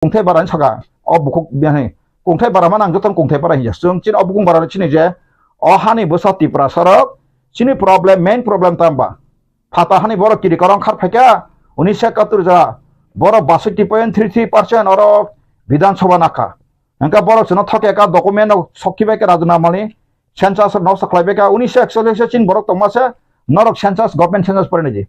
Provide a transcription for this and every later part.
gungthai bara saka o bukuk biane gungthai bara manang joton gungthai bara hiya sung chin o bukung bara chini je o hani bosa Tripura sorok chini problem main problem tamba Phatra hani borok kiri korong khar phaika 1971 jara borok 62.33% orok Bidhan Sabha nakha engka borok chino thoke ka document sokkibai ka rajnamani census no saklaibeka 1941 chin borok tongmase norok census government census pare ji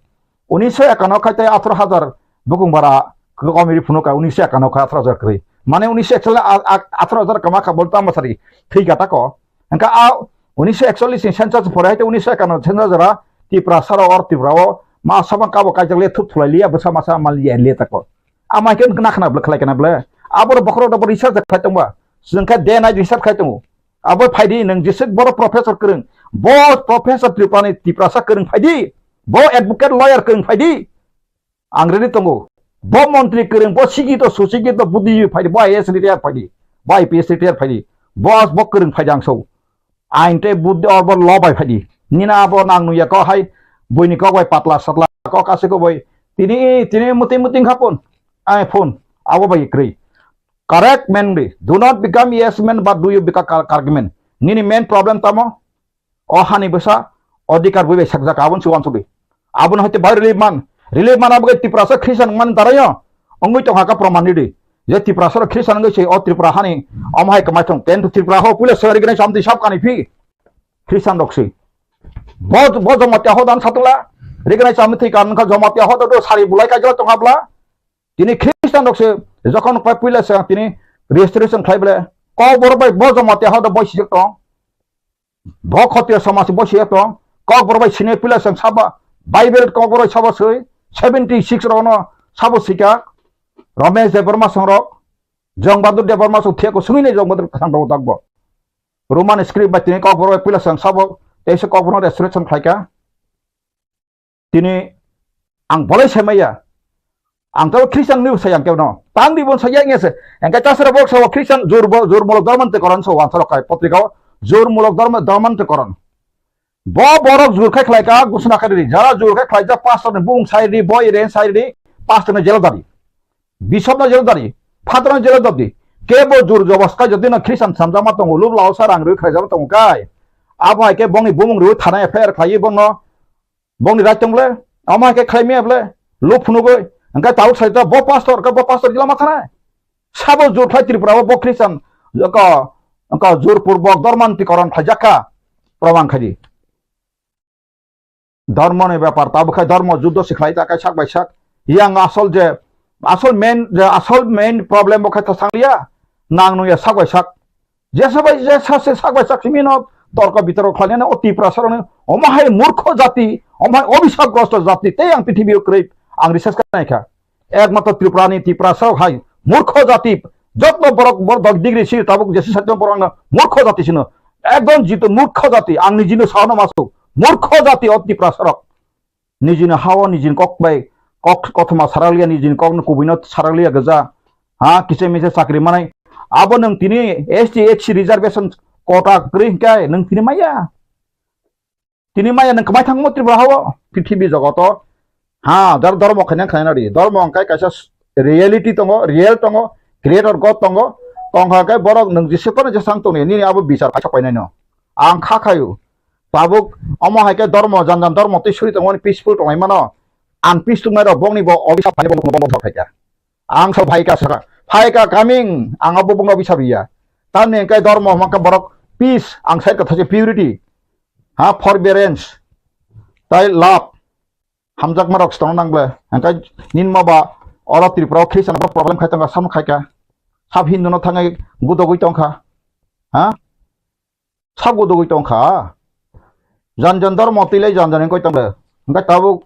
1951 khai 18000 bukung bara kami punuka 1951 khai 18000 kri mane 1918 kama ka bolta masari thik ata ko engka a 1941 census pore hai 1951 census jara Tripura saro or Tripura ma sabang kabo kajak le thup thulai liya bersama sama malia le tako ama ken kena kena blek kena ble abor bokro do research khaitong ba jengka day night research khaitong abo phaidi nang jisik boro professor kereng bo professor Tripura sa kereng phaidi bo advocate lawyer kereng phaidi angreni tongo bo mantri kereng bo sigito susigito budhi phaidi bo IAS retire phaidi bo IPS retire phaidi bo bo kereng phaidang so ainte budhi or bo law bai phaidi nina abo nang nuya ko hai boini ko bai patla satla ko kase ko boy tini muting khapon iPhone abo bai kri correct man do not become yes man but do you become argument nini main problem tamo o hani besa odikar bui sakja kabun suwan subi abun hote bai relief man abo Tripura sa Christian man tarayo ongui to haka proman ni je Tripura sa Christian ngai se o Tripura hani amhai kamai thong 10 to Tripura ho pule sari gane samti sab kani phi Christian doksi bo jomatia ho dan satula regane samti kan ka jomatia ho do sari bulai ka jala tongabla tini Christian doksi যখন পপুলে সে তিনি registration খাইবলে ক বরবাই ব জমাতে হদ বসি যেত ব খতিয়া সমাজ বসি যেত ক বরবাই সিনে পিলে সে সাবা বাইবেল ক বরবাই সাবা সই 76 রন সাবো সিকা রমেশ দেববর্মা সংরক জংবাদুর দেববর্মা সুথিয়া को सुनिने जंगबादुर सांगबो दागबो रोमान स्क्रिप्ट बाय तिनि क बरबाई पिले सं साबो तेसे क बरबाई रेजिस्ट्रेशन खाइका तिनि आं बले सेमाया angka Christian ni saya angka no tang di bon saya ngese angka casara bok sawa Christian jur mulok dharman te koran so wansaro kai potrika jur mulok dharman te koran bo borok jur khai khlai ka gusna kari jara jur khai khlai ja pastor ne bung sai ri boy ren sai ri pastor ne jeladari bishop na jeladari Phatra na jeladari ke bo jur jobaska jodi na Christian samjama tong lub lao sarang ru khai jama tong kai abai ke bongi bumung ru thana affair khai bonno bongi ratong le ama ke khai me ble lub phunugoi angka tahu saya bo pastor jila mathana sabo jur khai Tripura bo Christian jaka angka jur purbok dharmanti koran khajaka proman khaji dharma ne byapar tabu khai dharma juddo sikhai ta kai sak bai sak yang asol main problem bo khai ta sanglia nang nuya sak bai sak je sak bai sak simino torka bitorok khlane o Tripura sarone omahai murkho jati omahai obishapgrosto jati te ang prithibi krip ang research karnai kha ekmaত্ৰ Tripura saw hai murkho jati jotno borok degree si tabuk jesi satyam porang murkho jati sino ekdom jito murkho jati ang nijino sawno masu murkho jati o Tripura sarok nijino hawa nijin kokbai kothoma saralia nijin kokno kubino saralia gaja ha kise mise sakri manai abo nang tini ST HC reservation kota kring kai nang tini maya nang kamai thangmo Tripura hawa prithibi jogoto ha dharma khana khana ri dharma angkai kaisa reality tongo real tongo creator god tongo tongha kai borok nang jisekone jesang tongni ni abo bichar kaisa painai no ang kha khayu tabuk amo haike dharma janjan dharma ti suri tongoni peaceful tongai mano an peaceful mai ro bongni bo obisa phani bo bong thaika ang so phaika coming ang abo bong obisa biya tan ne kai dharma maka borok peace ang sai ka thaje purity ha forbearance tai love hamjak marok stong nangle angkai ninma ba ora Tripura Christian problem khai tanga sam khai ka sab hindu no thangai gudogoi tongkha ha sab gudogoi tongkha janjan dharma tile janjan koi tongle angkai tabu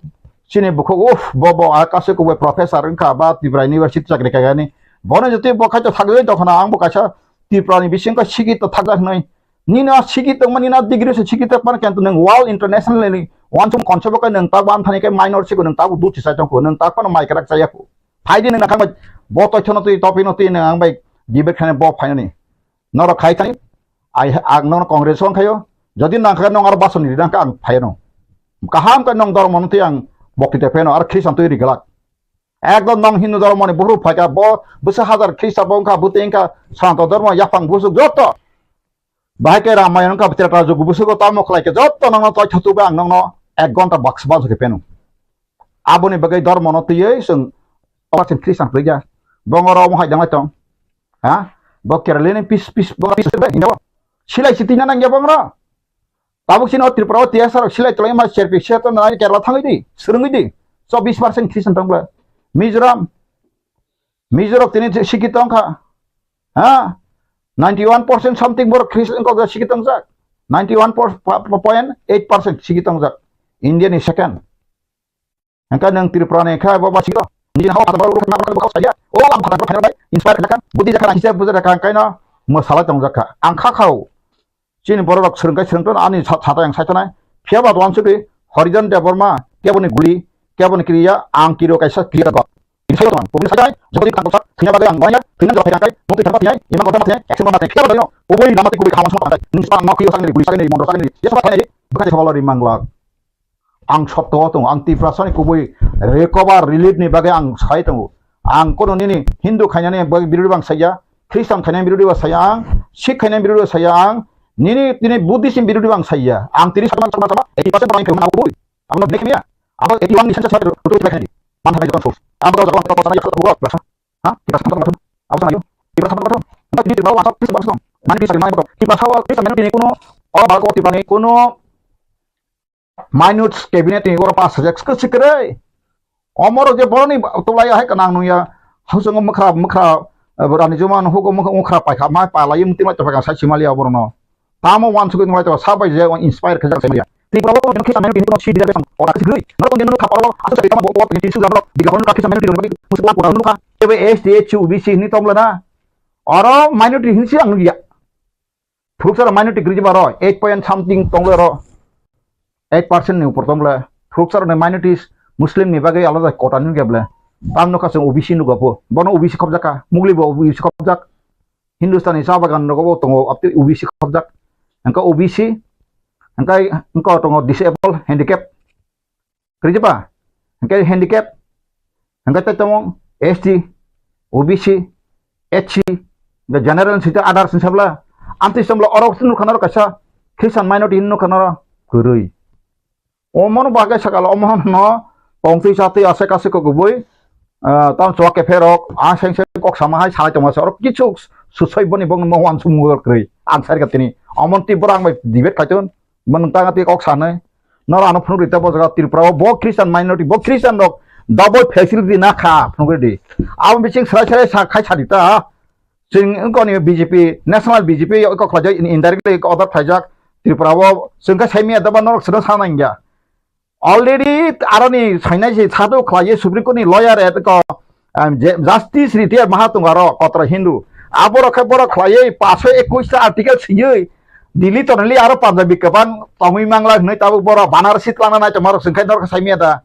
sini bukho uf bo akase ko professor angka ba Tripura university chakri ka gani bone joti bo khai ta thagoi tokhana ang bo kaisa Tripura ni bising ka sigi to thagak nai nina sigi to manina degree se sigi to pan kan nang wall internationally one tum concept ka nang tagban thani kai minor se ko nang tabu du chisa tong ko nang takpan mai karak saya ko faidi nang nakang bo to chono tu topi no tu nang bai debate khane bo faino ni nor khai thani ai ag non congress on khayo jodi nang kha nong ar bason ni nang ka ang faino kaham ka nong dor mon tu yang bokite peno ar Christian tu ri galak একদম নং হিন্দু ধর্ম মানে বহু ফাইকা বসে হাজার খ্রিস্টান বংকা বুতেঙ্কা শান্ত ধর্ম ইয়াফাং বুসুক যত বাহাইকে রামায়ণ কা তেরা যুগ বুসুক তাম খলাইকে যত নং তয় থতুবে আং নং 1 ঘন্টা বাক্স বাজকে পেনু aboni bagai ধর্ম নতিয়ে जों অপারেশন খ্রিস্টান ফ্রিগা বঙ্গরাव মহাই দামাই দं ha bo keralene pis be ino silai sitina nangya bongra tabuk sino tripura tiasar silai tolai ma serpi seto nai kerala thangai di surungi di 20% খ্রিস্টান tongba mizoram tini sikitong kha ha 91% something bor খ্রিস্টান ko sikitong jak 91.8% sikitong jak indian is second angka nang tripura ne kha baba sikito ni hawa ta baru kana ko saya oh am phatra phatra bai inspire kan budi jaka hisab buzara kan kaina masala tong jaka angka khau chini borok srungkai srungton ani chata yang saitana phiaba don sudi horijan deborma keboni guli keboni kriya ang kiro kaisa clear got ini saya teman publik saja jadi kan kosak thina bagai ang banyak thina jaka kan kai muti kan pakai ima kota mati action mati phiaba dino uboi namati kubi khamas mati nispa nok kio sangi guli sangi mondo sangi ya sama kai bukan follow manglak ang sotto tong ang tiprasani kubui recover relief ni bagai ang sai tong ang kono ni hindu khainane bagai birudi bang saya Kristen khainane birudi bang saya Sikh khainane birudi bang saya nini tini Buddhism birudi bang saya ang tiri sama 80% orang yang aku amno black mia apa 81 ni sensa satu tutu black ni mana hai jong sos amro jong ko sana ya borok basa ha kita sama sama apa sana yo kita sama sama ndak di bawa asap kis bang mani kis mai borok kita sawa kis menu ni kuno oh balko tipane kuno minutes cabinet ni ora pas sajak sekre omor je boroni tolai hai kanang nuya hausang mukha berani juman hukum mukha pai kha mai pa lai muti mai ta sai simalia borno tamo wan suku mai ta sabai je inspire kha simalia ti prawo ko kisa menu ni si dia besang ora kis gri no ko dinu kha palo asa sai tama bo tin su gabro diga borno kisa menu ni muswa ko nu kha ebe sdhu bc ni tomlana oro minority hinsi ang dia fruksara minority gri baro 8 point something tonglero 8% ni upor tomla fruksara ne minorities Muslim ni bagai alada kota ni gable tamno ka sung OBC nu gapo bono OBC khobjaka mugli bo OBC khobjak Hindustani sabagan no go tongo apti OBC khobjak angka OBC angka tongo disabled handicap kerja angka handicap angka tatomong ST OBC HC the general sita adar sinsabla anti samla orok sunu khanaro kasa Christian minority nu khanaro kurui omon bagai sakala omon no pongti sate ase kase ko guboi tam chwake ferok a seng kok samahai salai tong masor kichu susoi boni bong mohwan sumur krei ansar katini amonti borang bai dibet kaiton menentang ati kok sanai nora ano phnu rita bojaga tripura bo Christian minority bo Christian rok double facility na kha phnu di am biching sarai sa khai sadita sing ko ni BJP national BJP ko khlajai indirectly ko other phajak tripura bo singka saimia daba norok sada sanangya already arani sainai je sadu khlaye supreme court ni lawyer et ko justice rite mahatungaro kotra hindu aboro khaboro khlaye 521 ta article siyei dili tonali aro panjabi kaban tami mangla nei tabu boro banar sitlana na chamar singkai dor saimia da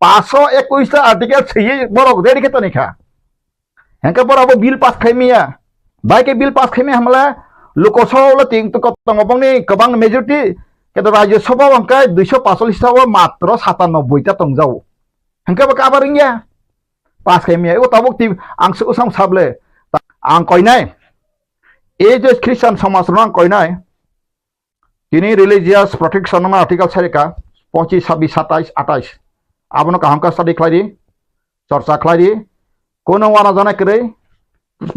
521 ta article siyei boro dedi ke tonika hengka boro bill pass khaimia bai ke bill pass khaimia hamla lokosawla ting to kotongobong ni kabang majority কিন্তু রাজ্য সভা অঙ্কায় 245 টা মাত্র 97 টা তংজাও Hakka বা কাবার ইয়া pass খাইমিয়া ও তাবক তি আং সুসাম সাবলে আং কইনাই এই যে খ্রিস্টান সমাজ রং কইনাই তিনি রিলিজিয়াস প্রটেকশন মা আর্টিকেল সারিকা 25 26 27 28 আবনো কাহংকা স্টাডি খাইদি চর্চা খাইদি কোন ওয়ানা জানা করে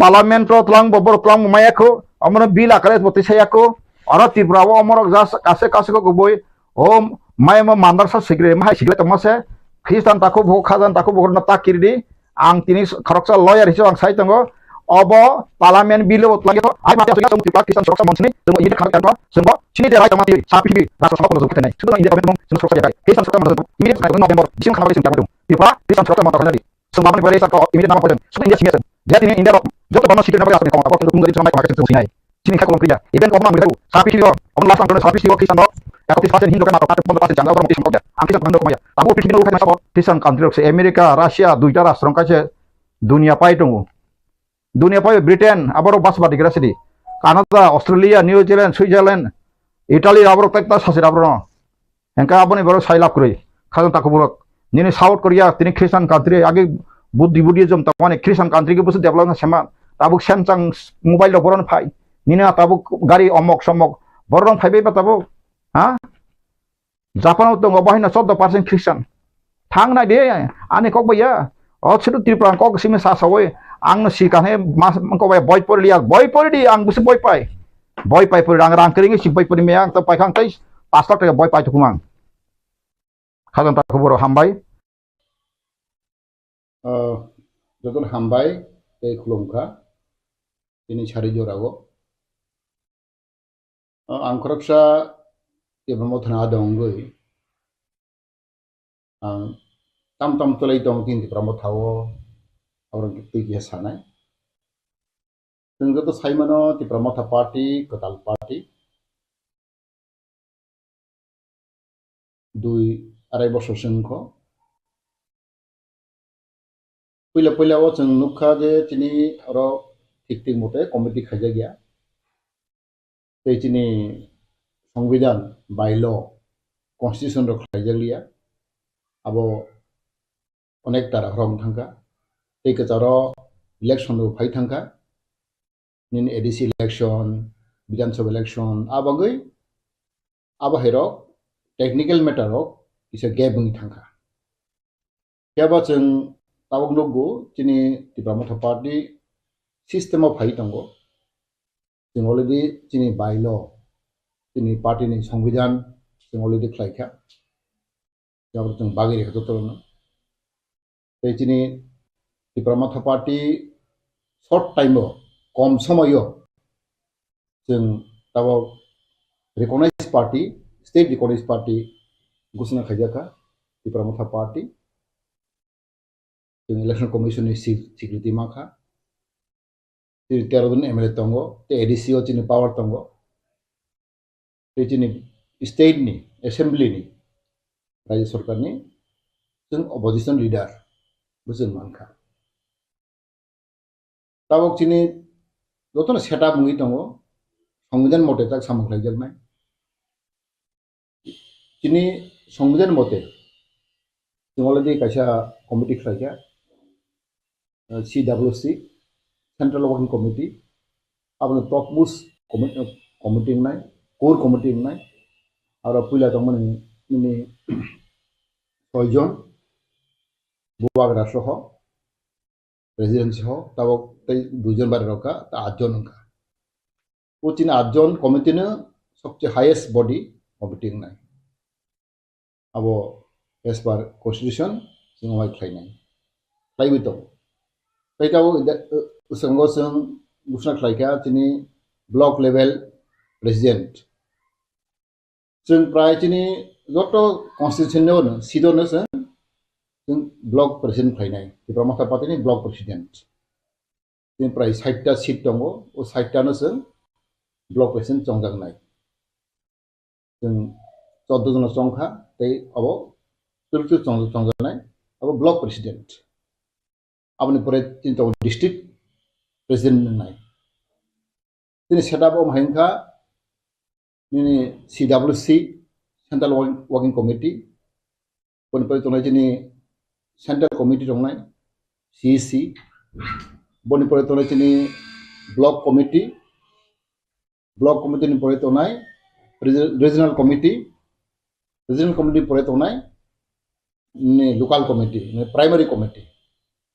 পার্লামেন্ট তলাং ববর তলাং মায়াকো আমনো বিল আকারে বতিসায়াকো Orang Tripura omorok jas kase ko guboi om mai ma mandar sa sigre ma sigre tamase Kristen taku bo khajan taku bo na takirdi ang tini kharoksa lawyer hiso ang sai tango obo parliament bill ot lagi to ai mati asya Tripura Kristen soroksa monsni temo ini kharak kan sembo sini dia rai tamati sapi bi rasa sama ko kenai sudah ini apa temo soroksa ya Kristen soroksa monsni ini kan November disin khabar isin kamu Tripura Kristen soroksa monsni tadi semua ban bare sa ko ini nama poten sudah India sini jadi ini India joto bano sikre na bare asmi ko apa ko dari sama ko kasen sinai sini kha kolom kriya even ko ma sapi sini on lasang kono sapi sini Kristen ako tisasen hindu kan atau 15% jangka orang Kristen ang Kristen bando kumaya tabu pidino ukai masako Kristen country se America Russia duita rastron kache dunia pai tongu dunia pai Britain abaro basba digrasidi Canada Australia New Zealand Switzerland Italy abaro tekta sasir abaro engka aboni baro sailap kuri khajan takuburok nini South Korea tini Kristen country age बुद्धि जम तमाने ख्रिस्टान country के बुस develop सेमा Tabuk Samsung mobile लो बरन phi निना Tabuk गाड़ी अमक समक बरन फाइबे Tabuk हा Japan दङ बाहायना 14% ख्रिस्टान थांनाय दे आने कक बया अ छिदु त्रिपुरा कक सिमे सासावै आंनो सिकाने मास को बय बय परि आं बुस बय पाइ परि रां करिङि सि बय परि मे आं त पाइखां तै 5 लाख टाका बय पाइ थुकुमां खाजन ताखौ बर' हामबाय जतन हामबाय ते खुलुमखा दिनै सारि जरागो आं खरबसा जेब्ला मथना दंगै आं tam tolai dong tin di pramo thawo orang tiga sanai tenggo to saimano di pramo tha party kotal party dui arai bosor sengko pila o jeng nukha je tini oro tik tik mote committee khaja gya tei tini সংবিধান by law constitution ro khaja liya abo अनेक तारा रंग थांगा तै कचारो election रो phi थांगा निन ADC election विधानसभा election आबगै आबहेरो technical matter रो इसे गेबंग थांगा याबा जों ताबक लोगो तिनि तिब्रामथ party system of phi दंगो जों already तिनि बाय लॉ तिनि पार्टी नि संविधान जों अलरेडी खालायखा याबा जों बागै रेखा तोरनो तैचिनी तिब्रामथ पार्टी शॉर्ट टाइम कम समय जों ताबो recognise party state recognise party घोषणा खायजाखा तिब्रामथ पार्टी जों इलेक्शन कमिशन नि सिक्योरिटी माखा 13 जन MLA दंगो ते एडीसी ओ चिनि पावर दंगो तैचिनी स्टेट नि असेंबली नि राज्य सरकार नि जों अपोजिशन लीडर बुझन मानखा ताबक चिनि जतन सेटअप मुइ दंगो संविधान मते ताक सामखलाय जगनाय चिनि संविधान मते जों अलरेडी कायसा कमिटि खालायखा CWC सेंट्रल वर्किंग कमिटि आबनो टॉप मोस्ट कमिटि नाय कोर कमिटि नाय आरो पुला दंमोन नि 6 जन बुवाग्रा सह प्रेसिडेंट सह ताबक तै 2 जन बारे रका 8 जन का उचिन 8 जन कमिटि ने सबसे हाईएस्ट बॉडी कमिटि नाय अब एज पर कॉन्स्टिट्यूशन जों वाइ खायनाय खायबो दं तैताव उसंगो जों घोषणा खालायखा तिनि ब्लॉक लेवल प्रेसिडेंट जों प्राय तिनि जत कॉन्स्टिट्यूशन ने सिदनो जों ब्लॉक प्रेसिडेंट खायनाय तिब्रामथ पार्टी नि ब्लॉक प्रेसिडेंट जों प्राय 60टा सीट दङ ओ 60टानो जों ब्लॉक प्रेसिडेंट जंजागनाय जों 14 जन संखा तै अब 12 जंजानाय अब ब्लॉक प्रेसिडेंट आबनि परे 3टा डिस्ट्रिक्ट प्रेसिडेंट नाय तिनि सेटअप अफ हायंखा नि CWC सेंट्रल वर्किंग कमिटि पनपय तनाय तिनि सेंट्रल कमिटि दंनाय CEC बनि परे तनाय तिनि ब्लॉक कमिटि नि परे तनाय रीजनल कमिटि परे तनाय नि लोकल कमिटि प्राइमरी कमिटि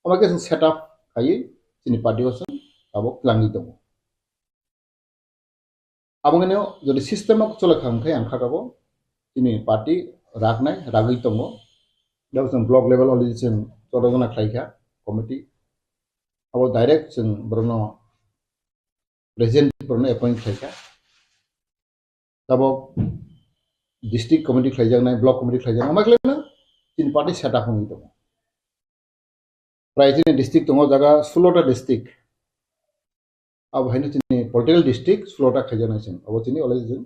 अमाके जों सेटअप खायो तिनि पार्टी जों आबो क्लांगि दं आबोंनो जदि सिस्टेम चलाखांखाय आंखागाबो तिनि पार्टी रागनाय रागै दङ दा जों ब्लॉक लेवल अलरेडी जों 14 जना खायखा कमिटि अब डायरेक्ट जों ब्रनो प्रेसिडेंट ब्रनो अपॉइंट खायखा तब डिस्ट्रिक्ट कमिटि खायजानाय ब्लॉक कमिटि खायजानाय माखलेनो तिन पार्टी सेटअप होनि दङ प्राय तिनि डिस्ट्रिक्ट दङ जागा 16टा डिस्ट्रिक्ट अब हायनो तिनि पलिटिकल डिस्ट्रिक्ट 16टा खायजानाय जों अब तिनि अलरेडी जों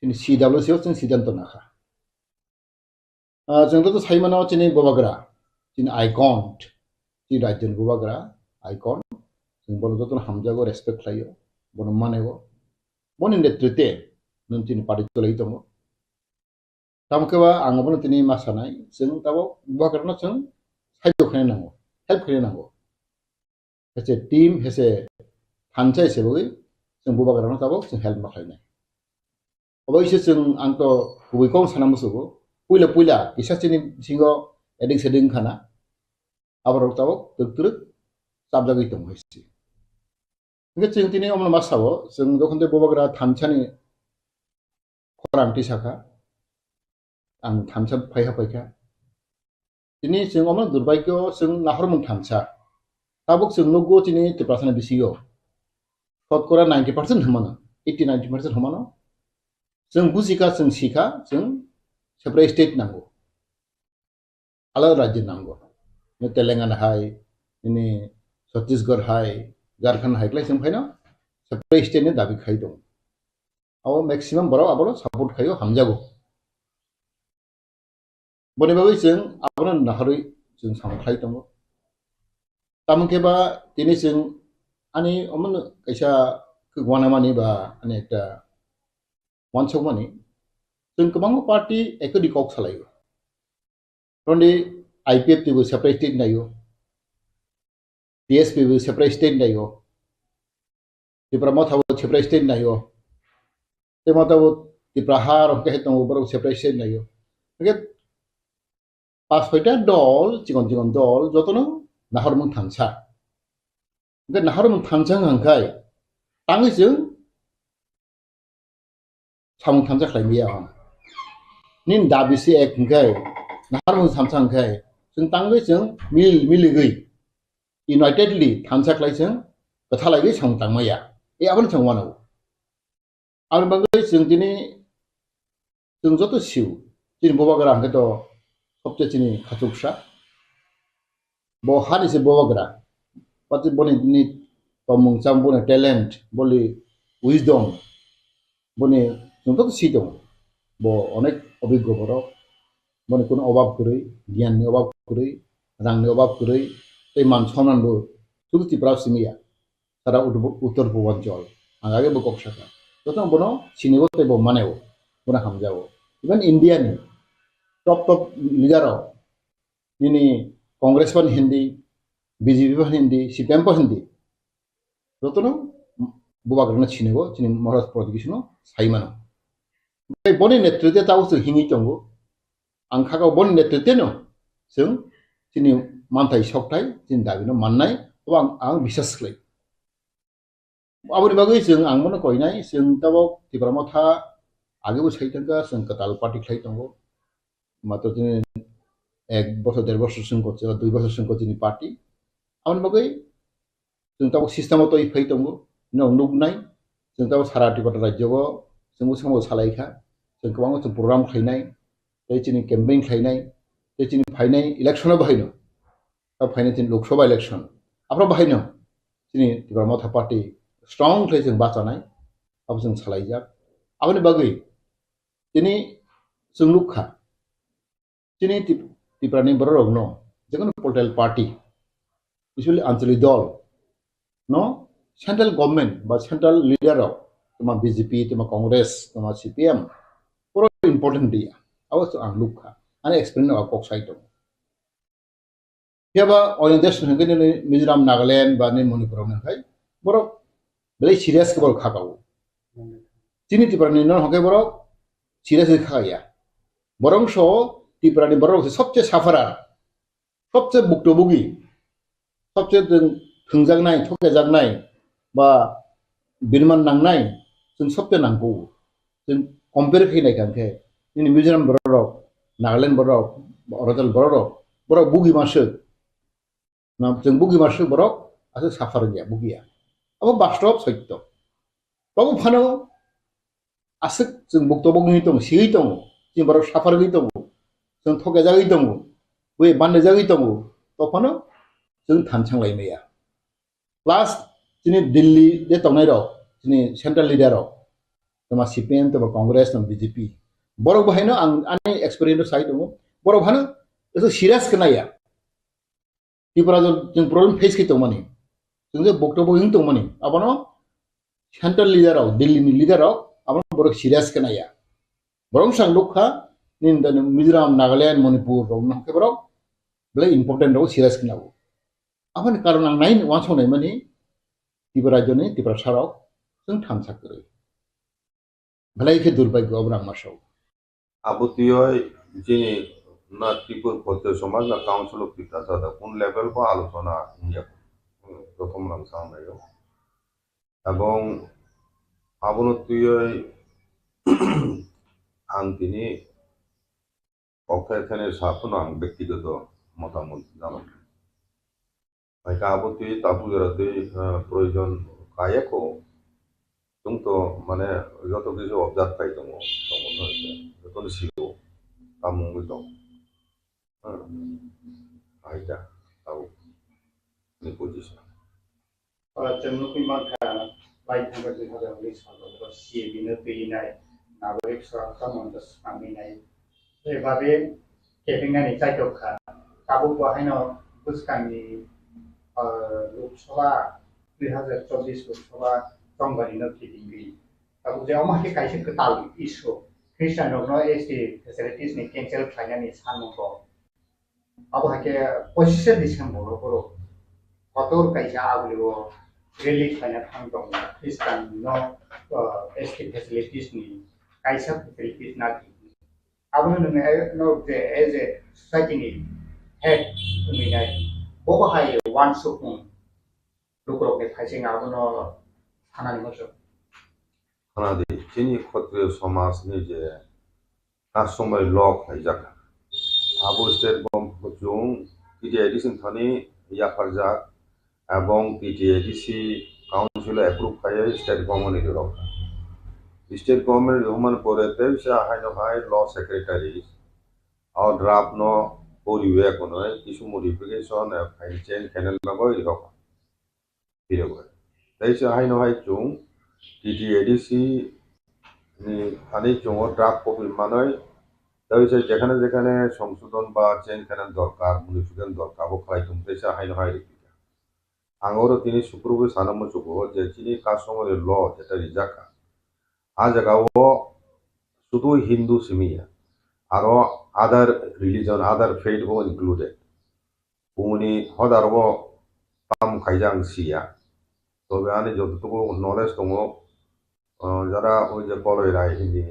तिनि CWC जों सिद्धांत नाखा जोंथ' साइमानाव तिनि बबाग्रा तिनि आइकन ति राज्यनि बबाग्रा आइकन जों बन जतन हामजागो रेसपेक्ट खालायो बन मानेगो बन नेतृत्वे नों तिनि पार्टी चलाय दङ तामकेबा आंबो तिनि मासानाय जों ताबो बबाग्रानो जों साइड खायनाय नांगौ हेल्प खालामनांगौ हेसे टीम हेसे थानसा हिसाबै जों बबागारानो थाबाव जों हेल्प खालामनाय अबयसे जों आंथ' गुबैखौ साना मोसौखौ पुइला इसासिनि सिङाव एदिं सेदिं खाना आबाराव थाबाव दोगदोग जाबजागै दं हेसे ओंखाय जों दिनै अमल मासाव जों जखन बबागारा थानसानि खरांथि साखा आं थानसा फायखा दिनै जों अमल दुर्भाग्य जों नाहरमोन थानसा ताबुक जों नगो दिनै तिप्रासाना बिसियो शतकरा 90% हमानो 80-90% हमानो जों बुजिका जों सिखा जों सेपारेट स्टेट नांगौ आलादा राज्य नांगौ तेलेंगाना हाय ini छत्तीसगढ़ हाय झारखंड हायक्लाय जों फायनो सेपारेट स्टेटनि दाबि खाय दं आव मैक्सिमाम बराव आबो सापर्ट खायो हामजागौ बने बागै जों आबो नाहरै जों सामखाय दं तामकेबा दिनै जों आनि अमन कैसा गवानामानि बा आनि एकटा वानसौमानि जों गोबां पार्टी एकदि कक सालायो रन्डि आईपीएफ टिबो सेपारेट स्टेट नायो टीएसपी बो सेपारेट स्टेट नायो त्रिपुरा माथाबो सेपारेट स्टेट नायो ते माथाबो त्रिपुरा हार के दङ बरो सेपारेट स्टेट नायो ओके पास फैटा दल चिकन दल जतनो नाहरमोन थांसा ओके नाहरमोन थांसा हांखाय ताङै जों सामु थांसा खालामैया निन दाबिसे एक हांखाय नाहरमोन थांसा हांखाय जों ताङै जों मिलिगै यूनाइटेडली थांसा खालाय जों कथालागै सामु तांमाया ए आबन संवानो आरो बागै जों दिनै जों जत सिउ दिनै बबागारा हांखायथ' सबसे दिनै खाथुकसा बहानि से बबागारा पाति बनि दिनै तमंग चाम बनि टैलेंट बलि विजडम बनि जों जत सि दं ब अनेक अभिज्ञ बरो बनि कोनो अभाब गरै गियाननि अभाब गरै रांनि अभाब गरै ते मान सनमानबो सुरु त्रिपुरा सिमिया सारा उत्तर पूर्वांचल आगे बकक साका जत बनो सिनिगो ते ब मानेव बना हामजाओ इवन इंडिया नि टप लीडर दिनै कांग्रेस पर हिंदी बीजेपी पर हिंदी सीपीएम पर हिंदी जतनो बबागारनो सिनिगो दिनै महाराज प्रदिगिसनो साइमानो बनि नेतृत्व ताव जों हिङै दंगो आं खागाव बनि नेतृत्वनो जों दिनै मानथाय सप्ताय दिन दाबिनो माननाय आं बिसास खालाय आबोनि बागै जों आंबोनो कयनाय जों ताबाव त्रिपुरा माथा आगेबो साइथांगा जों कताल पार्टी खालाय दंगो मात्र दिनै 1 বছর 1.5 বছর सिंको 2 বছর सिंको दिनै पार्टी आबोनि बागै जों ताबाव सिस्टेमाव तय फै दंगो नुगनाय जों ताबाव सारा त्रिपुरा राज्यआव जों समाव सालायखा जों गोबां जों प्रग्राम खालायनाय ते दिनै कैम्पेन खालायनाय ते दिनै फाइनाय इलेक्शनाव बाहायनो दा फाइनाय दिनै लोकसभा इलेक्शन आफ्राव बाहायनो दिनै त्रिपुरा माथा पार्टी स्ट्रं खालाय जों बाचानाय अब जों सालायजा आबोनि बागै दिनै जों लुखा दिनै त्रिपुरानि बर'रगनो जिकुनु पलिटिकल पार्टी स्पेशली आंचलिक दल no सेंट्रल गवर्नमेंट बा सेंट्रल लीडर तमा बीजेपी तमा कांग्रेस तमा सीपीएम बरो इम्पोर्टेंट दिया अब आं लुखा आने एक्सप्लेन आ कक साइड दं याबा अल देश हंगेन मिजोराम नागालैंड बा ने मणिपुराव नखाय बरो बेले सीरियस के बरो खागाव दिनै त्रिपुरानि न हंगे बरो सीरियस खाया बरंस त्रिपुरानि बरो सबसे साफारा सबसे भुक्तभोगी सबसे थोंजागनाय थगायजागनाय बा बिरमान नांनाय जों सबसे नांगौ जों कम्पेयर फैनाय खांखे दिनै मिजोराम बर'रक नागालेण्ड बर'रक अरुणाचल बर'रक बुगि मासो ना जों बुगि मासो बर'क आरो साफार गैया बुगिया अब बास्तव सत्य बाबु फानो आसो जों भुक्तभोगी दं सियै दं जों बर'क साफार गै दं जों थगायजागै दं बै बानजागै दं तो फानो जों थानसांलायनाया प्लास दिनै दिल्ली दे तंनाय रक दिनै सेंट्रल लीडर तमा सीपीएम तमा कांग्रेस तमा बीजेपी बर'क बाहायनो आंनि एक्सपीरियेंस साइ दङ बर'क फानो एसे सीरियस खोनाया त्रिपुरा जों प्रब्लेम फेस खै दंमानि जों जे बक्तव्य दंमानि आबानो सेंट्रल लीडर दिल्लीनि लीडर आबानो बर'क सीरियस खोनाया बर'क सां लुखा निन मिजोराम नागालैंड मणिपुर रंना के बर'क बले इम्पोर्टेंट रक serious खोनागौ Apa ni karena nain wan sonai mani Tripura jone Tripura sarok जों थांसाखोरो भलाई के दुर्भाग्य अब मासाव আবতীয় যিনি না ত্রিপুর পত্র সমাজ না কাউন্সিল অফ ত্রিপুরা দাদা কোন লেভেল বা আলোচনা প্রথম রামসামায় এবং আবনতীয় আং তিনি অক্ষয়খানের সাথে আং ব্যক্তিগত মতামত জানান আবতী তাবু জেরাতে প্রয়োজন কায়াকো जों तो माने যত কিছু অবজার্ভ পাই দङ যত সিও তামুং দङ আইটা তাও नि পজিশন जों नुकनि मानखा बायथांगा जोंहा बेवहाय सालबो सिबिनो दैनाय नाबोरै सरासनस्रा सामिनाय एबा बे केबिंनानि जायगायावखा काबु बाहायनो बुसकांनि लोकसभा 2024 लोकसभा 정관이는 기딩이 아버지 엄마께 가이시 그 딸 이슈 크리스천으로 에스티 페시리티스니 캔셀 플랜이 사는 거 아버하게 포지션 디션 모르고 어떤 가이시 아버리고 릴리스 플랜 한동 크리스천으로 에스티 페시리티스니 가이시 페시리티스 나기 아버는 너 에제 소사이티니 헤드 의미나이 뭐하이 완수공 루크록에 파이싱 아버는 하나님 없어. 하나디 진이 코트의 소마스니 이제 가스om의 록 하이작 아부 스테이트 중 TRIPURA 선이 ইয়াফারজাক এবং TRIPURA কাউন্সিল অ্যাপ্রুভ হয় স্টেট গভর্নমেন্টের রক স্টেট গভর্নমেন্ট রহমান পরেতে হাইনো হাই ল সেক্রেটারি আর ড্রাফট ন পরিবে কোনো কিছু মডিফিকেশন ফাইল চেঞ্জ চ্যানেল লাগই রক ফিরে গয় তাইছে হাইনো হাই চুং TRIPURA নি আনি চুং ড্রাফট কপি মানয় তাইছে যেখানে যেখানে সংশোধন বা চেঞ্জ চ্যানেল দরকার মডিফিকেশন দরকার ও খাইতুম তাইছে হাইনো হাই আঙরো তিনি সুপ্রভু সানম চুকো যে চিনি কাসমরে ল যেটা রিজাকা আ জায়গাও শুধু হিন্দু সিমিয়া আরো আদার রিলিজন আদার ফেইথ ও ইনক্লুডেড উনি হদারও পাম খাইজাং সিয়া তবে আনি যতটুকু নলেজ দङ যারা ওই যে পলয়রাই হিন্দি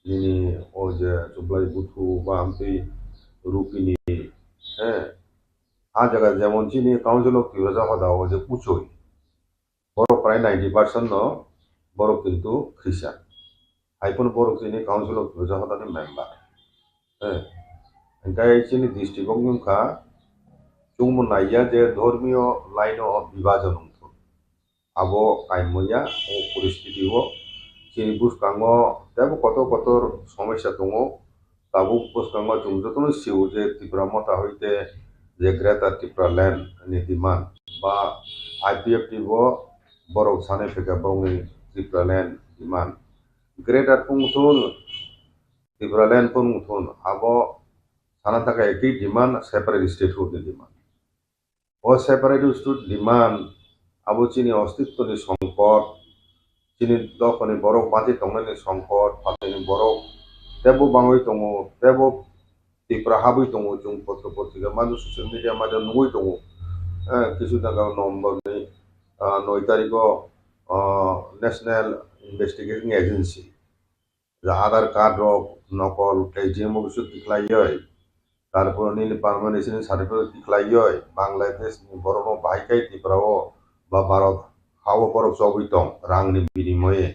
যিনি ওই যে চুবলাই বুথু বা আমতি রুপিনি হ্যাঁ आ जगह যেমন চিনি কাউন্সিল অফ ত্রিপুরা হদা ও যে উচই বড় প্রায় 90% ন বড় কিন্তু খ্রিস্টান আইপন বড় চিনি কাউন্সিল অফ ত্রিপুরা হদানি মেম্বার হ্যাঁ এটাই চিনি ডিস্ট্রিক্ট অংখা চুমু নাইয়া যে ধর্মীয় লাইন অফ বিভাজন আবো কাইময়া ও পরিস্থিতি ও চিনি বুসকাঙ্গ দেব কত কত সমস্যা দङ তাবু বুসকাঙ্গ চুম যতন সিউ যে ত্রিপুরা মতা হইতে যে গ্রেটার ত্রিপুরা ল্যান্ড नि डिमांड বা IPFT ও বড় সানে ফেকা বংনি ত্রিপুরা ল্যান্ড ডিমান্ড গ্রেটার পুংথুন ত্রিপুরা ল্যান্ড পুংথুন আবো সানা থাকা একই demand separate statehood demand ও সেপারেট স্টেট ডিমান্ড আবো চিনি অস্তিত্বনি সংকট চিনি দখনি বড় বাজে দংনি সংকট ফাতেনি বড় তেবো বাংই দङ তেবো ত্রিপুরা হাবই দङ जों পত্র পত্রিকা মানুষ সোশ্যাল মিডিয়া মাঝে নুই দङ কিছু টাকা নম্বরনি 9 তারিখ ন্যাশনাল ইনভেস্টিগেটিং এজেন্সি যা আধার কার্ড রক নকল KGM অফিস দিখলাইয় তারপর নীল পার্মানেন্ট সার্টিফিকেট দিখলাইয় বাংলাদেশ বড় বাইকাই ত্রিপুরাও বা ভারত হাও পরক সবই দং রাংনি বিনিময়ে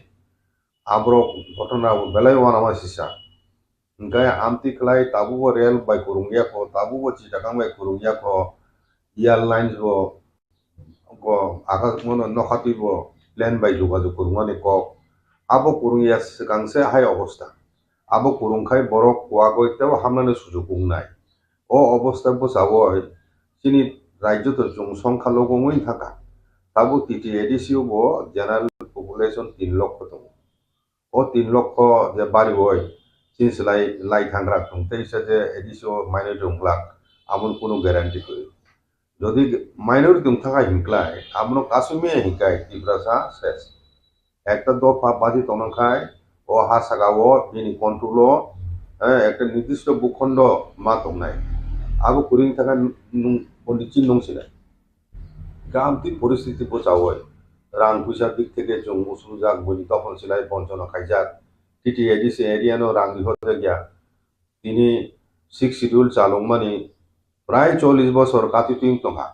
আব্র ঘটনা বেলায় ওয়ানামা সিসা Engkai amti kelai tabu bo rel by kurungya ko tabu bo citakang by kurungya ko airlines bo akas mono nokhati bo plan by juga kurungani ko abo kurungya sekang se hai অবস্থা abo kurungkai borok kuagoi teo hamnane sujug ungnai o অবস্থা bo saboi chini rajyo to jung সংখ্যা লগongoi thaka tabu TRIPURA bo general population 3 লক্ষ dong o 3 লক্ষ je bari boy Since like hangra tung teisa je ediso minor tung lak amon কোনো guarantee করি যদি minor tung থাকা হিংক্লাই আমনো কাসুমে হিকাই ত্রিপুরা শেষ একটা দফা বাজি তনখাই ও হাসাগাও বিনি কন্ট্রোল একটা নির্দিষ্ট ভূখণ্ড মা তংনাই আবো কুরিং থাকা বন্দি চিন নংছিনা গ্রামটি পরিস্থিতি বোঝাওয় রাং পয়সার দিক থেকে जों उसुजाक বলি তখন সিলাই বঞ্চন খাইজাক টিটিএডিসি এরিয়ানো রাংলি হতে গিয়া তিনি 6 শিডিউল চালংমানি প্রায় 40 বছর কাতিতুইং তঙ্গা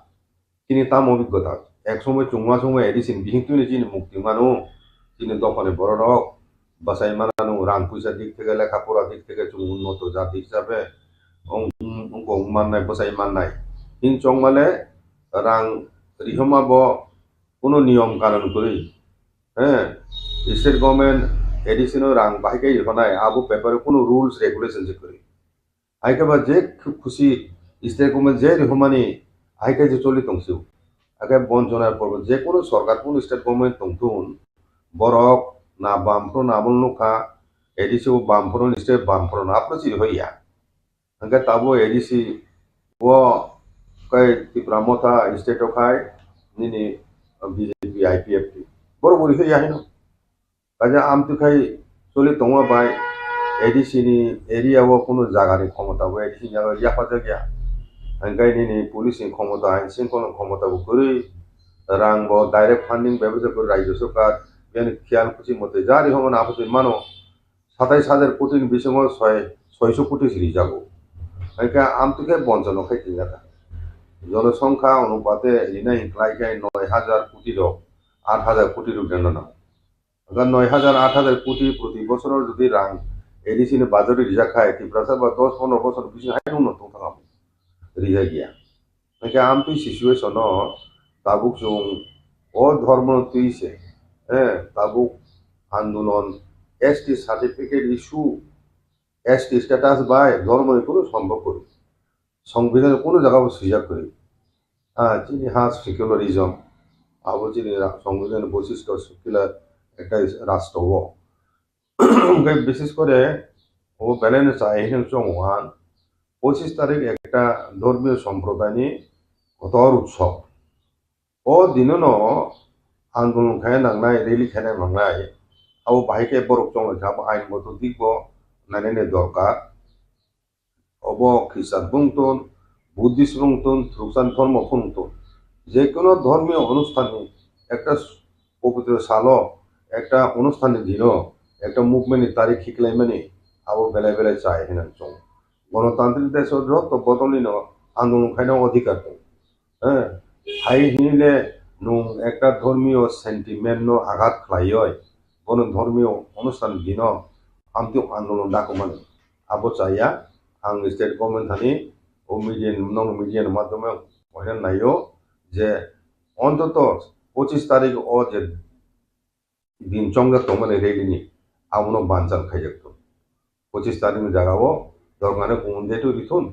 তিনি তাম অভিজ্ঞতা একসময় চুংমা সময় এডিসিন বিহিতুনি যিনি মুক্তি মানু তিনি দখনে বড়রক বাসাই মানানো রাং পয়সার দিক থেকে লেখাপড়া দিক থেকে जों উন্নত জাতি হিসাবে অঙ্ক মাননাই বাসাই মাননাই হিং চংমালে রাং রিহমাবো কোনো নিয়ম কানুন করি হ্যাঁ স্টেট গভর্নমেন্ট এডিশনও রাং বাহিকাই হনায় আবু পেপারে কোনো রুলস রেগুলেশন যে করি আইকাবা যে খুশি স্টেট গভর্নমেন্ট যে রিহমানি আইকাই যে চলি তংসিও আগে বঞ্চনার পর্ব যে কোনো সরকার কোনো স্টেট গভর্নমেন্ট তংতুন বরক না বামফ্রো না আমলনুখা এডিসি বামফ্রো স্টেট বামফ্রো না আপনি চির হইয়া আগে তাবো এডিসি ও কাই ত্রিপুরা মথা স্টেট খাই নিনি বিজেপি আইপিএফটি বড় বড় হইয়া হিনো কাজে আমতু খাই চলি তংবা বাই এডিসিনি এরিয়াও কোনো জায়গার ক্ষমতা ও এডিসি জায়গা ইয়াফাজা গিয়া আঙ্গাই নিনি পুলিশনি ক্ষমতা আইন শৃঙ্খলা ক্ষমতা করি রাংব ডাইরেক্ট ফান্ডিং ব্যবস্থা করে রাজ্য সরকার यानी ख्याल खुशी मते जारी हम आपस मानो 27,000 कोटी विषय 600 कोटी सिरी जागो एका आम तो के बंचन खाइते जाता जनसंख्या अनुपाते इना इंक्लाइकाय 9,000 कोटी रो 8,000 कोटी रो देन ना अगर 9,000 8,000 कोटी प्रति बছর যদি রাং এডিসিনে বাজারে রিজা খায় ত্রিপুরা বা 10-15 বছর বেশি হাই উন্নত থাকা রিজা গিয়া একা আম তো সিচুয়েশন তাবুক जों ও ধর্ম তুইছে তাবুক আন্দোলন ST certificate issue ST status by ধর্মের কোনো সম্ভব করি সংবিধানের কোনো জায়গা সুযোগ করি যিনি সেকুলারিজম আবু যিনি সংবিধানের বৈশিষ্ট্য সেকুলার একটা রাষ্ট্র বিশেষ করে ও ব্যালেন্স চাই চৌহান 25 তারিখ একটা ধর্মীয় সম্প্রদায় নিয়ে কতর উৎসব ও দিনও आंदोलन खाय नांगनाय रैली खाय नांगनाय आव बाहायके बरक चंग जाब आइन मत दिगबो नाने दरकार अब ख्रिस्टान बुंतन बुद्धिस्ट बुंतन ख्रिस्टान धर्म बुंतन जे कोनो धर्मीय अनुष्ठाने একটা পবিত্র সালো একটা অনুষ্ঠানের দিনও একটা মুভমেন্টের তারিখ শিখলাই মানে আবো বেলা বেলা চাই হেন চং গণতান্ত্রিক দেশত তো বদলিন আন্দোলন খাইনো অধিকার তো হ্যাঁ হাই হিলে নুং একটা ধর্মীয় সেন্টিমেন্ট নো আঘাত খাইয় কোনো ধর্মীয় অনুষ্ঠান দিন আমতি আন্দোলন ডাকো মানে আবো চাইয়া আং স্টেট গভর্নমেন্ট থানি ও মিডিয়ার মাধ্যমে ওখানে নাইও যে অন্তত 25 তারিখ ও যে দিন চংগা তো মানে রেলিনি আমনো বানচাল খাই যেত 25 তারিখ জায়গাও দরকারে কোন ডেটও রিথুন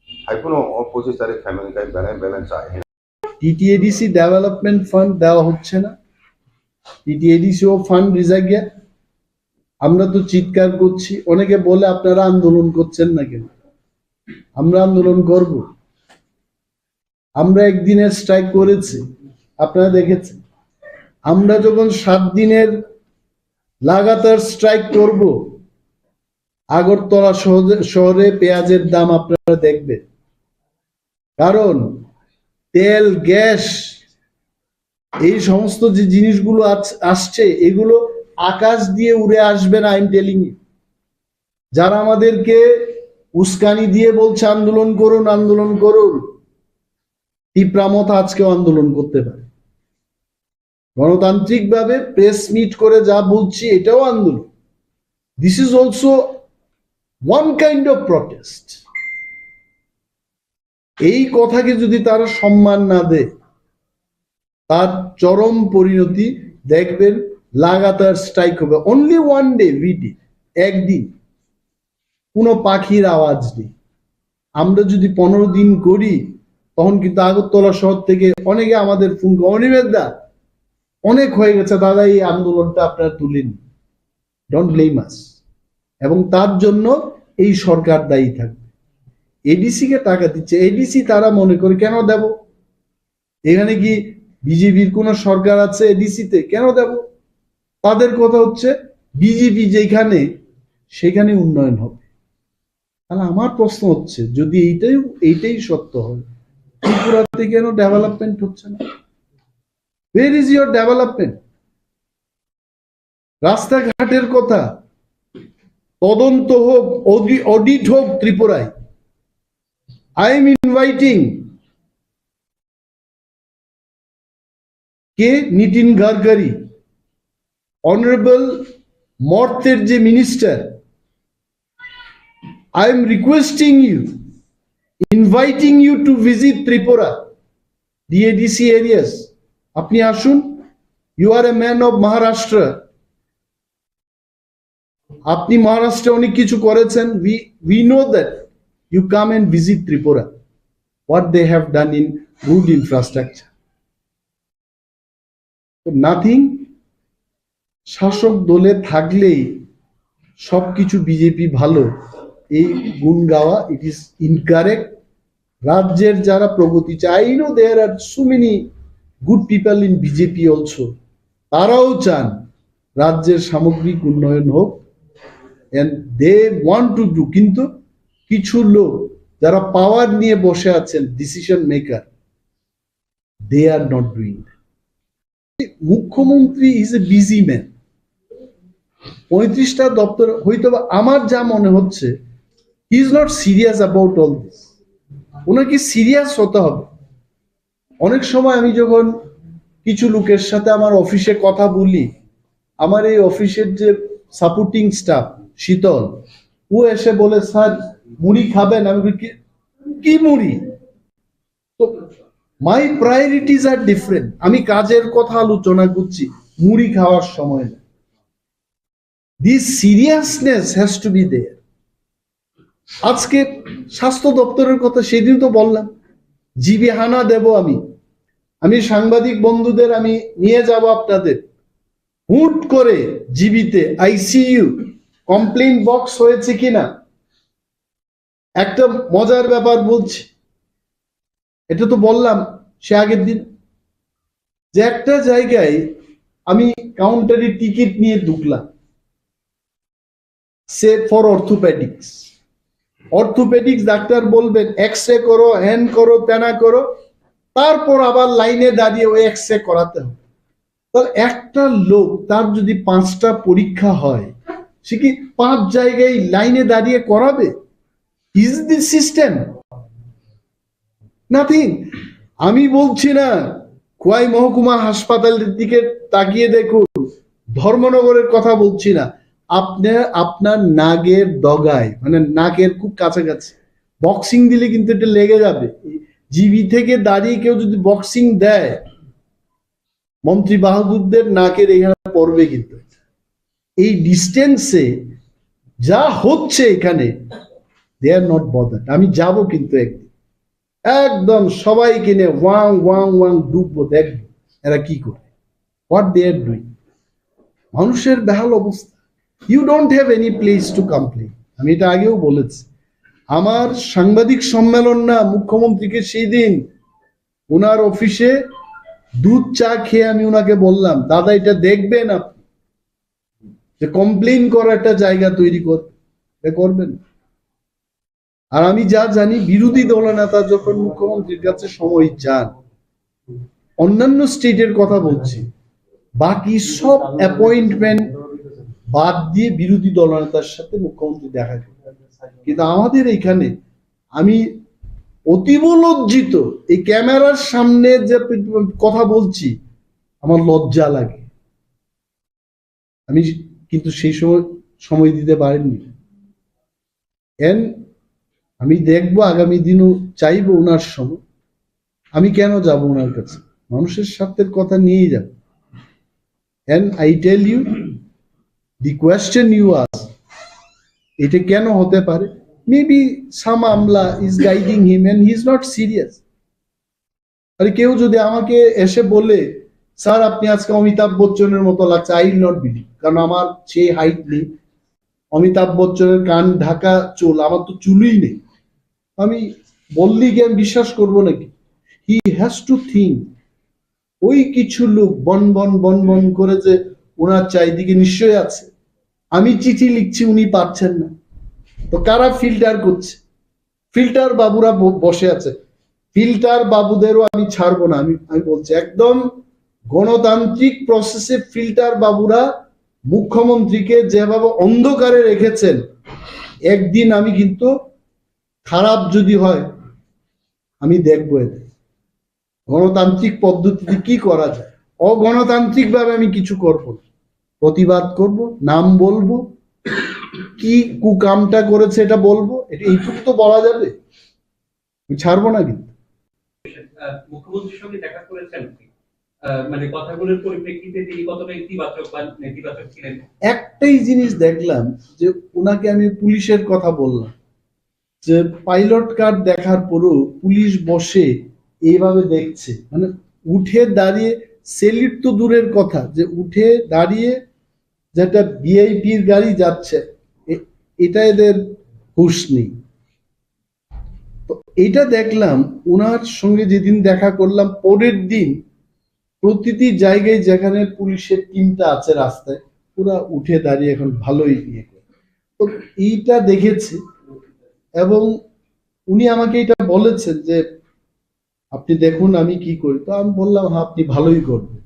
হাইপুনো 25 তারিখ খাইমেন খাই ব্যালেন্স চাই টিটিএডিসি ডেভেলপমেন্ট ফান্ড দেওয়া হচ্ছে না টিটিএডিসি ও ফান্ড রিজা গিয়া আমরা তো চিৎকার করছি অনেকে বলে আপনারা আন্দোলন করছেন না কেন আমরা আন্দোলন করব আমরা একদিনের স্ট্রাইক করেছি আপনারা দেখেছেন আমরা যখন 7 দিনের লাগাতার স্ট্রাইক করব আগরতলা শহরে পেঁয়াজের দাম আপনারা দেখবেন কারণ তেল গ্যাস এই সমস্ত যে জিনিসগুলো আসছে এগুলো আকাশ দিয়ে উড়ে আসবে না আই এম টেলিং ইউ যারা আমাদেরকে উস্কানি দিয়ে বলছে আন্দোলন করুন তীব্রামত আজকেও আন্দোলন করতে পারে গণতান্ত্রিকভাবে প্রেস মিট করে যা বলছি এটাও আন্দোলন this is also one kind of protest এই কথাকে যদি তারা সম্মান না দেয় তার চরম পরিণতি দেখবেন লাগাতার স্ট্রাইক হবে অনলি ওয়ান ডে ভিডি একদিন কোনো পাখির আওয়াজ নেই আমরা যদি 15 দিন করি তখন কিন্তু আগরতলা শহর থেকে অনেকে আমাদের ফোন অনিমেষ দা অনেক হয়ে গেছে দাদা এই আন্দোলনটা আপনারা তুলেন ডোন্ট ব্লেম আস এবং তার জন্য এই সরকার দায়ী থাকবে এডিসি কে টাকা দিচ্ছে এডিসি তারা মনে করে কেন দেব এখানে কি বিজেপির কোন সরকার আছে এডিসিতে কেন দেব তাদের কথা হচ্ছে বিজেপি যেখানে সেখানে উন্নয়ন হবে তাহলে আমার প্রশ্ন হচ্ছে যদি এইটাই সত্য হয় ত্রিপুরাতে কেন ডেভেলপমেন্ট হচ্ছে না Where is your development? রাস্তাঘাটের কথা তদন্ত হোক, অডিট হোক ত্রিপুরায়। I am inviting K Nitin Gadkari, honourable মর্তের যে minister, I am requesting you, inviting you to visit Tripura, DADC areas. আপনি আসুন, you are a man of Maharashtra. আপনি মহারাষ্ট্রে অনেক কিছু করেছেন, we know that. You come and visit Tripura, what they have done in road infrastructure. Nothing. শাসক দলে থাকলেই সবকিছু বিজেপি ভালো, এই গুণ গাওয়া, ইট ইজ ইনকারেক্ট। রাজ্যের যারা প্রগতি চায়, I know there are so many good people in BJP also, তারাও চান রাজ্যের সামগ্রিক উন্নয়ন হোক, and they want to do. কিন্তু কিছু লোক যারা পাওয়ার নিয়ে বসে আছেন, decision maker, they are not doing. মুখ্যমন্ত্রী ইজ এ বিজি ম্যান, 35টা দপ্তর, হয়তো আমার যা মনে হচ্ছে he is not serious about all this. ওনাকে সিরিয়াস হতে হবে। অনেক সময় আমি যখন কিছু লোকের সাথে আমার অফিসে কথা বলি, আমার এই অফিসের যে সাপোর্টিং স্টাফ শীতল, ও এসে বলে স্যার মুড়ি খাবেন, আমি কি মুড়ি? তো মাই প্রায়োরিটিজ আর ডিফারেন্ট। আমি কাজের কথা আলোচনা করছি, মুড়ি খাওয়ার সময় না। This seriousness has to be there. আজকে স্বাস্থ্য দপ্তরের কথা সেদিন তো বললাম, জিবি হানা দেব আমি সাংবাদিক বন্ধুদের আমি নিয়ে যাব আপনাদের। হুট করে জিবিতে আইসিইউ কমপ্লেইন বক্স হয়েছে কিনা। একটা মজার ব্যাপার বলছি, এটা তো বললাম সে আগের দিন, যে একটা জায়গায় আমি কাউন্টারে টিকিট নিয়ে ঢুকলাম, সে ফর অর্থোপেডিক্স ডাক্তার বলবেন এক্সরে করো, হ্যান করো, তেনা করো, তারপর আবার লাইনে দাঁড়িয়ে ওই এক্সরে করাতে হবে। তাহলে একটা লোক তার যদি 5টা পরীক্ষা হয়, সে কি 5 জায়গায় লাইনে দাঁড়িয়ে করাবে? Is this system? নাথিং। আমি বলছি না খোয়াই মহকুমা হাসপাতালের দিকে তাকিয়ে দেখুন, ধর্মনগরের কথা বলছি না, আপনার নাকের ডগায়, মানে নাকের খুব কাছাকাছি বক্সিং দিলে কিন্তু এটা লেগে যাবে। জিবি থেকে দাঁড়িয়ে কেউ যদি বক্সিং দেয়, মন্ত্রী বাহাদুরদের নাকের এখানে পড়বে। কিন্তু এই ডিস্টেন্সে যা হচ্ছে এখানে, দে আর নট বদার্ড। আমি যাব কিন্তু একদম সবাইকে নিয়ে ওয়াং ওয়াং ওয়াং ডুববো, দেখবো এরা কি করে, হোয়াট দে আর ডুইং। মানুষের বেহাল অবস্থা। You don't have any place to complain. আমি এটা আগেও বলেছি। আমার সাংবাদিক সম্মেলন না, মুখ্যমন্ত্রীকে সেই দিন ওনার অফিসে দুধ চা খেয়ে আমি ওনাকে বললাম, দাদা এটা দেখবেন আপনি, যে কমপ্লেন করার একটা জায়গা তৈরি করবেন। আর আমি যা জানি, বিরোধী দলনেতা যখন মুখ্যমন্ত্রীর কাছে সময় চান, অন্যান্য স্টেটের কথা বলছি, বাকি সব অ্যাপয়েন্টমেন্ট বাদ দিয়ে বিরোধী দলনেতার সাথে মুখ্যমন্ত্রী দেখা করে। কিন্তু আমাদের এখানে আমি অতীব লজ্জিত, এই ক্যামেরার সামনে যে কথা বলছি আমার লজ্জা লাগে। আমি কিন্তু সেই সময় দিতে পারিনি। আমি দেখবো আগামী দিনও চাইবো ওনার সময়। আমি কেন যাব ওনার কাছে? মানুষের স্বার্থের কথা নিয়েই যাব। And I tell you, the question you ask, এটা কেন হতে পারে? মেবি সাম আমলা is guiding him and he is not serious. আরে কেউ যদি আমাকে এসে বলে, স্যার আপনি আজকে অমিতাভ বচ্চনের মতো লাগছে, আই উইল নট বিলিভ, কারণ আমার সেই হাইট নেই। অমিতাভ বচ্চনের কান ঢাকা চুল, আমার তো চুলই নেই। আমি বললি কি আমি বিশ্বাস করবো নাকি? হি হ্যাজ টু থিঙ্ক। ওই কিছু লোক বন বন বন বন করে যে ওনার চারিদিকে নিশ্চয়ই আছে। আমি চিঠি লিখছি, উনি পাচ্ছেন না, তো কারা ফিল্টার করছে? ফিল্টার বাবুরা বসে আছে। ফিল্টার বাবুদেরও আমি ছাড়বো না। আমি বলছি একদম গণতান্ত্রিক প্রসেসে ফিল্টার বাবুরা মুখ্যমন্ত্রীকে যেভাবে অন্ধকারে রেখেছেন, একদিন আমি কিন্তু খারাপ যদি হয় আমি দেখবো এদের গণতান্ত্রিক পদ্ধতিতে কি করা যায়। অগণতান্ত্রিক ভাবে আমি কিছু করব না, প্রতিবাদ করব, নাম বলবো, কি কুকামটা করেছে এটা বলবো, এটা এইটুকু তো বলা যাবে, আমি ছাড়বো না। কিন্তু মুখ্যমন্ত্রীর সঙ্গে দেখা করেছেন, মানে কথাগুলোর পরিপ্রেক্ষিতে তিনি কতটা ইতিবাচক বা নেতিবাচক ছিলেন? একটাই জিনিস দেখলাম যে ওনাকে আমি পুলিশের কথা বললাম, যে পাইলট কার্ড দেখার পরও পুলিশ বসে এইভাবে দেখছে, মানে উঠে দাঁড়িয়ে সেলিট তো দূরের কথা, যে উঠে দাঁড়িয়ে যেটা ভিআইপির গাড়ি যাচ্ছে এটা এদের হুঁশ নেই। তো এটা দেখলাম ওনার সঙ্গে যেদিন দেখা করলাম, পরের দিন প্রতিটি জায়গায় যেখানে পুলিশের টিমটা আছে রাস্তায় পুরা উঠে দাঁড়িয়ে এখন ভালোই ইয়ে করে। তো এইটা দেখেছি এবং উনি আমাকে এটা বলেছেন যে আপনি দেখুন আমি কি করি। তো আমি বললাম হ্যাঁ আপনি ভালোই করবেন,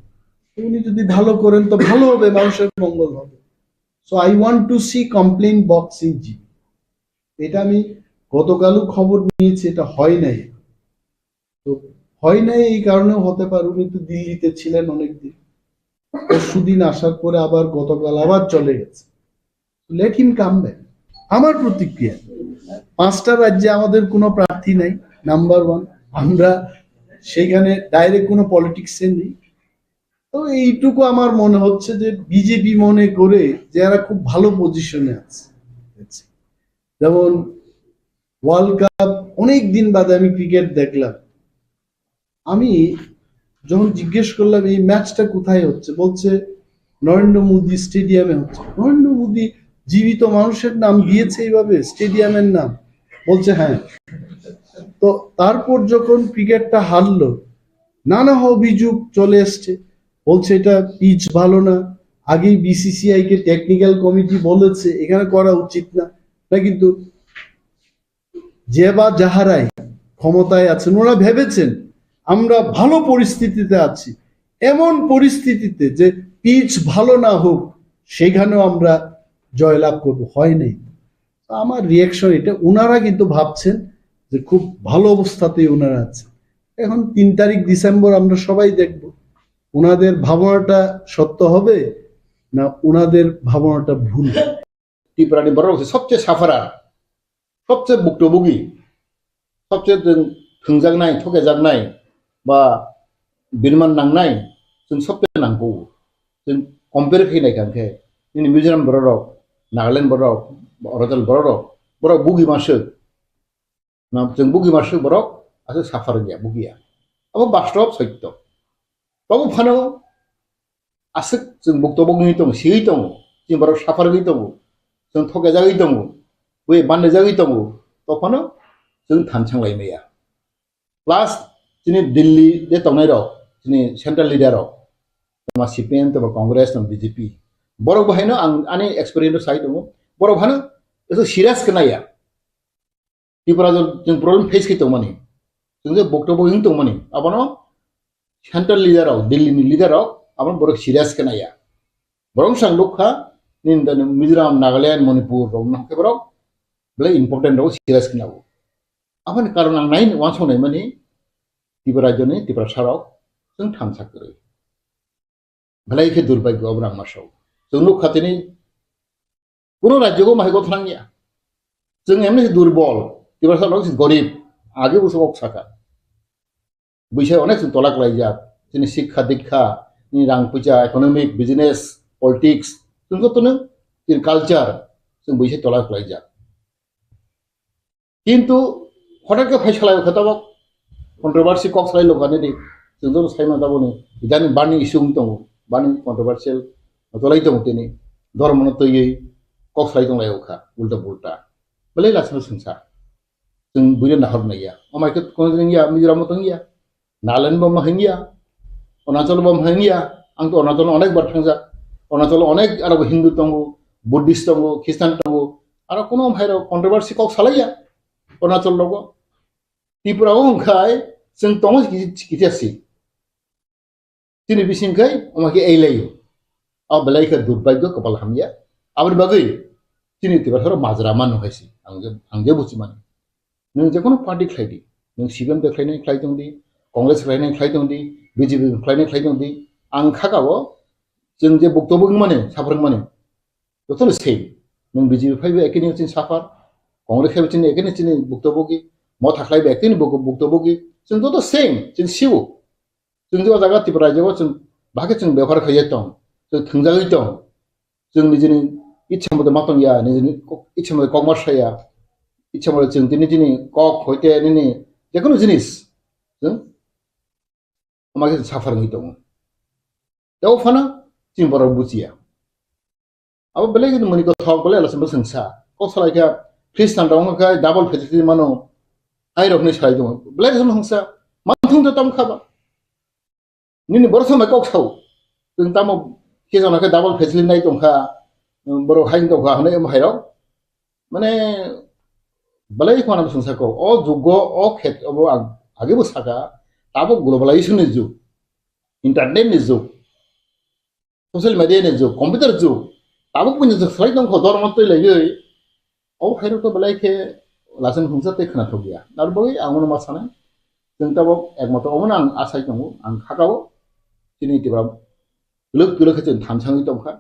উনি যদি ভালো করেন তো ভালো হবে, মানুষের মঙ্গল হবে। So I want to see complain box in জি। এটা আমি গতকালও খবর নিয়েছি, এটা হয় নাই। তো হয় নাই এই কারণেও হতে পারে উনি তো দিল্লিতে ছিলেন অনেকদিন, পরশুদিন আসার পরে আবার গতকাল আবার চলে গেছে। Let him come back. আমার প্রতিক্রিয়া, 5টা রাজ্যে আমাদের কোনো প্রার্থী নাই, নাম্বার 1, আমরা সেখানে ডাইরেক্ট কোনো পলিটিক্সে নেই। তো এইটুকু আমার মনে হচ্ছে যে বিজেপি মনে করে যে এরা খুব ভালো পজিশনে আছে। যেমন ওয়ার্ল্ড কাপ অনেক দিন বাদে আমি ক্রিকেট দেখলাম, আমি যখন জিজ্ঞেস করলাম এই ম্যাচটা কোথায় হচ্ছে, বলছে নরেন্দ্র মোদী স্টেডিয়ামে হচ্ছে। নরেন্দ্র মোদী জীবিত মানুষের নাম দিয়েছে এইভাবে স্টেডিয়ামের নাম, বলছে হ্যাঁ। তো তারপর যখন ক্রিকেটটা হারলো নানা অভিযোগ চলে এসছে, বলছে এটা পিচ ভালো না, আগেই বিসিসিআই কে টেকনিক্যাল কমিটি বলেছে এখানে করা উচিত না। কিন্তু যে বা যাহারাই ক্ষমতায় আছেন ওরা ভেবেছেন আমরা ভালো পরিস্থিতিতে আছি, এমন পরিস্থিতিতে যে পিচ ভালো না হোক সেখানেও আমরা জয়লাভ করবো, হয় নাই। আমার রিয়াকশন এটা, ওনারা কিন্তু ভাবছেন যে খুব ভালো অবস্থাতেই ওনারা আছে। এখন 3 তারিখ ডিসেম্বর আমরা সবাই দেখব ওনাদের ভাবনাটা সত্য হবে না ওনাদের ভাবনাটা ভুল। ত্রিপুরাनि बर' सबसे साफारा, सबसे भुक्तभोगी, सबसे थोंजागनाय थगायजागनाय बा बिरमान नांनाय जों सबसे नांगौ। जों कम्पेयार खालामनायखाय जोंनि मिज'राम बर'क, नागालेण्ड बर'क, अरुणाचल बर'क बुगि मासो ना जों बुगि मासो बर'क आरो साफार गैया बुगिया। अब बास्तव सत्य बाबु फानो आसो जों भुक्तभोगी दं, सियै दं, जों बर'क साफार गै दं, जों थगायजागै दं, बै बानजागै दं, तफानो जों थानसांलायनाया प्लास जोंनि दिल्ली दे थांनाय र' जोंनि सेन्ट्रेल लिडाराव मा सिपिएम तो कांग्रेस तो बीजेपी बर'क बाहायनो आंनि एक्सपिरियेन्स साइ दङ, बर'क बाहायनो एसे सिरियास खोनाया। त्रिपुरा जों प्रब्लेम फेस खै दंमानि जों जे बक्तव्य हिं दंमानि आबानो सेन्ट्रेल लिडाराव दिल्लीनि लिडाराव आबानो बर'क सिरियास खोनाया। बर'क सांलुखा निंदानो मिजोराम, नागालेण्ड, मणिपुर रंनाखे बर'क ब्ले इम्पोर्टेन्ट रौ सिरियास खोनागौ। आबानो कारण आं नाइन वान सनाय मानि त्रिपुरा जनि त्रिपुरा साराव जों थांसाखै। भलाई के दुर्भाग्य अब्राम मासाव जों लोक खाथिनि कोनो राज्यखौ माहायगौ थांगिया। जों एमनि दुर्बल त्रिपुरा साराव गरीब आगे बसो साखा बैसाय अनेक जों तलाक लायजा जोंनि शिक्षा दीक्षा नि रां फैसा इकोनॉमिक बिजनेस पलिटिक्स जों जतनो जोंनि कालचार जों बैसाय तलाक लायजा। किन्तु हठाৎ फैसला खोथाबो कन्ट्रोभार्सि कक सालाय लगाने दे जों जो साइमा दाबोनो इदानि बानि इस्यु दङ, बानि कन्ट्रोभार्सियल तलाय दङ दिनै धर्मनो तयै कक सालाय दं लायखा उल्टा पुल्टा बोले लासनो संसा जों बुझे नाहरनाया अमायके कोन जोंनिया मिजोराम दंगिया, नागालेण्ड बम हंगिया, अरुणाचल बम हंगिया। आं तो अरुणाचल अनेक बार थांजा, अरुणाचल अनेक आरो हिंदू दङ, बुद्धिस्ट दङ, ख्रिस्टान दङ आरो कोनो भाइर कन्ट्रोभार्सि कक सालाया अरुणाचल दङ। त्रिपुरायाव ओंखाय जों दङ किथियासि sini bisingkai omake eilayo ab belaika durbagyo kapal hamya abar bagai sini tiba thoro majraman hokaisi angge buciman nung je kono party khlaidi nung CPM de khlainai khlaidongdi Congress khlainai khlaidongdi BJP khlainai khlaidongdi ang khagawo जों जे बक्तब्य माने साफारं माने जतनो same नों BJP फाइबो एकेनि चिन suffer Congress खाइबो चिन एकेनि चिन बक्तब्य की म थाख्लाइबो एकेनि बक्तब्य की जों जत same जों सिउ जों जे जागा त्रिपुरा राज्योआव जों बाहागे जों बेवहार खायो दं जों थोंजागै दं जों निजेनि इच्छा मते मातंया निजेनि इच्छा मते कमार्सया इच्छा मते जों दिनि कक हयते निनि जेकुनु जिनिस जों मागे साफारङै दं दाव फाना जों बराव बुजिया अब बेलेग मनि को थक बेले लासम संसा को सलाइखा ख्रिस्टान दंखा डाबल फेसिलिटी मानो आइ रखनि साइ दं बेलेग जों हंसा मानथुं त तम खाबा निनि बरस मा कक साउ जों ताम के जनखा डाबल फेसिलिटी नाइ दंखा बर हाइन दंखा हने हाइराव माने बेलेग खाना संसा को अ जुग अ खेत अब आगे बसागा ताबो ग्लोबलाइजेशन नि जुग इंटरनेट नि जुग social media ni जुग computer जुग ताबो पुनि जो सलाइ दंखो दरमत लैयै औ हाइरो तो बेलाय के लासन हुंसा ते खना थगिया आरो बय आंनो मा साना जों ताबो एकमत अमन आं आसाय दङ आं खागाव दिनै तिब्रा लोक लोक जों थानसाङै दंखा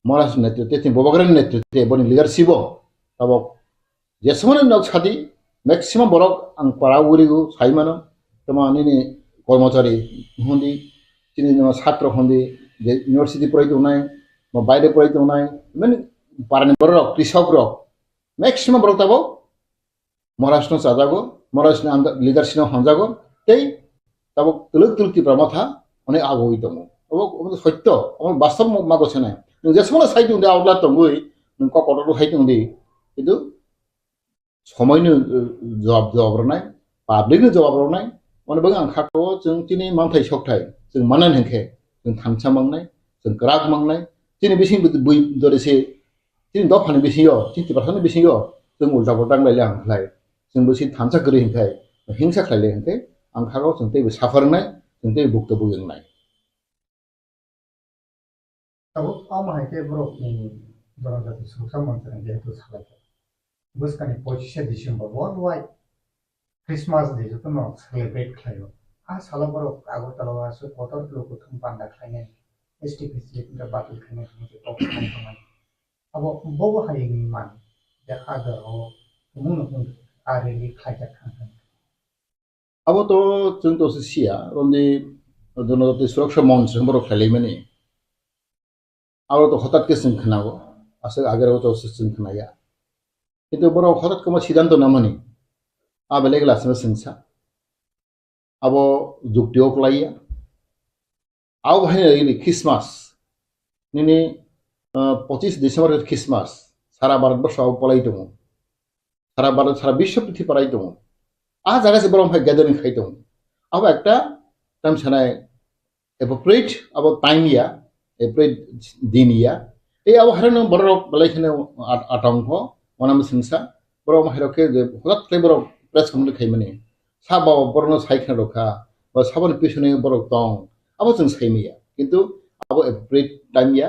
महाराज नेतृत्व ते बबाग्रानि नेतृत्व बनि लिडारशिप ताबो जेसमन नक सादि मैक्सिमाम बरक आं पारावरिगु साइमानो तमानि कर्मचारी हुंदी दिनै छात्र हुंदी यूनिवर्सिटी फरायदोंनाय बायरे फरायदोंनाय माने बारानि बरक कृषक रक मैक्सिमाम बरक ताबो महाराष्ट्र जाजागो महाराष्ट्र लिडारशिप हंजागो तै ताबो तुलुक तुलुक प्रमाथा अने आगोइ दङ अब सत्य अब वास्तव मागो छनाय नों जेसमन साइदों दे आवला दंगै नों ककटरो साइदों दे किन्तु समायनो जवाब रनाय पाब्लिकनो जवाब रनाय माने बङ आं खाखौ जों दिनै मानथाय सकथाय जों मानन हेंखे जों थामसा मांनाय जों ग्राग मांनाय दिनै बिसिं बुइ दरेसे दिनै दफानि बिसियो चिति पारसानि बिसियो जों उल्टा पल्टा लायले आंखलाय जों बिसि थामसा गरि हेंखाय हिंसा खालायले हेंखाय आं खागाव जों तेबो साफारनाय जों तेबो बक्तब्य जोंनाय अब आमाहायके बरकनि जनजाति सुरक्षा मन्थ्रि जेहेतु सालाइखा बुस्कानि 25 December world wide Christmas day जतनो सेलिब्रेट खालायो आ साला बरक आगरतलावा सो कतर लोको थुम पान्दा खायनाय एसटी फेसिलिटी बातिल खायनाय थुमसे टक्सनाय दंमोन अब बबो हायनि मान देखा दो मुन आरेलि खायजा खांगोन अब तो जों तो सिया रन्दी जनजाति सुरक्षा मन्थ्रि बरक खालायमाने अब तो हठात के जों खोनागो आसो आगेराव तो जों खोनाया किन्तु बरक हठात कमा सिद्धान्त नामानि आ बेलेग लासनो संसा अब जुक्तियाव लाइया आव भाई क्रिसमास निनी 25 डिसेम्बर क्रिसमास सारा भारतवर्ष पलाई दङ सारा भारत सारा विश्व पृथ्वी पराई दङ आ जागा से बरम गैदरिंग खाइ दङ अब एकटा टाइम सानाय एप्रोप्रिएट अब टाइम या एप्रोप्रिएट दिन या ए अब हरन बरक बलाइखने आतंक मनम संसा बरम हरके जे हठात के बरक प्रेस कमिटि खाइमाने साबा बरनो साइखना रखा बा साबन पिसने बरक दं अब जों साइमिया किन्तु अब एप्रोप्रिएट टाइम या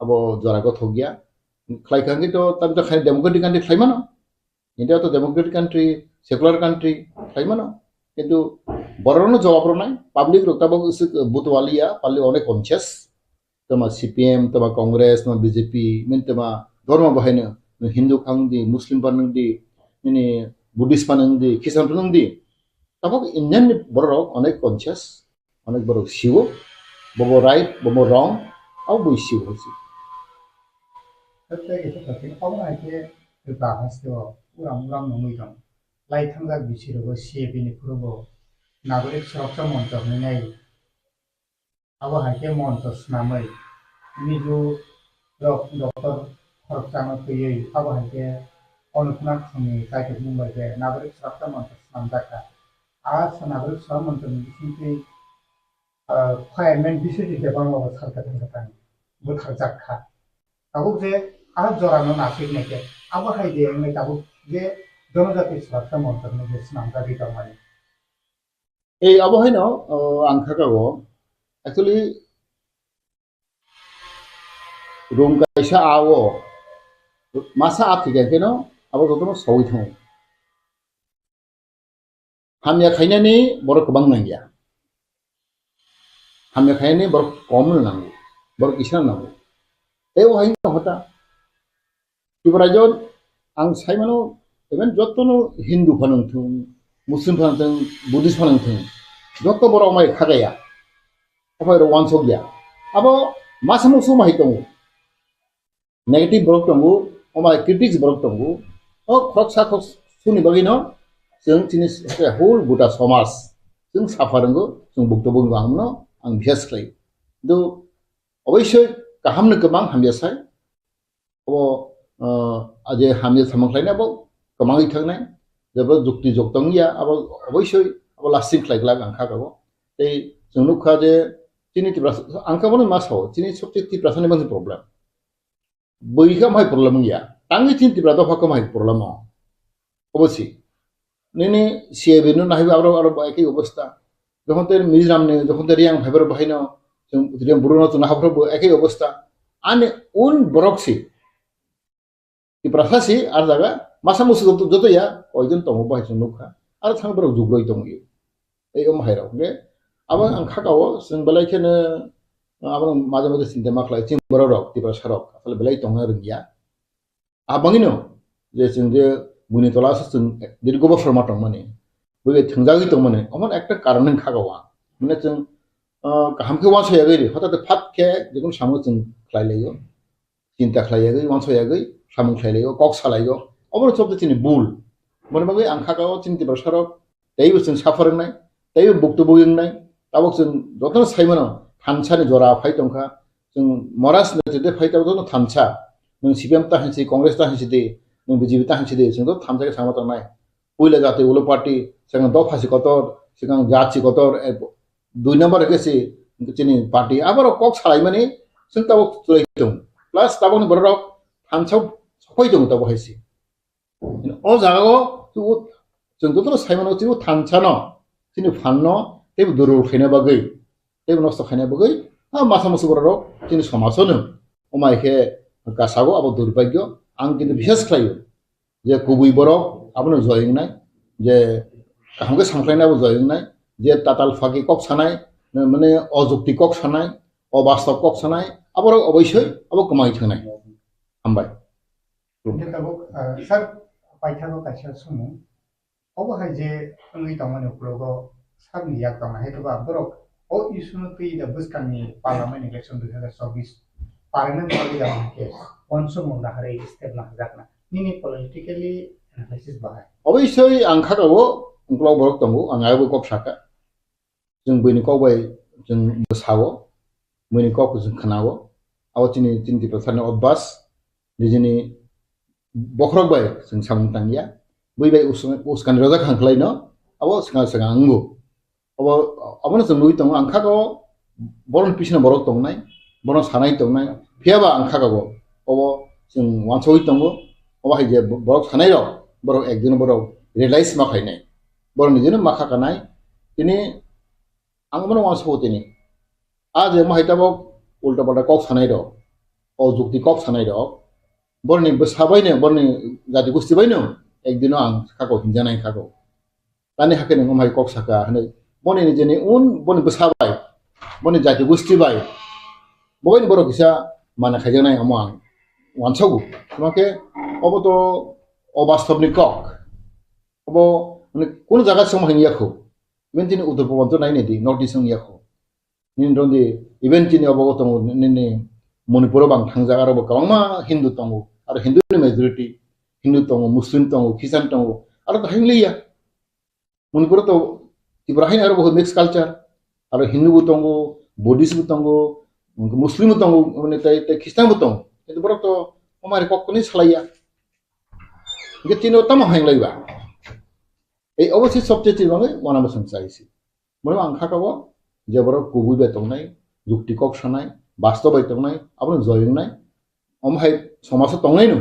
अब जरागो थगिया खाइखांगे तो तब तो खाइ डेमोक्रेटिक कंट्री खाइमानो इंडिया तो डेमोक्रेटिक कंट्री सेकुलर कंट्री खाइमानो किन्तु बरनो जवाब रनाय पब्लिक रक्ताबो बुतवालिया पाले अनेक कन्सियास तमा सीपीएम तमा कांग्रेस तमा बीजेपी मिन तमा धर्म बहायनो हिंदू खांदी मुस्लिम पानंदी नि बुद्धिस्ट पानंदी ख्रिस्टान पानंदी तब इंडियन बरक अनेक कन्सियास अनेक बरक सिवो बबो राइट बबो रंग आव बुइ सिवो होसी तत्ते इतोके आमाहायके बाहासो उराम उराम नङै दं लाइथांगा बिसिरबो सिएबिनि पुरबो नागरिक सुरक्षा मन्त्र होनाय आमाहायके मन्त्र सुनामै मिजु डॉक्टर खरचानो फैयै आमाहायके अनुपनाथ खुनि जायखौ बुंबाय जे नागरिक सुरक्षा मन्त्र सुनामजाखा आज नागरिक सुरक्षा मन्त्र बिसिंखै फायरमेन बिसोरनि देबांगाव सरकार थांगोन बुथारजाखा ताबो जे आज जरानो नासिगनायके आमाहायदे नै ताबो जे जनजाति सुरक्षा मन्त्रनि जे सुनामजाखै दंमानि ए अब हैन आंखागाव actually room kaisa awo masa atiga keno abo totono soi thong hamya khainani borok kubang nangya hamya khainani borok komul nangu borok isna nangu eo hain hota Tripura ang saimano even jotono Hindu phanang thung Muslim phanang thung Buddhist phanang thung joto borok mai khagaya apai ro wan sogya abo masamu suma hitongu negative borok tongu omai critics borok tongu o khoksa khok suni bagino जों तिनि whole buta समाज जों साफारंगो जों बक्तब्य गाहामनो आं बिसास खालायो किन्तु अबयस्य गाहामनो गोबां हामजासाय अजे हामजा सामख्लायनाबो गोबाङै थांनाय जेबो जुक्ति जक्तंगिया आबो अबयस्य आबो लास्टिं खालायग्ला आंखागाबो दै जों नुखा जे तिनि तिब्रा आंखाबोनो मासाव तिनि सबसे तिब्रासानि मोनसे प्रब्लेम बैखा माय प्रब्लेम गैया तांनि तिनि तिब्रा दफा माय प्रब्लेम अबयस्य Nini siya binu nahi aro eki obostha. Jokhon ter Mizoram ne jokhon ter yang bhaibar bhaino jom Borokno to nahabro eki obostha. Ane un boroksi. Di prasasi ar jaga masa musu joto ya oijon tomo bahai nukha. Ar thang borok jugloi tomo yu. Ei haira oke. Abang ang khakao sing belai kene abang maje sinte maklai tim borok di prasarok. Asal belai tonga rengya. Abangino je sing je Muni tola sesung diri goba format mane boi thangjagi to mane amon ekta karon nang khagawa mane chung kaham ke wan soya gari hotate phat ke jekun samu chung khlailayo cinta khlaiyo wan soya gari samu khlailayo kok salayo amon chobde chini bul mane bagai ang khagawa chinti basarok teibo chung safarang nai teibo buktu boying nai tabok chung joton saimano thanchani jora phai tongkha chung moras nete phai taw joton thancha nung CPM ta hansi Congress ta hansi de nung BJP ta hansi de singdo thamja ke samata nai puila jate ulo party sing do phasi kotor sing jachi kotor 2 number kesi chini party abaro kok salai mani sing tabok tulai tung plus tabok borok thanchau sokoi tung tabok haisi o jagago tu jung to saimano tu thanchano chini phanno teb durul khina bagai teb nosto khina bagai masa musu borok chini samasono omai ke kasago abo durbagyo ang kintu bishas khlayo je kubui borok abono joying nai je kahamke samkhlaina abo joying nai je tatal faki kok sanai mane ojukti kok sanai obastov kok sanai aboro oboisoi abo kamai thanai hambai tabuk sar paithago kaisa sumu obo hai je ngi tamane ukrogo sabni yak tamane hetoba borok o isuno tui da buskani parliament election 2024 parliament bagi da ke onso munda hare step na jakna nini politically analysis bahai oboisoi ang khagawo ungklo borok tongo ang aibo kok saka jung bini kok bai jung besawo mini kok jung khanawo aw chini tinti pasane obas dijini bokrok bai jung samtangya bui bai uskan roja khangklai no abo singa singa angu abo abono jung lui tongo ang khagawo boron pisna borok tongnai boron sanai tongnai phiaba ang khagawo abo jung wansoi tongo abo hai je borok sanai ro borok ekjon borok realize ma khainai borok nijeno makha kanai tini ang mono wanso tini aje ma haitabo ulta palta kok sanai ro o jukti kok sanai ro borni besabai ne borni jati gusti bai no ekdino ang khako hinjanai khako tani hakene ngomai kok saka hane boni nijeni un boni besabai boni jati gusti bai boin borok isa mana khajanai amang wansogu তোমাকে of তো অবাস্তবনি cock of মানে কোন জায়গা সম হাইয়াখো even তিনি উত্তর পূর্বাঞ্চল নাই নেদি নর্থ ইস্ট ইয়াখো নিন রন্দি ইভেন তিনি অবগত নিনি মণিপুর বাং থাংজা আর গোबांमा হিন্দু তঙ্গো আর হিন্দুনি মেজরিটি হিন্দু তঙ্গো মুসলিম তঙ্গো খ্রিস্টান তঙ্গো আর তো হাইলিয়া মণিপুর তো ইব্রাহিম আর বহু মিক্স কালচার আর হিন্দু তঙ্গো বুদ্ধিস্ট তঙ্গো মুসলিম তঙ্গো মানে তাই খ্রিস্টান তঙ্গো কিন্তু বড় তো আমার কখনই ছালাইয়া যে তিন তম হাইলাইবা এই অবশ্যই সবচেয়ে চিরবাঙে মনাবসন চাইছি মনে আংখাকাবো যে বড় কুবুই বেতংনাই যুক্তি কক সানাই বাস্তব বেতংনাই আবার জয়ংনাই অমহাই সমাজে তংনাই নো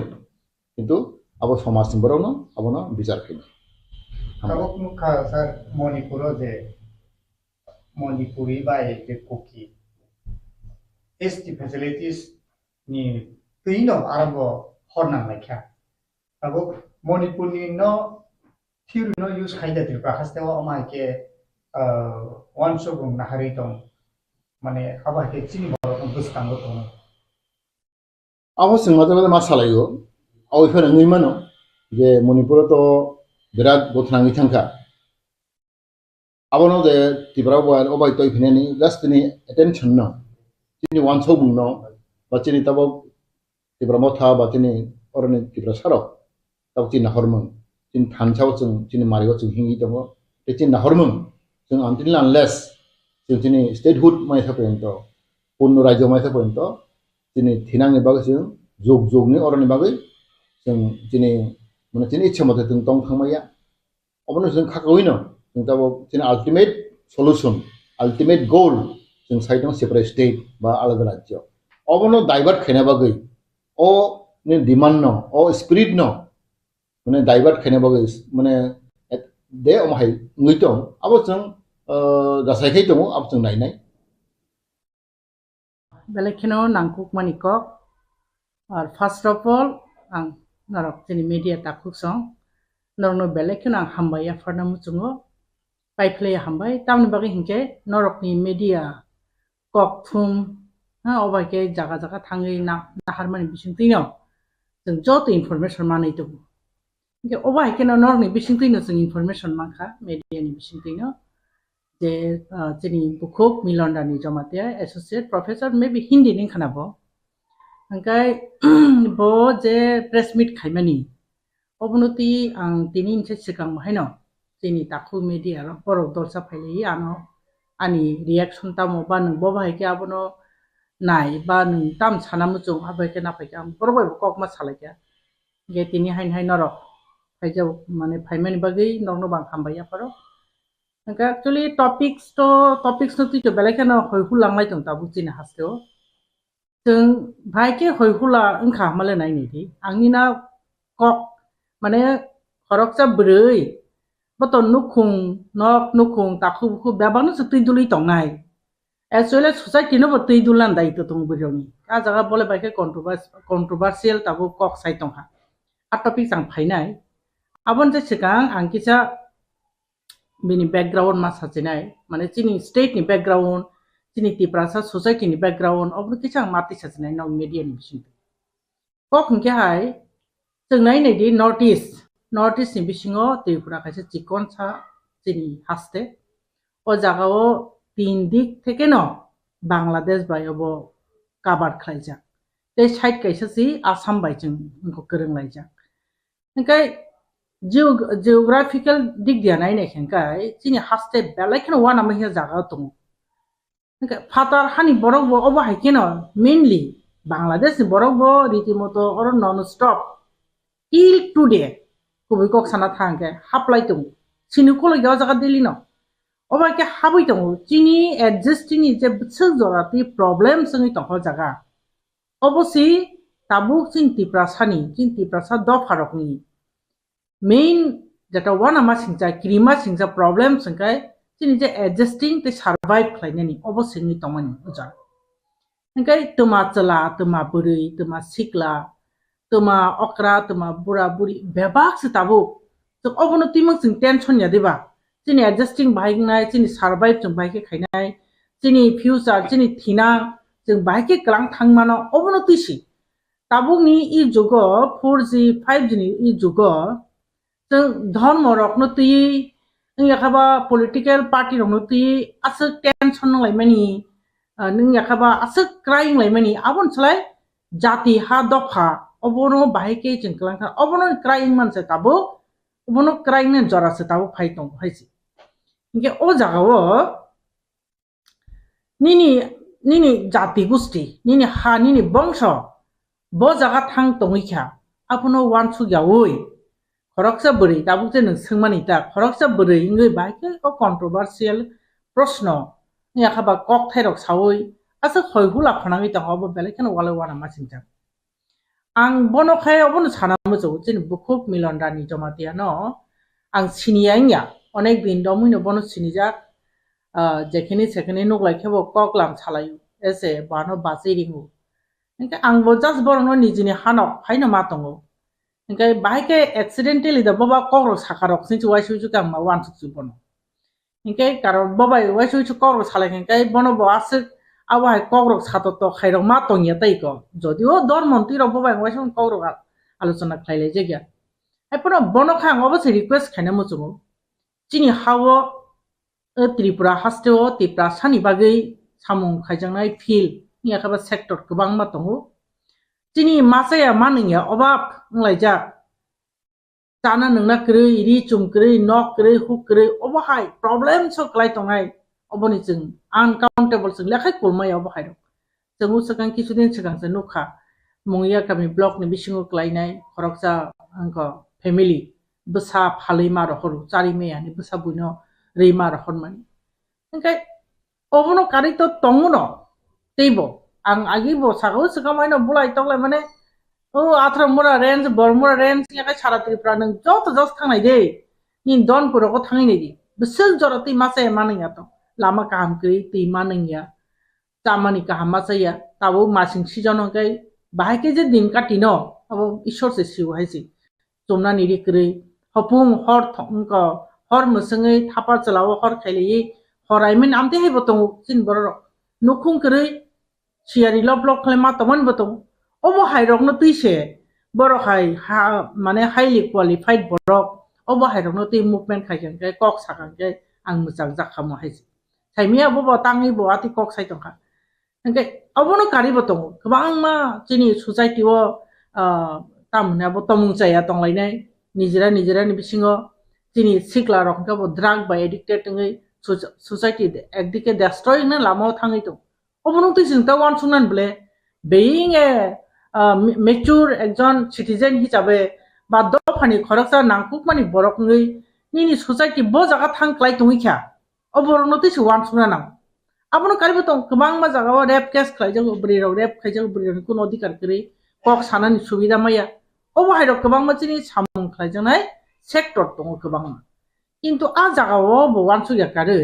কিন্তু আবার সমাজনি বড় আবার বিচার খাই tabuk mukha sar monipuro je Manipuri by the Koki. ST facilities ni tuino arabo horna lekha. Abo Manipuri no theory no use khaida Tripura hastewa amai ke one Swkang nahari tong mane aba ke chini Borokno Swkang tong. Abo singmata ma salaigo aw ifer ngai mano je Manipur to birat bothangi thangka abono de Tripura bo obai toy phineni just ni attention no chini one Swkang no ba chini tabo Tripura motha ba chini orani Tripura saro tabo chini hormon chini thanchao chung chini marigo chung hingi tongo te chini hormon chung until unless chini statehood mai thapento punno rajyo mai thapento chini thinang ni bagai chung jog ni orani bagai chung chini mane chini ichha mate chung tong thangmaya obono chung khakawino chung tabo chini ultimate solution ultimate goal chung saitong separate state ba alada rajyo obono divert khaina bagai o ni demand no o spirit no mane divert khaina bagai mane de omhai nguitong abo chung jasai khai tongo abo chung nainai Belekino nangkuk manikok or first of all ang narok tini media takuk song norno belekino ang hambaya farna muchungo paiplay hambai tamni bagi hingke norok ni media kok thum ha obake jaga thangi na harmani bising tino jeng jot information manai tu hingke obai keno norok ni bising tino jeng information mangkha media ni bising tino je chini bukhuk milonda ni jamatia associate professor maybe hindi ning khanabo angkai bo je press meet khaimani obunuti ang tinin se Swkang haino chini takhu media ro borok dorsa phailei ano ani reaction tamo ba nang bo bai ke abono nai ba nang tam sanamu chung abai ke na phaika borbai kok ma salaikha ge tini hain norok phaijau mane phaimani bagai norno bang hambaya paro actually topics no tu belekano hoihulanglai tong tabu chini hasto जों भाइके होइहुला ओंखा माले नाय निदि आंनिना कक माने खरकसा ब्रै बत नुखुं नक नुखुं ताखुबुखु बेबानो सतै दुलै तंनाय actually society no बतै दुलान दायित्व तं बुरनि आ जागा बोले बाइके कंट्रोवर्शियल ताबु कक साइ तंहा आ टपिक जां फाइनाय आबन जे Swkang आंकिसा बिनि बैकग्राउंड मा साजिनाय माने चिनि स्टेट नि background chini Tripura society ni background obno kisang mati sajnai no media ni bising kok hingke hai जों नाय नायदि नर्थ इस्ट नि बिसिङाव Tripura kaisa chikon sa chini haste o jagao tin dik theke no Bangladesh bai obo cover khlaijak te side kaisa si Assam bai जों ko koronglaijak hingkai geographical dik dia नाय नाय hingkai chini haste belai wana ma jaga tongo Phatra hani borok bo obo haikeno mainly Bangladesh ni borok bo ritimoto or non stop till today kubi kok sana thangke haplai tung sinu kolo gaw jaga deli no oba ke habui tung chini existing je bchil jorati problem sangi tong jaga obosi tabuk chin Tripura sa do pharok ni main jata wana ma singja krima singja problem sangkai chini je adjusting te survive khlainani obosini tongmani ujar hingkai tuma chala tuma buri tuma sikla tuma okra tuma bura buri bebak se tabu to obono timang sing tension ya deba chini adjusting bhaingnai chini survive chung bhaike khainai chini future chini thina chung bhaike klang thangmano obono tisi tabukni I jugo 4G 5G ni I jugo chung dharma rokno tui yakaba political party rongti asuk tension laimani ning yakaba asuk crying laimani abon chlai jati ha dopha obono bahike jingklang obono crying manse tabu obono crying ne jora se tabu phaitong haisi nge o jagao nini jati gusti nini ha nini bongsho bo jaga thang tongikha apono wan chu yaoi खरकसा बोरै दाबुक जे नों सोंमानि दा खरकसा बोरै इंगै बाइके ओ controversial प्रश्न याखाबा कक थाइरक सावै आसा खयहुला फनाङै दङबो बेलेखन वाले वाना मासिंजा आं बनखाय अबनो साना मोजौ जिन बुखुक मिलनदानि जमातिया न आं सिनियाइया अनेक दिन दमुनो बनो सिनिजा जेखिनि सेखिनि नुग्लायखेबो ककलाम सालायो एसे बानो बासै रिंगु इनके आंबो जास्ट बरनो निजिनि हानाव फाइनो मा दङो इनके बाहायके एक्सिडेंटली दा बाबा कग्रो साखारक सिंचु वाइसु जुकां मा वानसुक जुबनो इनके कारण बाबा वाइसु चु कग्रो सालाय इनके बनो बास आवाय कग्रो सातो तो खाइरो मा तंगिया तैको जदिओ दर मन्त्रि र बाबा वाइसु कग्रो आलोचना खाइले जेगिया एपनो बनो खां अबसे रिक्वेस्ट खाइना मुचुगो चिनि हावो त्रिपुरा हास्टेओ त्रिपुरा सानि बागै सामुं खाइजांनाय फिल नियाखाबा सेक्टर गोबां मा दङो चिनि मासाया मानिया अबाब लाइजा जाना नोंना क्रै रि चुमक्रै नक क्रै हुक्रै अबहाय प्रब्लेम सख्लाय तंगाय अबनि जों अनकाउंटेबल जों लेखाय कुलमाय अबहाय जों उसकां किछुदिन सिगां जों नुखा मुंगिया गामि ब्लक नि बिसिङाव क्लायनाय खरकसा अंको फेमिली बसा फालैमा रखर चारि मेयानि बसा बुनो रैमा रखरमान ओंखाय अबनो कारि तो तंगनो तेबो आं आगिबो सागो सकामायनो बुलाय तंलाय माने ओ आथ्रा मुरा रेंज बरमुरा रेंज याखाय सारा त्रिपुरा नों जत जस थांनाय दे नि दनपुरको थांनाय दि बिसोर जरति मासे मानैया तो लामा कामक्रि ति मानैया चामानि काहामा जाया ताबो मासिं सिजन गय बाहायके जे दिन काटिनो अब ईश्वर से सिउ हायसि जमना निरिक्रै हपुं हर थंको हर मसङै थापा चलाव हर खाइलै हराइमेन आमते हेबो तो सिन बर नुखुं क्रै सियारि लब लब खाले मा तमन बतो अबो हाइरकनो तैसे बर हाइ माने हाइली क्वालिफाइड बरक अबो हाइरकनो तै मुभमेंट खाइजों गय कक सागां गय आं मोजां जाखामो हायसि साइमिया बो तांनि बो आति कक साइतंखा ओंके अबनो कारि बतो गोबां मा चिनि सोसाइटी ओ तामना बो तमुं जाया तंलायनाय निजिरा नि बिसिङो चिनि सिक्ला रकनका बो ड्राग बाय एडिक्टेड तंगै सोसाइटी एकदिके डेस्ट्रय न लामाव थाङै तो अबनो तैसिं ता वान सुनान ब्ले being a mature একজন citizen হিসাবে বা দফানি খরকসা নাংকুকমানি বরকनै নিনি सोसाइटी बो जागा थांख्लाय तंगिखा अबरनोति सुवान सुना नां आबनो कारिबो तो गोबां मा जागाव रेप केस खाइजों ब्रिराव रेप खाइजों ब्रिराव कुन अधिकार करै कक सानानि सुबिदा माया अबो हाइरो गोबां माचिनि सामुं खाइजोंनाय सेक्टर दङ गोबां किन्तु आ जागाव बो वान सुया कारै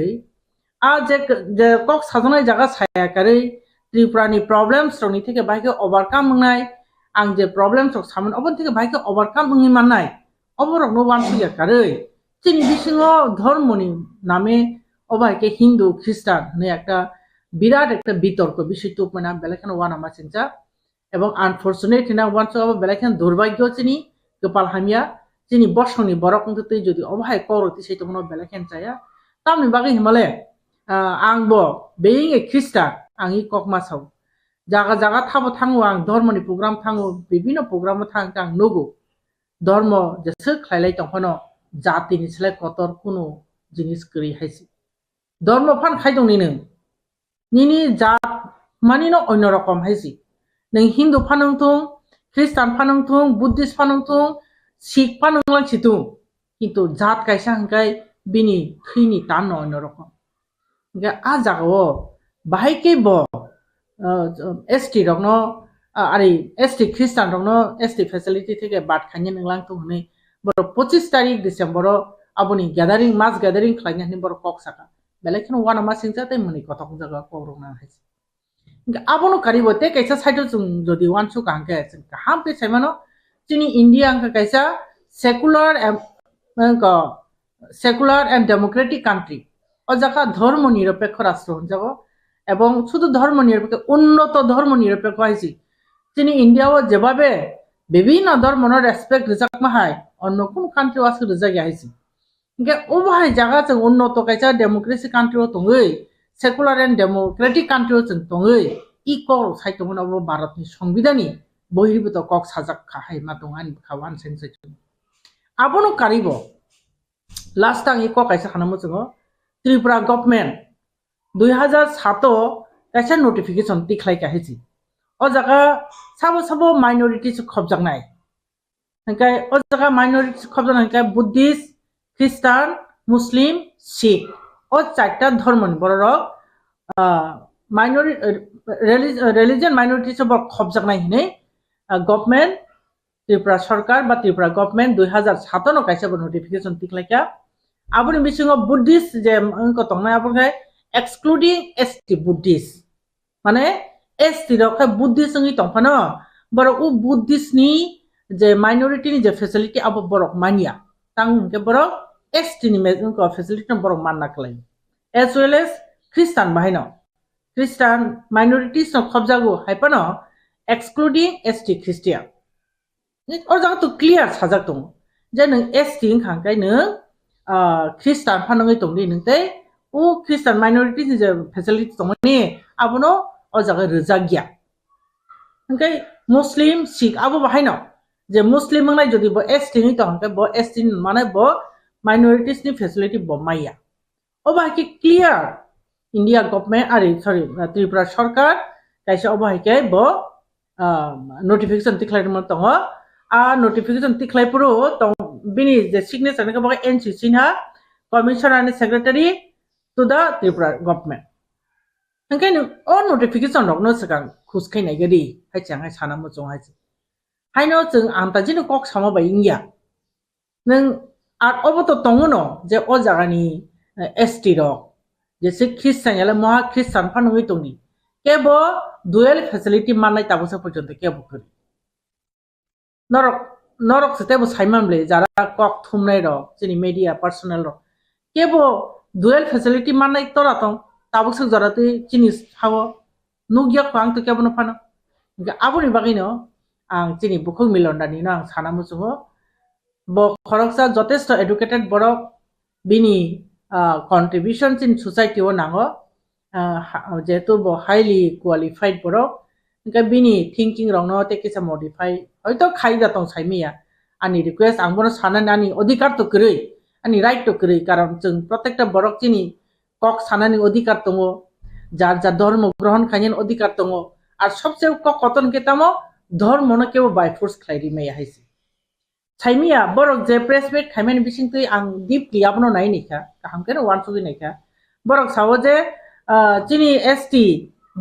आ जे कक साजनाय जागा साया कारै त्रिपुरानि प्रब्लेम्स रनि থেকে বাইকে ओवरकम होनाय आं जे प्रब्लेम्स रक सामन अबन থেকে বাইके ओवरकम होङि माननाय अबरकनो वान सुया कारै चिनि बिसिङो धर्मनि नामे अबाइके हिंदू ख्रिस्टान ने একটা বিরাট একটা বিতর্ক বিষয় তো মানে বেলাখান ওয়ানা মাছিনচা এবং আনফরচুনেট না ওয়ান সব বেলাখান দুর্ভাগ্য চিনি গোপাল হামিয়া চিনি বর্ষনি বরকন্ত যদি অবাই করতি সেই তো মনে বেলাখান চায়া তামনি বাকি হিমালে आंबो being a Christian आंनि ककमासाव जागा जागा थाबो थाङो आं धर्मनि प्रग्राम थाङो बिभिन्न प्रग्राम थाङो आं नगो धर्म जेसो खाइलाय तंखनो जातिनि सलाय कतर कुनु जिनिस करि हायसि धर्म फान खाइदंनि नों निनि जात मानि न अन्य रकम हायसि नों हिंदू फानंथुं ख्रिस्टान फानंथुं बुद्धिस्ट फानंथुं सिख फानंलांसिथुं किन्तु जात कायसा हंकाय बिनि थैनि तान अन्य रकम आ जागाव बाहायके बो एसटी रकनो आरि एसटी ख्रिस्टान रकनो एसटी फैसिलिटी থেকে बात खाइने नंलां तो हनै बर 25 तारिख डिसेम्बर आबुनि गैदारिं मास गैदारिं खाइने हनै बर कक साका बेलेखन वाना मा सिंचा तै मनि कथक जागा कौरना हायसि आबनो कारिबो ते कैसा साइड जों जदि वान सु कांके हाम पे सेमानो चिनि इंडिया अंका कैसा सेकुलार एंड डेमोक्रेटिक कंट्री अजाका धर्म निरपेक्ष राष्ट्र हनजागो এবং শুধু ধর্ম নিরপেক্ষ উন্নত ধর্ম নিরপেক্ষ হাইছি চিনি ইন্ডিয়াও যেভাবে বিভিন্ন ধর্মর রেসপেক্ট রিজাক মাহাই অন্য কোন কান্ট্রি আছে রিজাক হাইছি ইনকে ওবাই জায়গা जों উন্নত কাইছা ডেমোক্রেসি কান্ট্রিও তङै সেকুলার এন্ড ডেমোক্রেটিক কান্ট্রিও जों তङै ইকল সাইতमोन अब भारतनि संविधाननि बहिर्भूत कक साजाक खाहाय मा दङानि खावान सेनसै आबनो कारिबो लास्ट आं इको काइसा खानामो जोङो त्रिपुरा गभर्नमेंट 2007 कैसा नोटिफिकेशन दिखलाई काहेछि ओ जगह साबो माइनॉरिटीज खबजांनाय हंकाय ओ जगह माइनॉरिटीज खबजांनाय हंकाय बुद्धिस्ट ख्रिस्टान मुस्लिम सिख ओ चारटा धर्मनि बररक माइनॉरिटी रिलीजन माइनॉरिटीज बर खबजांनाय हनै गवर्नमेंट त्रिपुरा सरकार बा त्रिपुरा गवर्नमेंट 2007 कैसा नोटिफिकेशन दिखलायका आबुनि बिसिङाव बुद्धिस्ट जे अंक तंनाय आबुगाय excluding ST Buddhist মানে ST রক বুদ্ধিস্ট সঙ্গে তংফানো বরক উ বুদ্ধিস্ট নি যে মাইনরিটি নি যে ফেসিলিটি আবো বরক মানিয়া তাং কে বরক ST নি মেজন ko ফেসিলিটি বরক মাননা ক্লাই as well as খ্রিস্টান বাহাইনো খ্রিস্টান মাইনরিটিস ন খবজাগো হাইপানো excluding ST খ্রিস্টিয়ান or জায়গা তো ক্লিয়ার সাজাক দং যে নং ST খাংকাই নং খ্রিস্টান ফানङै दंदि नोंते उ ख्रिस्टान माइनरिटी जे फेसिलिटी दंनि आबनो ओ जागा रजागिया ओंखाय मुस्लिम सिख आबो बाहायनो जे मुस्लिम मंगनाय जदि ब एसटी नि दंखाय ब एसटी माने ब माइनरिटीज नि फेसिलिटी ब माइया ओ बाहायके क्लियर इंडिया गवर्नमेंट आरि सॉरी त्रिपुरा सरकार कायसा ओ बाहायके ब नोटिफिकेशन तिख्लायदोंमोन दङ आ नोटिफिकेशन तिख्लायपुरो दं बिनि जे सिगनेचार नखौ बा एनसीसी ना commissioner and secretary to the Tripura government ओंखायनो अ नोटिफिकेशन रकनो सिगां खुसखायनाय गदि हायचां हाय साना मोजों हायसि हायनो जों आंता जिनो कक सामा बाय इंगिया नों आर अबतो दङनो जे अ जागानि एसटी रक जेसे ख्रिस्टान याला महा ख्रिस्टान फानङै दंनि केबो डुएल फैसिलिटी माननाय ताबोसो पर्यन्त केबो करि नरक सेतेबो साइमानब्ले जारा कक थुमनाय र जोंनि मीडिया पार्सोनेल र केबो डुएल फैसिलिटी माननाय तरा दं ताबोसो जाराते जिनिस हावो नुगिया आं तो केबो न फानो आबोनि बागैनो आं जोंनि बुखौ मिलनदानि न आं साना मोजोङो ब खरकसा जथेष्ट एडुकेटेड बरक बिनि कन्ट्रिबिउशन इन सोसाइटी ओ नांगो जेहेतु ब हाईली क्वालिफाइड बरक ओंखाय बिनि थिंकिं रंनो तेकिसा मडिफाई हयतो खायदा दं साइमिया आंनि रिक्वेस्ट आं बनो सानानि आंनि अधिकार तो करै आंनि राइट तो करै कारण जों प्रत्येकटा बरक जिनि कक सानानि अधिकार दङ जार जार धर्म ग्रहण खायनि अधिकार दङ आर सबसे कक कतन केतामो धर्म न केबो बाय फोर्स खायरि मैया हायसि साइमिया बरक जे प्रेसमेट खायमेन बिसिंतै आं डीपली आपनो नायनिखा काहामकेन वान सुगि नायखा बरक सावो जे जिनि एसटी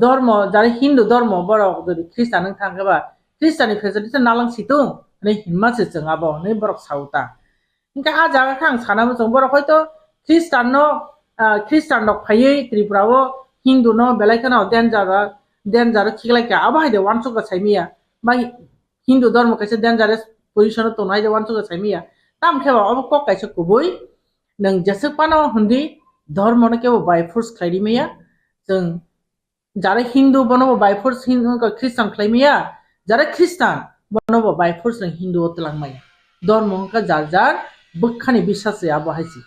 धर्म जारे हिंदू धर्म बरक जदि ख्रिस्टान थांगोबा ख्रिस्टाननि फेसिलिटी नालांसितुं नै हिनमासे जोंआबो नै बरक सावता इनका आ जागा खां सानाबो जों बरक हयतो ख्रिस्टान न फायै त्रिपुरावो हिंदू न बेलायखनो डेन्जार खिगलायका आबाहायदे वान सुगा साइमिया बा हिंदू धर्म कैसे डेन्जारस पोजिशन तो नायदे वान सुगा साइमिया ताम खेबा अब कक कैसे कुबुय नों जेसे पानो हुंदी धर्म न केबो बाय फोर्स खायरिमिया जों जारे हिंदू बनबो बाय फोर्स हिंदू ख्रिस्टान खायमिया जारे ख्रिस्टान बनबो बाय फोर्स हिंदू तलांमाया धर्म का जार बखानि বিশ্বাস आबाहायसि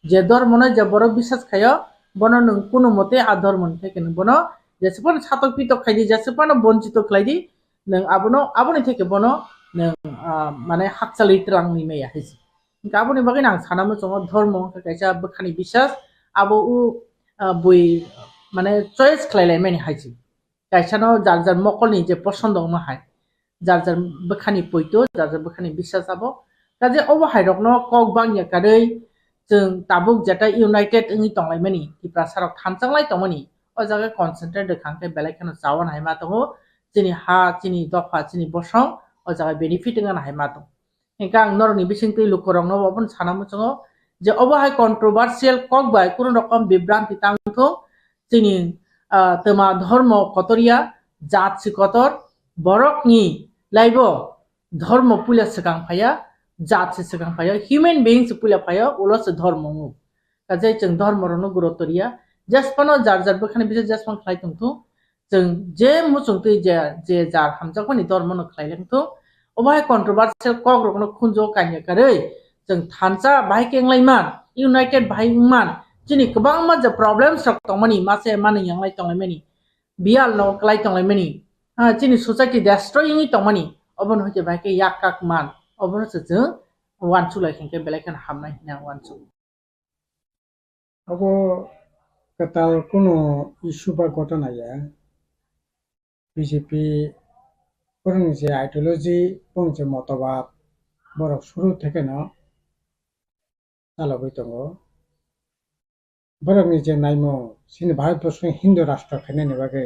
जे धर्म न जे बर বিশ্বাস खायो बनो नों कोनो मते आ धर्म थेके बनो जेसेबां सातक पितक खायदि जेसेबां बंचित खायदि नों आबोनि थेके बनो नों माने हाकसालि त्रांनि मैया हायसि गाबोनि बागै आं सानामो जों धर्म कैसा बखानि বিশ্বাস आबो उ बुइ माने चॉइस खालायलाय माने हायसि कैसानो जार मकलनि जे पसंद दं हाय जार बखानि पयतो जार बखानि বিশ্বাস आबो काजे अबो हायरकनो कक बांया कादै जों ताबुक जेटा यूनाइटेड इंनि तंलायमानि त्रिपुरा साराव थानचांलाय तंमनि अ जागा कनसेंट्रेट खांके बेलायखनो जावन हायमा दङ जिनि हा जिनि दफा जिनि बसं अ जागा बेनिफिट ngana हायमा दं इनका आं नरनि बिसिंतै लुकुरंनो बबन सानामो जों जे अबो हाय कंट्रोवर्शियल कक बाय कुनु रकम बिभ्रांति तांथो जिनि तमा धर्म कतरिया जात सिकतर बरकनि लाइबो धर्म पुलिस सिगां फाया जात सिगां फाया ह्यूमन बीइंग्स पुलिस फाया उलस धर्म काजे जों धर्म रनो गुरुत्वरिया जसपनो जार बखानि बिसे जसपन खायतंथु जों जे मुसुंतै जे जार हामजाखनि धर्म न खायलंथु अबाय कंट्रोवर्शियल कक रकनो खुनजो कान्या करै जों थानसा बाय केंलायमान यूनाइटेड बायमान जिनि गोबां मा जे प्रॉब्लम्स तंमनि मासे माने यांलाय तंलायमानि बियाल न क्लाय तंलायमानि जिनि सोसाइटी डिस्ट्रयिंग तंमनि अबन होजे बायके याकाक मान अबन जों वान सुलाय खेंके बेलायखन हामनाय हिना वान सु अब कताल कोनो इस्यू बा घटना या बीजेपी फोरनि जे आइडियोलॉजी पंचे मतबाद बरक शुरू থেকে न चालबाय दङ बरकनि जे नायमो सिनि भारतबर्षनि हिंदू राष्ट्र खायनायनि बागै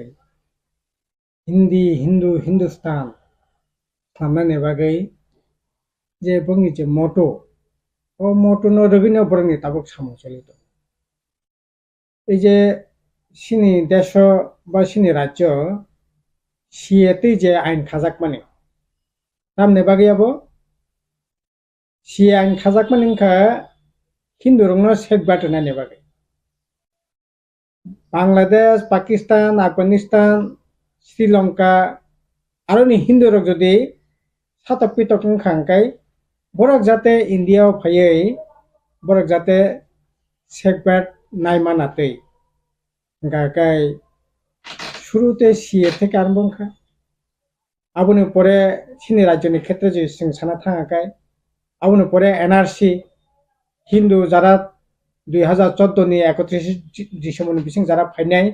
हिंदी हिंदू हिंदुस्तान खालामनायनि बागै जे बंनि जे मटो ओ मटो न रगिनो बरकनि ताबुक सामो चलितो এই যে सिनि देश बा सिनि राज्य सिएतै जे आइन खाजाक माने नामने बागैयाबो सिए आइन खाजाक माने इनका हिंदू रंगनो सेक बाटनाने बागै बांलादेश पाकिस्तान आफगानिस्तान श्रीलंका आरो नि हिंदू रग जदि सातक पितक खांखाय बरक जाते इंडिया फायै बरक जाते सेक बाट नायमानातै गाकाय शुरुते सिए থেকে आरम्भ खा आबुनि परे सिनि राज्यनि क्षेत्र जे जों साना थाङाखाय आबुनि परे एनआरसी हिंदू जारा 2014 नि 31 डिसेम्बर बिसिं जारा फायनाय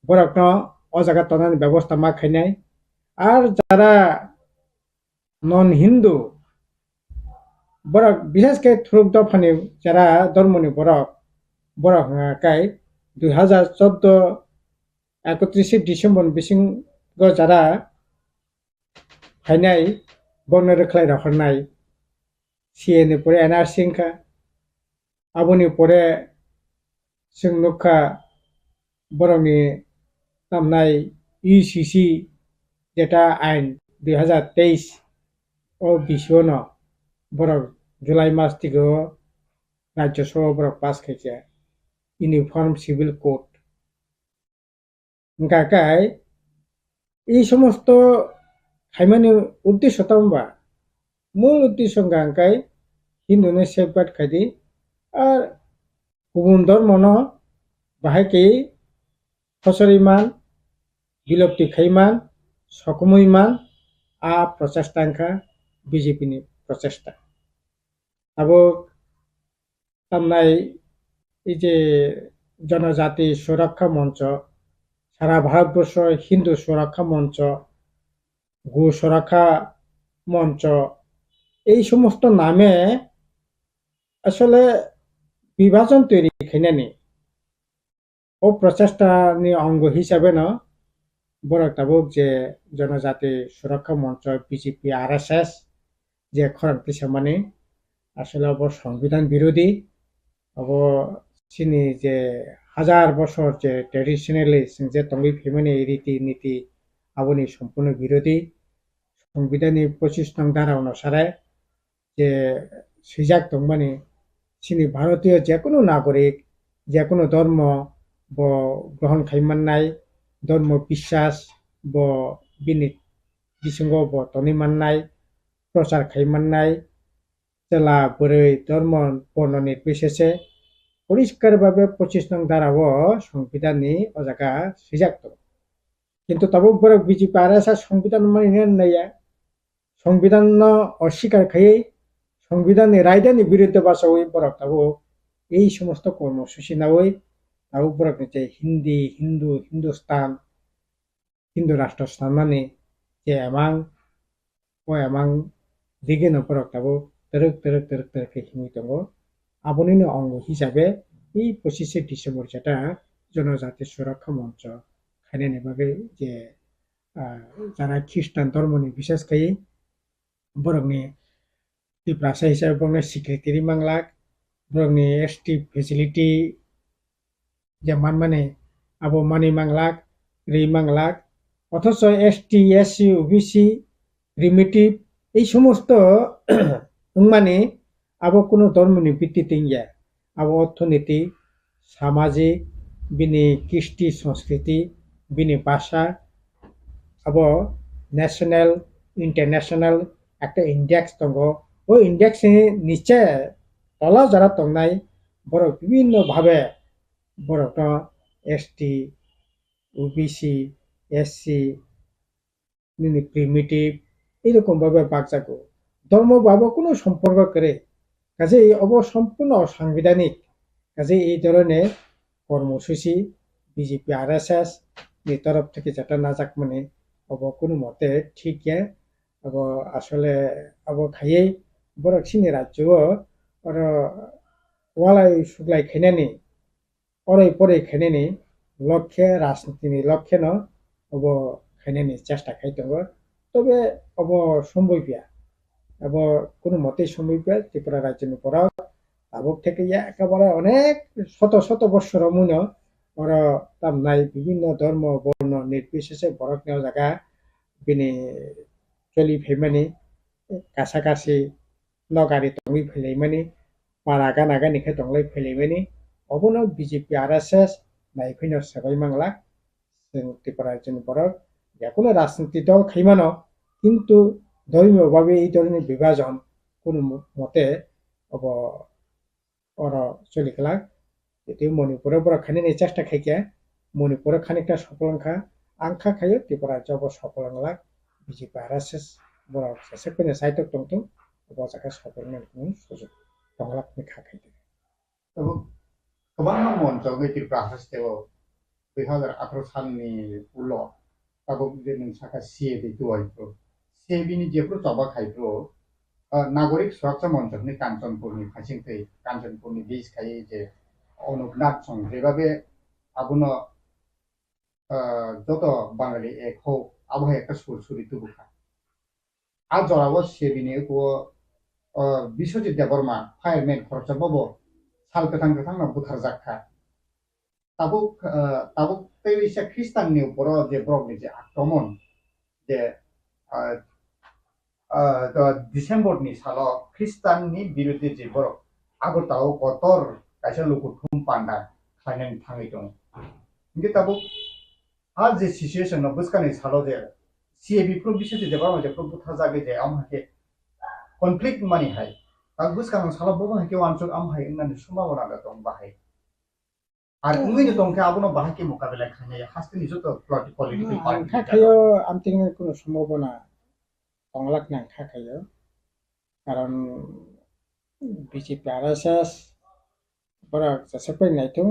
बरकनो अजागा तनानि व्यवस्था मा खायनाय आर जारा नन हिंदू बरक विशेष के थ्रुक दफानि जारा धर्मनि बरक बरक काय 2014 31 डिसेम्बर बिसिं ग जारा फायनाय बरनो रखलाय रखनाय सिएनि परे एनआरसी खा आबुनि परे जों नुखा बरकनि नामनाय ईसीसी जेटा आइन 2023 ओ बिसोनो बरक जुलाई मास तिगो राज्य सभा बरक पास खायचे यूनिफॉर्म सिविल कोड गाकाय এই সমস্ত খাইমানি উদ্দেশ্য তাম্বা মূল উদ্দেশ্য গাঙ্কাই হিন্দুনে সেফগার্ড খাইদি আর গুবুন ধর্মন বাহাইকে ফসরিমান বিলপ্তি খাইমান সকমইমান आ प्रचेष्टांखा बीजेपी नि प्रचेष्टा अब तामनाय এই যে জনজাতি সুরক্ষা মঞ্চ সারা ভারতবর্ষ হিন্দু সুরক্ষা মঞ্চ গো সুরক্ষা মঞ্চ এই সমস্ত নামে আসলে বিভাজন তৈরি খাইনানি ও প্রচেষ্টানি অঙ্গ হিসাবে না বড় তাবুক যে জনজাতি সুরক্ষা মঞ্চ বিজেপি আরএসএস যে খরান্তি সামানে আসলে অব সংবিধান বিরোধী অব চিনি যে হাজার বছর যে ট্রেডিশনালি যে তঙ্গি ফেমানি রীতি নীতি আবনি সম্পূর্ণ বিরোধী সংবিধানী 25 নং ধারা অনুসারে যে সিজাক তংমানি চিনি ভারতীয় যে কোনো নাগরিক যে কোনো ধর্ম গ্রহণ খাইমান্নাই ধর্ম বিশ্বাস বিনি বিসঙ্গ তনিমান্নাই প্রচার খাইমান্নাই জেলা বरै ধর্ম বর্ণ নির্বিশেষে পরিষ্কারভাবে 25 নং ধারাও সংবিধাননি অজাগা সিজাক কিন্তু তবু বড় বিজেপি আরএসএস সংবিধান মানিনে নাইয়া সংবিধান অস্বীকার খাই সংবিধানের রায়দানি বিরুদ্ধে বাসাওই বড় তাবু এই সমস্ত কর্মসূচি নাওই তাবু বড় যে হিন্দি হিন্দু হিন্দুস্তান হিন্দু রাষ্ট্র স্থান মানে যে এমাং দিকে নপর তাবু তেরক হিমি দङ আবনিनो অঙ্গ হিসাবে এই 25 ডিসেম্বর যেটা জনজাতি সুরক্ষা মঞ্চ খাইনানি বাগै যে যারা খ্রিস্টান ধর্মনি বিশেষ খাই বরংনি ত্রিপুরা হিসাবে বংনি স্বীকৃতি মাংলাক বরংনি এসটি ফেসিলিটি যে মানে আবো মানি মাংলাক রি মাংলাক অথচ এসটি এসসি ওবিসি রিমিটিভ এই সমস্ত মানে আবো কোনো ধর্মনি ভিত্তিতে ইয়া আবো অর্থনীতি সামাজিক বিনি কৃষ্টি সংস্কৃতি বিনি ভাষা আবো ন্যাশনাল ইন্টারন্যাশনাল একটা ইন্ডেক্স দङ ওই ইন্ডেক্সनि নিচে তলা যারা তংনাই বড় বিভিন্ন ভাবে বড়টা এসটি ওবিসি এসসি বিনি প্রিমিটিভ এরকম ভাবে বাগজাগো ধর্ম ভাবে কোনো সম্পর্ক করে কাজে অব সম্পূর্ণ অসাংবিধানিক কাজে এই ধরনের কর্মসূচি বিজেপি আরএসএস এর তরফ থেকে যেটা না যাক মানে অব কোনো মতে ঠিক অব আসলে অব খাইয়ে বড় চিনি রাজ্য আর ওয়ালাই সুগলাই খাইনানি অরাই পরে খাইনানি লক্ষ্যে রাজনীতিনি লক্ষ্যে ন অব খাইনানি চেষ্টা খাইতে তবে অব সম্ভবিয়া अब কোনো মতেই সম্ভব ত্রিপুরা রাজ্যের পর আবক থেকে একেবারে অনেক শত শত বছর মূল্য ওরা তামনাই বিভিন্ন ধর্ম বর্ণ নির্বিশেষে বরকনিয়াव জায়গা বিনি চলি ফেমানি কাছাকাছি নগারি তंगै फैलायमानि मारागा नागानिखै तंलाय फैलायमानि अबनो बिजेपि आरएसएस नायफैनो सबाय मांला जों त्रिपुरा जों बरक যেকোনো রাজনীতি দল খাইমানো কিন্তু ধর্মীয়ভাবে এই ধরনের বিভাজন কোনো মতে অব অর চলিখলা এটি মণিপুরের বড় খানি চেষ্টা খাইকে মণিপুরের খানিকটা সফলাংখা आंखा खायो त्रिपुरा जब सफलांला बिजेपि आरएसएस बरक सासे फैनो साइटक दंथों बजाखा सफलनायनि सुजुग दंलापनि खाखायदो এবং गोबां मन्थआव त्रिपुरा हास्टेव 2018 साननि उनाव ताबो जे नोंसाखा सिएबि दुवाइफ्रो सिएबिनि जेफ्रो जबा खाइफ्रो नागरिक सुरक्षा मन्थनि काञ्चनपुरनि फासिंथै काञ्चनपुरनि बिस खाइ जे अनुनाथ सं जेबाबे आबुनो যত বাঙালি এক হোক আবহাওয়া একটা সুরসুরি তুবুখা আর জড়াবো সিএবিনি বিশ্বজিৎ দেববর্মা ফায়ারম্যান খরচা বাবো সাল गोथां गोथां बुथार जाखा ताबुक तैसे ख्रिस्टाननि ऊपर जे ब्रकनि जे आक्रमण जे डिसेम्बरनि सालाव ख्रिस्टाननि बिरुद्धे जे ब्रक आगरतालाव गतर कायसे लुकुरखुम पान्डा खायनानै थाङै दं इंगे ताबुक आज जे सिचुएशन न बुसकानि सालाव जे सिएबि प्रो बिसोरजे देबा जे प्रो बुथार जागे जे आमहाके कन्फ्लिक्ट मानि हाय ता बुसकानि सालाव बबो हाके वानसुक आमहाय इननानि सम्भावना दं बाहाय আর উমিনি দংকে আবনো বাহাকে মোকাবেলা খানে হাস্তিনি যত পলিটিক্যাল পার্টি খাখাयो আমতিংনি কোনো সম্ভাবনা দংলাক না খাখাयो কারণ বিজেপি আরএসএস বরক সাসেপै नायथों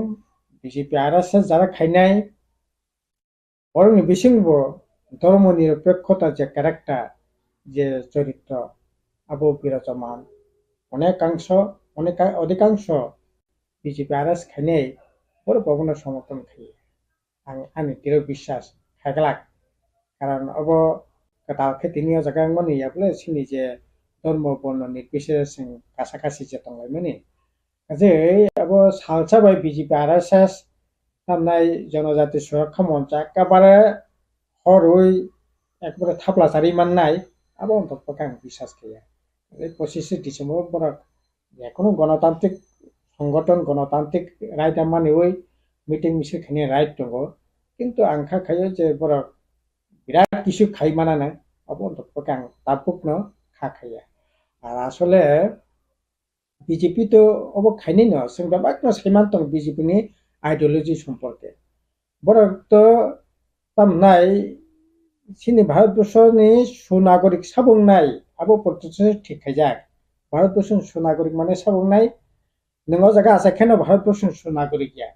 বিজেপি আরএসএস যারা খাইনাই বরং বিসিংব ধর্ম নিরপেক্ষতা যে ক্যারেক্টার যে চরিত্র আবু বিরাজমান অধিকাংশ বিজেপি আরএস খাইনাই বড় ভবনের সমর্থন খাই আমি দৃঢ় বিশ্বাস খাগলাক কারণ অব তালকে তিনিও জায়গা মানে ইয়াবলে সিনি যে ধর্ম বর্ণ নির্বিশেষে কাছাকাছি যে দंलाय মানে যে আব সালসা বাই বিজেপি আরএসএস তামনাই জনজাতি সুরক্ষা মঞ্চ একেবারে হরই একবারে থাপলাচারি মাননাই আব অন্তত আং বিশ্বাস খাইয়া 25 ডিসেম্বর বড় এখনো গণতান্ত্রিক সংগঠন গণতান্ত্রিক রাইট মানে ওই মিটিং মিছিল খানি রাইট দङ কিন্তু आंखा खायो जे बरक বিরাট কিছু খাই মানা না অন্তত আং তাপুকন খাখায়া আর আসলে বিজেপি তো অব খাইনি ন जोंबा बाकनो सैमान दं बिजेपिनि आइडियोलॉजी सम्पर्के बरक तो तामनाय सिनि भारतबर्षनि सुनागरिक साबुंनाय आबो प्रत्यक्ष ठीक खायजाक भारतबर्षनि सुनागरिक माने साबुंनाय नोंगो जागा आसाखेनो भारतबर्षनि सुनागरिकया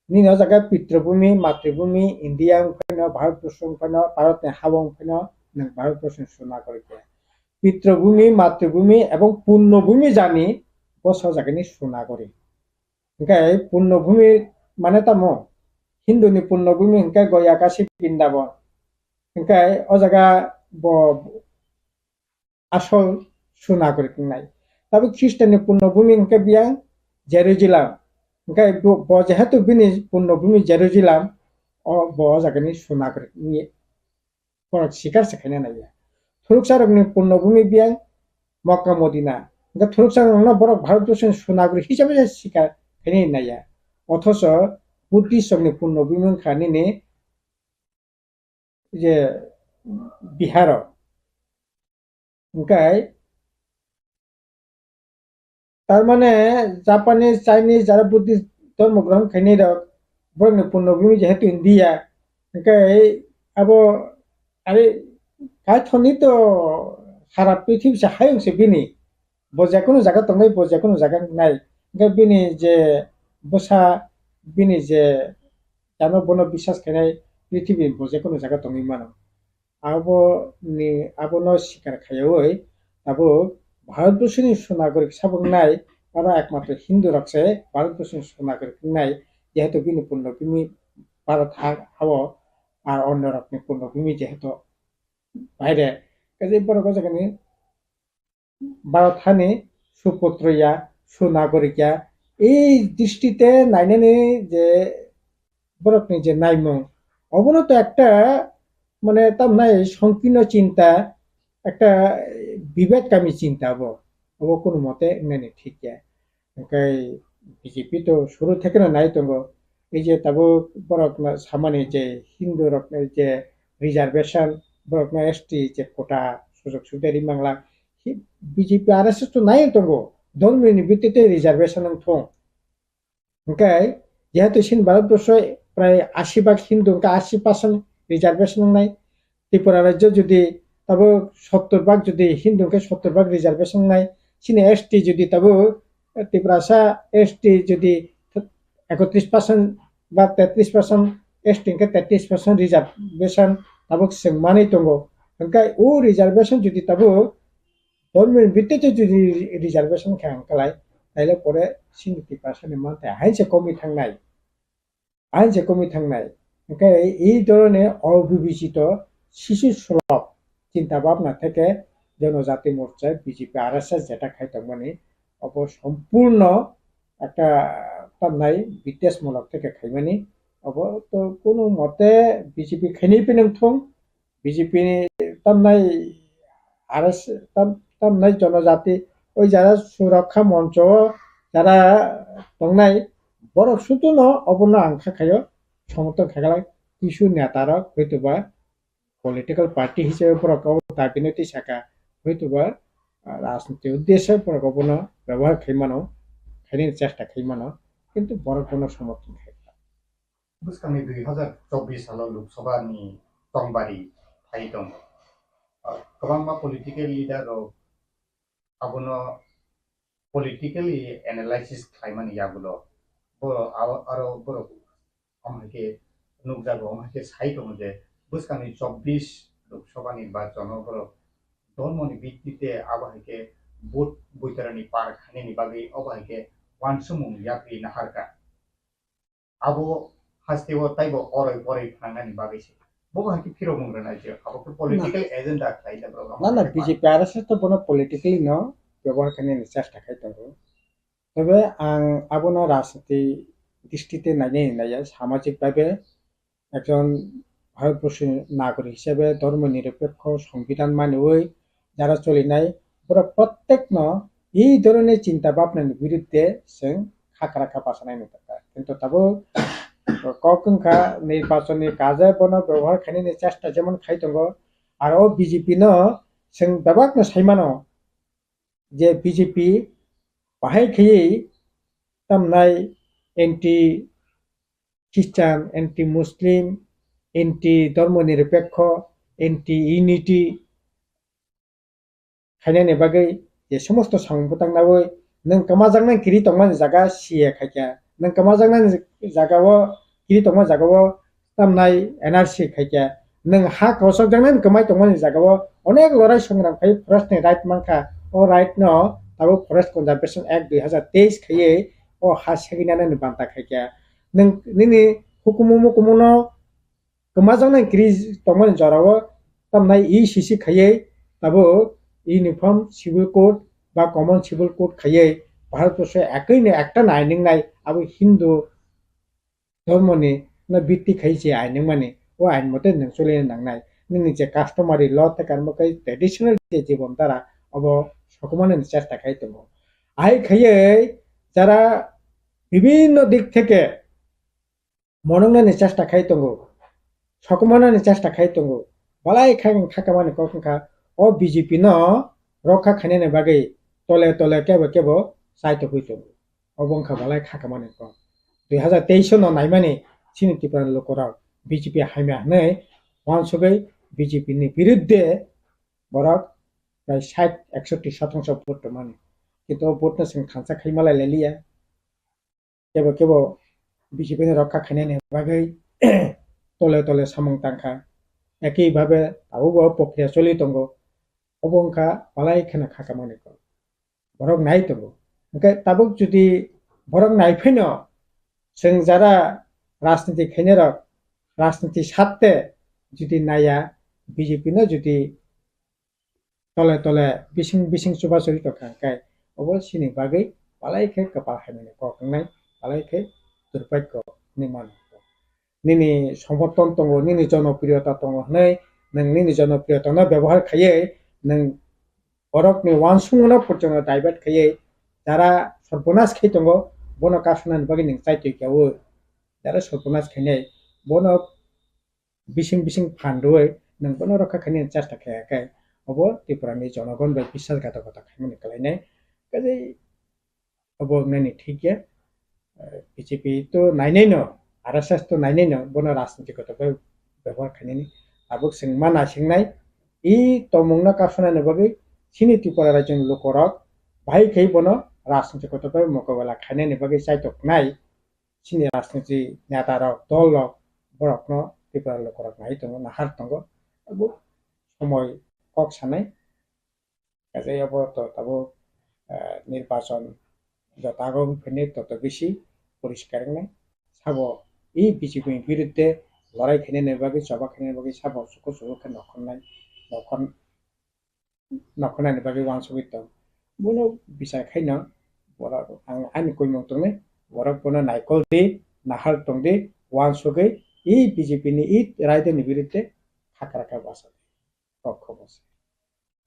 निनो जागा पितृभूमि मातृभूमि इंडिया फैनो भारतबर्ष फैनो भारतनि हाबं फैनो नों भारतबर्षनि सुनागरिकया पितृभूमि मातृभूमि एवं पुण्यभूमि जानि बस जागानि सुनागरिक ओंखाय पुण्यभूमि माने तामो हिंदुनि पुण्यभूमि ओंखाय गयाकाशी बृन्दावन ओंखाय अ जागा आसल सुनागरिक नाय ताबो ख्रिस्टाननि पुण्यभूमि ओंखाय बिया जेरुजेलाम ओंखाय जेहेतु बिनि पुण्यभूमि जेरुजेलाम ब जागानि सुनागरिकनि बरक शिकार सेखायना नाया थुरुकसारकनि पुण्यभूमि बिया मक्का मदिना ओंखाय थुरुकसारकना बरक भारतबर्षनि सुनागरिक हिसाबै शिकार खायना नाया अथच बुद्धिस्टनि पुण्यभूमि खानिनि जे बिहार ओंखाय तारमाने जापानीज चाइनीज যারা বুদ্ধিস্ট ধর্ম গ্রহণ খাইনি রক বরং পুণ্যভূমি যেহেতু ইন্ডিয়া ওंखाय अब আরে কাইথনি তো সারা পৃথিবী সে হায়ংসে বিনি বজাকুনো জায়গা দंलाय বজাকুনো জায়গা নাই ओंखाय बिनि जे बसा बिनि जे জানো বন বিশ্বাস খাইনাय পৃথিবী বজাকুনো জায়গা दंलाय मानो आबनो शिकार खायवै आबो भारतबर्षनि सुनागरिक साबुंनाय और एकमात्र हिंदू रक्षे भारतबर्षनि सुनागरिक नाय जेहेतु बिनि पुण्यभूमि भारत हावो और अन्य रकमनि पुण्यभूमि जेहेतु बाहरे काजे बरक जागानि भारत हानि सुपुत्रया सुनागरिकया এই দৃষ্টিতে নাইনানি যে borokni je naimung obono to একটা মানে তার নাই সংকীর্ণ চিন্তা একটা বিবেককামী চিন্তা হবো কোনো মতে নেনে ঠিক ওই বিজেপি তো শুরু থেকে না নাই তো এই যে তাবো বরকনা সামানে যে হিন্দু রকমের যে রিজার্ভেশন বরকনা এসটি যে কোটা সুযোগ সুবিধারি বাংলা বিজেপি আর এস তো নাই তো ধর্মীয় ভিত্তিতে রিজার্ভেশন থং ওকে যেহেতু সিন ভারতবর্ষ প্রায় 80% হিন্দু 80% রিজার্ভেশন নাই ত্রিপুরা রাজ্য যদি তাবো 70% যদি হিন্দুকে 70% রিজার্ভেশন নাই সিনে এসটি যদি তাবো ত্রিপুরা এসটি যদি 31% বা 33% এসটিকে 33% রিজার্ভেশন তাবো মানে দঙ্গো ওকে ও রিজার্ভেশন যদি তাবো ধর্মের ভিত্তিতে যদি রিজার্ভেশন খালাই তাইলে পরে সিনি ত্রিপুরা মানতে আইনসে কমে থাকনাই ওকে এই ধরনের অবিবেচিত শিশু সুলভ চিন্তা ভাবনা থেকে জনজাতি মোর্চায় বিজেপি আর এস এস যেটা খাইতাম মানে সম্পূর্ণ একটা তার নাই বিদ্বেষমূলক থেকে খাইমানি তো কোনো মতে বিজেপি খাইনি পেন থং বিজেপি তার নাই আর এস তার নাই জনজাতি ওই যারা সুরক্ষা মঞ্চ যারা দংনাই বরফ শুধু ন অবন্য আংখা খায় সমর্থন খাগলা কিছু নেতারা হয়তোবা পলিটিক্যাল পার্টি হিসেবে বরক রাজনৈতিক শাখা হয়তোবা রাজনীতি উদ্দেশ্যে বরক অবন্য ব্যবহার খাইমানো খাইনি চেষ্টা খাইমানো কিন্তু বরক কোনো সমর্থন খাইলা বুঝকানি 2024 সালের লোকসভানি টংবারি ঠাই দं गोबां पलिटिकल लिडार आबनो पलिटिकली एनालाइसिस खालामनानै याबुलो आरो बर हमके नुकजागो हमके साइट जे बुसकानि 24 लोकसभा निर्वाचन बर धर्मनि भित्तिते आबाहके भोट बैतरानि पार खानेनि बागै अबाहके वानसुमुं यापि नाहारका आबो हास्तेबो ताइबो अरै परै थांनानि बागैसो बोहाकी फिरो मंगरना जे अब पॉलिटिकल एजेंडा खाइदा प्रोग्राम ना बीजेपी आर एस तो बनो पॉलिटिकली न व्यवहार करने चेष्टा खाइता तबे आं आबनो राजनीति दृष्टिते नाया सामाजिक भावे একজন ভারতবর্ষের নাগরিক হিসেবে ধর্ম নিরপেক্ষ সংবিধান মানিয়ে যারা চলিনাই পুরো প্রত্যেক ন এই ধরনের চিন্তা ভাবনার বিরুদ্ধে जों খাকরাখা পাশানাই নতা কিন্তু তাবো ককংখা নির্বাচনী কাজে বনো ব্যবহার খাইনি চেষ্টা যেমন খাইতঙ্গ আর বিজেপি ন जों বেবাক সাইমানো যে বিজেপি বাহাই খেয়ে তামনাই এন্টি খ্রিস্টান এন্টি মুসলিম এন্টি ধর্ম নিরপেক্ষ এন্টি ইউনিটি খাইনানি বাগै যে সমস্ত সংগঠননাবो नों कमाजांनाय किरि तंमान जागा सिए खाइया नों कमाजांनाय जागाव किरि तंमान जागाव तामनाय एनआरसी खाइया नों हा कौसकजांनाय कमाय तंमान जागाव अनेक लड़ाई संग्राम खाइ फरेस्ट राइट मानखा ओ राइट न ताबो फरेस्ट कनजारभेशन एक्ट 2023 खाइए ओ हा सेगिनानै बान्ता खाइया नों निनि हुकुमु कुमुनो कमाजांनाय किरि तंमान जराव तामनाय ईसीसी खाइए ताबो यूनिफॉर्म सिविल कोड বা কমন সিভিল কোড খাইয়ে ভারতবর্ষে একই একটা আইনিং নাই আবু হিন্দু ধর্মনি না ভিত্তি খাইছে আইনিং মানে ও আইন মতে নং চলিয়ে নাংনাই ননি যে কাস্টমারি ল থেকে আরম্ভকাই ট্রেডিশনাল যে জীবন তারা অব সকমানে চেষ্টা খাইতো আই খাইয়ে যারা বিভিন্ন দিক থেকে মনংনানি চেষ্টা খাইতো সকমানে চেষ্টা খাইতো বালাই খাই খাকামানে কখনখা ও বিজেপি ন রক্ষা খাইনে বাগै তলে তলে কেবো সাইতো হইতো অবংখা বালাই খাকামানে ক 2023 ন নাইমানি সিনি ত্রিপুরা লোকরা বিজেপি হাইমা नै ওয়ানসগै বিজেপি नि বিরুদ্ধে বরক প্রায় 60-61% ভোট মানে কিন্তু ভোট না সিং খানসা খাইমালাই লেলিয়া কেবো বিজেপি রক্ষা খাইনে বাগै তলে তলে সামং তাংখা একই ভাবে আবো প্রক্রিয়া চলি দंग অবংখা বালাই খানা খাকামানে ক বরক নাই তো ওকে তাবক যদি বরক নাই ফেন जों যারা রাজনীতি খেনের রাজনীতি সাথে যদি নাইয়া বিজেপি না যদি তলে তলে বিসিং বিসিং চুবাচুরি তখায় অবশ্যই বাগै বালাই খে কপাল হাইনে কখনাই বালাই খে দুর্ভাগ্য নিমান nini সমর্থন দङ nini জনপ্রিয়তা দङ হनै नों nini জনপ্রিয়তা ব্যবহার খাইয়ে नों বরকনি ওয়ানসুংনো পর্যন্ত ডাইভার্ট খাইয়ে যারা সর্বনাশ খাই দङ বনো কাফনাनि बागै नों চাইতে কেউ যারা সর্বনাশ খাইনাय বনো বিশিং বিশিং ফান্ডুই नों বনো রক্ষা খাইनायनि চেষ্টা খায়াखै अब त्रिपुरानि জনগণ বাই বিশ্বাসঘাতকতা খাইমানি खालायनाय কাজে अब नैनि ठीक गया बीजेपी तो नायनाय न आरएसएस तो नायनाय न बनो राजनीतिगत व्यवहार खायनायनि आबो सिंमा नासिंनाय इ तमुंना काफनानि बागै सिनि त्रिपुरा राज्यनि लुकुरक भाई खै बनो राजनीतिगत मोकाबला खायनायनि बागै चाइतकनाय सिनि राजनीति नेतारक दलक बरकनो त्रिपुरा लुकुरक नाय दङ नाहार दङ आबो समय कक सानाय কাজে अब तो तबो নির্বাচন যত আগে ফেনে তত বেশি পরিষ্কার নাই সাব এই বিজেপির বিরুদ্ধে লড়াই খেনে নেবাগে সভা খেনে নেবাগে সাব সুখ সুখে নখনানি বাগে ওয়ানসুবিত বনো বিচার খাইনা বড় আইন কইমং তংনে বড় বনো নাইকল দে নাহার তং দে ওয়ানসুগে এই বিজেপিনি এই রায়দানি বিরুদ্ধে হাকারাকা বাসা খবর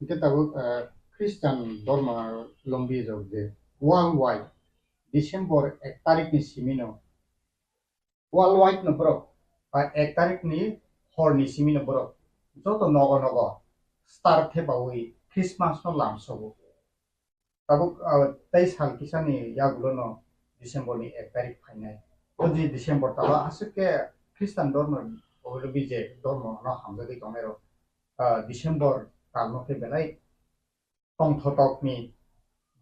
Kita tahu Kristen Dharma Lombi Jogde worldwide Desember 1 tarik ni simino worldwide no bro 1 tarik ni hor ni simino bro joto nogo nogo start the bawi Christmas no lam sobo tabu tai sal kisani yagulo no Desember ni 1 tarik phainai oji Desember tala asuke Kristen Dharma olo bije Dharma no hamjagi tomero Desember talmoke belai tongthotokni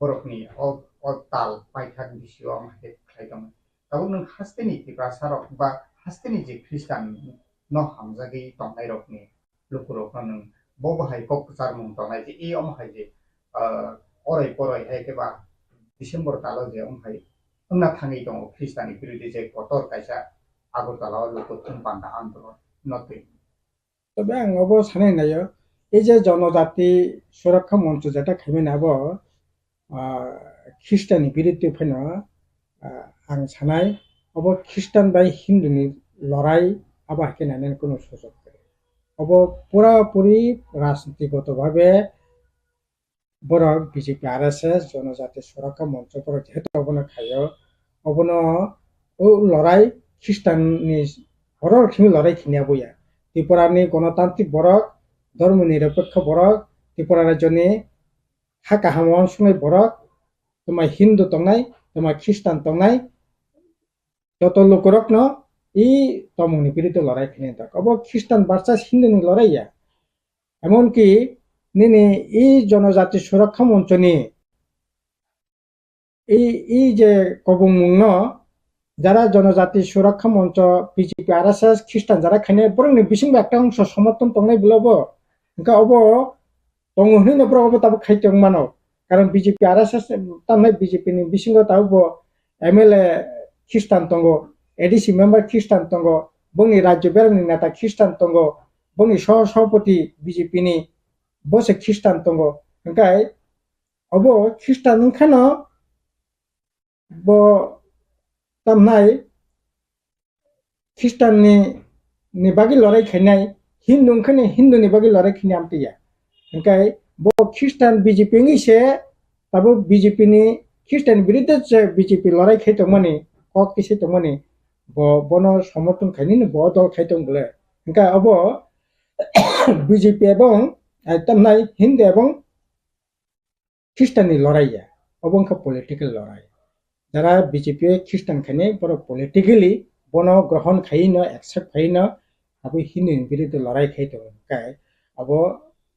borokni o tal paithak bisio amake khlaidam tabo nang hasteni tiprasarok ba hasteni je Christian no hamjagi tongnai rokni lukurok nang bo bahai kok charmung tongnai je e amhai je orai poroi heke ba December talo je amhai ungna thangi dong Christian biruddhe je kotor kaisa agortala lukutun panda andolon notwe তবে আং of সানাই নাयो এই যে জনজাতি সুরক্ষা মঞ্চ যেটা Jaime নাব খ্রিস্টানি বিরুদ্ধে ফেন আং সানাই অব খ্রিস্টান বাই হিন্দুনি লড়াই আবার হাকে নানেন কোনো সুযোগ করে অব পুরাপুরি রাজনীতিগতভাবে বড় বিজেপি আরএসএস জনজাতি সুরক্ষা মঞ্চ পর যেহেতু অবন খাইও অবন ও লড়াই খ্রিস্টাননি বড় খিমি লড়াই খিনিয়া বইয়া ত্রিপুরানি গণতান্ত্রিক বরক ধর্ম নিরপেক্ষ বরক ত্রিপুরা রাজ্যনি হাকা হামন সুনাই বরক তোমার হিন্দু তংনাই তোমার খ্রিস্টান তংনাই যত লুকুরক ন ই তমুনি বিরুদ্ধে লড়াই খেলে থাক অব খ্রিস্টান ভার্সাস হিন্দুনি লড়াইয়া এমনকি নিনে এই জনজাতি সুরক্ষা মঞ্চ নিয়ে এই যে কবুমুং ন যারা জনজাতি সুরক্ষা মঞ্চ বিজেপি আরএসএস খ্রিস্টান যারা খাইনে বরং বিসিংবা একটা অংশ সমর্থন তংনাই বলব ఇంకా অব তংহনি নব্র অব তাব খাইতে মানো কারণ বিজেপি আরএসএস তামনাই বিজেপি নি বিসিংগ তাব MLA খ্রিস্টান তঙ্গ এডিসি মেম্বার খ্রিস্টান তঙ্গ বংনি রাজ্য বেরনি নেতা খ্রিস্টান তঙ্গ বংনি সভাপতি বিজেপি নি বসে খ্রিস্টান তঙ্গ ওংকাই অব খ্রিস্টান খানো ব তামনাই খ্রিস্টান ni bagi lorai khainai hindu khane hindu ni bagi lorai khini amtiya engkai bo Christian BJP ngi se tabo BJP ni Christian biruddhe je BJP lorai khai tongmani kok kise tongmani bo bono সমর্থন খাইনি bo dol khai tong bole engkai abo BJP ebong tamnai hindu ebong Christian ni lorai ya obong kha political lorai jara BJP Christian khane boro politically bono গ্রহণ খাইনো accept খাইনো আবো হিন্দু বিরুদ্ধে লড়াই খাইতো কাই আবো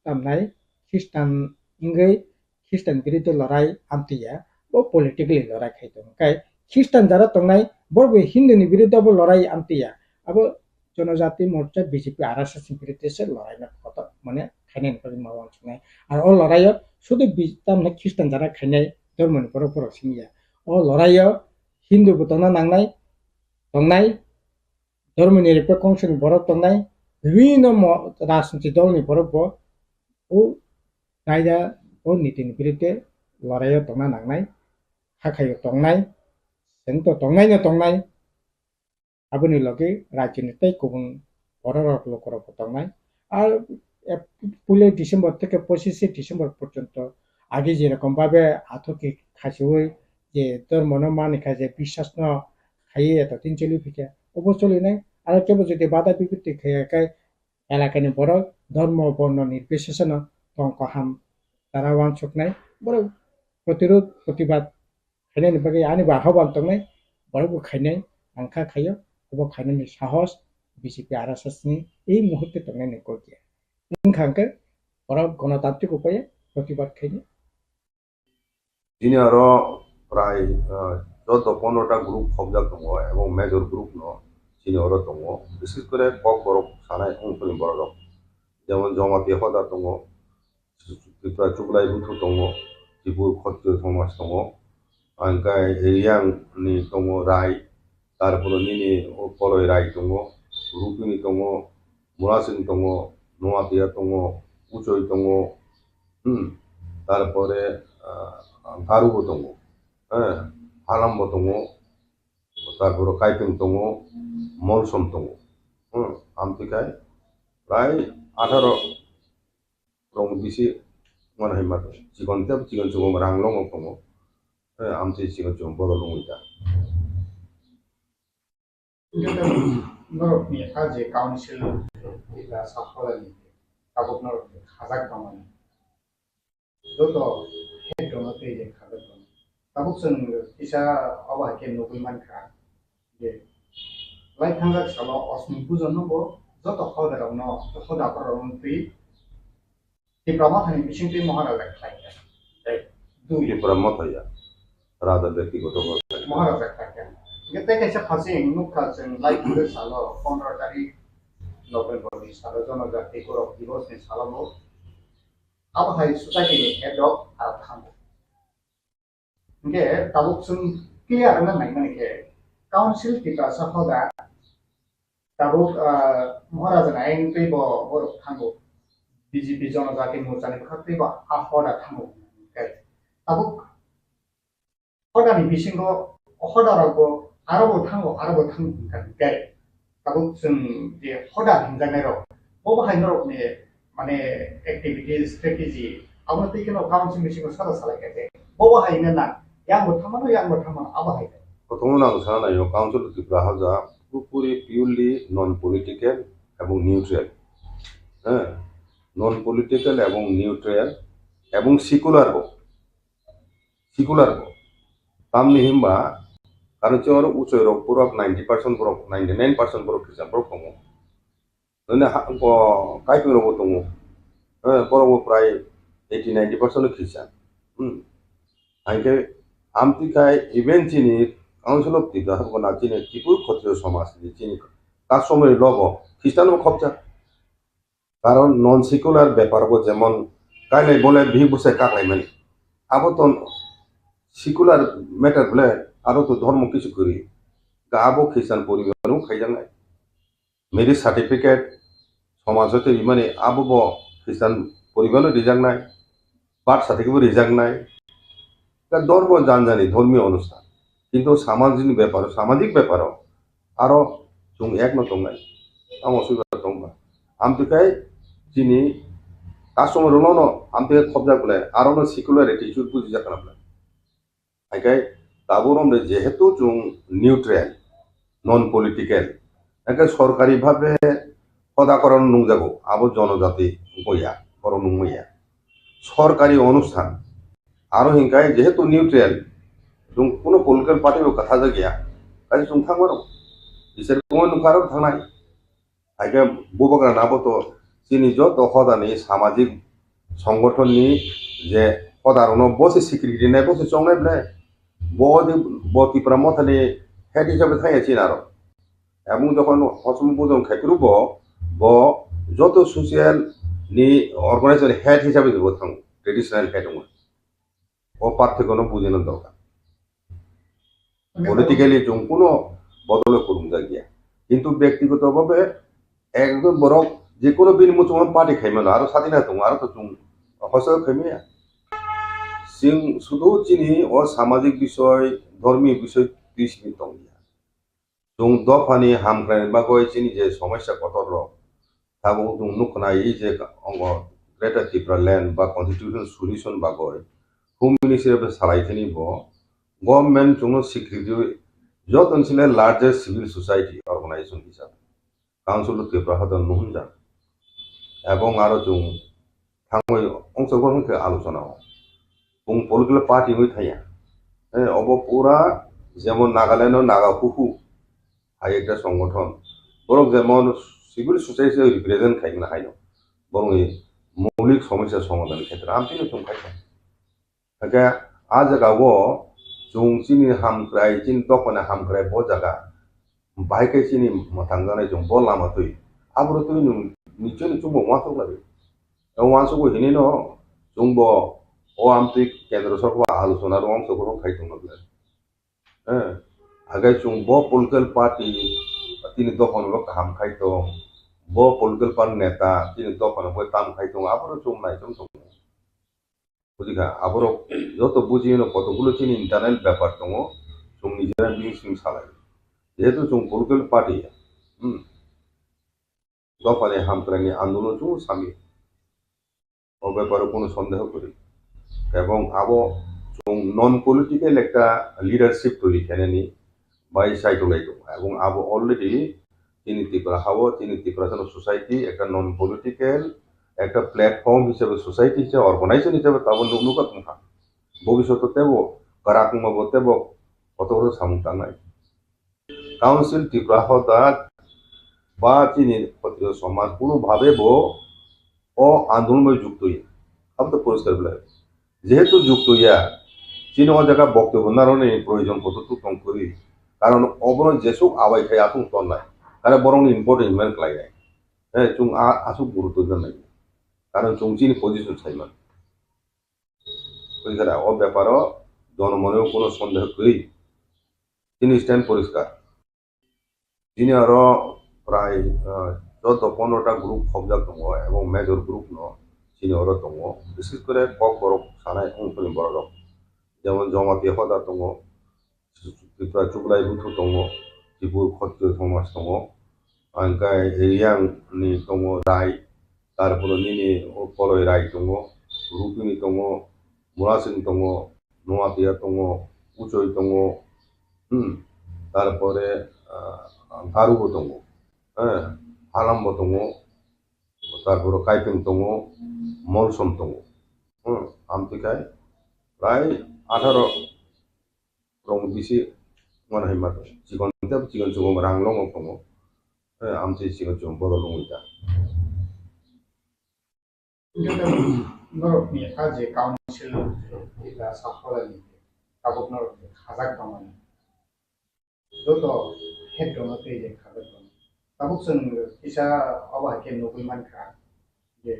তামনাই খ্রিস্টান ইংগৈ খ্রিস্টান বিরুদ্ধে লড়াই আমতিয়া ও পলিটিক্যালি লড়াই খাইতো কাই খ্রিস্টান যারা তংনাই বড় হিন্দুনি বিরুদ্ধে আবো লড়াই আমতিয়া আবো জনজাতি মোর্চা বিজেপি আরএসএস বিরুদ্ধে সে লড়াই না কথা মানে খাইনাই পারি মাওয়ান নাই আর ও লড়াইও শুধু তামনাই খ্রিস্টান যারা খাইনাই ধর্মনি পর সিমিয়া ও লড়াইও হিন্দু বতনা নাংনাই তংনাই ধর্ম নিরপেক্ষ অংশনি বরফ তংনাই বিভিন্ন রাজনৈতিক দলনি বরফ ও রায়দা ও নীতিনি বিরুদ্ধে লড়াইও তংনা নাংনাই হাখাইও তংনাই সেন তো তংনাই না তংনাই aboni loge rajini tei kubun borok lukurok tongnai আর পুলে ডিসেম্বর থেকে 25 ডিসেম্বর পর্যন্ত আগে যেরকম ভাবে আতকে খাসিওই যে তোর মনোমানিকা যে বিশ্বাস ন খাইয়ে এতদিন চলি ফিকে অবচলি নাই আর কেবল যদি বাধা বিপত্তি খেয়ে এলাকানি বড় ধর্ম বর্ণ নির্বিশেষে টঙ্ক হাম তারা ওয়াংসক নাই বড় প্রতিরোধ প্রতিবাদ খাইনানি বাকি আনিবা আহ্বান তংনাই বড় খাইনাই আংখা খাইও অব খাইনানি সাহস বিজেপি আরএসএসনি এই মুহূর্তে তংনাই করিয়া খাঙ্কে বড় গণতান্ত্রিক উপায়ে প্রতিবাদ খাইনি তিনি আরো প্রায় 14-15টা গ্রুপ খবজাক দङ এবং মেজর গ্রুপ তিনি আরো দङ বিশেষ করে ককবরক সানায় অংশনি বড় যেমন জমাতি হদা দङ ত্রিপুরা চুগলাই বুথু দङ ত্রিপুর ক্ষত্রিয় সমাজ দङ আঙ্কাই এরিয়াংনি দङ রাই তারপরে নিনি পলয় রাই দङ রুপিনি দङ মুরাসিং দङ নোয়াতিয়া দङ উচই দङ তারপরে গারুবো দङ হ্যাঁ হালাম্বো দङ তারপরে কাইপিং দङ মলসম দङ আমতিকায় প্রায় 18 রং বেশি মনে হয় মাত্র চিকন চুগম রাংলং দङ আমতি চিকন চুগম বদলং ইটা Nokni aje council ila saholani tabuk norok khajak damani joto head dono te je khajak dam tabuk sun isa aba ke nokui mankha je lai thangak salo osmi pujon no bo joto khoda no khoda paron ti ti pramathani bising ti maharaja khlaiya দুই ব্রহ্মতয়া রাধা ব্যক্তিগত মহারাজা থাকে গেতে কাছে ফাসি নুখা जों লাইফে সালো 15 তারিখ নভেম্বরনি সালো জনজাতি গৌরব দিবসনি সালামো আবহাই সোসাইটিনি হেড অফ আর থাম গে তাবুক जों ক্লিয়ার না নাই মানে কে কাউন্সিল টিকা সাহদা তাবুক মহারাজা আইন পেব বড় থাঙ্গো বিজেপি জনজাতি মোর্চানি খাতেবা আহরা থাঙ্গো তাবুক হদানি বিসিঙ্গ হদারাগো আরবো থাঙ্গো গে তাবুক जों যে হদা হিনজানাই রক ববাহাই নরকনি মানে অ্যাক্টিভিটি স্ট্র্যাটেজি আমরা তেকেনো কাউন্সিল বিসিঙ্গ সাদা সালাইখাতে ববাহাই না yang bertama abahay প্রথম নাম সানায় কাউন্সিল ত্রিপুরা হাজা পুরোপুরি পিওরলি নন পলিটিক্যাল এবং নিউট্রাল হ্যাঁ নন পলিটিক্যাল এবং নিউট্রাল এবং সিকুলার তামনি হিমবা কারণ চর উচয় রক পুরক 90% বরক 99% বরক খ্রিস্টান বরক দङ ননে কাইপিং রক দङ বরক প্রায় 80-90% খ্রিস্টান আইকে আমতিকায় ইভেন চিনি কাউন্সিল অফ ত্রিপুরা হাবগনা চিনি ত্রিপুর ক্ষত্রিয় সমাজ চিনি তার সময় লব খ্রিস্টানও খবচা কারণ নন সিকুলার ব্যাপারবো যেমন কাইলাই বলে ভি বসে কাকলাই মানে আবো তো সিকুলার ম্যাটার বলে আরো তো ধর্ম কিছু করি আবো খ্রিস্টান পরিবারও খাইজানাই মেরিজ সার্টিফিকেট সমাজ হতে মানে আবো খ্রিস্টান পরিবারও রিজাংনাই বার্থ সার্টিফিকেট রিজাংনাই ধর্ম জানজানি ধর্মীয় অনুষ্ঠান কিন্তু সামাজিক ব্যাপারও আরো जों এক নতংনাই আমার অসুবিধা দংবা আমতিকাই যিনি কাস্টমার রলনো আমতিকে খবজা বলে আরো সিকুলারিটি জুট বুঝি যাকানা বলে আইকাই তাবরম যেহেতু जों নিউট্রাল নন পলিটিক্যাল একে সরকারি ভাবে সদাকরণ নুংজাগো আবো জনজাতি বইয়া বড় নুমইয়া সরকারি অনুষ্ঠান আরো হিংকায় যেহেতু নিউট্রাল जों কোনো পলিটিক্যাল পার্টিও কথা জাগিয়া কাজে जों থাকবারো बिसोर नुखारो थांनाय आइके बबग्रा नाबो चिनि जत हदानि सामाजिक संगठननि जे हदारनो बसे सिक्रिटि नाय बसे चंनाय ब्ले बतिप्रा मथानि हेड हिसाबै थाया चिनारो এবং যখন অসম বোজন খাইক্রুব ব যত সোশিয়াল নি অর্গানাইজেশন হেড হিসাবে দিব থাং ট্রেডিশনাল হেড ও পার্থক্য বুঝানো দরকার পলিটিক্যালি जों কোনো বদলে করুন জায়গা কিন্তু ব্যক্তিগতভাবে একদম বড় যে কোনো বিনমুচমান পার্টি খাইমেন আরো স্বাধীনতা দङ আরো তো जों হসে খাইমিয়া সিং শুধু চিনি ও সামাজিক বিষয় ধর্মীয় বিষয় তিসমি দङ जों दफानि हामग्राय बागै चिनि जे समस्या कतर रक थाबो जों नुखनाय जे अंग ग्रेटर त्रिपुरा लैंड बा कन्स्टिट्यूशन सल्यूशन बागै होम मिनिस्ट्री सालायथेनि बो गवर्नमेंट जों सिक्योरिटी जत ओनसोले लार्जेस्ट सिविल सोसाइटी अर्गेनाइजेशन हिसाब काउंसिल त्रिपुरा हादर नुहुनजा এবং আরো जों थांबाय अंशग्रहणखौ आलोचना जों पलिटिकल पार्टी में थाया अब पूरा যেমন নাগাল্যান্ডের নাগাপুকু হাই একটা সংগঠন বরং যেমন সিভিল সোসাইটি রিপ্রেজেন্ট খাইনা হাইনো বরং এই মৌলিক সমস্যা সমাধানের ক্ষেত্রে আমি जों খাইনা তাকে আজ জায়গাও जों চিনি হামক্রাই চিনি দফানে হামক্রাই ব জায়গা বাইকে চিনি থাংজানাই जों ব লামা তুই আবরো তুই নিচে जों মাথা লাগে ওয়ানসগো হিনিনো जों ব ও আমতি কেন্দ্র সরকার আলোচনার অংশগ্রহণ খাইতো না আগে जों ब पलिटिकल पार्टी তিনি দফান কাহাম খাইতো ব পলিটিক্যাল পার্টি নেতা তিনি দফান বই তাম খাইতো আবারও जों নাইতো বুঝিকা আবারও যত বুঝিনো কতগুলো চিনি ইন্টারনাল ব্যাপার দङ जों নিজেরা মিটিং সালাই যেহেতু जों পলিটিক্যাল পার্টি দফানে হামক্রাইনি আন্দোলন जों সামি ও ব্যাপারে কোনো সন্দেহ করি এবং আবো जों নন পলিটিক্যাল একটা লিডারশিপ তৈরি কেনেনি বাই সাইটোলাই দङ এবং আবো অলরেডি তিনি ত্রিপুরা হাবো তিনি ত্রিপুরা সোসাইটি একটা নন পলিটিক্যাল একটা প্ল্যাটফর্ম হিসেবে সোসাইটি হিসেবে অর্গানাইজেশন হিসেবে তাবো নুকা তুমা ভবিষ্যতেও কারাকুমা বতেব কত বড় সামুতানাই কাউন্সিল ত্রিপুরা হদা বা চিনি ক্ষত্রিয় সমাজ কোনোভাবে বো ও আন্দোলনে যুক্ত হই আব তো পরিষ্কার বলে যেহেতু যুক্ত হইয়া চিনি ও জায়গা বক্তব্য নারণে প্রয়োজন কতটুকু কম করি কারণ অবরণ যেসব আবাই খাই আতুং তন নাই কারণ বরং ইম্পর্টেন্ট মেন খাইনাই হ্যাঁ जों আসুক গুরুত্ব জানাই কারণ जों চিনি পজিশন চাইমান বুঝিরা ও ব্যাপারও জনমনেও কোনো সন্দেহ করি তিনি স্ট্যান্ড পরিষ্কার তিনি আরো প্রায় যত 15টা গ্রুপ হবজাক দङ এবং মেজর গ্রুপ ন তিনি আরো দङ বিশেষ করে ককবরক সানাই অংশনি বড় যেমন জমাতি হদা দङ ত্রিপুরা চুগলাই বুথু দङ ত্রিপুর ক্ষত্রিয় সমাজ দङ ओमफ्राय रियांनि दङ राय তারপরে নিনি পলয় রায় দङ রুপিনি দङ মুরাসিন দङ নোয়াতিয়া দङ উচই দङ তারপরে গারুবো দङ হ্যাঁ আলাম্ব দङ তারপরে কাইপিং দङ মলসম দङ আমতিকায় প্রায় 18 রং বিসি মানে হাইমা চিকন চিকন চুগম রাংলং দङ আমতি চিকন চুগম বড় লংইটা Norokni haje council ila saholani tabuk norokni khajak damani joto head dono te je khajak dam tabuk sun isa aba ke nokui mankha je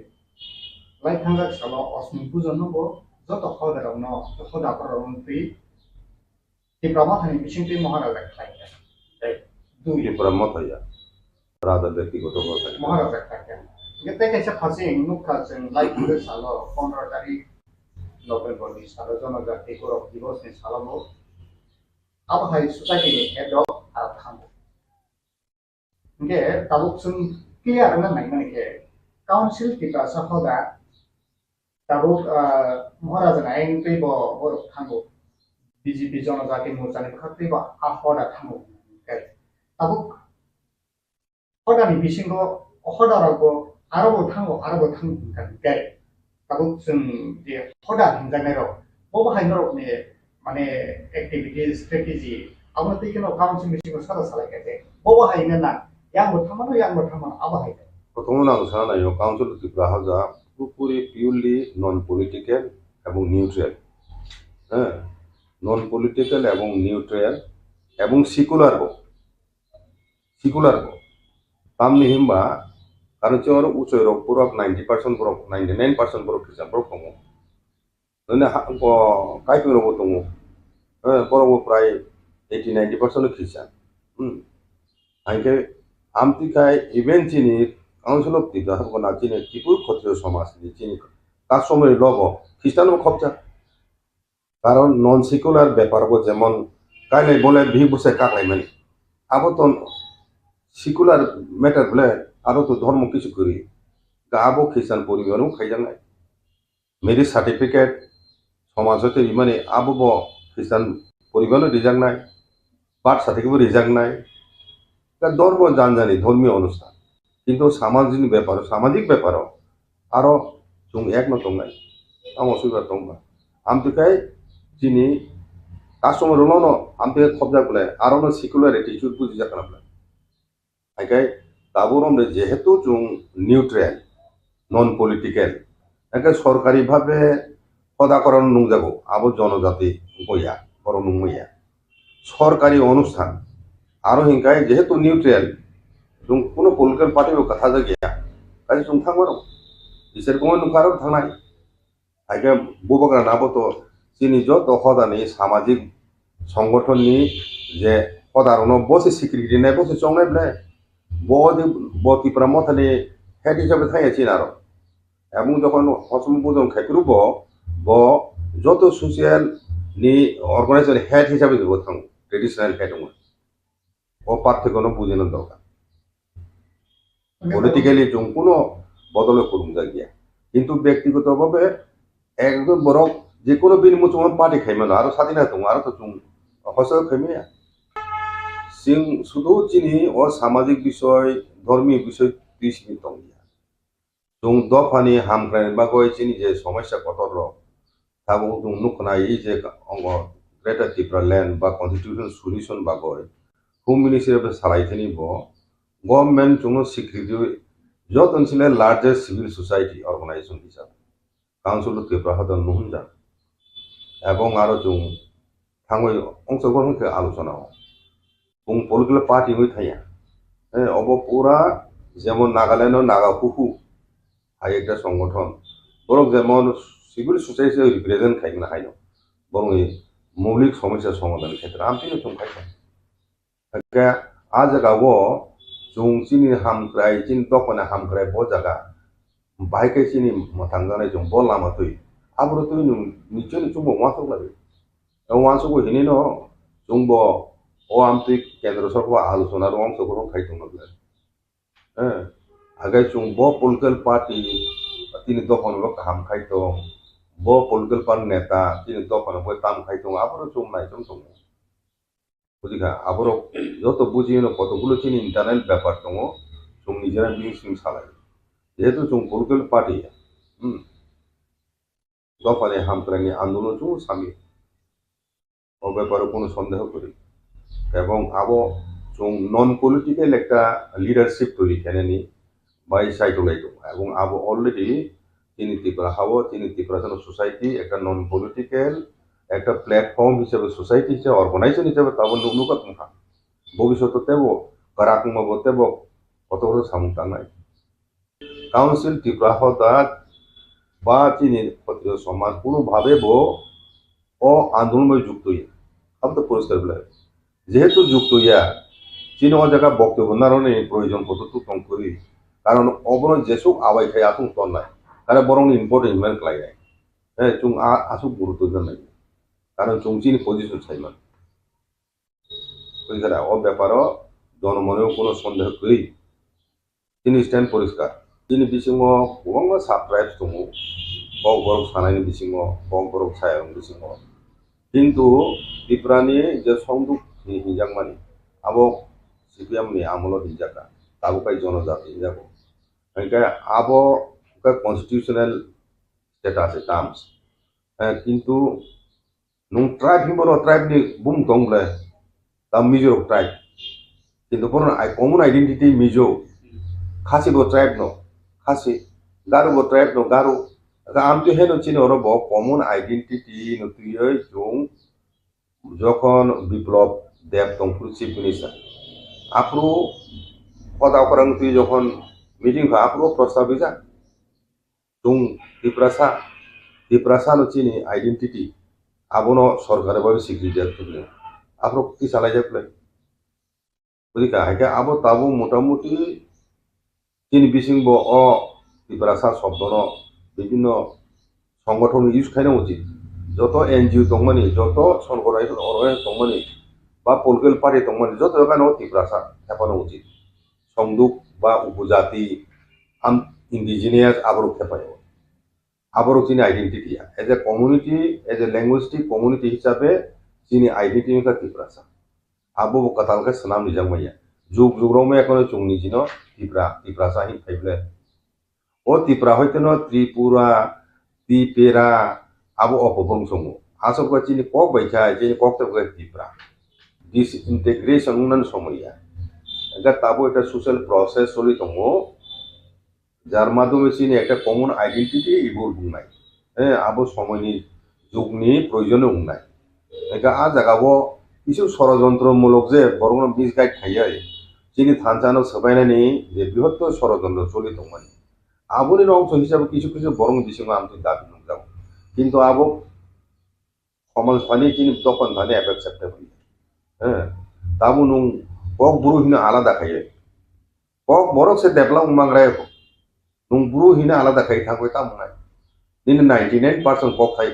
lai khajak salo osmi pujono bo joto khoda rongno khoda parong ti Ipra thani bisingti maharaja khaika দুই পরামর্শয়া রাজা ব্যক্তিগত কথা maharaja khaika Kita kaisa phasing nukha jeng lai khule salo 15 tarik November ni salo jonajati korok divos ni salamo aba hai society ni head of arthamo nge tabuk sun clear na nai mane ke council kita sahoda tabuk maharaja na eng pe bo borok thango BJP jonajati morcha ni khakti ba ahoda thango ke tabuk hoda ni bisingo hoda rago 아라보 탕 게 가국 좀 이제 허다 굉장히로 뭐뭐 하이노 네 만에 액티비티 스트래티지 아무것도 이게 너 카운슬 미팅을 사다 살아야 돼 뭐뭐 하이는 나 양뭐 타면 아무 하이 돼 প্রথমে না সারা you council Tripura হাজা পুরোপুরি purely non political এবং neutral হ্যাঁ non political এবং neutral এবং secular তামনি হিমবা কারণ চোর উচয় রক পুরক 90% বরক 99% বরক খ্রিস্টান বরক দङ ননে কাইপিং রক দङ বরক প্রায় 80-90% খ্রিস্টান আইকে আমতিকায় ইভেন চিনি কাউন্সিল অফ ত্রিপুরা হাবো না চিনি ত্রিপুর ক্ষত্রিয় সমাজ চিনি তার সময় লব খ্রিস্টানও খবচা কারণ নন সেকুলার ব্যাপার যেমন কাইলাই বলে ভি বসে কাকলাই মানে আবতন সিকুলার ম্যাটার বলে আরো তো ধর্ম কিছু করি আবো খ্রিস্টান পরিবারও খাইজানাই মেরিজ সার্টিফিকেট সমাজ হতে মানে আবো খ্রিস্টান পরিবারও রিজাংনাই বার্থ সার্টিফিকেট রিজাংনাই ধর্ম জানজানি ধর্মীয় অনুষ্ঠান কিন্তু সামাজিক ব্যাপারও আরো जों एक न दंनाय आम असुबिदा दंबा आमतेखाय दिनै कास्टमार रोनो आमते खबजा बोले आरो सिकुलार एटिट्यूड बुझि जाखानाब्ला आइखाय दाबोरमदे जेहेतु जों निउट्रेल नन पलिटिकल एके सरकारि भाबे सदाकरण नंजागौ आबो जनजाति गया बर नंमैया सरकारि अनुष्ठान आरो हिंखाय जेहेतु निउट्रेल जों कोनो पलिटिकल पार्टी कथा गया काजि जों थांबारो इसोरखौ नुखारो थांनाय आइखाय बबग्रा नाबोथ' जोंनि जत' हदानि सामाजिक संगठननि जे हदारनो बसे सिक्रिटि नाय बसे चंनाय ब्ले बतिफ्रा मथानि हेड हिसाबै थायो चिनारो এবং যখন অসম বোজন খাইকরুব ব যত সোশিয়াল নি অর্গানাইজেশন হেড হিসাবে দেব থাং ট্রেডিশনাল হেড দङ ও পার্থক্যনো বুঝিনো দরকার পলিটিক্যালি जों কোনো বদলে করুম গিয়া কিন্তু ব্যক্তিগতভাবে একজন বড় যে কোনো বিনমুচন পার্টি খাইমানো আর স্বাধীনতা দङ আর তো जों হসে খাইমায়া সিং শুধু চিনি ও সামাজিক বিষয় ধর্মীয় বিষয় কৃষি দङ जों दफानि हामग्रायनाय बागै जोंनि जे समस्या कतर थाबो जों नुखनाय जे अंग ग्रेटर त्रिपुरा लैंड बा कन्स्टिट्यूशन सल्यूशन बागै होम मिनिस्ट्री सालायथेनि ब गवर्नमेंट जों स्वीकृति जत ओनसोले लार्जेस्ट सिविल सोसाइटी अर्गानाइजेशन हिसाबै काउंसिल अफ त्रिपुरा हादर नुहुनजा এবং आरो जों थाङै अंशग्रहणखौ आलोचनाव जों पलिटिकल पार्टी হই थाया अब पुरा যেমন নাগাল্যান্ডের নাগাহুহু हाई एक संगठन बरं जेमन सिविल सोसाइटी रिप्रेजेंट खाइनो हायो बरं मौलिक समस्या समाधान क्षेत्र आमथिनो संखाय आ जगावो जों चिनि हामग्राय चिन दखना हामग्राय ब जगा बाइके चिनि थांजानाय जों ब लामा थै आबरो थै निचो निचो वासो लागे वासो को हिनिनो जों ब ओ आमथि केंद्र सरकार आलोचना रं सगरो खाइथोंनो आगे जों ब पलिटिकल पार्टी तिनि दफानो काम खाइथों ब पलिटिकल पार्टी नेता तिनि दफानो बय काम खाइथों आबरो जों नायथों दङ बुझिखा आबरो যত বুঝিनो কতগুলো চিনি ইন্টারনাল ব্যাপার दङ जों নিজেরা মিটিং সালায় যেহেতু जों पलिटिकल पार्टी দফানে হামগ্রানি আন্দোলন जों সামি ও ব্যাপারে কোনো সন্দেহ করি এবং আবো जों নন পলিটিক্যাল একটা লিডারশিপ তৈরি কেনেনি বাই সাইটোলাই दङ এবং আবো অলরেডি তিনি ত্রিপুরা হাবো তিনি ত্রিপুরা সোসাইটি একটা নন পলিটিক্যাল একটা প্ল্যাটফর্ম হিসেবে সোসাইটি হিসেবে অর্গানাইজেশন হিসেবে তাবো নুনুকা তুমা ভবিষ্যতেও কারাকুমাবতেও কত বড় সামুতানাই কাউন্সিল ত্রিপুরা হদা বা তিনি ক্ষত্রিয় সমাজ কোনোভাবে ও আন্দোলনে যুক্ত হই আব তো পরিষ্কার বলে যেহেতু যুক্ত হইয়া চিন ও জায়গা বক্তব্য নারণে প্রয়োজন কতটুকু কম করি কারণ অবরণ যেসব আবাই খাই আতুং তন্নায় কারণ বরং ইম্পর্টেন্ট ইমেল খাইনায় হ্যাঁ जों আসুক গুরুত্ব জানাই কারণ जों চিনি পজিশন চাইমান বুঝিরা ও ব্যাপারও জনমনেও কোনো সন্দেহ করি তিনি স্ট্যান্ড পরিষ্কার তিনি বিসিङ गोबां সাবট্রাইবস दङ KOKBOROK सानायनि बिसिङ KOKBOROK सायाव बिसिङ किन्तु त्रिपुरानि जे संदुक हिजांमानि आबो सिपिएमनि आमोल हिजाका ताबुकाय जनजाति जागो ओंखाय आबो कन्स्टिट्यूशनल स्टेटास टार्म्स किन्तु नों ट्राइब हिमरो ट्राइबनि बुम दंब्ले दा मिजो ट्राइब किन्तु बरन कमन आइडेंटिटी मिजो खासिबो ट्राइब न खासि गारोबो ट्राइब न गारो आमति हेनो चिनो रब कमन आइडेंटिटी नतुयै जों যখন বিপ্লব দেব দংপুর চিফ মিনিস্টার আপরো পদা করং তুই যখন মিটিং হয় আপরো প্রস্তাব যা जों ত্রিপুরা নো চিনি আইডেন্টিটি আবনো সরকারে ভাবে স্বীকৃতি দিলে আপরো কি চালাই যাবে বুঝিকা হাইকা আবো তাবো মোটামুটি চিনি বিসিংব অ ত্রিপুরা শব্দন বিভিন্ন সংগঠন ইউজ খাইনা উচিত যত এনজিও দংমানি যত সংগঠন অর্গানাইজেশন দংমানি বা পলিটিক্যাল পার্টি দংমান যত জায়গানো ত্রিপুরা হেফানো উচিত সংদুক বা উপজাতি ইন্ডিজিনিয়াস আবরক হেফায় আবরক যিনি identity as a community as a linguistic community হিসাবে যিনি আইডেন্টিটি ত্রিপুরা আবো কাতালকে সালাম নিজামাইয়া যুগ যুগরমে এখন চুংনি জিন ত্রিপুরা সাহি ফাইবলে ও ত্রিপুরা হইতে ত্রিপুরা ত্রিপেরা আবো অপবং সঙ্গ আসল করে চিনি কক বাইখা চিনি কক ত্রিপুরা ডিসইন্টিগ্রেশন উন্নয়ন সময়া এটা তাবো এটা সোশ্যাল প্রসেস চলি দङ যার মাধ্যমে চিনি একটা কমন আইডেন্টিটি ইভলভ বুंनाय আবো সময়নি যুগনি প্রয়োজনে বুंनाय এটা আ জায়গাবো কিছু ষড়যন্ত্রমূলক যে বরং বিজ গাইড থাইয়া চিনি থানচানো সবাইনানি যে বৃহত্তর ষড়যন্ত্র চলি দংমান আবুনি অংশ হিসাবে কিছু কিছু বরং বিসঙ্গে আমি দাবি নজাও কিন্তু আবো সমাজ ফানি চিনি তখন ফানি অ্যাকসেপ্টেবল তাবো নং কক বুরু হিনা আলাদা খাইয়ে কক বরক সে ডেভেলপ মাংরায় নং বুরু হিনা আলাদা খাই থাকবে তা মনে দিন 99% কক খাই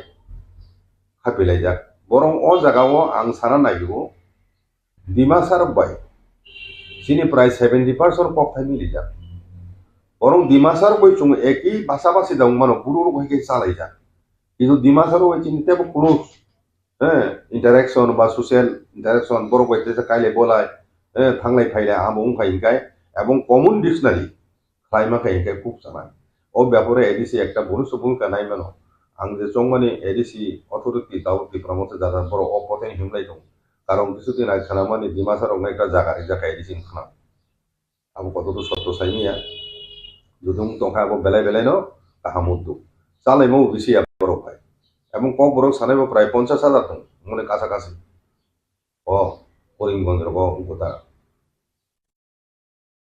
খাপিলাই যাক বরং ও জায়গাও আং সারা নাইগো ডিমাসার বাই চিনি প্রায় 70% কক খাই মিলি যাক বরং ডিমাসার বই চুং একই বাসাবাসি দং মানো বুরু বইকে চালাই যাক কিন্তু ডিমাসার ওই চিনিতে কোনো ইন্টারেকশন বা সোশ্যাল ইন্টারেকশন বড় বইতে কাইলে বলায় থাংলাই ফাইলে আমং ফাইনকায় এবং কমন ডিকশনারি খাইমা খাইনকায় খুব জানায় ও ব্যাপারে এডিসি একটা বড় ভূমিকা নাই মানো आं जे चंगमानी एडिसी अथॉरिटी दाउती प्रमोट जादा बर अपथेन हिमलाय दं कारण কিছুদিন আগে খানামানি ডিমাসার একটা জায়গা एडिसी खाना अब कत तो सत्य साइमिया जुदुं तंखा अब बेलाय बेलाय न गाहामुद्दु चालायमो बिसि बरक भाई এবং ককবরক সানাইবো প্রায় 50,000 দं মনে কাছাকাছি ও করিমগঞ্জ রব গোটা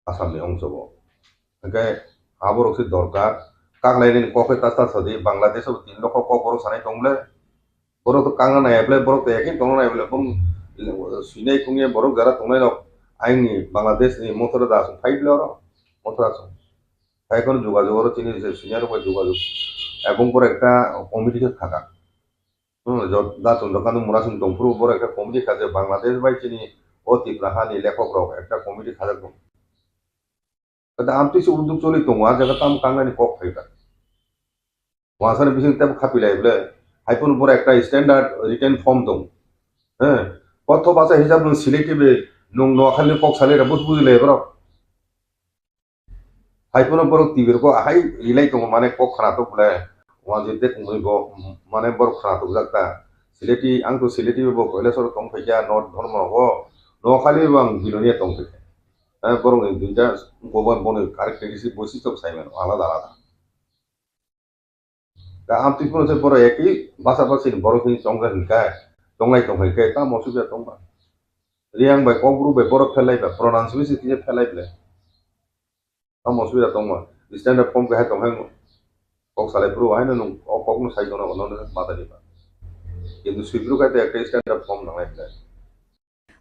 আসামনি অংশব ওকে আবরক দরকার কাকলাইনি ককে তাস্তা সদি বাংলাদেশ 3 লক্ষ ককবরক সানাই দংলে বড় তো কাঙ্গা নাইবলে বড় তো একই দং নাইবলে বম সুইনাই কুঙে বড় যারা দংনাই ন আইনি বাংলাদেশ নি মথরা দাস ফাইবলে আর মথরা আছে এখন যোগাযোগর চিনি সুইনার উপর যোগাযোগ এবং পরে একটা কমিটি থাকা দা চন্দ্রকান্ত মুরাসিং দংপুর উপর একটা কমিটি কাজে বাংলাদেশ বাই চিনি অতি প্রাহানি লেখক রক একটা কমিটি থাকা দং kada amti si uduk choli tongwa jaga tam kangani kok phaita wasane bising tab khapilai bole haipun pore ekta standard written form dong কত ভাষা হিসাব নং সিলেক্টিভে নং নোয়াখালী কক সালে বুঝ বুঝলে বড় হাইপন বড় টিভির কো হাই রিলাই তো মানে কক খানা তো বলে ওয়া যেতে কইবো মানে বড় খানা তো জাগতা সিলেটি আং তো সিলেটি বো কইলে সর তং ফাইয়া নট ধর্ম গো নোয়াখালী বাং বিলনিয়া তং ফাইয়া বরং এই দুইটা গোবর বনে ক্যারেক্টারিস্টিক বৈশিষ্ট্য সাইমেন আলাদা আলাদা তা আমতি কোন যে বড় একই ভাষাভাষী বড় কি চংগা হিকায় চংলাই তংহাইকায় তা মসুবিয়া তংবা রিয়াং বাই কবরু বাই বড় ফেলাইবা প্রনাউন্সিয়েশন কি ফেলাইবলে তা মসুবিয়া তংবা স্ট্যান্ডার্ড ফর্ম কে তংহাই কক সালে প্রো হাইনা নো ককনো সাইজনা অননে মাতা দিবা কিন্তু সুইপ্রু কাতে একটা স্ট্যান্ডার্ড ফর্ম নাইবলে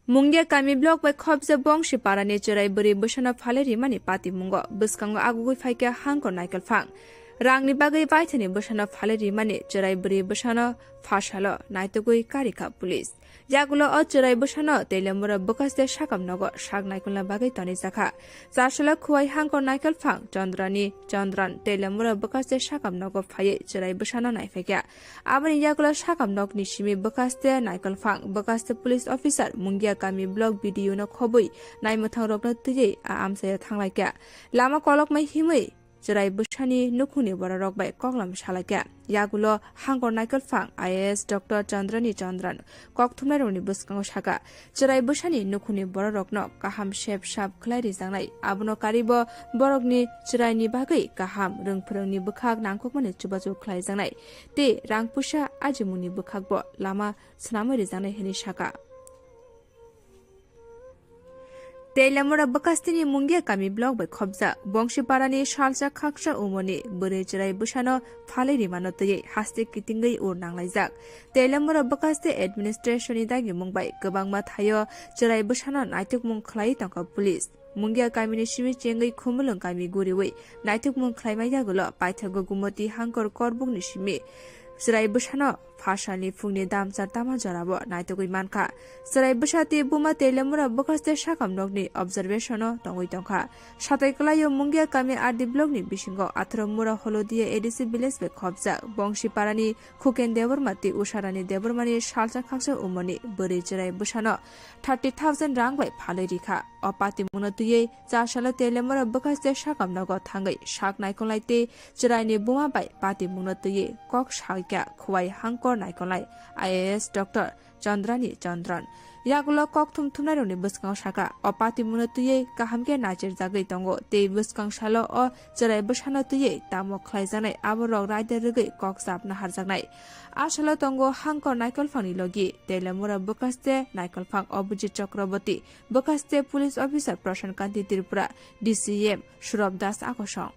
Mungya kami blok by khobja bong shipara ne cherai buri bushana phaleri mani pati mungo buskango agugui phaike hangko naikal phang rangni bagai baithani bushana phaleri mani cherai buri bushana phashalo naitogui karika police jagulo o cherai bushana telemura bukaste shakam nogo shak naikulna bagai tani jakha charshala khuai hangko naikal phang chandran telemura bukaste shakam nogo phaye cherai bushana naifekya abani jagulo shakam nokni simi bukaste naikal phang bukaste police officer mungya kami blog video no khoboi naimuthang rokno tujei amsaya thanglaikia lama kolok mai himoi cherai bushani nukhuni borok bai koklam salaikia yagulo hangor naikal phang IAS Dr. Chandran kokthumnaroni buskango shaka cherai bushani nukhuni borokno kaham shep shap Khlaidi jangnai abuno karibo borokni cherai ni bagai kaham rungphurungni bukhak nangkokmani chubachu khlai jangnai te rangpusa ajimuni bukhakbo lama snamari jangnai heni shaka Telamura bakastini mungya kami blog by khobja bongshipara ni shalsa khaksa umoni bure cherai bushano phaleri manotoye haste kitingai ur nanglaijak Telamura bakaste administration ni dagi mungbai gobangma thayo cherai bushano naituk mung khlai tangka police mungya kami ni simi chengai khumulung kami guriwei naituk mung khlaimai jagulo paithago gumoti hangkor korbung ni simi Serai besano Phashani fungni dam sartama jarabo naitogui manka Serai besati buma telemura bokaste sakam nokni observationo tongoi tongkha Satai kalayo mungia kami ardi blogni bisingo 18 mura holodiya edisi village be khobja bongshi parani khuken debormati usharani debormani salsa khaksa umoni bori Serai besano 30,000 rang bai phalai rikha opati munatuye chasala telemura bokaste sakam nogo thangai sak naikolai Serai ni buma bai pati munatuye kok sakya khwai hangkor naikolai IAS Dr. Chandrani Chandran Yagulo kok thumnai roni buskang saka opati munatuye kahamke nacher jagai tongo te buskang salo o Serai besano tuye tamo khlaijanai aborok raide rugai kok sapna harjagnai asala tongo hangkor naikol phani logi telemura bokaste naikol phang Abhijit Chakraborty bokaste police officer Prashan Kanti Tripura DCM Surab Das akosong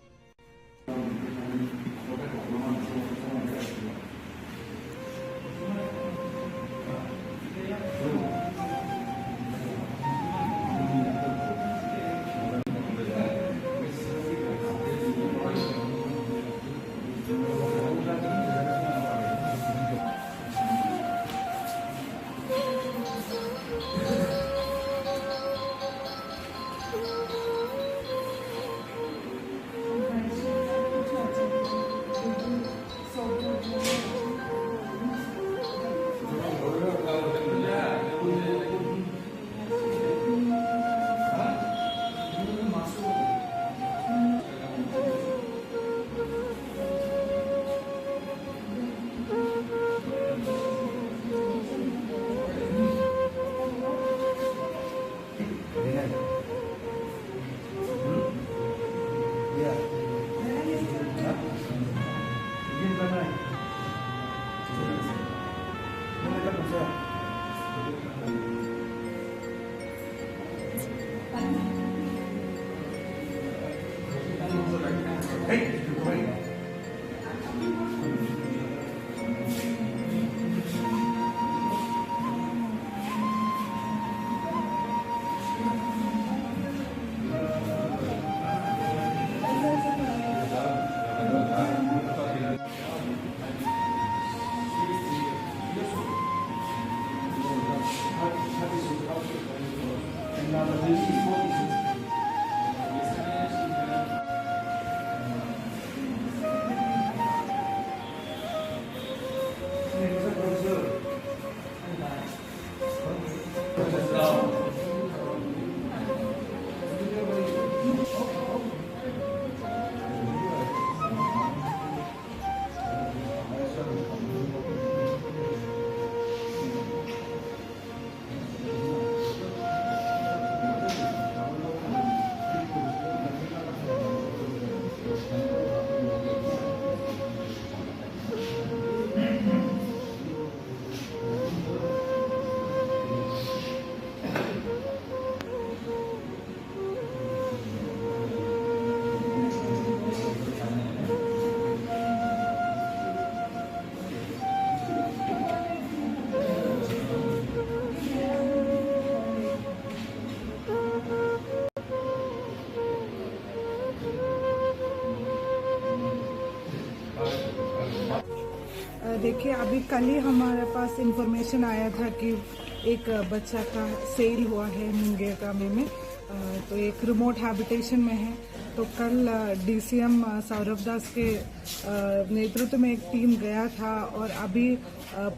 देखिए अभी कल ही हमारे पास information आया था कि एक बच्चा का सेल हुआ है मुंगेर गांव में तो एक रिमोट हैबिटेशन में है तो कल डीसीएम सौरभ दास के नेतृत्व में एक टीम गया था और अभी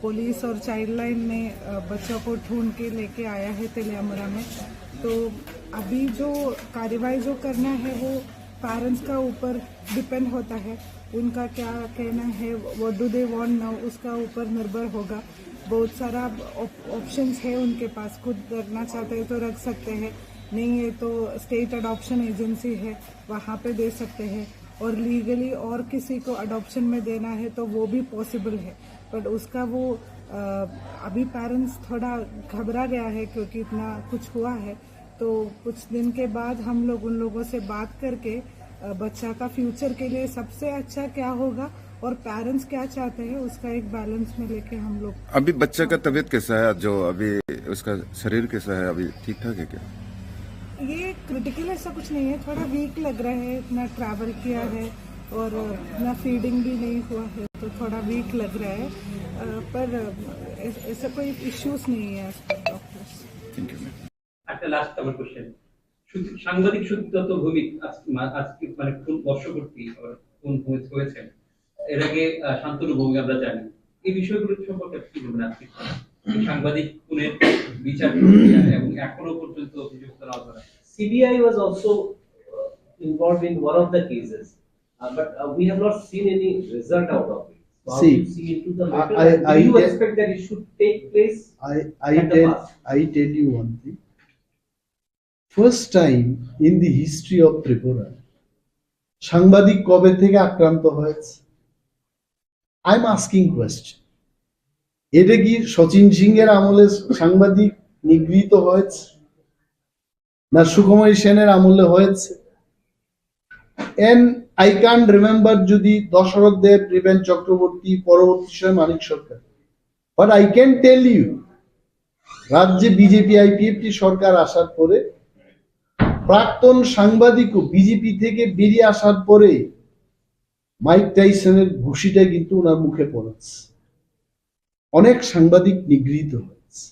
पुलिस और चाइल्ड लाइन ने बच्चों को ढूंढ के लेके आया है तेलियामुरा में तो अभी जो कार्यवाही जो करना है वो पेरेंट्स का ऊपर डिपेंड होता है उनका क्या कहना है what do they want now उसका ऊपर निर्भर होगा बहुत सारा ऑप्शंस है उनके पास खुद रखना चाहते हैं तो रख सकते हैं नहीं है तो स्टेट अडॉप्शन एजेंसी है वहाँ पे दे सकते हैं और लीगली और किसी को अडॉप्शन में देना है तो वो भी पॉसिबल है बट उसका वो अभी पेरेंट्स थोड़ा घबरा गया है क्योंकि इतना कुछ हुआ है तो कुछ दिन के बाद हम लोग उन लोगों से बात करके बच्चा का फ्यूचर के लिए सबसे अच्छा क्या होगा और पेरेंट्स क्या चाहते हैं उसका एक बैलेंस में लेके हम लोग अभी बच्चे का तबीयत कैसा है जो अभी उसका शरीर कैसा है अभी ठीक ठाक है क्या ये क्रिटिकल ऐसा कुछ नहीं है थोड़ा वीक लग रहा है इतना ट्रैवल किया है और इतना फीडिंग भी नहीं हुआ है तो थोड़ा वीक लग रहा है पर ऐसा कोई इश्यूज नहीं है डॉक्टर्स। Thank you. একটা লাস্ট আমার কোশ্চেন, সাংবাদিক সুদত্ত ভৌমিক আজকে মানে কোন বর্ষপূর্তি কোন হয়েছে, এর আগে শান্তনু ভৌমিক আমরা জানি, এই বিষয়গুলো সম্পর্কে কি বলবেন আজকে? সাংবাদিক খুনের বিচার প্রক্রিয়া এবং এখনো পর্যন্ত অভিযুক্ত না ধরা। CBI was also involved in one of the cases, but we have not seen any result out of it. So how do you see into the matter? Do you expect that it should take place? I tell you one thing. First time in the history of Tripura, সাংবাদিক কবে থেকে আক্রান্ত হয়েছে? I'm asking question. এটা কি সচিন সিং এর আমলে সাংবাদিক নিগৃহীত হয়েছে, না সুকুমার সেনের আমলে হয়েছে? And I can't remember যদি দশরথ দেব, রিবেন চক্রবর্তী, পরবর্তী সময় মানিক সরকার, but I can tell you রাজ্যে বিজেপি আইপিএফটি সরকার আসার পরে প্রাক্তন সাংবাদিকও বিজেপি থেকে বেরিয়ে আসার পরে মাইক টাইসনের ঘুষিটা কিন্তু ওনার মুখে পড়েছে। অনেক সাংবাদিক নিগৃহীত হয়েছে,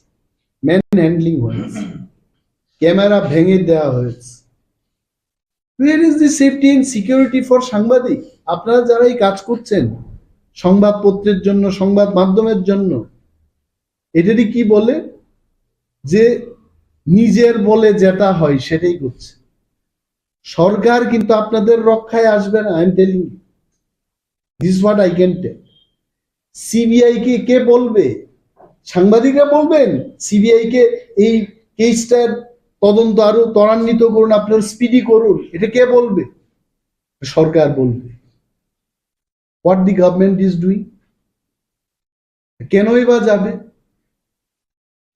ম্যান হ্যান্ডলিং হয়েছে, ক্যামেরা ভেঙে দেওয়া হয়েছে। Where is the safety and security for সাংবাদিক? আপনারা যারা এই কাজ করছেন সংবাদপত্রের জন্য, সংবাদ মাধ্যমের জন্য, এটারই কি বলে যে নিজের বলে যেটা হয় সেটাই করছে। সরকার কিন্তু আপনাদের রক্ষায় আসবে না। I am telling you, this is what I can tell. CBI কে বলবে? সাংবাদিকরা বলবেন সিবিআই কে এই কেসটার তদন্ত আরো ত্বরান্বিত করুন, আপনার স্পিডি করুন, এটা কে বলবে? সরকার বলবে। What the government is doing? কেনই বা যাবে?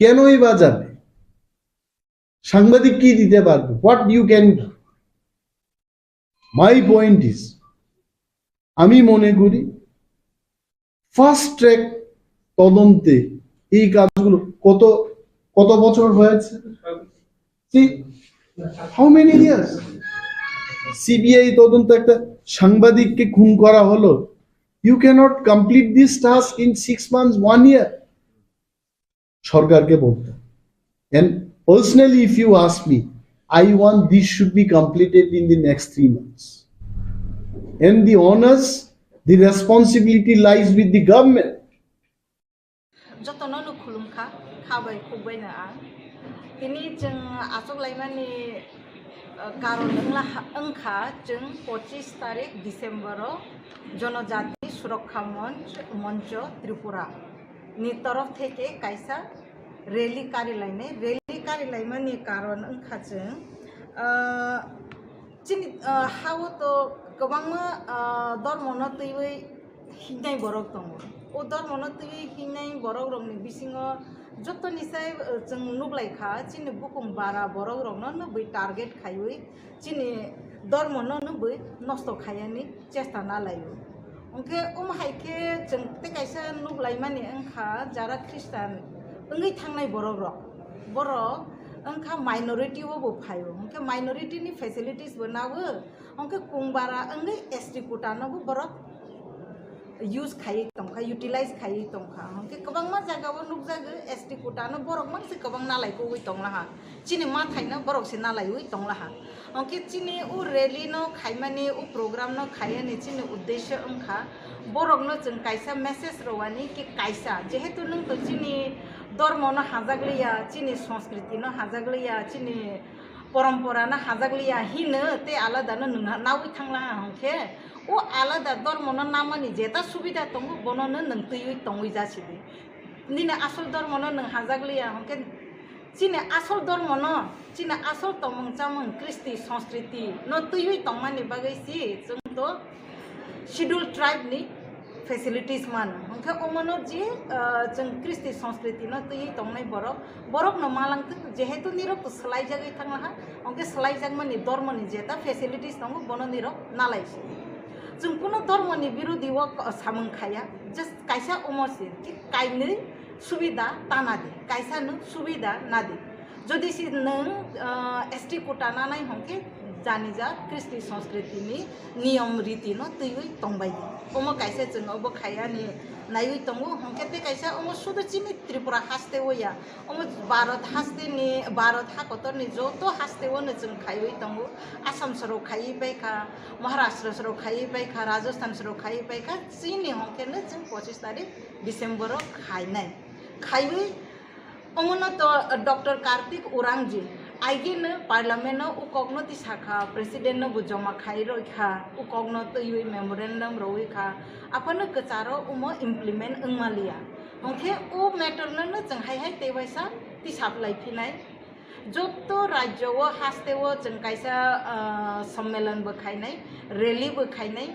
কেনই বা যাবে? সাংবাদিক কি দিতে পারবে? What you can do? My point is, আমি মনে করি ফাস্ট ট্র্যাক তদন্তে এই কাজগুলো কত কত বছর হয়েছে? How many years? সিবিআই তদন্ত একটা সাংবাদিককে খুন করা হলো, you cannot complete this task in 6 months, 1 year। সরকারকে বলতে, and personally if you ask me, I want this should be completed in the next 3 months, and the honors, the responsibility lies with the government. जतनो खुलुमखा खाबाय खुबायना आं दिनै जों आसगलायमानि कारन ओंखा जों 25 तारिख डिसेम्बराव जनजाति सुरक्षा मंच त्रिपुरा नि तरफ থেকে কাইসা রেলি কারিলাইমাनि कारन ओंखा जों चिनि हाव तो गोबां धर्मनो तैबै हिनाय बरक दङ। ओ धर्मनो तैबै हिनाय बरक रंनि बिसिङो जतनिसाय जों नुब्लायखा चिनि बुकुम बारा बरक रंनो बै टार्गेट खायै चिनि धर्मनो बै नष्ट खायानि चेष्टा नालायो। ओंखे हायखे जों ते कायसा नुब्लायमानि ओंखा जारा ख्रिस्टान ओंगै थांनाय बरक रक बर' ओंखा माइनरिटी वो फायो ओंखे माइनरिटी नि फैसिलिटीज बनावो ओंखे कुंबारा ओंगे एसटी कोटानो बरक यूज खाई तंखा यूटिलाइज खाई तंखा ओंखे गोबां मा जागाबो नुजागो एसटी कोटानो बरक मानसि गोबां नालायखौ बै तंलाहा चिनि मा थाइना बरक से नालाय बै तंलाहा ओंखे चिनि उ रैली नो खाइमानि उ प्रोग्राम नो खायनि चिनि उद्देश्य ओंखा बरक नो जों कायसा मेसेज रवानि कि कायसा जेहेतु नों तो चिनि धर्म न हाजागलिया चिनि संस्कृति न हाजागलिया चिनि परम्परा न हाजागलिया हिनो ते आलादा न नावै थांला हंखे ओ आलादा धर्म न नामानि जेता सुबिदा दङ बननो नों तैयै तंगै जासिबि निने आसल धर्म न नों हाजागलिया हंखे चिनि आसल धर्म न चिनि आसल तमंचामं क्रिस्ति संस्कृति न तैयै तंमानि बागैसि जों तो शेड्यूल ट्राइब नि फैसिलिटीज मान ओंखे ओमनो जी जों क्रिस्ति संस्कृति न तैयै तंनाय बरक न मालांक जेहेतु निरक सलाय जागै थांलाहा ओंखे सलाय जागमानि धर्मनि जेता फैसिलिटीज दङ बनो निरक नालायसि जों कुनो धर्मनि विरोधी व सामंखाया जस्ट कायसा ओमसि कि कायनै सुबिदा तानादि कायसा न सुबिदा नादि जदि सि नों एसटी कोटा नानाय हंखे जानि जा क्रिस्ति संस्कृतिनि नियम रीति न तैयै तंबाय omo kaisa jeng obo khaya ni naiwi tongo hongkete kaisa omo sudo chini Tripura haste oya omo Bharat ha kotor ni joto haste o ne jeng khaiwi tongo Assam soro khai bai kha Maharashtra soro khai bai kha Rajasthan soro khai bai kha chini hongkene jeng 25 tarik December khainai khaiwi omo no to Dr. Kartik Urangji आइगे parliament उकॉग्नो तिसाखा president नो बुजमा खाई रोखा उकॉग्नो तो you memorandum रोखा अपन कचारो उमो इम्प्लीमेंट अंगमालिया ओंखे ओ मैटर न जंहाय हाय तेवैसा तिसाब लाइफिनाय जो तो राज्य वो हास्ते वो जंकाइसा सम्मेलन बखाइनाय रैली बखाइनाय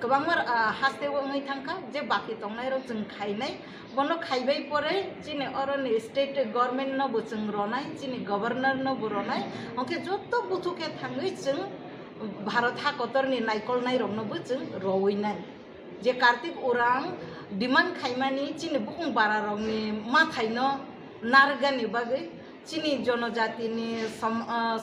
गोबांमार हास्ते वो ngै थांखा जे बाकी तंनाय रो जों खाइनाय बनो खाइबाय परे जिने अरनि स्टेट गवर्नमेंट न बुचुं रनाय जिने गवर्नर न बुरनाय ओके जत्तो बुथुके थाङै जों भारत हाकतरनि नायकलनाय रंनोबो जों रवैनाय जे कार्तिक उरां डिमान्ड खाइमानि जिने बुकुं बारा रंनि माथायनो नारगानि बागै चीनी जनजातिनि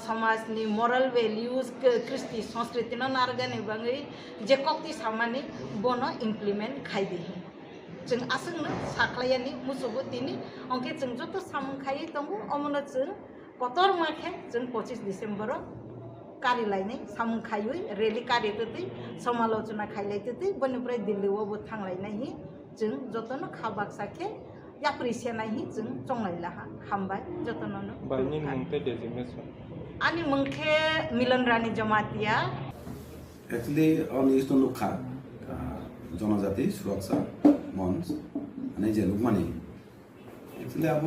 समाजनि मोरल वैल्यूज कृष्टि संस्कृति न नारगानि बागै जे कक्ति सामानि बनो इम्प्लीमेंट खाइदिहि जों आसंनो साख्लायानि मुसुबुतिनि अंके जों जत सामखायै दंगो अमनो जों कतर माखे जों 25 डिसेम्बर कारि लायनाय सामखायै रेली कारि तै समालोचना खाइलायतै बनिफ्राय दिल्लीआवबो थांलायनाय जों जतनो खाबाक साखे या प्रिसियानाय जों चंलायला हामबाय जतनो बालनि मुंते डेजिग्नेशन आनि मुंखे मिलन Rani Jamatia actually on east नुखा जनजाति सुरक्षा मंच माने जे लुकमानि एक्चुअली अब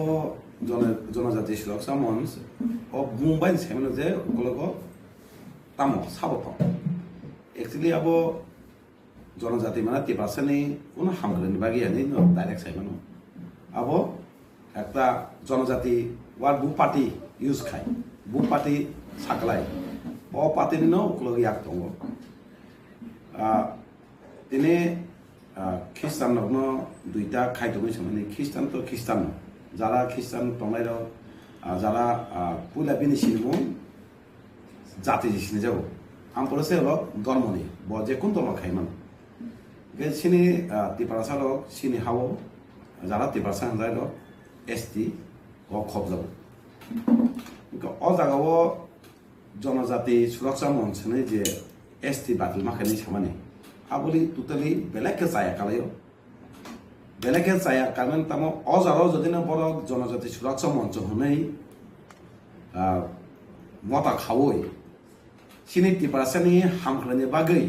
जनजाति सुरक्षा मंच अ मुंबई सेमनो जे उकलको तामो साबतो एक्चुअली अब जनजाति माने तिपासनि कोन हामग्रनि बागि आनि डाइरेक्ट साइमानो अब एकटा जनजाति वार बु पार्टी यूज खाय बु पार्टी साकलाय अ पार्टी नो उकलको याक दंगो दिने ख्रिस्टान नगनो दुइटा खाइदोबो समान ख्रिस्टान तो ख्रिस्टान जारा ख्रिस्टान तंनाय रो जारा पुला बिनि सिमु जाति जिसिने जागो आम परसे रो धर्मनि ब जे कोन धर्म खाइमान गे सिनि तिपारासा रो सिनि हावो जारा तिपारासा जाय रो एसटी ओ खबजाबो अ जागावो जनजाति सुरक्षा मंचने जे एसटी बातल माखानि सामाने आबोली टोटली बेलेके जाया कालायो बेलेके जाया कारण तमो अजारो जदिनो बरो जनजाति सुरक्षा मंच हुनै मता खावै सिनि तिपारासानि हामख्रनि बागै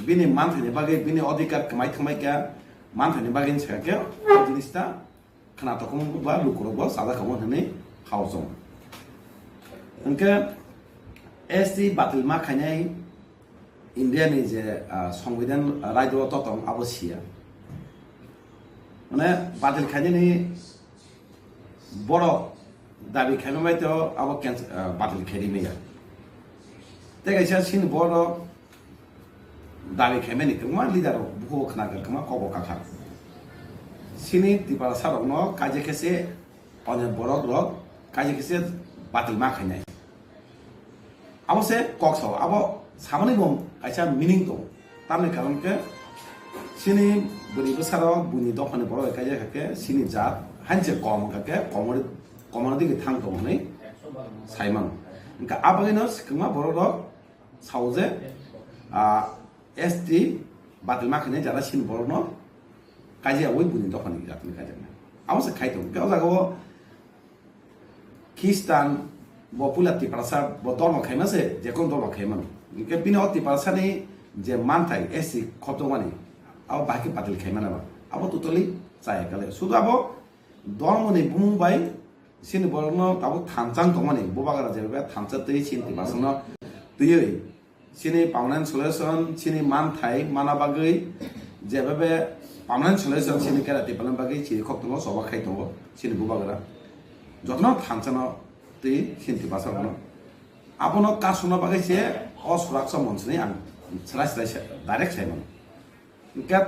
बिनि मानथनि बागै बिनि अधिकार कमाय कमायका मानथनि बागै साके जिनिसता खनातकम बा लुकुरबा सादा खामो हनै हाउसम ओंके एसटी बातल माखानाय इंडिया नि जे संविधान राज्य तत्व आवश्यक माने बातिल खाइनि बड़ो दाबी खाइमे तो अब बातिल खाइनि मैया तेगाइसा सिन बड़ो दाबी खाइमे नि कमा लिडार बुको खनागल कमा कबो काखा सिनि तिपारा सारक न काजे केसे अने बड़ो रक काजे केसे बातिल मा खाइनाय अबसे कक्सो अब सामने बम काइसा मीनिंग दं तारनि कारण के सिनि बुनि बसारो बुनि दफानि बरो काइजा खाके सिनि जात हानसे कम खाके कमर दिगे थांग दं नै साइमान इनका आबागिनो सिकमा बरो रो साउजे एसटी बातिल माखने जारा सिन बरो न काइजा वइ बुनि दफानि जातनि काइजा आवसे खाइतो गाव जागो ख्रिस्टान बपुला तिपारसा ब धर्म खाइमासे जेकोन धर्म खाइमान इनके बिनो तिपारसानि जे मानथाय एसि खतमानि अब बाकी बातिल खाइमाना अब टोटली जाय काले सुदु अब धर्मनि बुंबाय सिन बरनो अब थामचां दमानि बबागारा जेबे थामचा तै सिन तिपारसनो तयै सिनि पार्मानेन्ट सल्युशन सिनि मानथाय मानाबागै जेबे पार्मानेन्ट सल्युशन सिनि केराति पालनबागै सि खतनो सबा खाइतो सिनि बबागारा जतनो थामचानो तै सिन तिपारसनो आपनो कासुना बागै से असुरक्षा मंचनि आं स्लाइस डाइरेक्ट साइमन इनका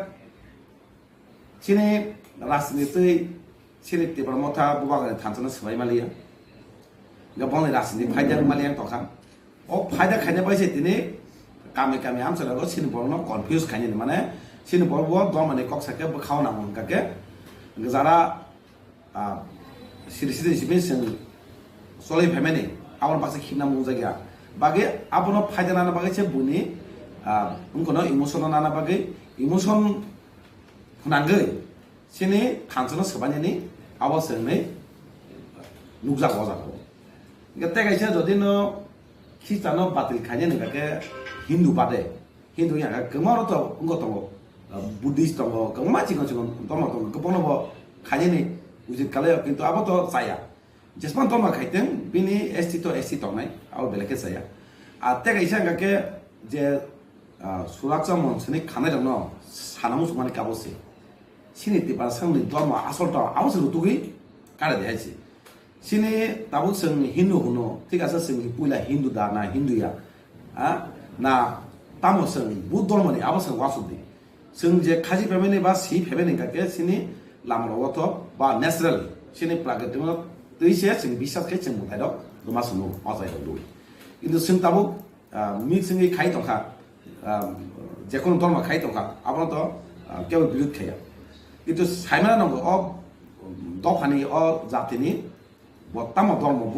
सिनि राजनीति सिनि तिपार मथा बुबागानि थानसना सबाय मालिया गबोंनि राजनीति फायदा मालिया तखा ओ फायदा खायने बायसे दिनै kami kami am selago sini borno confuse kanya mana sini borbo dom mane kok sake berkau namun kake ngezara siri sini sing solai family awal pasal hina muzagya bagi abono faida nana bagi ce buni ungkono emotion nana bagi emotion hunangge sini kansono sebanya ni awal sene nukjak wajak gete kaisa jodi no Kristano batil kanya nih kakek Hindu pada Hindu yang kemana tuh enggak tahu Buddhis tahu kemana sih tahu kepono bo kanya nih wujud kalau pintu apa tuh saya jasman tuh mak kaiteng bini esti tuh nih awal belakang saya ate kaisa kakek je suraksa monsen kanai dong no sanamu semua kabosi sini tiba sang nih tuh mah asal tuh awal seru tuh kada deh sih sini tahu seng Hindu kuno, tiga seng pula Hindu dana Hindu ya, na tamu seng Buddha mani, apa seng wasudi, seng je kaji pemene bas si pemene kakek sini lamro wato ba natural, sini praget itu tuh sih seng bisa kayak seng mutai dok, rumah sunu asal itu dulu, itu seng tahu mix seng kai tongka, jekon dorma kai tongka, apa tuh kau bilut kaya, itu saya mana nonggo dopani zat ini bo tamo dormo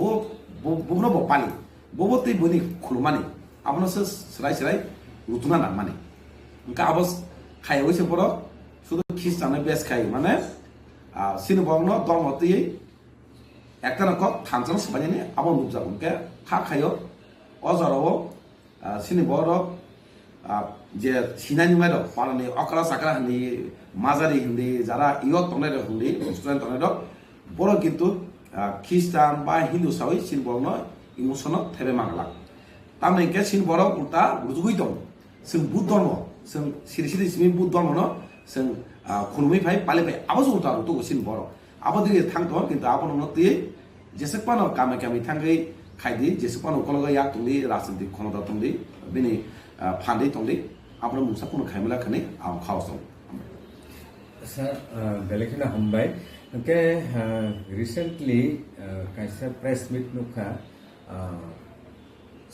bo no bo pali bo te boni khulmani abono serai rutuna na mane nka abos khai wese poro শুধু খ্রিস্টানে বেশ খাই মানে sini borno dormo te একটা না cock থানছন সবাইনি আবন বুঝাবো কে খা খাইও অজরাও sini boro যে সিনানি মাইরো পালনি অকরা সাকরা হনি মাজারি হিন্দি যারা ইয়ত তনে হনি স্টুডেন্ট তনে বড় কিন্তু খ্রিস্টান বা হিন্দু সাই সিন বর্ণ ইমোশন থেবে মাংলা তামনে কে সিন বড় উল্টা রুজুই দং जों बुद्ध धर्म जों सिरि सिरि बुद्ध धर्म न जों खुलुमै फाइ पाले फाइ आबो जों उता तो सिन बर आबो दिगे थांतो किन्तु आबो न ति जेसेपानो कामे कामे थांगै खाइदि जेसेपानो कलगा याक तुंदि राजनीति खनदा तुंदि बिनि फान्दै तुंदि आबो मुसाखौनो खाइमला खने आम खावसं सर बेलेखना हमबाय के रिसेंटली काइसा प्रेस मीट नुखा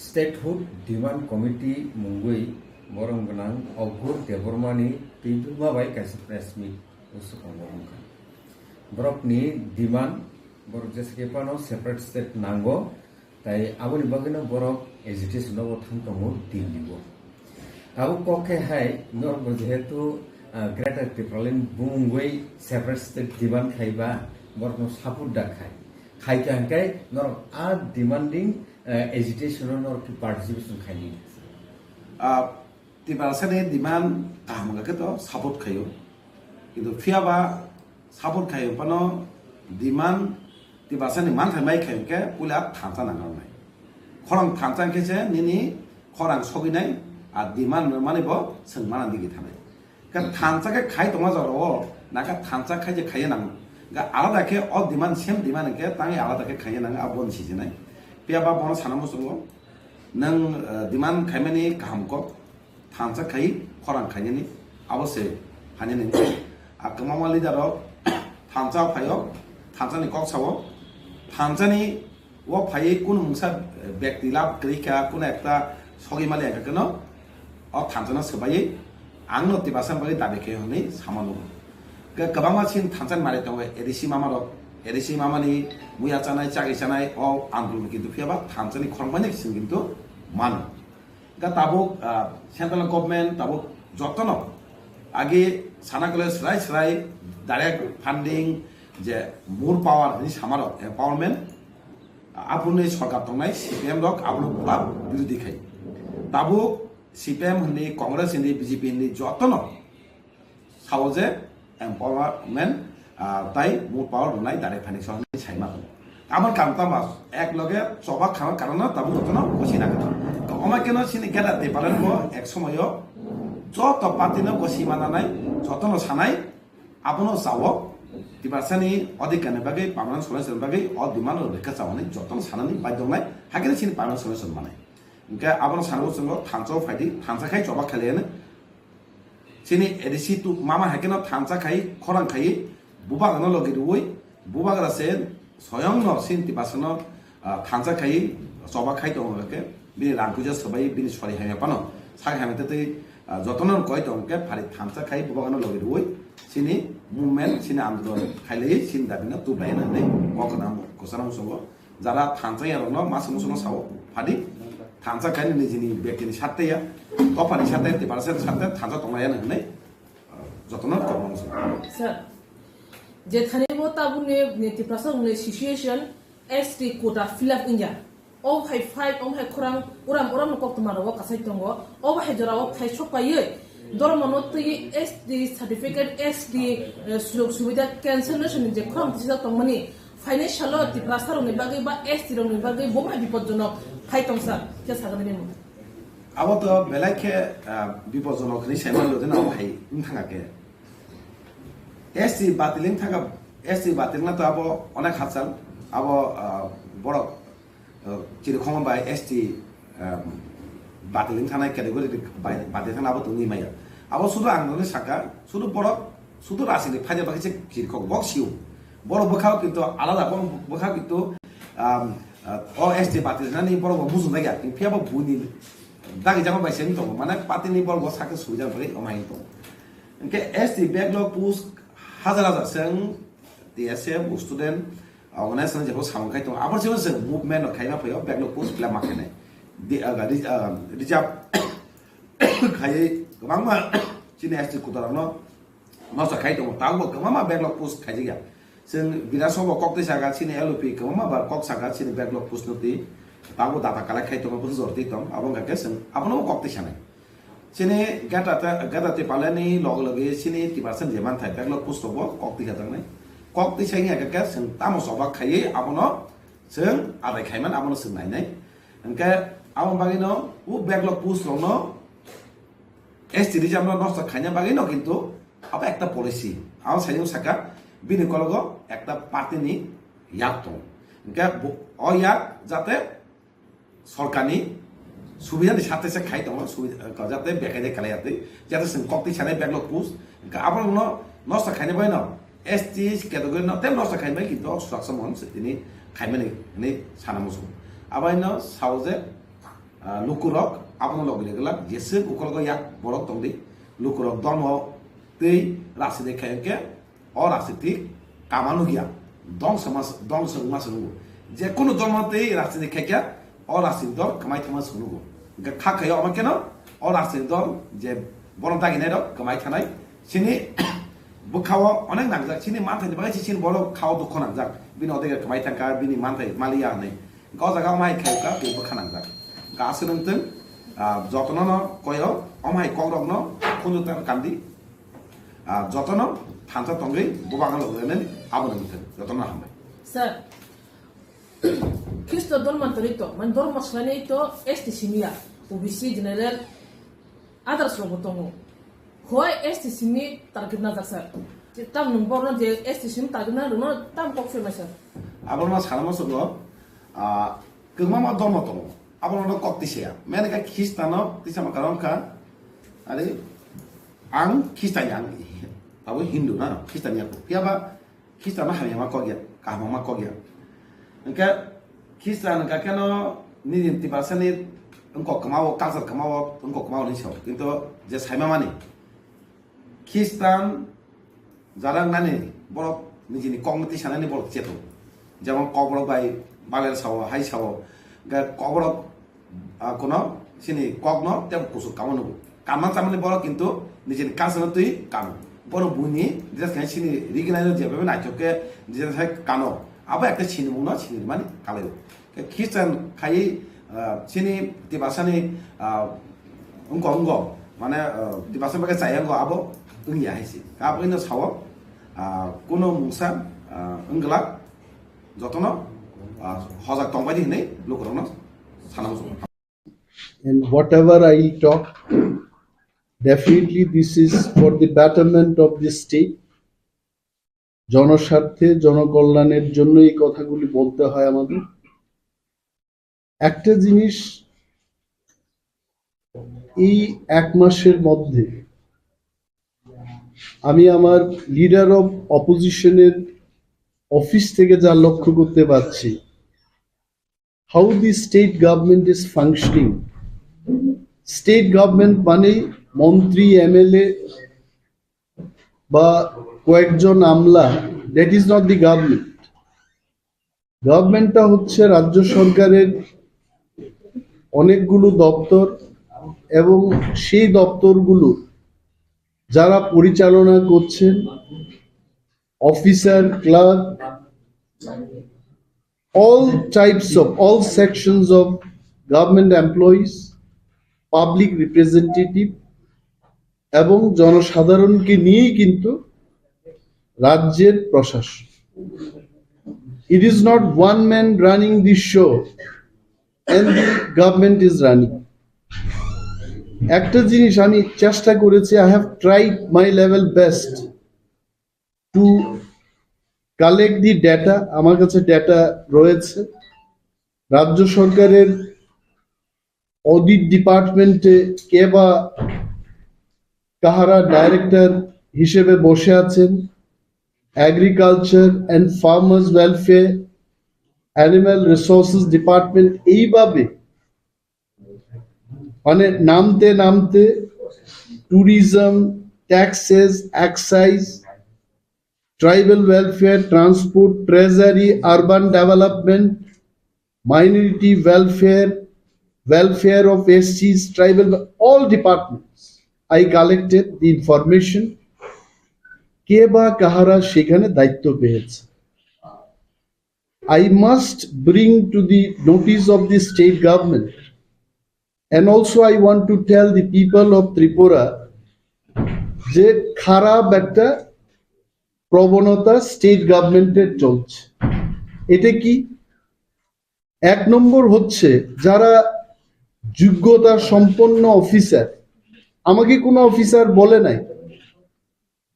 स्टेटहुड डिमांड कमिटी मुंगुई Borong Genang Ogur Debormani Pintu Babai kasih press meet Swkang Borok ni demand Borok jeske pano separate state nango tai abu ni bagina Borok agitation no thang tomo dindigo abu koke hai nor jehetu greater Tipralin bungwei separate state demand khaiba Borok no support da khai kai nor are demanding agitation nor participation khai Tibarasane demand kaham gaketo support kayo itu fiaba support kayo pano demand tibarasane man mai kayo ke pula thansa nangal nai khorang thansa ke je nini khorang sogi nai a demand mane bo seng mana digi thane ka thansa ke khai toma jaro naka thansa khai je khai nang ga alada ke o demand same demand ke tangi alada ke khai nang a bon sije nai fiaba bono sanamo sungo nang demand khai mani kaham ko Tansa kai korang kaya ni abose hanya ni akemama lidaro tansa payo tansa ni kok sawo tansa ni wo paye kun musa bekti lab krika kun ekta sogi mali ekta keno o tansa na sebaye angno tibasan bagi tabe ke honi samanu ke kabama sin tansa mari tawe edisi mama ni muya chanai chagi chanai o andul kintu fiaba tansa ni korang banyak sin kintu manu ga tabuk central government tabuk jotono age sana kole serai direct funding je more power ni samaro empowerment apune sarkar tongnai CPM rok apune bab birodi khai tabuk CPM ni congress ni BJP ni jotono sawoje empowerment tai more power nai direct funding ni saima আমার কামতামা এক লগে সবা খাওয়ার কারণে তাবু ঘটনা বসি না কথা আমার কেন সিনি গেলাতে পারেন এক সময় যত পাতিনো বসি মানা নাই যতন সানাই আপনো চাও দিবাসানি অধিকানে বাগে পার্মানেন্ট সলিউশন বাগে অদিমান রেখা চাওয়ানি যতন সানানি বাধ্য নাই হাগেনে সিনি পার্মানেন্ট সলিউশন মানে ইনকা আপনো সানাবো সঙ্গ থানচাও ফাইদি থানচা খাই জবা খেলেনে সিনি এডিসি তু মামা হাগেন থানচা খাই খরাং খাই বুবাগানো লগে রুই বুবাগারা সে Soyang no sin tibasono thansa khai soba khai to ngake bini rangkuja sabai bini sori hai pano সাই হামিতে তুই যতন কয় টংকে ফারি থামসা খাই বুবাগানো লগে রুই সিনি মুভমেন্ট সিনি আন্দোলন খাইলে সিন দাবিনা তু বাইনা নে ককনা কোসানা মুসঙ্গ যারা থামসা ইয়ারনো মাস মুসঙ্গ সাও ফাদি থামসা খাইনি নিজিনি ব্যক্তিনি সাথেয়া তফানি সাথে 30% সাথে থামসা তংলায়া নে যতন কর্ম মুসঙ্গ স্যার যে থানিবো তাবুনে নেতি প্রাসংনে সিচুয়েশন ST কোটা ফিল আপ ইনজা ও ভাই ফাইট ও ভাই খরাং উরাম কত তোমার ও কাসাই তঙ্গ ও ভাই জরা ও ভাই সপাইয়ে দরমনত তুই SD সার্টিফিকেট SD সুযোগ সুবিধা ক্যান্সেলেশন যে খরাং তিসা তংমানি ফাইনান্সিয়াল তি প্রাসারনে বাগে বা ST রংনি বাগে বোমা বিপদজনক ফাই তংসা কে সাগানে নে আবো তো বেলাইকে বিপদজনক নি সাইমান লদে না ভাই ইনথাঙ্গাকে ST বাতিলিং থাকা ST বাতিল না তো আবো অনেক হাসাল আবো বড় চির খমন বাই ST বাতিলিং থানায় ক্যাটাগরি বাতিল থানা আবো তো নিমাইয়া আবো শুধু আন্দোলনের শাখা শুধু বড় শুধু রাশিলে ফাইজা বাকিছে চিরকক বক্সিউ বড় বখাও কিন্তু আলাদা বড় বখাও কিন্তু ও ST বাতিল থানা নি বড় বুঝুন না কিন্তু ফিয়াবো বুনি দাগি জামা বাইছেন তো মানে পাতিনি বড় শাখা সুবিধা করে অমাই তো এনকে ST ব্যাকলগ পুশ হাজার হাজার Seng DSM student organization je bos hamkai to abar je se movement no khaina phayo backlog post pla makene dijab khai gamma chine ST kutarano no sa khai to tangbo gamma backlog post khai ja sen birasobo kokte saga chine LP gamma ba kok saga chine backlog post no ti tangbo data kala khai to bos jorti tom abong ga kesen abono kokte sane chine gata te palani log lage chine 30% je man thai backlog post bo kokte ga tang nai kok ti sai nga ka sen tamo so ba khai abono sen adai khaiman abono sen nai nai angka amon bagi no u backlog push ro no ST ri jamno nosto khanya bagi no kintu apa ekta policy am sai saka bini kologo ekta party ni yakto angka o yak jate সরকারি সুবিধার সাথে সাথে খাই তোমার সুবিধা যাতে বেকারে কালাইতে যাতে sen kok ti sanai backlog push angka abono no nosto khanya bai no ST category no tem nosta khaimai kintu structure mon setini khaimani ni sanamusu abaino sauze lukurok abono logile gala jese ukolgo yak borok tongdi lukurok dormo tei raside khaimke or rasiti kamanu gya dong samas nugo je kono dormo tei raside khaikya or rasid dor kamai thamas nugo ga khakhayo amakeno or rasid dor je boron tagine do kamai thanai sini bukawa onek nangjak chini manthai bagai chin bolo khaw dukho nangjak bini odege kamai tangka bini manthai malia nei go jaga mai khauka be bukha nangjak ga senengteng jotono no koyo omai kogrok no khunjutar kandi jotono thanta tongai bubangal ogene abon nangten jotono hambai sir Kristo dorman torito man dormo slanito ST simia OBC general others robotongo Hoy ST sini target na sir. Tam number no je ST sini target na no tam kok firma sir. Abon ma salama sogo kegma ma dormo to. Abon no kok tisia. Mene ka kristano tisia makaron ka ari ang kristan yang tahu Hindu na kristan ya ko. Piaba kristan ma hanya ma kogya ka ma kogya. Engka kristan ka kano ni ti pasani engko kemau kasar kemau engko kemau ni so. কিন্তু যে সাইমা মানে খ্রিস্টান যারা নানি বড় নিজেনি committee সানানি বড় চেত যেমন কবরক by বালের সাও হাই সাও কবরক কোনো সিনি কগ্ন তেম কুসু কামনো কামান তামানে বড় কিন্তু নিজেনি কাসনা তুই কানো বড় বুনি যেটা খাই সিনি রিগনাইজ যেভাবে নাচকে যেটা খাই কানো আবার একটা ছিনি মুনা ছিনি মানে কালাইও খ্রিস্টান খাই সিনি তিবাসানি অঙ্গ মানে তিবাসা বাকে চাইয়াঙ্গ আবো 응이야 했지. 가고 있는 사업 কোনো মুসা 응글라 যতনো হজাক টংবাদি নেই লোকরনো সানামসু and whatever I talk definitely this is for the betterment of the state জনস্বার্থে জনকল্যাণের জন্য এই কথাগুলি বলতে হয় আমাদের একটা জিনিস এই এক মাসের মধ্যে আমি আমার লিডার অফ অপোজিশনের অফিস থেকে যা লক্ষ্য করতে পারছি how the state government is functioning state government মানে মন্ত্রী, MLA বা কয়েকজন আমলা, that is not the government. গভর্নমেন্টটা হচ্ছে রাজ্য সরকারের অনেকগুলো দপ্তর, এবং সেই দপ্তরগুলো যারা পরিচালনা করছেন, officer, clerk, all sections of government employees, public representative এবং জনসাধারণকে নিয়েই কিন্তু রাজ্যের প্রশাসন। It is not one man running the show and the government is running. একটা জিনিস আমি চেষ্টা করেছি, I have tried my level best to collect the data. আমার কাছে ডেটা রয়েছে। রাজ্য সরকারের অডিট ডিপার্টমেন্টে কে বা কাহারা ডাইরেক্টর হিসেবে বসে আছেন, agriculture and farmers welfare, animal resources department, এইভাবে মানে নামতে নামতে tourism, taxes, excise, tribal welfare, transport, treasury, urban development, minority welfare, welfare of SCs, tribal, all departments. I collected the information. কে বা কাহারা সেখানে দায়িত্ব পেয়েছে। I must bring to the notice of the state government, and also I want to tell the people of Tripura যে খারাপ একটা প্রবণতা state গভর্নমেন্টের চলছে। এটা কি? এক নম্বর হচ্ছে, যারা যোগ্যতা সম্পন্ন অফিসার, আমাকে কোনো অফিসার বলে নাই,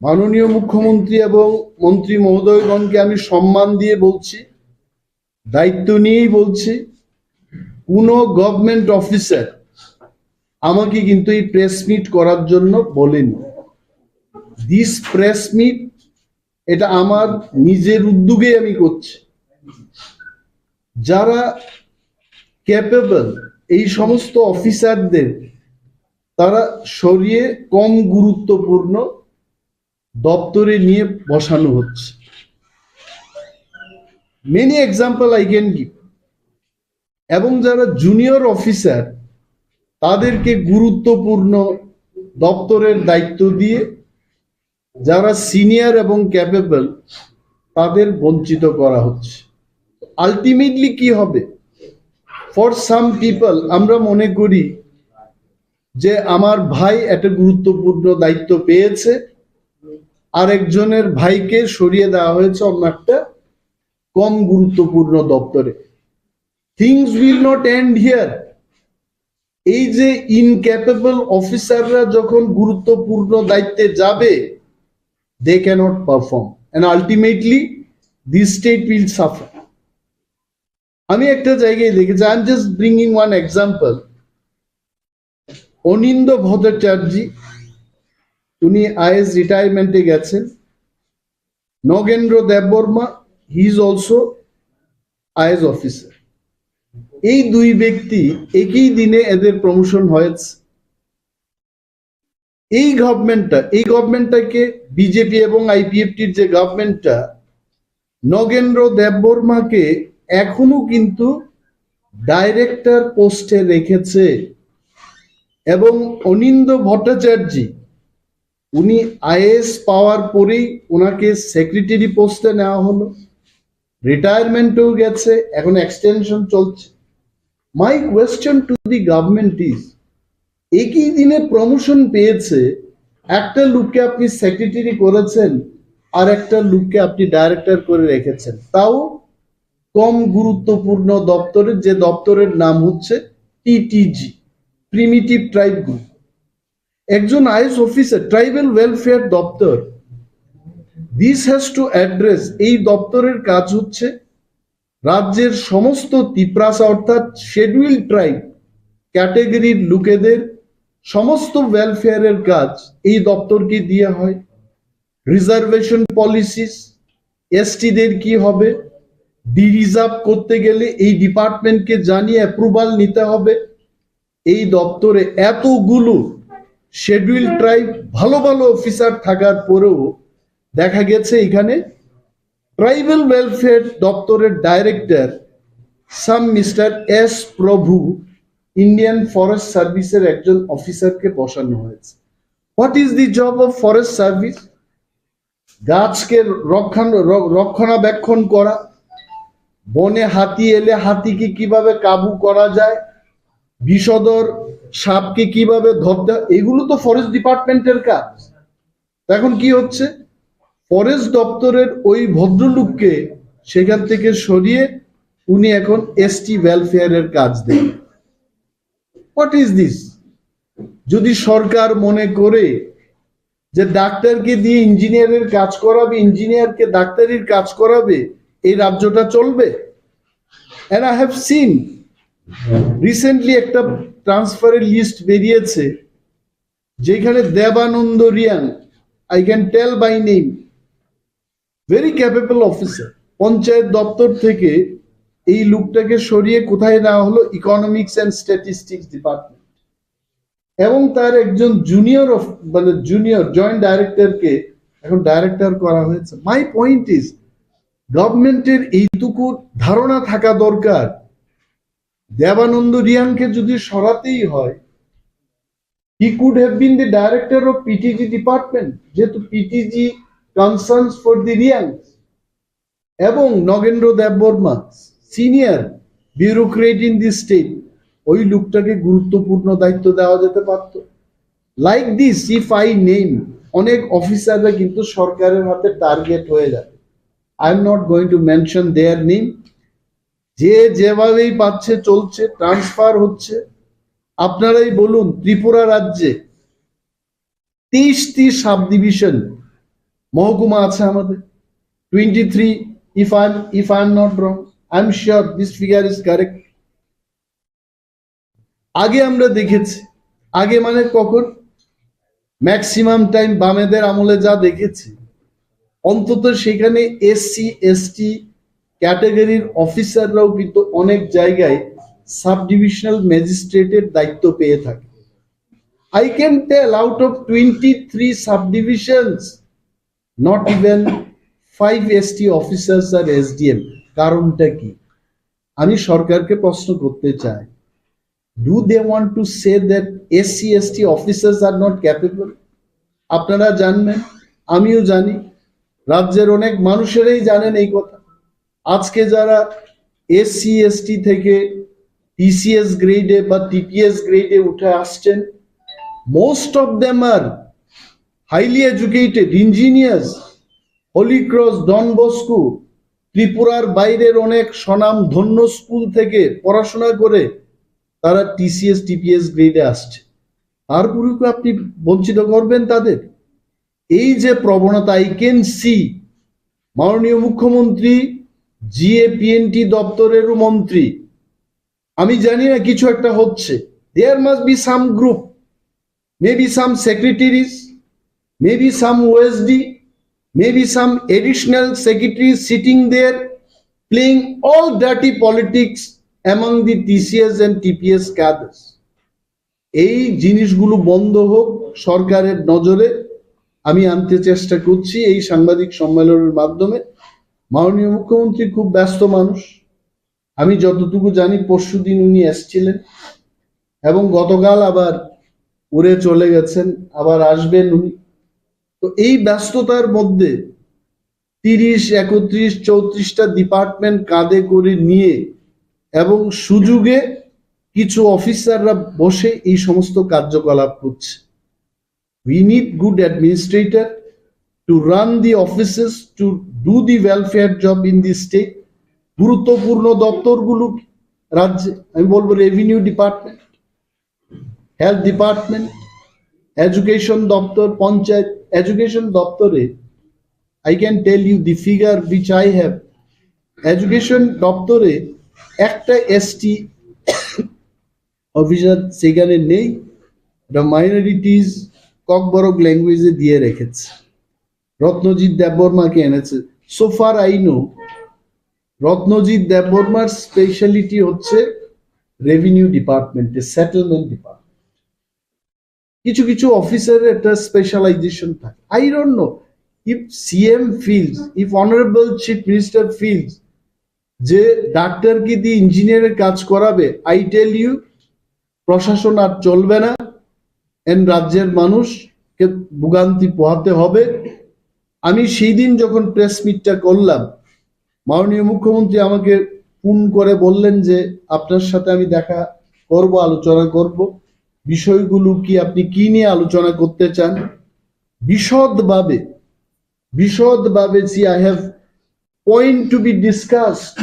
মাননীয় মুখ্যমন্ত্রী এবং মন্ত্রী মহোদয়গণকে আমি সম্মান দিয়ে বলছি, দায়িত্ব নিয়েই বলছি, কোনো গভর্নমেন্ট অফিসার আমাকে কিন্তু এই প্রেস মিট করার জন্য বলেনি। দিস প্রেস মিট এটা আমার নিজের উদ্যোগে আমি করছি। যারা ক্যাপেবল এই সমস্ত অফিসারদের তারা সরিয়ে কম গুরুত্বপূর্ণ দপ্তরে নিয়ে বসানো হচ্ছে। Many example I can give. এবং যারা জুনিয়র অফিসার তাদেরকে গুরুত্বপূর্ণ দপ্তরের দায়িত্ব দিয়ে যারা সিনিয়র এবং ক্যাপেবল তাদের বঞ্চিত করা হচ্ছে। আলটিমেটলি কি হবে? ফর সাম পিপল, আমরা মনে করি যে আমার ভাই একটা গুরুত্বপূর্ণ দায়িত্ব পেয়েছে, আরেকজনের ভাইকে সরিয়ে দেওয়া হয়েছে অন্য একটা কম গুরুত্বপূর্ণ দপ্তরে। Things will not end here. এই যে ইনক্যাপেবল অফিসাররা যখন গুরুত্বপূর্ণ দায়িত্বে যাবে, they cannot perform and ultimately the state will suffer. আমি একটা জায়গায় দেখেছি, I am just bringing one example. Aninda Bhattacharya, উনি IAS রিটায়ারমেন্টে গেছেন। Nagendra Debbarma, he is also IAS officer. এই দুই ব্যক্তি একই দিনে এদের প্রমোশন হয়েছে। এই গভর্নমেন্টটাকে বিজেপি এবং IPFTর যে গভর্নমেন্টটা নগেন্দ্র দেববর্মাকে এখনো কিন্তু ডাইরেক্টর পোস্টে রেখেছে, এবং অনিন্দ ভট্টাচার্য উনি IAS পাওয়ার পরেই ওনাকে সেক্রেটারি পোস্টে নেওয়া হলো, রিটায়ারমেন্টেও গেছে, এখন এক্সটেনশন চলছে। My question to the government is, একই দিনে প্রমোশন পেয়েছে, একটা লোককে আপনি সেক্রেটারি করেছেন আর একটা লোককে আপনি ডাইরেক্টর করে রেখেছেন, তাও কম গুরুত্বপূর্ণ দপ্তরের, যে দপ্তরের নাম হচ্ছে TTG, প্রিমিটিভ ট্রাইব গ্রুপ। একজন IAS অফিসার, ট্রাইবাল ওয়েলফেয়ার দপ্তর, দিস হ্যাজ টু অ্যাড্রেস, এই দপ্তরের কাজ হচ্ছে রাজ্যের সমস্ত তিপ্রাসা অর্থাৎ শিডিউল ট্রাইব ক্যাটাগরির লোকেদের সমস্ত ওয়েলফেয়ারের কাজ এই দপ্তরকে দিয়ে হয়। রিজার্ভেশন পলিসিস, STদের কি হবে, ডি রিজার্ভ করতে গেলে এই ডিপার্টমেন্টকে জানিয়ে অ্যাপ্রুভাল নিতে হবে। এই দপ্তরে এতগুলো শিডিউল ট্রাইব ভালো ভালো অফিসার থাকার পরেও দেখা গেছে এখানে ট্রাইবাল ওয়েলফেয়ার দপ্তরের ডাইরেক্টর সাম মিস্টার এস প্রভু ইন্ডিয়ান ফরেস্ট সার্ভিসের একজন অফিসারকে বসানো হয়েছে। What is the job of forest service? গাছকে রক্ষণাবেক্ষণ করা, বনে হাতি এলে হাতিকে কিভাবে কাবু করা যায়, বিষধর সাপকে কিভাবে ধরতে, এগুলো তো ফরেস্ট ডিপার্টমেন্টের কাজ। এখন কি হচ্ছে, ফরেস্ট দপ্তরের ওই ভদ্রলোককে সেখান থেকে সরিয়ে উনি এখন এসটি ওয়েলফেয়ারের কাজ দেন। What is this? যদি সরকার মনে করে যে ডাক্তারকে দিয়ে ইঞ্জিনিয়ারের কাজ করাবে, ইঞ্জিনিয়ারকে ডাক্তারির কাজ করাবে, এই রাজ্যটা চলবে? And I have seen recently একটা ট্রান্সফারের লিস্ট বেরিয়েছে যেখানে Debananda Reang, I can tell by name, very capable officer, panchayat দপ্তর থেকে এই লোকটাকে সরিয়ে কোথায় নেওয়া হলো? Economics and statistics department. এবং তার একজন জুনিয়র জয়েন্ট ডাইরেক্টরকে এখন ডাইরেক্টর করা হয়েছে। মাই পয়েন্ট ইজ, গভর্নমেন্টের এইটুকু ধারণা থাকা দরকার, দেবানন্দ রিয়াংকে যদি সরাতেই হয়, he could have been the director of PTG department, যেহেতু PTG concerns for the Reangs. এবং Nagendra Debbarma, senior bureaucrat in the state, ওই লোকটাকে গুরুত্বপূর্ণ দায়িত্ব দেওয়া যেতে পারত। Like this if I name, অনেক অফিসাররা কিন্তু সরকারের হাতে টার্গেট হয়ে যাবে। I am not going two mention there name. যে যেভাবেই পাচ্ছে চলছে, ট্রান্সফার হচ্ছে। আপনারাই বলুন, ত্রিপুরা রাজ্যে 23টি সাব ডিভিশন মহকুমা আছে আমাদের, 23 if I am not wrong. I am sure this figure is correct. আগে আমরা দেখেছি, আগে মানে কখন, ম্যাক্সিমাম টাইম বামেদের আমলে যা দেখেছি, অন্তত সেখানে এসসি এসটি ক্যাটাগরির অফিসাররাও কিন্তু অনেক জায়গায় সাব ডিভিশনাল ম্যাজিস্ট্রেটের দায়িত্ব পেয়ে থাকে। I can tell out of 23 subdivisions, not even 5 ST officers are SDM. কারণটা কি? আমি সরকারকে প্রশ্ন করতে চাই, do they want to say that SC ST officers are not capable? আপনারা জানবেন, আমিও জানি, রাজ্যের অনেক মানুষেরাই জানেন এই কথা। আজকে যারা এসসি এসটি থেকে টিসিএস গ্রেডে বা টিপিএস গ্রেডে উঠে আসছেন, most of them are highly educated engineers, Holy Cross, Don Bosco, ত্রিপুরার বাইরের অনেক স্বনাম ধন্য স্কুল থেকে পড়াশোনা করে তারা টিসিএস টিপিএস গ্রেডে আসছে। তারপরেও আপনি বঞ্চিত করবেন তাদের? এই যে প্রবণতা, আই ক্যান সি, মাননীয় মুখ্যমন্ত্রী জিএপিএনটি দপ্তরেরও মন্ত্রী, আমি জানি না কিছু একটা হচ্ছে। There must be some group, maybe some secretaries, maybe some OSD, maybe some additional secretaries sitting there playing all dirty politics among the TCS and TPS cadres. এই জিনিসগুলো বন্ধ হোক, সরকারের নজরে আমি আনতে চেষ্টা করছি এই সাংবাদিক সম্মেলনের মাধ্যমে। মাননীয় মুখ্যমন্ত্রী খুব ব্যস্ত মানুষ, আমি যতটুকু জানি পরশুদিন উনি এসেছিলেন এবং গতকাল আবার উড়ে চলে গেছেন, আবার আসবেন উনি। তো এই ব্যস্ততার মধ্যে 30, 31, 34টা ডিপার্টমেন্ট কাঁধে করে নিয়ে এবং সুযোগে কিছু অফিসাররা বসে এই সমস্ত কার্যকলাপ করছে। We need good administrator to run the offices, to do the welfare job in the state. গুরুত্বপূর্ণ দপ্তরগুলো রাজ্যে, আমি বলবো revenue department, health department, education দপ্তর, পঞ্চায়েত। এডুকেশন দপ্তরে I can tell you the figure which I have, education দপ্তরে একটা ST officer সেখানে নেই। এটা মাইনরিটিজ ককবরক ল্যাঙ্গুয়েজে দিয়ে রেখেছে, রত্নজিৎ দেববর্মাকে এনেছে। সোফার আই নো, রত্নজিৎ দেববর্মার স্পেশালিটি হচ্ছে রেভিনিউ ডিপার্টমেন্টে, সেটেলমেন্ট ডিপার্টমেন্ট, কিছু কিছু অফিসারের একটা স্পেশালাইজেশন থাকে। I don't know if CM feels, if honourable chief minister feels যে ডাক্তারকে দিয়ে ইঞ্জিনিয়ারের কাজ করাবে, আই টেল ইউ প্রশাসন আর চলবে না, এন্ড রাজ্যের মানুষকে ভোগান্তি পোহাতে হবে। আমি সেই দিন যখন প্রেস মিটটা করলাম, মাননীয় মুখ্যমন্ত্রী আমাকে ফোন করে বললেন যে আপনার সাথে আমি দেখা করব, আলোচনা করব, বিষয়গুলো কি, আপনি কি নিয়ে আলোচনা করতে চান, বিশদভাবে see I have point to be discussed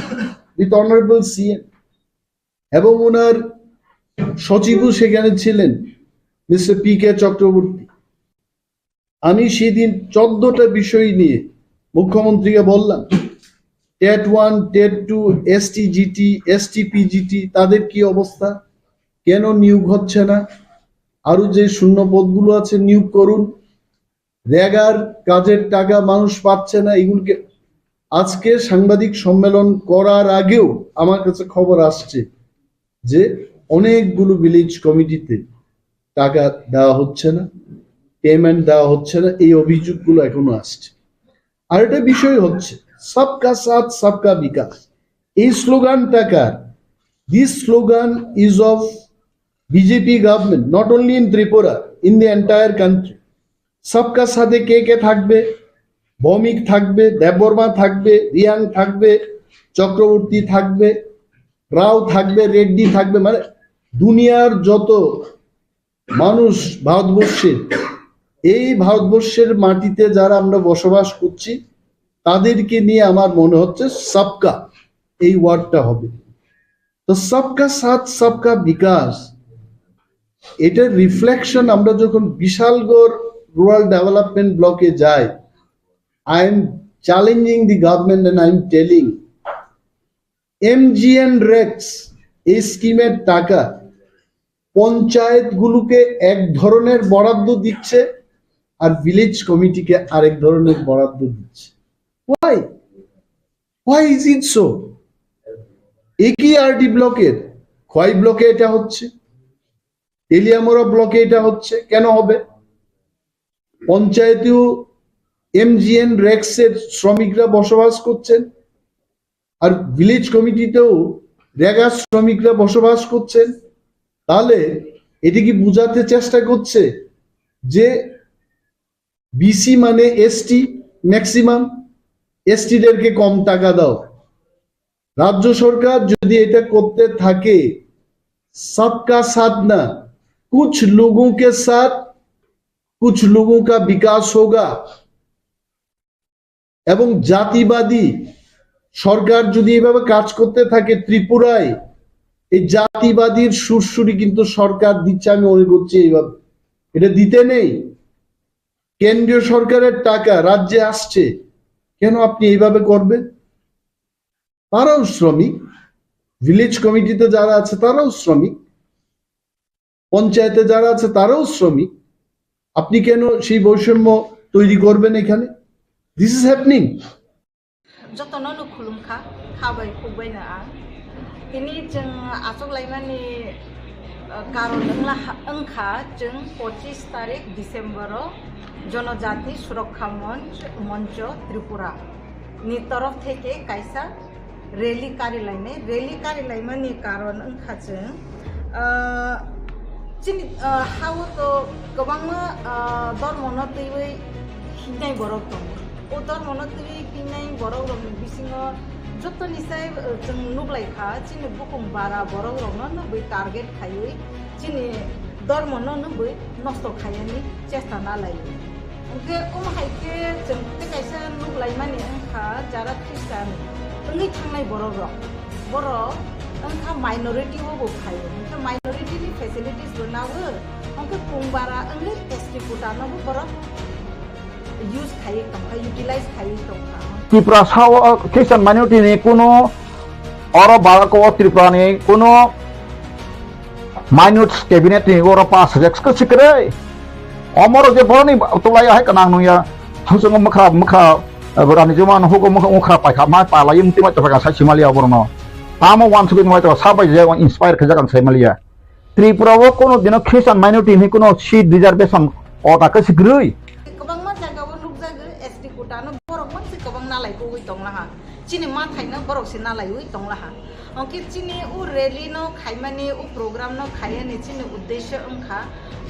with honourable CM, এবং ওনার সচিবও সেখানে ছিলেন মিস্টার পি.কে. চক্রবর্তী। আমি সেদিন 14টা বিষয় নিয়ে মুখ্যমন্ত্রীকে বললাম, টেট 1, টেট 2, এসটিজিটি, এসটিপিজিটি তাদের কি অবস্থা, কেন নিয়োগ হচ্ছে না, আরো যে শূন্য পদগুলো আছে নিয়োগ করুন, রেগার কাজের টাকা মানুষ পাচ্ছে না, এগুলোকে। আজকে সাংবাদিক সম্মেলন করার আগেও আমার কাছে খবর আসছে যে অনেকগুলো ভিলেজ কমিটিতে টাকা দেওয়া হচ্ছে না, পেমেন্ট দেওয়া হচ্ছে না, এই অভিযোগগুলো এখনো আসছে। আর একটা বিষয় হচ্ছে সবকা সাথ সবকা বিকাশ, এই স্লোগানটা কার? This slogan is of BJP government, not only in Tripura, in the entire country. সবকা সাথে কে কে থাকবে? ভৌমিক থাকবে, দেববর্মা থাকবে, রিয়াং থাকবে, চক্রবর্তী থাকবে, রাও থাকবে, রেড্ডি থাকবে, মানে দুনিয়ার যত মানুষ ভারতবর্ষের, এই ভারতবর্ষের মাটিতে যারা আমরা বসবাস করছি তাদেরকে নিয়ে আমার মনে হচ্ছে সবকা এই ওয়ার্ডটা হবে। তো সবকা সাথ সবকা বিকাশ, এটার রিফ্লেকশন আমরা যখন বিশালগড় রুরাল ডেভেলপমেন্ট ব্লকে যাই, I am challenging the government and I am telling MGN Rex এই স্কিমের টাকা পঞ্চায়েত গুলোকে এক ধরনের বরাদ্দ দিচ্ছে আর ভিলেজ কমিটিকে আরেক ধরনের বরাদ্দ দিচ্ছে। Why is it so? একই আরডি ব্লকের খোয়াই ব্লকে এটা হচ্ছে, তেলিয়ামোড়া ব্লকে এটা হচ্ছে, কেন হবে? পঞ্চায়েতেও এমজিএন রেক্সের শ্রমিকরা বসবাস করছেন আর ভিলেজ কমিটিতেও রেগা শ্রমিকরা বসবাস করছেন। তাহলে এটি কি বুঝাতে চেষ্টা করছে যে বিসি মানে এসটি ম্যাক্সিমাম, এসটিদেরকে কম টাকা দাও? রাজ্য সরকার যদি এটা করতে থাকে, সবকা সাথ না, কুছ লোগোं के साथ कुछ लोगों का विकास होगा। এবং জাতিবাদী সরকার যদি এভাবে কাজ করতে থাকে ত্রিপুরায়, এই জাতিবাদীর সুরসুরি কিন্তু সরকার দিচ্ছে, আমি মনে করছি এইভাবে এটা দিতে নেই। কেন্দ্রীয় সরকারের টাকা রাজ্যে আসছে, কেন আপনি এইভাবে করবেন? তারাও শ্রমিক, ভিলেজ কমিটিতে যারা আছে তারাও শ্রমিক, পঞ্চায়েতে যারা আছে তারাও শ্রমিক, আপনি কেন সেই বৈষম্য তৈরি করবেন এখানে? This is happening. Jotono no khulumkha khabai khubbai na ang kini jeng asok laimani karon angkha jeng 25 tarik December জনজাতি সুরক্ষা মঞ্চ ত্রিপুরা ni তরফ থেকে কাইসা রেলি কারিলাইমানি কারণ angkha jeng chini hawo to gobangma dormono teibai hinai borok tong o dormono tei hinai borok rok bisingo joto nisai jeng nuglaikha chini bukum bara borok rok no bai target khayoi chini dormono no bai nosto khayani chesta na lai oke haike jeng te kaisa nuglaimani angkha jara Christian ngi thangnai borok rok borok angkha minority ho bo khayo angkha minority ni facilities bonawo angkha kungbara angkha ST quota no bo borok use khai tongkha utilize khai tongkha Tripura Sao খ্রিস্টান minority ni কোনো or বারাকো Tripura ni কোনো minority cabinet ni ওর pass জেক্স ক সিকরে অমর যে বনি তোলাই high কানাং নুয়া হাংসং মখা বরানি জমান হুকো মখা পাইখা মা পালাই ইমতি মা তফাকা সাইছিমালিয়া বরনো tamo wan sugi ngoi to sabai je wan inspire khaja kan semalia Tripura wo kono dino Christian minority ni kono seat reservation ota ka sigrui kabang ma jaga wo nuk jaga SD kota no borok ma si kabang nalai ko ui tong laha chini ma thai na borok si nalai ui tong laha onke chini u rally no khaimani u program no khayani chini uddesho angkha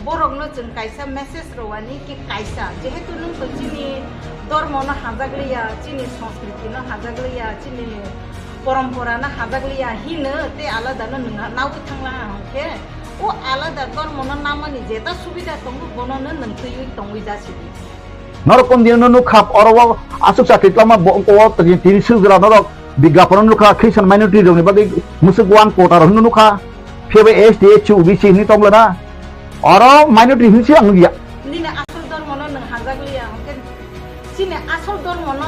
borok no jeng kaisa message rowani ki kaisa jehetu nung to chini dormo no hajagliya chini সংস্কৃতি no hajagliya chini পরম্পরা না হাজাগলিয়া হিনে তে আলাদা না নাও থাংলা হকে ও আলাদা ধর্ম না নামানি যেটা সুবিধা তঙ্গু বনন নং তুই তঙ্গু যাছি নরকম দিন নু খাপ অরব আসুক চাকরি ক্লামা বংকো তিনি সুজরা নরক বিজ্ঞাপন নুখা খ্রিস্টান মাইনরিটি রংনি বাদে মুসুক ওয়ান কোটা রহनु নুখা ফেবে এসডি এইচ ওবিসি নি তংলা অর মাইনরিটি হিসি আং গিয়া নিনা আসল ধর্ম নং হাজাগলিয়া হকে চিনে আসল ধর্ম ন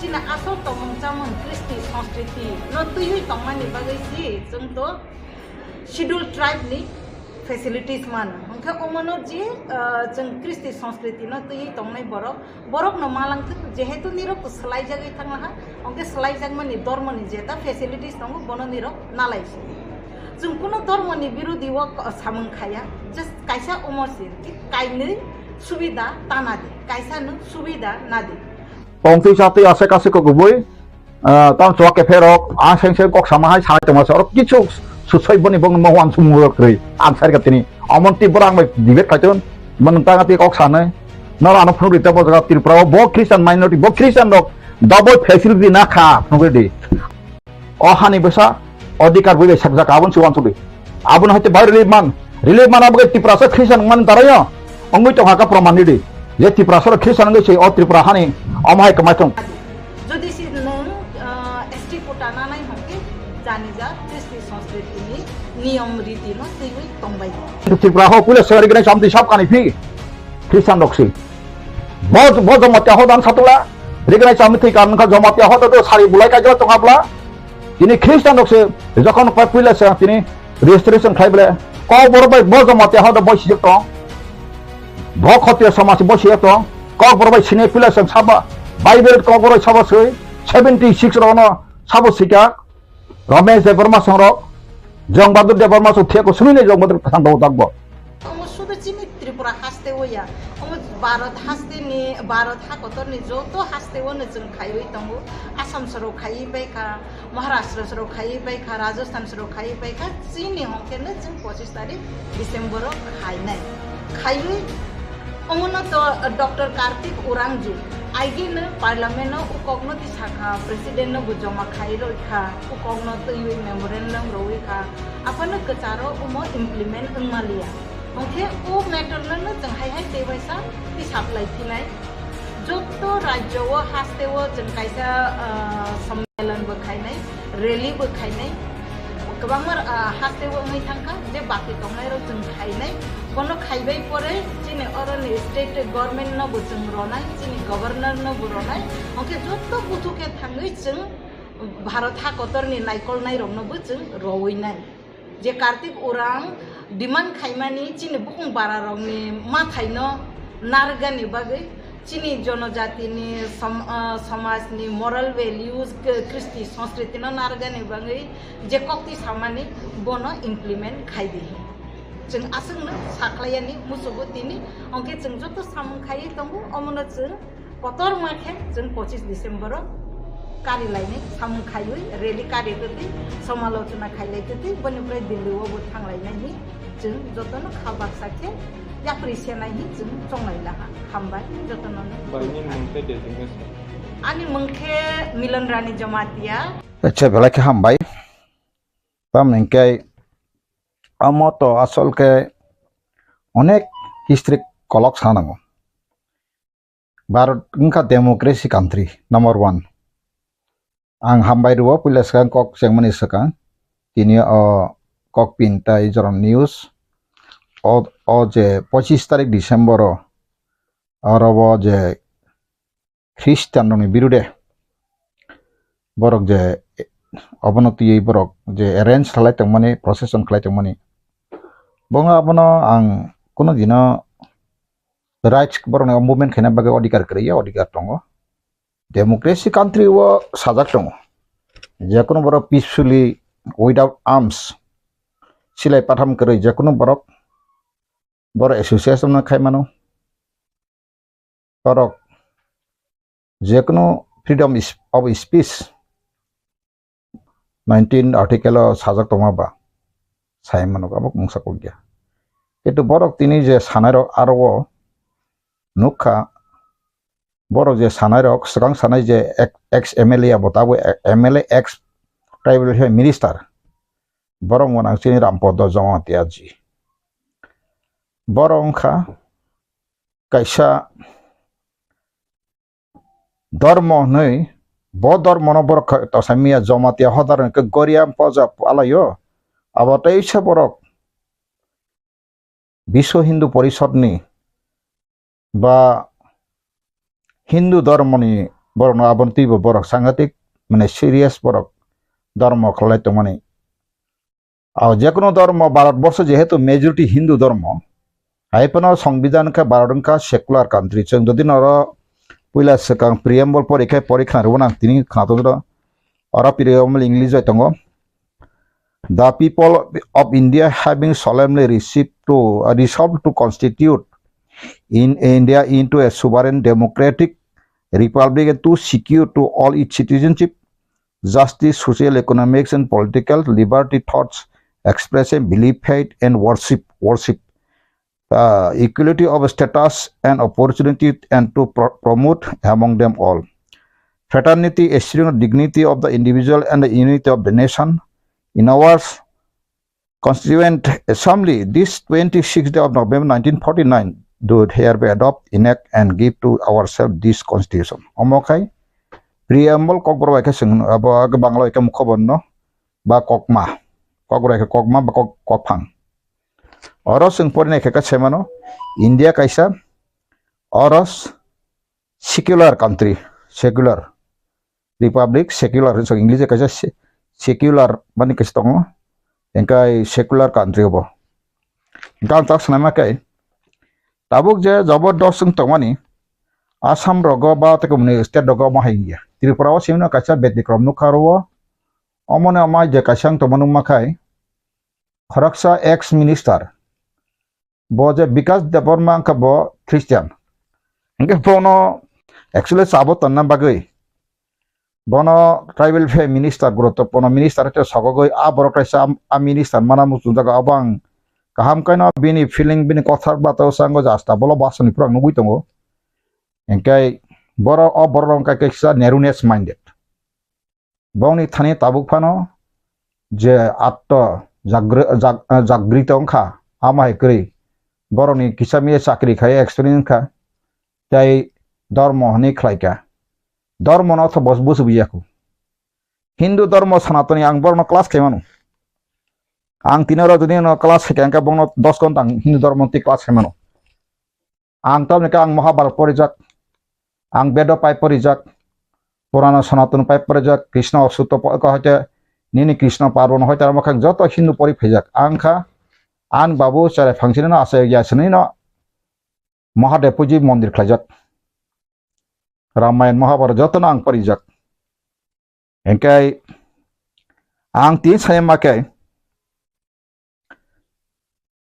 China asal tomong camon Kristi সংস্কৃতি no tuyui tongmani bagai si jeng to schedule tribe ni facilities man hongke omono ji jeng Kristi সংস্কৃতি no tuyui tongnai borok no malang thik jehetu nirok slai jagai thangla hongke slai jagmani dormoni jeta facilities tongo bono nirok nalai jeng kuno dormoni birodi wo samung khaya just kaisa omosir ki kaini subida tanadi kaisa no subida nadi Pongti sate ase kase ko guboi tam chwa ke ferok a seng seng kok sama hai sai tama sorok kichu susoi boni bong mo wan sumur krei ansar ka tini amonti borang bai dibet kaiton menentang ati kok sana nara ano phnu rita bo jaga Tripura bo Christian minority bo Christian dok double facility na kha phnu de o hani besa odikar boi sabja ka abon suwan subi abon hoite bai relief man abge Tripura sa Christian man tarayo ongoi to haka praman ni de ye Tripura sa Christian ngai sei o Tripura hani amai kamaitong jodi si nang SD kota na nai hongke jani ja Kristi সংস্কৃতি ni niyam riti no tui tongbai Tripura ho pule sari gane samti sab kani phi Christian doksi bo jomatya ho dan satula rigane samti kan ka jomatya ho to sari bulai ka jala tongabla ini Christian doksi যখন পপুলে সে তিনি registration খাইবলে ক বড় by bo jomatya ho do boisi to bo khotya samaj boisi to ক বড় by সিনে পিলা সে সাবা Bible ক বড় সাবা সই 76 রনো সাবো সিকা রমেশ দেববর্মা সংরক জংবাদুর দেববর্মা সুথিয়া কো শুনিনে জংবাদুর থান দাও তাকবো শুধু চিনি ত্রিপুরা হাসতে ওয়া ভারত হাসতে নি ভারত হাকতর নি যত হাসতে ও নজং খাইই তঙ্গু আসাম সরো খাই বাইকা মহারাষ্ট্র সরো খাই বাইকা রাজস্থান সরো খাই বাইকা চিনি হংকে নজং 25 তারিখ ডিসেম্বর খাই নাই খাইই অমন তো ডক্টর কার্তিক উরাংজু আইগিন পার্লামেন্ট উকগ্ন তিসাখা প্রেসিডেন্ট বুজমা খাই রইখা উকগ্ন তৈই মেমোরেন্ডাম রইখা আপন কচারো উমো ইমপ্লিমেন্ট 응মালিয়া ओंखे ओ मैटर न जों हाय हाय देबायसा ति साप्लाय थिनाय जत्त राज्य व हास्ते व जों कायसा सम्मेलन बो खायनाय रैली बो खायनाय गोबांमार हास्ते व मै थांखा जे बाकी तंनाय र जों खायनाय बनो खायबाय परे जिने अरनि स्टेट गवर्नमेंट न बो जों रनाय जिने गवर्नर न बो रनाय ओंखे जत्त बुथुके थाङै जों भारत हाकतरनि नायकलनाय रंनबो जों रवैनाय जे कार्तिक उरां डिमांड खाइमानी चिनि बुकुं बारा रंनि माथाइनो नारगानि बागै चिनि जनजातिनि समाजनि मोरल वैल्यूज क्रिस्टि संस्कृतिनो नारगानि बागै जे कक्ति सामानि बनो इमप्लिमेंट खाइदि जों आसंनो साख्लायानि मुसुबुतिनि अंके जों जत साम खाइ दंगु अमनो जों कतर माखे जों 25 डिसेम्बर कारि लाइने साम खाइयै रेली कारि गति समालोचना खाइलाय गति बनिफ्राय दिल्लीआव बो थांलायनायनि जों जतन खाबाक साखे याप्रिसियानायनि जों चंलायला हामबाय जतन बायनि मोनसे डेजिगनेशन आनि मोनखे मिलन रानी जमातिया अच्छा भला के हामबाय पामनके আমতো আসলকে অনেক হিস্ট্রি কলক সানাঙ্গো ভারত ইনকা डेमोक्रेसी कान्ट्री नम्बर 1 आं हामबाय रुवा पुलिसखां कक जेंमनि सखां तिनि KOKPIN ताइ जरन न्यूज ओ जे 25 तारिख डिसेम्बर अरब जे ख्रिस्टाननि बिरुदे बरक जे अबनति बरक जे अरेन्ज खालायतंमनि प्रसेसन खालायतंमनि बंगा बनो आं कोनो दिनो राइट्स बरने मुभमेन्ट खायना बागे अधिकार करैया अधिकार दङ डेमोक्रेसी कान्ट्री वो साजाक दङ जेकुनो बर पिसफुली without arms silai patham kari jekono borok borok association na khai mano borok jekono freedom of speech 19 article sajak tongaba sai mano abok mungsa kogya itu borok tini je sanai aro nukha borok je sanai rok Swkang sanai je ex MLA abotabu MLA ex tribal minister borok wanang chini Rampada jama tiaji borok kha kaisa dharma nei bo dharma no borok tasamia jama tia hodar ke goriam poja alayo abatai se borok বিশ্ব হিন্দু পরিষদনি বা হিন্দু ধর্মনি বরং আবন্তি বরক সাংঘাতিক মানে serious বরক ধর্ম খলাইতো মানে আর যে কোনো ধর্ম ভারতবর্ষ যেহেতু মেজরিটি হিন্দু ধর্ম আইপন সংবিধান কা ভারতকা সেকুলার কান্ট্রি जों যদি নর পয়লা Swkang প্রিয়াম্বল পরীক্ষা রবনা তিনি খাতো অর প্রিয়াম্বল ইংলিশ হয়তো The people of India having solemnly resolved to constitute in India into a sovereign democratic republic and to secure to all its citizenship, justice, social, economic and political liberty, thoughts, expression, belief, faith and worship, equality of status and opportunity and to promote among them all fraternity, assuring the dignity of the individual and the unity of the nation. In our Constituent Assembly, this 26th day of November 1949, do hereby adopt, enact, and give to ourselves this Constitution. Omokai, preamble KOKBOROK abo Bangla ke mukhobanno ba kokma, KOKBOROK kokma ba kokphang. Oros sing porine ke semano India kaisa oros secular country, secular republic, secular so English kaisa secular bani kestongo engkai secular country bo engkang tak sanama kai tabuk je jabardast sing tongani Assam rogo ba te komuni state rogo ma haingia Tripura wa simna kaisa bedikrom nukharo omone ama je kaisang tomanu makai kharaksa ex minister bo je bikas deborma ka bo Christian engke bono actually sabot tanna bagai bono tribal minister guruttopurno minister te sagogoi a borok kaisa a minister mana musujaga abang kaham kaina bini feeling bini kothar batao sango jasta bolo basani purang nugui tongo engkai boro o borong ka kaisa narrowness minded boni thani tabuk phano je atto jagrita ongkha amai kri boroni kisami chakri khai experience kha tai dharma hni khlaika ধর্ম নথ বসবস বুঝাকু হিন্দু ধর্ম সনাতনী আং বর্ণ class খাইমানো আং তিনরা যদি class খাইকা বর্ণ 10 ঘন্টা Hindu ধর্মতি class খাইমানো আং তামনে আং মহাভারত পরিজাক আং বেদ পাই পরিজাক পুরাণ সনাতন পাই পরিজাক কৃষ্ণ অসুত হইতে নিনি কৃষ্ণ পার্বণ হইতে আমাখাং যত হিন্দু পরি ফেজাক আংখা আন বাবু চারে ফাংশন না আছে ইয়াসনি ন মহাদেব পুজি মন্দির খাইজাক Ramayana Mahabharata jotona ang parijak engkai ang tin saya makai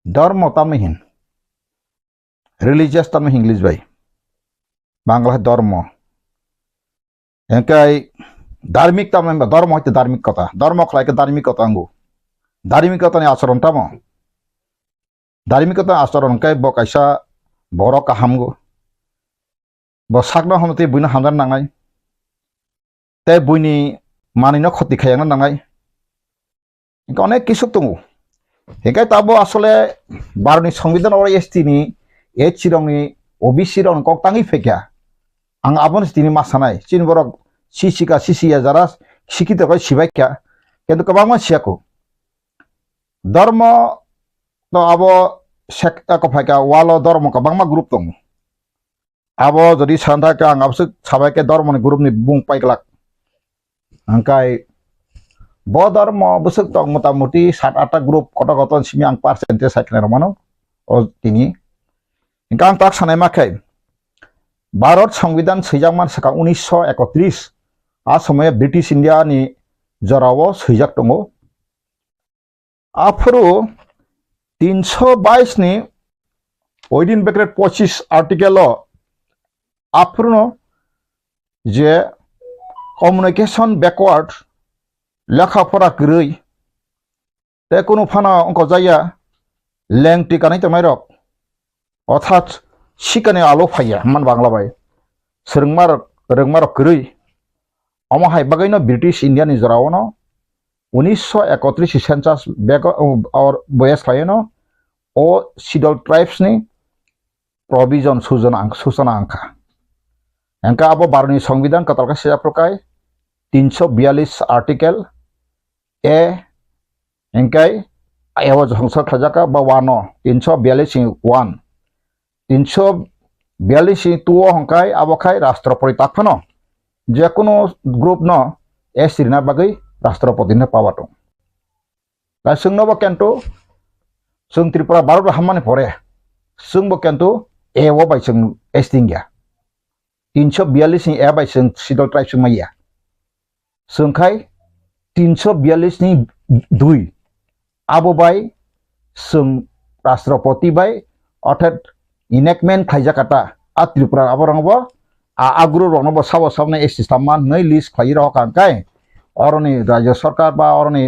dharma tamihin religious tam English bai Bangla dharma engkai dharmik tam dharma hoite dharmikota dharma khlai ke dharmikota angu dharmikota ni acharon tamo dharmikota acharon kai bo kaisa borok kahamgo bo sakna homte buina hamdan nangai te buini manino khoti khayang nangai engka onek kisu tungu engkai tabo asole barni সংবিধান or ST ni chirong ni OBC rong kok tangi fekya ang abon stini masanai chin borok sisika sisia jaras sikita kai sibaikya kintu kabang ma siako dharma to abo sekta ko phaka walo dharma kabang ma group tong abo jadi santa ka ang absuk sabai ke dharma ni group ni bung paiklak angkai bo dharma busuk tong motamuti 7-8 group kota-kota simi ang percentage sakne romano o tini ingkang tak sanai makai Bharat সংবিধান sejangman saka 1931 a somoye British India ni jorao sejak tongo Afro 322 ni oidin bekret 25 artikel lo Afro je communication backward lekha pora grai te kono phana onko jaya leng tikani tamai rok অর্থাৎ শিকানে আলো ফাইয়া মান বাংলা বাই রংমার গরৈ অমহাই বাগাইনো British ইন্ডিয়ানি জরাওনো 1931 সেন্সাস বেক और বয়স খায়নো ও সিডল ট্রাইবস ni provision सूचना आंखा एंका अब भारतनि संविधान कतलका सेजा प्रकाय 342 आर्टिकल ए एंकाय आयाव संसद खजाका बा वानो 342 1 342 2 हंकाय आबखाय राष्ट्रपति ताफनो जे कोनो ग्रुप न ए सिरना बागै राष्ट्रपति ने पावातो दा सोंनोबो केन्टो जों त्रिपुरा भारत हामानि परे जोंबो केन्टो ए वो बाय जों एस्टिंगिया 342 नि ए बाय जों सिडल ट्राइब जों माइया जोंखाय 342 नि 2 आबो बाय जों राष्ट्रपति बाय अर्थात इनेक्टमेन्ट खाइजाकाता आ त्रिपुरा आबरंगबो आग्रु रंगबो साबो साबने एसिस्टामा नै लिस्ट खाइ रह कांकाय अरनि राज्य सरकार बा अरनि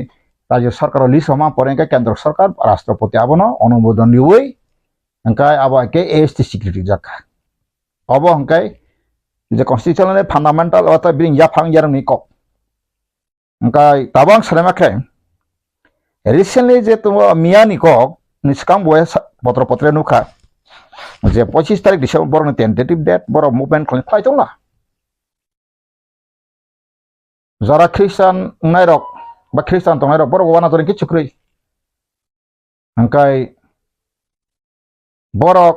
राज्य सरकार लिस्ट हमा परेंका केंद्र सरकार राष्ट्रपति आबनो अनुमोदन दिवै अंकाय आबाके एसटी सिक्युरिटी जाका अब अंकाय जे कन्स्टिट्यूशनल फंडामेंटल अता बिन याफां यारनि कक अंकाय ताबां सलेमाखे रिसेंटली जे तुम मियानि कक निस्कां बय पत्र पत्र नुखा जे 25 तारिख डिसेम्बर बरनि टेंटेटिव डेट बर मुभमेंट खालाम फाइ दंला जरा ख्रिस्टान नायरक बा ख्रिस्टान तंनायरक बर गवाना तोरन कि चुक्रै अंकाय borok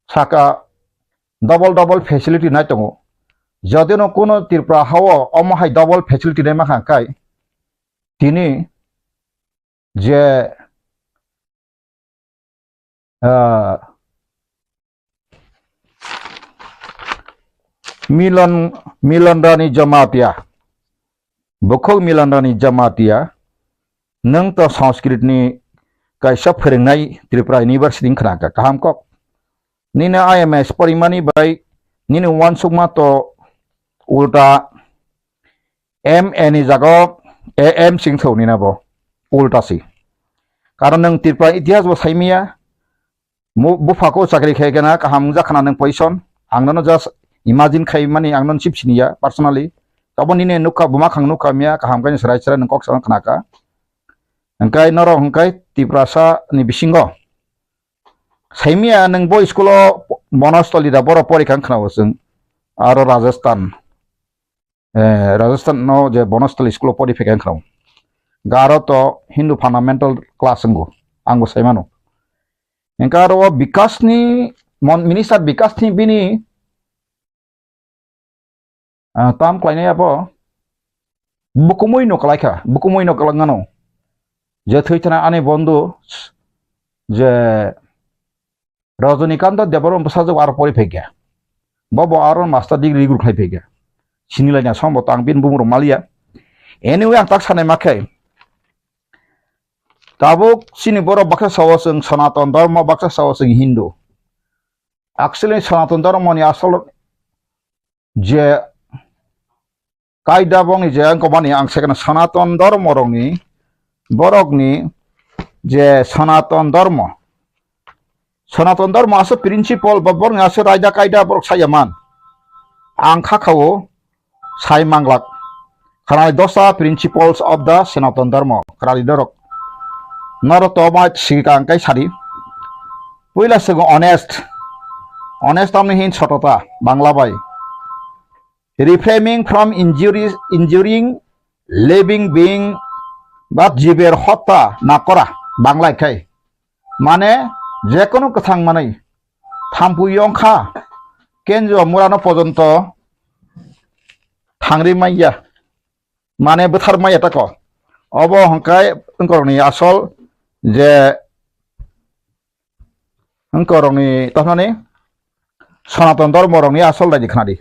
saka double facility nai tongo jadeno kono tirpra hawo omahai double facility nai makha kai tini je milan rani jamatia bukhok milan rani jamatia nang to sanskrit ni kaisa फोरोंनाय Tripura university खनाका kaham kok nina IMS parimani bai nina wansukma to ulta MN jago AM singthau nina bo ulta si karon nang Tripura इतिहास bo saimia bufako chakri khaigana kaham jakhana nang poison angno just imagine khaimani angnon chipsiniya personally tabo nine nukka buma khang nukka mia kaham kain serai serai nang kok sang khanaka angkai noro angkai tiprasa ni bisingo saimia nang boy school monostoli da boro porikang khnawo जों aro rajasthan no je bonostoli school porifekang khnawo garo to hindu fundamental class ngo angbo saimano engkaro bikas ni minister bikas ni bini tam klainai abo bukumui no kalangano যে থৈতনা আনে বন্ধু যে রজনীকান্ত দেবরম প্রসাদ আর পরে ফেগা Bob আর master degree group খাই ফেগা সিনিলাইনা সম্ভবত আং বিন বুমুর Malia anyway আং তাক সানাই মাখে তাবুক সিনি বড় বাক্সা সাওয়া जों সনাতন ধর্ম বাক্সা সাওয়া जों হিন্দু एक्चुअली सनातन धर्मनि आसल जे कायदा बंनि जे अंकमानि आं सेकेन्ड सनातन धर्म रंनि borokni je sanatan dharma aso principle ba borokni aso raida kaida borok sayaman ang khakhawo sai manglak khanai dosa principles of the sanatan dharma krali dorok narotoma sikang kai sari puila sego honest amni hin sotota bangla bai reframing from injuring living being বাদ জীবের হত্যা না করা বাংলায় খাই মানে যে কোনো কথাং মানে থামপুইয়ংখা কেন্দ্র মুরানো পর্যন্ত থাংরি মাইয়া মানে बोथार माइया ताक अब हंकाय अंकरनि आसल जे अंकरनि तखनानि सनातन धर्मरनि आसल रायदि खानादि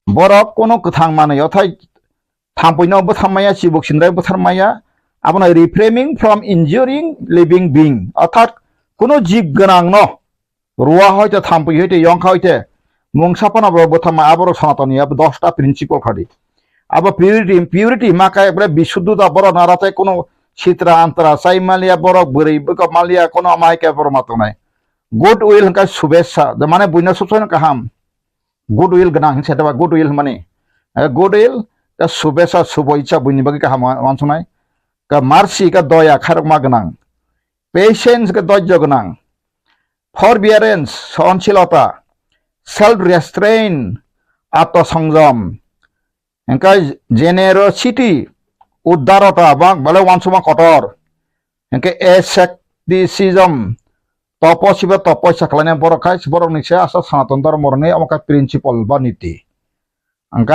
बरक कोनो गोथां माने अथाय थामपुइनो बोथार माइया चिबुक सिनराय बोथार माइया abona reframing from injuring living being অর্থাৎ কোনো জীব গনাং ন রুয়া হইতে থাম্পি হইতে ইয়ংখা হইতে মুংসাপানা বথমা আবর সনাতনী 10টা প্রিন্সিপাল খাদি আবার পিউরিটি মাকায় বলে বিশুদ্ধতা বড় নারাতে কোনো চিত্রা আন্তরা সাই মালিয়া বড় বড়ই মালিয়া কোনো আমাইকে বড় মাতো নাই গুড উইল হংকা শুভেচ্ছা মানে বুইনা সুসন কাহাম গুড উইল গনাং সেটা গুড উইল মানে গুড উইল তা শুভেচ্ছা শুভ ইচ্ছা বুইনি বাকি কাহাম মানসনাই কা মার্সি কা দয়া খারকমা গনাং পেশেন্স কা ধৈর্য গনাং ফরবিয়ারেন্স সহনশীলতা সেলফ রেস্ট্রেইন আত্মসংযম এনকাই জেনারোসিটি উদারতা বাং বলে ওয়ানসমা কঠোর এনকে এসেক্টিসিজম তপসিবা তপস্যা খালাইনা বরখাই বরকনিছে আসা সনাতন ধর্মরনি আমাকা প্রিন্সিপাল বা নীতি আংকা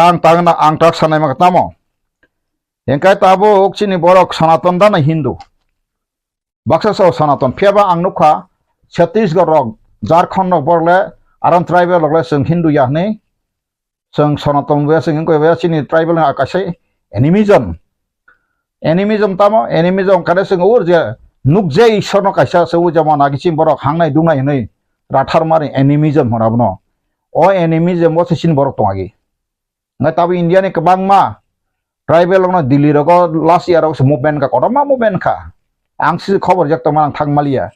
আং তাক সানাই মাকা তামো এনকাই তাবো চিনি বরক সনাতন দানা হিন্দু বাক্সাসো সনাতন ফেবা আং নুখা छत्तीसगढ़ रक झारखंड रक बरले आराम ट्राइबल रक जों हिंदू याहने जों सनातन बे जों को बे सिनि ट्राइबल आकाशे एनिमिजम तामो एनिमिजम काने जों उर जे नुकजे ईश्वर न कायसा सौ जमा नागिसिम बरक हांनाय दुंनाय नै राथार मारे एनिमिजम हराबनो ओ एनिमिजम बो सिन बरक तंगागि ना ताबो इंडिया नि कबांमा ट्राइबल न दिल्ली रक लास्ट इयर रक मुभमेंट का कदमा मुभमेंट का आं सि खबर जक्त मान थांगमालिया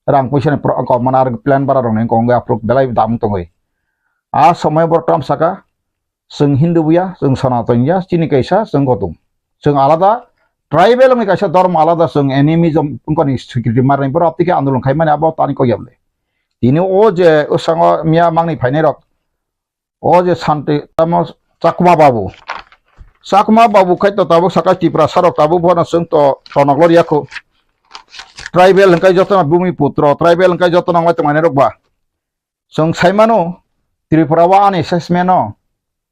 रां पैसा माना प्लान बारा रंग कंगे अप्रुव बेलाय दाम तंगै आ समय बरतम साका जों हिंदू बुया जों सनातन या चिनि कैसा जों गतुम जों आलादा ट्राइबल नि कैसा धर्म आलादा जों एनिमिजम उनकनि स्वीकृति मारनाय बर अपतिके आंदोलन खाय माने आबो तानि कयाबले दिनि ओ जे उसांग मिया मांगनि फायनाय रक ओ जे शांति तम चाकुमा बाबू खाय तो ताबो साका त्रिपुरा सरक ताबो बना जों तो तनगलरियाखौ ट्राइबल हंकाय जतना भूमिपुत्र ट्राइबल हंकाय जतना माय तमाने रकबा जों साइमानो त्रिपुरावा आन एसेसमेन्ट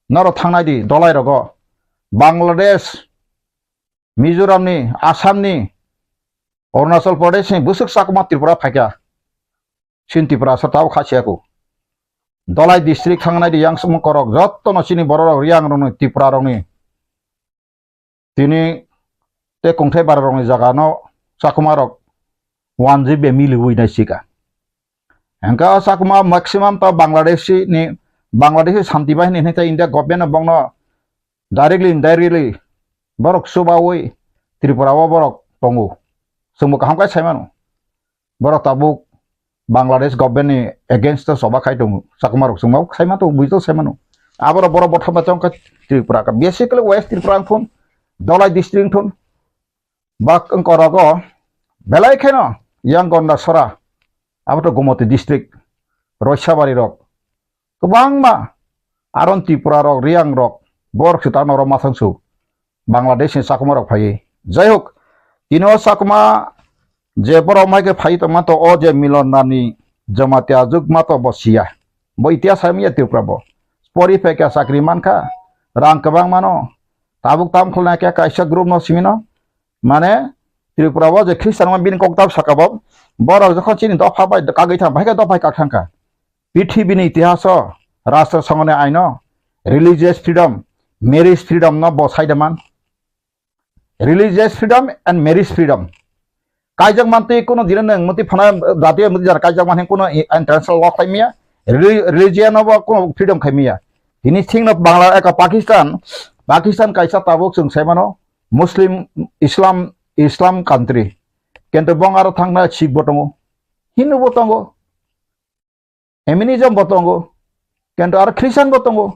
नर थांनाय दि दलाय रग बांग्लादेश मिजोरामनि आसामनि अरुणाचल प्रदेशनि बुसुक साकमा त्रिपुरा फायका सिन त्रिपुरा सताव खासियाखौ दलाय डिस्ट्रिक्ट थांनाय दि यांसम करक जतन सिनि बर रियां रंनि त्रिपुरा रंनि तिनि ते कंथाय बार रंनि जागानो साकमा रक wan jibe mili wina sika engka sakuma maximum ta bangladeshi shanti bahini ne ta india government bangno directly indirectly borok subawi tripura wa borok tongu sumu kaham kai saimanu borok tabuk bangladesh government ni against the soba khai tongu sakuma rok sumu saima to buito saimanu aboro boro bothama chong ka tripura ka basically west tripura thon dolai district thon bak angkorogo belai kheno yang gonda sora abato gomoti district roisabari rok kobangma aron tripura rok riang rok bor sita noro masangsu bangladesh ni sakuma rok phaye jai hok tino sakuma je boro maike phayi to mato o je milonani jamatia jugmato bosia bo itias hamia tripura bo spori peka sakri manka rang kabang mano tabuk tam khulna ka kaisa group no simino mane Tripura जे ख्रिस्टान बिन कक्ताब साकाब बर जखन चिनि दफा bye कागै था भाइका दफा काखांका पृथ्वीनि इतिहास राष्ट्र संघनि आइन religious freedom marriage freedom न बसाइदमान religious freedom and marriage freedom कायजक मानते कोनो दिन नों मति फना जाते मति जार कायजक माने कोनो इंटरनेशनल लॉ खाइमिया रिलीजियन अब कोनो फ्रीडम खाइमिया दिनि थिंग न बांग्ला का पाकिस्तान कायसा ताबुक जों साइमानो मुस्लिम इस्लाम country किंतु बंगारो थांना सिख बतंगो हिंदू बतंगो एमिनिजम बतंगो किंतु आरो ख्रिस्टान बतंगो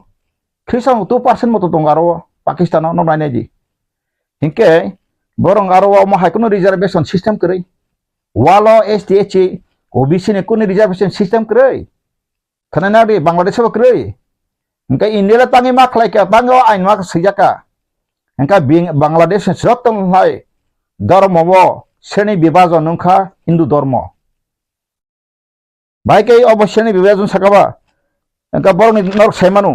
ख्रिस्टान 2% मत दंग आरो पाकिस्तान न नायनाय दि हिंके बरं आरो मा हायकुनो रिजर्वेशन सिस्टम करै वालो एसटीएच ओबीसी ने कुनो रिजर्वेशन सिस्टम करै खनाना दि बांग्लादेश बो करै हिंके इंडिया तांगि मा खलायका तांगो आइन मा सैजाका हिंका बांग्लादेश जतन हाय धर्म वो श्रेणी विभाजन नंखा हिंदू धर्म भाईके अब श्रेणी विभाजन सकाबा एंका बरनि नर सैमानु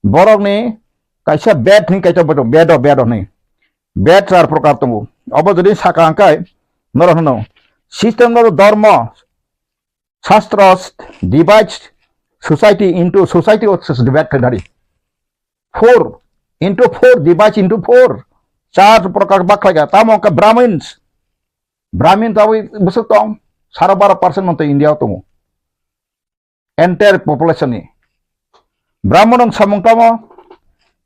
बरनि कायसा बेड नि कायसा बतो बेड नि बेड चार प्रकार तंगु अब जदि साका अंकाय नर हनो सिस्टम of धर्म शास्त्र divides society into society of divide करनारि 4 into 4 divides into 4 4 प्रकार बाख्लाइगा तामो का ब्राह्मण ताबो बसक तong 12% मंत इंडिया तंगो entire population ni ब्राह्मण सामं तामो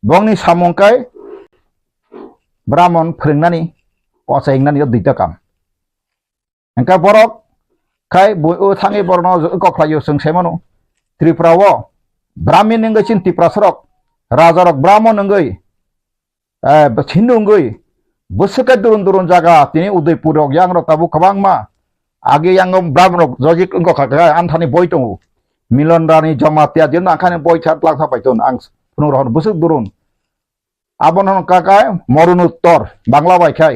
bongni samong kai ब्राह्मण फोरोंनानै असायनानै दुइता काम एंका borok kai boi थाङै बरनो कख्लायो जों सेमनो त्रिपुराओ ब्राह्मण नंगै चिन त्रिपुरा सरक राजारक ब्राह्मण नंगै हिन्दू नंगै बसके दुरुन जागा तिनि उदयपुरक यांग ताबु कबांगमा आगे यांग ब्राह्मण जजिक अंको खाका आन्थानि बय दङ मिलन रानी जमातिया दिन आखाने बय छाट लाख थाबायथन आं पुनरहन बसक दुरुन आबन काका मरुन उत्तर बांग्ला बायखाय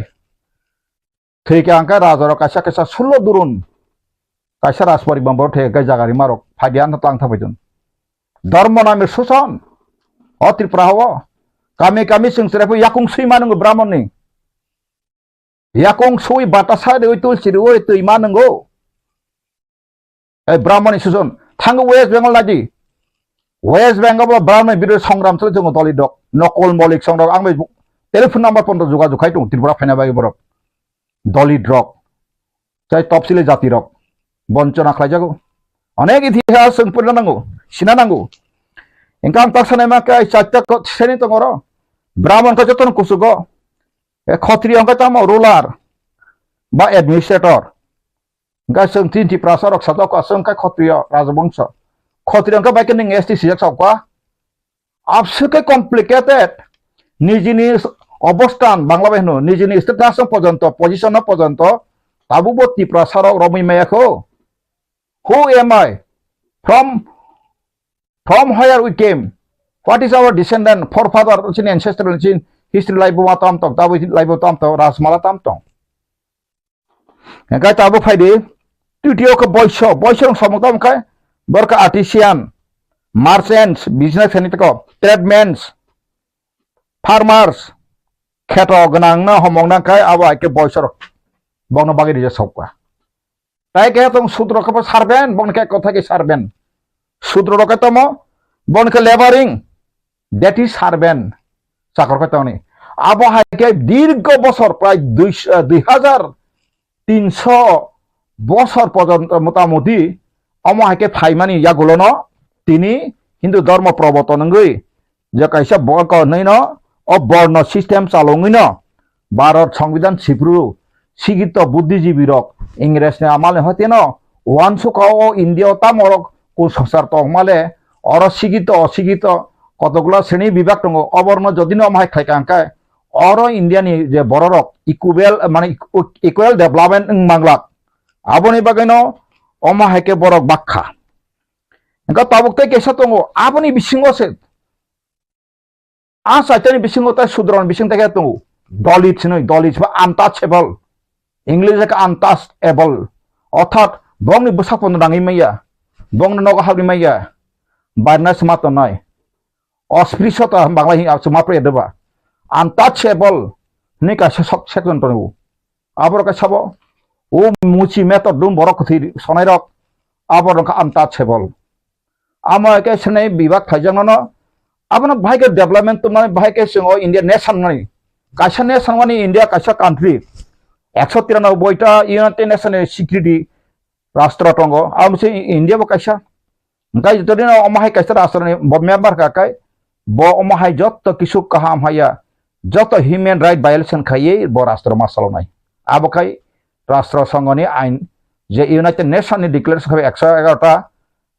थैके आंका राजारक कासा कासा 16 दुरुन कासा राजबारि बम्बर थे जागारि मारक फादियान तांग थाबायथन धर्म नामे सुसन अ त्रिपुराओ kami sengserepo yakung sui manunggo brahmon ni yakung sui batasa de itu siru itu imanunggo brahmon susun thango west bengal lagi west bengal bo brahmon biru songram chole jongo doli dok nokol molik songram ang telepon number pon juga kai tung tripura phaina bagi borok doli drok chai topsile jati rok bonchona khlaijago onek itihas sengpurna nango sina nango engkang taksane makai chatta ko seni tongoro ब्राह्मण का जतन कुसुगो क्षत्रिय का तामो ruler बा administrator गा जों तिनति प्रासारक सादक असं का क्षत्रिय राजवंश क्षत्रिय का बाइकनिंग एसटी सिजक सावका आपसके कॉम्प्लिकेटेड निजिनि अवस्थान बांग्ला बायनो निजिनि स्टेटास पर्यंत पोजिशन पर्यंत ताबुबो त्रिपुरासारक रमिमायाखौ who am I from where we came. What is our descendant, forefather, ancestral history life of Tam Tong, Tabu life of Tam Tong, Rasmala Tam Tong. And got Tabu Fide, Tutioka boy shop, Samutam Kai, Burka artisan, merchants, business and tradesmen, farmers, cattle, Gananga, Homona Kai, our boy shop, Bonabagi is Soka. Taikatong Sutroka Sarben, Bonka Kotaki Sarben. Sutrokatamo, Bonka laboring. That is Sarben. Sakorkatoni. Abo Hake Dirgo Bosor Pride 2300 Bosor Podon Motamoti, Omo Hake Paimani Yagolono, Tini, Hindu Dharma Probotonangui, Jakaisha Borko Nino, or Borno system Salongino, Barot Songvidan Sipru, Sigito Buddhiji Birok, Ingresne Amale Hotino, Wansuko India Tamorok. Kusar tong male oro sigito kotogula seni bibak tongo oborno jodino amai khaikangkai oro India ni je bororok equal development ing manglak aboni bageno oma haike borok bakha engka tabukte kesa tongo aboni bisingo se saitani bisingo ta sudron bising ta tongo dolit ba untouchable English ka untouchable অর্থাৎ বংনি বসাপন দাঙি মাইয়া Bong no habli maya barna smato nai auspiciousata bangla hi mapre deba untouchable ni ka sok second tonu abor ka sabo o muchi method dum borok thi sonai rok abor ka untouchable ama ke snai bibak khajang no abona bhai ke development to nai bhai ke singo India nation nai kaisa nation wani India kaisa country 193 ta United Nations security राष्ट्र टंगो आमसे India बो कैसा गाय जतदिनो अमाहाय कैसा राष्ट्र ने member काकाय बो अमाहाय जत किसु कहाम हाया जत human right violation खाये बो राष्ट्र मासलनाय आबखाय राष्ट्र संघनि आइन जे यूनाइटेड नेशन नि डिक्लेरेशन खाबे 111 टा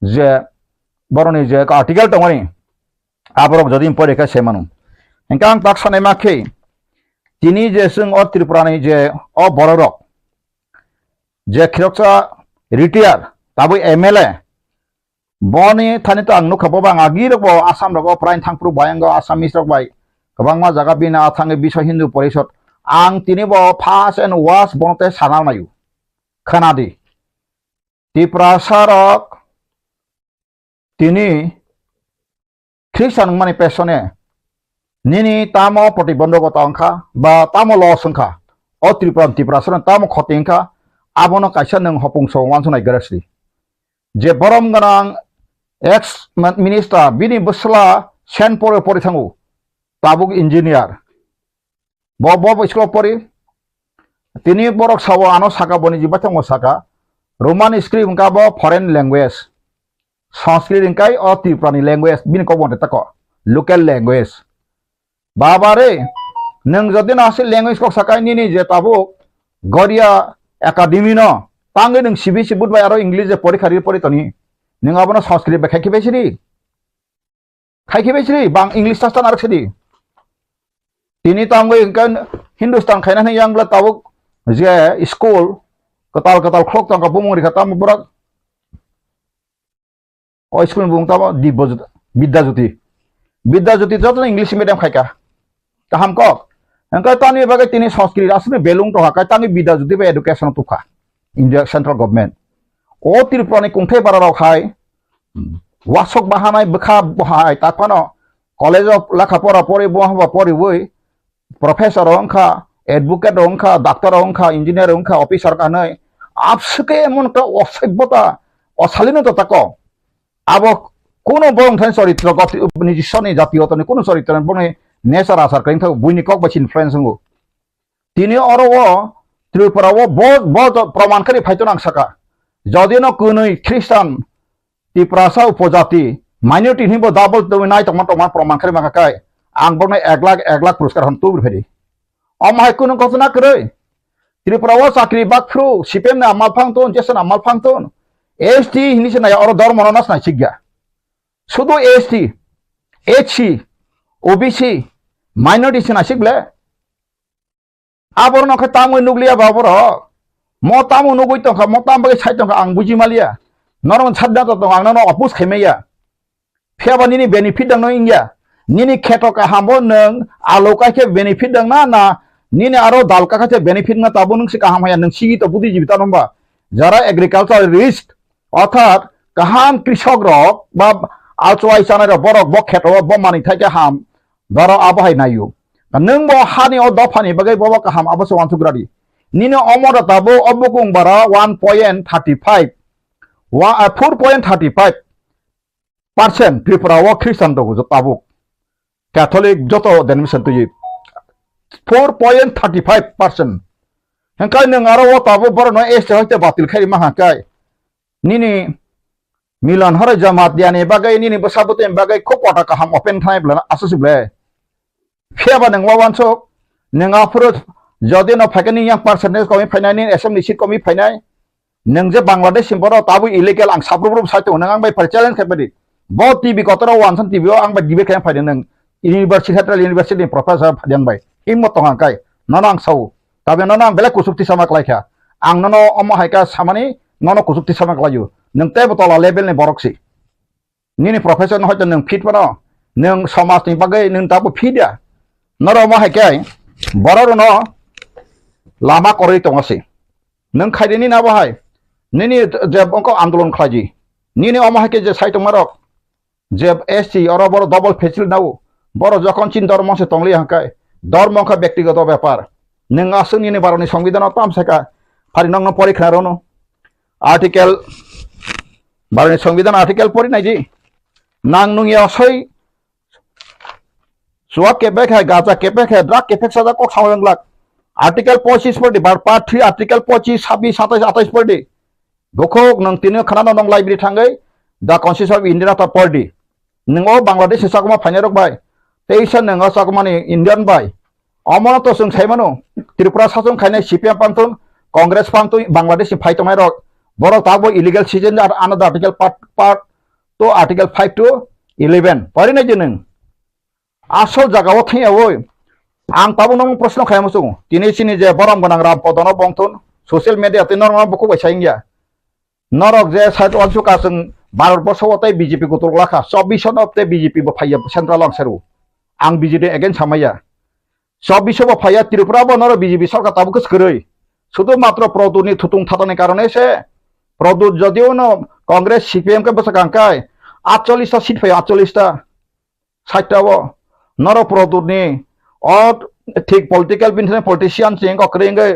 जे बरनि जे आर्टिकल टंगनि आबरक जदि परेखा सेमानु एंकां ताक्सानाय माखे तिनि जे जों अ त्रिपुरानि जे अ बररक जे खिरकसा रिटायर ताबो MLA बनि थानि तो आंनो खबो बां आगि रबो आसाम रबो प्राइन थांप्रु बायंगो आसामिस रक बाय गोबां मा जागा बिना थाङे बिश्व हिन्दु परिषद आं तिनि बो फास्ट एन्ड वास बनते सानानायु खोनादि त्रिपुरा सारक तिनि ख्रिस्टान माने पेसने निनि तामो प्रतिबन्धकता अंखा बा तामो लसंखा अ Tripura Saran तामो खतिंखा abono kaisa nang hopung so wansonai garasli je borom ganang ex minister bini busla sen pore thangu tabuk engineer bo school pori tini borok sawo ano saka boni jiba tong saka Roman script ka bo foreign language Sanskrit ingkai o Tripurani language bin ko bonte tako local language babare nang jodi na ase language ko sakai nini je tabo goria academy no tangi nang CBC budbai aro english je pori khari pori toni nang abono Sanskrit ba khai besiri bang english tastan ar khedi tini tango ingkan Hindustan khaina yang bla tabo je school katal khlok tang ka bumung ri khatam borak o school bung tabo Bidyajyoti jotno English medium khaika kaham ko engkai tani bagai tini Sanskrit asne belung to hakai tangi Bidyajyoti ba education tukha India central government o Tripurani kungthai bararok khai wasok bahanai bkha bahai takpano college of lakhapora pori bohaba pori boi professor ongkha advocate ongkha doctor ongkha engineer ongkha officer kanai apsuke emon ka অসভ্যতা অশালীনতা tako abo কোনো বংশান চরিত্র নিজস্ব জাতীয়তনি কোনো চরিত্র বনে nature আসার কাইন থাক বুইনি কক বাস ইনফ্লুয়েন্স হঙ্গো তিনি অর ও ত্রিপুরা ও বহুত প্রমাণকারী ফাইতো নাং সাকা যদি ন কুনই খ্রিস্টান ত্রিপুরা উপজাতি মাইনরিটি হিবো ডাবল তুমি নাই তোমার তোমার প্রমাণকারী মাকাকাই আং বনে 1 লাখ পুরস্কার হন তুবর ফেরি অমাই কোনো ঘটনা করে ত্রিপুরা ও চাকরি বাকফ্রু সিপিএম না আমাল ফাংতন জেসন আমাল ফাংতন এসটি হিনিসে নাই অর ধর্ম নাস নাই সিগা শুধু এসটি এইচসি ওবিসি মাইনরিটি সিনা সিগলে আবর নখে তামু নুগলিয়া বাবর ম তামু নুগই তংখা ম তাম বাগে সাই তংখা আং বুজি মালিয়া নরম ছাদনা তো আং নন অপুস খেমেয়া ফেবা নিনি বেনিফিट दं न इंडिया निनी खेतो का हामो नों आलो का के बेनिफिट दं ना निनी आरो दाल का के बेनिफिट ना ताबो नों सिका हामया नों सिगि तो बुद्धि जीविता नंबा যারা এগ্রিকালচার রিস্ক অর্থাৎ কাহাম কৃষক রক বা আলচুয়াই চানার বরক ব খেত ব মানি থাকে হাম ধর আবহাই নাইও নং ব হানি ও দফানি বাগৈ বব কাহাম আবস ওয়ানসুগ্রাদি নিনে অমর তাবো অবকুং বারা 1.35 4.35% ত্রিপুরা ও খ্রিস্টান দগো তাবো ক্যাথলিক যত ডেনোমিনেশন তুই 4.35% hengkai neng aro o tabo borno este hoite batil khari mahakai nini milan hore jamat diane bagai nini besabote bagai kokota kaham open thai blana asusible pheba neng wawanso neng afro jodi no phakani yang percentage komi phainai ni assembly seat komi phainai neng je bangladesh simboro tabo illegal ang sabrubrum saito neng ang bai challenge khabedi bo tv kotoro wansan tv o ang bai dibe khaim phaiden neng university central university professor phadian bai immo tongakai nanang sau tabe nono ang belek kusukti sama klaikha ang nono omo haika samani nono kusukti sama klayu nung te botola level ni boroksi nini professor no hoja nung fit pano nung samas ni bagai nung tabu fidia noro omo haikai bororo no lama koroi tongasi nung khaideni na bahai nini je bongko andolon khlaji nini omo haike je saito marok je SC oro boro double facil nau boro যখন চিন ধর্ম সে তংলি হাকাই ধর্ম খা ব্যক্তিগত ব্যাপার neng asung ini baroni সংবিধান tam seka phari nong no pori kharono article baroni সংবিধান article pori nai ji nang nung ya soi suak kepek hai gaza kepek hai drug kepek sada kok samang lak article 25 pori bar part 3 article 25 26 27 28 pori gokhok nang tino khana nong library thangai the constitution of india ta pori neng o bangladesh sakma phainarok bai teisa neng sakma ni indian bai অমন তো जों साइमानो त्रिपुरा सासन खायनाय CPM पांतन कांग्रेस पांतन बांग्लादेश फाइटमाय रक बर ताबो इलीगल सीजन or another article part two article 5 to 11 परिनाय जे नों आसल जागाव थायावो आं ताबो नों प्रश्न खायमसो तिनि सिनि जे बरम गोनां रामपदन बंतन सोशल मीडिया ते नरम बको बायसाइया नरक जे साइड अलसो कासं भारत बर्षवताय बीजेपी को तोरलाखा 24 नबते बीजेपी बो फाइया सेंट्रल अंसरु आं बीजेपी अगेन सामाया सब विषय फाया त्रिपुरा बनर बीजेपी सरकार ताबुक स्करई शुधु मात्र प्रदूरनि थुतुं थातानि कारणे से प्रदूर जदिও न कांग्रेस सीपीएम के बसकांकाय 48 सीट फै 48 60 नर प्रदूरनि और ठीक पॉलिटिकल बिन पॉलिटिशियन चेंग करेंगे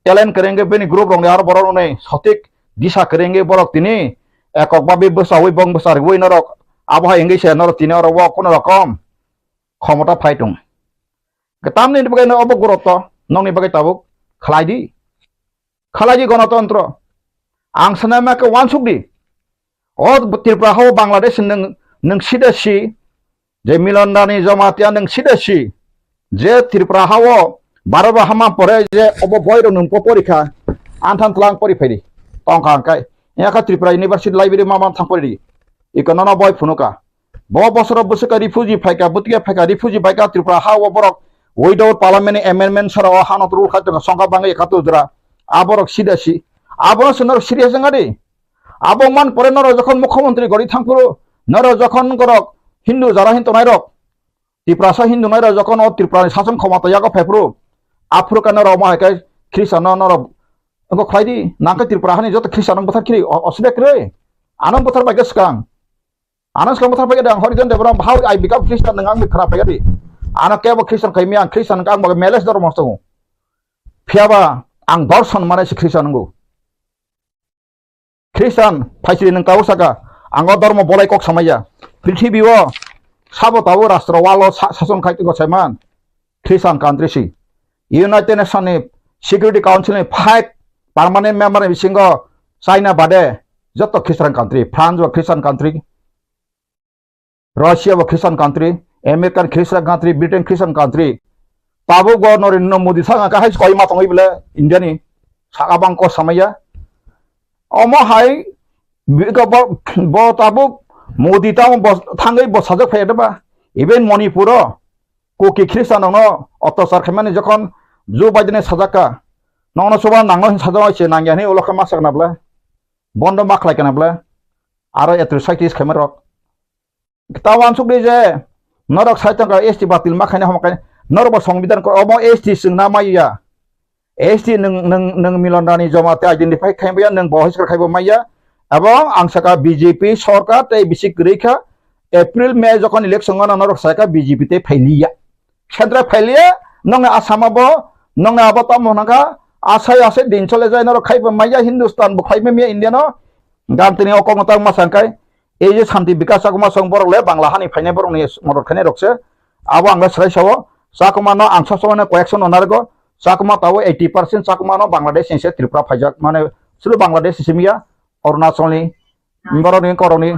टैलेंट करेंगे बेनि ग्रुप रंग यार बरो नै सঠিক दिशा करेंगे बरक तिनि एकक बाबे बसावै बंग बसार वै नरक आबहा एंगे से नर तिनि और व कोन रकम क्षमता फाइटं Ketam ni bagai no obok Borokno nongni bagai tabuk Khlaidi Ganatantra ang sanama ke wansukdi Tripura hau Bangladesh neng sidasi je milondani jamatia neng sidasi je Tripura hau baraba hama pore je obo boy nung poporika antan telang pori pedi tongkang kai ya ka Tripura University Library mama thangpori ikonono boy phunuka bo bosoro busuka refugee phaika butia phaika refugee baika Tripura hau borok without parliament amendment sara hanot rule khato songka bangai khato jura aborok sidasi aboro sunor serious ngadi abong man pore noro jokhon mukhyamantri gori thangpuro noro jokhon gorok hindu jara hindu nairok Tripura hindu nairok jokhon o Tripura shason khomata yago phepro Afrika noro ma kai Christian noro ngo Khlaidi nangka Tripura hani jot Christian bothar kiri oside kre anam bothar bagai Swkang anas kam bothar bagai dang horizon develope how I become Christian nang mi khara bagai anak kebo Christian kai miang Christian kang bagai meles dor mosto phiaba ang dorson mane si Christian ngo Christian phaisiri nang tau saka ango dharma bolai kok samaya prithibiwo sabo tawo rashtra walo shason khaiti ko saiman Christian country si United Nations Security Council ni 5 permanent member bisingo China bade joto Christian country France wa Christian country Russia wa Christian country American Christian country Britain Christian country Tabu go Narendra Modi sanga ka hai koi ma tongoi bele India ni sakabang ko samaya omo hai bo tabu Modi ta thangai bo sajak phayada ba even Manipur ko ki Christian no অত্যাচার খাইমানে যখন জো বাইডেনে সাজাকা নন সবা নাংনো সাজাও আছে নাঙ্গানি ওলখা মাসাক নাবলা বন্ধ মাখলাই কেনাবলা আরো এট্রোসাইটিস খাইমারক তাওয়ান সুকদি যে নরক সাইতঙ্কা এসটি বাতিল মাখাইনা হমকাই নরব সংবিধান অব এসটি সিংনা মাইয়া এসটি নং মিলনদানি জমাতে আইডেন্টিফাই খাইবায়া নং বহিষ্কার খাইব মাইয়া এবং আংসাকা বিজেপি সরকার তাই বিসিক রেখা এপ্রিল মে যখন ইলেকশন নরক সাইকা বিজেপি তে ফাইলিয়া Central failure nong asamabo nong abata monaka asai din chole jai noro khaiba maya Hindustan bo khaiba me India no gamtini okong tang masangkai ei je shanti bikas akuma song borok le bangla hani phaine borok ni modor khane rokse abo angla srai sawo sakuma no angsa somane correction onargo sakuma tawo 80% sakuma no Bangladesh inse Tripura phajak mane sulu Bangladesh simia Arunachal ni boroni koroni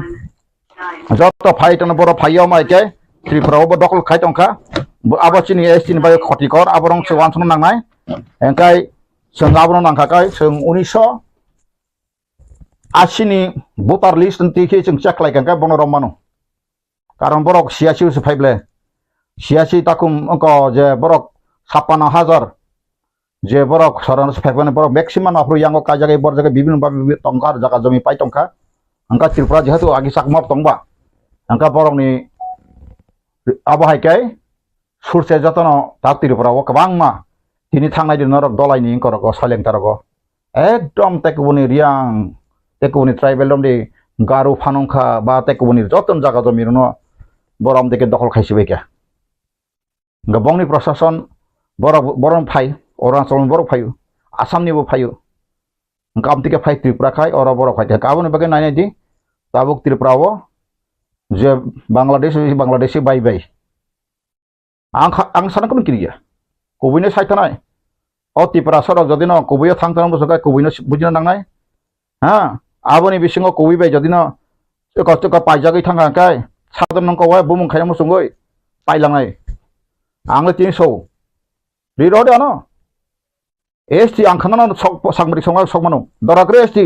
joto phai tan borok phaiyo maike Tripura bo dokol khai tongka abo chini estin bayo khotikor aborong sewan sunu nangnai engkai seng aborong nangkakai seng 1980 ni voter list nti seng check lai kangka bono romano karon borok siasi se phaible siasi takum angko je borok 56,000 je borok saran se phaibane borok maximum apro yango ka jagai bor jagai bibin ba tongkar jaga jami pai tongka angka Tripura jehetu agi sakmap tongba angka borok ni abo haikai surse jatono tak Tripura o kabangma tini thangnai di norok dolai ni koroko saleng taroko ekdom tekubuni riang tekubuni tribal domdi garu phanongkha ba tekubuni joton jaga jomiruno borom deke dokol khaisibe kya gabongni prosason borom phai Arunachal borok phayu Assam ni bo phayu ngam tike phai Tripura khai ora borok khai kabuni bagai nai di tabuk Tripura o je Bangladesh bai ang sana kami kiri ya, kubine saitanai, oh Tripura sorok jadi no kubuyo thangtanang bosokai kubine bujina nangnai, ha, aboni bisingo kubi bai jadi no, ceka pajagai thangkai, sadon nong kawai bumung kaya musungoi, pailangai, ang le tini so, riro dia no, esti ang kanana sang beri songal sok manu, dorakre esti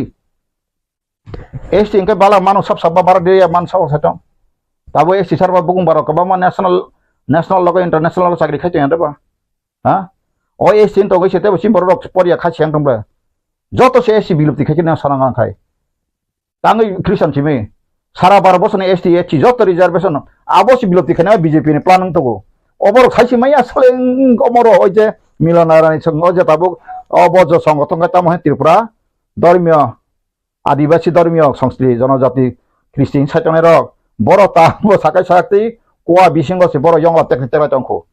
ingke bala manu sab barat dia man sawo satong, tabo esti sarba bugung barok kabama national logo international logo sakri khaitu yanda ba ha o sin to gise te sim borok poria kha siang tongba joto se esi bilupti khaitu na sanang khai tangai Christian chime sara bar bosone esti joto reservation abosi bilupti khana BJP ni planning to go obor khaisi maya soleng omoro oje milonarani song oje tabuk obojo সংগঠন ka tamo Tripura ধর্মীয় আদিবাসী ধর্মীয় সংস্কৃতি জনজাতি খ্রিস্টান সাইটনে rock বড় তা সাকাই সাকতি কোয়া বিসিংgo se boro yongla tek tek tongko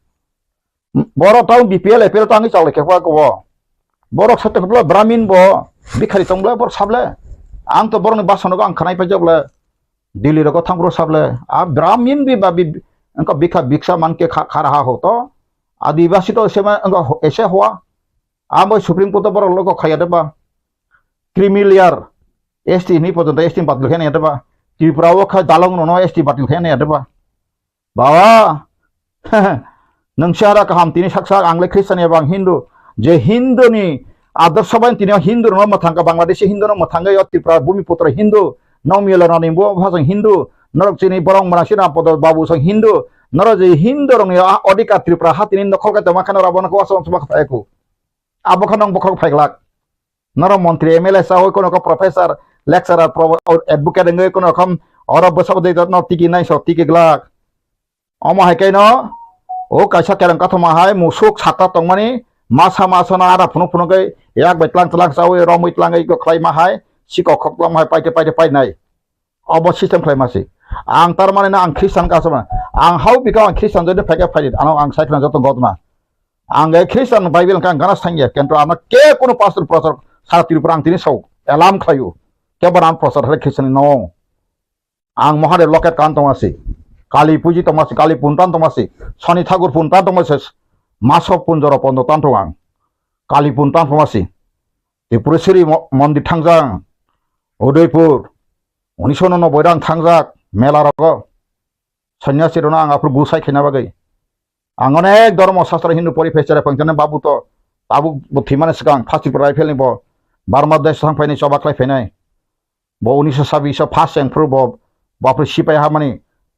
boro taw BPL tangi chawle ke kwa ko boro satte ko brahmin bo bikhari tongla bor sable ang to boro ni basono ang khanai pa jobla dili ro ko thangro sable a brahmin bi ba angka bikha biksa man ke kha raha ho to आदिवासी तो ऐसे हुआ आम supreme court पर लोग खाया देबा creamy layer ST नि पर्यंत एसटी बातिल खाया देबा त्रिपुरा वो खा दालंग नो एसटी बातिल खाया देबा बाबा नंसारा कहम तिनी सक्सा आंगले ख्रिस्टान एबा हिंदू जे हिंदू नि आदर्श बाय तिनी हिंदू न मथांगा बांग्लादेशी हिंदू न मथांगा यो त्रिपुरा भूमिपुत्र हिंदू नौमिला नानि बो भाजों हिंदू नरक चिनी बरं मनासी रामपद बाबू सं हिंदू नर जे हिंदू रंग अधिकार त्रिपुरा हातिनि नखल का तमा खाना राबन को असम सबा फायको आबो खनंग बखर फायगलाक नर मंत्री MLA साहो कोनो को प्रोफेसर लेक्चरर और एडवोकेट नगे कोनो रकम और बसब दे न टिकी नाइ स टिकी ग्लाक अमा हायकै न ओ कायसा केरं काथमा हाय मुसुक छाता तंगमानि मासा मासना आरा फुनु फुनु गै याक बैतलां तलां सावै रमैतलाङै को खलाइमा हाय सिको खक्लाम हाय पाइते पाइते पाइनाय अब सिस्टेम खलाइमासै आं तारमाने ना आं ख्रिस्टान कासमा आं हाउ बिका ख्रिस्टान जदे फेके फाइद आं साइक्लान जतो गदमा आं ख्रिस्टान बाइबेल का गाना सांगे किंतु आं के कोनो पास्टर प्रचार सा त्रिपुरा आं तिनि सौ एलार्म खायो के बरान प्रचार है ख्रिस्टान न आं महादेव लकेट कान तमासै काली पूजी तमासै काली पुनतान तमासै शनि ठाकुर पुनतान तमासै मासक पुनजर पन्द तान्तो आं काली पुनतान तमासै त्रिपुरेश्वरी मन्दिर थांजां उदयपुर 1990 रां थांजाक मेला रग सन्यासी रना आं आफर गुसाय खेना बागै आं अनेक धर्म शास्त्र हिंदू परिफेसर फंक्शन बाबू तो बाबू थिमाने सिगां फास्टिक राइफेल नि बो बांग्लादेश थांफायनि चबाख्लाय फैनाय बो 1926 फास्ट एंफ्रु बो बाफर सिपाय हामानि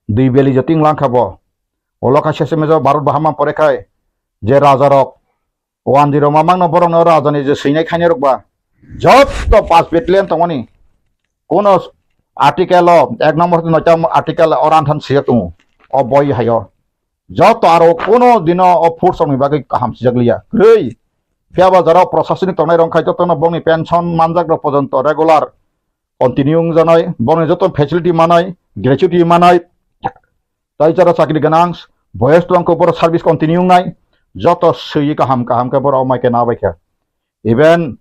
दुइ बेलि जतिं लांखा बो ओलका सेसे मेजो भारत बाहामा परेखाय जे राजा रक 10 मामांग न बरं राजानि जे सैनाय खायने रकबा जत पास बेटलियन तंगनि कोनो आर्टिकल एक नंबर नटा आर्टिकल और आंथान सियातु अ बय हायो जत आरो कोनो दिन अ फोर्स नि बागै काहाम सिजगलिया ग्रै फिया बाजाराव प्रशासनिक तंनाय रंखाय जतन बंनि पेंशन मानजाग्र पर्यंत रेगुलार कन्टिन्यूइंग जानाय बंनि जत फेसिलिटी मानाय ग्रेचुइटी मानाय ताइचारा साख्रि गोनां भयस तंको बर सार्भिस कन्टिन्यूइंग नाय जत सैयै काहाम काहाम के बर माइके ना बायखा इभेन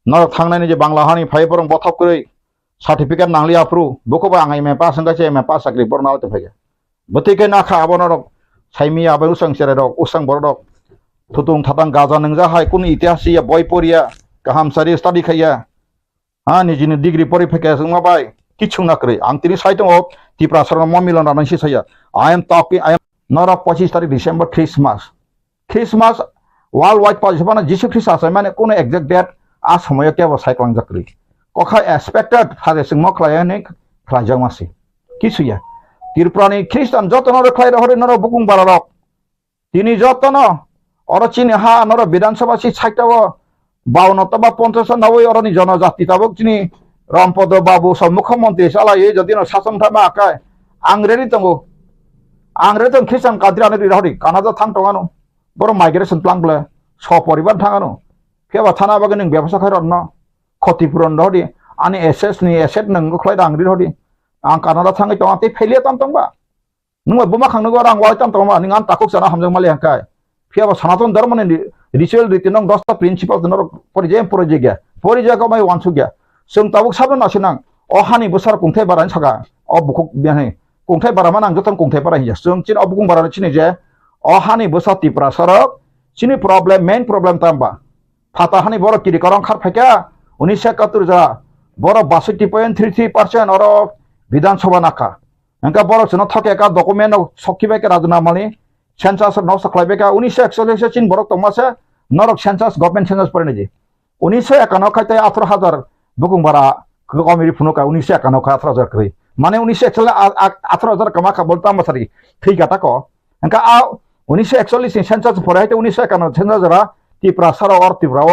न थांनायनि जे बांला हानि फाय बरं बथाब करै सर्टिफिकेट नांगली आफ्रु बोखौबो आं M A pass संगासे M A पास साख्रि बरनाव तो फैगे बतिके नाखा आबन रक साइमी आबै उसं सेरे रक उसं बर रक थुतुं थातां गाजा नंजा हाय कुन इतिहास या बय परिया गाहाम सारि स्टाडी खाया हा निजिनि डिग्री परिफेके संगाबाय किछु नाक्रै आं तिनि साइटों त्रिपुरा सरन ममिलन रानसि साया I am talking I am नर 25 तारिख डिसेम्बर क्रिसमास वर्ल्ड वाइड पाजबाना जिसु ख्रिस्ट आसे माने कोनो एग्जैक्ट डेट आ समय के साइक्लां जाक्रै कखा एक्सपेक्टेड फादे सिंह मखलायने खलाजों मासी किसुया त्रिपुरानि ख्रिस्टान जतन रखलाय रहरे नर बुकुं बारक तिनि जतन और चिनि हा नर विधानसभा सी साइटाव 52 तबा 50 90 अरनि जनजाति ताबक चिनि रामपद बाबू सब मुख्यमंत्री सालाये जदि न शासन थामा आकाय आं रेडी तंगो आं रेडी ख्रिस्टान काद्राने रहरि कानादा थां तंगानो बर माइग्रेशन प्लान ब्ले सपरिबार थांगानो केबा थाना बागै नों व्यवसाय खायरन क्षतिपूरण हदि आनि एसेस नि एसेट नंगो खलाय दांग्रि हदि आं कानाडा थाङै तो आंते फेलिया ताम तंबा नुवा बुमा खांनो आं वाय ताम तंबा निं आं ताकुक जाना हमजों माले हांखाय फियाबा सनातन धर्म नि रिचुअल रीति नंग 10 ता प्रिंसिपल नर परिजे परिजेग्या परिजेगा माय वानसुग्या जों ताबुक साबन नासिनां अहानि बोसार कुंथाय बारानि सागा अ बुकुक बियानै कुंथाय बारा मान आं जतन कुंथाय बारा हिया जों चिन अबुकुं बारा चिनि जे अहानि बोसा त्रिपुरा सरक चिनि प्रॉब्लम मेन प्रॉब्लम तामबा फाता हानि बर किरि करं खार फैका 1971 जा बर 62.33% और विधानसभा नाका अंका बर सुन थके का डॉक्यूमेंट सखिबे के राजनामानि सेंसस नौ सखलाइबे का 1941 चिन बरक तमासे नरक सेंसस गवर्नमेंट सेंसस परने जी 1951 खाते 18000 बुकुं बारा कमिरि फुनुका 1951 का 18000 करै माने 1941 18000 कमा का बोलता मसरी ठीक आता को अंका आ 1941 सेंसस फरायते 1951 सेंसस जरा त्रिपुरा सर और त्रिपुरा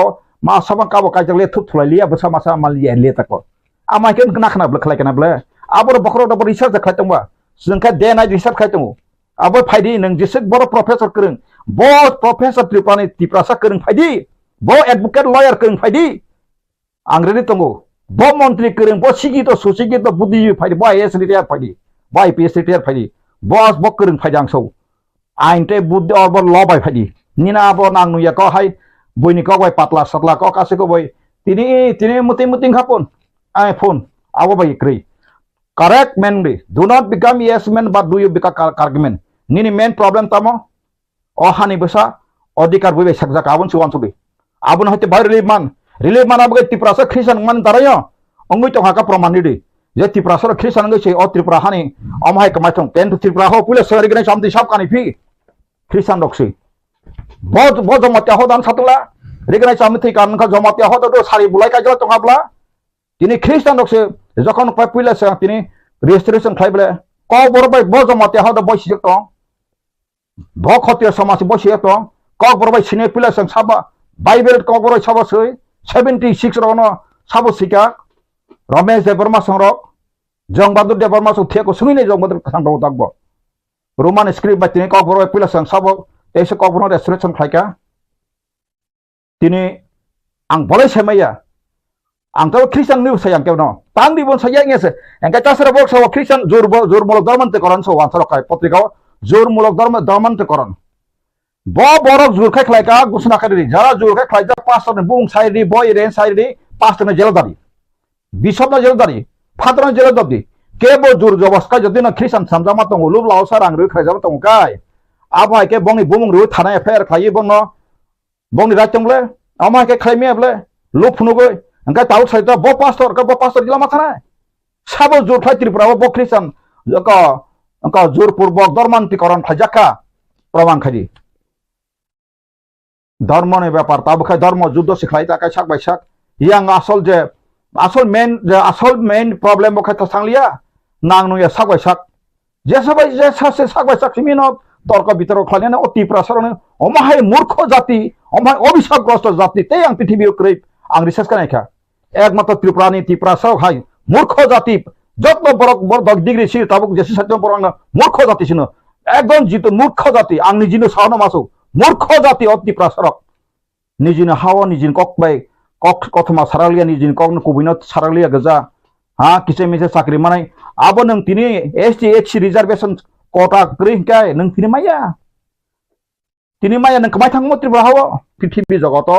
मा सबा काबो काजले थुथुलाय लिया बसा मासा मालिया ले तक आमा के नाखना ब्लखलाय kana ble abor बखरो द रिसर्च खायतंबा जोंखा दे नाय रिसर्च खायतंगो आबो फायदि नों जिसे बर प्रोफेसर करं बो प्रोफेसर त्रिपानि त्रिप्रासा करं फायदि बो एडवोकेट लॉयर करं फायदि आंग्रेनि तंगो बो मंत्री करं बो सिगि तो सुसिगि तो बुद्धि फायदि बो आईएएस रिटायर फायदि बो आईपीएस रिटायर फायदि बस बो करं फायदि आंसौ आइनते बुद्धि और बो ल बाय फायदि निना बो नां नुया को हाय बयनि को बाय पातला सतला को कासे को बाय तिनि मुति मुतिं खापुन आइ फोन आबो बाय क्रै correct men do not become yes man but do you become argument nini main problem tamo o hani besa अधिकार बे sakja ka abun suwan subi abun hoite bai relief man abu Tripura sa Christian man darayo ongui to haka proman di je Tripura sa Christian ngai se o Tripura hani amhai kamai thong ten to Tripura ho pule sari gnai samti sab kani phi Christian doksi bo jomatya ho dan satula regnai samti kan kha jomatya ho to sari bulai ka jala tong habla tini Christian doksi যখন popular সে তিনি registration খাইবলে KOKBOROK bai bo jomatya ho da boi sik tong bo khotia samasi bo sik tong KOKBOROK bai sine pula sang saba Bible KOKBOROK saba sei 76 rono sabo sika Ramesh Devarma songrok Jongbadur Devarma so theko sungine Jongbadur sang do takbo Roman script bai tini KOKBOROK pula sang sabo teise KOKBOROK restoration khaika tini ang bolai semaya ang tahu Kristen ni sayang kau no, tangdi pun sayangnya se. Engkau casar bok sawa Kristen jur mulak dorman te koran sawa ansar kai potrika jur mulak dorman te koran. Bo borok jur kai kelai ka gusna kari jara jur kai kelai jara pastor ne bung sai di boy ren sai di pastor ne jela dari. Bishop ne jela dari, Phatra ne jela dari. Kebo jur jobas kai jadi na Kristen samjama tong lub lau sarang ru kai jama tong kai. Apa ke bong ni bung ru thana affair kai bong no bong ni rachong le, ama ke kelai me ble lub phunu goi. Engkau tahu saya tu bo pastor gila macam sabo jur khai Tripura bo Kristen engkau jur purbok dorman ti koran khajaka praman khaji dharma ne byapar tabu khai dharma juddo sikhai ta kai sak bai sak yang asol main problem bo khai ta sanglia nang nu ya sak bai sak je sak bai sak simino torka bitaro khlane na oti prasarone omahai murkho jati omahai obhisapgrosto jati te yang prithibi krei ang research kanai kha একমাত্র Tripura Sao high মূর্খ জাতি যত বড় degree ছিল তাবুক JC সত্য পরাং মূর্খ জাতি ছিল একদম জিতো মূর্খ জাতি আং নিজিনো সাওনা মাসু মূর্খ জাতি অ ত্রিপুরা সরক নিজিনো হাওয়া নিজিন ককবাই কথমা সারালিয়া নিজিন ককন কুবিনো সারালিয়া গজা হ্যাঁ কিসে মিসে চাকরি মানাই আবো নং তিনি এসটি এসসি রিজার্ভেশন কোটা গ্রিহকাই নং তিনি মায়া নং কমাই থাঙ্গো ত্রিপুরা হাওয়া পৃথিবী জগত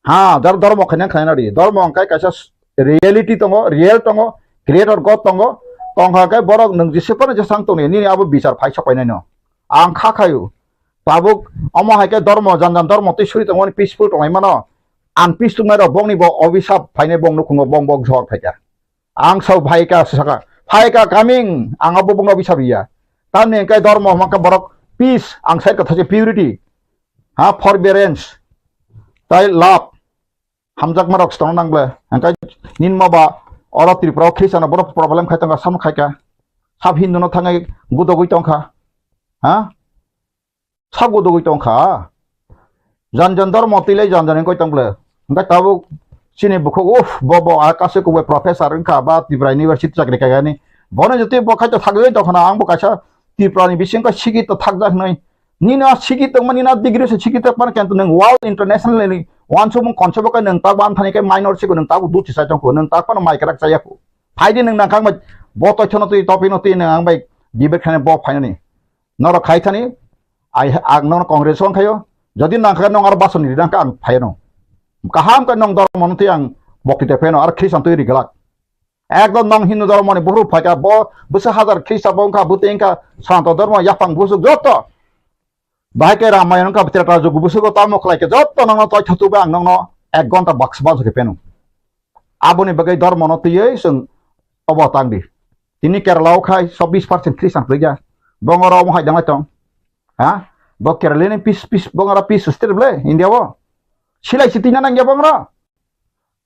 हाँ जर धर्म खाने खाना री धर्म अंकाय कैसा रियलिटी तंगो रियल तंगो क्रिएटर गॉड तंगो तंगा काय बरक नों जेसेपन जेसां तंगनि नि आबो बिचार फाइ सपायनाय न आं खाखायो ताबुक अमा हायके धर्म जानजान धर्म ति सुरि तंगो पीसफुल तंगाय मानो आन पीस तुंनाय र बंगनि ब अभिशाप फाइने बंग नुखुंगो बंग झर फाइका आं सौ फाइका सका फाइका कामिं आं आबो बंग अभिशाप या ताने काय धर्म माका बरक पीस आं साइड कथासे प्यूरिटी हाँ फॉरबियरेंस ताई लाभ hamjak marok stong nangle angkai nin maba ora Tripura Christian boro problem khai tanga sam khai ka sab hindu no thangai gudogui tongkha ha sab gudogui tongkha janjan dor motile janjan koi tongle angkai tabu sini bukho uf bobo akase ko professor angka ba Tripura University chakri ka gani bono joti bo khai to thagoi tokhana ang bo kaisa Tripura ni bising ka sigi to thakjak noi nina sigi to manina degree se sigi to pan kan to nang world internationally wan sumung konsep ka nang tak ban thani ke minor se ko nang tak du tisai tong ko nang tak pan mai karak saya ko faidi nang nang kang ba bo to chono tu topi no tu nang bai debate khane bo faini nor khai thani ai ag nang congress on khayo jodi nang kha nang ar bason ni nang kang phayno kaham ka nang dor mon ti ang bokti te pheno ar christian tu ri galak ekdom nang hindu dor mone buru phaka bo busa hazar christian bongka butengka santo dor mo yapang busuk joto bahake ramayan ka bitra jo gubusu ko tamok like jotto nang to chatu bang nang no 1 ঘন্টা box baz ke penu aboni bagai dor monoti ye sung obotang di tini kerala khai 24% Christian pleja bongoro mo hai dangai tong ha bo kerala ni pis bongora pis sustir ble india bo silai sitina nang ya bongro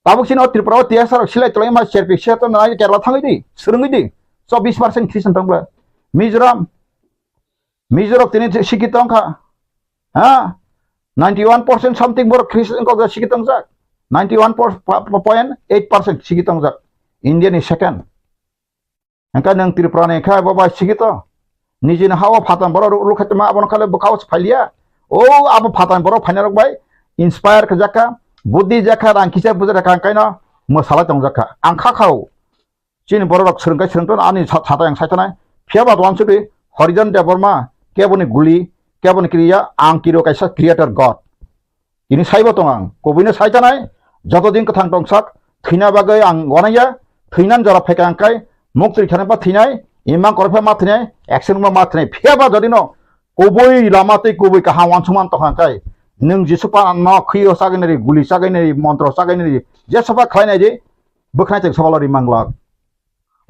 tabuk sino Tripura tiasar silai tolai ma serpi seto na kerala thangai di surungi di 24% Christian tong ble Mizoram tini sikitong ka, ha? 91% something more Christian ko sikitong zak, 91.8% sikitong zak. Indian is second. Angka nang Tripura ne ka baba sikito. Nijin hawa phatan boro lukhat ma abon khale bakaus phalia. Oh abo phatan boro phainarok bai inspire ka jaka, buddhi jaka rang kisa bujara ka kaina masala tong jaka. Angkha khau. Chin boro rok srungkai srungton ani chata yang saitana. Phiaba dwan subi Horijan Devarma কেবনি গুলি কেবনি ক্রিয়া আং কিরো কাইসা creator god ইনি সাইব তং কবিনে সাইতা নাই যতদিন কথাং টংসাক thinner বাগৈ আং গনাইয়া থিনান জরা ফেকা আংকাই মুক্তি থানে বা থিনাই ইমাং করফে মা থিনাই অ্যাকশন মা থিনাই ফিয়াবা যদি ন কবই লামাতে কবই কাহা ওয়ানসুমান তং আংকাই nung jisupa no khiyo saginari guli saginari montro saginari je sopa khlainai je bokhnai te sobalori mangla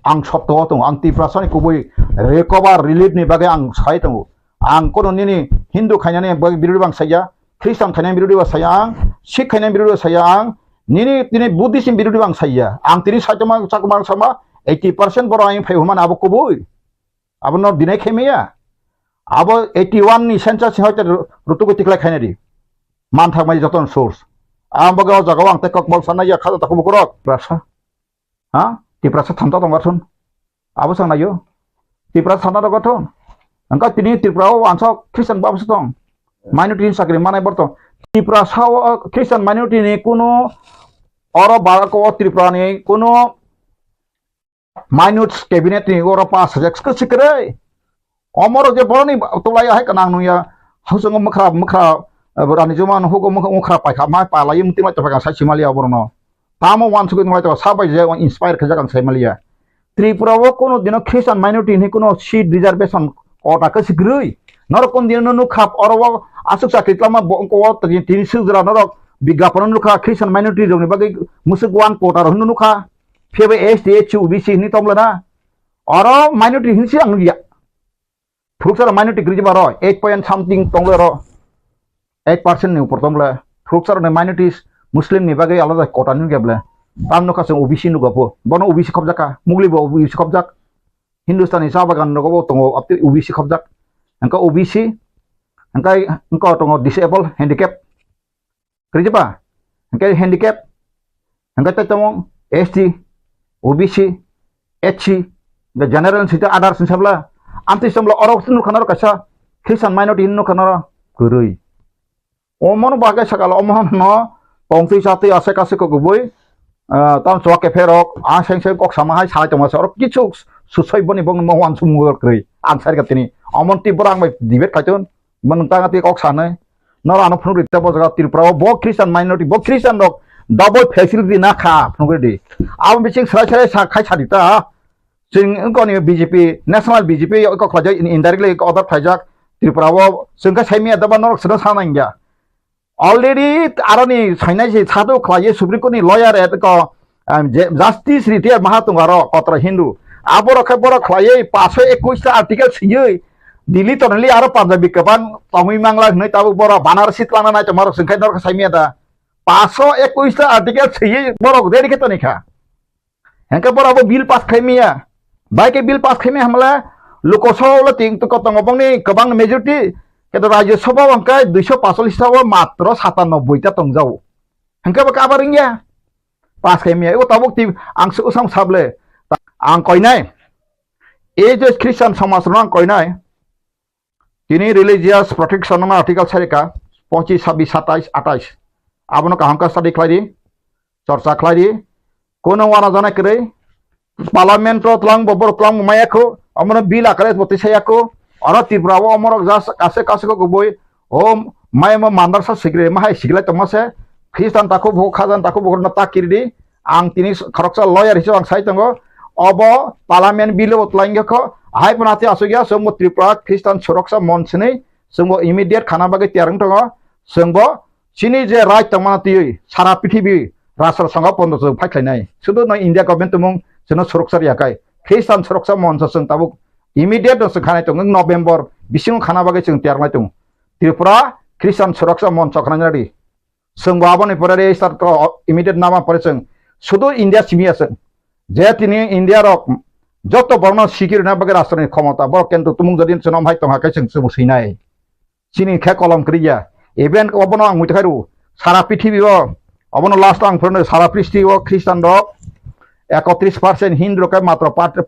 ang sopto tong ang tiprasani kubui recover relief ni bagai ang sai tong ang kono nini hindu khainane bagi birudi bang saya Christian khainane birudi ba saya Sikh khainane birudi ba saya nini tini Buddhism birudi bang saya ang tini sajama sakmar sama 80% boro ang phai human abo kubui abo no dinai khemia abo 81 ni census hoite rutuku tiklai khainari man thakmai joton source ang bagai jagaw ang te kokbol sanaya khada taku Lukurok prasa ha TRIPURA thamta tongbarsun abo sang nayo TRIPURA thamta dogaton angka tini TRIPURA ansok Christian babs tong minority sakri manai borto TRIPURA saw Christian minority ni kuno oro barako TRIPURA ni kuno minutes cabinet ni oro pas jak sikre omoro je boroni tulai hai kanang nuya hausang mukha berani juman hukum mukha paikha mai palai muti mai topaka sai simalia borno tamo wan suku mai to sabai je inspire khajakan simalia TRIPURA wo kono dino Christian minority ni kono seat reservation kota ka sigrui nor kon dino nu khap oro asuk sakri klama ko tin sujra nor bigapan nu kha Christian minority jongni bagi musuk wan kota ro nu kha phebe ST UBC ni tomlana oro minority hinsi ang ya Phruksara minority griji baro 8 point something tonglero 8% ni upor tomla Phruksara ni minorities Muslim ni bagai alada kota ni gable tam no kasung OBC nu gapo bono OBC khobjaka mugli bo OBC khobjak Hindustani sabagan no go tongo apti OBC khobjak angka OBC angkai angka tongo disabled handicap kerja angkai handicap angka tongo ST OBC HC the general sita adar sabla anti sabla orok nu khanaro kasa Christian minority nu khanaro kurui omon bagai sakala omon no pongti sati ase kase ko guboi tam chwake ferok a seng kok samahai salai tong sorok kichu susoi boni bong mohwan sumur krei ansar katini amon TRIPURA mai dibet kaiton menentang ati kok sanai nor anu phnu rita bo jaga TRIPURA bo Christian minority bo Christian rok double facility na kha phnu di am bising sarai khai charita sing ko ni BJP national BJP ko khaja indirectly ko other phajak TRIPURA bo singka saimia daba nor sra sanangya already arani sainai je sadu khlaye supreme court ni lawyer et ko justice ritiar mahatungaro kotra hindu aboro khaboro khlaye 521 article siyei dili tonali aro panjabi kapan tomui mangla hnai tabu boro banarsi tlana na tomar singkai nor saimia da 521 article siyei boro deri ke tonika henka boro bo bill pass khaimia bai ke bill pass khaimia hamla lokosau la ting to kotong obong ni kabang majority Kedo Rajya Sabha angkai 245 tawa matro 97 ta tongjau. Angkai ba kabaringya. Pas kemia o tabuk ti ang usang sable. Ang koinai. E je Christian samas rang koinai. Kini religious protection ma article sarika 25 26 27 28. Abono kahangka study Khlaidi. Chorcha Khlaidi. Kono wana jana kre. Parliament ro tlang bobor tlang mayako. Amono bill akare boti sayako. Orang TRIPURA wo omorok jas kase ko guboi om mai ma mandar sa sigre ma hai sigla tomase Christian tako bo khajan tako bo na takirdi ang tini kharoksa lawyer hiso ang sai tongo obo parliament bill otlainge ko hai panati asugya somo TRIPURA Christian soroksa monsne somo immediate khana bage tiarang tongo songbo chini je right tamanati sara prithibi rasar sanga pondo so phaikhlainai sudo no India government tumung seno soroksa yakai Christian soroksa monsa song tabuk immediate dong sekarang itu November bising khana bagai ceng tiar itu TRIPURA Christian Suraksa mon cokran jadi sengwabon ni pada start to immediate nama pada ceng sudah India simia ceng jet ini India rok joto borno sikir na bagai rasanya komota borok kentu tumung jadi senom hai tong hakai ceng semusinai sini kek kolam kerja event obono ang mutakairu sara pithibhi obono last ang purno sara pristi Christian rok 31% Hindu ke matro 15%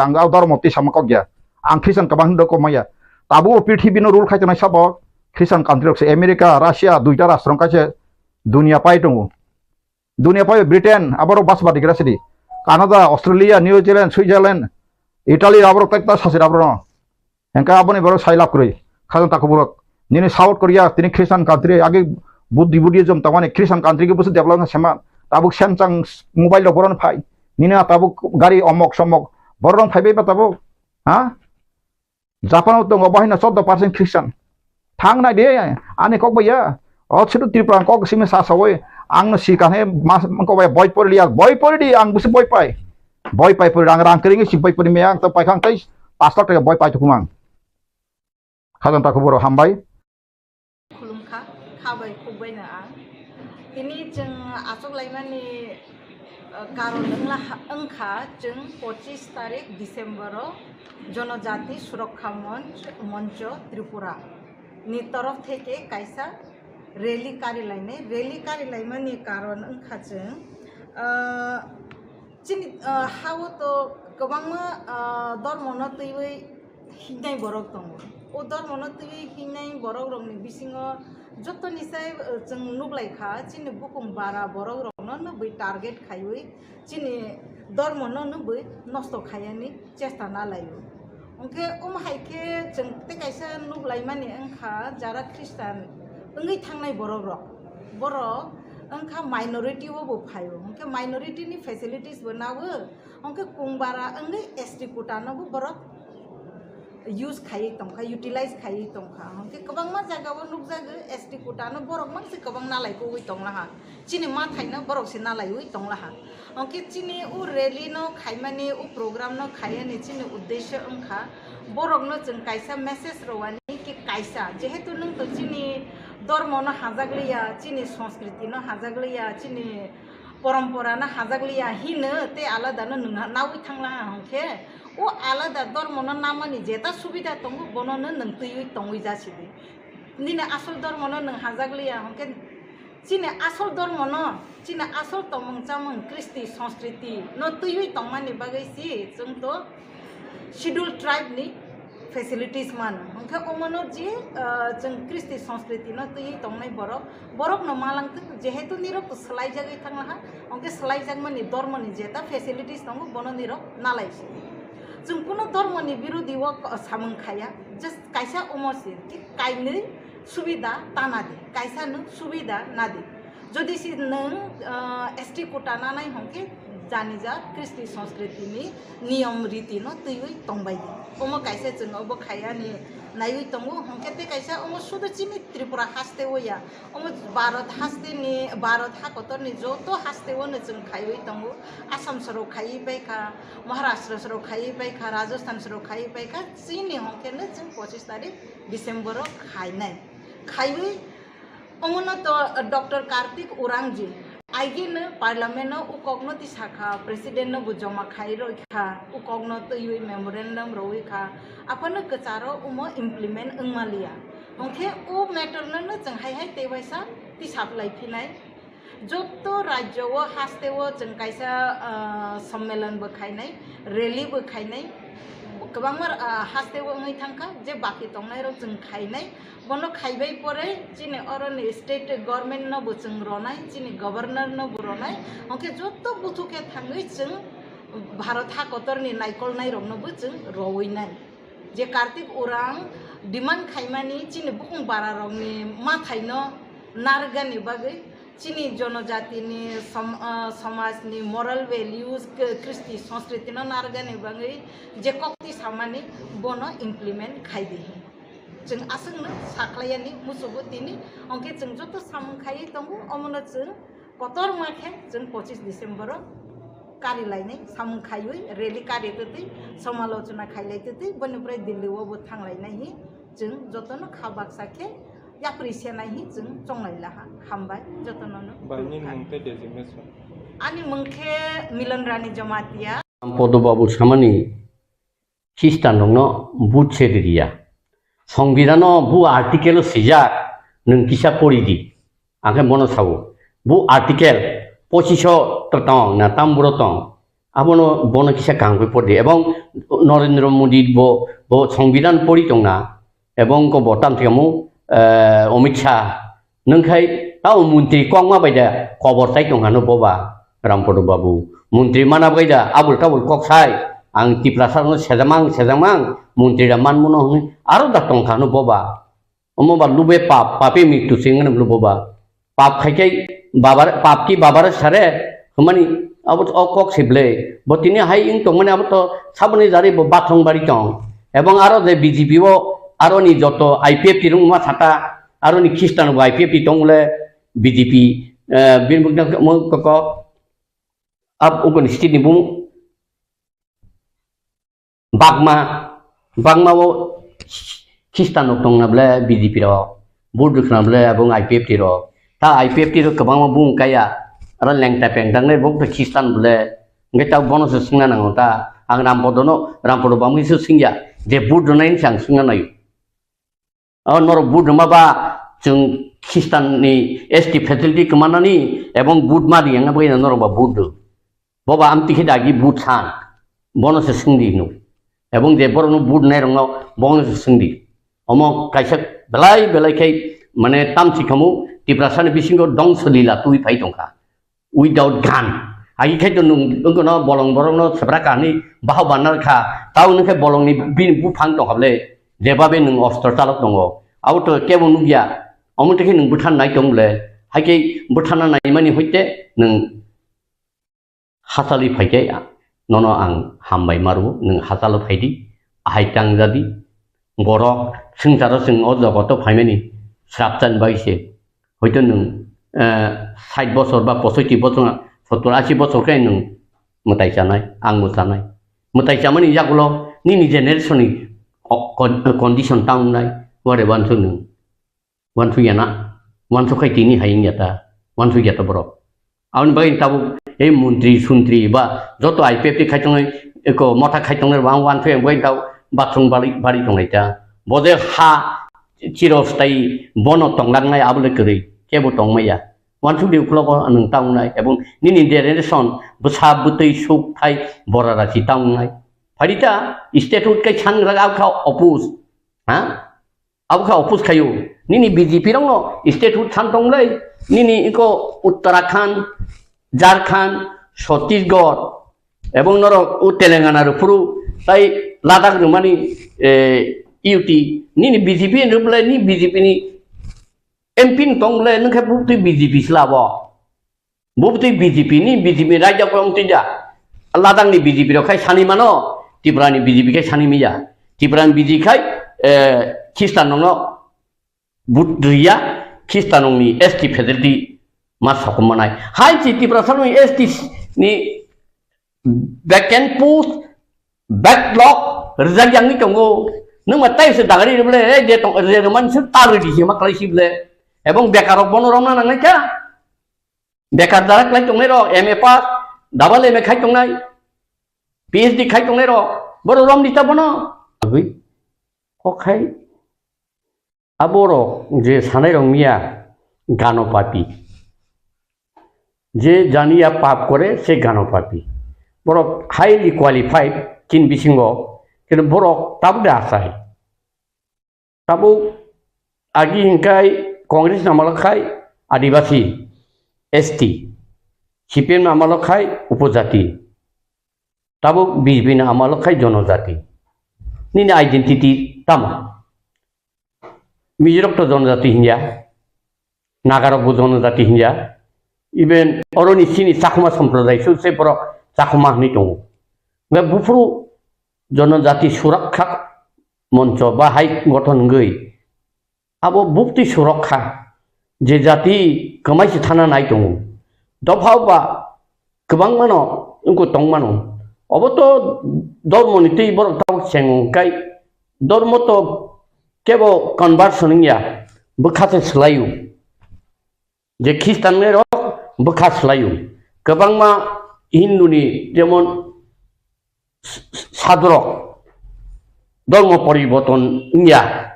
ang outdoor moti sama kogya ang Christian kabang Hindu ko maya tabu pithibhi no rule khai tona sabo Christian country se America Russia duita rastron kache dunia pai tongu dunia pai Britain abaro bas badi grasidi Canada Australia New Zealand Switzerland Italy abaro tekta sasir abaro engka aboni baro sailap koi khajan takuburok nini South Korea tini Christian country age Buddhism tamane Christian country ke busu develop sama tabuk Samsung mobile do boron phai nina tabuk gari omok somok boron phai be tabuk ha Japan to ngobahina 14% Christian thang này đấy anh ấy có bây giờ ở chỗ Tripura có cái gì mà sao vậy anh nó xí cái này mà có bây boy pori đi anh bớt boy pai pori rang kering xí boy pori meang tao pai khang tay 5 lakh টাকা boy pai tu kumang khadang tak kubur hambai khulum kha khabai kubai na ang ini jeng asok laimani karon engkha jeng 25 tarik Desember জনজাতি সুরক্ষা মঞ্চ Tripura ni torof theke kaisa rally kari laimani karon engkha jeng chini hawo to gobangma dormono tui hinai borok tongo o dormono tui hinai borok rongni bisingo joto nisai jeng nuglaikha chini bukum bara borok rongno no bai target khaiwi chini dormono no bai nosto khayani chesta na layo oke haike jeng te kaisa nuglaimani engkha jara Christian engai thangnai borok rok borok engkha minority wo phayo oke minority ni facilities banawo oke kungbara engai ST kota no borok use khai tongkha utilize khai tongkha oke kabang ma jaga wo nukjago ST kota no borok mang se kabang nalai ko wi tongla ha chini ma thaina borok se nalai wi tongla ha oke chini u rally no khaimani u program no khayani chini uddesho engkha borok no jeng kaisa message rowani ki kaisa jehetu nung to chini dormo no hajaglia chini সংস্কৃতি no hajaglia chini পরম্পরা না হাজাগলিয়া Hino তে আলাদা no nungha nawi thangla hongke o alada dormo no namani jeta subida tongo bono no nung tui tongui jasibi nina asol dormo no nung hajaglia hongke chini asol dormo no chini asol tomong chamong kristi সংস্কৃতি no tui tongmani bagai si jeng to schedule tribe ni facilities man hongke omono je jeng kristi সংস্কৃতি no tui tongnai borok no malang jehetu nirok to slai jagai thangla ha hongke slai jagmani dormo ni jeta facilities tongo bono nirok nalai jeng kono dormo ni birodi wo samung khaya just kaisa omosi ki kaini subida tana de kaisa no subida na de jodi si nang ST kota na nai hongke jani ja kristi সংস্কৃতি ni niyam riti no tui tongbai omo kaisa jeng obo khaya ni naiwi tongo hongke te kaisa omo sudo chini Tripura haste oya omo Bharat hakotor ni joto haste o no jeng khaiwi tongo Assam soro khai paikha Maharashtra soro khai paikha Rajasthan soro khai paikha chini hongke no jeng 25 tarik December khainai khaiwi omo no to Dr. Kartik Urangji आइगे parliament उकॉगनो शाखा president नो जमा खाई रखा उकॉगनो तयु memorandum रखा अपन कचारो उमो implement अंगमालिया ओंखे ओ matter न जों हाय तेवाइसा तिसाब लाइफिनाय जतो राज्य वो हास्ते वो जों कायसा सम्मेलन बखायनाय रैली बखायनाय गोबांमार हास्ते वो ngै थांखा जे बाकी तंनाय र जों खायनाय बनो खाइबाय परे चिनि अरनि स्टेट गवर्नमेंट न बुचुं रनाय चिनि गवर्नर न बुरनाय ओके जतो बुथुके थाङै जों भारत हाकतरनि नायकलनाय रंनो बुचुं रवैनाय जे कार्तिक उरां डिमांड खाइमानि चिनि बुकुं बारा रंनि माथायनो नारगानि बागै चिनि जनजातिनि समाजनि मोरल वैल्यूज क्रिस्टि संस्कृति न नारगानि बागै जे कक्ति सामानि बनो इम्प्लीमेंट खाइदि जों आसंनो साख्लायानि मुसुबुतिनि अंके जों जत सामखायै दंगो अमनो जों कतर माखे जों 25 डिसेम्बर कारि लायनाय सामखायै रैली कारितै समालोचना खायलायतै बनिफ्राय दिल्लीआवबो थांलायनाय जों जतनो खाबाक साखे याप्रिसियानाय जों चंलायला हामबाय जतनो बायनि मुंते डेजिगनेशन आनि मुंखे मिलन रानी जमातिया पदबाबु सामानि ख्रिस्टान दंनो बुटसेरिया संविधान बु आर्टिकेल सिजाक नों किसा पढ़िदि आंखे मन सावो बु आर्टिकेल 25 तंग ना तामबुरो तंग आबनो बन किसा गांगै पढ़ि एवं नरेंद्र मोदी बो संविधान पढ़ि तंगना एवं को बटाम थिमु अमित शाह नोंखाय ताव मन्त्रि कोंमा बायदा खबर ताय तंगानो बबा रामपद बाबु मन्त्रि माना बायदा आबुल ताबुल कक्साय आं तिप्रासारनो सेजामां मन्त्रिरा मानमनो हनै आरो दातं खानो बबा अमबा लुबे पापे मृत्यु सिंगन लुबबा पाप खायखाय बाबार पापकी बाबार सारे हमानि अब अकक सिबले बतिनि हाय इन तो माने अब तो साबने जारि बाथं बारि तं एवं आरो जे बीजेपी वो aroni joto IPF tirung ma sata aroni Kristen bo IPF tongle BJP bin bugna mo ko ab ugon stit ni bung bagma wo Kristen tong na ble BJP ro buddh na ble abung IPF ro ta IPF ro kabang bung kaya aran leng ta peng dang le bung Kristen ble ngai ta bonus singna nang ta ang rampodo bang isu singya je buddh nain sang singa nayu nor buddh ma ba jung Kristen ni ST facility kemana ni ebong buddh ma di yang apa ini nor ba buddh boba amti hidagi buddh san bonus singdi nu ebong je borno buddh nai rong bonus singdi omo kaisa belai kai mane tamsi kamu di prasan bisingo dong selila tui pai tongka without gun agi kai to nung no bolong no sebraka ni bahaw banar kha tau nung kai bolong ni bin bu phang tong hable deba be nung ofster talok tongo auto kebong nugya omo te nung buthan nai tong le hai kai buthana nai mani hoite nung hasali phaikai nono ang hambai maru nung hasalo phaidi ahai tang jadi borok singtaro sing ojo to phaimeni srapchan baise hoito nung 60 বছর বা 65 বছর 70-80 বছর kai nung mutai chanai ang mutai chamani yakulo ni generation condition town nai ware wansu nung wansu yana wansu kai tini haing yata wansu yata borok aun bain tabu ei mantri suntri ba joto IPF khai tongai eko motha khai tongai wang wansu bain tau bathroom bari tongai ta bode ha chirostai bono tonglangnai abule keri kebo tongmaya wansu diu kloko anung taungnai ebong nini generation besa butei suk thai borara chi taungnai pharita statute kai changra abkha opus ha abkha opus khayu nini BJP rong statute chan tonglai nini iko Uttarakhand Jharkhand Chhattisgarh ebong noro Telangana ru puru tai Ladakh ru mani UT nini BJP ruble ni BJP ni empin tongle nengke bukti BJP selabo bukti BJP ni BJP raja kong tidak ladang ni BJP ro kai sani mano Tripura ni BJP kai sani miya Tripura ni BJP kai Kristen no budria Kristen ni ST facility mas hukumanai hai si Tripura sanu ST ni vacant post backlog result yang ni tongo nung matai sedagari ble dia tong dia man se taru di sima klai sible ebong bekarok bonorom na nang ka bekar darak lai tong nero MA pass double MA khai tong nai PhD khai tong nero bonorom di ta bono abi okai aboro je sanai rong mia gano papi je jania pap kore se gano papi borok highly qualified kin bisingo kin borok tabu dasai tabu agi hingkai Kongres namalakai Adivasi ST CPM namalakai Upojati tabu BJP namalakai Jonojati nini identity tama Mijorok to Jonojati hinja Nagarok Jonojati hinja even oroni sini sakuma sampradai se poro sakuma ni tongo ngai bufru Jonojati surakha moncho ba hai gotton gei abo bukti surakha je jati kamaisi thana nai tongo dofau ba kebang mano ungko tong mano oboto dormo ni tei borok taw seng kai dormo to kebo conversion ya bukhate slayu je Kristen ro bukhat slayu kebang ma Hindu ni jemon sadrok dormo poriboton ya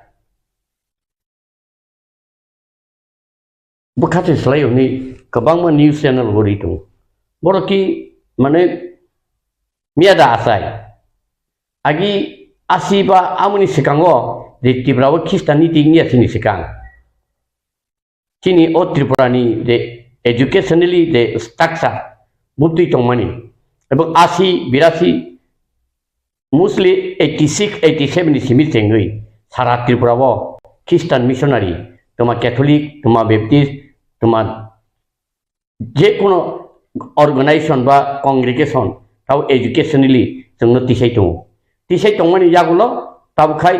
bukhate slayu ni kebang ma news channel gori tu boroki mane miada asai agi asiba amuni sikango de Tripura Kristen ni tingnya sini sikang sini o Tripura ni de educationally de structure buti tongmani ebong 80-82 mostly 86 87 ni simi tengui sara Tripura bo Kristen missionary toma Catholic toma Baptist toma je kono organization ba congregation tau educationally jengno tisai tong mani yagulo tau khai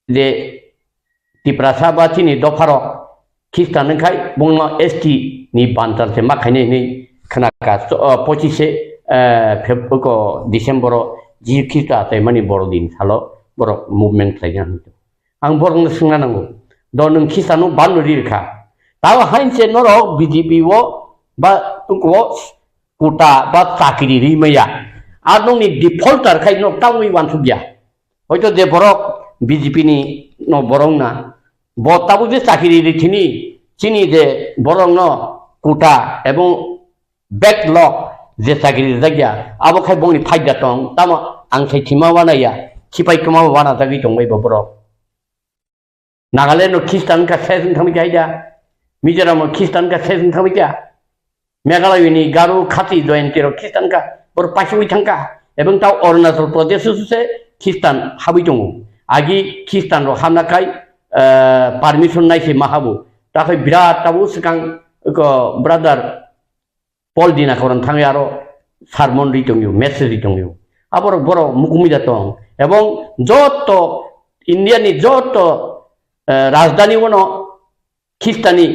जे त्रिपुरा साबा चिनि दफारो खिस्टान खाय बुंनो ST नि बान्तार से माखायने नि खनाका 25 February December जी खिस्टा ते माने बरदिन सालो बरक movement खायना आं बरनो सोंना नांगौ द नों खिस्टानो बानो रिखा ताव हाइनसे नरो बीजेपी वो बा तुको कुटा बा चाकरी रिमया आ नोंनि डिफल्टार खाय न तावै वानसु गया हयतो जे बरक बीजेपी नि न बरंना बताबो जे चाकरी रिथिनि चिनि जे बरंनो कुटा एवं बैकलॉग जे चाकरी जागिया आबो खाय बंनि फायदा दं ताम आं साइथिमा वानाया सिपाइ कमा वाना जागि दंबाय बरक नागालैंड खिस्टान का सेजन थामी जायदा मिजोराम खिस्टान का सेजन थामी जा मेघालय नि गारो खाती जयन्तीर खिस्टान का बर पासिवि थांका एवं ताव अरुणाचल प्रदेश से खिस्टान हाबै दङ आगि खिस्टान रो हामनाखाय पारमिशन नायसे माहाबो ताखै बिराद ताबो सिगां ब्रादार पल दिना खरन थाङै आरो सारमन रि दङ मेसेज रि दङ आबर बर मुकुमिदा दं एवं जत इंडिया नि जत राजधानी वनो खिस्टानी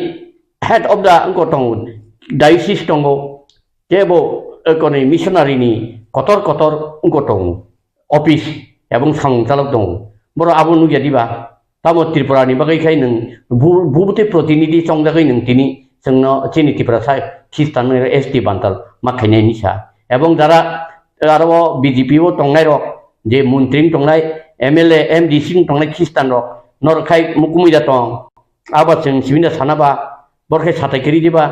हेड ऑफ द अंको दङ डायोसिस दङ केबो एकनि मिशनारि नि कतर कतर अंको दङ ऑफिस एवं संचालक दङ बर आबो नुगियादिबा तामो त्रिपुरा नि बागै खाय नों बुबुते प्रतिनिधि संजागै नों तिनि जोंनो चिनि त्रिपुरा साय खिस्टान एसटी बान्ताल माखायनाय निसा एवं दारा आरो बीजेपी वो तंनाय र जे मन्त्रि तंनाय MLA MDC तंनाय खिस्टान र नरखाय मुकुमिदा दं आबाद जों सिबिना सानाबा बरखाय साथायगिरि दिबा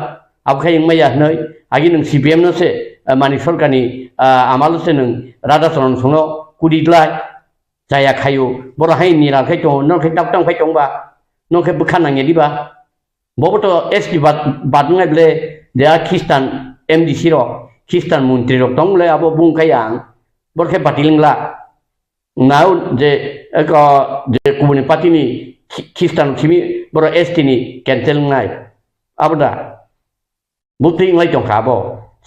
आबखाय इंमाया नै आगि नों CPM नो से मानि सरकारनि आमालो से नों रादासन संनो कुदिलाय जाया खायो बरहाय निराखाय दं नरखाय दाबतां फाय दंबा नरखाय बखानाङे दिबा बबतो एसटी बादनायब्ले दे खिस्टान MDC र खिस्टान मन्त्रि र दंले आबो बुंखाया बरखाय बातिलिंला नाउ जे कम्युनिस्ट पार्टी नि खिस्टान सिमी बर एसटी नि कैंसिल नाय आबदा बुथिं लाय दंखाबो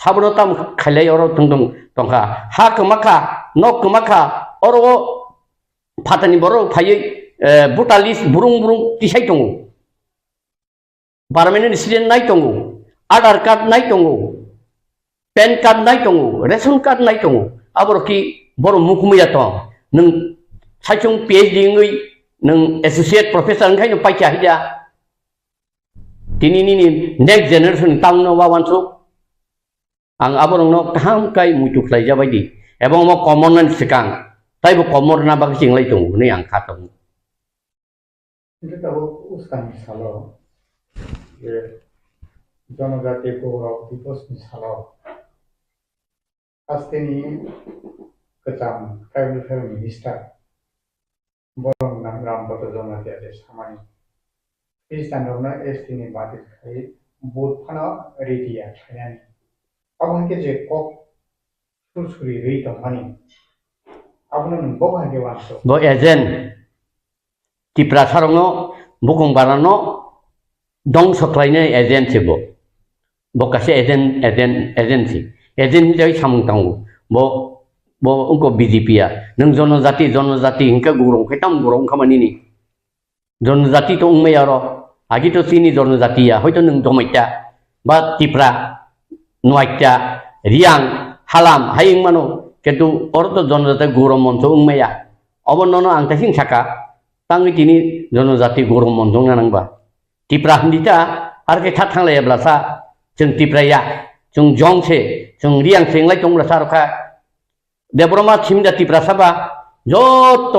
साबनो ताम खायलाय अरो थंदं दंखा हा कमाखा न कमाखा अरो फातानि बर फायै बुटालिस बुरुं बुरुं तिसाय दङ पार्मानेंट रेसिडेंट नाय दङ आधार कार्ड नाय दङ पैन कार्ड नाय दङ रेशन कार्ड नाय दङ आबर कि बर मुकुमिया दं नों साइचं PhD ngै नों एसोसिएट प्रोफेसर ओंखायनो पाइखा हिजा दिनैनि नेक्स्ट जेनेरेशन तांनो वावानसु आं आबरंनो काहाम काय मुइतु खलाय जाबायदि एवं म कमन सिगां ताइबो कमन ना बागै जिंलाय दङ नै आं खाथं itu tahu uskan misalnya ये जनजाति borok tipos misalnya pasti ini kecam tribal minister borong nang Rampada जनजाति ada samani Kristen dongna ST ni batik khai bot phana ready ya khayani abang ke je kok susuri rei tamani abang nang boga ke wanso bo agent Tripura सारंनो बुकुं बारानो दं सख्लायनाय agency बो कासे agency जाय सामं तांगो बो उनको BJP आ नों जनजाति इनका गुरं खैताम गुरं खामानि नि जनजाति तो उंमै आरो आगि तो सिनि जनजाति आ हयतो नों दमाइता बा त्रिपुरा नुवाइता रियां हालाम हायिं मानो किन्तु अरतो जनजाति गुरं मनसो उंमैया अबननो आं तासिं साका तांगै दिनै जनजाति गरम मनजों नांबा त्रिपुरा हिन्दिता आरो के थांलायाब्लासा जों त्रिपुराया जों जंसे जों रियां सेंलाय दंब्ला सारखा देबरमा थिमदा त्रिपुरा साबा जत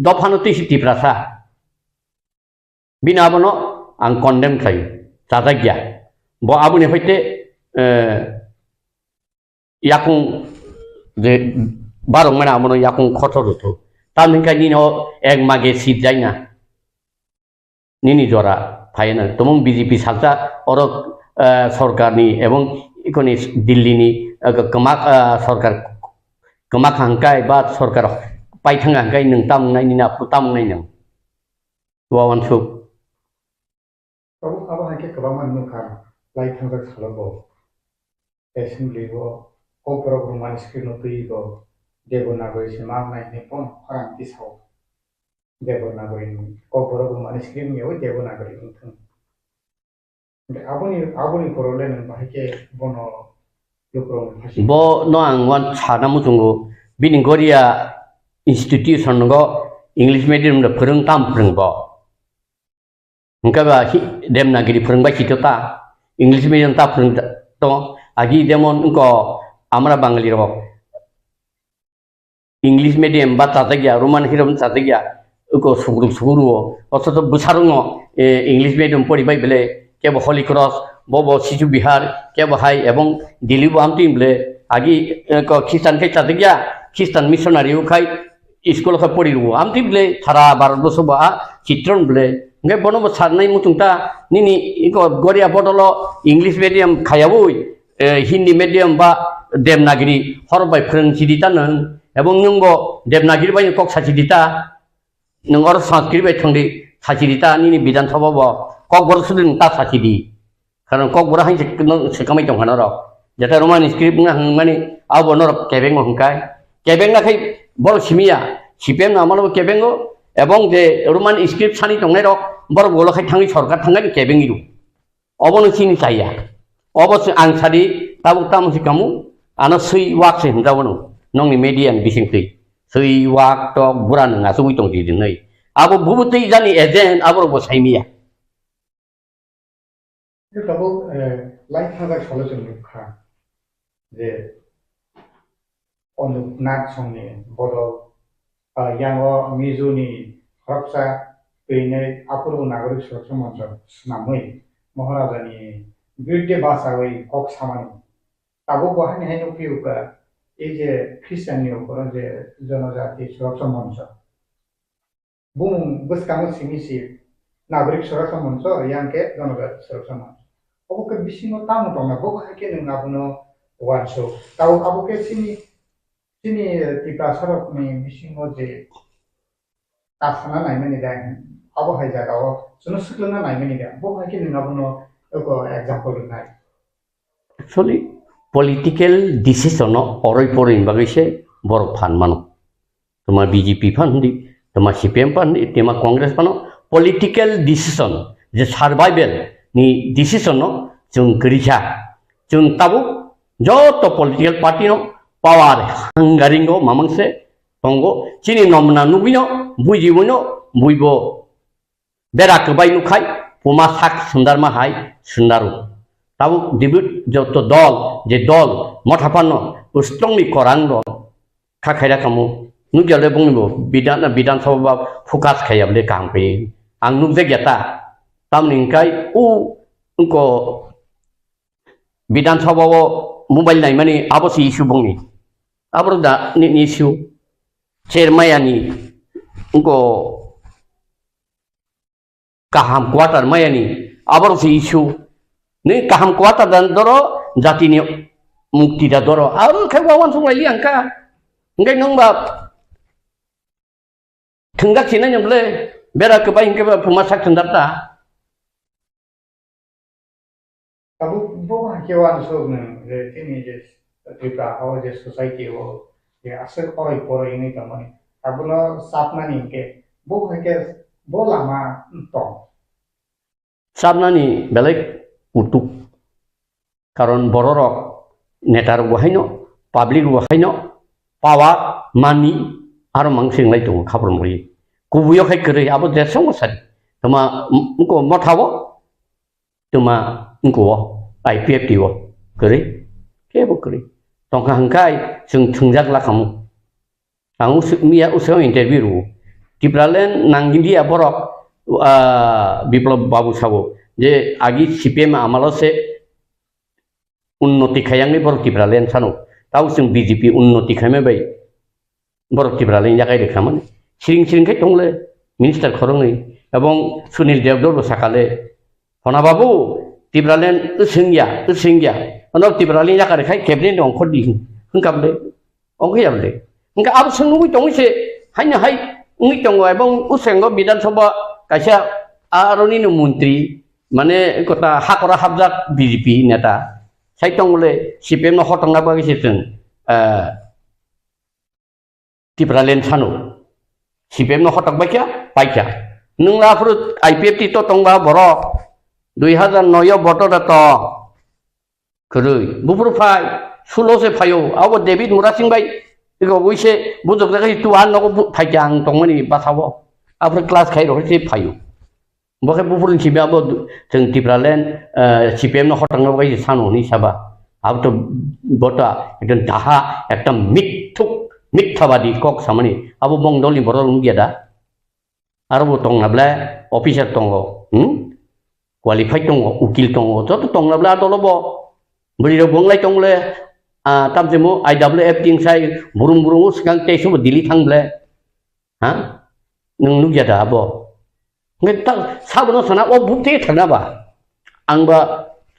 दफानो तिसि त्रिपुरा सा बिनाबनो आं कन्डेम खायो जाजागिया ब आबुनि फैते याकुं जे बारं माना आबनो याकुं खतरथो तामिनका निनो एक मागे सीट जाइना निनी जरा फायना तमं बीजेपी सालता और सरकारनि एवं इकोनि दिल्लीनि कमा सरकार कमा खांकाय बा सरकार पाइथांगांकाय नों तामनाय निना फुतामनाय नों वावनसु तो अब हाके कबामान नुखा लाई थांगा खालामो एसेंब्ली वो कोपरक रुमान स्क्रीन तुई को देवनागो से मांगनाय ने पन फारांति साव देवनागरी ककबरक माने स्क्रिप्टनियाव देवनागरी बुंथों आबुनि खर'ले नों बाहायके बन लुकुरक भाषा bo no ang wan chana mutungo bini goria institution go English medium da phurung tam phurung bo ngka ba demnagiri phurung ba kitota English medium ta phurung to agi demon ko amra bangali ro English medium ba ta gya roman hiram ta gya ko suguru oto busarungo English medium pori bai bele কেব Holy Cross Bob শিশু বিহার কেব high এবং দিল্লি আমটিম বলে আগি খ্রিস্টান খাই চাতে গিয়া খ্রিস্টান মিশনারিও খাই স্কুল খাই পড়িব আমটি বলে সারা ভারতবর্ষ বা চিত্রণ বলে ওকে বনব সারনাই মুতুংটা নিনি গড়িয়া বদল ইংলিশ মিডিয়াম খাইয়াবই হিন্দি মিডিয়াম বা দেবনাগরি হরবাই फोरोंसिदिता नों এবং नोंबो देबनागरि बाय কক साचिदिता नों और संस्कृत बाय थंदि साचिदिता निनि बिधान सभा KOKBOROK sudah tak sakiti, karena KOKBOROK hanya sekamai tong hanor, jadi roman skrip nggak mani, abu nor kebeng ngkai, kebeng nggak kai bor simia, sipem nama lo kebeng go, ebong de roman skrip sani tong nerok, bor bolo kai tangi sorkat tangi kebeng itu, abu nu sini saya, abu angsari tabuk tamu si kamu, anak sui wak sih hendak wano, nong ni median bising tui, sui wak tok buran nggak sui tong di dinai, abu bubuti jani ejen abu bos simia. तब life हाजार सलजन लुखा जे अनुनाग संनि बदल यांगो मिजुनि हरपसा पेने आपुरु नागरिक सुरक्षा मंच नामै महाराजानि बिरदे बासावै कक सामानि तब बहानि हाय नुफिउका ए जे ख्रिस्टियाननि ऊपर जे जनजाति सुरक्षा मंच बुं बसकांग सिमिसि नागरिक सुरक्षा मंच यांके जनजाति सुरक्षा मंच Aku ke bising tamu tong aku hakin dengan abu no one show. Tahu aku ke sini tiga sorok ni bising je tasana naik meni dah. Abu hai jaga abu suno sekelana naik meni dah. Aku hakin dengan abu no aku example naik. Actually, political decision no orang porin bagi se borok fan mano. Tuma BJP fan di, tuma CPM fan di, tuma Congress fan no political decision je survival ni decision no jung gereja jung tabu joto political party no power hanggaringo mamangse tongo chini nomna nubino bujibuno buibo berak bai nukai puma sak sundar mahai sundaru tabu debut joto dol je dol mothapano strongly korang do khakhaira kamu nujale bungnibo bidan sabab focus khayable kangpe ang nubje gyata tamningkai engko bidan sabawo mobile nai mani abo si issue bongi abro da ni issue chairmayani engko kaham quarter mayani abro si issue ni kaham quarter dan doro jati ni mukti da doro aru kai wawan sungai li angka ngai nong ba tenggak sina nyamble bera kebai ke pemasak tendata Tabu bawa kewan soalnya, ini je TRIPURA atau je society o, ya asal orang ini kamu, tabu no sapna nih ke, bawa ke bola ma entong. Sapna nih balik utuk, karena bororok netar wahino, public wahino, pawa money, aru mangsing lai tuh kabar muri, kubuyo kai kiri, abu desong sari, cuma engkau mau tahu, cuma engkau IPF tiwo kiri kebo kiri tongkang hangkai sengjak lah kamu kamu mia usah interview tipralen nang India borok biplab babu sawo je agi CPM amalo se unnoti khayang ni borok tipralen sano tahu sing BJP unnoti khame bai borok tipralen jagai dekhaman sering kai tongle minister khorong ni ebong Sunil Devdor sakale hona babu tibralen usengya ono tibralen ya kare kai cabinet ong khodi hingkap le ong khayam le hingka ab sengui tong se hanya hai ngi tong ebong usengo bidan sabha kaisa aroni no menteri mane kota hakora habjak BJP neta sai tong le CPM no hotong ba gi seteng tibralen sanu CPM no hotak baikya paikya nung la fruit IPF ti to tongba borok 2009 boto da to kerui bupur phai sulo se phayo abo David Murasing bai iko wise bujok da kai tuan no phai jang tongmani basawo after class khai ro se phayo boke bupur CPM abo jeng tipralen CPM no hotak no bai sano ni saba abo to bota ekdom daha ekdom মিথ্যাবাদী cock সামনে আবু বংদলি বড় লুঙ্গিয়া দা আর বো টং নাবলা officer টং qualified টং উকিল টং যত টং নাবলা দলব বড়ি বংলাই টংলে তামজেমো IWF টিং সাই বুরুম বুরুম সিগাং তেসু দিল্লি থাংবলে हा नों लुगिया दा आब ngai ta sabno sana o bukti thana ba angba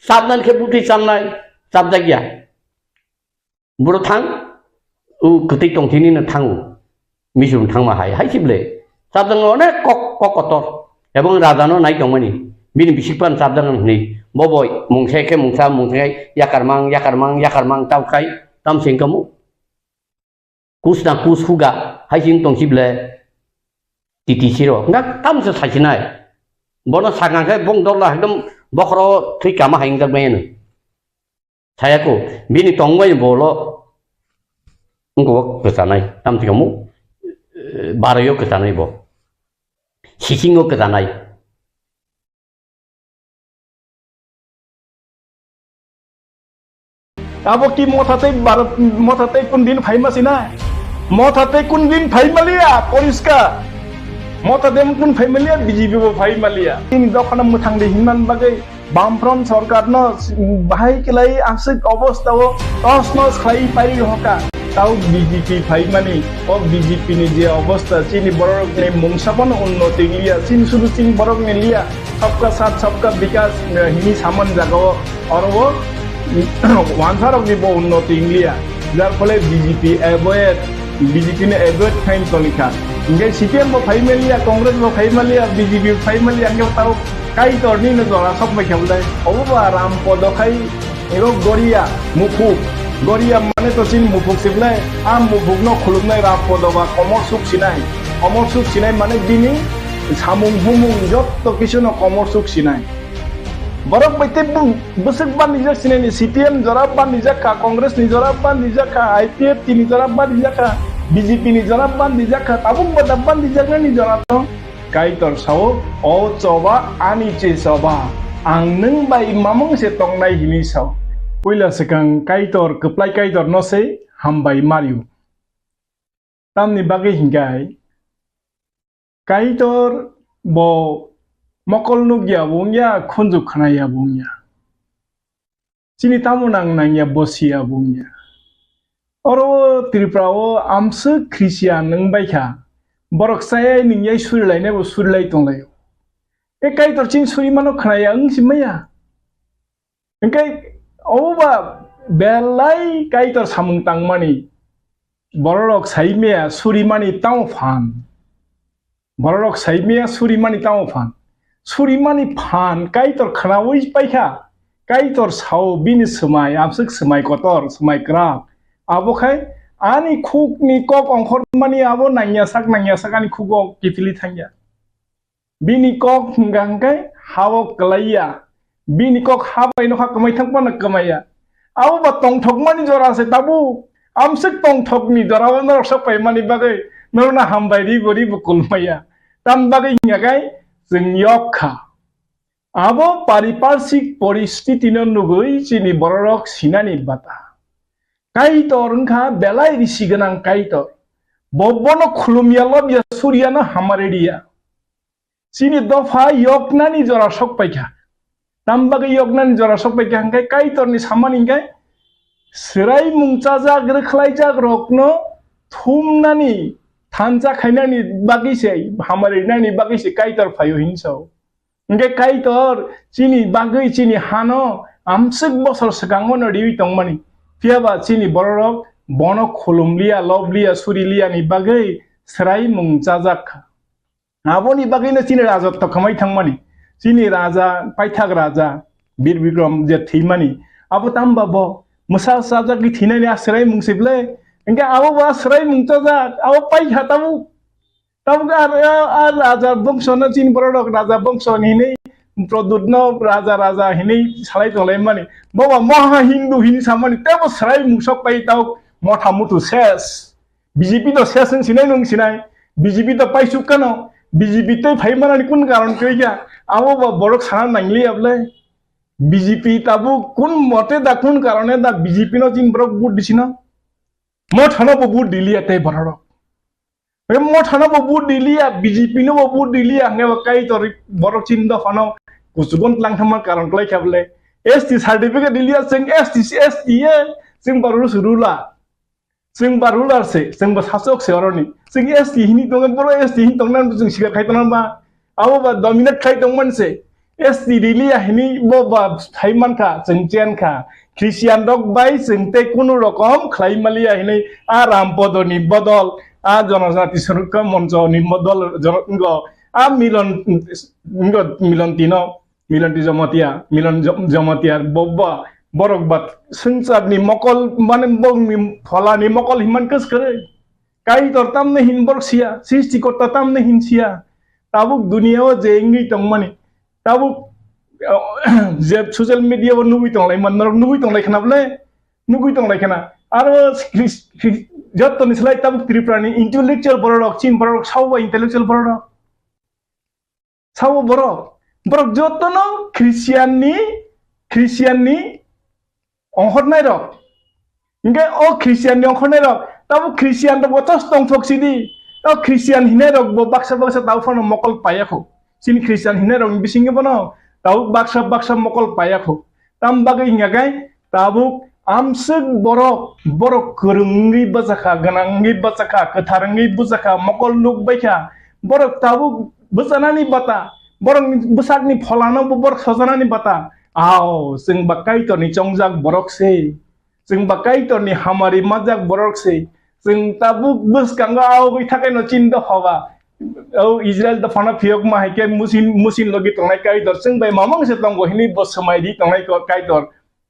sabnan ke bukti chamnai sabda gya buru thang u kutik tong thini na thang misum thang ma hai sible sabdang one kok kotor ebong rajano nai tongmani bini bisikpan sabdang ni boboi mungse ke mungsa mungse yakarmang tau kai tam sing kamu kusna kus huga hai sing tong sible titi siro ndak tam se sasinai bono sangang kai bong dor la ekdom bokro thui kama haing dak men saya ko bini tongwai bolo ngko kesanai tam sing kamu barayo kesanai bo sisingo kesanai abo ki motate kundin phai masina motate kundin phai malia poriska motate kun phai malia BJP bo phai malia ini dokhana muthang de hinman bagai bamfront sarkar no bahai kelai asik obostha o tosnos khai pari hoka tau BJP phai mani o BJP ni je obostha chini borok ne mungsapon unnoti liya chin sudu chin borok ne liya sabka sath sabka vikas hini saman jagao oro wansar of the unnoti India jar phole BJP ne avoid fain tonika ingai CPM bo phai melia Congress bo phai melia BJP phai melia nge tau kai torni no jora sob mai khamdai oba Rampada khai ero goria mane to chin mufuk sible am mufuk no khulumnai Rampada ba komor suk sinai mane bini samung humung jotto kisu no komor suk sinai borok baite busuk ban nijak sinani CPM jorab ban nijaka Congress ni jorab ban nijaka IPF ni jorab ban nijaka BJP ni jorab ban nijaka tabung badabban nijaka ni jorato kaitor sao o choba ani che soba ang nung bai mamung se tongnai hini sao puila sekang kaitor keplai kaitor no se hambai mariu tamni bagi hinggai kaitor bo mokol nugya bungya khunju khanaya bungya chini tamunang nangya bosia bungya oro tripura o amse krisia nang baikha borok sai ningyai surilai ne bo surilai tonglai e kai tor chin suri mano khanaya ang simaya engkai oba belai kai tor samung tangmani borok saimea suri mani tau fan borok saimea suri mani tau fan Surimani pan kaitor khanawis paikha kaitor sao bini semai amsuk semai kotor semai krap abo khai ani khuk ni kok ongkhor mani abo nangya sak ani khugo kitili thangya bini kok ngangkai hawo klaiya bini kok habai no kamai thangpa na kamaya abo ba tong thok mani jora se tabu amsuk tong thok ni jora na sapai mani bagai norna hambai ri gori bukulmaya tam bagai ngagai Yokha abo pariparsik poristiti no nugui chini borok sinani bata kaitor ngkha belai risiganang kaitor bobono khulumya lobya suryana hamaredia chini dofa yoknani jora sok paikha tambagi yoknani jora sok paikha ngkai kaitor ni samani ngkai serai mungchaja grkhlaijak rokno thumnani Thansa khainani bagi se hamarinani bagi se kaitor phayo hinso nge kaitor chini bagi chini hano amsuk bosor sekango no diwi tongmani piaba chini borok bono khulumlia loblia surilia ni bagi serai mungchajak aboni bagi na chini rajat to khamai thangmani chini raja paithak raja bir bikram je thimani abo tamba bo musa sajak ki thinani serai mungsible Engka awo ba serai mungtajak awo pai hatamu Tahu raja bangsa na cin Borok raja bangsa ini produk raja ini salai tolai mani. Bawa maha Hindu ini sama ni. Tapi salai musok pai tahu mau tamu tu ses. BJP tu ses sinai nung sinai. BJP tu pai suka no. BJP tu pai mana ni kun karon kau ya. Awo Borok sana nangli ablai. BJP tabu kun mote da kun karone da BJP no cin Borok bud disina. Mau thana bud dili ate Borok. Mau thana bud dili ya BJP no bud dili ya nge wakai tori Borok cin da fano kusugon lang thamar karon klai kable. ST certificate dili ya sing ST ya sing baru surula. Sing barular se sing basasok se oroni. Sing ST hini tongan Borok ST hini tongan sing sikat kai tonan ba. Awo ba dominate kai tongman se. ST dili ya hini boba Thaiman ka sengcian ka Christian dog bai sengte kuno rokom khlai malia hini a Rampada ni bodol a Jonajati Sarukka monjo ni bodol jongo a milon tino milon jamatia boba Borok bat sengcap ni mokol manen bong ni phala ni mokol himan kes kare kai tortam ne hin Borok sia sisti ko tatam ne hin sia tabuk dunia o jengi tongmani tabu jeb social media वर नुबी तंगलाई मन नुबी तंगलाई खनाबले नुबी तंगलाई खना आरो जत तो निसलाई ताबु त्रिपुरा नि intellectual Borok चिन Borok सावबा intellectual Borok सावो Borok जत तो no Christian नि अंहरनाय र इंगे ओ Christian नि अंहरनाय र ताबु Christian the बतस तंग फक्सिदि ओ क्रिश्चियन हिने र बाक्सा ताउ fun मकल पायाखौ Sini Christian hina rong bising bono tahu baksa mokol payakho tam bagai ngagai tabu amsek borok kerungi basaka ganangi basaka ketharangi busaka mokol luk baikha borok tabu besanani bata borok besakni pholano borok sajanani bata ao sing bakai to ni chongjak borok se sing bakai to ni hamari majak borok se sing tabu bus kanga ao goi thakai no chinda hawa Oh Israel da fana phiok ma haike musin logi tongnai kai dor sing bai mamang se tong gohini bos samai di tongnai ko kai dor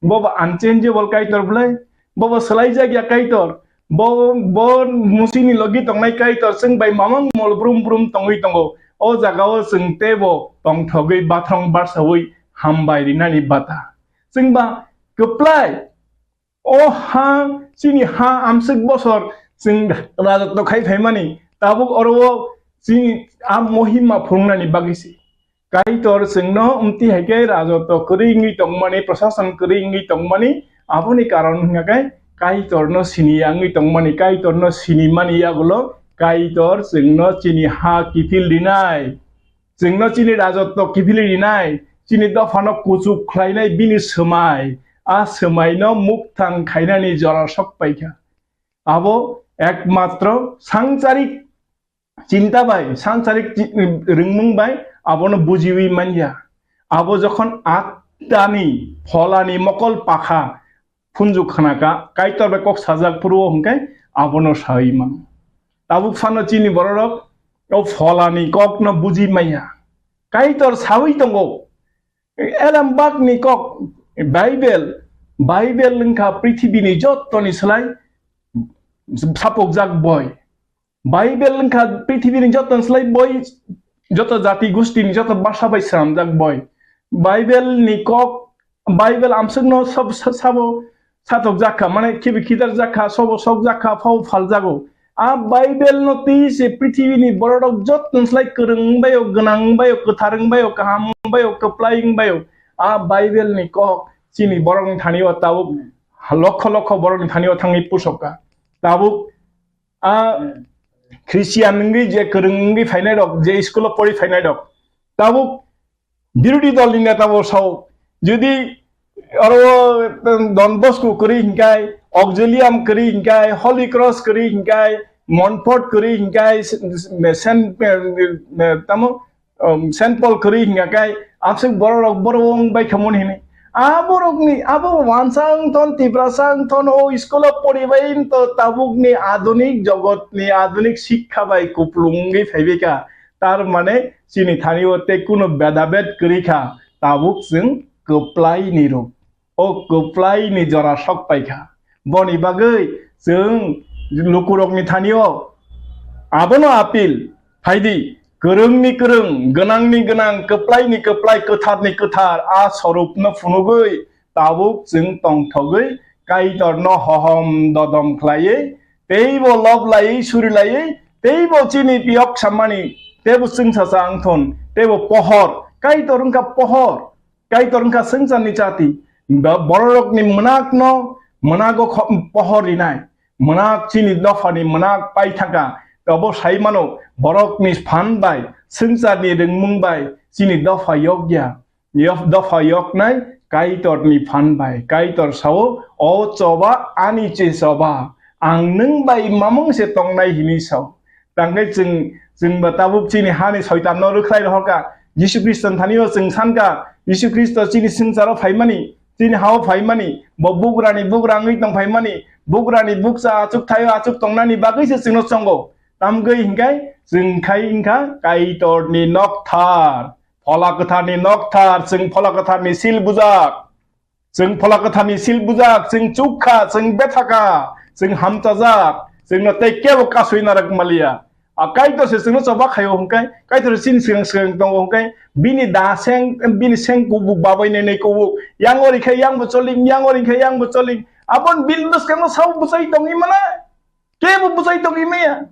boba unchangeable kai dor blai boba salai ja kai dor bo musini logi tongnai kai dor sing bai mamang mol brum tongui tongo o jagao sing tebo tong thogui bathong barsawui hambai rinani bata sing ba keplai o ha sini ha amsek bosor sing raja to khai thaimani tabuk orwo Sini am mohima phungna ni bagisi kai tor singno umti hake rajo to keringi tongmani prasasan keringi tongmani apuni karon ngakai kai tor no sini yangi tongmani kai tor no sini mani yagulo kai tor singno chini ha kifil dinai singno chini rajo to kifil dinai chini do phano kuchu khlainai bini semai a semai no muk thang khainani jora sok paikha abo ekmatro sangcharik চিন্তা by সাংসারিক রিংমুং by আবনো বুজিউই মানয়া আবো যখন আটটানি ফলানি মকল পাখা ফুনজু খানাকা কাইতর বে cock সাজাক পুরো হংকাই আবনো সাইমান তাবুক ফানো চিনি Borok ও ফলানি কক ন বুজি মাইয়া কাইতর সাউই তঙ্গো এলাম বাকনি কক বাইবেল লংখা পৃথিবীনি যতনি সলাই সাপক জাক বয় Bible lengka prithibi ni joto slai boy joto jati gusti ni joto basha bai samjak boy Bible ni kok Bible amsek no sab sabo satok jakha mane kibi khidar jakha sobo sok jakha phau phal jago a Bible no ti se prithibi ni Borok joto slai kereng bayo ganang bayo kethareng bayo kaham bayo keplaing bayo a Bible ni kok chini Borok ni thani wa tabuk lokho Borok ni thani wa thangi pusoka tabuk a Christian ngi je kerungi fainai dok je school pori fainai dok tabuk birudi dol ni neta bo sau jodi aro Don Bosco kari hinkai auxilium kari hinkai Holy Cross kari hinkai Montfort kari hinkai Saint Paul kari hinkai apsek borong bai khamon hini Borok ni abo wansang ton tiprasang ton o school pori bain to tabuk ni adunik jogot ni adunik শিক্ষা bai kuplungi phaibeka tar mane chini thani ote kuno bedabet krikha tabuk jing koplai ni ro o koplai ni jora sok paikha boni bagai jing Lukurok ni thani o abono apil Haidi गोरोंनि गोरों गोनांनि गोनां कोप्लायनि कोप्लाय गोथारनि गोथार आ स्वरूपनो फुनुगै Tabuk जों तंथगै काइतरनो हहम ददम ख्लायै तेइबो लबलायै सुरिलायै तेइबो चिनि पियक सामानि तेबो जों सासा आंथन तेबो पहर काइतरनका पहर काइतरनका संसारनि जाति बररकनि मनाकनो मनागो पहर रिनाय मनाक चिनि दफानि मनाक पाइथाका तबो साइमानो बरकनि फानबाय संसारनि रोंमुंबाय चिनि दफा योग्या दफा योगनाय काइतरनि फानबाय काइतर सावो ओ चोबा आनि चे चोबा आं नों बाय मामं से तंनाय हिनि साव तांगे जों बताबुक चिनि हानि सैतान न रुख्लाय रहका यीशु ख्रिस्टन थानियो जों सानका यीशु ख्रिस्ट चिनि संसाराव फाइमानि चिनि हाव फाइमानि बुग्रानि बुग्राङै दं फाइमानि बुग्रानि बुगसा आचुक थायो आचुक तंनानि बागैसो जोंनो संगो तामगै हिंगाय जोंखाय हिंखा काइतरनि नकथार फलाकथारनि नकथार जों फलाकथारनि सिल बुजाक जों फलाकथारनि सिल बुजाक जों चुखा जों बेथाका जों हामताजाक जोंनो तेकेबो कासुइनारक मालिया काइतर से जोंनो चबा खायो हंखाय काइतर सिन सिं दङ हंखाय बिनि दासें बिनि सें कुबुक बाबायने नै कुबुक yang ori khay yang bocoling yang ori khay yang bocoling abon bildos kamo saw busay tongi mana ke busay tongi meya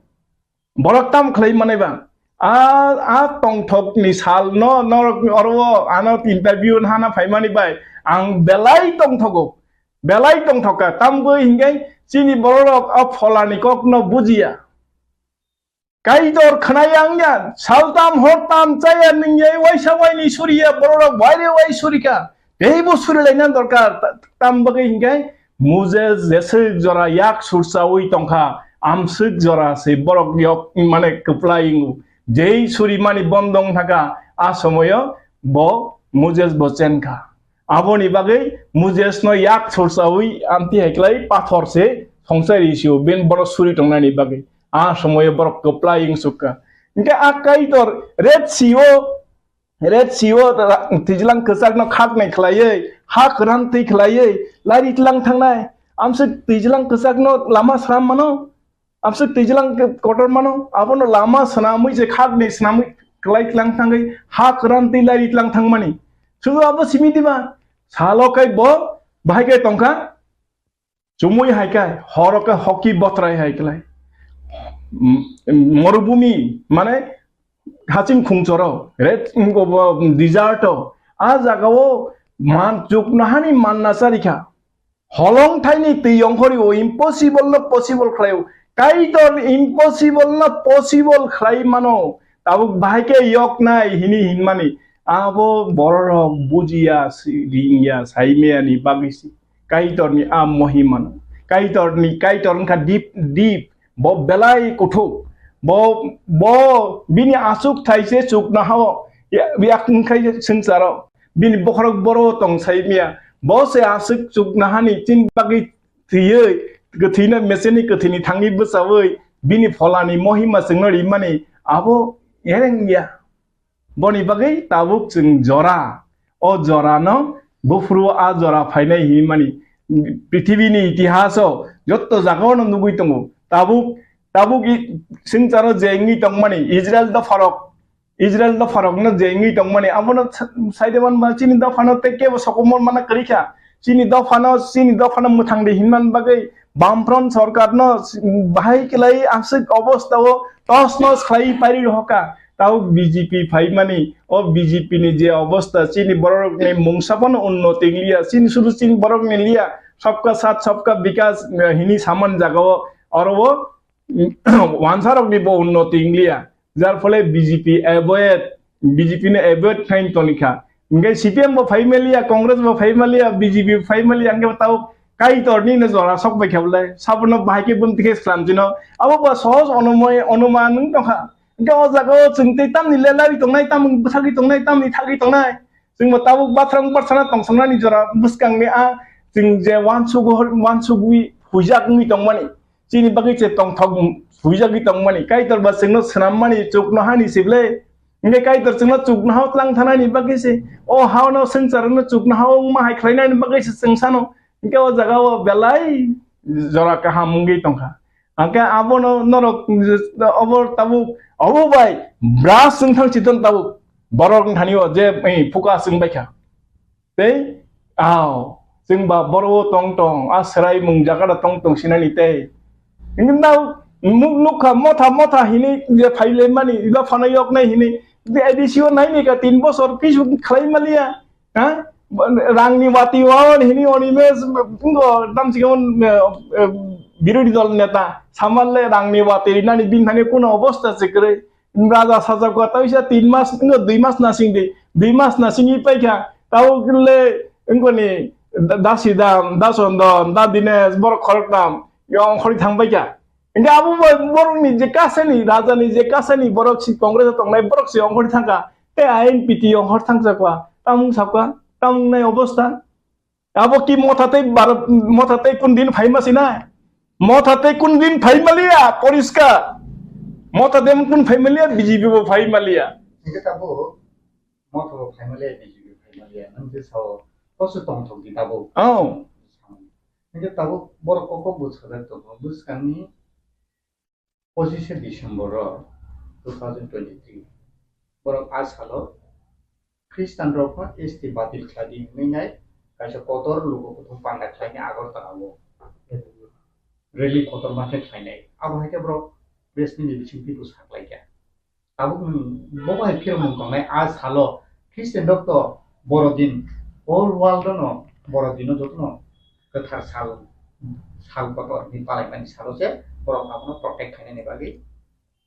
borok tam khlai manai bang a tong thok ni sal no norok orwo ano interview hana phaimani bai ang belai tong thoka tam go hingai chini borok a pholani kok no bujia kaidor khnayangnya saltam hortam chaya ningyai waisa waini suriya borok waire wai surika এইবো সুরিলাইনা দরকার তামবাগে হিংগাই মুজে জেসে জরা ইয়াক সুরসাউই তংখা আমসুক জরা সে বরক ইয়ক মানে কপ্লাইং যেই সুরি মানি বন্দং থাকা আ সময় ব মুজেস বচেনখা আবনি বাগে মুজেস ন ইয়াক সুরসাউই আমতি হেকলাই পাথর সে সংসার ইস্যু বেন বড় সুরি টংনানি বাগে আ সময় বরক কপ্লাইং সুকা ইনকে আকাইতর red siwo tijlang kesak no khak nei khlaye ha kran tei khlaye lari tlang thangnai amse tijlang kesak no lama sram mano amse tijlang kotor mano abono lama snamui je khak nei snamui klai tlang thangai ha kran tei lari tlang thangmani sugo abo simidiba salo kai bo bahai kai tongka chumui haikai horoka hoki botrai haiklai morubumi mane हाचिम खुंचरो red desert आ जागाओ मान जुगनाहानि मानना सारिखा हलं थाइनि तैयंखरि ओ इम्पॉसिबल न पॉसिबल खलायो काइदर इम्पॉसिबल न पॉसिबल खलाय मानो ताबुक बाहायके yok नाय हिनि हिनमानि आबो बररक बुजिया रिंगिया साइमेयानि बागिसि काइदरनि आ महिमान काइदरनका दीप ब बेलाय Koothu bo bini asuk thaise chuk na hawo yak khai sangsaro bini bokhorok boro tong saimia bo se asuk chuk na hani chin bagi thiye gathina meseni gathini thangi busawei bini pholani mohima singori mani abo erengya boni bagi tabuk sing jora o jora no bufru a jora phainai hi mani prithibini itihaso jotto jagao no nugui tongo tabuk singcharo jengi tongmani Israel da farok na jengi tongmani abono saideman ba chini da phano teke bo sokomon mana karikha chini da phano muthang de hinman bagai bamfront sarkar no bahai kelai asik obostha o tosnos khlai pari roka tau BJP phaimani o BJP ni je obostha chini borok ne mungsapon unnoti liya chini suru chini borok ne liya sabka sath sabka vikas hini saman jagao orobo वानसारक नि बो उन्नति इंग्लिया jar फले BJP ने एबोएड fine तनिखा इंगे CPM बो फाइमेलिया कांग्रेस बो फाइमेलिया BJP फाइमेलिया अंगे बताओ काई तोरनी ने जरा सक बेखेबले साबनो बाहायके बुम तिके खालामजिनो अब बा सहज अनुमान नखा इंगे ओ जागो जोंते ताम नि लेलारि तंनाय ताम थागि तंनाय ताम नि थागि तंनाय जों बताबो बाथ्रां बाथ्रा तंसंनानि जरा बुसकांनि आ जों जे वानसुगुइ हुजागनि तंमानि chini bagi che tong thog huija gi tong mani kai tor ba singno snam mani chuk no hani sible nge kai tor singno chuk no haw tlang thana ni bagi se o haw no singchar no chuk no haw ma hai khlaina ni bagi se singsano nge o jaga o belai jora ka hamungi tongkha angke abo no norok abo tabu abo bai bras sing thang chiton tabu borok thani o je puka sing bai kha tei ao sing ba boro tong tong a serai mung jaga tong tong sinani tei ingin tahu lukha motha hini je phaile mani ila phanayok nai hini de edisio nai ni ka 3 bosor kisu khlai malia ha rangni wati wawan hini oni mes pungo dam sigon বিরোধী দল নেতা সামালে রাংনি বাতি নানি দিন Thani কোন অবস্থা আছে রাজা সাজা কথা হইছে 3 মাস 2 মাস নাসিং দে 2 মাস নাসিংই পাইখা তাও গলে এঙ্গনি দাসি দাম দাসন্দন দা দিনেশ বড় খরকনাম ইয়ং খরি থাংবাইকা ইন্দা আবু বড়নি যে কাছেনি রাজানি যে কাছেনি বড়ক সি কংগ্রেস তংনাই বড়ক সি অংখরি থাকা তে আইন পিটি অংখর থাংজাকwa তামুং সাকwa তামুং নাই অবস্থা আবো কি মথাতে কোন দিন ফাইমাসি না মথাতে কোন দিন ফাইমালিয়া পরিষ্কার মথাতে কোন ফাইমালিয়া বিজেপি বো ফাইমালিয়া 이게 따보 모토 패밀리 비주류 패밀리야 능데서 버스 동통기 따보 이게 따보 뭐라 꼭꼭 붙여도 무스간니 25 디셈버로 2023 뭐라 아살로 크리스탄 로파 에스티 바딜 클라디 미나이 가서 거tor lugo kutung pandak lainnya agor tangabo rally kotor makai lainnya abu hake bro best ni bichim pitu sak lainnya abu bobo hai film mungkong आज halo Christian doctor borodin all world no borodin no jotno kathar sal kotor ni palai pani salo se borok abu protect khaine ne bagi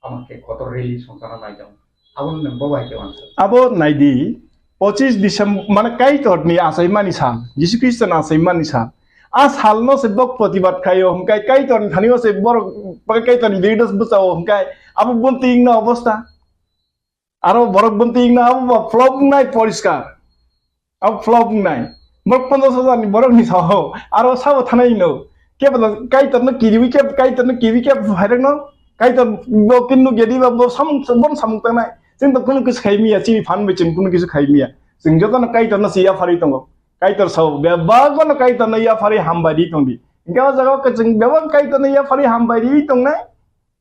amake kotor rally songkana nai jam abu bobo hai ke answer abo naidi 25 December মানে কাইতর নি আসাই মানি সাল যিশু খ্রিস্ট না আসাই মানি সাল আ সাল ন সে বক প্রতিবাদ খাইও হমকাই কাইতর থানিও সে বড় কাইতর লিডার্স বুঝাও হমকাই আবু বন্তিং না অবস্থা আরো বড় বন্তিং না আবু ফ্লপ নাই পরিষ্কার আবু ফ্লপ নাই বড় 50,000 নি বড় নি সাও আরো সাও থানাই নো কে বল কাইতর না কিরিবি কে কাইতর না কিবি কে হাইরং ন কাইতর কিন্নু গেদি বা সামুং তানাই जों तो कुनु किस खाइमिया चिनि फान बेचन कुनु किस खाइमिया जों जतन काइतर न सिया फारि दङ काइतर साव बेबागन काइतर न या फारि हामबादि दंदि इंगा जगाव के जों बेबाग काइतर न या फारि हामबादि दंनाय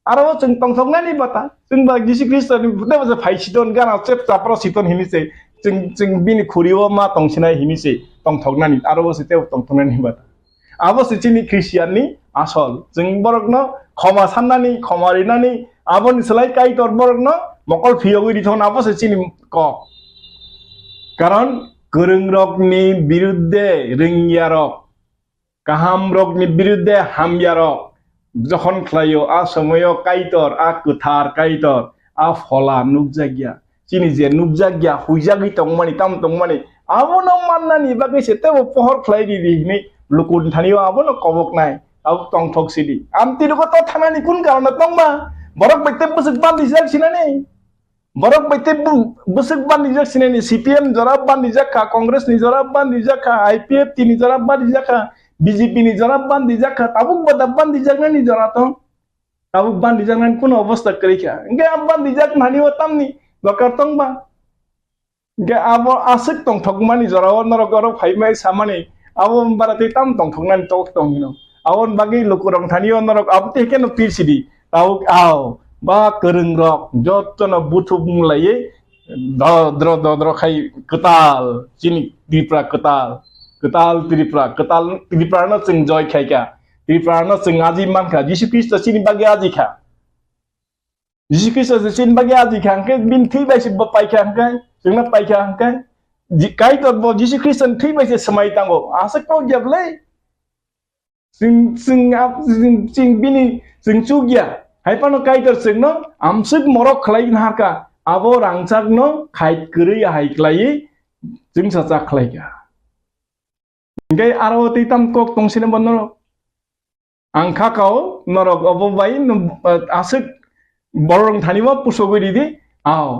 आरो जों तंथंनानि बाता जों बा जिसु ख्रिस्टनि बुदा बजा फाइसिदन गाना चेप चाप्रा सितन हिनिसे जों बिनि खुरियो मा तंसिनाय हिनिसे तंथंनानि आरो बसे तेव तंथंनानि बाता आबसे चिनि ख्रिस्टियाननि आसल जों बरकनो खमा साननानि खमारिनानि आबनि सलाय काइतर बरकनो मकल फियोगै दिथन आबसे चिनि क कारण गोरों रकनि बिरुद्धे रोंगिया रक गाहाम रकनि बिरुद्धे हामया रक जखन ख्लायो आ समयो काइतर आ कुथार काइतर आ फला नुबजागिया चिनि जे नुबजागिया हुइजागै तंमानि ताम तंमानि आबनो माननानि बागै सेते पहर ख्लाइदि दिनि लुकुन थानियो आबनो कबक नाय आब तंथक सिदि आमति रको त थानानि कुन कारण तंबा बरक बैते बसक बान्दि जासिनानि बरक बैते बसक बान्दि जासिनानि सीपीएम जरा बान्दि जाखा कांग्रेस नि जरा बान्दि जाखा आईपीएफ नि जरा बान्दि जाखा बीजेपी नि जरा बान्दि जाखा ताबुक बदा बान्दि जागनानि जरा त ताबुक बान्दि जागनानि कुन अवस्था करिखा इंगे बान्दि जाक नानि वतामनि दरकार तंबा इंगे आबो आसक तंथकमानि जरा नरगरो फाइमाय सामानि आबो बाराते ताम तंथकनानि तक तंगिनो आवन बागै लुकुरं थानियो नरक आबते केनो पिरसिदि ताउक आव बा गोरों रक जतन बुथु बुंलायै द्र खाइ कताल चिनि त्रिपुरा कताल त्रिपुरा न जों जय खाइका त्रिपुरा न जों आजि मानखा जिसु ख्रिस्ट चिनि बागै आजिखा जिसु ख्रिस्ट चिनि बागै आजिखा के बिन थैबायसे पाइखा हंकाय जोंना पाइखा हंकाय काइतर बो जिसु ख्रिस्ट थैबायसे समाय तांगो आसक पाव गेबलै जों बिनि जों चुगिया हाइपानो काइतर जोंनो आमसुक मरक खलायन हारका आबो रांचाकनो खाइट गरै हाइक्लायै जों साचा खलायगा इंगे आरो तैताम कक तंसिने बन्नो आंखाकाव नरक अबबाय आसुक बरं थानिवा पुसगैदि आव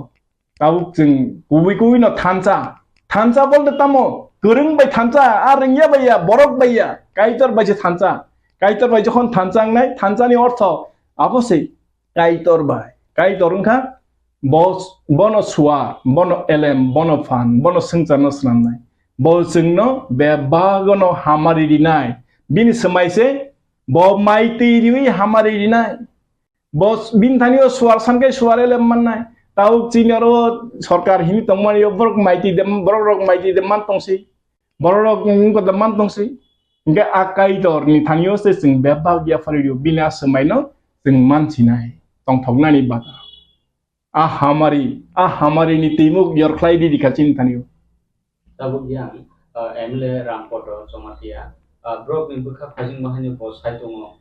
ताउ जों बुबैखौनो थानचा बोलदो तामो गोरों बाय थानचा आ रोंगिया बाया बरक बाया काइतर बायसे थानचा काइतर बाय जखन थानचांनाय थानचानि अर्थ आबसे काइतर बाय काइतर उनखा बस बनो सुवा बनो एलेम बनो फान बनो संचारनो स्नामनाय बल जोंनो बे बागनो हामारि दिनाय बिनि समायसे bo mai ti riwi hamari rinai bos bin thaniyo suar sankai suare lemman nai tau chinaro sarkar hini tongmani borok maiti dem borok maiti dem man tongsi borok ngko dem man tongsi nge akai dor ni thaniyo se sing beba dia fariyo bina semaino sing man sinai tong thongnani bata a hamari ni timuk yor Khlaidi dikachin thaniyo tabuk yang MLA Rampada somatia brok ni bukha phajing mahani bosai tongo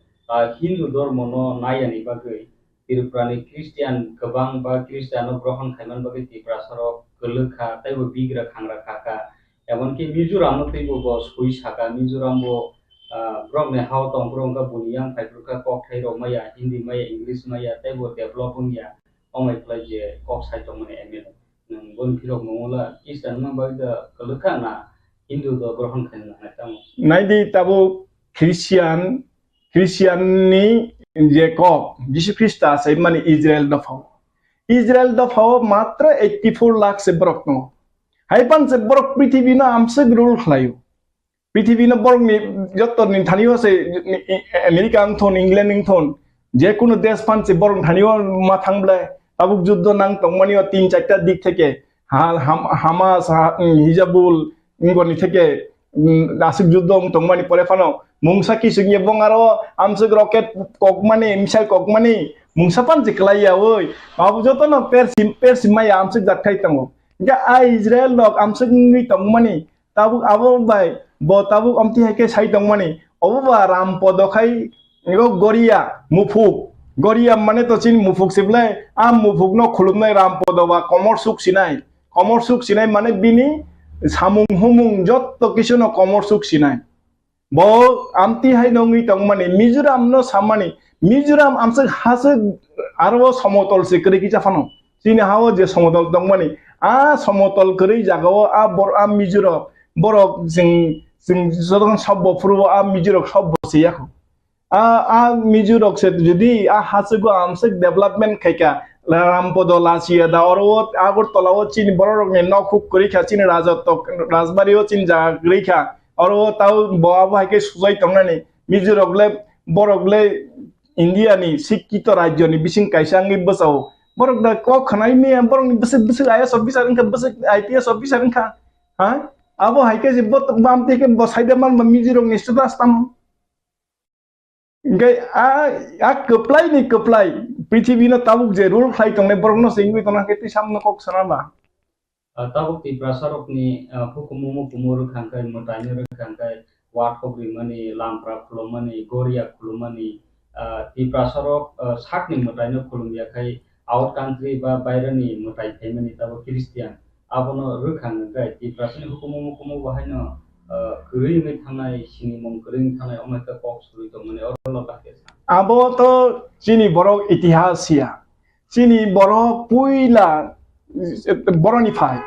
Hindu dormo no nayani bagai Tripura ni Christian kebang ba Christiano grohon khaiman bagai Tripura saro gelekha taibo bigra khangra khaka emonki Mizoram no taibo bo sui saka Mizoram bo brok ne haw tong brong ka buniyang phaipruka kok thai ro maya Hindi maya English maya taibo developing ya omai plaje kok sai tong mane MLA nang bon phirok mongula Eastern ma bagai gelekha na Hindu do grohon khaina na tamo naidi tabu Christian ni Jacob Jesus Christa sai mani Israel da phao matra 84 lakh se Borokno haipan se borok prithibhi na amse rule khlayo prithibhi na borok ni jotor ni thaniyo se America ang thon England ang thon je kono desh pan se borok thaniyo ma thangle tabuk juddho nang tongmani 3-4টা dik theke Hamas Hizbul ngoni theke asik juddho tongmani pore phano mungsa ki singye bongaro amsuk rocket kokmani missile kokmani mungsa pan jiklaya oi babu joto no persim mai amsuk jakai tango ga Israel lok amsuk ngi tongmani tabuk abo bai bo tabuk amti heke sai tongmani oba Rampada khai ego goria mane to chin mufuk siblai am mufuk no khulumnai Rampada ba komor suk sinai mane bini samung humung jotto kisu no komor suk sinai bo amti hai nongi tongmani Mizoram no samani Mizoram amsek hasek arbo somotol se kre ki chafano sini hawo je somotol tongmani a somotol kre jagao a bor am Mizoram borok sing jodon sobbo purbo a Mizoram sobbo se yakho a Mizoram se jodi a hasego amsek development khaika Rampada lasia da orot agor tolawo chin borok ne nokhuk kre kha chin rajbari o chin ja kre kha और ताऊ बाबा के सुजाई तंगनानी मिजोरगले बरगले India नि शिक्षित राज्य नि बिसिं काइसांगि बसाव बरग दा को खनाय मे बरग बसे आईएएस ऑफिसर इनका बसे आईपीएस ऑफिसर इनका हां अब हाइके जिबत बामते के बसाइदे मान मिजोरग नि स्टेटस तम गे आ कप्लाई पृथ्वी न ताबुक जे रूल खाइ तंगने बरग न सिंगि तना के ति सामने Coke सनाबा tabuk Tripura sarok ni hukumu kumuru khangkai mutanya khangkai wat khobri mani lampra khulomani goria khulomani Tripura sarok sak ni mutanya khulumya khai out country ba bairani mutai themani tabuk Christian abono rukhang kai Tripura sini hukumu bahaino kuri me thanai sini mong kuri thanai omaka kok suri to mane orlo bakes abo to sini borok itihasya sini borok puila boroni phai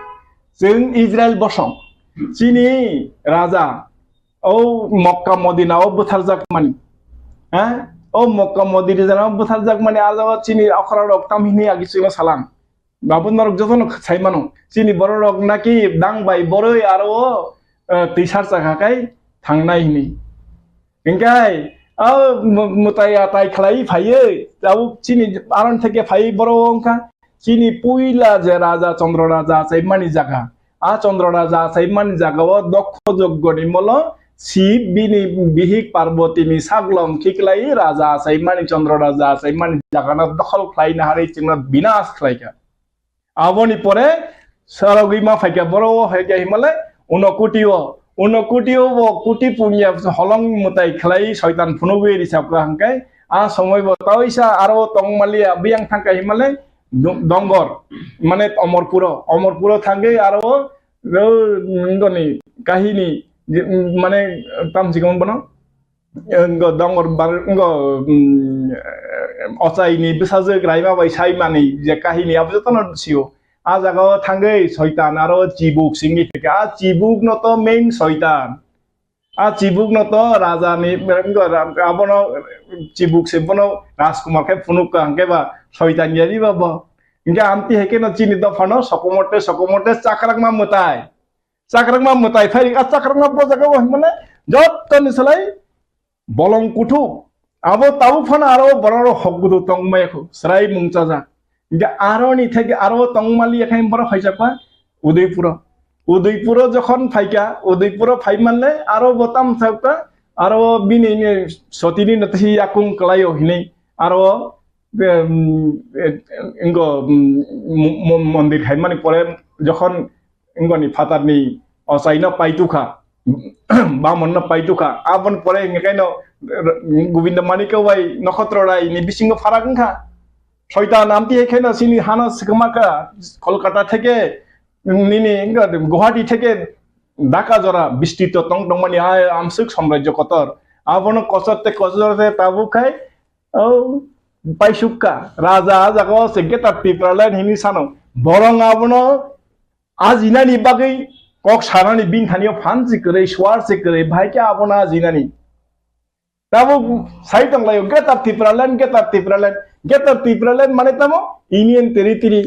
जों Israel बसं चिनी राजा ओ मक्का मदिना ओ बुथारजाक मानि हां ओ मक्का मदिना बुथारजाक मानि आजाव चिनी अखरा रक तामहिनि आगिसिनो सालाम बाबुन नरक जतन साइमानो चिनी बररक नाकि दांबाय बरै आरो दैसार जाखाकाय थांनाय हिनि इंगाय ओ मुताया ताय खलाई फायो जाउ चिनी आरन थेके फाय बरंका चिनी पुइला जे राजा चंद्र राजा साइमानि जागा आ चंद्र राजा साइमानि जागाव दक्ष यज्ञनि मल शिव बिनि बिहिक पार्वतीनि सागलम खिकलाई राजा साइमानि चंद्र राजा साइमानि जागाना दखल खाइना हारि चिंना विनाश खाइका आवनि परे सरगैमा फाइका बरो हाइका हिमालय उनकुटियो वो कुटी पुनिया हलंग मुताय खलाई शयतान फुनुगै रिसाबका हांकाय आ समय बताइसा आरो तंगमालिया बियां थांका हिमालय डंगर माने अमरपुर थांगे आरो ngoni kahini माने तामसिगम बनो डंगर ngo अचाइनि बिसाजो ग्राइमा बाय साइमानि जे काहिनि आबो जतन सियो आ जागा थांगे शयतान आरो चिबुक सिंगि थेका आ चिबुक न तो मेन शयतान आ चिबुक न तो राजा नि आबनो चिबुक से बनो राजकुमार के फुनुक हंगे बा शयतान यारि बाबा इंगा आमति हेके न चिनि द फनो सकोमोटे चाकरकमा मुताय फाइ आ चाकरकमा बजागा माने जत्तनि सलाई बलंकुथु abo tabu fan aro borok hokgudu tongmai ko srai mungchaja ge aro ni theke aro tongmali ekhain borok haijakma Udaipura যখন ফাইকা Udaipura ফাই মানলে আরো বতাম থাকতা আরো বিনি সতিনি নতি আকুং কলাইও হিনে আরো ইঙ্গো মন্দির খাই মানে পরে যখন ইঙ্গনি ফাতারনি অসাইনা পাইতুখা বামন্ন পাইতুখা আবন পরে ইঙ্গাইনো গোবিন্দ মানিকা ওয়াই নক্ষত্র রাই নি বিসিঙ্গ ফারাগখা শয়তান আমতি এখানে সিনি হানা সিকমাকা কলকাতা থেকে নিনি গুয়াহাটি থেকে ঢাকা জরা বিস্তৃত টং টংমানি আমসুক সাম্রাজ্য কতর আবন কসরতে তাবু খাই ও পাইসুক্কা রাজা জাগো সেগে তাত্তি প্রালান হিনি সানো বরং আবন আজ ইনানি বাগৈ কক সারানি বিন খানিও ফানসি করে সোয়ারসি করে ভাইকে আবনা জিনানি তাবু সাইতং লাইও গেতাত্তি প্রালান মানে তামো union territory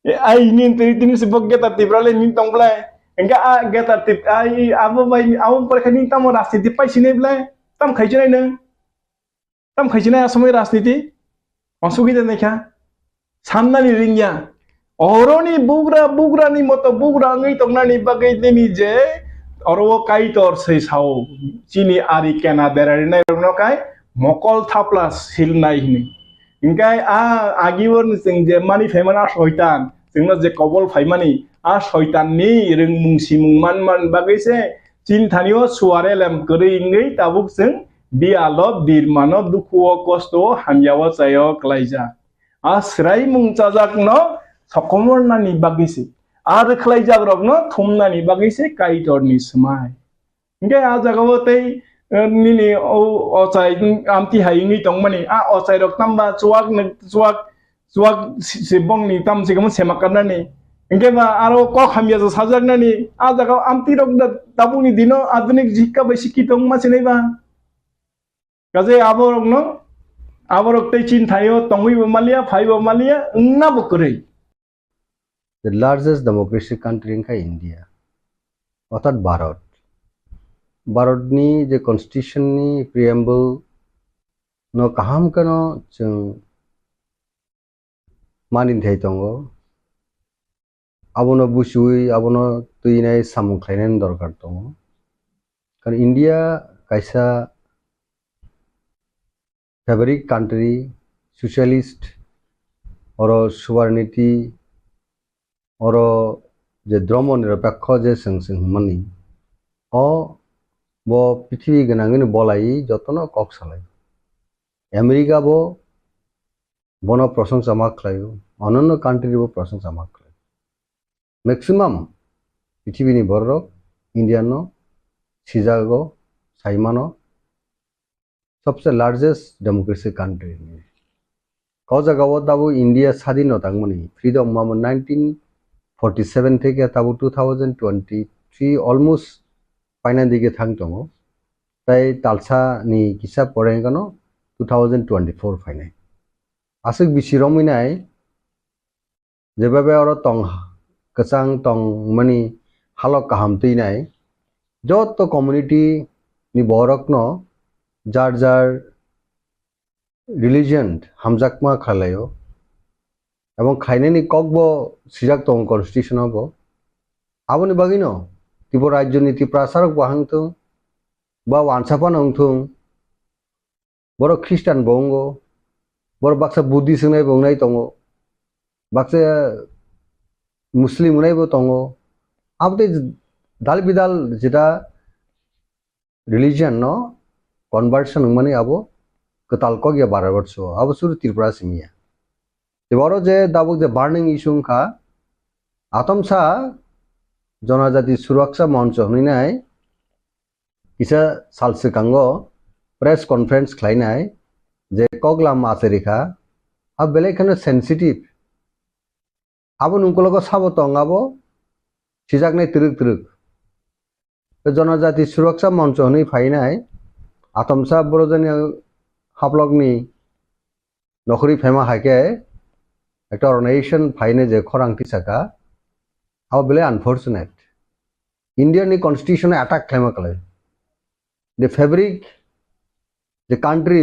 ai inin teri sebab kita tibrale nin tong blai enggak kita tip ai abo bai abo por khanin tam rasniti pai sine blai tam khaijinai nang tam khaijinai asmai rasniti অসুবিধা দেখা সামনানি রিংয়া অরনি বুগরা নি মতো Bogra ngei tongna ni bagai deni je oro kai tor sei sao chini ari kena berari nai rongno kai mokol thaplas silnai hini इंकाय आगिवर जों जे मानि फेमाना शयतान जोंना जे कबल फाइमानि शयताननि रों मुंसि मुंमान बागैसे चिन थानियो सुवारे लेम गरै इंगै Tabuk जों बियालो बिरमानो दुखुओ कष्टो हामयाव जायो क्लाइजा स्राय मुंचाजाकनो सकमरनानि बागैसे आरो क्लाइजाग्रबनो थुमनानि बागैसे काइटरनि समाय इंकाय जागाव तै nini ocai amti haingi tongmani ocai rok tamba chuak sibong ni tam sigam semakarna ni engke ba aro ko khamya jo sajakna ni jaga amti rok tabuni dino adunik jikka bai sikki tongma sinai ba kaje aborok tei chin thayo tongui bo malia phai bo malia na bo korei. The largest democratic country in India অর্থাৎ भारतनि जे कन्स्टिट्यूशननि preamble no kaham kano जों मानिथाय दङ abono busui abono tuinai samungkhlainaini दरकार दङ कारण India kaisa fabric country socialist oro sovereignty oro je dromo nirapekho je जों mani o bo prithibi ganangini bolai jotono kok salai America bo bono prasangsa ma khlayo ononno country bo prasangsa ma khlayo maximum pithibini borok Indiano Chicago Saimano सबसे largest democratic country kau jagao tabu India স্বাধীনতা tangmani freedom mamo 1947 থেকে tabu 2023 almost फाइना दिखे थांग दङ ताई तालसा नि किसा परेंगनो 2024 फाइनाय आसुक बिसिरमिनाय जेबाबे अरो तंग कचां तंग मनि हालक काहाम तैनाय जत कम्युनिटी नि बरकनो जार रिलिजन हामजाकमा खालायो एवं खाइनेनि ककबो सिजाक तंग कन्स्टिट्यूशन हबो आबोनि बागिनो त्रिपुरा राज्य नि त्रिपुरा सारक बाहांथों बा वानसापान अंथों बर' ख्रिस्टान बंगो बर' बाक्सा बुद्धिस्ट होनाय बंनाय दङ बाक्सा मुस्लिम होनायबो दङ आबते दाल बिदाल जेटा रिलिजन no conversion माने आबो कताल को गया 12 वर्ष आबो सुरु त्रिपुरा सिमिया जे बरो जे दाबुक जे बार्निंग इशू खा आतमसा जनजाति सुरक्षा मंच होनाय किसा साल सिगाङो प्रेस कन्फरेन्स खालायनाय जे कगला मासेरिखा आ बेलेखानो सेंसिटिव आबो नुंकलको साबो तंगाबो सिजाकनाय तिरुक जनजाति सुरक्षा मंच होनाय फायनाय आतमसा बरजनि हाब्लगनि नखरि फेमा हाके একটা অর্গানাইজেশন ফাইনে যে খরাংতি সাকা আও বেলে আনফরচুনেट इंडियन कन्स्टिट्यूशन अटैक खालामो कलाय the fabric the country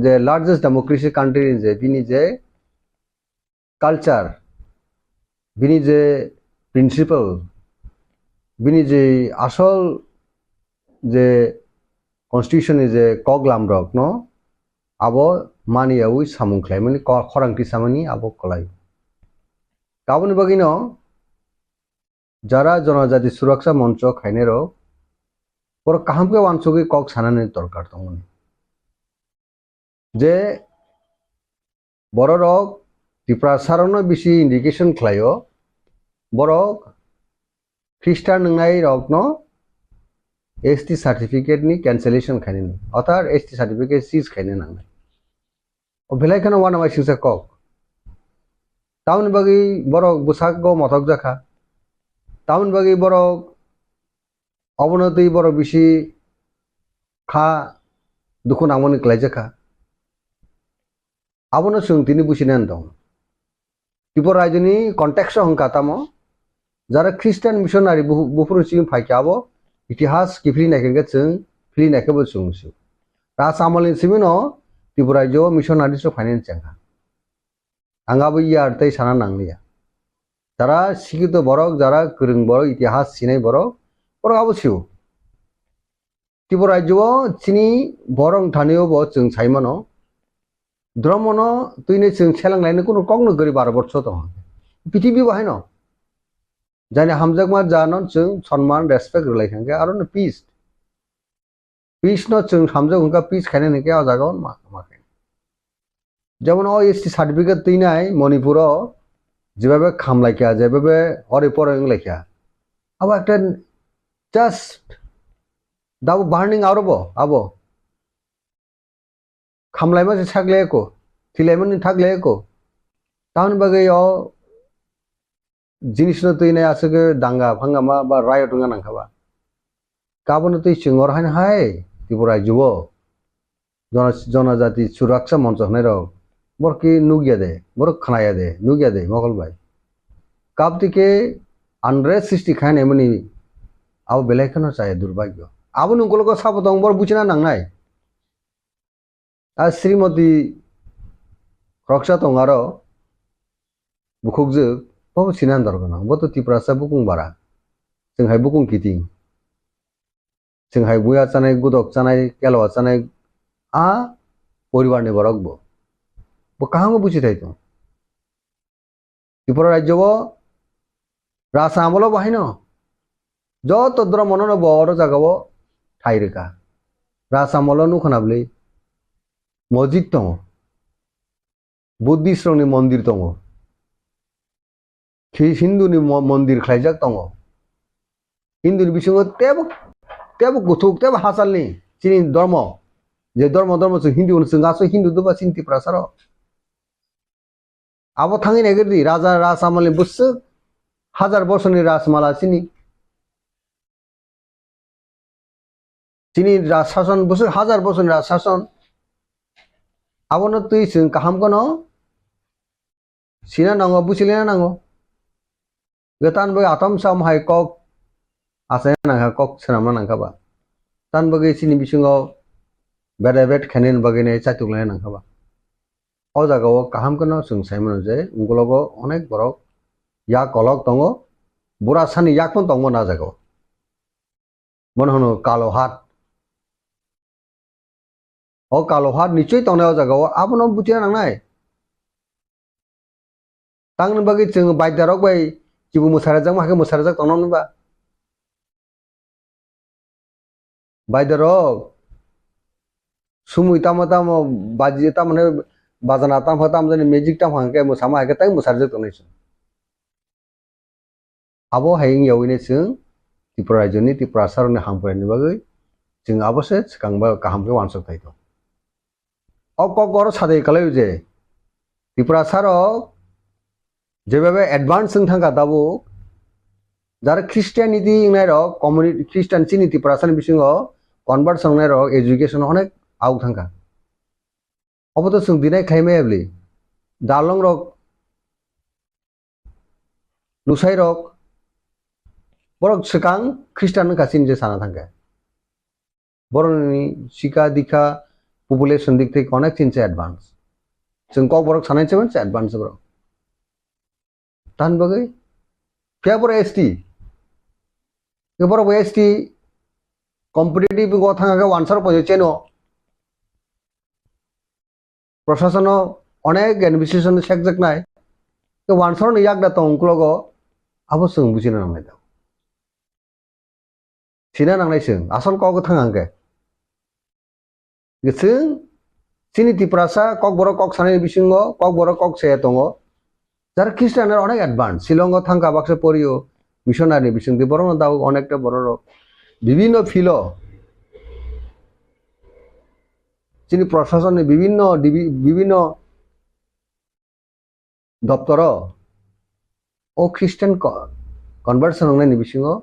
the largest democracy country in the bini je culture bini je principle bini je asol je constitution is a koglam rok no abo mani awi samung khlaimani khorang ti samani abo kolai kaboni bagino jara jonajati suraksha moncho khainero por kahamke wansogi kok sanane dorkar tongoni je borok Tripura sarono bisi indication khlaio borok Christian ngai rok no ST certificate ni cancellation khaini othar ST certificate seize khaini nang o belai khana wana mai singsa kok taun bagi borok busak go mothok jakha taun bagi borok obonoti borok bisi kha dukun amoni klai jakha abono sung tini businan dong Tripura rajoni context hongka tamo jara Christian missionary bufuru sing phaikabo इतिहास किफली नायकेंगे जों flee नायकेबो जोंसु रासामलनि सिमिनो Tripura जो missionary so finance जांगा आंगाबो यार तै साना नांलिया जरा सिगितो बरक जरा गोरों बरक इतिहास सिनाय बरक बरकाबो सिउ Tripura जो चिनि बरं थानियो बो जों साइमनो द्रमनो तुइने जों सेलांलायनो कुनु कगनो गरि 12 बछर दं पृथ्वी बाहायनो जाने हामजागमा जानो जों सन्मान रेसपेक्ट रिलायखांगे आरो पीस न जों हामजाग उनका पीस खाने ने क्या जागोन माके जेमन ओ एसटी सर्टिफिकेट तैनाय मणिपुर जेबाबे खामलायखा जेबाबे अरे परंलायखा अब একটা জাস্ট दाबो बार्निं आरोबो आबो खामलायमा जे सागलेको थिलायमनि थागलेको टाउन बागैयो जिनिसनो तैनाय आसगे दांगा फांगामा बा रायट nga nangkaba गाबोनो तै सिङर हाय हाय Tripura जुबो जनजाति सुरक्षा मंच हनेरो बरकी नुगिया दे बर खनाया दे नुगिया दे मगल भाई काबतिके अनरेस्ट सृष्टि खाने मनि आव बेलायखनो चाहे दुर्भाग्य आबो नंगलको साबतंग बर बुचिना नांनाय आ श्रीमती रक्षा तंगारो बुखुकजो बो सिनान दरगना बतो Tripura सा बुकुं बारा जोंहाय बुकुं किटिं जोंहाय बुया जानाय गुदक जानाय केलवा जानाय आ परिवारनि बरकबो बो काहांगो बुचि थाइतो Tripura राज्यबो रासा आमलो बाहायनो जत द्र मननो बर जागाबो थाइरेका रासा आमलो नुखनाबले मस्जिद दङ बुद्धिस्टनि मन्दिर दङ हिन्दुनि मन्दिर खायजाक दङ हिन्दुनि बिसङाव तेबो गुथुक तेबो हासालनि चिनि धर्म जे धर्म जों हिन्दु जों गासै हिन्दु दबा चिनि Tripura सारो आबो थाङै नागिरदि राजा राजामालनि बुसु 1000 बर्षनि राजमाला चिनि राजशासन बुसु 1000 बर्षनि राजशासन आबोनो तुइ जों काहामकोनो सिना नांगौ बुसिलेना नांगौ गोतान बे आतम साम हाय कक आसाया नांगा कक सनामा नांखाबा तान बगे सिनि बिसङाव बेरेबेट खानेन बगेने चातुगलाय नांखाबा अ जागाव काहामकोनो जों साइमनो जे उंगलगो अनेक बरक या कलक दङ बुरा सानि याकमन दङ ना जागाव मनहनो कालोहाट ओ कालोहाट निश्चय तंनायाव जागाव आबोनो बुथिया नांनाय तांनो बगे जों बायदारक बाय जिबु मुसाराजों माके मुसाराजों तंनानबा बायदारक सुमुय तामताम बाजि तामने बाजना ताम फताम जने मेजिक ताम हांके मुसामा हाके ताय मुसाराजों तंनायस आबो हायिं यावैने जों Tripura राज्यनि Tripura सारनि हामफायनि बागै जों आबोसे सिगांबा गाहामके वानसक थाइतो अकगर सादै कलाय जे Tripura सारो जेबाबे एडवांस जों थांगा दाबो जार क्रिस्टियानिटी इंनाय रो कम्युनिटी क्रिस्टियान चिनि Tripura सानि बिसिङो कन्वर्ट संनाय रो एजुकेशन अनेक आउ थांगा अबतो जों दिनाय खायमेबलि दालं रक लुसाय रक बरक Swkang क्रिस्टियान कासिन जे साना थांगा बरनि शिका दिखा पपुलेशन दिख থেকে অনেক চিনছে অ্যাডভান্স जों ककबरक सानायसे मोनसे एडभान्स बरक तान बगै फेबर एसटी केबर एसटी कम्पिटिटिव गो थांगा वानसार पजेचेनो प्रशासन अनेक एडमिनिस्ट्रेशन सेकजेकनाय के वानसार नि यागदा तो उंकलगो आबो जों बुजिनो नांनाय दा सिना नांनाय जों आसल कगो थांगांगे जों Sini TRIPURA KOKBOROK kok sana bisingo KOKBOROK kok saya tongo jar Kristianer onek advance Silongo thangka bakse porio missionary bising di Borokno daw onekta borok bibinno filo sini প্রশাসনে বিভিন্ন দপ্তর ও খ্রিস্টান কনভার্সন হংনাयनि बिसिङाव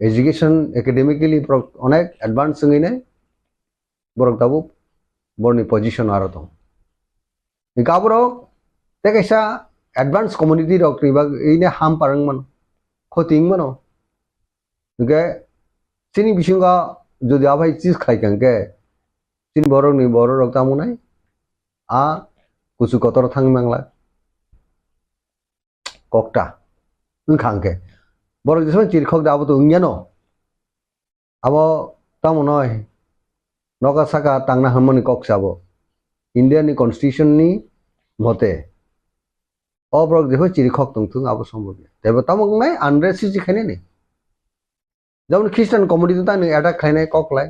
एजुकेशन एकाडेमिकली अनेक advance जोंङैनो बरक दाबो बरनि position आरो दं गाबरक ते कैसा एडभान्स कम्युनिटी रक निबा इने हाम पारंगमन खतिंगमन गे सिनि बिसिङा जदि आबाय चिज खायखांगे सिनि बरकनि बरक तामुनाय आ कुसु Qatar थांमांला kokta ngkhangke borok jisman chirkhok da abo to ungyano abo tamonoi noka saka tangna harmoni koksabo Indian ni constitution ni mote obrok deho chirkhok tongtung abo সম্ভব tebe tamok nai unrest si khane ni যেমন খ্রিস্টান community তা attack খাইনে ককলাই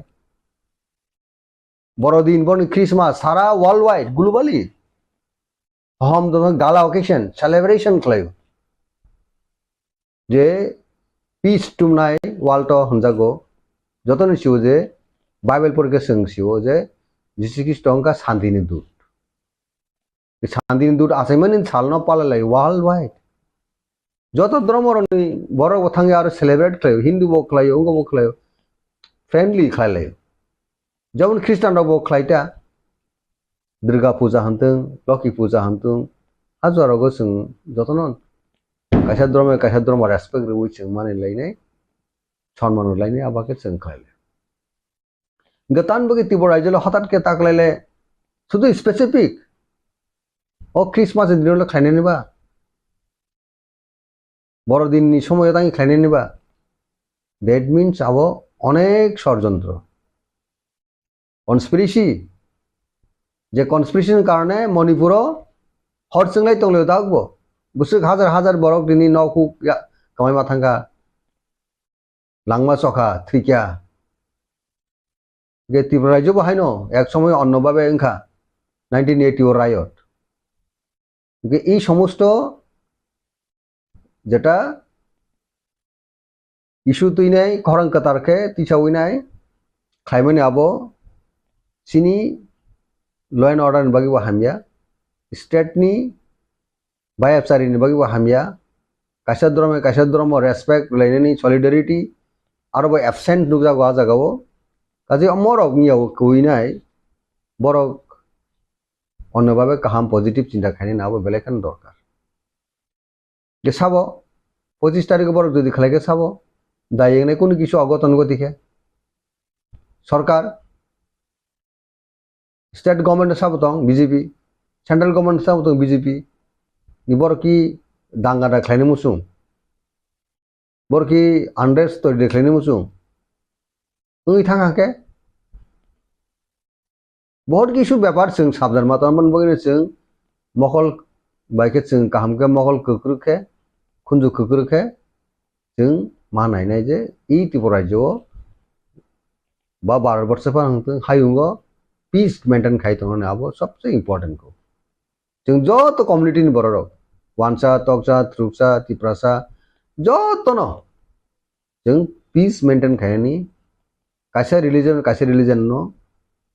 বড়দিন বনি Christmas সারা world wide globally हम दोनों गाला occasion celebration खालायो जे पीस टुमनाय वाल्ट हमजागो जतन सिव जे बाइबल पढ़के सों सिव जे जिसु ख्रिस्ट का शांतिनि दूत शांतिनि दूत आसाइमन सालनो पालाय वर्ल्ड वाइड जत धर्मरनि बर थांगे आरो सेलिब्रेट खालायो हिंदू बो खालायो अंग बो खालायो फ्रेंडली खालायो जेमन ख्रिस्टान बो खालायता दुर्गा पूजा हंतों लकी पूजा हंतों हाजाराव जों जतन कायसा धर्म रेसपेक्ट रवै जों माने लायनाय सम्मान लायनाय आबाके जों खालायले गतान बगे त्रिपुरा राज्य हठात के ताकलायले शुधु स्पेसिफिक ओ क्रिसमास दिनल खायनायनिबा बड़दिननि समय तांगि खायनायनिबा दैट मीन्स आबो अनेक षड़यंत्र कन्सपिरेसी जे कन्सपिरेशन कारणे मणिपुर हरसंलाय तंगले दागबो बुसुक हजार हजार बरक दिनि नखु कमायमा थांगा लांमा सखा थ्रिकिया गे त्रिपुरा राज्य बाहायनो एक समय अन्नभावे ओंखा 1980 रायट गे এই সমস্ত যেটা ইস্যু তুইনাই খরং কাতারকে তিসাউইনাই খাইমানি আবো सिनी लॉ एंड ऑर्डर बगी वो हमिया स्टेट नी बायफसारी बगी वो हमिया काशद्रम रेस्पेक्ट लाइननी सॉलिडारिटी और वो एब्सेंट नुजा गवा जगावो काजे अमर अग्नियाव कोइनाय बरक अन्नभावे काहाम पॉजिटिव चिंता खाने ना वो बेलेखान दरकार जे साबो 25 तारिख बरक जदि खालायके साबो दायेंगने कोनो किछु अगतन गतिके सरकार स्टेट गवर्नमेंट साबतों बीजेपी सेंट्रल गवर्नमेंट साबतों बीजेपी निबर की दांगा दाखलायनो मुसुं बर की आनरेस्ट तो देखलायनो मुसुं ओइ थांगाके बहुत किछु व्यापार जों साबधान मातमन बगैनो जों मखल बाइके जों काहामके मखल कोक्रुखे खुंजु कोक्रुखे जों मा नायनाय जे ई त्रिपुरा राज्य बा भारतवर्षफा हायुंगो पीस मेंटेन खाई आबो सबसे इम्पोर्टेंट को जों जत कम्युनिटी नि बरक वानसा तकसा थ्रुकसा त्रिपुरासा जतन जों पीस मेंटेन खायनि कायसा रिलीजन नो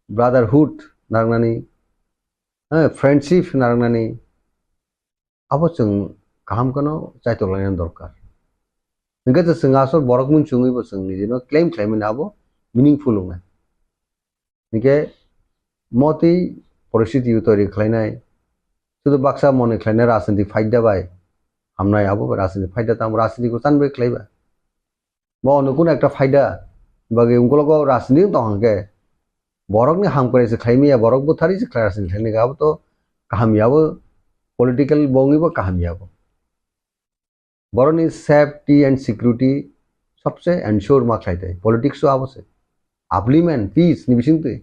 ब्रादरहुड नारनानि फ्रेंडशिप नारनानि आबो जों गाहाम कनो चाइतलायनो दरकार नगे जों आसर बरक मुन सुङैबो जों निजेनो क्लेम खालामनो आबो मीनिंगफुल नङा नगे मती परिस्थिति तैयारी खालायनाय शुद्ध बाक्सा मने खालायनाय राजनीति फाइट दाबाय हामनाय आबो राजनीति फाइट दाम राजनीति को सानबे खालायबा बो अनुकुन एकटा फाइदा बागे उंगलगो राजनीति दंगे borok ni hang pare se khlaimi ya borok bo thari se khlara sin thani ga to kahamiya bo political bongi bo kahamiya bo boroni safety and security सबसे ensure मा खाइते politics तो आवश्य upliftment peace ni bising te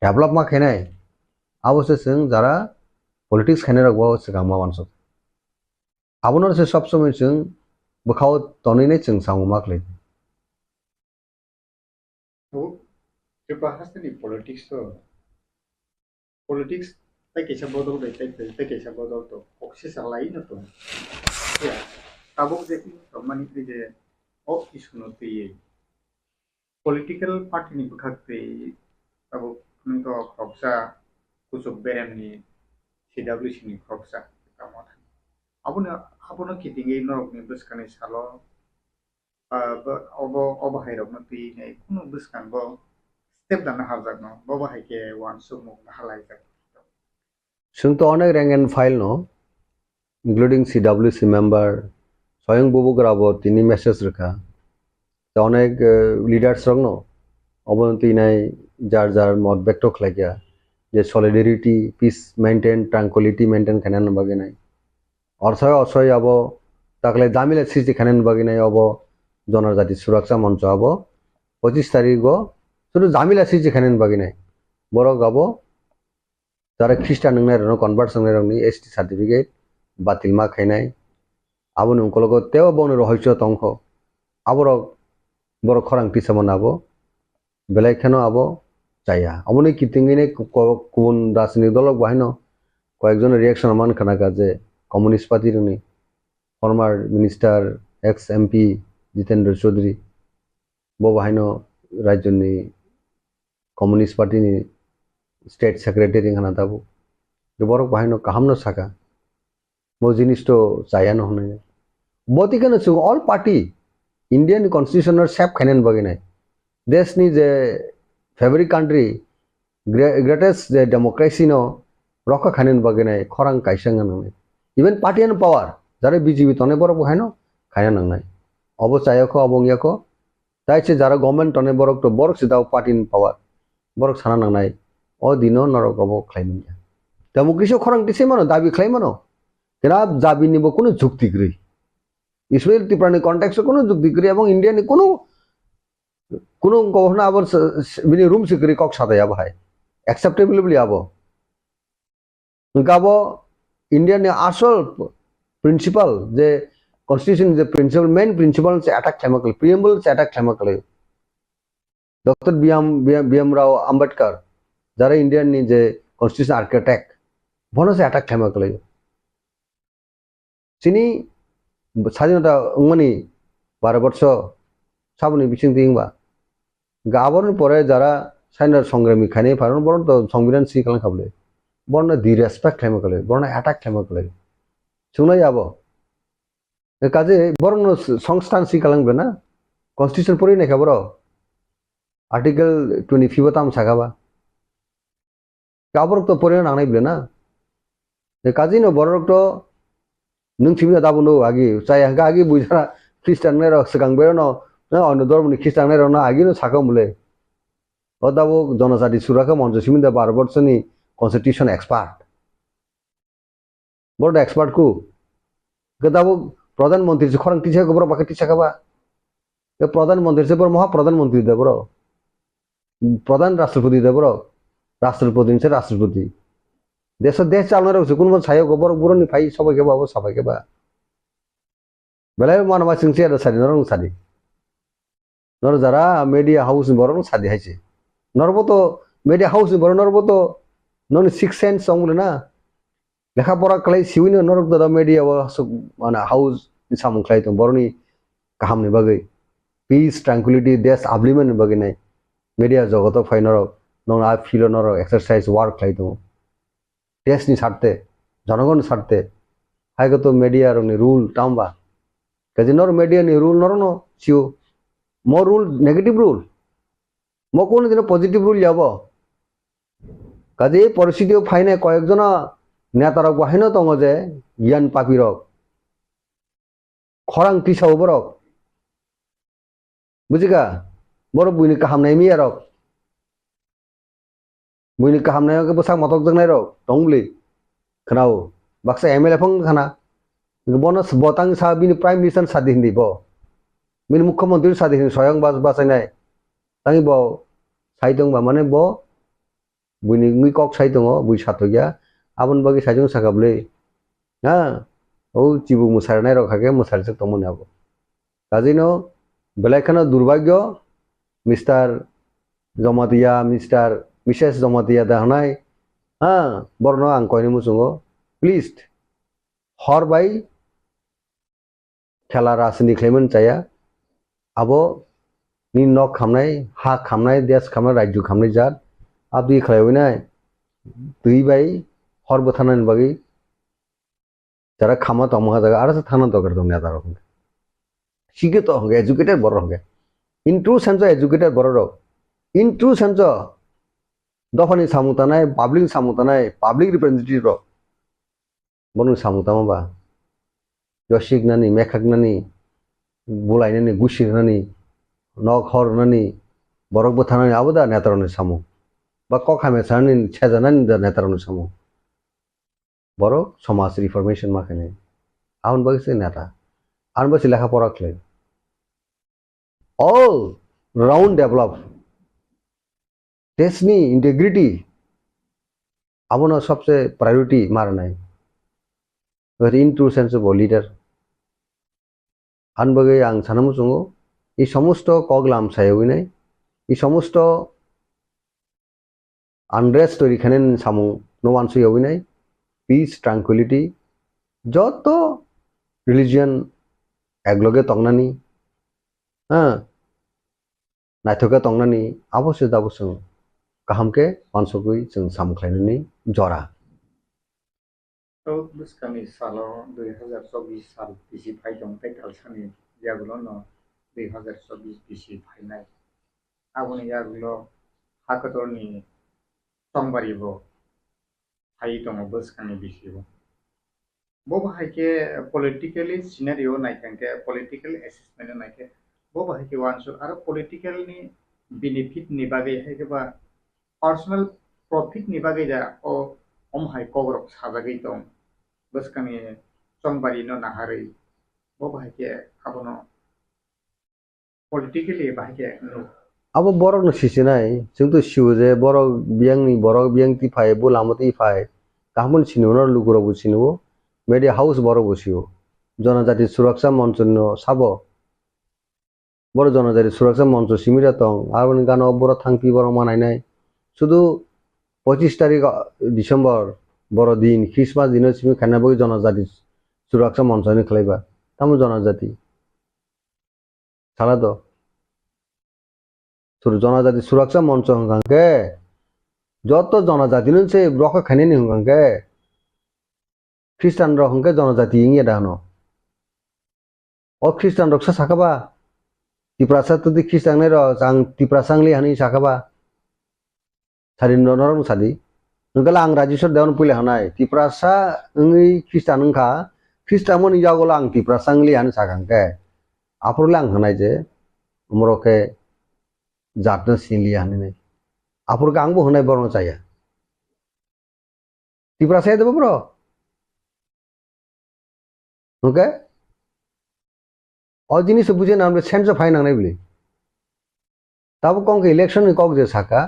develop मा खाइना आवश्य जों जरा politics खाइना रगवा सिगां मा वानस आबोनर से सब समय जों बखाव तनिने जों सांग मा खाइते तो Tripura हासनि politics tay kaisa bodol dai tay kaisa bodol to oxis alai na to ya tabuk je to mani je o isuno te political party ni bukhak te tabuk ni to khoksa kusuk berem ni CWC ni khoksa kamot abono kitingi norok ni buskani salo obo hairok na ti nei kuno buskan bo step dana hazak no bobo haike one sumuk na halai jak जों तो अनेक rank and file no including CWC member स्वयं बुबु ग्राबो तिनी message रखा तो अनेक leaders रंग no अबन तिनाय jar jar मत बेक्टो खलाइया जे solidarity peace maintain tranquility maintain खानन बगे नाय असय अब ताकले दामिले सिसि खानन बगे नाय अब जनजाति सुरक्षा मंच अब 25 तारिख गो सुरु दामिला सिसि खानन बगे नाय बरो गाबो যারা খ্রিস্টান নংনাই রনো কনভার্ট সংনাই রংনি এসটি সার্টিফিকেট বাতিল মা খাইনাই আবন উনকলগ তেও বন রহস্য তংখ আবর বড় খরাং পিছামন আবো বেলাইখানো আবো চাইয়া অমনি কিতিঙ্গিনে কোন রাজনৈতিক দলক বাহিন কয়েকজন রিয়াকশন মান খানাকা যে কমিউনিস্ট পার্টি রনি former minister ex MP Jitendra Chaudhury বো বাহিন রাজ্যনি কমিউনিস্ট পার্টি নি स्टेट सेक्रेटरी खाना ताबो बरक बाहायनो काहामनो साका मो जिनिस तो चायानो होने बतिकनो छु all party Indian constitution safe खानेन बगिनाय देशनि जे फेवरिट कंट्री ग्रेटेस्ट जे डेमोक्रेसी नो रखा खानेन बगिनाय खरां काइसंग नंगनाय इवन पार्टी एंड पावर जारे बीजेपी तने बरक बाहायनो खाया नंगनाय अबो चायखो अबंगियाखो ताइसे जारा गवर्नमेंट तने बरक तो बरक सिदा पार्टी इन पावर बरक साना नंगनाय ओ दिनो नरकबो खाइमिया डेमोक्रेसी खरां दिसे मानो दाबी खाइमानो केना दाबी निबो कोनो जुक्ति गृह इस्राएल तिप्रानि कन्टेक्स्ट कोनो जुक्ति गृह एवं इंडिया नि कोनो गहना आबर बिनि रूम सिक्री कक सादाया बाहाय एक्सेप्टेबल आबो गाबो इंडिया नि आसल प्रिंसिपल जे कॉन्स्टिट्यूशन जे प्रिंसिपल मेन प्रिंसिपल से अटैक केमिकल प्रिएम्बल से attack chemical doctor Bhimrao Ambedkar যারা ইন্ডিয়ান নি যে কনস্টিটিউশন আর্কিটেক্ট বনো সে অ্যাটাক খেমা কলে চিনি স্বাধীনতা উমানি 12 বছর সাবনি বিচিং দিংবা গাবরন পরে যারা সাইনার সংগ্রামী খানে ফারন বরন তো সংবিধান সি কালাং খাবলে বর্ণ দি রেসপেক্ট খেমা কলে বর্ণ অ্যাটাক খেমা কলে শুনাই যাব কাজে বরন সংস্থান সি কালাংবে না কনস্টিটিউশন পড়ি না খাবর আর্টিকেল 25 তাম সাগাবা गाबरक तो परिणाम नांनाय बिना जे काजिनो बरक तो नों थिबिना दाबनो आगि चाय आगि बुइरा ख्रिस्टान ने रक सगां बेनो ना अन धर्मनि ख्रिस्टान ने रना आगिनो साका मुले ओ दाबो जनजाति सुराखा मंच सिमिदा 12 वर्षनि कन्स्टिट्यूशन एक्सपर्ट बड एक्सपर्ट को गदाबो प्रधानमंत्री से खरं तिसा गबर बाके तिसा काबा ए प्रधानमंत्री से बर महा प्रधानमंत्री देबर प्रधान राष्ट्रपति देबर राष्ट्रपति से राष्ट्रपति देश चालना रहो कुन सायो गोबर बुरनि फाइ सबै के बाबो सबै के बा बेलाय मानवा सिंसे आदा सारि नरं सारि नर जरा मीडिया हाउस बरन सादि हाइसे नरबो तो मीडिया हाउस बरन नरबो तो नन 6 सेंस संगले ना लेखा परा क्लाइ सिविनो नरक द मीडिया माना हाउस सामु क्लाइ तो बरनि काहामनि बागै पीस ट्रैंक्विलिटी देश आब्लिमेन बागै नाय मीडिया जगत फाइ नरक नन आ फिल नरक एक्सरसाइज वर्क क्लाइ तो देश नि सारते जनगण सारते हाइगो तो मीडिया रनि रूल तामबा कजि नर मीडिया नि रूल नरनो सिउ मो रूल नेगेटिव रूल मो कोन दिन पॉजिटिव रूल जाबो काजे परिस्थिति फाइने कयेकजना नेतारक बाहायनो दङ जे गियान पापिरक खरां तिसाव बरक बुजिगा बर बुइनि काहामनाय मियारक Muni kaham na ke besang motok jeng nai ro tongbli kenau baksa MLA phong khana bonus botang sa bini prime minister sadi hindi bo bini mukhyamantri sadi hindi Swkang basai nai tangi bo saitong ba mane bo bini ngui kok saitong bui satogya abon bagi saitong sakable ha o chibu musar nai ro khake musar se tomon abo kajino belaikana durbagyo Mr. Jamatia Mr. Mrs. Jamatia dahnai ha borno ang koini musungo please hor bai khela rasini khlemen chaya abo ni nok khamnai ha khamnai desh khamnai rajyu khamnai jat abdi khlaiboi nai tui bai hor bothanan bagi jara khama tongma jaga ara thana dokar dong ya daro shike to hoge educated bor hoge in true sense of educated bor ro in true sense of dofani samuta nai public representative ro bonu samuta ma ba joshik nani mekhak nani bulai nani gushik nani nok hor nani borok bothanani aboda netaroni samu ba kokhame sarni chejanani da netaroni samu borok somas reformation ma khane aun bagse neta aun basi lekha pora khle all round develop destiny integrity abono sabse priority marnai but in true sense of leader aun bagai ang sanamu sungo এই সমস্ত কগলাম সায়ই নাই এই সমস্ত unrest তৈরি খানেন সামু no one সুই নাই piece tranquility যত religion একলগে তংনানি হ্যাঁ নাইথকে তংনানি আবশ্যক আবশ্যক কাহামকে পানসকুই जों সামख्लायनानै जरा तो बुस्कानि सालो 2024 साल बिसि फाइदं पेट्रोल सानि यागुलो न 2024 बिसि फाइनाय आगुनि यागुलो हाकतरनि समबारिबो हाइ दङ बुस्कानि बिसिबो बो बाहायके पलिटिकली सिनारियो नायखांके पलिटिकल एसेसमेन्ट नायखे बो बाहायके वानसुर आरो पलिटिकलनि बेनिफिट नि बागै हायकेबा पर्सनल प्रॉफिट नि बागै जा ओ हमहाय कगरक साजागै दं बुस्कानि समबारि न नाहारै बो बाहायके आबनो politically bahaya no abo borok no sisinai जोंथ' सिउ जे borok biang ti phai bo lamati phai kahmun sinuno lukurok bo sinuo media house borok bo siu জনজাতি সুরক্ষা মঞ্চ no sabo boro জনজাতি সুরক্ষা মঞ্চ simira tong aroni gano boro thangpi boro manai nai শুধু 25 তারিখ ডিসেম্বর বড় দিন খ্রিসমাস দিন সিমি খানা বই জনজাতি সুরক্ষা মঞ্চ নি খেলাইবা তামু জনজাতি সালাদ জনজাতি সুরক্ষা মঞ্চ হংগাঙ্কে যত জনজাতি নছে ব্রক খানে নি হংগাঙ্কে খ্রিস্টান রহংকে জনজাতি ইংয়ে দানো ও খ্রিস্টান রক্ষা সাকাবা তিপ্রাসা তুদি খ্রিস্টান নে র আং তিপ্রাসাংলি হানি সাকাবা সাদিন নরম সাদি nungkala ang rajisor daun pulih hanai tiprasa ngi খ্রিস্টান ngka খ্রিস্টান mon yagola ang tiprasangli han sakangke apurlang hanai je umroke jatna sinli han nei apur ka angbo hanai borno chaya tiprasa debo bro oke o jinis buje namle sense of nang nei bili tabo kongke election ni kok je saka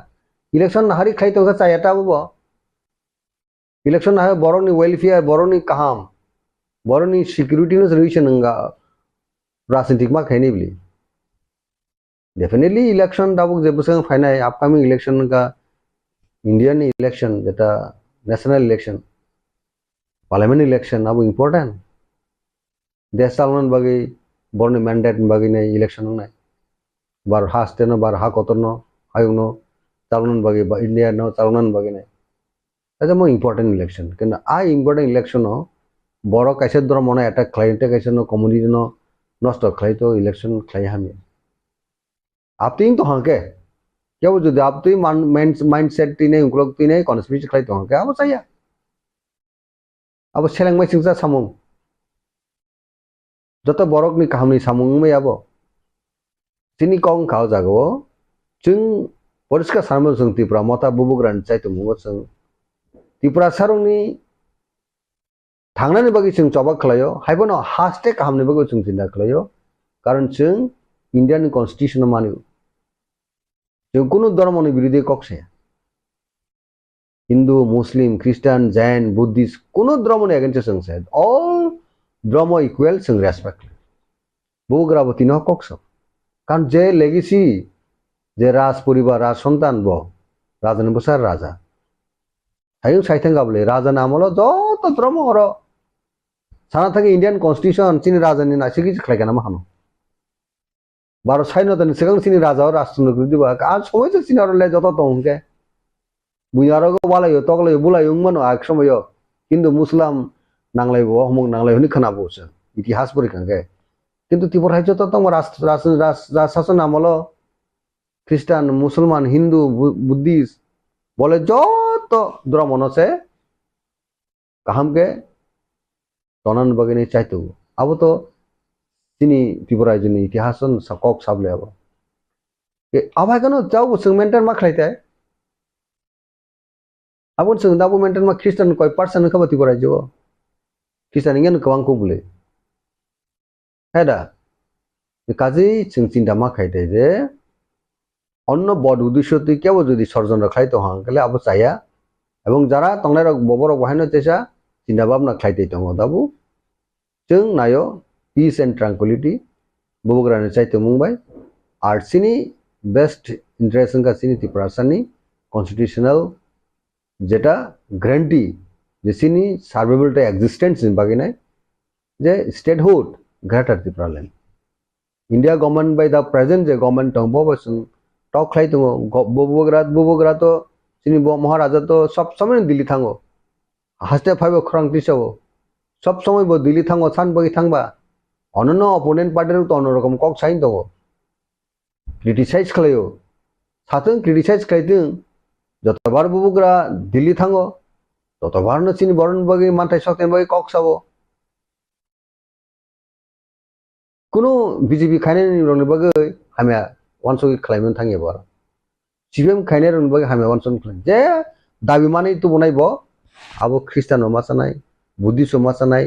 election na hari khai to ka chaya ta bo election है Barauni welfare Barauni काम Barauni security no solution नंगा राजनीतिक मा खैनी बिली definitely election दाबुक जेबसंग फाइनाय upcoming election का Indian election जेटा national election parliament election अब important देश चालन बागै बरोनी मैंडेट बागै नै इलेक्शन नै बार हास्ते न बार हा कतर न आयुनो चालन बागै इंडिया न चालन बागै नै That's a more important election. Because I important election no, borok kaise dora mona attack client kaise no community no nosto khlai to election khlai hami. Apting to hanke. Kya wo jodi apti mindset ti nei uklok ti nei conspiracy khlai to hanke. Abo saya. Abo seleng mai singsa samung. Joto borok ni kahami samung mai abo. Sini kong khao jago. Chung Poriska sarmo sung Tripura mota bubugran chai tumungo sung Tripura sarungni थांनानै बागै जों जबा खालायो हायबनो हास्टे खालामनो बागै जों चिन्ता खालायो कारण जों इंडियान कन्स्टिट्यूशन मानियो जों कुनु धर्मनि बिरुद्धे कक्से Hindu Muslim Christian Jain Buddhist कुनु धर्मनि एगेंस्ट जों से ऑल धर्म इक्वल जों रेस्पेक्ट बग्राबती न कक्स कारण जे लेगेसी जे राज परिवार राज सन्तान बो राजानि बसार राजा हायु साइथां गाबले राजा नामलो जत धर्म हरो साना थाके इंडियन कन्स्टिट्यूशन चिनि राजानि नासिगि खलायगाना मा हानो बारो साइनो तनि सिगां चिनि राजा राष्ट्रनि गुदिबा आज समय चिनि हरले जत दंके बुयारगो वालायो तगलायो बुलायो मनो आक समयो हिंदू मुस्लिम नांलायबो हमक नांलायनि खोनाबोसो इतिहास परिखांगे किंतु तिबर हाय जत दं राज शासन नामलो ख्रिस्टान मुसलमान हिंदू बुद्धिस्ट बोले जत धर्म नसे काहम के तनन बगने चाहतो अब तो चिनी त्रिपुरा जनि इतिहासन सकक साबले अब के अब हागनो जाव जों मेंटेन मा खलायते अब जों दाबो मेंटेन मा क्रिश्चियन कय परसेंट खबा त्रिपुरा जो क्रिश्चियन इंगन कवां को बुले हेदा काजै जों चिन्ता मा खायते जे অন্য বড় উদ্দেশ্যতে কেউ যদি ষড়যন্ত্র খাইতো হাঙ্কলে আবু চাইয়া এবং যারা তংনার ববর বহাইনো চেষ্টা চিন্তা ভাবনা খাইতে দङ দাবু जों नायो পিস এন্ড ট্রাঙ্কুইলিটি ববগ্রানে চাইতে মুম্বাই আর সিনি বেস্ট ইন্টারেস্টিং কা সিনি ত্রিপুরাসানি কনস্টিটিউশনাল যেটা গ্যারান্টি যে সিনি সার্ভাইভালটা এক্সিস্টেন্স ইন বাগিনে যে statehood greater Tripuraland India government by the present যে গভর্নমেন্ট দङ ববসং टॉक खाई तो बुबोग्रा तो चिनी महाराजा तो सब समय दिल्ली थांगो हास्टे फाइव खरांगति सब सब समय बो दिल्ली थांगो सान बगी थांबा अननो अपोनेंट पार्टी तो अन रकम कक साइन दङ क्रिटिसाइज खालायो साथों क्रिटिसाइज खालायदों जतबार बुबोग्रा दिल्ली थांगो ततबारनो चिनी बरन बगी मानथाय सकतेन बगी कक साबो कुनु बीजेपी खायनायनि रंनि बगै हामिया वानसोगि खालायमोन थाङे बार सिबिएम खायनाय रन बगे हामे वानसन खालाय जे दाबि माने तो बनायबो आबो ख्रिस्टान मासानाय बुद्धिस्ट मासानाय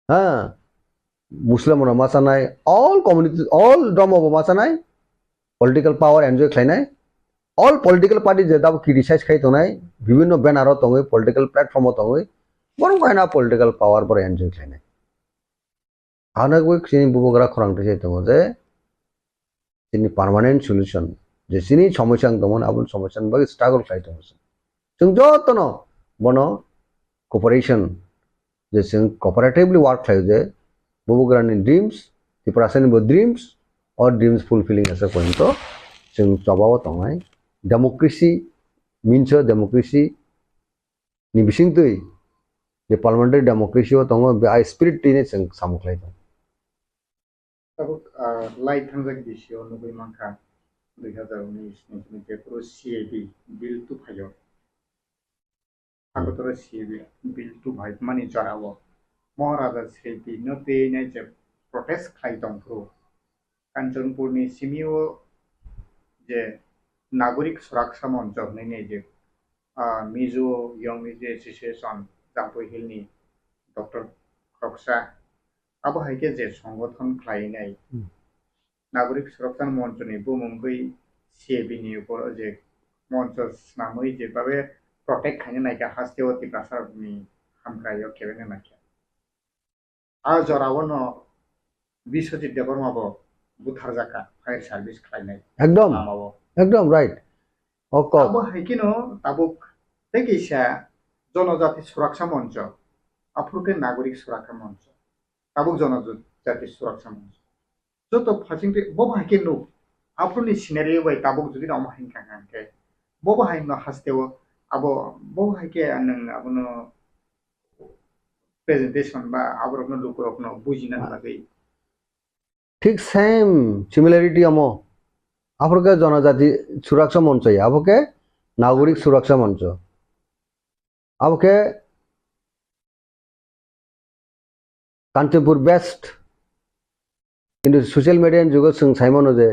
हा मुस्लिम मासानाय ऑल कम्युनिटी ऑल धर्म मासानाय पॉलिटिकल पावर एन्जॉय खालायनाय ऑल पॉलिटिकल पार्टी जे दाबो क्रिटिसाइज खायतनाय विभिन्न बैनर दङै पॉलिटिकल प्लेटफॉर्म दङै बरं खायना पॉलिटिकल पावर पर एन्जॉय खालायनाय आनगो खिनि बुबोग्रा खरांते दङ जे ini permanent solution je sini समस्या दमन आबुन समस्या बागै स्ट्रगल खायतो जों जतनो बनो कोऑपरेशन जे जों कोऑपरेटिवली वर्क खायो जे बुबुग्रानि ड्रीम्स त्रिपुरासानि बो ड्रीम्स और dreams fulfilling S a point तो जों जबाव तंगाय डेमोक्रेसी मीन्स डेमोक्रेसी नि बिसिंतै जे पार्लियामेंटारि डेमोक्रेसी तंगो बे आई स्पिरिट तिने जों सामुखलायदों Tabuk lai thangjak bisio nugui mangkha 2019 ni pro CAB bill to phayo agotora CAB bill to bhai mani jarawo maharaja selpi no te nai je protest khai dong pro kanchanpur ni simio je nagorik suraksha monch nei je mizo young mizo association jampoi hill ni Dr. Khoksa अब हाइके जे संगठन खालायनाय नागरिक सुरक्षा मंच नि बुमुंगै CAB नि ऊपर जे मंच नामै जे बाबे प्रोटेक्ट खाने नायका हास्तेवती प्रसार नि हामखायो केबेने नायका आ जरावनो बिश्वजित देबरमाबो बुथार जाका फायर सर्विस खालायनाय एकदम राइट ओक अब हाइकिनो ताबुक तेकिसा जनजाति सुरक्षा मंच अफ्रुके नागरिक सुरक्षा मंच ताबुक जनजाति सुरक्षा मंच जो तो फासिंगते बबा हाइके नो आफ्रोनि सिनेरियो बाय ताबुक जुदि नाम हाइका हांके बबा हाइनो हास्तेव अब बबा हाइके नों आबनो प्रेजेंटेशन बा आबरकनो लुकुरकनो बुजिना लागै ठीक सेम सिमिलरिटी अमो आफ्रोके जनजाति सुरक्षा मंच या अबके नागरिक सुरक्षा मंच अबके कांचनपुर बेस्ट किन्तु सोशल मीडिया जुग जों साइमनो जे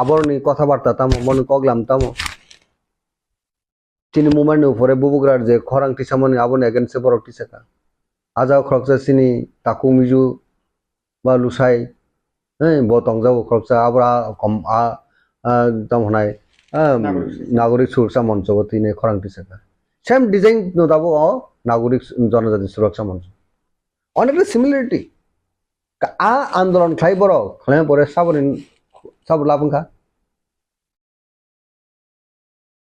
aborni kotha barta tamo mon koglam tamo chini moment upore bubugrar je khorang tisamani abon against borok tisaka ajao khoksa sini taku miju ba lusai bo tongjao khoksa abra kom a tamhonai nagorik suraksa moncho tine khorang tisaka same design no dabo nagorik jonojati suraksa moncho অনেকটা similarity আ আন্দোলন খাই বড় খাই পরে সাবর লাভঙ্খা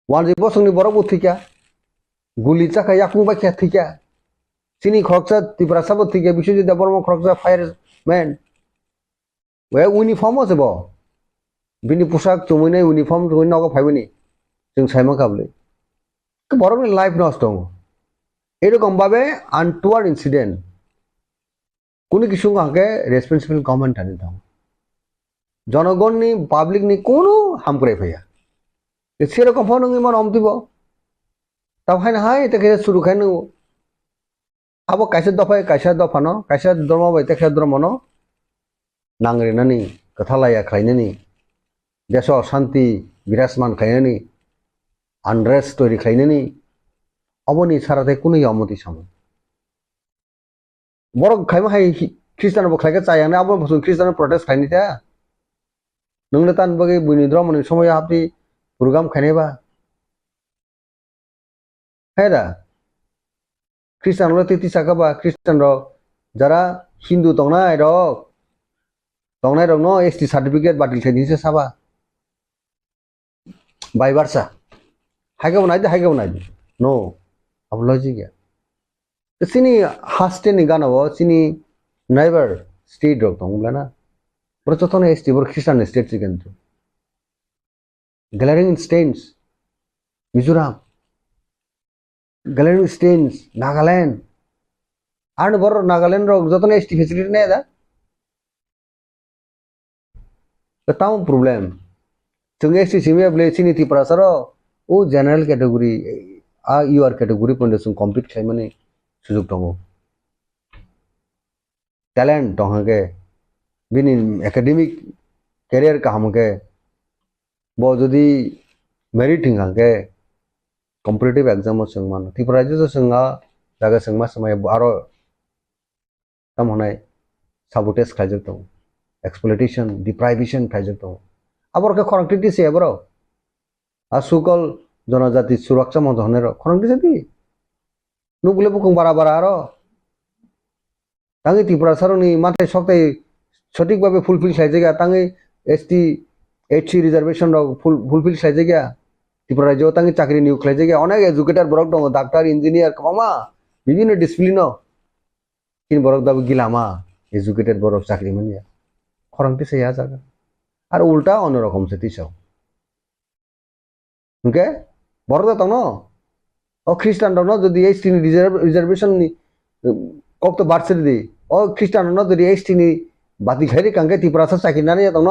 one বসংনি বড় বুথিকা গুলি চাকা ইয়াকুং বাখ্যা থিকা চিনি খরচা ত্রিপুরা সাব থিকা বিশ্বজিৎ বর্মা খরচা ফায়ার ম্যান ওয়ে ইউনিফর্ম আছে ব বিনি পোশাক চমুইনাই ইউনিফর্ম চমুই নগ ফাইবনি जों সাইমা কাবলে বড় লাইফ নষ্ট এরকম ভাবে আনটুয়ার্ড ইনসিডেন্ট কোনো কিছু আগে রেসপন্সিবল গভর্নমেন্ট আনি দাও জনগণনি পাবলিকনি কোনো হাম করে ফাইয়া সেরকম ফোন ইমান অমতিব তাও খাই না হাই এটাকে শুরু খাই নেব আবো কাইসে দফায় কাইসা দফানো কাইসা ধর্ম বাইতে খাই ধর্মনো নাংরেনানি কথালাইয়া খাইনানি দেশ শান্তি বিরাজমান খাইনানি আনরেস্ট তৈরি খাইনানি অবনি সারাতে কোনো অমতি সময় বড় খাইমা হাই খ্রিস্টান খাইকে চাইয়ানে আবার বসুন খ্রিস্টান প্রটেস্ট খাইনি তা নংলে তান বগে বুনি দ্রমনি সময় আপনি প্রোগ্রাম খাইনেবা হ্যাঁ দা খ্রিস্টান হলে তিতি সাকাবা খ্রিস্টান রক যারা হিন্দু তংনাই রক ন এসটি সার্টিফিকেট বাতিল খাইনিছে সাবা বাই বারসা হাইগাবো নাই নো আব logic sini haste ni gana wo sini neighbor state rok tong blana prototon st bor christian state chicken to glaring stains mizoram glaring stains nagaland and bor nagaland rok joton st facility ne da taw problem chung st simia ble sini ti prasaro o general category UR category ponde sung complete khai mane সুযোগ দङ talent দङকে বিনি academic career কাহামকে ব যদি merit হিংহাকে competitive exam সঙ্গমান Tripura রাজ্য সঙ্গা জায়গা সঙ্গमा समय আরো তামহনাই sabotage খাইজক দङ exploitation deprivation খাইজক দङ আবরকে খরংটিটি সে বড় আর সুকল জনজাতি সুরক্ষা মন্ত্রণের খরংটি জাতি নুগুলে বুকুং বারা আরো তাঙ্গে ত্রিপুরা সারনি মাথায় সপ্তাহে সঠিকভাবে ফুলফিল খাই জায়গা তাঙ্গে এসটি এইচসি রিজার্ভেশন ফুলফিল খাই জায়গা ত্রিপুরা রাজ্য তাঙ্গে চাকরি নিয়োগ খাই জায়গা অনেক এডুকেটার বরক দङ ডাক্তার ইঞ্জিনিয়ার মামা বিভিন্ন ডিসিপ্লিন কিন বরক দাবি গিলামা এডুকেটেড বরক চাকরি মানিয়া খরংটি সেইয়া জায়গা আর উল্টা অন্যরকম সে তিসাও ওকে বরক দङ ও খ্রিস্টান ন যদি এইচটি রিজার্ভেশন নি কত বাড়ছে দি ও খ্রিস্টান ন যদি এইচটি নি বাতি খাইরি কাঙ্গে ত্রিপুরা সা চাকরি না নিয়া দङ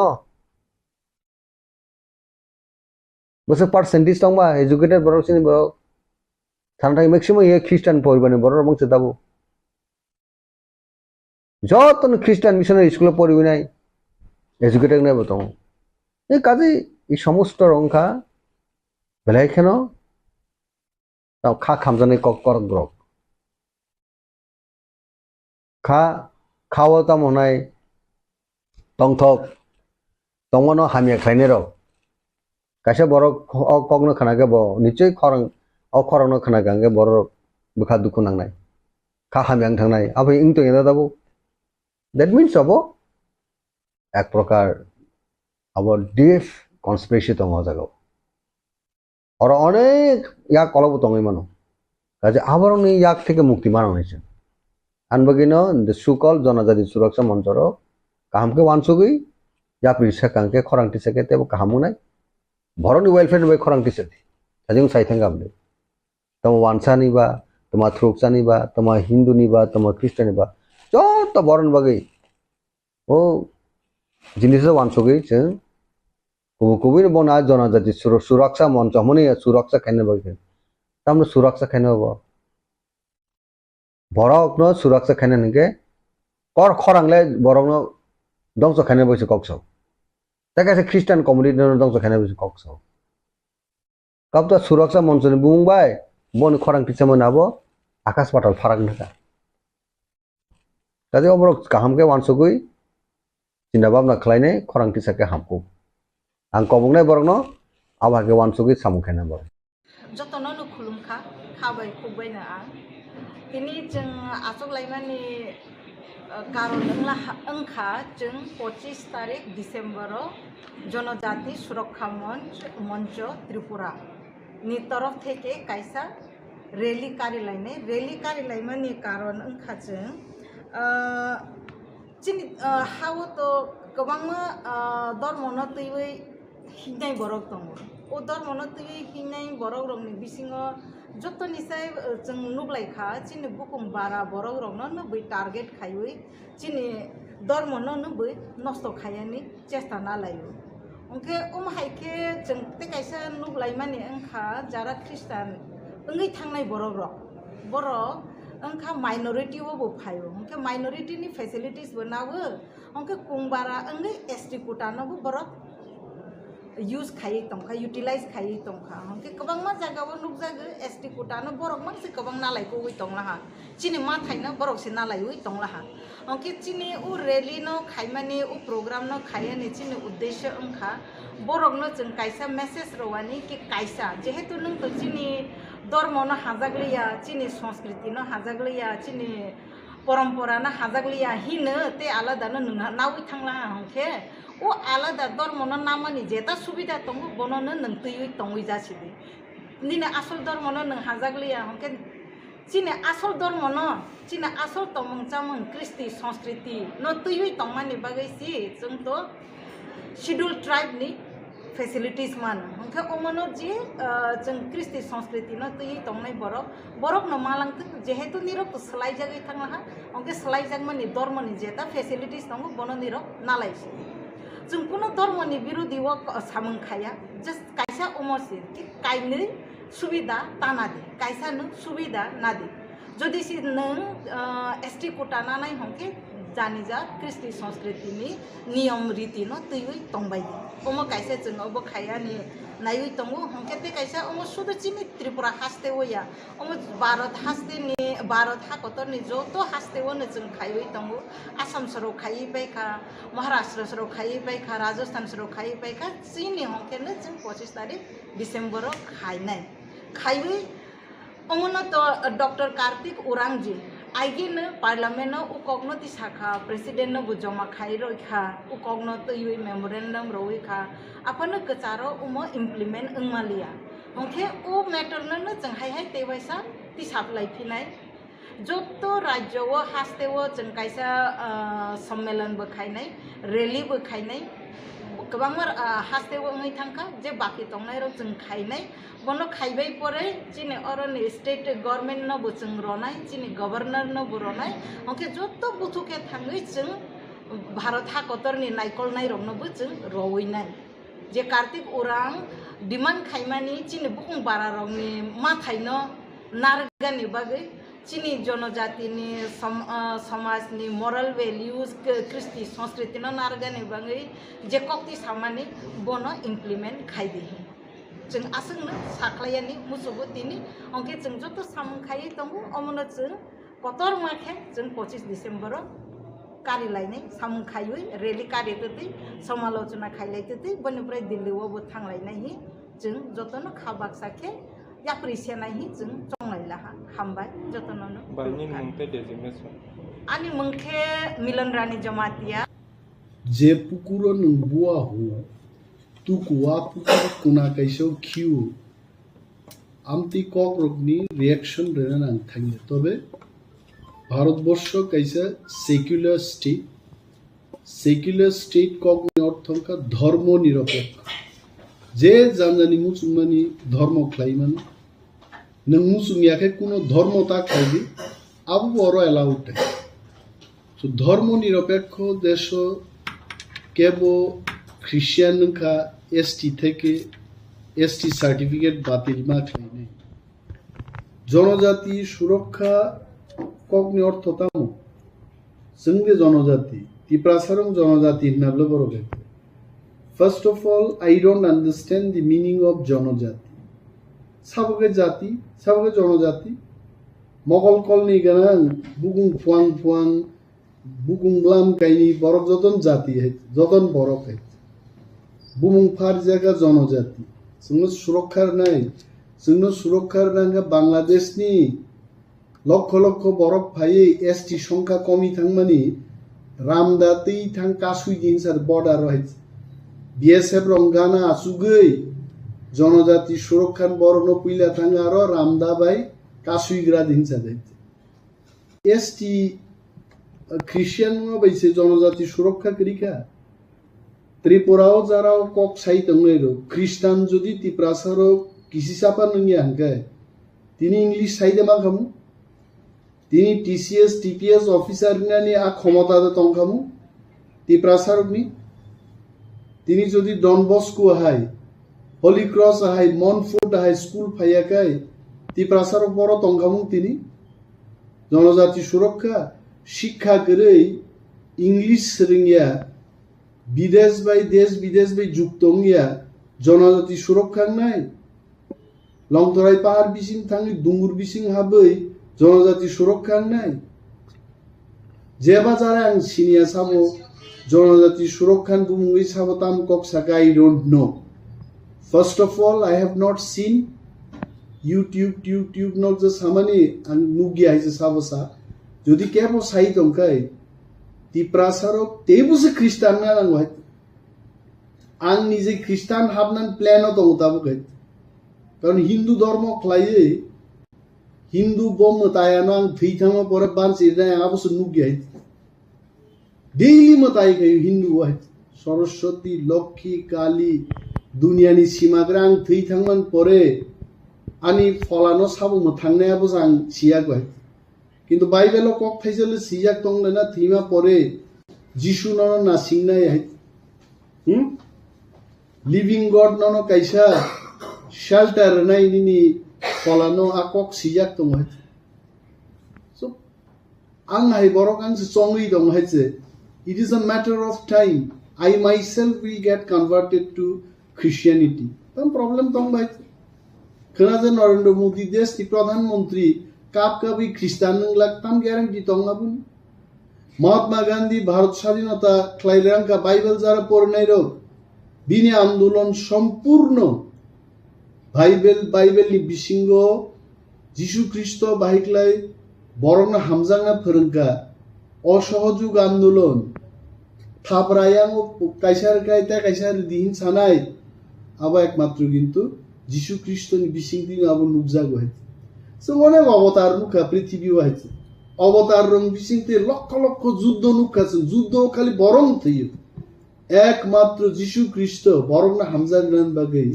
বসে পার্সেন্টেজ দংবা এডুকেটেড বড় সিনি বড় থানাটাই ম্যাক্সিমাম ইয়ে খ্রিস্টান পরিবারে বড় বংশে দাবো যতন খ্রিস্টান মিশনারি স্কুলে পড়বি নাই এডুকেটেড নাই দङ এই কাজে এই সমস্ত রংখা বেলাই কেন তাও খা খামজানে KOKBOROK খাওয়া তামনাই টংথক তংমনো হামিয়া খাইনে রক কাইসা বড় কগনো খানাকে ব নিশ্চয় খরংনো খানাকে বড় বুখা দুখু নাंनाय খা হামিয়াং থাंनाय আবে ইংতো এদা দাবো দ্যাট মিন্স আবো এক প্রকার আবো ডিপ কনস্পিরেসি দङ জায়গা আর অনেক ইয়াক কলব দङ মানো কাজে আবরণ ইয়াক থেকে মুক্তি মানো হয়েছে আনবগিন সুকল জনজাতি সুরক্ষা মঞ্চর কাহামকে ওয়ানসুগি या पिरसा कांके खरांगटी सके ते काहामु नाय भरनि वेलफेयर वे खरांगटी सके ताजिं साइथां गाबले तम वानसानि बा तमा थ्रुकसानि बा तमा हिंदुनि बा तमा ख्रिस्टानि बा जत बरन बगै ओ जिनिस वानसुगि जों कुबुकुबिन बना जनजाति सुरक्षा मंच हमनि सुरक्षा खाने बगै तामनो सुरक्षा खाने बा बरकनो सुरक्षा खाने नगे कर खरांगले बरकनो दंस खाने बसे कक्स তাকে খ্রিস্টান কমিউনিটি দংস খাইনা বেশি ককসাও কাবতা সুরক্ষা মঞ্চনি বুंबाय বন খরাং পিছামন আবো আকাশ পাতাল ফারাক নাকা কাজে অবরক কাহামকে ওয়ানসগুই চিন্তা ভাবনা খালাयनाय খরাং পিছাকে হামকো आं कबंनाय बरकनो आबाके वानसुगि सामुखायना बर जतनो नु खुलुमखा खाबाय खुबायनो आं दिनै जों आसगलायमानि कारण ओंखा जों 25 तारिख डिसेम्बराव जनजाति सुरक्षा मंच त्रिपुरा नि तरफ থেকে कायसा रैली कारिलायमानि कारण ओंखा जों चिनि हाव तो गोबां धर्मनो तैवै हिनाय बरक दङ ओ धर्मनो तैवै हिनाय बरक रंनि बिसिङो जतनिसाय जों नुब्लायखा चिनि बुकुम बारा बरक रंनो बै टारगेट खायै चिनि धर्मनो बै नष्ट खायानि चेष्टा नालायो ओंखे हायके जों ते कायसा नुब्लायमानि ओंखा जारा ख्रिस्टान ओंगै थांनाय बरक बर ओंखा माइनरिटी वो फायो ओंखे माइनरिटी नि फैसिलिटीज बनावो ओंखे कुंबारा ओंगे एसटी कोटानो बरक यूज खायै तंखा यूटिलाइज खायै तंखा ओंखे गोबां मा जागाव नुजागो एसटी कोटानो बरक मानसि गोबां नालायको बै तंलाहा चिनि मा थायना बरक से नालायै तंलाहा ओंखे चिनि उ रैली नो खायमानि उ प्रोग्राम नो खायनि चिनि उद्देश्य ओंखा बरक नो जों कायसा मेसेज रवानि कि कायसा जेहेतु नों तो चिनि धर्म न हाजागलिया चिनि संस्कृति न हाजागलिया चिनि परम्परा न हाजागलिया हिनो ते आलादा न नावै थांला हंखे ओ आलादा धर्म न नामानि जेता सुबिदा दङ बननो नों तैयै तंगै जासिदि निने आसल धर्म न नों हाजागलिया हंखे चिनि आसल धर्म न चिनि आसल तमं चामं कृष्टि संस्कृति न तैयै तंमानि बागैसि जों तो शेड्यूल ट्राइब नि फैसिलिटीज मान ओंखे अमनो जे जों कृष्टि संस्कृति न तैयै तंनाय बरक न मालांथ जेहेतु निरक सलाय जागै थांलाहा ओंखे सलाय जागमानि धर्मनि जेता फैसिलिटीज दङ बन निरक नालायसि जों कुनो धर्मनि विरोधी व सामंखाया जस्ट कायसा अमरसि कि कायनै सुबिदा तानादि कायसा न सुबिदा नादि जदि सि नों एसटी कोटा नानाय हंखे जानिजा कृष्टि संस्कृतिनि नियम रीति न तैयै तंबाय ओमो कायसा जों अब खायानि नायै तंगो हंखे ते कायसा ओमो सुदु चिनि त्रिपुरा हास्ते वया ओमो भारत हाकतरनि जतो हास्ते वनो जों खायै तंगो आसाम सरो खायै बायखा महाराष्ट्र सरो खायै बायखा राजस्थान सरो खायै बायखा चिनि हंखेनो जों 25 तारिख डिसेम्बर खायै ओमनो तो डॉक्टर कार्तिक उरांजी आइगेनो पार्लियामेंट उकगनो दिसाखा प्रेसिडेंट नो जमा खाई रखा उकगनो तैयै मेमोरेंडम रखा आपनो कचारो उमो इम्प्लीमेंट ओंमालिया ओंखे ओ मैटर न जों हाय तेवैसा दिसाब लाइफिनाय जतो राज्य व हास्ते व जों कायसा सम्मेलन बखायनाय रैली बखायनाय गोबां हास्ते व ओंगै थांखा जे बाकी तंनाय र जों खायनाय बनो खायबाय परे चिनि अरनि स्टेट गवर्नमेंट न जों रनाय चिनि गवर्नर न रनाय ओंखे जतो बुथुके थाङै जों भारत हाकतरनि नायकलनाय रंनोबो जों रवैनाय जे कार्तिक उरां डिमांड खायमानि चिनि बुकुं बारा रंनि माथायनो नारगानि बागै चिनि जनजातिनि समाजनि मरल वैल्यूज कृष्टि संस्कृति न नारगानि बागै जे कक्ति सामानि बनो इम्प्लीमेंट खायदि जों आसंनो साख्लायानि मुसुबो दिनि अंके जों जतो सामखायै दंगो अमनो जों कतर माखे जों 25 डिसेम्बर कारिलायनाय सामखायै रैली कारितै समालोचना खायलायतै बनिफ्राय दिल्लीआवबो थांलायनाय जों जतनो खाबाक साखे याप्रिसियानाय जों चंलायला हामबाय जतनो बायनि मुंते डेजिग्नेशन आनि मुंखे मिलन रानी जमातिया जे पुकुरो नंबुआ हो तू कुआ पुकुर कुना कैसो क्यू आमती कॉकब्रोकनी रिएक्शन रेना नां थांगे तबे भारतवर्ष कैसा सेक्युलर स्टेट कॉकनी अर्थंका धर्म निरपेक्ष जे जानजानि मुसलमानी धर्म खालायमान नों मुसलमानियाखे कुनो धर्मता खायदि आबो बरो एलाउड सो धर्म निरपेक्ष देश केबो ख्रिस्टियान का एसटी থেকে एसटी সার্টিফিকেট বাতিল মা খাইনে জনজাতি সুরক্ষা কগ্নি অর্থতাম जोंनि जनजाति त्रिपुरा जनजाति होननाबो बर'बे First of all, I don't understand the meaning of Janojati. Saboge jati, saboge Janojati. Mogol kolni ganang bugung puang, bugung blam kaini borok joton jati hai, joton borok hai. Bumung phar jaga Janojati. Sungno surokkar nai, sungno surokkar nanga Bangladesh ni lakh lakh বরক ভাইয়ে ST সংখ্যা কমি থাকমানি রামদাতেই থাং কাসুই দিন sir border রয়েছে BSF রঙ্গানা আসুগৈ জনজাতি সুরক্ষার বরণ পুইলা থাঙ্গা আরো রামদা by কাসুইগ্রা দিন স্যার এসটি খ্রিস্টান বাইছে জনজাতি সুরক্ষা করিকা ত্রিপুরাও যারাও কক সাই তংলাইরো খ্রিস্টান যদি তিপ্রাসারও কিসি চাপা নঙ্গিয়া হাঙ্কায় তিনি ইংলিশ সাইদে মা খামু তিনি টিসিএস টিপিএস অফিসার নিয়ে আ ক্ষমতা তংখামু তিপ্রাসারকনি তিনি যদি Don Bosco high Holy Cross high মনফুট high school ফাইয়াকাই তিপ্রাসারক বড় তংখামু তিনি জনজাতি সুরক্ষা শিক্ষা করে ইংলিশ রিঙ্গিয়া বিদেশ বাই দেশ বিদেশ বাই যুক্ত জনজাতি সুরক্ষা নাই লংতরাই পাহাড় বিসিং থাঙ্গি দুঙ্গুর বিসিং হাবৈ জনজাতি সুরক্ষা নাই যে বাজারে আং সিনিয়া সাবো জনজাতি সুরক্ষান বুমুই সাবো তাম কক সাকা I don't know first of all I have not seen YouTube নক যে সামানি আং নুগি আইছে সাবো সা যদি কেবো সাই তংকাই তিপ্রাসারক তেবুসে খ্রিস্টান না আং হয় আং নিজে খ্রিস্টান হাবনান প্ল্যানও তো তাবো গাই কারণ হিন্দু ধর্ম খ্লাইয়ে হিন্দু বম তায়ানো আং থৈথামো পরে বানসি না আবস নুগি আই ডেইলি মতাই খাই হিন্দু হয় সরস্বতী লক্ষ্মী কালী দুনিয়ানি সীমাগ্রা আং থৈথাংমান পরে আনি ফলানো সাবো থাংনায় আবস আং সিয়া গাই কিন্তু বাইবেল কক থাইজলে সিজাক তংলে না থিমা পরে যিশু নন না সিংনাই আই লিভিং গড নন কাইসা shelter na ini polano akok sijak tong hai so ang hai borok ang songi tong hai it is a matter of time I myself will get converted to Christianity tam problem tong hai khana je Narendra Modi desh ti pradhan mantri kap kabi Christian lak tam guarantee tong abun Mahatma Gandhi Bharat স্বাধীনতা khlailang ka Bible jara pornai ro bini andolon sampurno Bible ni bisingo যিশু খ্রিস্ট বাহিকলাই বরংনা হামজাংনা ফরংকা অসহযোগ আন্দোলন থাপরায়াং কাইসার কাইতা কাইসার দিন সানাই আবা একমাত্র কিন্তু যিশু খ্রিস্ট ni bising din আবো নুবজাগ হয় সো অনেক অবতার নুকা পৃথিবী হয়েছে অবতার রং বিসিংতে লক্ষ লক্ষ যুদ্ধ নুকাছে যুদ্ধ খালি বরং থইও একমাত্র যিশু খ্রিস্ট বরংনা হামজাংনা বাগৈ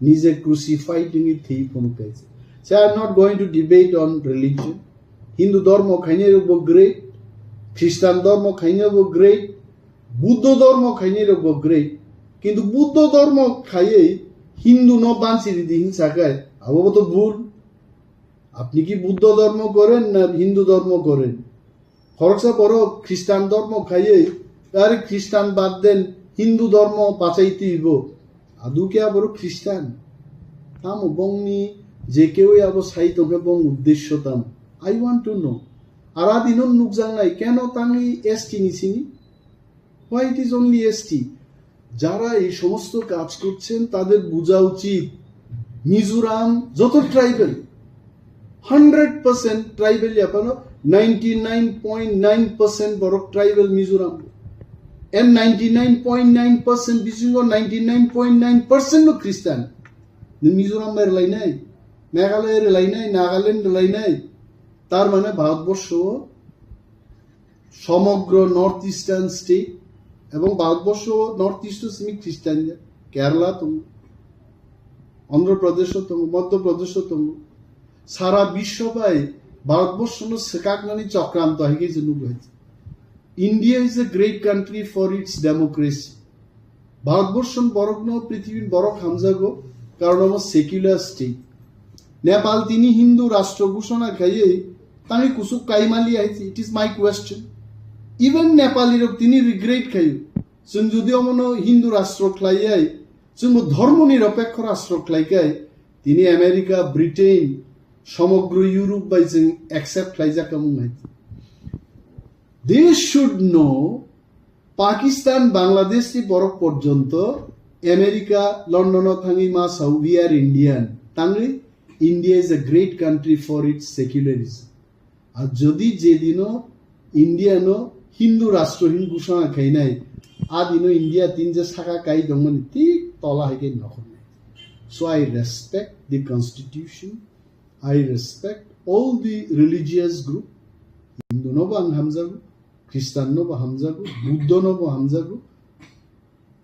নিজে crucified in it thei phone kaise so I am not going to debate on religion Hindu dharma khaine ro great Christian dharma khaine ro great Buddha dharma khaine ro great kintu Buddha dharma khaye Hindu no bansi di hinsa kai abo to bhul apni ki Buddha dharma koren na Hindu dharma koren ফরকসা বড় খ্রিস্টান ধর্ম খাইয়ে আর খ্রিস্টান বাদ দেন হিন্দু ধর্ম বাঁচাইতে হইব আদু কে বড় খ্রিস্টান তাম বংনি যে কেউ আবো সাইতকে বং উদ্দেশ্য তাম আই ওয়ান্ট টু নো আর আদিন নুকজাং নাই কেন তাঙ্গি এসটি নিছিনি why it is only ST যারা এই সমস্ত কাজ করছেন তাদের বোঝা উচিত মিজোরাম যত ট্রাইবেল 100% ট্রাইবেল ইয়াপানো 99.9% বড় tribal Mizoram and 99.9% bisingo 99.9% no Christian Mizoram এর লাই নাই মেঘালয়ের লাই নাই নাগাল্যান্ড লাই নাই তার মানে ভারতবর্ষ সমগ্র নর্থ ইস্টার্ন স্টেট এবং ভারতবর্ষ নর্থ ইস্ট সেমি খ্রিস্টান কেরালা তো অন্ধ্রপ্রদেশ তো মধ্যপ্রদেশ তো সারা বিশ্ব পায় ভারতবর্ষ নো সেকাকনানি চক্রান্ত হয়ে গেছে নুক হয়েছে India is a great country for its democracy. Bharatborshon Borokno পৃথিবীর বড় খামজাগো কারণ আমার সেকুলার স্টেট নেপাল তিনি হিন্দু রাষ্ট্র ঘোষণা খাইয়ে তাই কুসুক কাইমালি আইছে it is my question even নেপালির তিনি রিগ্রেট খাইও जों जुदि अमनो हिंदू राष्ट्र खलायै जों धर्म निरपेक्ष राष्ट्र खलायखाय दिनै आमेरिका ब्रिटेन समग्र यूरोप बाय जों एक्सेप्ट खलायजाखा बुंनाय they should know Pakistan Bangladesh नि बरफ पर्यंत अमेरिका लंडन थांगी मासाव वी आर इंडियन तांगी India is a great country for its secularism আর যদি যেদিনও ইন্ডিয়ানো হিন্দু রাষ্ট্রহীন ঘোষণা খাইনাই আদিনো ইন্ডিয়া তিন যে শাখা কাই দমন ঠিক তলা হাইকে নখন so I respect the constitution I respect all the religious group Hindu নব আং হামজাগু খ্রিস্টান নব হামজাগু বুদ্ধ নব হামজাগু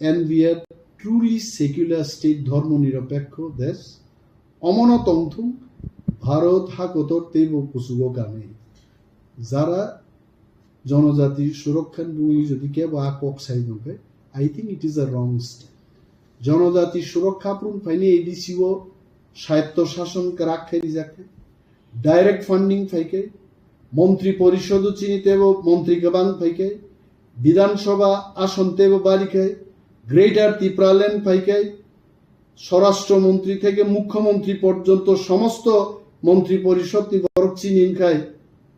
and we are truly secular state ধর্ম নিরপেক্ষ দেশ অমন তংথুম ভারত হাকতর তেব কুসুগ গানে যারা জনজাতির সুরক্ষার ভূমি যদি কেবল আকক সাই দবে I think it is a wrong step জনজাতির সুরক্ষা প্রুন ফাইনে এডিসিও স্বায়ত্ত শাসন রাখাই যাকে ডাইরেক্ট ফান্ডিং ফাইকে মন্ত্রী পরিষদ চিনিতেব মন্ত্রী গবাং ফাইকে বিধানসভা আসন তেব বাড়িকে গ্রেটার ত্রিপুরাল্যান্ড ফাইকে স্বরাষ্ট্রমন্ত্রী থেকে মুখ্যমন্ত্রী পর্যন্ত সমস্ত মন্ত্রী পরিষদ বরক চিনিন খায়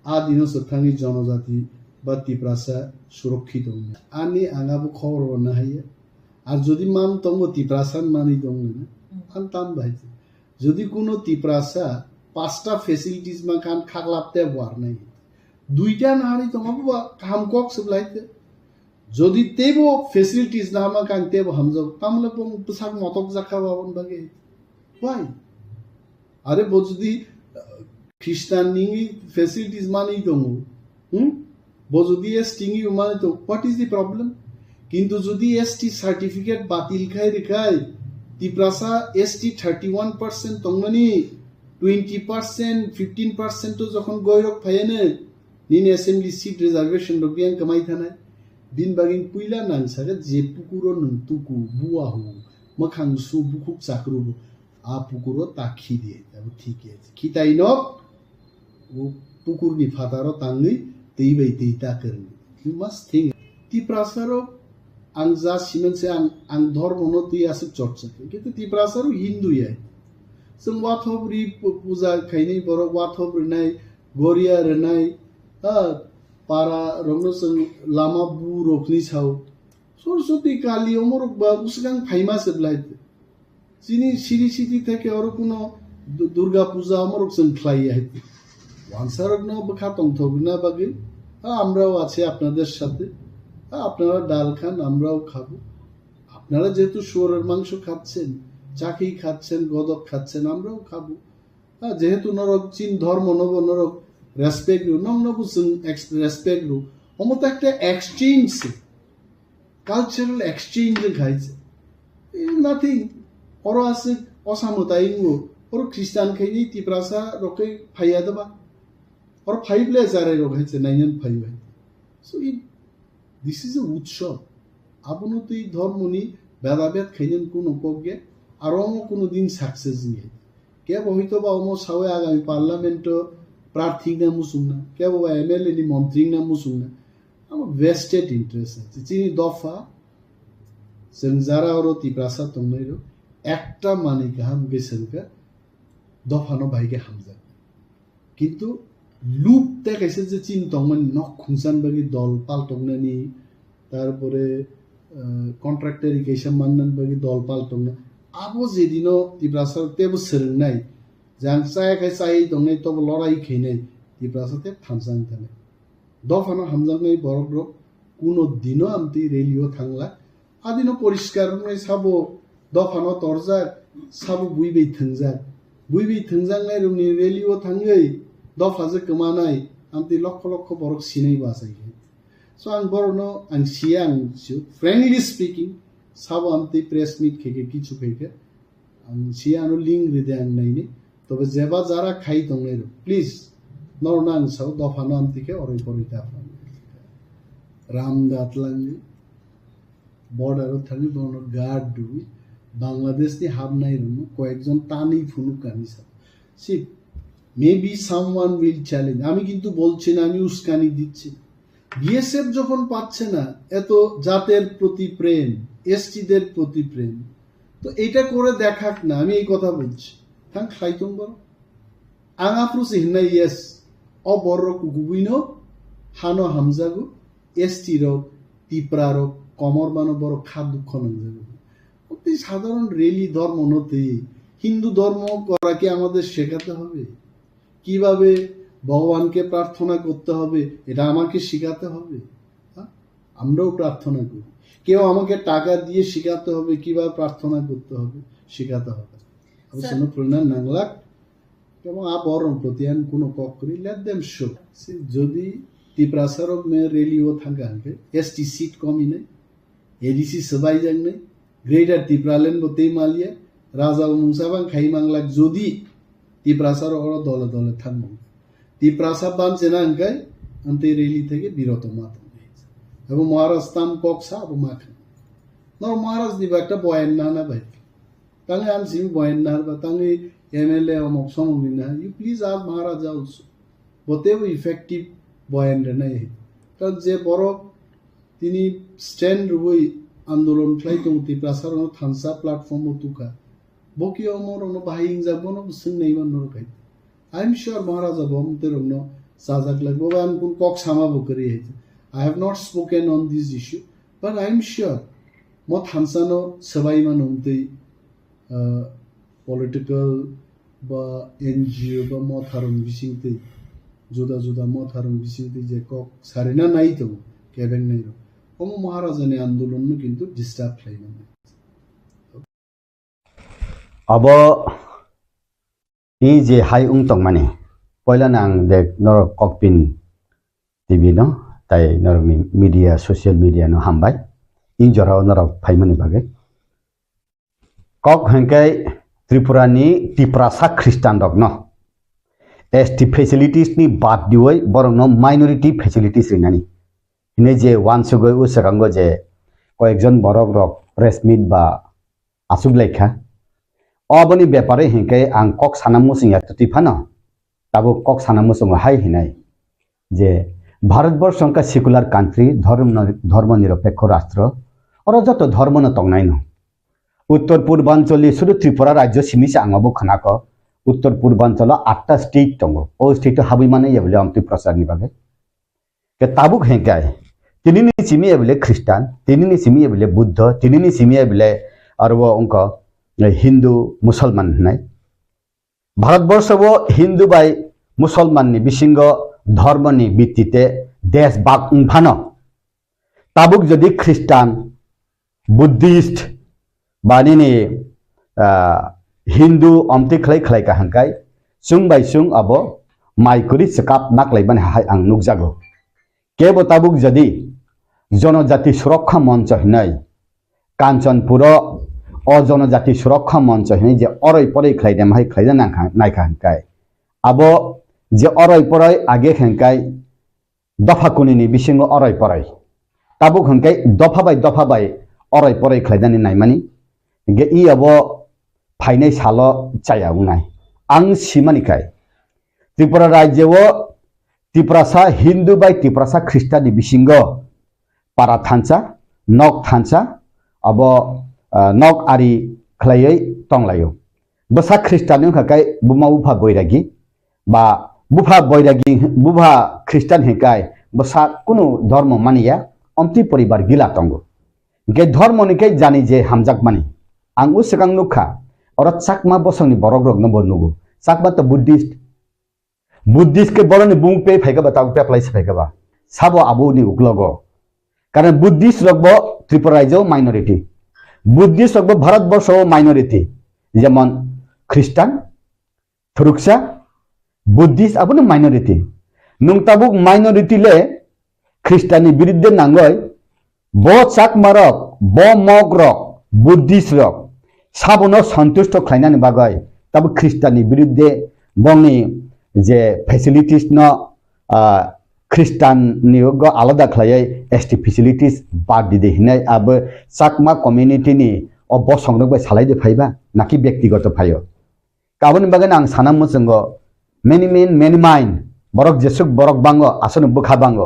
আদিন সথাঙ্গি জনজাতি বা ত্রিপুরাসা সুরক্ষিত আনি আঙাবো খবর না হাইয়া আর যদি মান তঙ্গ ত্রিপুরাসান মানি দङ না আন তাম ভাইছে যদি কোনো ত্রিপুরাসা পাঁচটা ফেসিলিটিস মা কান খাগলাপতে বার নাই দুইটা নাহারি তোমাবো কাম কক সবলাইতে যদি তেব ফেসিলিটিস না মা কান তেব হামজাব তামলে পং পসাক মতক জাখা বাবন বাগে ওয়াই আরে বো যদি খ্রিস্টান নিঙ্গি ফেসিলিটিস মানেই দङ বো যদি এসটিঙ্গি মানে তো হোয়াট ইজ দি প্রবলেম কিন্তু যদি এসটি সার্টিফিকেট বাতিল খাই রেখাই ত্রিপুরাসা এসটি 31% তংমানি 20% 15% তো যখন গৈরক ফাইনে নিন অ্যাসেম্বলি সিট রিজার্ভেশন রবিয়ান কামাই থানায় बिन बागिन पुइला नांसागा जे पुकुरो नंतुकु बुआहु मखां सु बुकुक चाकरु आ पुकुरो ताखि दिए अब ठीक है खिताइ न वो पुकुरनि फातारो तांगै दैबै दैता करनि यू मस्ट थिंक टिप्रासारो आं जा सिमेनसे आं धर्म न दैयासो चर्चा किन्तु टिप्रासारो हिन्दु याय जों वाथबरि पूजा खाइनै बर वाथबरिनाय गरिया रनाय पारा रंनो जों लामा बुरकनि साव सरस्वती काली अमरक बा उसिगां फाइमा सेबलाय जिनि सिरि सिरि থেকে আর কোনো দুর্গা পূজা অমরক जों খ্লাই আইতে ওয়ানসারক ন বখা তংথগনা বাগে আমরাও আছে আপনাদের সাথে আপনারা ডাল খান আমরাও খাবো আপনারা যেহেতু শুয়োরের মাংস খাচ্ছেন চাকি খাচ্ছেন গদক খাচ্ছেন আমরাও খাবো যেহেতু নরক চীন ধর্ম নব নরক রেসপেক্ট রু নম নবু जों রেসপেক্ট রু অমত একটা এক্সচেঞ্জ কালচারাল এক্সচেঞ্জ খাইছে নাথিং और आसे असामताइंगो और ख्रिस्टान खाइनि टिप्रासा रकै फाइया दबा और फाइबले जारे रकै छ नाइनन फाइबा so it this is a उत्सव आपनो तै धर्मनि बेदाबेद खाइनन कोनो कोगे आरोमो कोनो दिन सक्सेस नि के बहितो बा ओमो सावे आगामी पार्लियामेंट प्रार्थी ना मुसुना के बा एमएलए नि मंत्री ना मुसुना आम वेस्टेड इंटरेस्ट चिनि दफा जों जारा और टिप्रासा तंगैरो একটা মানে গাম গেছেনকা দফানো ভাইকে হামজা কিন্তু লুপ দেখাইছে যে চীন তংমান নক খুনসান বাগি দল পালটংনানি তারপরে কন্ট্রাক্টরিকেশন মাননান বাগি দল পালটংনা আবো যেদিনও ত্রিপুরাসার তেবো সেরংনাই জাং চায়াখাই চাই দংনাই তব লড়াই খাইনাই ত্রিপুরাসাতে থামসাং থানে দফানো হামজাংনাই বরগ্রক কোনো দিনও আমতি রেলিও থাংলা আদিনো পরিষ্কার নাই সাবো दफानो तरजा साबु बुइबै थंजांनाय रुमनि रेलिओ थाङै दफाजो कमानाय आमति लक्ष लक्ष बरक सिनै बासाय सो आं बरनो आं सियां फ्रेंकली स्पीकिंग साबु आमति प्रेस मीट खेके किछु खेके आं सियानो लिंक रिदे आं नायनि तबे जेबा जारा खाइ दंनाय प्लीज नरना आं साव दफानो आमतिके अरै परिता रामदातलांनि बर्डारो थाङि बरनो गार्ड दुइ बांग्लादेश नि हाबनाय रुम कयेकजन तानि फुनुक कानि सा सी मेबी सामवन विल চ্যালেঞ্জ আমি কিন্তু বলছি না আমি উস্কানি দিচ্ছি বিএসএফ যখন পাচ্ছে না এত জাতের প্রতি প্রেম, এসটিদের প্রতি প্রেম, তো এটা করে দেখাক না। আমি এই কথা বলছি। হ্যাঁ, খাইতুম বড় আঙাফ্রুসি হিন্না ইয়েস অবর কুগুইনো হানো হামজাগু এসটি রোগ তিপ্রা রোগ কমর বানো বড় খাদ দুঃখ নজাগু। সাধারণ রেলি ধর্ম নতে হিন্দু ধর্ম করা কি আমাদের শেখাতে হবে? কিভাবে ভগবানকে প্রার্থনা করতে হবে এটা আমাকে শেখাতে হবে? আমরাও প্রার্থনা করি, কেউ আমাকে টাকা দিয়ে শেখাতে হবে কিভাবে প্রার্থনা করতে হবে, শেখাতে হবে। নাংলাক এবং আবরণ প্রতি কোনো করি লেট দেম শো। যদি তিপ্রাসারক মেয়ে রেলিও থাকে এসটি সিট কমি নেই, এডিসি সবাই যাং নেই, গ্রেটার তিপ্রালেন বতেই মালিয়া রাজা মুসাবাং খাই মাংলাক যদি তিপ্রাসারক দলে দলে থাকবো তিপ্রাসা বানছে না আঙ্কাই আনতে রেলি থেকে বিরত মাত্র এবং মহারাজ তাম কক্সা এবং মাখা নর মহারাজ দিবা একটা বয়ান না না ভাই তাঙ্গে আনছি বয়ান না বা তাঙ্গে MLA অমক সমক না ইউ প্লিজ আজ মহারাজা অলসো বতেও ইফেক্টিভ বয়ান রে নাই কারণ যে বড় তিনি স্ট্যান্ড রুই আন্দোলন ফ্লাই তো তিপ্রাসার থানসা প্ল্যাটফর্ম তুকা বকি অমর অন্য বাহিং যাবো না বুঝছেন নেই মান্নর খাই আই এম শিওর মহারাজা বমতের অন্য সাজাক লাগবো বা আমি কোন কক সামাবো করি হয়েছে। I have not spoken on this issue, but I am sure mo thansano sabai manumte political ba NGO ba mo tharum bisingte juda juda mo tharum bisingte je kok sarena nai to keben nai ro omo maharaja ne andolon nu kintu disturb khai na abo i je hai tong mane poila nang de nor KOKPIN TV no তাই নরমি media social media no হামবাই ই জরাও নরক ফাইমানি বাগে cock হংকাই ত্রিপুরানি Tiprasa খ্রিস্টান rock ন ST facilities নি বাদ দিওই বরং ন minority facilities রিনানি হিনে যে ওয়ানসুগৈ উসাকাঙ্গ যে কয়েকজন বরক রক প্রেস মিট বা আসুবলাইখা অবনি ব্যাপারে হংকাই আং কক সানামুসিং এতটিফানো তাবো কক সানামুসিং হাই হিনাই যে ভারতবর্ষ का सेकुलर कांट्री धर्मनिरपेक्ष राष्ट्र और जत धर्म न तंगनाय न उत्तर पूर्वांचल शुद्ध त्रिपुरा राज्य सिमिसे आंगबो खनाक उत्तर पूर्वांचल 8टा स्टेट दंग ओ स्टेट हाबि माने येबले अमति प्रसारनि बागे के ताबुक हेकाय तिनिनि सिमि येबले ख्रिस्टान तिनिनि सिमि येबले बुद्ध तिनिनि सिमि येबले अरबो अंक हिंदू मुसलमान नाय भारतबर्ष वो हिंदू बाय मुसलमान नि बिसिंग धर्मनि भित्तिते देश बाग उंफानो ताबुक जदि ख्रिस्टान बुद्धिस्ट बानिनि हिंदू अमति खलै खलै का हंकाय सुं बाय सुं अबो माइकुरि सकाप नाकलाइबान हाय आं नुकजागो केबो ताबुक जदि जनजाति सुरक्षा मंच हिनाय कांचनपुर अ जनजाति सुरक्षा मंच हिनाय जे अरै परै खलाइदेम हाय खलाइदा नायखा हंकाय अबो जे अरै परै आगे हेंकाय दफा कुनिनि बिसिंग अरै परै ताबुक हेंकाय दफा बाय अरै परै खलाइदानि नायमानि गे इ अब फाइनाय सालो चाया उनाय आं सिमानिखाय त्रिपुरा राज्यव तिप्रासा हिंदू बाय तिप्रासा ख्रिस्टानि बिसिंग पारा थानसा नक थानसा अब नक आरि खलायै तंलायो बसा ख्रिस्टानि हकाय बुमा उफा बैरागी बा बुफा बैरागी बुफा ख्रिस्टान हेकाय बसा कुनु धर्म मानिया अमति परिवार गिला तंगो गे धर्म निकै जानि जे हामजाक मानि आं उसिगां नुखा और चाकमा बसंनि बरक रक नम्बर नुगु चाकमा त बुद्धिस्ट के बरनि बुंग पे फाइगा बताउ पे प्लाइस फाइगा बा साबो आबोनि उग्लगो कारण बुद्धिस्ट रकबो त्रिपुरा राज्य माइनरिटी बुद्धिस्ट रकबो भारतवर्ष माइनरिटी जेमन ख्रिस्टान थुरुक्सा बुद्धिस्ट अब माइनरिटी नुंगताबुक माइनरिटी ले ख्रिस्टानी विरुद्ध नांगय ब चाकमारक ब मग रक बुद्धिस्ट रक साबनो सन्तुष्ट खाइनानि बागय तब ख्रिस्टानी विरुद्ध बंनि जे फेसिलिटीज न ख्रिस्टान नियोग आलादा खलायै एसटी फेसिलिटीज बाद दिदे हिनाय अब चाकमा कम्युनिटी नि अब संरक बाय सालायदे फाइबा नाकि व्यक्तिगत फायो काबोनि बागै आं सानामो जोंगो मेनी माइन बरक जेसुक बरक बांगो आसनो बुखा बांगो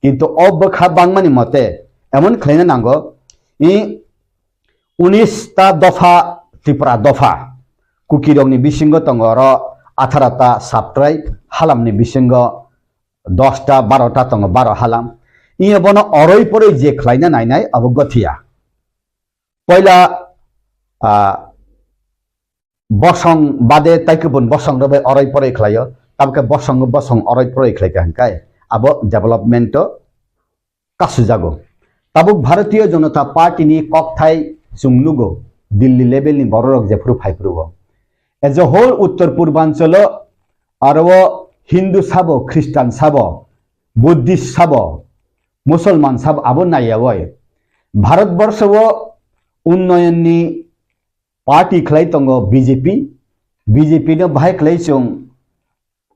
কিন্তু অবখা বাংমানি মতে এমন খাইনা নাঙ্গো ই 19টা দফা ত্রিপুরা দফা কুকিरंनि बिसिंग दङ र 18टा साबट्राइब हालामनि बिसिंग 10टा 12टा दङ 12 हालाम इयो बनो अरै परै जे खाइना नायनाय अब गथिया पहिला बसं बादे ताइकबन बसं रबे अरै परै खायो ताबके बसं अरै परै खायका हंकाय अब डेभलपमेंट कासु जागो ताबुक भारतीय जनता पार्टी नि ककथाय सुंगनुगो दिल्ली लेवल नि बररक जेफ्रु फाइफ्रुगो एज अ होल उत्तर पूर्वांचल आरो हिंदू साबो ख्रिस्टान साबो बुद्धिस्ट साबो मुसलमान साबो आबो नायावय भारतवर्ष उन्नयन नि पार्टी खलाई तंगो बीजेपी ने बाहाय खलाई चुं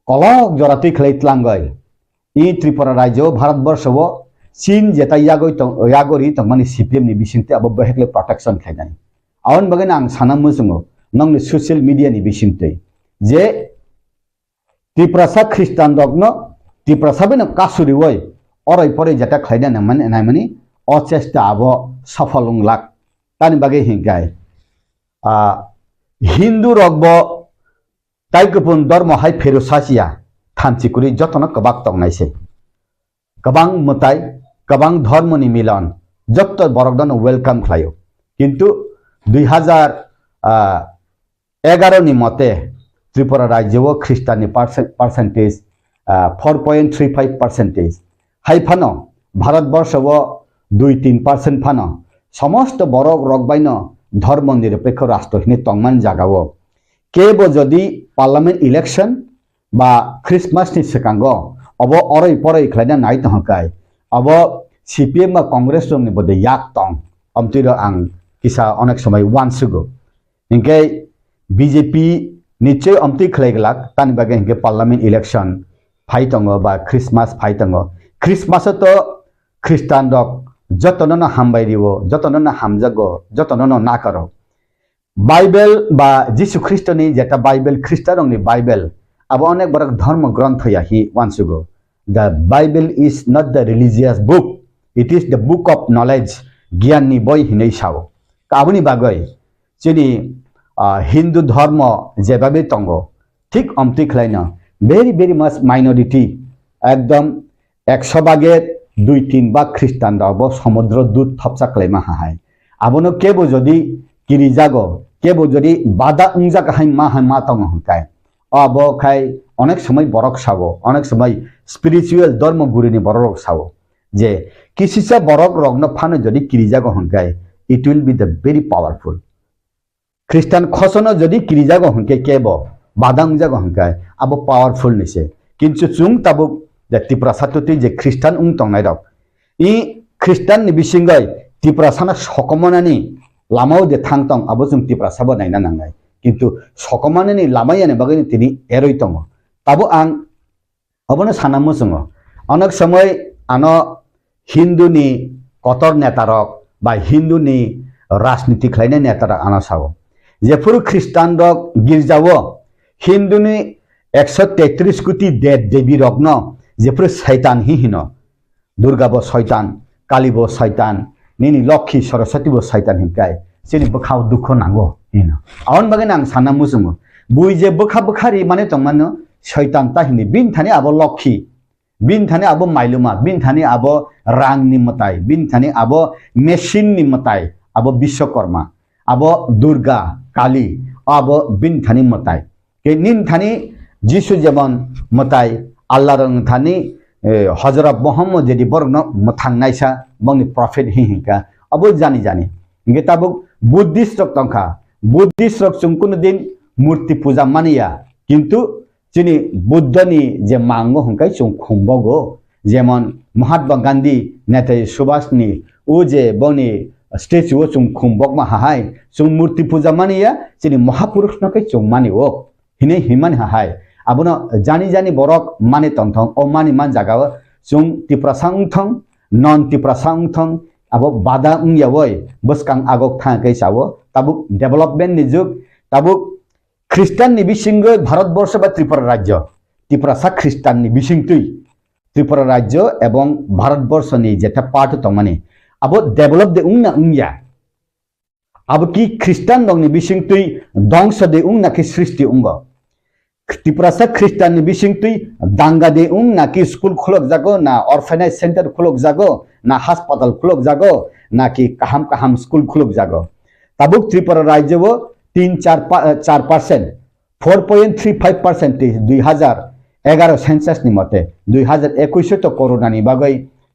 कलक जराती खलाई तलांगय इ त्रिपुरा राज्य भारतवर्ष चीन जेता यागोरी तंगमानि सीपीएम नि बिसिंते अब बहेकले प्रोटेक्शन खायनाय आवन बगैन आं सानामो जोङो नंनि सोशल मीडिया नि बिसिंते जे त्रिपुरा सा ख्रिस्टान रगनो त्रिपुरा साबेनो कासुरि वय अरै परै जेता खायना नायमानि अचेष्टा अब सफल लाख तानि बागै हिंगाय हिंदू रगबो ताइकपुन धर्म हाय फेरुसासिया थामचिकुरि जतन कबाक तंनायसे कबां मताय कबां धर्मनि मिलन जत बरकदन वेलकाम खायो किंतु 2011 नि मते त्रिपुरा राज्य ख्रिस्टाननि परसेंटेज 4.35% हाय फानो भारतवर्ष 2-3% फानो समस्त बरक रगबाइन धर्म निरपेक्ष राष्ट्र हिने तंगमान जागावो केबो जदि पार्लियामेंट इलेक्शन बा क्रिसमास नि सिगांगो अब अरै परै खायना नाय तहकाय अब सीपीएम बा कांग्रेस रंनि बदे याक तंग अमतिर आं किसा अनेक समय वानसुगो इनके बीजेपी निश्चय अमति खलायगलाक तानि बागे इनके पार्लियामेंट इलेक्शन फाइतंगो बा क्रिसमास फाइतंगो क्रिसमास तो ख्रिस्टान रक जतन हामबायरिवो जतन हामजागो जतन ना करो बाइबल बा जीसु ख्रिस्टनि जेटा बाइबल ख्रिस्टाननि बाइबल अब अनेक बरक धर्म ग्रंथ याहि वानसुगो the Bible is not the religious book it is the book of knowledge ज्ञान नि बय हिनै साव काबुनि बागै चिनि हिंदू धर्म जेबाबे तंगो ठीक अमति खलायना वेरी मच माइनॉरिटी एकदम 100 भागे 2-3 भाग ख्रिस्टान रावबो समुद्र दूत थपसा खलायमा हाय आबनो केबो जदि किरि जागो केबो जदि बादा उंजा हाय मा तंगो हंकाय अब खाय अनेक समय बरक सावो अनेक समय स्पिरिचुअल धर्म गुरुनि बरक सावो जे किसिसा बरक रगन फानो जदि किरि जागो हंकाय it will be the very powerful Christian खसनो जदि किरि जागो हंके केबो बादा उंजागो हंकाय अब पावरफुल निसे किंतु चुं ताबु द त्रिपुरा सातुति जे ख्रिस्टान उं तंनाय रक इ ख्रिस्टान नि बिसिंगै त्रिपुरा साना सकमनानि लामाव दे थांतं अब जों त्रिपुरा साबो नायना नांगाय किंतु सकमानानि लामायाने बागैनि तिनि एरै तंगो ताबो आं अबनो सानामो जोङो अनेक समय आनो हिंदूनि कतर नेतारक बा हिंदूनि राजनीति खालायनाय नेतारक आना सावो जेफोर ख्रिस्टान रक गिर्जावो हिंदूनि 133 कोटी देव देवी रगनो जेफोर शैतान हि हिनो दुर्गाबो शैतान कालीबो शैतान निनि लक्ष्मी सरस्वतीबो शैतान हिंकाय सिनि बखाव दुख नांगो हिनो आवन बागै आं साना मुसुमो बुइ जे बखारि माने तंमानो शैतान ता हिनि बिन थाने आबो लक्ष्मी बिन थाने आबो माइलुमा बिन थाने आबो रां निमताय बिन थाने आबो मेसिन निमताय आबो विश्वकर्मा आबो दुर्गा काली आबो बिन थाने मताय के निन थाने जीसु जेमन मताय अल्लाह रंग थाने हजरत मोहम्मद जेदि बरनो मथांनायसा बंनि प्रॉफिट हिंका अब जानी इनके ताबुक बुद्धिस्ट रक तंखा बुद्धिस्ट रक चुंकुन दिन मूर्ति पूजा मानिया किंतु चिनी बुद्धनि जे मांगो हंकाय चुं खुंबगो जेमन महात्मा गांधी नेताजी सुभाषनि उ जे बंनि स्टेचु चुं खुंबक मा हाय चुं मूर्ति पूजा मानिया चिनी महापुरुष नकै चुं मानिओ हिने हिमान हाय आबनो जानी बरक माने तंथं ओ मानि मान जागा चुं त्रिपुरा सांथं नन त्रिपुरा सांथं अब बादा उंयावय बसकां आगक थांकै सावो ताबुक डेभलपमेंट नि जुग ताबुक ख्रिस्टान नि बिसिंगै भारतवर्ष बा त्रिपुरा राज्य त्रिपुरा सा ख्रिस्टान नि बिसिंतै त्रिपुरा राज्य एवं भारतवर्षनि जेटा पार्ट तंगमानि अब डेभलप दे उंगना उंगया अब की ख्रिस्टान दंनि बिसिंतुइ दंस दे उंगना की सृष्टि उंग त्रिपुरा सा ख्रिस्टान बिसिंतुइ दांगा दे उंगना की स्कूल खुलक जागो ना ऑर्फेनेज सेंटर खुलक जागो ना अस्पताल खुलक जागो ना कि काहाम काहाम स्कूल खुलक जागो तबुक त्रिपुरा राज्य वो 3-4% 4.35% 2011 सेंसस नि मते 2021 तो कोरोना नि बागै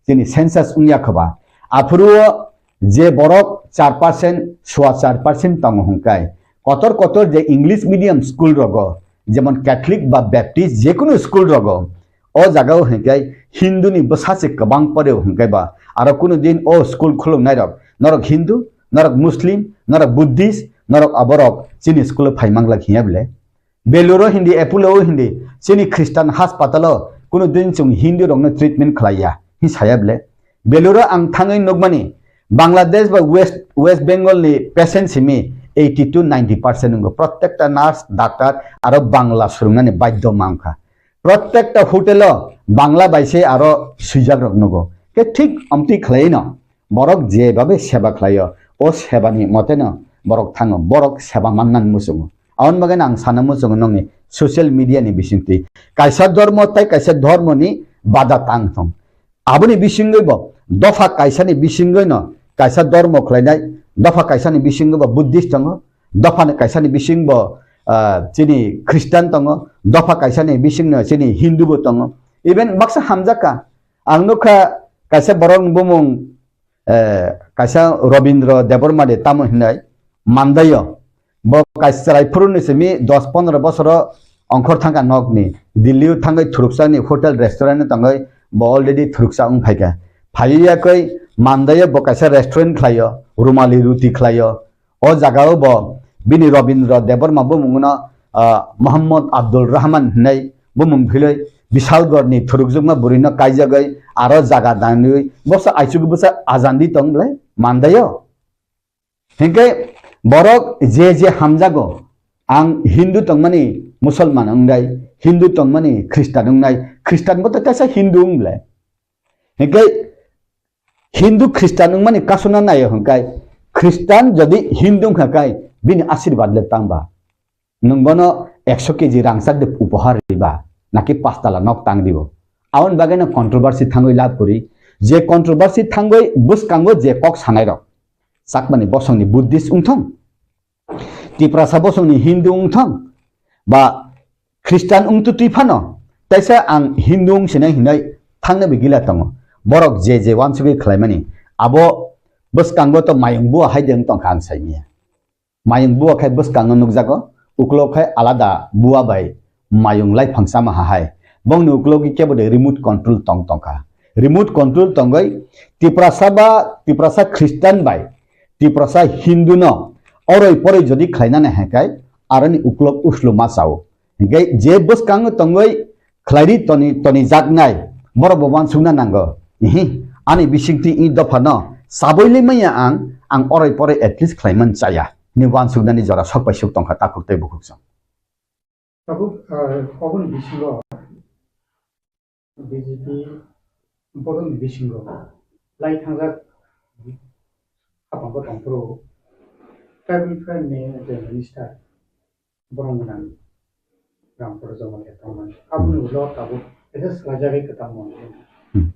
जोंनि सेंसस उंया खबा आफुरु जे बरक 4% 4% तंग हुंकाय कतर कतर जे इंग्लिश मीडियम स्कूल रगो जेमन कैथलिक बा बैप्टिस्ट जेकुनु स्कूल रगो ओ जगाव हुंकाय हिंदू नि बसासे गोबां परे हुंकाय बा आरो कुनु दिन ओ स्कूल खुलुंनाय रग नरक हिंदू नरक मुस्लिम नरक बुद्धिस्ट नरक अबरक चिनि स्कूल फाइमांगला खियाबले बेलुरो हिंदी एपुलो हिंदी चिनि ख्रिस्टान हास्पातालो कुनु दिन जों हिंदू रंनो ट्रिटमेंट खलाया हि सायाबले बेलुरो आं थाङै नगमानि बांलादेश बा वेस्ट बेंगल नि पेशेंट सिमी 80 to 90% नंगो प्रत्येकटा नार्स डाक्टर आरो बांला सुरुंगानि बाध्य मांखा प्रत्येकटा होटेलो बांला बाइसे आरो सुइजाग रगनगो के ठीक अमति खलायनो बरक जे बाबे सेवा खलायो ओ सेवानि मतेनो बरक थाङो बरक सेवा माननान मुसुङो आउन बगेन आं सानो मुसुङो नंनि सोशल मीडिया नि बिसिंति कायसा धर्म ताय कायसा धर्मनि बादा तांथं आबुनि बिसिंगैबो दफा कायसानि बिसिंगैनो कायसा धर्म खलायनाय दफा कायसानि बिसिंगैबो बुद्धिस्ट दङ दफा कायसानि बिसिंबो चिनि ख्रिस्टान दङ दफा कायसानि बिसिंनो चिनि हिन्दुबो दङ इभेन माक्सा हामजाका आंनोखा कायसा बरं बुमुं कायसा रवीन्द्र देबरमादे तामो हिनाय मानदायो ब कायसा रायपुरनि सेमि 10-15 बছर अंखर थांगा नकनि दिल्ली थांगै थुरुकसानि होटेल रेस्टोरेंट थांगै ब अलरेडी थुरुकसा उंफायगा फाययाकै मानदायो ब कायसा रेस्टोरेंट खलायो रुमाली रुटि खलायो ओ जगाव ब बिनि रवीन्द्र देबरमा बुमुंनो मोहम्मद अब्दुल रहमान हिनाय बुमुं फिलै विशालगढ़नि थुरुकजुमा बुरिनो कायजागै आरो जागा दानि बसा आइसुगु बसा आजान्दी तंगले मानदायो हिंके बरक जे हामजागो आं हिंदू तंगमानि मुसलमान अंगाय हिंदू तंगमानि ख्रिस्टान अंगाय ख्रिस्टान बत कायसा हिंदू अंगले हिंके हिंदू ख्रिस्टान अंगमानि कासुना नाय हंकाय ख्रिस्टान जदि हिंदू हंकाय बिनि आशीर्वाद ले तांबा नंगनो 100 केजी रांसा दे उपहार दिबा नाकि 5 ताला नक तांग दिबो आउन बागेनो कंट्रोवर्सी थांगै लाभ करी जे कंट्रोवर्सी थांगै बुसकांगो जे कक सानाय र साकमानि बसंनि बुद्धिस्ट उंथं तिप्रासा बसंनि हिंदू उंथं बा ख्रिस्टान उंतु तिफानो तैसा आं हिंदू उंसिनाय हिनाय थांनो बिगिला तंग बरक जे वानसुगै खलायमानि आबो बुसकांगो तो मायंबु हायदें तंग आं सायमिया मायंबु खाय बुसकांगो नुकजागो उक्लोखाय आलादा बुआ बाय मायुं लाइ फंसा माहाय बंनि उक्लोगि केबोदे रिमोट कंट्रोल तंग तंका रिमोट कंट्रोल तंगै तिप्रासा ख्रिस्टान बाय तिप्रासा हिंदू न अरै परै जदि खलायनानै हेकाय आरनि उक्लोग उस्लो मासाव हेकाय जे बुसकांग तंगै खलायरि तनि जागनाय बर बवान सुना नांगो हि आनि बिसिंति इ दफा न साबैले मैया आं अरै परै एटलिस्ट खलायमन चाया नि वान सुनानि जरा सकबाय सुक तंका ताकुतै बुखुसं तब कबन बिसिंगो बीजेपी बरन बिसिंगो लाइ थांगा खापांगो तंप्रो ट्राइबल फ्रेंडनि जे मिनिस्टार बरंगनान रामपुर जमन एतमन आबुन उलो ताबु एसे सलाजागै कतामन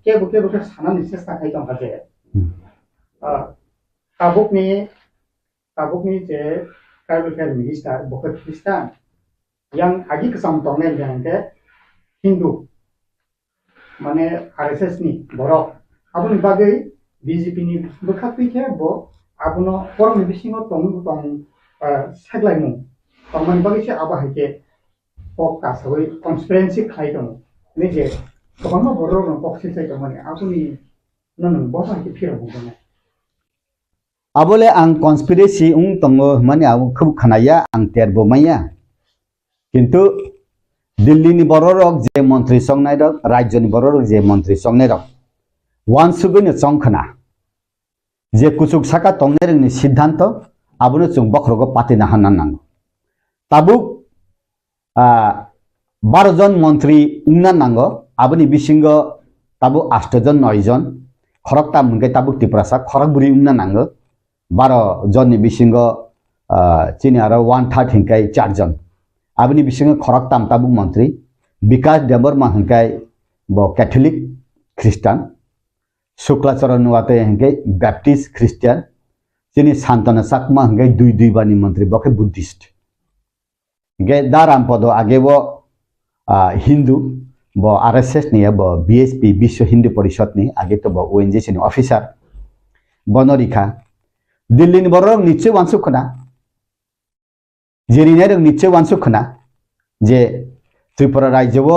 केबो सानानि चेष्टा खाइ तंगा जे ताबुकनि जे ट्राइबल फ्रेंड मिनिस्टार बखर ख्रिस्टान yang agi kesam tongen jangke Hindu माने RSS नि borok abuni bagai BJP नि bekhapi ke bo abuno forum bisingo tong saglaimu tongmani bagai se aba hake pok kasawai conspiracy khai dong ne je kobangma borok no pok se tongmani abuni non bosa ke phira bungana abole ang conspiracy tongo mani abu khub khanaya ang terbo maya किंतु दिल्ली नि बररक जे मंत्री संगनाय रक राज्य नि बररक जे मंत्री संगनाय रक वानसुगैनो चंखना जे कुचुक साका तंगनाय रंनि सिद्धांत आबुनो जों बखरगो पातिना हाननां नांगौ ताबुक 12 जन मंत्री उंना नांगौ आबुनि बिसिंगो tabuk 8 jon 9 jon khorok tam hingkai tabuk Tripura sa khorok buri ungna nango 12 jon ni bisingo chini aro 1/3 hingkai 4 jon abni bisingo khorok tam tabuk mantri Bikas Deborma hingkai bo Catholic Christian Suklacharan nuate hingkai Baptist Christian chini Santana Sakma hingkai dui bani mantri boke Buddhist hingkai da Rampada age bo Hindu bo RSS ni bo BSP Biswa Hindu Parishad ni age to bo ONGC ni officer Bonorikha Delhi ni borok niche wansuk khana jeri ne niche wansuk khana je Tripura Rajya bo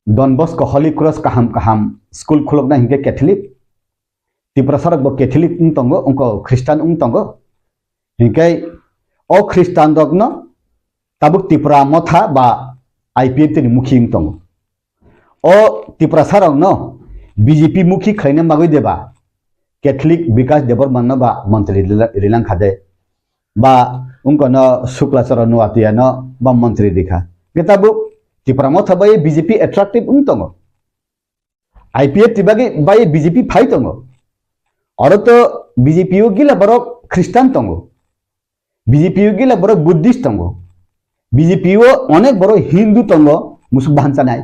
Don Bosco Holy Cross kaham school khulokna hingke Catholic Tripura sarak bo Catholic tongo unko Christian tongo hingke o Christian dogno tabuk Tripura motha ba IPF ni mukhi tongo o Tripura sarak no BJP mukhi khaine magoi deba Catholic Bikas Deborma no ba mantri rilang khade ba unko no Suklacharan nuatia no ba mantri dikha tabuk Tripura motha bai BJP attractive tongo IPF tibagi bai BJP phai tongo aro to BJP gila borok Christian tongo BJP gila borok Buddhist tongo BJP onek borok Hindu tongo musuk bahansa nai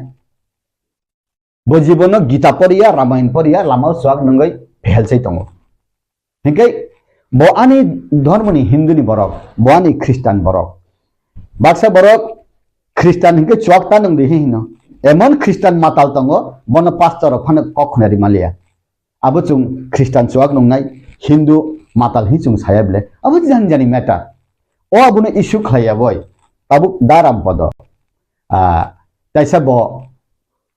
bo jibono Gita poriya Ramayan poriya lama swag nongai phelsai tongo hingkai bo ani dharma ni Hindu ni borok bo ani Christian borok baksa borok Christian hingke chuak ta nang dihi no emon Christian matal tongo bono pastor phane kokhunari malia abo chung Christian chuak nongnai Hindu matal hi chung sayable abo janjani matter o abuno issue khlaya boy tabuk daram podo taisa bo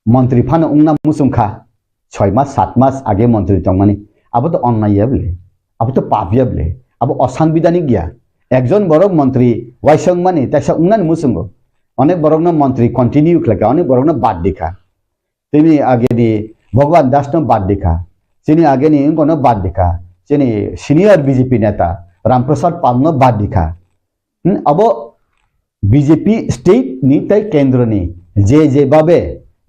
mantri phane ungna musungkha 6 mas 7 mas age mantri tongmani abo to onnayable abo to papiable abo অসাংবিধানিক গিয়া একজন বড় মন্ত্রী ওয়াইসং মানে তাইসা উংনান মুসুঙ্গ অনেক বড় মন্ত্রী continue খেলা অনেক বড় বাদ দেখা তিনি আগে নি ভগবান দাস বাদ দেখা তিনি আগে নি কোনো বাদ দেখা তিনি সিনিয়র বিজেপি নেতা রামপ্রসাদ পাল বাদ দেখা अब বিজেপি স্টেট নি তাই কেন্দ্র নি যে ভাবে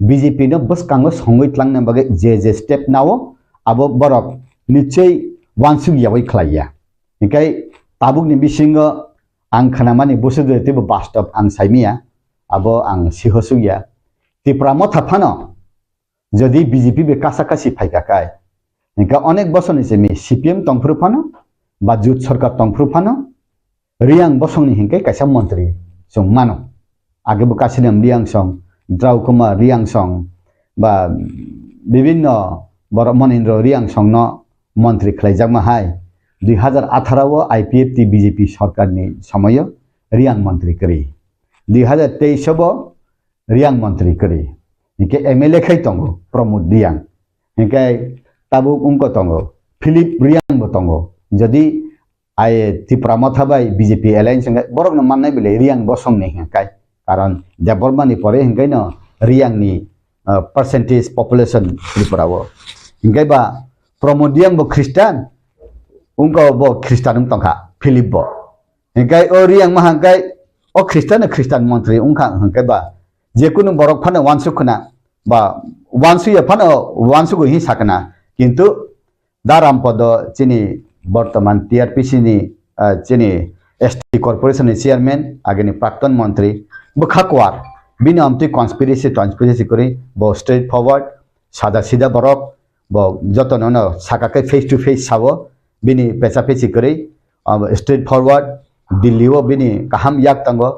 বিজেপি নো বসকাঙ্গ সংগইতলাংনা বাগে যে স্টেপ নাও अब বরক নিশ্চয় वानसु यावै खलाया इनकाय ताबुक नि बिसिंग आं खनामानि बुसुदो तेबो बास्तब आं साइमिया आबो आं सिहसुया त्रिपुरा मथाफानो जदि बीजेपी बे कासाकासि फाइकाकाय इनका अनेक बसनि सेमि सीपीएम तंफ्रुफानो बा जुत सरकार तंफ्रुफानो रियांग बसंनि हिंकाय कासा मन्त्री जों मानो आगेबो कासिनम रियांग सं द्राउकुमार रियांग सं बा विभिन्न बर मनेन्द्र रियांग सं न मन्त्री खलाइजामा हाय 2018 आईपीएफ टी बीजेपी सरकार नि समय रियांग मन्त्री करी 2023 रियांग मन्त्री करी इनके MLA खाइ तंगो प्रमोद रियांग इनके ताबु उनको तंगो फिलिप रियांग बतंगो जदि आय त्रिपुरा मथाबाय बीजेपी एलायंस बरक न माननाय बेले रियांग बसं नै हकाय कारण देबरमानि परे हंगाय न रियांग नि परसेंटेज पॉपुलेशन त्रिपुरावो हंगाय बा प्रमोदियम बो ख्रिस्टान उनको बो ख्रिस्टान तंखा फिलिप बो हंगाय ओ रियांग मा हंगाय ओ ख्रिस्टान मंत्री उनखा हंगाय बा जेकुनु बरक फानो वानसुखना बा वानसुया फानो वानसुगो हि साकना किंतु दारामपद चिनी वर्तमान TRPC नि चिनी ST कॉर्पोरेशन नि चेयरमैन आगेनि प्राक्तन मंत्री बखाकवार बिनि अमति कन्स्पिरेसी करी बो स्ट्रेट फॉरवर्ड सादा सीधा बरक बो जतन न साकाके फेस टू फेस सावो बिनि पेचापेची करी स्ट्रेट फॉरवर्ड दिल्ली वो बिनि काहाम याक तंगो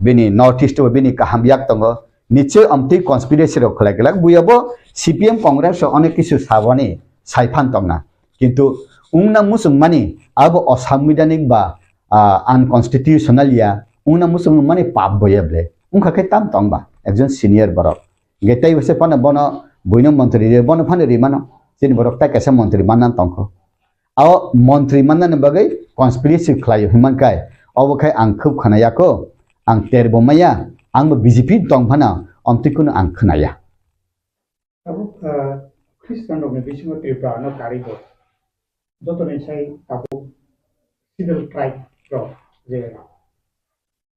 बिनि नॉर्थ ईस्ट वो बिनि काहाम याक तंगो निश्चय अमति कन्स्पिरेसी रो खलागलाक बुयाबो CPM कांग्रेस अनेक किसु सावनी साइफान तंगना किंतु उंगना मुसुम मानि अब असंवैधानिक बा अनकन्स्टिट्यूशनल या उंगना मुसुम मानि पाप बयबले उंखा के ताम तंगबा एकजन सिनियर बरक गेताय बसे पन बन बुइनो मंत्री रे बन फाने रिमानो सिन बरक ता केसे मंत्री मानन तंखो आ मंत्री मानन बगै कन्स्पिरेसी खलाय हिमनकाय अबखाय आं खुब खनायाको आं तेरबोमाया आं बीजेपी दंफाना अमतिकुन आं खनाया अब ख्रिस्टान दंने बिसिङाव त्रिपुरा न कारिगर जतनै साइ ताबु सिभिल ट्राइब र जे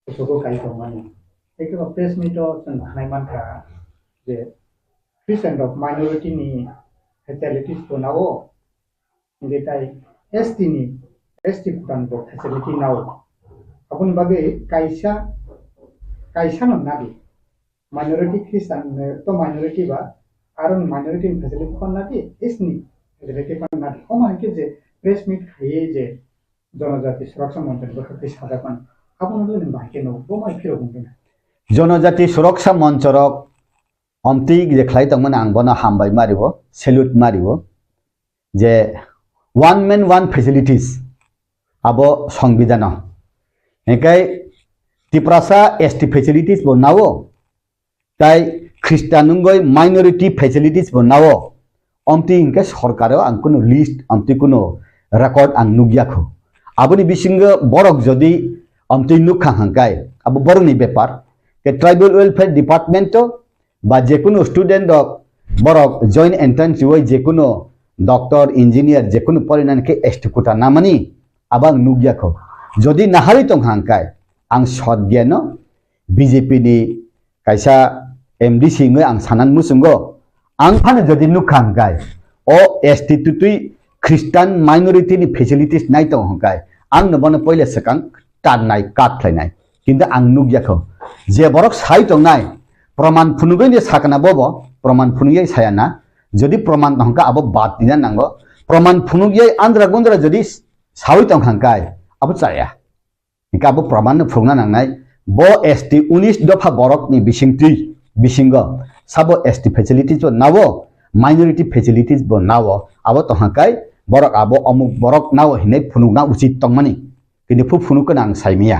उसको काइ दंमानि एकरो प्रेस मिटो जों हानाय मानखा जे Christian of minority ni facilities ko na wo hindi tay ST ni ST kutan bo facility na wo abun bagai kaisa no nabi minority Christian to minority ba aron minority facility kon nabi isni facility kon nabi o man ke je press meet khaye je জনজাতি সুরক্ষা মন্ত্রী বসতি সাদাপান আপনাদের বাকি no বমাই ফিরো বুঝেন জনজাতি সুরক্ষা মঞ্চরক অমতি যে খাইতংমান আং বনা হামবাই মারিব সেলুট মারিব যে ওয়ান ম্যান ওয়ান ফেসিলিটিস আবো সংবিধান একাই ত্রিপুরাসা এসটি ফেসিলিটিস বো নাও তাই খ্রিস্টানুঙ্গই মাইনরিটি ফেসিলিটিস বো নাও অমতি ইনকে সরকারও আং কোনো লিস্ট অমতি কোনো রেকর্ড আং নুগিয়াখো aboni bisingo borok jodi amtui nukha hangkai abo boroni bepar ke tribal welfare department to ba jekono student dok borok joint entrance hoi jekono doctor engineer jekono porinan ke estikota namani abang nugya kho jodi nahari tong hangkai ang sodgyano bjp ni kaisa mdc ngoi ang sanan musungo ang phane jodi nukha hangkai o esti Christian minority ni facilities nai tong hangkai ang nabana poile Swkang tan nai kat khlainai kinda ang nugya je borok sai tong nai proman phunugoi ni sakana bobo proman phunugei sayana jodi proman hangka abo bad dina nango proman phunugei andra gondra jodi sawi tong hangkai abo chaya ika abo proman phungna nangnai bo st 19 dofa borok ni bisingo sabo st facilities bo nawo minority facilities bo nawo abo to hangkai borok abo amuk borok nawo hine phunugna ucit tongmani kini phunuk nang saimia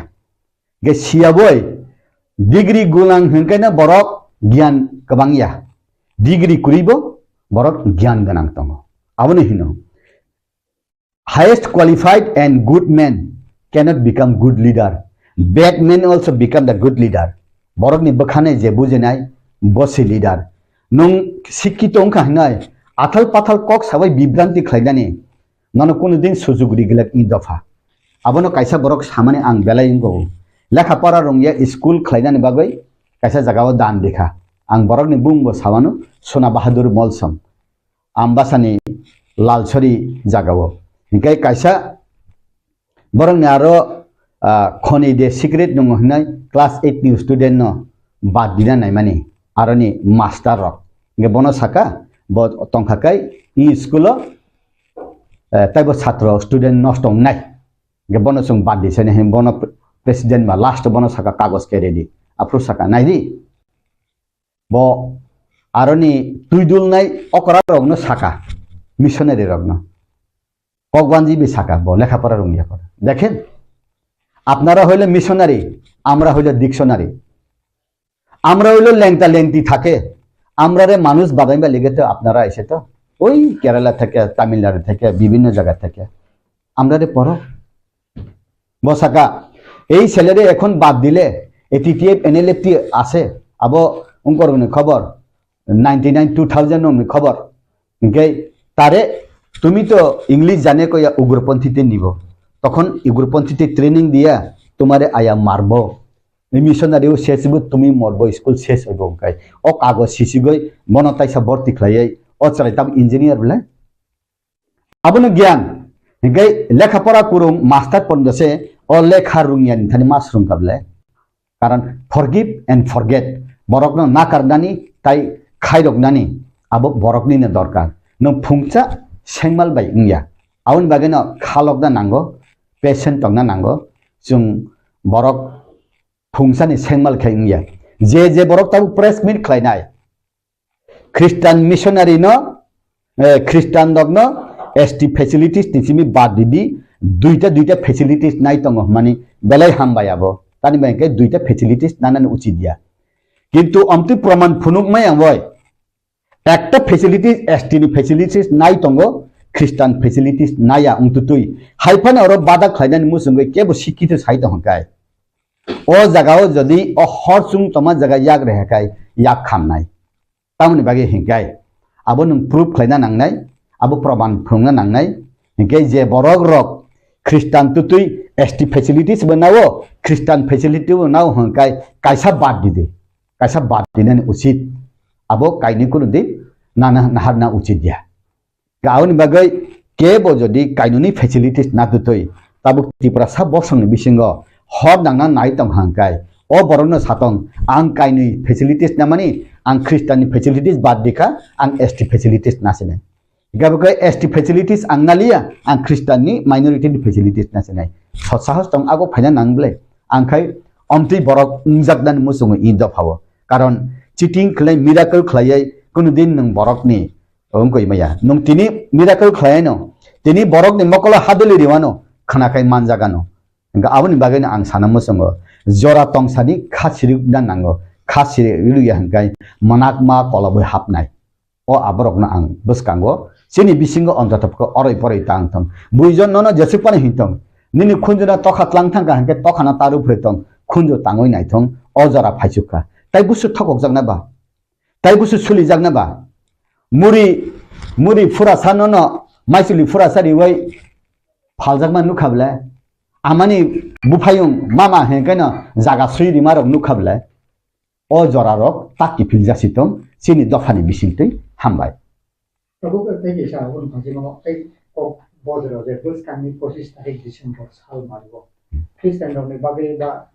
ge siaboy degree gulang hengkaina borok gyan kabangya degree kuribo borok gyan ganang tongo aboni hino highest qualified and good men cannot become good leader bad men also become the good leader borok ni bakhane je bujenai bosi leader nung sikkito ongkha hinai athal pathal kok sabai bibranti khlaidani nano kono din sujugri gilak I dopha abono kaisa borok samane ang belaingo lekha para rongya school khlaidani bagai kaisa jagao dan dekha ang borok ni bungbo sawano sona bahadur molsam ambasani lalchori jagao hinkai kaisa borok ni aro khoni de secret nongo hinai class 8 ni student no bad dina naimani aroni master rok nge bono saka bo tongkhakai I school taibo chhatro student nostong nai ge bono sung bad dise ne bono president ma last bono saka kagos ke ready apro saka nai ri bo aroni tuidul nai okra rogno saka missionary rogno kokbanji bi saka bo lekha pora rungya pora দেখেন আপনারা হইলে missionary আমরা হইলে dictionary আমরা হইলে লেংটা লেংটি থাকে আমরারে মানুষ বাগাইবা লেগে তো আপনারা এসে তো ওই কেরালা থেকে তামিলনাড়ু থেকে বিভিন্ন জায়গা থেকে আমরারে পড়ো বসাকা এই ছেলেরে এখন বাদ দিলে এটিটিএফ এনএলএফটি আছে আবো উনকর খবর 99 2000 অমনি খবর ওকে তারে তুমি তো ইংলিশ জানে কইয়া উগ্রপন্থীতে নিব তখন উগ্রপন্থীতে ট্রেনিং দিয়া তোমারে আয়া মারবো মিশনারিও শেষ হইব তুমি মরবো স্কুল শেষ হইব ওকে ও কাগজ শিশিগই মনতাইসা ভর্তি খাইয়াই ও চালাই তাব ইঞ্জিনিয়ার বলে আবনো জ্ঞান গে লেখাপড়া করুম মাস্টার পড়ছে ও লেখা রুঙিয়ান থানি মাস রুংকাবলে কারণ ফরগিভ এন্ড ফরগেট বরকনো না কারদানি তাই খাইরকনানি আবো বরকনিনে দরকার নং ফুংচা সেংমাল বাই ইংয়া আউন বাগেনো খালকনা নাঙ্গো পেশেন্ট তংনা নাঙ্গো जों বরক ফুংসানি সেংমাল খাই ইংয়া যে বরক তাবু প্রেস মিট খাইনাই খ্রিস্টান মিশনারি ন খ্রিস্টান দগ্ন এসটি ফ্যাসিলিটিস নিসিমি বাদ দিদি দুইটা ফ্যাসিলিটিস নাই তঙ্গ মানে বেলাই হামবাই আবো তানি ব্যাংকে দুইটা ফ্যাসিলিটিস নানান উচিত দিয়া কিন্তু অমতি প্রমাণ ফুনুকমাই আবয় একটা ফ্যাসিলিটিস এসটি নি ফ্যাসিলিটিস নাই তঙ্গ খ্রিস্টান ফ্যাসিলিটিস নাইয়া উমতুতুই হাইফান আর বাদা খাইনানি মুসুঙ্গই কেবো শিক্ষিত সাইত হকাই ও জায়গাও যদি ও হরসুং তোমার জায়গা ইয়াক রেহাকাই ইয়াক খামনাই তামনি বাগে হিংকাই আবো নং প্রুফ খাইনা নাংনাই আবো প্রমাণ ফুংনা নাংনাই হিংকাই যে বরক রক খ্রিস্টান তুতুই এসটি ফ্যাসিলিটিস বানাও খ্রিস্টান ফ্যাসিলিটি বানাও হংকাই কাইসা বাদ দিদে কাইসা বাদ দিনানি উচিত আবো কাইনি কোনো দি naharna uchit dia gaun bagai kebo jodi kainuni facilities na tutoi tabuk Tripura sa bosong ni bisingo hor dangna nai tong hangkai o Borokno satong ang kainui facilities namani ang Christian facilities bad dika ang ST facilities nasine gabagai ST facilities ang nalia ang Christian ni minority facilities nasine sahos tong ago phanya nangle ang khai omti borok ungjak dan musung indo phawo karon cheating khlai miracle khlai kuno din nang borok ni koi maya nung tini miracle khlai no tini borok ni mokola hadeli riwano khana kai manjagano nga aboni bagani ang sanam musung jora tongsani khasirik dan nango khasirik rilu ya hangkai manakma kolaboi hapnai o aborok na ang buskango sini bisingo ontatapko oroi poroi tang tong buijon nono jesupane hintong nini khunjuna tokhat langthang ka hangke tokhana taru phretong khunjo tangoi naithong o jora phaichuka tai busu thokok jagna ba tai busu suli jagna ba muri fura sanono maisuli fura sari wai phaljagma nukhable amani bufayung mama hengkena jaga suiri marok nukhable o jorarok takki filjasitong sini dofani bisingtei hambai Tabuk tegi sa un phajimo ei kok bodro de Swkang ni 25 tarik December sal maribo Christian ni bagai ba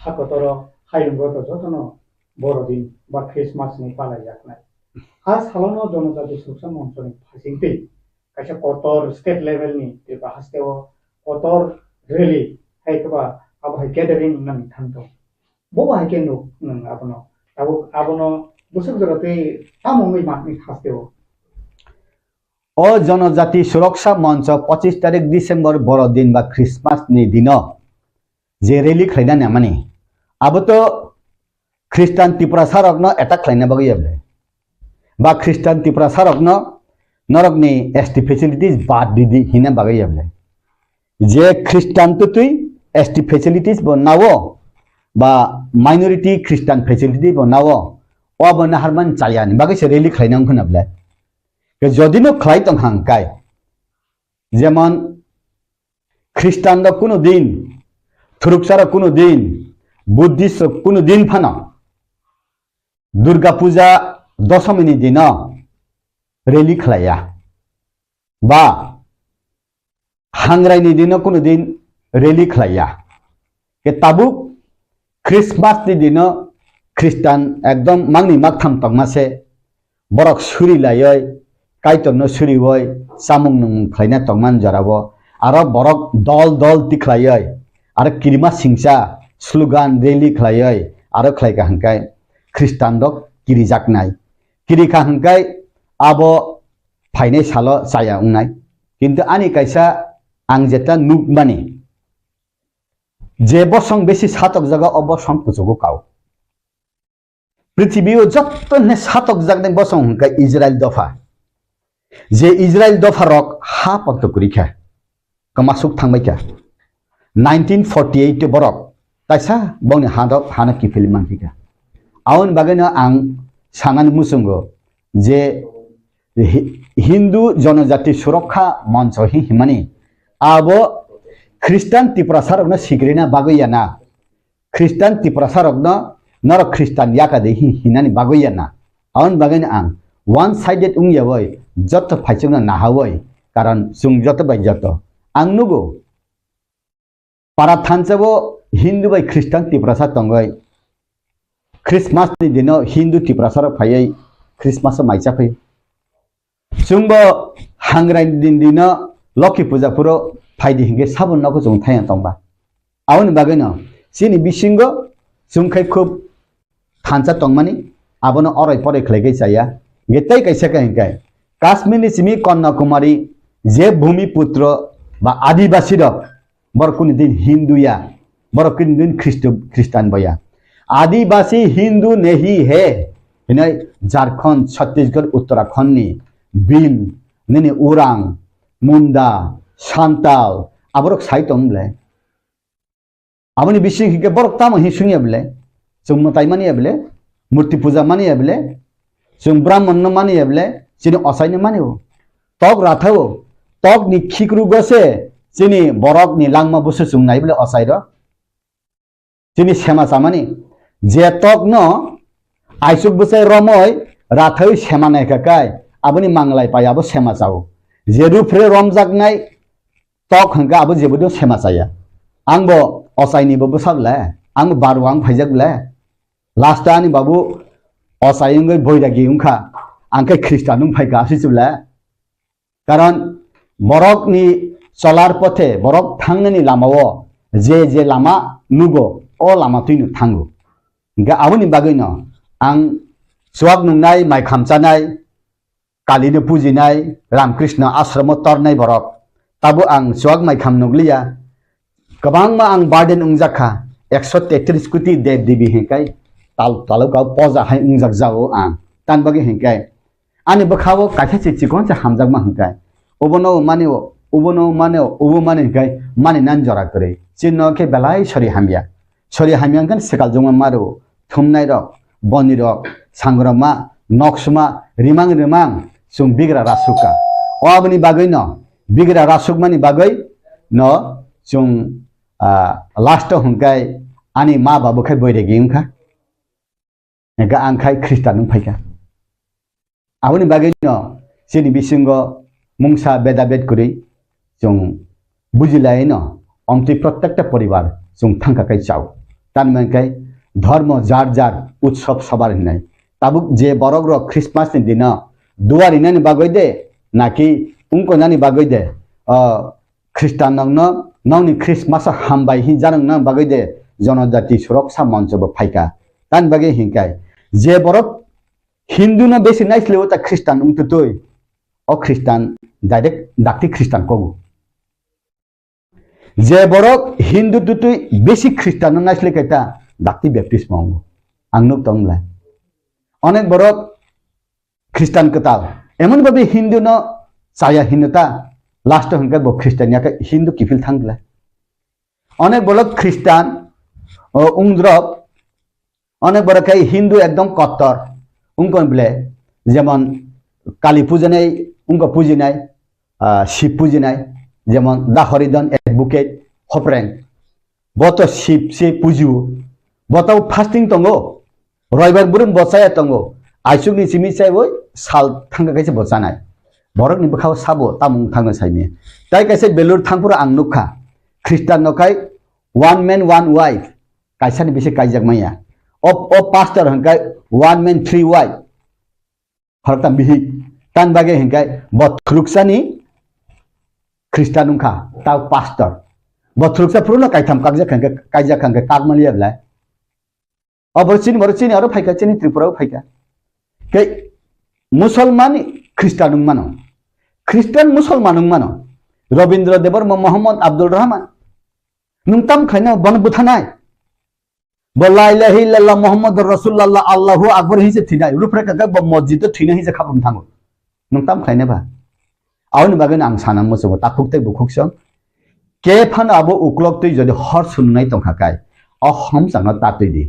hakotoro hayungo to jotono borodin ba Christmas ni palai jaknai has halono jonojati Swkang monsoni phasingtei kaisa kotor state level ni te ba hasteo kotor really haikba abo hai gathering nang thanto bo hai keno nang abono tabuk abono busuk jorote amongoi matni hasteo o जनजाति सुरक्षा मंच 25 तारिख December बड़ोदिन बा Christmas नि दिन जे रेली खैना नामानि अब तो ख्रिस्टान त्रिपुरा सारक न एटाक खैना बगै यबले बा ख्रिस्टान त्रिपुरा सारक न नरक नि एसटी फैसिलिटीज बाद दिदि हिना बगै यबले जे ख्रिस्टान तो तुई एसटी फैसिलिटीज बनावो बा माइनॉरिटी ख्रिस्टान फैसिलिटी बनावो ओ बना हरमान चायानि बगै से रेली खैना खनबले जदिनो खलाई तंग हांकाय जेमन ख्रिस्टान दा कुनो दिन थुरुकसारा कुनो दिन बुद्धिस्ट कुनो दिन फाना दुर्गा पूजा दशमी दिन रेली खलाया बा हांग्रायनि दिन कुनो दिन रेली खलाया के ताबु क्रिसमास नि दिन ख्रिस्टान एकदम मांगनि मागथाम तंगमासे बरक सुरि लायै काइतनो सुरि वय सामुं नं खलायना तंगमान जराबो आरो बरक दल दल तिखलायै आरो किरिमा सिंसा स्लोगान रेली खलायै आरो खलायका हंकाय ख्रिस्टान दक किरि जाकनाय किरिका हंकाय आबो फाइनाय सालो जाया उनाय किन्तु आनि कायसा आं जेता नुक माने जे बसं बेसि सातक जागा अबसं पुजोगो काव पृथ्वीयाव जत्तने सातक जागने बसं हंकाय इजराइल दफा जे इजराइल दफा रक हा पक्ट कुरिखा कमासुक थांबायखा 1948 बरक ताइसा बौनि हादक हाना कि फिल्म मानथिखा आउन बागैनो आं सानानि मुसुंगो जे हिंदू जनजाति सुरक्षा मंच हि हिमानि आबो ख्रिस्टान त्रिपुरा सारकनो सिग्रेना बागैयाना ख्रिस्टान त्रिपुरा सारकनो नर ख्रिस्टान याकादे हिनानि बागैयाना आउन बागैनो आं वन साइडेड उंयावै जत फाइचंना नाहावै कारण जों जत बाय जत आं नुगो पारा थानसेबो हिंदू बाय ख्रिस्टान त्रिपुरासा तंगै क्रिसमास नि दिनो हिंदू त्रिपुरासा फायै क्रिसमास माइचा फै जोंबो हांग्राय दिन दिनो लकी पूजा पुरो फायदि हिंगे साबन नको जों थाया तंबा आउन बागैनो सिनि बिसिंगो जोंखै खुब थानसा तंमानि आबनो अराय पराय खलायगै जाया गेतै कैसे कहेंगे काश्मीर सिमी कन्याकुमारी जे भूमिपुत्र बा आदिवासी रक बरकुन दिन हिंदूया बरकुन दिन ख्रिस्टान बया आदिवासी हिंदू नहीं है हिनै झारखंड छत्तीसगढ़ उत्तराखंड नि बिल निनि उरां मुंडा सांताल आबरक साइतंले आबनि बिसि हिके बरक ताम हि सुनियाबले जोंमताय मानियाबले मूर्ति पूजा मानियाबले जों ब्राह्मण न मानियाबले सिनि असायनो मानियो तक राथावो तक नि खिक्रु गसे सिनि बरक नि लांमा बुसु सुंनायबले असायरो सिनि सेमा सामानि जे तक न आइसुक बसे रमय राथै सेमा नायखाकाय aboni manglai pai abo sema chao jeru fre romjaknai tok hangka abo jebudo sema chaya angbo osaini bo sabla ang barwang phaijak la last ani babu osaingai boiragi ungkha angkai khristanung phaika asicula karon borok ni solar pothe borok thangnani lamao je lama nugo o lama tuinu thangu ga aboni bagui no ang swak nungnai mai khamchanai kalino pujinai ramkrishna ashramo tornai borok tabu ang swak mai kham nuglia kabang ma ang burden ungjakha 133 koটি dev devi hengkai taluka poja hai ungjak jao ang tan bagi hengkai ani bakhawo kaitha chikon cha hamjak ma hengkai obono mane ubo mane hengkai mane nan jora kore chinno ke belai sori hamya kan sekal jongma maru thumnai rok boni rok sangrama noksuma rimang sung bigra rasuka o abni bagoi no bigra rasuk mani bagoi no sung last hengkai ani ma babu khai boire giungkha ga angkai khristanung phaika aboni bagoi no sini bisingo mungsa bedabet kuri jong bujilai no omti prottekta poribar jong thangka kai chau tan mankai ধর্ম যার যার উৎসব সবার নাই তাবুক যে বরগ র Christmas ni dina duari nani bagoi de naki ungko nani bagoi de খ্রিস্টান nangno nangni Christmas hambai hi janang na bagoi de জনজাতি সুরক্ষা মঞ্চ bo phaika tan bage hingkai je borok hindu na beshi naisle ota খ্রিস্টান ungtutoi o খ্রিস্টান direct dakti খ্রিস্টান kogu je borok hindu tutui beshi খ্রিস্টান naisle kaita dakti baptism ongo angnuk tongla onek borok খ্রিস্টান ketal emon babe hindu no saya hinuta last hongka bo খ্রিস্টানিয়া ka hindu kifil thangla onek borok খ্রিস্টান ungdrop onek borok kai hindu ekdom kottor ungkon bele jemon kali pujanai ungko pujinai Shiva pujinai jemon dahoridon advocate hopreng boto Shiva se puju botau fasting tongo roibar burum bosaya tongo aisugni simi sai boi sal thangka kaise bosanai borok ni bkhao sabo tamung thangna saimi tai kaise belur thangpura angnukha খ্রিস্টান nokai one man one wife kaisa ni bise kaijak maya o pastor hangkai one man three wife harta bihi tan bage hangkai botruksani খ্রিস্টান ungkha ta pastor botruksa purno kaitham kaijak hangkai kakmaliya blai Borocini aro phaika chini Tripura phaika ke musalman Khristanung mano Khristan musalmanung mano Rabindra Debar Muhammad Abdul Rahman nungtam khaina bon buthanai la ilaha illallah Muhammadur Rasulullah Allahu Akbar hise thinai rupre ka ba masjid thina hise khapum thango nungtam khaina ba awni bagen ang sanam mo so takhukte bukhuksam ke phan abo uklok tei jodi hor sunnai tongkhakai o hom sanga tatoi di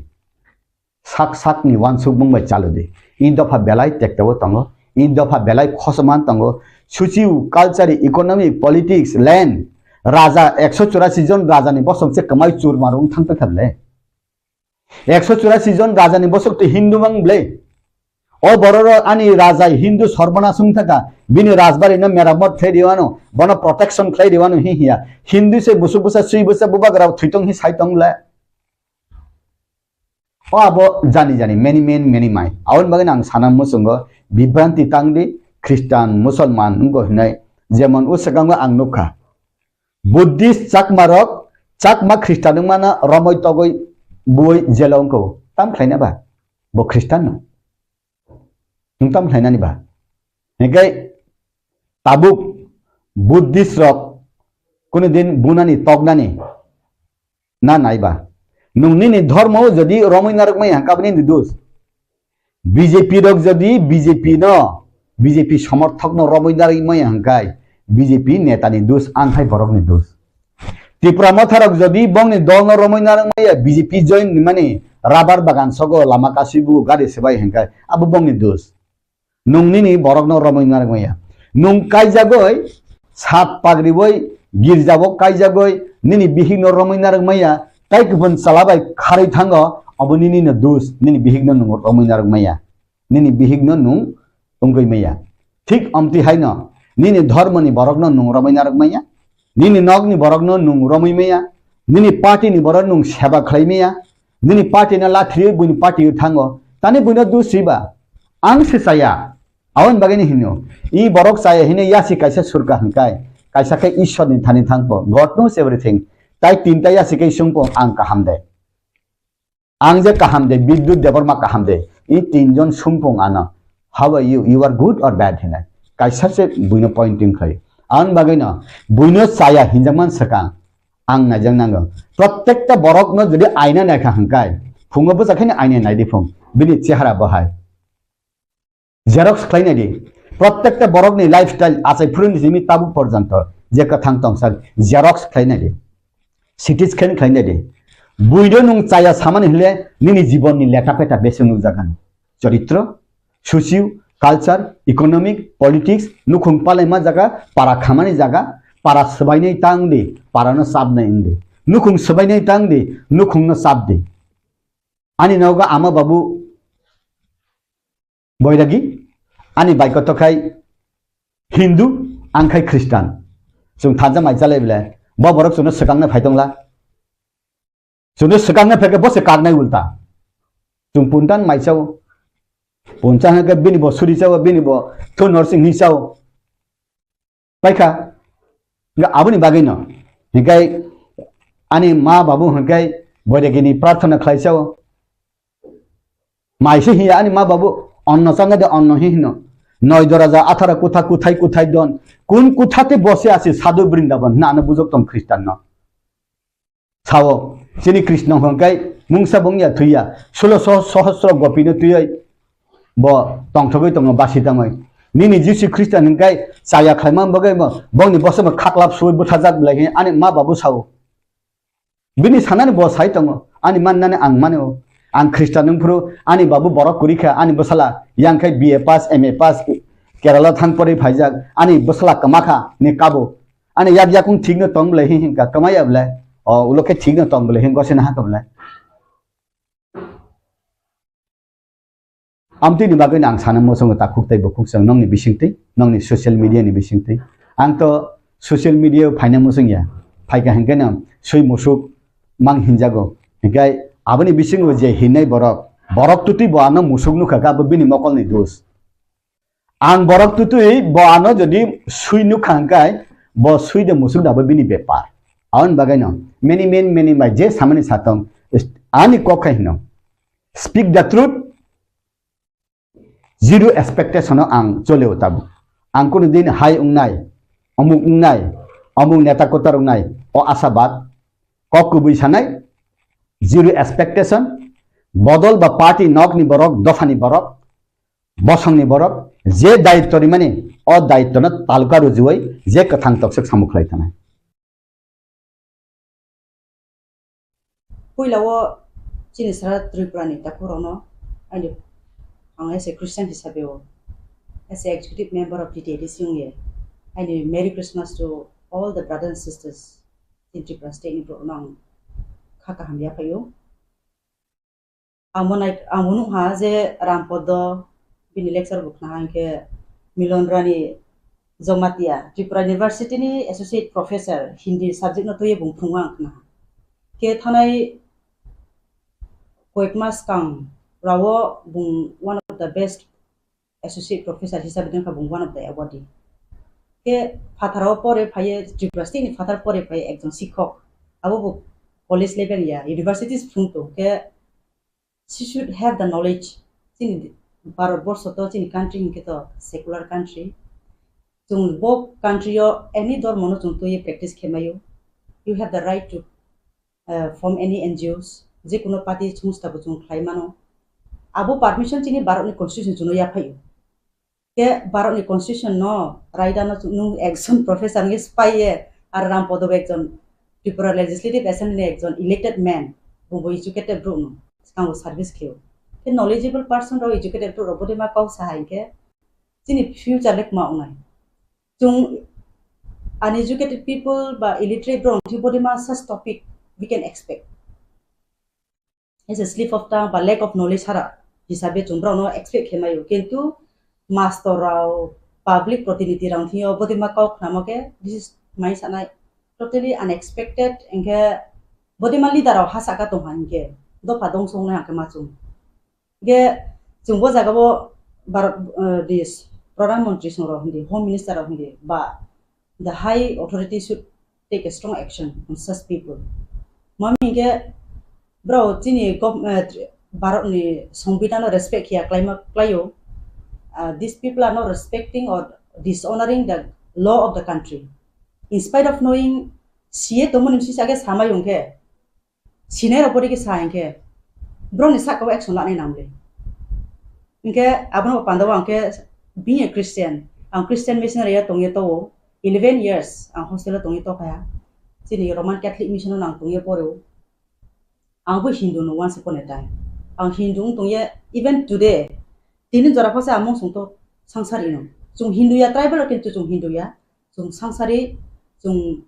sak ni wan suk mung bai chalu de in dofa belai tektawo tongo in dofa belai khosaman tongo suciu culture economy politics land raja 184 jon raja ni bosok che kamai chur marung thangpa khable 184 jon raja ni bosok te hindu mang ble o bororo ani raja hindu sorbana sung thaka bini rajbari na meramot khai diwano bono protection khai diwano hi hiya hindu se busubusa sui busa bubagra thitong hi saitong la abo jani many mai awon bagen ang sanam musungo bibranti tangdi Khristan musalman ungko hinai jemon Swkang ang nukha buddhist chakma Khristan mana romoi togoi boi jelongko tam khaina ba bo Khristan no nungtam khaina ni ba hegai tabuk buddhist rok kono din bunani tognani na naiba nungni ni ধর্ম যদি রমইনারক মাই হাকাবনি নিদোস BJP rock যদি BJP সমর্থক ন রমইনারক মাই হাকাই BJP নেতা নি দোষ আনহাই বরক নি দোষ ত্রিপুরা মথারক যদি বংনি দল ন রমইনারক মাই বিজেপি জয়েন মানে রাবার বাগান সগো লামা কাসিবু গাড়ি সেবাই হাকাই আবু বংনি দোষ nungni ni borok no রমইনারক মাই nung kai jagoi sat pagri boi girjabo kai jagoi nini bihino রমইনারক মাই tai kubun salabai khari thango abuni ni na dus nini bihigno nung rominar maya nini bihigno nung ungoi maya ठीक अमती हाइन निनी धर्मनि बरकनो नुं रमैना रकमैया निनी नगनि बरकनो नुं रमैमैया निनी पार्टीनि बरक नुं सेवा खैमैया निनी पार्टीना लाथ्रि बुनि party थांगो तानि बुनो दुसिबा आं सेसाया आवन बागैनि हिनो ई बरक साया हिनो यासि कायसा सुरका हंकाय कायसा के ईश्वरनि थानि थांपो गॉड नोस एवरीथिंग ताई तीनटा यासि के सुंपो आं काहाम दे आं जे काहाम दे विद्युत देवरमा काहाम दे ई तीनजन सुंपो आना how are you are good और बैड हिना कायसा से बुनो पॉइंटिंग खै आन बागैनो बुनो साया हिनजामान सका आं नाजों नांगो प्रत्येकटा बरकनो जुदि आयना नायखा हंकाय फुङावबो जाखायनो आयना नायदि फुं बिनि चेहरा बहाय जेरक्स खालायनाय दि प्रत्येकटा बरकनि लाइफस्टाइल आसाय फुरुनिसिमि ताबु पर्यन्त जे कथां तंसार जेरक्स खालायनाय दि सिटी स्कैन खालायनाय दि बुइदो नुं चाया सामान हले निनि जीवननि लेटा पेटा बेसेनु जागोन चरित्र सोशियो कल्चर इकोनॉमिक पॉलिटिक्स नुखुं पाले मा जागा पारा खामानि जागा पारा सबायनै तांदि पारानो साबनै इंदि नुखुं सबायनै तांदि नुखुंनो साबदि आनि नौगा आमा बाबु बैरागी आनि बाइकतखाय हिंदू आंखाय ख्रिस्टान जों थाजा माइजाले बिले ब बरक जोंनो सकांनो फायदोंला जोंनो सकांनो फेके बसे कारनाय उल्टा जों पुंटान माइसाव पुंचान के बिनिबो सुरिसाव बिनिबो थो नरसिंह हिसाव बाइका आबुनि बागैनो हिकाय आनि मा बाबु हिकाय बैरागिनि प्रार्थना खालायसाव माइसे हिया आनि मा बाबु अन्न संगे दे अन्न हिनो नय दराजा 18 कुथा कुथाय कुथाय दन कुन कुथाते बसे आसे साधु वृंदावन नानो बुजोक्तम ख्रिस्टान न सावो सिनि कृष्ण हंकाय मुंसा बंगिया थुइया 1600 सहस्र गोपिनो थुयै ब तंथगै तंग बासि तंगै निनि जिसु ख्रिस्टान हंकाय साया खायमा बगै बंनि बसम खाकलाब सुय बुथाजाक लागे आनि मा बाबु सावो बिनि सानानि बसाय तंग आनि माननानै आं मानो आं ख्रिस्टान नंफ्रु आनि बाबु बरक कुरिखा आनि बसला यांखाय बीए पास एमए पास केरला थांग परि फाइजाक आनि बसला कमाखा ने काबो आनि याक याकुं ठीक न तंग लहि हिंका कमायाबला अ उलोके ठीक न तंग लहि गसे ना कबला आमतिनि बागै आं सानो मोसंग ताखुक्तै बखुंसं नंनि बिसिंतै नंनि सोशल मीडिया नि बिसिंतै आं तो सोशल मीडिया फाइना मोसंया फाइका हंकेना सुइ मुसुक मां हिंजागो हंकाय आबनि बिसिंग जे हिनाय बरक बरक तुति बआनो मुसुकनु खाका बिनि मकलनि दोष आं बरक तुतुइ बआनो जदि सुइनु खांकाय ब सुइदे मुसुक दाबो बिनि बेपार आउन बागैनो मेनी माइ जे सामनि सातम आनि कोखाय हिनो speak the truth zero expectation आं चले उताबु आं कुनु दिन हाय उंनाय अमुक नेता कोतार उंनाय अ आशाबाद ककुबै सानाय जीरो एक्सपेक्टेशन बदल बा पार्टी नकनि बरक दफानि बरक बसंनि बरक जे दायित्वनि माने अ दायित्वना तालुका रुजुयै जे कथां तक्सक सामुखलाय थानाय पहिलावो जिनिसरा त्रिपुरानि ताखुरावनो आं एस ए क्रिस्टियान हिसाबै as a executive member of TRIPURA सिंगे आंनि merry Christmas to all the brothers and sisters in Tripura state नि प्रोग्राम खाका हामिया फायो आमोनु हा जे रामपद बिनि लेक्चर बुकना हांके मिलन रानी जमातिया त्रिपुरा यूनिवर्सिटी नि एसोसिएट प्रोफेसर हिंदी सब्जेक्ट न तोये बुंफुंगा आंखना के थानाय Swkang रावो बुं one of the best associate professor हिसाबै दोनखा बुं one of the awardee के फाथाराव परे फाये त्रिपुरा स्टेट नि फाथार परे फाये एकजन शिक्षक आबो कॉलेज लेवल या यूनिवर्सिटीज फुंतो के she should have the knowledge in Bharatvarsh तो चिन country के तो secular country जों बो country यो any धर्मनो जों तो ये practice खेमायो you have the right to form any NGOs जे कोनो पार्टी संस्थाबो जों खायमानो आबो परमिशन चिनि भारतनि कन्स्टिट्यूशन जों या फायो के भारतनि कन्स्टिट्यूशन न राइडानो नु एकजन प्रोफेसर नि स्पाइए आरो रामपद एकजन त्रिपुरा लेजिस्लेटिव एसेंबली एकजन इलेक्टेड मैन बुबो एजुकेटेड ब्रो नु सिकांगो सर्विस खेयो के नॉलेजेबल पर्सन रो एजुकेटेड ब्रो बदे मा काउ सहाय के चिनि फ्यूचर लेक मा उनाय जों uneducated people बा illiterate ब्रो बदे मा such topic we can expect as a slip of tongue but lack of knowledge hara hisabe chumbrano expect khemayo kintu master raw public प्रतिनिधि रंग थियो बदि मा कौ खनामो के this is my sanai totally unexpected engke bodi ma leader au hasa ka tong hanke do pa dong song na ka ma chung ge chung bo jaga bo Bharat this pradhan mantri song ro hindi home minister ro hindi ba the high authority should take a strong action on such people mami ge bro chini Bharat ni সংবিধান respect kia klayo these people are not respecting or dishonoring the law of the country in spite of knowing siye tomon si sage sama yongke sine ropori ke saengke bro ni sakwa action la nai namle inke abano pandawa anke being a Christian ang Christian missionary tongye to 11 years ang hostel tongye to kaya sini Roman Catholic mission nang tongye poreu ang bo Hindu no once upon a time ang Hindu tongye even today tinin jora phasa among sungto sangsari no jung Hindu ya tribal kintu jung Hindu ya jung sangsari jung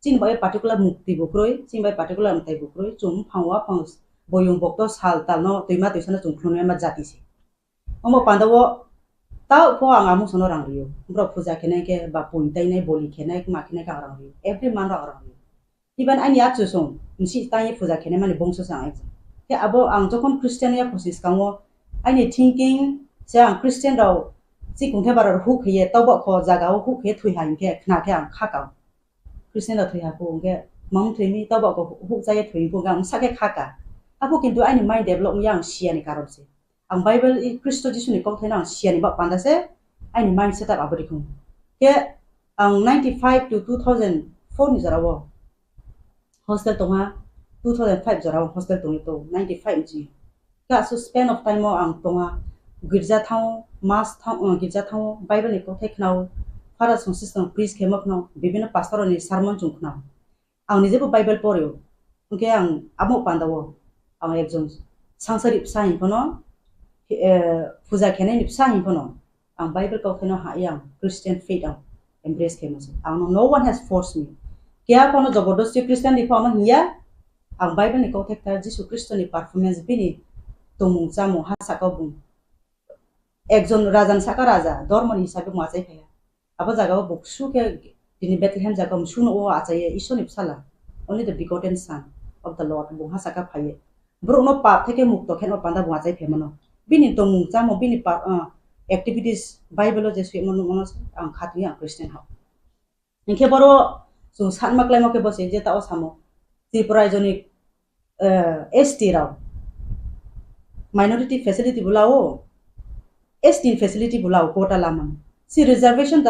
chin bai particular mukti bukroi chin bai particular mtai bukroi jung phangwa phang boyung bokto sal tal no toima toisana jung khunwe ma jati si omo pandawo tau pho ang amung sono rang riyo bro puja kenai ke ba puntai nai boli kenai ma kenai ka rang riyo every man rang riyo even ani atsu song nsi tai puja kenai mani bongso sang ai ke abo ang jokon Christian ya phosis kango ani thinking se ang Christian raw si kungthe barar hu khiye tawbo kho jaga hu khiye thui hain ke khna ke ang khaka Christian ra thui ha ko nge mong thimi tawbo ko hu jaye thui ko gang sa ke khaka apo kintu ani mind develop yang sia ni karon se ang Bible i Kristo Jesu ni ko thena sia ni ba panda se ani mind set up abri khum ke ang 95 to 2004 ni jarawo hostel tonga 2005 jarawo hostel tongi to 95 ji ka so span of time mo ang tonga girja thau mas thau girja thau Bible ni ko theknau phara song system priest kemak no bibina pastor ni sermon chungkhna ang nije bo Bible poryo ke ang amo pandawo ang ekjon sangsari psahin kono puja khenai ni psahin kono ang Bible ko kheno ha yang Christian faith ang embrace kemas ang no one has forced me kya kono jabordosti Christian ni phama hiya ang Bible ni ko thekta Jesu Kristo ni performance bini tomung chamu hasa ko bung ekjon rajan saka raja dormon hisabe maachai phaya abo jagao buksu ke dini Bethlehem jagam suno o achaye isoni psala only the begotten son of the Lord bung hasa ka phaye bruno pap theke mukto kheno panda bung achai phemano bini tomung chamo bini activities Bible je sui mono ang khatni ang Christian ha inke boro so sanma klemo ke bose je ta osamo Tripura joni ST raw minority facility bulao ST facility bulao quota laman see reservation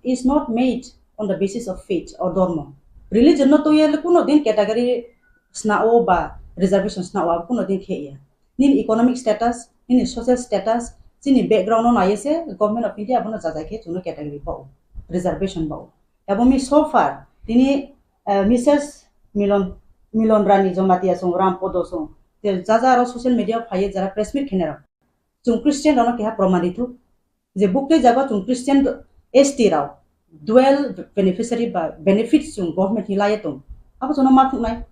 is not made on the basis of faith or dharma religion no to ye kuno din category snao ba reservation snao kuno din kheya nin economic status nin social status chini background no ayese government of India abono jajai khe chuno category pao reservation pao abomi so far tini Mrs Milon Rani Jomatia song Rampada song te jaja ro social media phaye jara press meet khenera chung Christian rono ke ha pramanithu je bukle jaga chung Christian ST raw dual beneficiary ba benefits chung government hilaya tung abo chono ma thuk nai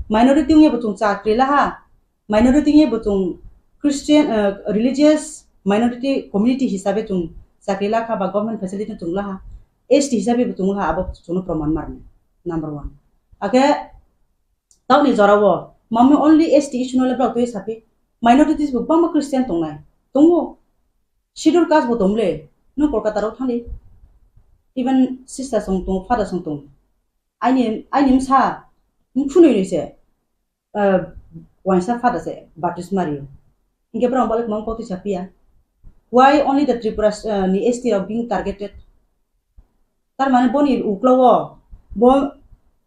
minority nge bo chung chakri la ha minority nge bo chung Christian religious minority community hisabe chung chakri la kha ba government facility chung la ha ST hisabe bo chung ha abo chono praman marne number 1 ake tawni jorawo mami only ST issue no le bra to hisabe minorities bo bama Christian tung nai tungo schedule caste bo tomle no Kolkata ro thani even sister song tung father song tung I sa mphunu ni se wansa father se baptist mario inge bra balak mang ko ti sapia why only the Tripura ni ST are being targeted tar mane boni uklowo bo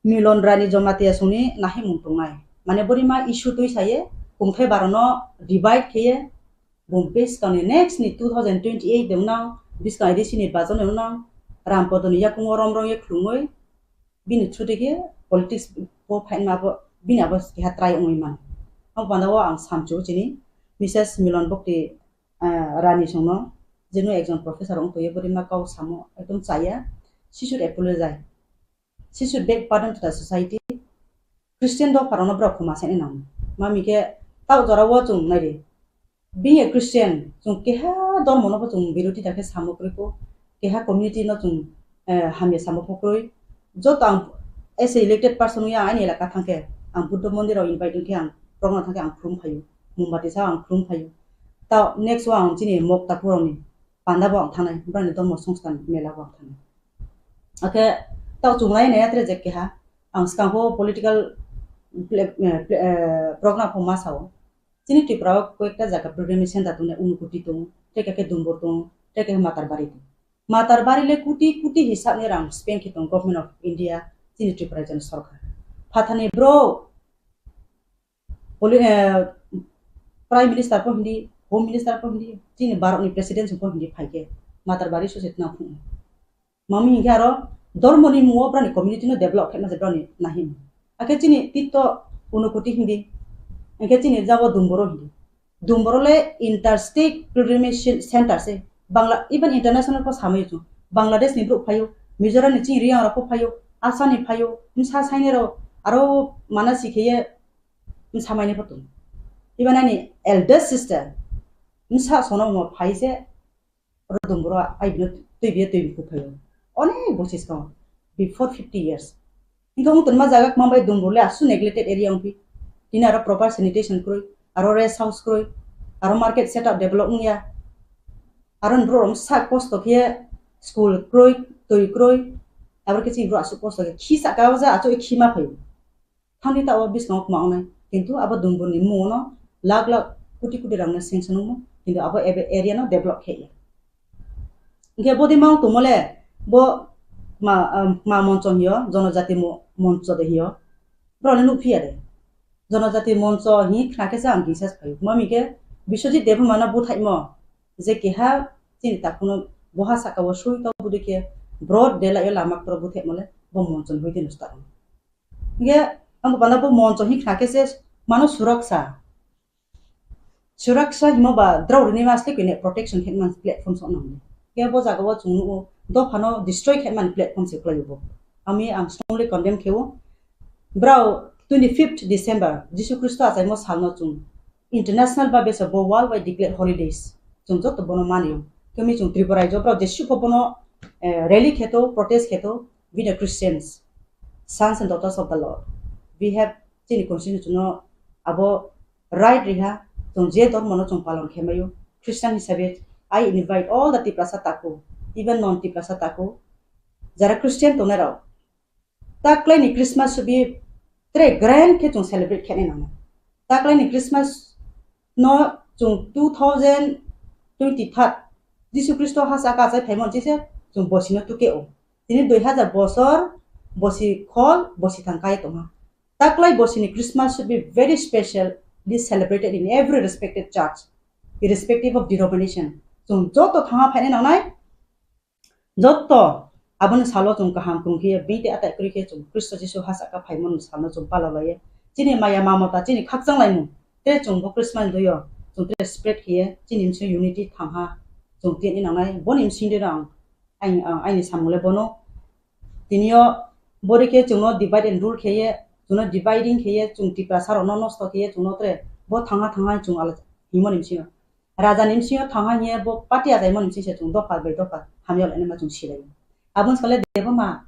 Milon Rani Jomatia suni nahi mungtung nai mane bori ma issue to saye kungthai barono divide kheye bumpes kane next ni 2028 demna biska edisi ni bajon demna Rampada ni yakung rom ye khumoi bin chudege politics po phain ma bo bin abos ki hatrai ongoi man ang bandawo ang samchu chini Mrs Milon Bokti Rani songno jeno ekjon professor ong toye bori ma kau samo ekdom chaya she should apologize she should beg pardon to the society Christian do parono bro khoma sene nam mami ke tau jorawo chung nai being a Christian chung ke ha don mono bo chung biroti takhe samokriko keha community no chung hamye samo pokroi jo tang as a elected person ya ani la ka thangke ang buddha mandir ro invite ke ang prongna thangke ang khrum phayu mumbati sa ang khrum phayu ta next wa ang chini mok ta puroni panda bo ang thanai brani to mo songstan mela bo thanai ake ta chunglai ne atre je keha ang skangho political program ko masao chini TRIPURA ko ekta jaga program center tune unukuti tu teke ke dumbor tu teke matar bari le kuti hisab ni rang spend kitong government of India chini TRIPURA jan sarkar phathani bro prime minister ko hindi home minister ko hindi chini barok ni president ko hindi phaike matar bari so setna phu mami ngaro dormoni muo brani community no develop khena brani nahin ake chini tito unukuti hindi ake chini jabo dumboro le interstate pilgrimage center se bangla even international ko samai chu bangladesh ni bro phayo mizoram ni chiri ara ko phayo asa ni phayo msa saine ro aro manasi kheye msamai ni photo even ani elder sister msa sono mo phaise ro dumboro ai bino tui ko phayo one bosis ko before 50 years inga mutun ma jaga mambai dumbole asu neglected area umpi dinara proper sanitation kroi aro rest house kroi aro market setup development ya aron bro sa cost of here school kroi toi kroi aro ke chi bro asu cost ke khisa ka ja acho khima phai thani ta obis nok ma onai kintu aba dumbur ni mo no lag kuti rang na sanction mo kintu aba area no develop he nge bodi ma to mole bo ma moncho hiyo jonojati moncho de hiyo bro le nu phiare जनजाति मंच हि खाके जा आं गिसास फाय mummy के बिश्वजित देव माना बुथाइ म जे केहा चिन्ता कुनो बहा साका व सुइ त बुदे के ब्रॉड देला यो लामा प्र बुथे मले ब मंचन होइते नस्ता गे आं बना ब मंच हि खाके से मानो सुरक्षा हिमा बा द्रौरनि वास्ते केने प्रोटेक्शन हेडमान प्लेटफॉर्म सो नमले के ब जागा व जुनु दो फानो डिस्ट्रॉय हेडमान प्लेटफॉर्म से क्लायबो आं strongly condemn खेवो brow 25th December, Jesus Christ as I must have not soon. International Babes of worldwide declared holidays. Jot bono manio. Kami chung TRIPURA job of the super bono rally keto, protest keto with the Christians, sons and daughters of the Lord. We have chini continue to know about right riha, tung je dor mono chung palon kemayo. Christian Hisabet, I invite all the TRIPURA Satako, even non-TRIPURA Satako. Jara Christian tonero. Tak ni Christmas should be tre grand ke chung celebrate khane na taklai ni Christmas no chung 2023 Jesus Christ has aka sai phaimon jise chung bosino tuke o tini 2000 bosor bosi khol bosi thangkai toma taklai bosini Christmas should be very special be celebrated in every respected church irrespective of denomination chung joto thanga phaine na nai joto abon salo chung kaham kum khie bite atai kri ke chung Christ Jesus has aka phaimon salo chung pala laye chini maya mamata chini khakjang laimu te chung bo Christmas doyo chung te spread khie chini mse unity thangha chung te ni nangai bonim sinde rang ai ni samule bono tinio bori ke chung no divide and rule khie chung no dividing khie chung TRIPURA saro no nosto khie chung no tre bo thanga chung ala himonim sio raja nim sio thanga nye bo patia jai monim si se chung do pa bai do pa hamiol ene ma chung silai abun skale devama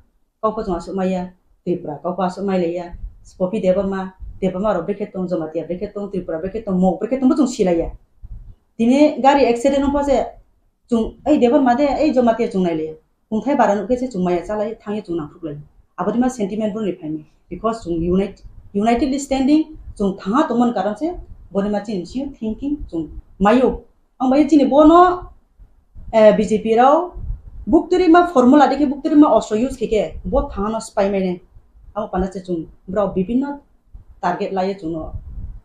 kaupa chung asu maya TRIPURA kaupa asu mai leya spopi devama ro beketong jomatia beketong TRIPURA beketong mo beketong chung silaya tine gari accident no pase chung ai devama de ai jomatia chung nai leya kungthai baran ke se chung maya chalai thangi chung na phuklai abodima sentiment bun refinement because chung unitedly standing chung thanga tomon karon se bodima chin siu thinking chung mayo ang bayi chini bono BJP rao buktori ma formula deke buktori ma also use keke bo thana spy mene ang panase chung bro bibinna target laye chung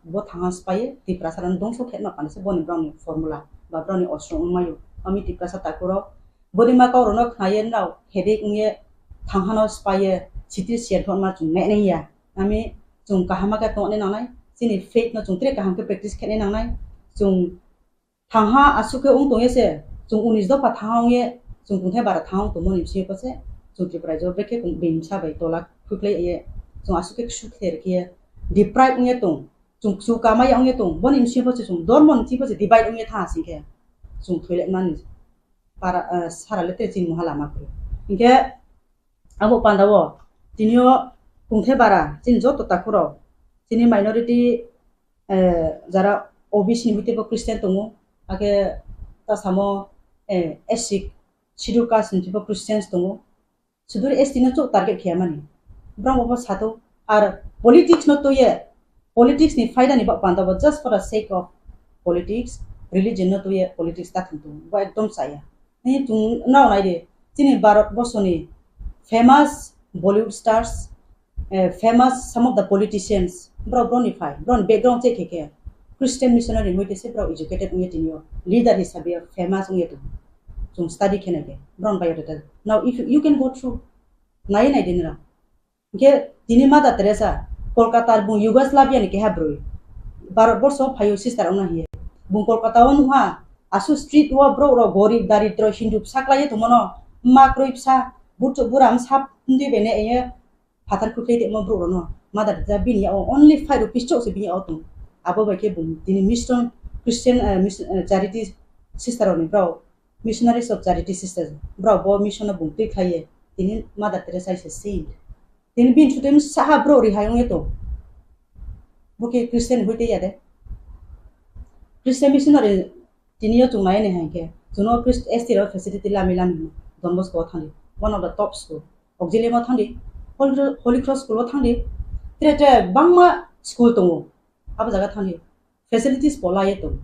bo thana spy TRIPURA saran dongso khetna panase boni brown formula ba brown also mayo ami TRIPURA sa takuro bodi ma ka rono khayen rao headache nge thana spy chiti share thon ma chung ne ya ami chung kahama ka to ne nanai chini faith na chung tre kaham ke practice khene nanai chung thangha asuke tong se chung unis do pa thangye chung kunthai bara thang to monim si pa se chung TRIPURA jo beke kung bin sa bai tolak khuklei ye chung asuke su kher ke deprive nge tong chung su ka ma yang nge tong bonim si pa se chung dormon si pa se divide nge tha si ke chung thoile man para sarale te chin muhala makru inge abo pandawo tinio kungthe bara chin joto takuro chini minority jara OBC ni bitebo Christian tongo age ta samo SC schedule caste ni tipo Christians tongo sudur ST na chok target khemani brahmo ba sato ar politics no to ye politics ni faida ni ba pandawo just for the sake of politics religion no to ye politics ta thuntu ba ekdom saya ni tung now nai de chini Bharat borsoni famous Bollywood stars famous some of the politicians bro bonify bro background check ke Christian missionary hoite se bro educated ngi tinyo leader hisabe famous ngi to chung study khenage bro biodata now if you can go through nai dinra ke tini Mother Teresa Kolkata bung Yugoslavia ni ke ha bro Bharat borso phayo sister ona hi bung Kolkata on ha asu street wa bro ro gorib daritro hindu saklaye to mono makro ipsa buto buram sap ndi bene e Phatra Khlaidi mo bro no Mother Teresa bini only 5 rupees chok se bini auto abo ba ke bung tini mission Christian charity sister oni bro missionaries of charity sisters bro bo mission bung te khaye tini Mother Teresa is a saint tini bin chutem saha bro ri hayong eto boke Christian hoite yade Christian missionary tini yo chungai ne hanke juno Christ ST ro facility la milam Don Bosco thandi one of the top school auxiliary ma thandi Holy Cross school thandi trete bangma school tongo aba jaga thandi facilities pola ye to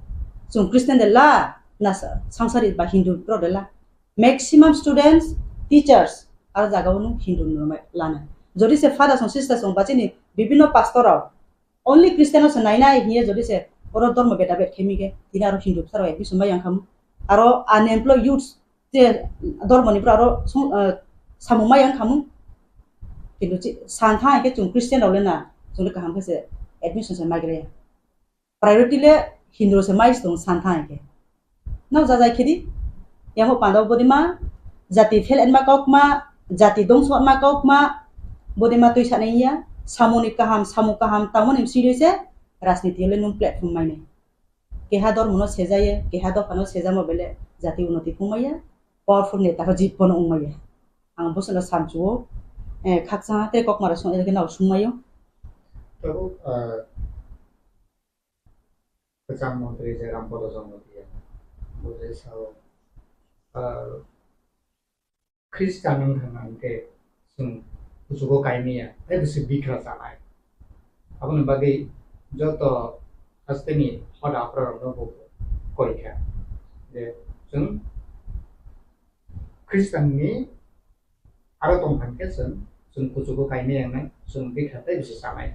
chung Christian de la na sangsari ba Hindu pro de la maximum students teachers ar jaga unu Hindu no lana jodi se father son sisters son bachini bibino pastor only Christian so naina here jodi se oro dormo beta bet khemige tinaro Hindu saro e bisumba yang kham aro unemployed youths te dormo ni pro aro samuma yang khamu kintu santha ke chung Christian rolena chung ka ham se admission se magre priority le Hindu se mais tong santha ke now jajai khidi yamo pandaw bodima jati fel en ma kokma jati dongso ma kokma bodima toi sanaiya samoni kaham samu kaham tamon im sirise राजनीति ले नुम platform माइने के हादर मनो सेजाये के हादर फनो सेजामो बेले जाति उन्नति फुमाया पावरफुल नेता को जीत बनो उमाया आं बसनो सामजुओ खाकसा ते ककमारा सं एके नाव सुमायो तो प्रधानमंत्री जे रामपद जंगतिया बोले साव ख्रिस्टान नंगे सुन कुछको काइमिया ए बिसे बिखरा जानाय अपन बागे joto asteni hoda aprar no koika je jung Christian ni aro tong phanke jung kujugo kaine yang nai jung bikhate bisi samai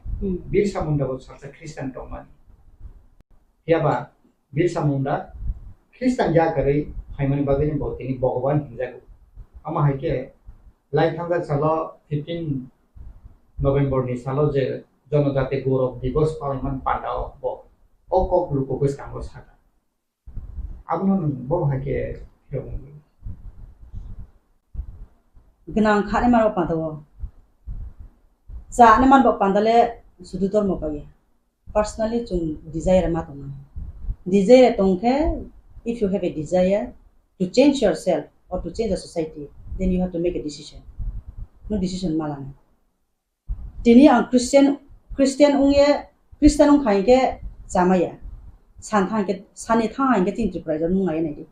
bir samunda bo sarta Christian tongman hiaba bir samunda Christian ja kare haimani bagani botini bhagwan hinjago ama haike lai thanga salo 15 November ni salo je जनजाति गौरव दिवस पालन पांडाव बो ओकक लुको सांगो साका आबनो बो हाके गनां खाने मारो पांडाव जाने मान बो पांडाले सुदु धर्म पाए पर्सनली जों डिजायर मा दं Dzire दंखे if you have a desire to change yourself or to change the society then you have to make a decision no decision malana tini ang Christian ungye Christian ung khaike jamaya santhang ke sani thang ke tin TRIPURA jon ngai nai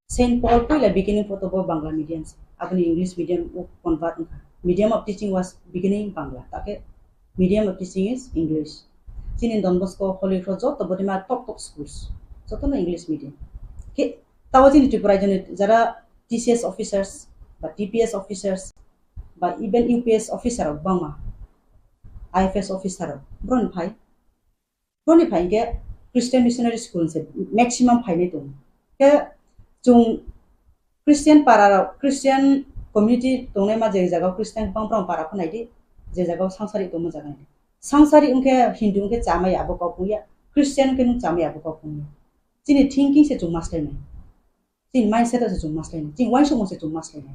Saint Paul pila beginning photo bo Bangla medium apni English medium convert medium of teaching was beginning Bangla take medium of teaching is English in Don Bosco Holy Cross to bodima top schools so to English medium ke tawajin TRIPURA jon jara TCS officers ba TPS officers ba even UPS officer of Bangla IFS officer bron phai ke Christian missionary school se maximum phai ne tum ke chung Christian para Christian community tongne ma je jaga Christian pang para phanai di je jaga sangsari to mo jaga sangsari unke Hindu unke chamai abo ko puya Christian ke nu chamai abo ko puya chini thinking se chung master ne chin mindset se chung master ne chin waiso mo se chung master ne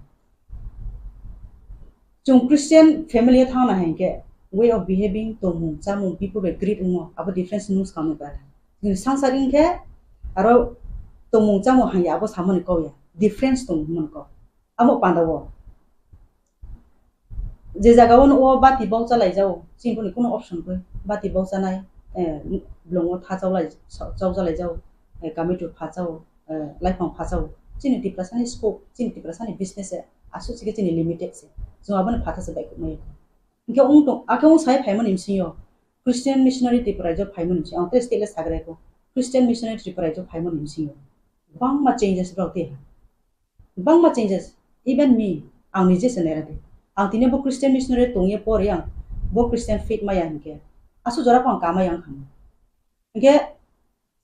chung Christian family thana hai ke way of behaving to mung chamung people be greet ungo abo difference news kamu ba ni sangsaring ke aro to mung chamu haya abo samoni ko ya difference tung munko amo pandawo je jagawon o bati bau chalai jao singko ni kono option koi bati bau chanai blongo tha chalai jao kami tu pha jao laifang pha jao chini depression scope chini depression business asu chike chini limited se so aban pha se bai ko mai ke ong to akong sai phaimon imsiyo Christian missionary Tripura jo phaimon imsi ang test le sagre ko Christian missionary Tripura jo phaimon imsiyo bangma changes brote bangma changes even me ang nije senera ang tine bo Christian missionary tongye por yang bo Christian faith ma yang ke asu jora pang kama yang kham ke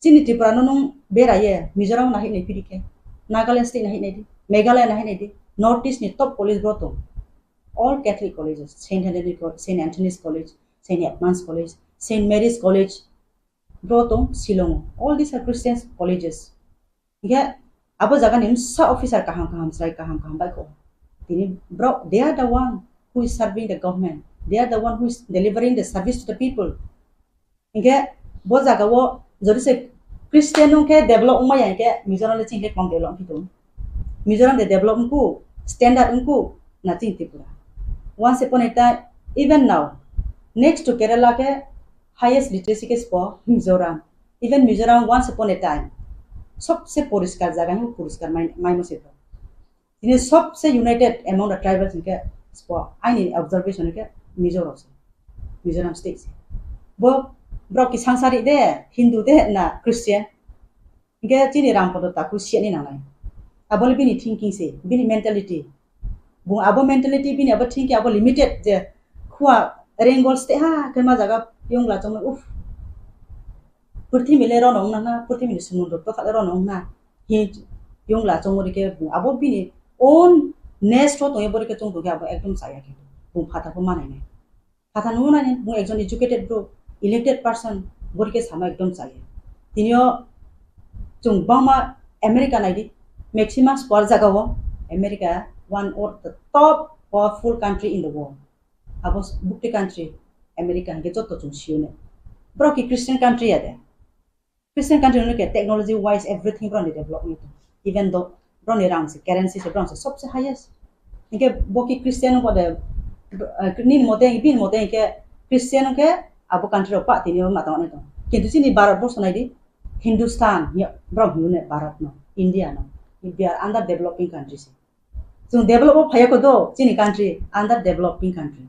chini Tripura no nong beraye Mizoram nahi nei pirike Nagaland state nahi nei di Meghalaya nahi nei di Northeast ni top college broto all Catholic colleges Saint Anthony's College Saint Edmunds College Saint Mary's College broto Silong all these are Christian colleges ke abo jaga nim sa officer kaham sai kaham bai ko tini bro they are the one who is serving the government they are the one who is delivering the service to the people inge bo jaga wo jodi se Christian ke develop ma yang ke Mizoram le ching ke kom develop pitu Mizoram de develop ku standard ku na ching Tripura once upon a time even now next to Kerala ke highest literacy ke spot Mizoram even Mizoram once upon a time सबसे परिष्कार जगह है परिष्कार माइनो से तो इन्हें सबसे United among the tribals इनके स्पॉट आइनी ऑब्जर्वेशन इनके मिजोरम स्टेट से वो ब्रो की संसारी दे हिंदू दे ना क्रिश्चियन इनके चीनी रामपद ताकु सियानी ना लाइन अब बिनी थिंकिंग से बिनी मेंटालिटी वो अब मेंटालिटी बिनी अब थिंकिंग अब लिमिटेड जे खुआ रेंगोल स्टे हाँ कर्मा जगह योंग लाचों में उफ Purti mile ronong na purti mile sumundo to kala ronong na hi yung la chong ri ke abo bini on nest to ye bori ke chong to ke abo ekdom saya ke bung phata ko mane ne phata nu na ne bung ekjon educated bro elected person bori ke sama ekdom saya tinio chung bama America nai di maximum spor jaga wo America one of the top powerful country in the world abo bukti country America ke jotto chung siune bro ki Christian country ade Christian country लोग के technology wise everything brand develop में तो even though brand रंग से currency से brand से सबसे highest इनके बोकी क्रिश्चियनों को दे नीन मोटे इनके क्रिश्चियनों के अब country रो पाती नहीं हो माता वाले तो किंतु चीनी भारत बोल सुनाई दी हिंदुस्तान या ब्रांड यूने भारत नो इंडिया नो we are under developing countries so develop भाया को दो चीनी country under developing country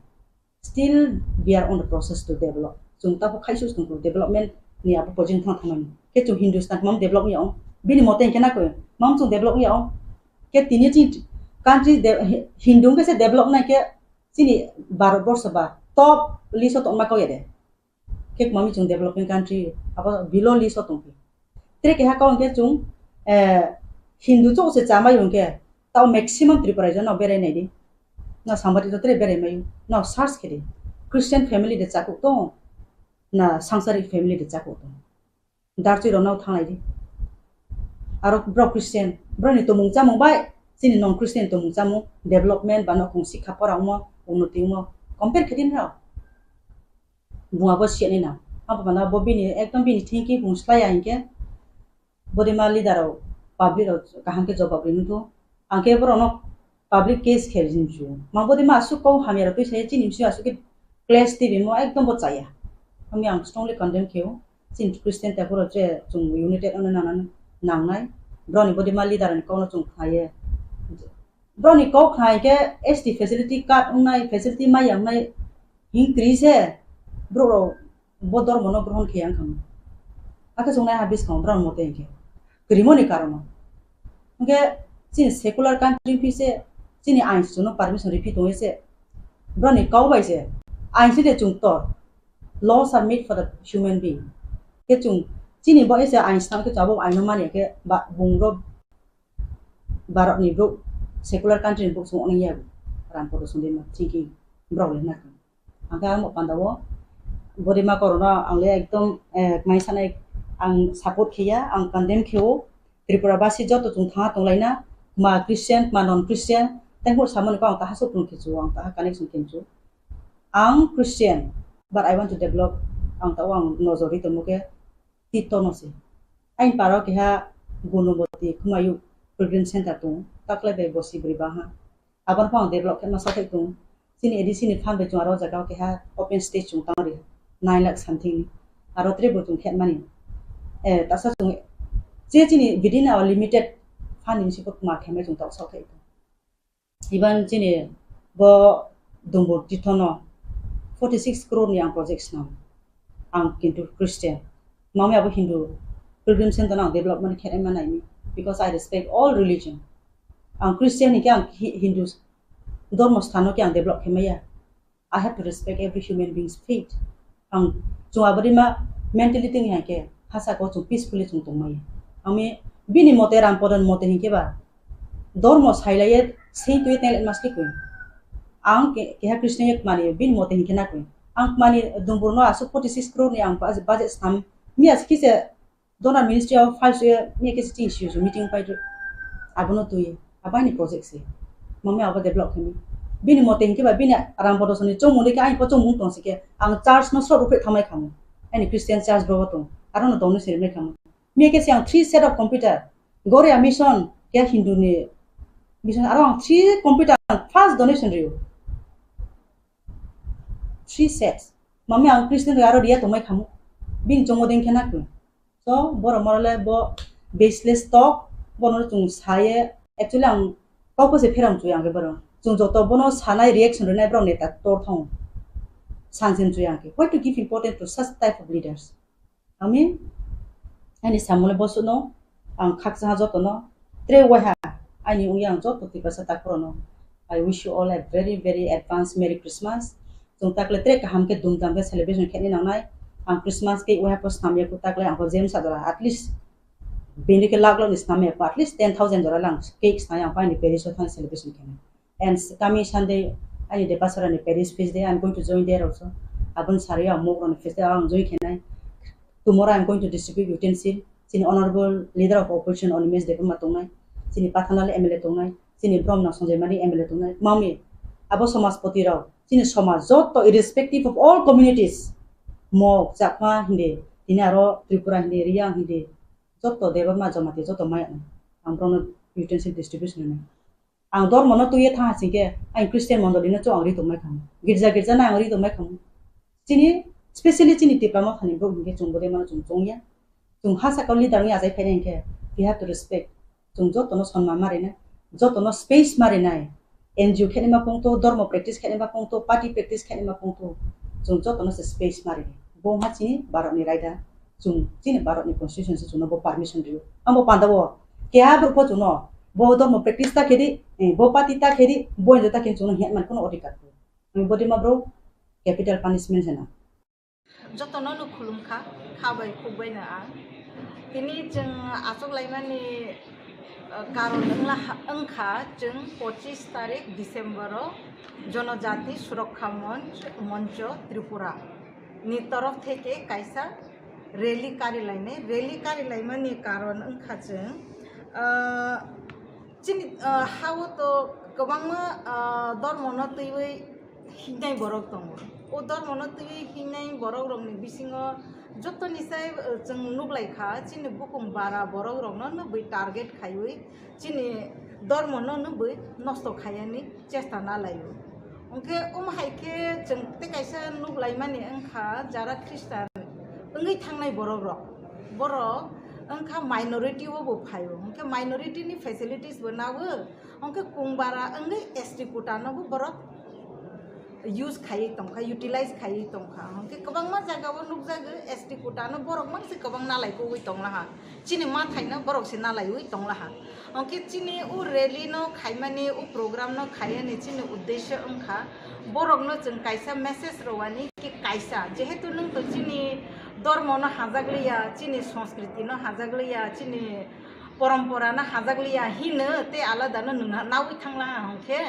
still we are on the process to develop so तब वो खाई सोच तुमको development ni apa pojin thang thang ke chung Hindustan mam develop ni ong bini moten kena ko mam chung develop ni ong ke tini chi country Hindu ke se develop na ke sini Bharat Borsha ba top list to ma ko yede ke mami chung developing country apa below list to ki tre ke ha ka ke chung Hindu cho se chama yong ke tau maximum Tripura jo no bere nei di na sambati to tre bere mai no search ke di Christian family de chaku to ना सांसारिक family de chako to darchi ronau thangai di aro bro Christian bro ni to mung chamung bai sini non Christian to mung chamu development ba no kung sikha pora mo unnoti mo compare khedin ra bunga bo siani na apa bana bo bini ekdom bini thinking bung slaya inke bodi mali daro public ro kaham ke jawab rin to anke bro no public case khelin ju ma bodi ma asu ko hamera pe se chini su asu ke class tv mo ekdom bo chaya हम yang strongly condemn कियो सिन Christian तेपुर जे जों United अन नाना नांगनाय ब्रनि बडी माली दारन कोन जों खाये ब्रनि को खाय के ST facility card उनाय facility मा यांगनाय increase है ब्रो बदर मनो ग्रहण खियां खम आके जोंनाय हाबिस खम ब्रन मते के क्रिमोनि कारण के सिन सेकुलर कंट्री फिसे सिन आइन्स जोनो परमिशन रिपीट होय से ब्रनि काव बाय से आइन्स दे जों तो laws are made for the human being ke chung chini bo ese Einstein ke chabo aino mani ke ba bungro barak ni bro secular country ni bok so ong ya ran po so de ma thinking bro le na anga mo pandawo bodi ma corona ang le ekdom mai sanai ang support khiya ang condemn khio Tripura basi joto chung tha tong laina ma Christian ma non Christian tang ho samon ko ang ta haso pun khichu ang ta connection kinchu ang Christian but I want to develop ang tawang nozori to muke tito no se ain paro ke ha gunoboti kumayu pilgrim center tu takle be bosi beri baha aban pang develop kan masa tu sini edi sini fan be aro jaga ke ha open stage chung tang 9 lakh something aro tribu chung khet mani tasa chung je sini within our limited funding si pok ma khame chung tak sa thai even sini bo dombo titono 46 crore ni ang projects na ang kintu Christian mami abo Hindu pilgrim center na development khet manai mi because I respect all religion ang Christian ni kyang Hindus dormo sthano kyang develop khemaya I have to respect every human being's faith ang chung abari ma mentality ngi ke hasa ko chung peacefully chung tongmai ami bini mote Rampada mote hinke ba dormo sailaya sei tu tel masli ko ang ke ha Christian ek mani bin mote hinke na ko ang mani dumburno asu 46 crore ni ang budget sam mi as kise donor ministry of finance mi ke sti issues meeting pai abono tu abani project se mami aba develop khami bini mote hinke ba bini Rampada soni chomung le ka ai po chomung tong se ke ang church no sro rupe thamai khamu any Christian church bro to arono donu se me khamu mi ke siang 3 set of computer gore mission ke Hindu ni mission around 3 computer first donation rio 3 sets mami ang Christian aro dia to mai khamu bin chomo den khena ku so boro morale bo baseless talk bono chung saye actually ang ko se pheram chu yang ge boro chung joto bono sanai reaction re nai bro ne ta tor thong sansin chu yang ke why to give importance to such type of leaders I mean ani samole bosu no ang khaksa joto no tre wa ha ani uyang joto ti pasa ta krono I wish you all a very advanced Merry Christmas chung takle tre ka hamke dumdam ke celebration kheni na nai ang Christmas ke wa pas namya ku takle ang jem sadara at least bini ke laglo nis namya at least 10,000 dollar lang cakes na yang pa ni Paris so celebration kheni and coming Sunday I de pasara ni Paris feast day I'm going to join there also abun saria mo on feast day I'm join khenai tomorrow I'm going to distribute utensil sini honorable leader of opposition on image de matongai sini pathanale MLA tongai sini bromna sonjemani MLA tongai mami abo samajpati rao sini samaj joto irrespective of all communities mo jakma hinde dini aro Tripura hinde riya hinde joto debama jamati joto mai ang bromna utensil distribution ne ang dor mono tuye tha sike ai Christian mondoli na cho angri to mai kham girja na angri to mai kham sini especially sini diploma khani bo nge chung bode mana chung ya chung hasa ka leader ni azai phainen ke we have to respect chung joto no sonman mare na joto no space mare na NGO khani ma pongto dharma practice khani ma pongto party practice khani ma pongto chung joto no space mare bo ha chini barok ni raida chung chini barok ni constitution se chung bo permission dio ambo pandabo ke ha bro po chung no bo dharma practice ta khedi bo party ta khedi bo jota ke chung hian man kono odikar ami bodi ma bro capital punishment se na jotono no khulumkha khabai khubbai na tini jeng asok laimani karon angkha jeng 25 tarik December জনজাতি সুরক্ষা মঞ্চ Tripura ni torof theke kaisa rally kari laimani karon angkha jeng chini hawo to kobangma dormono tuiwei hinai borok tongo o dormono tuiwei hinai borok rongni bisingo joto nisai jeng nuglaikha chini bukum bara borok rongno no bai target khaiwi chini dormono no bai nosto khayani chesta na layo onke haike jeng te kaisa nuglaimani angkha jara Christian ngai thangnai borok rok borok angkha minority bo phayo onke minority ni facilities banawo onke kungbara ngai ST quota no bo borok use khai tongkha utilize khai tongkha onke kabang ma jaga bo nukjago ST quota no borok ma se kabang nalai ko wi tongla ha chini ma thaina borok se nalai wi tongla ha onke chini u rally no khaimani u program no khayani chini uddesho angkha borok no jeng kaisa message rowani ki kaisa jehetu nung to chini dormo no hajagliya chini সংস্কৃতি no hajagliya chini পরম্পরা না হাজাগলিয়া হিনে তে আলাদা না নাউই থাংলা হংকে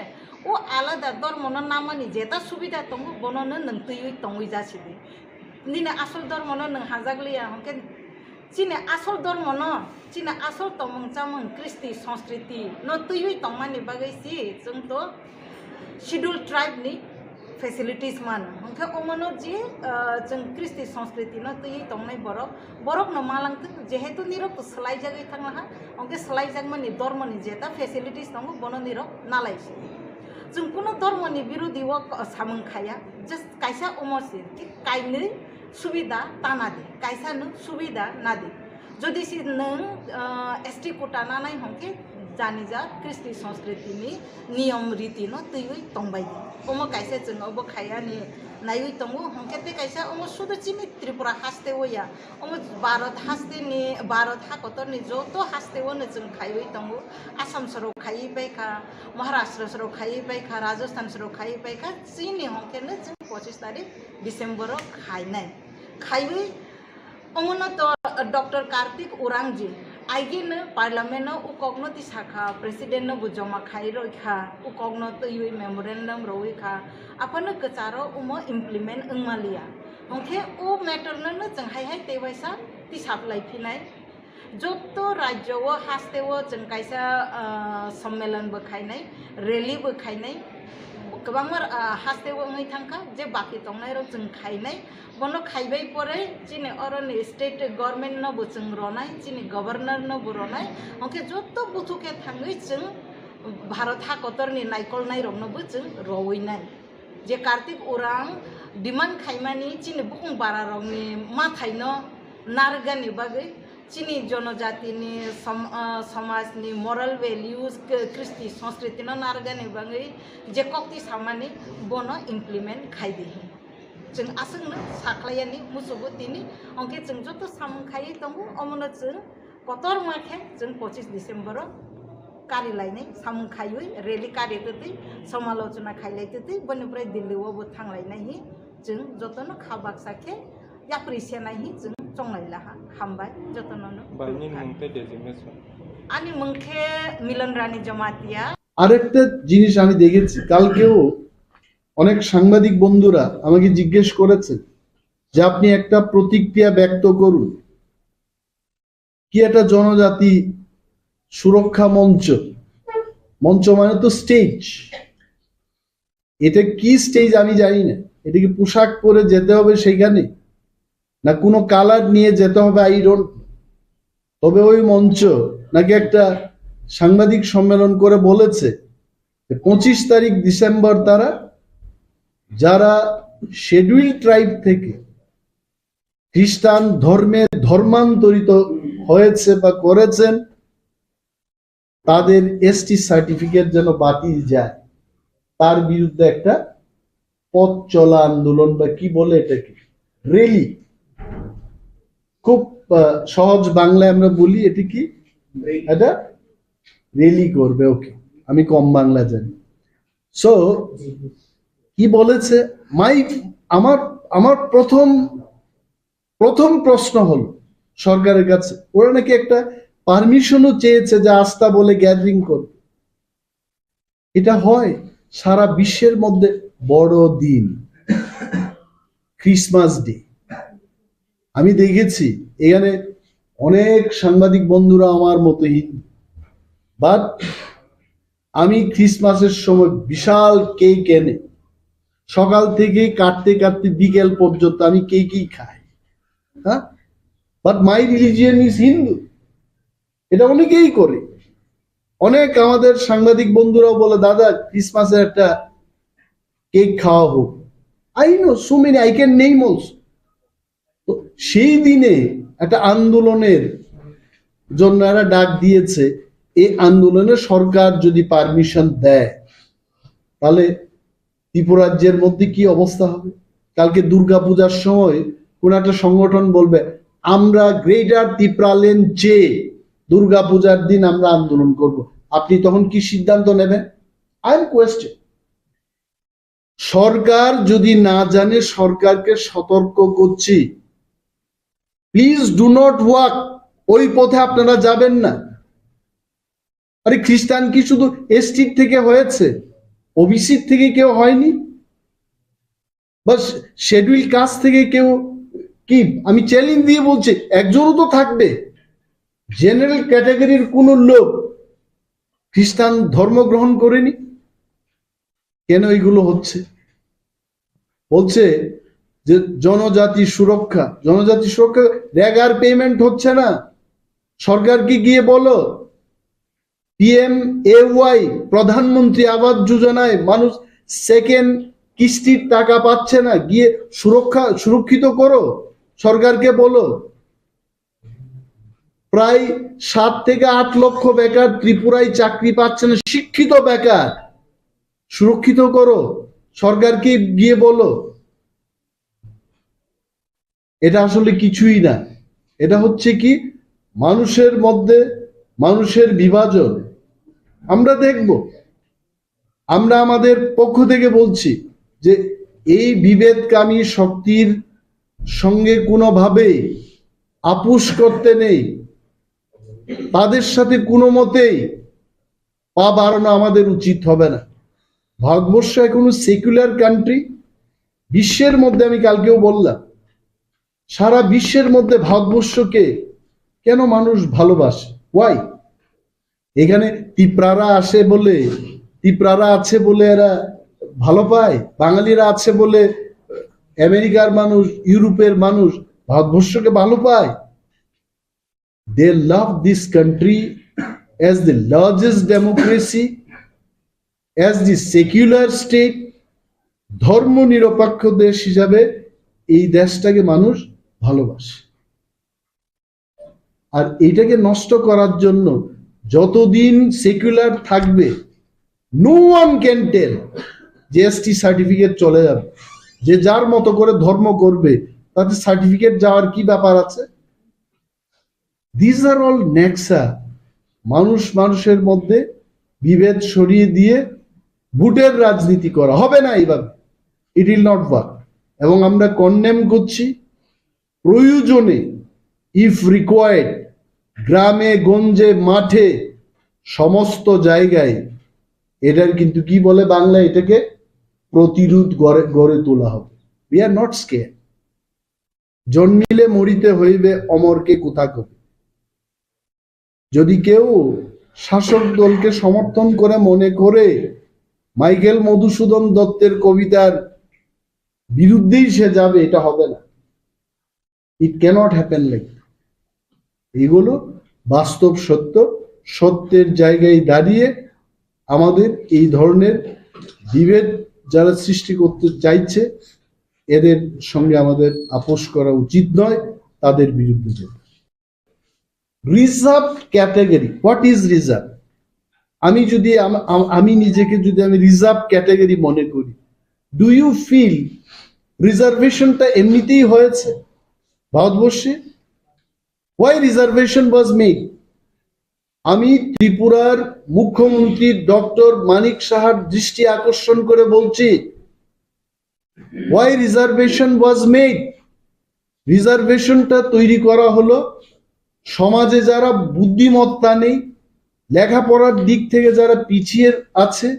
ও আলাদা ধর্ম না নামানি যেটা সুবিধা তঙ্গ বনন নং তুই তঙ্গই যাছিদি নিনে আসল ধর্ম নং হাজাগলিয়া হংকে চিনে আসল ধর্ম ন চিনে আসল তমং চামং কৃষ্টি সংস্কৃতি ন তুই তংমানি বাগাইছি जों তো শিডিউল ট্রাইব নি facilities man hongke omono ji jeng Kristi संस्कृति no tui tongnai borok no malang tu jehetu nirok to slai jagai thangha hongke slai jagmani dormoni jeta facilities tongo bono nirok nalaisi जों कुनो धर्मनि बिरोधी सामों खाया just कायसा उमरसे कि कायनो सुबिदा ताना दे कायसा no सुबिदा ना दे जदि सि नों एसटी कोटा नानाय हंके जानि जा कृष्टि संस्कृति नि नियम रीति न तैयै तंबाय ओमो कायसा जों ओबो खाया नि नायै तंगो हंके ते कायसा ओमो सुदो चिनि त्रिपुरा हास्ते वया ओमो भारत हास्ते नि भारत हाकतर नि जतो हास्ते वनो जों खायै तंगो आसाम सरो खायै बायखा महाराष्ट्र सरो खायै बायखा राजस्थान सरो खायै बायखा चिनि हंके न जों 25 तारिख डिसेम्बर खायनाय खायै ओमनो तो डॉक्टर कार्तिक उरांजी आइगिन पार्लियामेंट उकॉगनो तिसाखा प्रेसिडेंट नो बुजमा खाई रखा उकॉगनो तो यू मेमोरेंडम रोइखा अपन कचारो उमो इम्प्लीमेंट अंगमालिया हंके ओ मैटर न जों हाय हाय तेवैसा तिसाब लाइफिनाय जतो राज्य वो हास्ते वो जों कायसा सम्मेलन बखायनाय रैली बखायनाय गोबांमार हास्ते वो ngै थांखा जे बाकी तंनाय रो जों खायनाय बनो खायबाय परे चिनि अरनि स्टेट गवर्नमेंट न बुचुं रनाय चिनि गवर्नर न बुरनाय हंके जतो बुथुके थाङै जों भारत हाकतरनि नायकलनाय रंनो बुचुं रवैनाय जे कार्तिक उरां डिमांड खायमानि चिनि बुकुं बारा रंनि माथायनो नारगानि बागै चिनि जनजातिनि समाजनि मोरल वैल्यूज कृष्टि संस्कृति न नारगानि बागै जे कक्ति सामानि बनो इम्प्लीमेंट खायदि जों आसंनो साख्लायानि मुसुबुतिनि अंके जों जतो सामखायै दंगो अमनो जों कतर माखे जों 25 डिसेम्बर कारि लायनाय सामखायै रैली कारि तति समालोचना खायलायतति बनिफ्राय दिल्लीआवबो थांलायनाय जों जतनो खाबाक साखे याप्रिसियानाय जों चंलायलाहा हामबाय जतनो बानि मुंते डेजिगनेशन आनि मुंखे मिलन रानी जमातिया আরেকটা জিনিস আমি দেখেছি কালকেও অনেক সাংবাদিক বন্ধুরা আমাকে জিজ্ঞেস করেছেন যে আপনি একটা প্রতিক্রিয়া ব্যক্ত করুন কি একটা জনজাতি সুরক্ষা মঞ্চ মঞ্চ মানে তো স্টেজ এটা কি স্টেজ আমি জানি না এটা কি পোশাক পরে যেতে হবে সেখানে না কোনো কালার নিয়ে যেতে হবে আই ডোন্ট তবে ওই মঞ্চ নাকি একটা সাংবাদিক সম্মেলন করে বলেছে 25 তারিখ ডিসেম্বর তারা যারা শেডিউল ট্রাইব থেকে খ্রিস্টান ধর্মে ধর্মান্তরিত হয়েছে বা করেছেন তাদের এসটি সার্টিফিকেট যেন বাতিল যায় তার বিরুদ্ধে একটা পথ চলা আন্দোলন বা কি বলে এটাকে রেলি খুব সহজ বাংলায় আমরা বলি এটি কি এটা রেলি করবে ওকে আমি কম বাংলা জানি সো কি বলেছে আমার আমার প্রথম প্রশ্ন হলো সরকারের কাছে ওরা নাকি একটা পারমিশনও চেয়েছে যে আস্থা বলে গ্যাদারিং করবে এটা হয় সারা বিশ্বের মধ্যে বড় দিন ক্রিসমাস ডে আমি দেখেছি এখানে অনেক সাংবাদিক বন্ধুরা আমার মতো হিন্দু বাট আমি ক্রিসমাসের সময় বিশাল কেক এনে সকাল থেকে কাটতে কাটতে বিকেল পর্যন্ত আমি কেকই খাই হ্যাঁ but my religion is Hindu এটা অনেকেই করে অনেক আমাদের সাংবাদিক বন্ধুরাও বলে দাদা ক্রিসমাসের একটা কেক খাওয়া হোক I know so many I can name also তো সেই দিনে একটা আন্দোলনের জন্য এরা ডাক দিয়েছে এই আন্দোলনে সরকার যদি পারমিশন দেয় তাহলে ত্রিপুরাজ্যের মধ্যে কি অবস্থা হবে কালকে দুর্গাপূজার সময় কোন একটা সংগঠন বলবে আমরা গ্রেটার ত্রিপুরালেন যে দুর্গাপূজার দিন আমরা আন্দোলন করব আপনি তখন কি সিদ্ধান্ত নেবেন আই এম কোয়েশ্চেন সরকার যদি না জানে সরকারকে সতর্ক করছি প্লিজ ডু নট ওয়াক ওই পথে আপনারা যাবেন না আরে খ্রিস্টান কি শুধু এসটি থেকে হয়েছে ওবিসি থেকে কেউ হয়নি বাস শেডিউল কাস্ট থেকে কেউ কি আমি চ্যালেঞ্জ দিয়ে বলছি একজনও তো থাকবে জেনারেল ক্যাটাগরির কোন লোক খ্রিস্টান ধর্ম গ্রহণ করেনি কেন এইগুলো হচ্ছে বলছে যে জনজাতি সুরক্ষা রেগার পেমেন্ট হচ্ছে না। সরকারকে গিয়ে বলো PMAY প্রধানমন্ত্রী আবাস যোজনায় মানুষ সেকেন্ড কিস্তির টাকা পাচ্ছে না, গিয়ে সুরক্ষিত করো, সরকারকে বলো। প্রায় 7 থেকে 8 লক্ষ বেকার ত্রিপুরায় চাকরি পাচ্ছে না, শিক্ষিত বেকার, সুরক্ষিত করো, সরকারকে গিয়ে বলো। এটা আসলে কিছুই না, এটা হচ্ছে কি মানুষের মধ্যে মানুষের বিভাজন। আমরা দেখব, আমরা আমাদের পক্ষ থেকে বলছি যে এই বিভেদকামী শক্তির সঙ্গে কোনোভাবেই আপোষ করতে নেই, তাদের সাথে কোনো মতেই পা বাড়ানো আমাদের উচিত হবে না। ভারতবর্ষ এখন সেকুলার কান্ট্রি, বিশ্বের মধ্যে আমি কালকেও বললাম সারা বিশ্বের মধ্যে ভারতবর্ষকে কেন মানুষ ভালোবাসে, ওয়াই? এখানে তিপ্রারা আছে বলে এরা ভালো পায়, বাঙালিরা আছে বলে আমেরিকার মানুষ, ইউরোপের মানুষ ভারতবর্ষকে ভালো পায়। They love this country as the largest democracy, as the secular state, ধর্ম নিরপেক্ষ দেশ হিসাবে এই দেশটাকে মানুষ ভালোবাসে। আর এইটাকে নষ্ট করার জন্য যতদিন সেকুলার থাকবে, নো ওয়ান ক্যান টেল যে এসটি সার্টিফিকেট চলে যাবে, যে যার মতো করে ধর্ম করবে তাতে সার্টিফিকেট যাওয়ার কি ব্যাপার আছে? দিস আর অল নেক্সা। মানুষের মধ্যে বিভেদ সরিয়ে দিয়ে ভোটের রাজনীতি করা হবে না, এইভাবে ইট উইল নট ওয়ার্ক। এবং আমরা কন্ডেম করছি, প্রয়োজনে ইফ রিকোয়ার্ড গ্রামে গঞ্জে মাঠে সমস্ত জায়গায় এটার কিন্তু কি বলে বাংলা, এটাকে প্রতিরোধ গড়ে তোলা হবে। We are not scare. জন্মিলে মরিতে হইবে, অমরকে কোথা কবে। যদি কেউ শাসক দলকে সমর্থন করে মনে করে মাইকেল মধুসূদন দত্তের কবিতার বিরুদ্ধেই সে যাবে, এটা হবে না। ইট ক্যানট হ্যাপেন লাইক। এগুলো বাস্তব সত্য, সত্যের জায়গায় দাঁড়িয়ে আমাদের এই ধরনের বিভেদ যারা সৃষ্টি করতে চাইছে এদের সঙ্গে আমাদের আপোষ করা উচিত নয়, তাদের বিরুদ্ধে যেতে। Reserve category, what is reserve? আমি নিজেকে যদি আমি রিজার্ভ ক্যাটাগরি মনে করি, ডু ইউ ফিল রিজার্ভেশনটা এমনিতেই হয়েছে ভারতবর্ষে? Why reservation was made? আমি ত্রিপুরার মুখ্যমন্ত্রী ডক্টর মানিক সাহার দৃষ্টি আকর্ষণ করে বলছি, হোয়াই রিজার্ভেশন ওয়াজ মেড? রিজার্ভেশনটা তৈরি করা হলো সমাজে যারা বুদ্ধিমত্তা নেই, লেখাপড়ার দিক থেকে যারা পিছিয়ে আছে,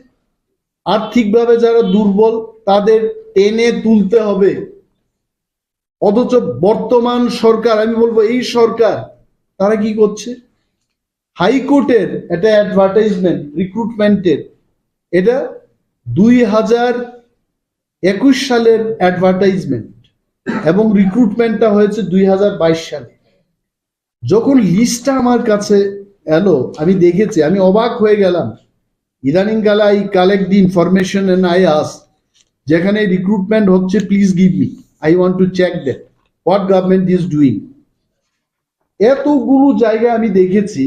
আর্থিকভাবে যারা দুর্বল, তাদের টেনে তুলতে হবে। অথচ বর্তমান সরকার, আমি বলবো এই সরকার, তারা কি করছে? হাইকোর্টের একটা অ্যাডভার্টাইজমেন্ট রিক্রুটমেন্টের, এটা 2021 সালের অ্যাডভার্টাইজমেন্ট এবং রিক্রুটমেন্টটা হয়েছে 2022 সালে। যখন লিস্টটা আমার কাছে এলো, আমি দেখেছি, আমি অবাক হয়ে গেলাম। ইদানিং কালে I collect the information and I ask, যেখানে রিক্রুটমেন্ট হচ্ছে, please give me, I want to check that what government is doing. এতগুলো জায়গায় আমি দেখেছি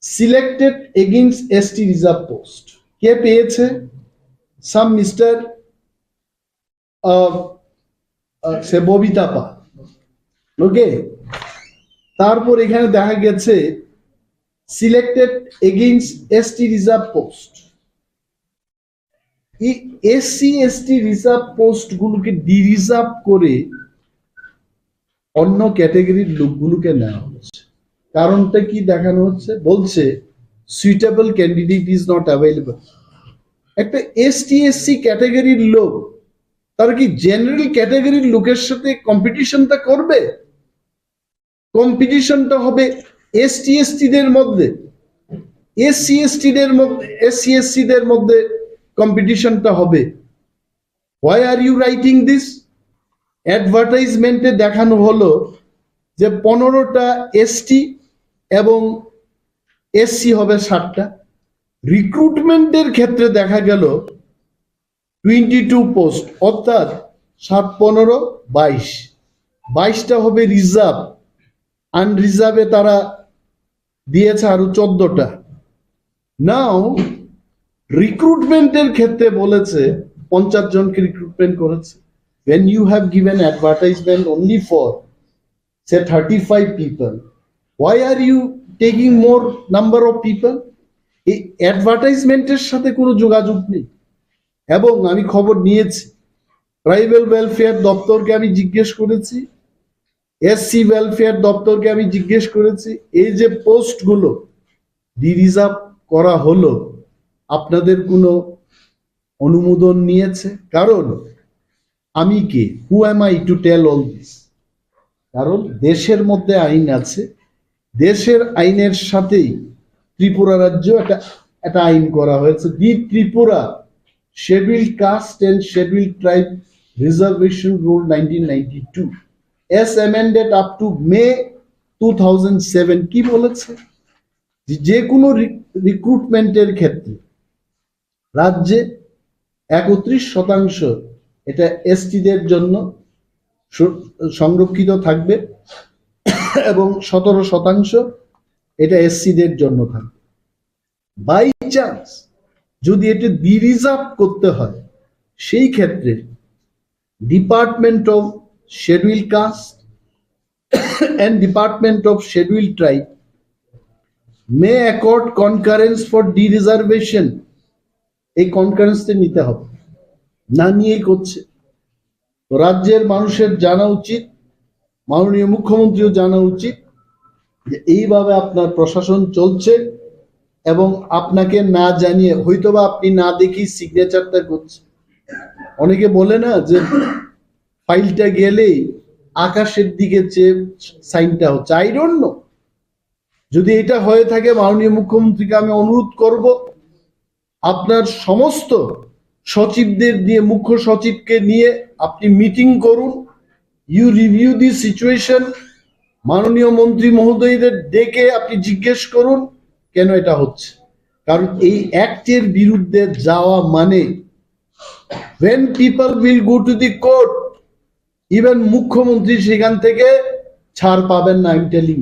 selected against ST reserve post. কে পেয়েছে? সাম মিস্টার সে ববিতা পা। ওকে, তারপর এখানে দেখা গেছে selected against ST reserve post. এই এসসি এসটি রিজার্ভ পোস্ট গুলোকে ডিরিজার্ভ করে অন্য ক্যাটাগরির লোকগুলোকে নেওয়া হচ্ছে। কারণটা কি দেখানো হচ্ছে? বলছে suitable candidate is not available. একটা এসটি এসসি ক্যাটাগরির লোক, তারা কি জেনারেল ক্যাটাগরির লোকের সাথে কম্পিটিশনটা করবে? কম্পিটিশনটা হবে এসটি এসটিদের মধ্যে, এসসি এসটিদের মধ্যে, এসসি এসসিদের মধ্যে কম্পিটিশনটা হবে। Why are you writing this? অ্যাডভার্টাইজমেন্টে দেখানো হলো যে 15টা এসটি এবং এসসি হবে 60টা। রিক্রুটমেন্টের ক্ষেত্রে দেখা গেল 22 পোস্ট, অর্থাৎ 7 15 22টা হবে রিজার্ভ, আনরিজার্ভে তারা দিয়েছে আরো 14টা। নাও রিক্রুটমেন্টের ক্ষেত্রে বলেছে 50 জনকে রিক্রুটমেন্ট করেছে। when you have given advertisement only for say 35 people, why are you taking more number of people? এই অ্যাডভার্টাইজমেন্টের সাথে কোনো যোগাযোগ নেই। এবং আমি খবর নিয়েছি, ট্রাইবাল ওয়েলফেয়ার দপ্তরকে আমি জিজ্ঞেস করেছি, এসসি ওয়েলফেয়ার দপ্তরকে আমি জিজ্ঞেস করেছি, এই যে পোস্টগুলো রিজার্ভ করা হলো আপনাদের কোনো অনুমোদন নিয়েছে? কারণ আমি কে, who am I to tell all this? কারণ দেশের মধ্যে আইন আছে, দেশের আইনের সাথেই ত্রিপুরা রাজ্য একটা আইন করা হয়েছে, the Tripura scheduled caste and scheduled tribe reservation rule 1992 as amended up to May 2007। কি বলেছে? যে কোনো রিক্রুটমেন্টের ক্ষেত্রে রাজ্যে 31% এটা এসটিদের জন্য সংরক্ষিত থাকবে এবং 17% এটা এসসিদের জন্য থাকবে। বাই চান্স যদি এটা রিজার্ভ করতে হয়, সেই ক্ষেত্রে department of schedule caste and department of schedule tribe may accord concurrence for reservation. এই কনকারেন্সটা নিতে হবে, না নিয়েই করছে। তো রাজ্যের মানুষের জানা উচিত, মাননীয় মুখ্যমন্ত্রীও জানা উচিত যে এইভাবে আপনার প্রশাসন চলছে এবং আপনাকে না জানিয়ে, হয়তোবা আপনি না দেখি সিগনেচারটা করছে। অনেকে বলে না যে ফাইলটা গেলেই আকাশের দিকে চেয়ে সাইনটা হচ্ছে। আই ডোন্ট নো, যদি এটা হয়ে থাকে মাননীয় মুখ্যমন্ত্রীকে আমি অনুরোধ করব, আপনার সমস্ত সচিবদের দিয়ে, মুখ্য সচিবকে নিয়ে আপনি মিটিং করুন, ইউ রিভিউ দি সিচুয়েশন। মাননীয় মন্ত্রী মহোদয়দের ডেকে আপনি জিজ্ঞেস করুন কেন এটা হচ্ছে। কারণ এই অ্যাক্টের বিরুদ্ধে যাওয়া মানে when people will go to the court, even মুখ্যমন্ত্রী সেখান থেকে ছাড় পাবেন না। I am telling.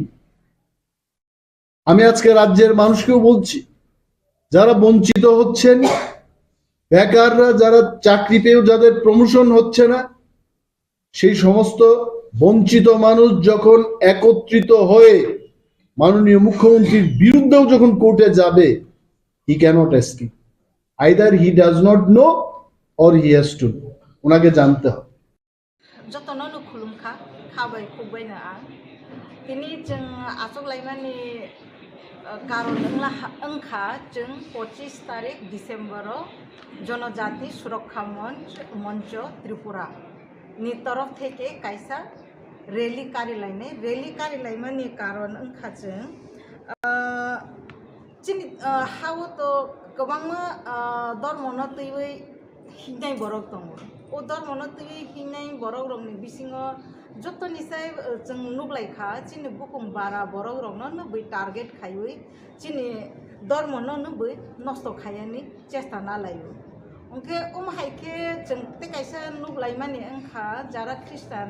আমি আজকে রাজ্যের মানুষকেও বলছি, যারা বঞ্চিত হচ্ছেন, বেকাররা যারা চাকরি পেয়েও যাদের প্রমোশন হচ্ছে না, সেই সমস্ত বঞ্চিত মানুষ যখন একত্রিত হয়ে মাননীয় মুখ্যমন্ত্রীর বিরুদ্ধেও যখন কোর্টে যাবে, he can't escape. Either he does not know or he has to know. ওনাকে জানতে হবে। যতন খুলুমখা খাবাই খুববাই না আं তিনি जों आसगलायमानि কারণ ओंखा जों 25 तारिख डिसेम्बराव जनजाति सुरक्षा मंच त्रिपुरा नि तरफ থেকে কাইসা রেলি কারিলাইমাनि কারণ ओंखा जों চিনি হাও তো गोबां धर्मनो तैबै हिनाय बरक दङ। ओ धर्मनो तैबै हिनाय बरक रंनि बिसिङाव जतनिसाय जों नुब्लायखा चिनि बुकुम बारा बरक रंनो नुबै टार्गेट खायै चिनि धर्मनो नुबै नष्ट खायानि चेष्टा नालायो। ओंखे हायखे जों ते कायसा नुब्लायमानि ओंखा जारा ख्रिस्टान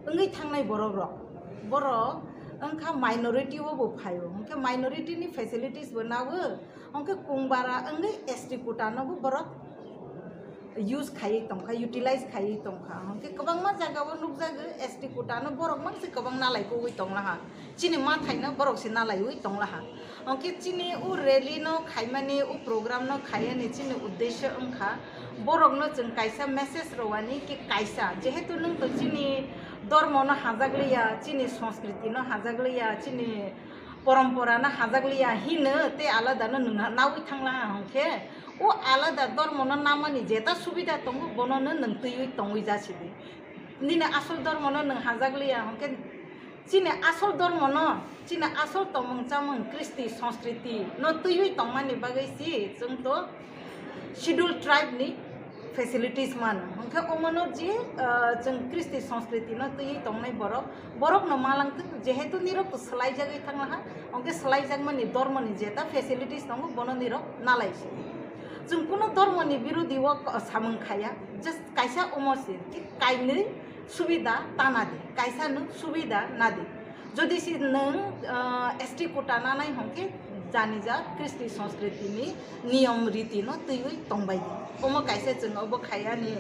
ओंगै थांनाय बरक रक बरक ओंखा माइनरिटी वो फायो। ओंखे माइनरिटी नि फेसिलिटीज बनावो। ओंखे कुंबारा ओंगै एसटी कोटानो बरक यूज खाई तंखा यूटिलाइज खाई तंखा। ओंखे गोबां मा जागाव नुकजागो एसटी कोटानो बरक मानसि गोबां नालायको उइ तंलाहा चिनि मा थाइनो बरक से नालाय उइ तंलाहा। ओंखे चिनि उ रैली नो खाइमानि उ प्रोग्राम नो खायनि चिनि उद्देश्य ओंखा बरक नो जों कायसा मेसेज रवानि कि कायसा जेहेतु नों तो चिनि धर्म न हाजागलिया, चिनि संस्कृति न हाजागलिया, चिनि परम्परा न हाजागलिया हिनो ते आलादा न नावै थांला ओंखे ओ आलादा धर्म न नामानि जेता सुबिदा दङ बननो नों तैयै तंगै जासिदि निने आसल धर्म न नों हाजागलिया ओंखे चिनि आसल धर्म न चिनि आसल तमं चामं कृष्टि संस्कृति न तैयै तंमानि बागैसि जों तो शिड्यूल ट्राइब नि facilities man hongke omono je jeng Kristi संस्कृति no tui tongnai borok no malang tu jehetu nirok to selai jagai thanglaha hongke selai jagmani dormoni jeta facilities tongo bono nirok nalaisi जों कुनो धर्मनि बिरोधी सामों खाया just kaisa omosi kaini सुबिदा ताना दे कायसा नों सुबिदा ना दे जदि सि नों एसटी कोटा नानाय हंके जानि जा कृष्टि संस्कृति नि नियम रीति न तैयै तंबाय दे ओमो कायसा जों ओबो खाया नि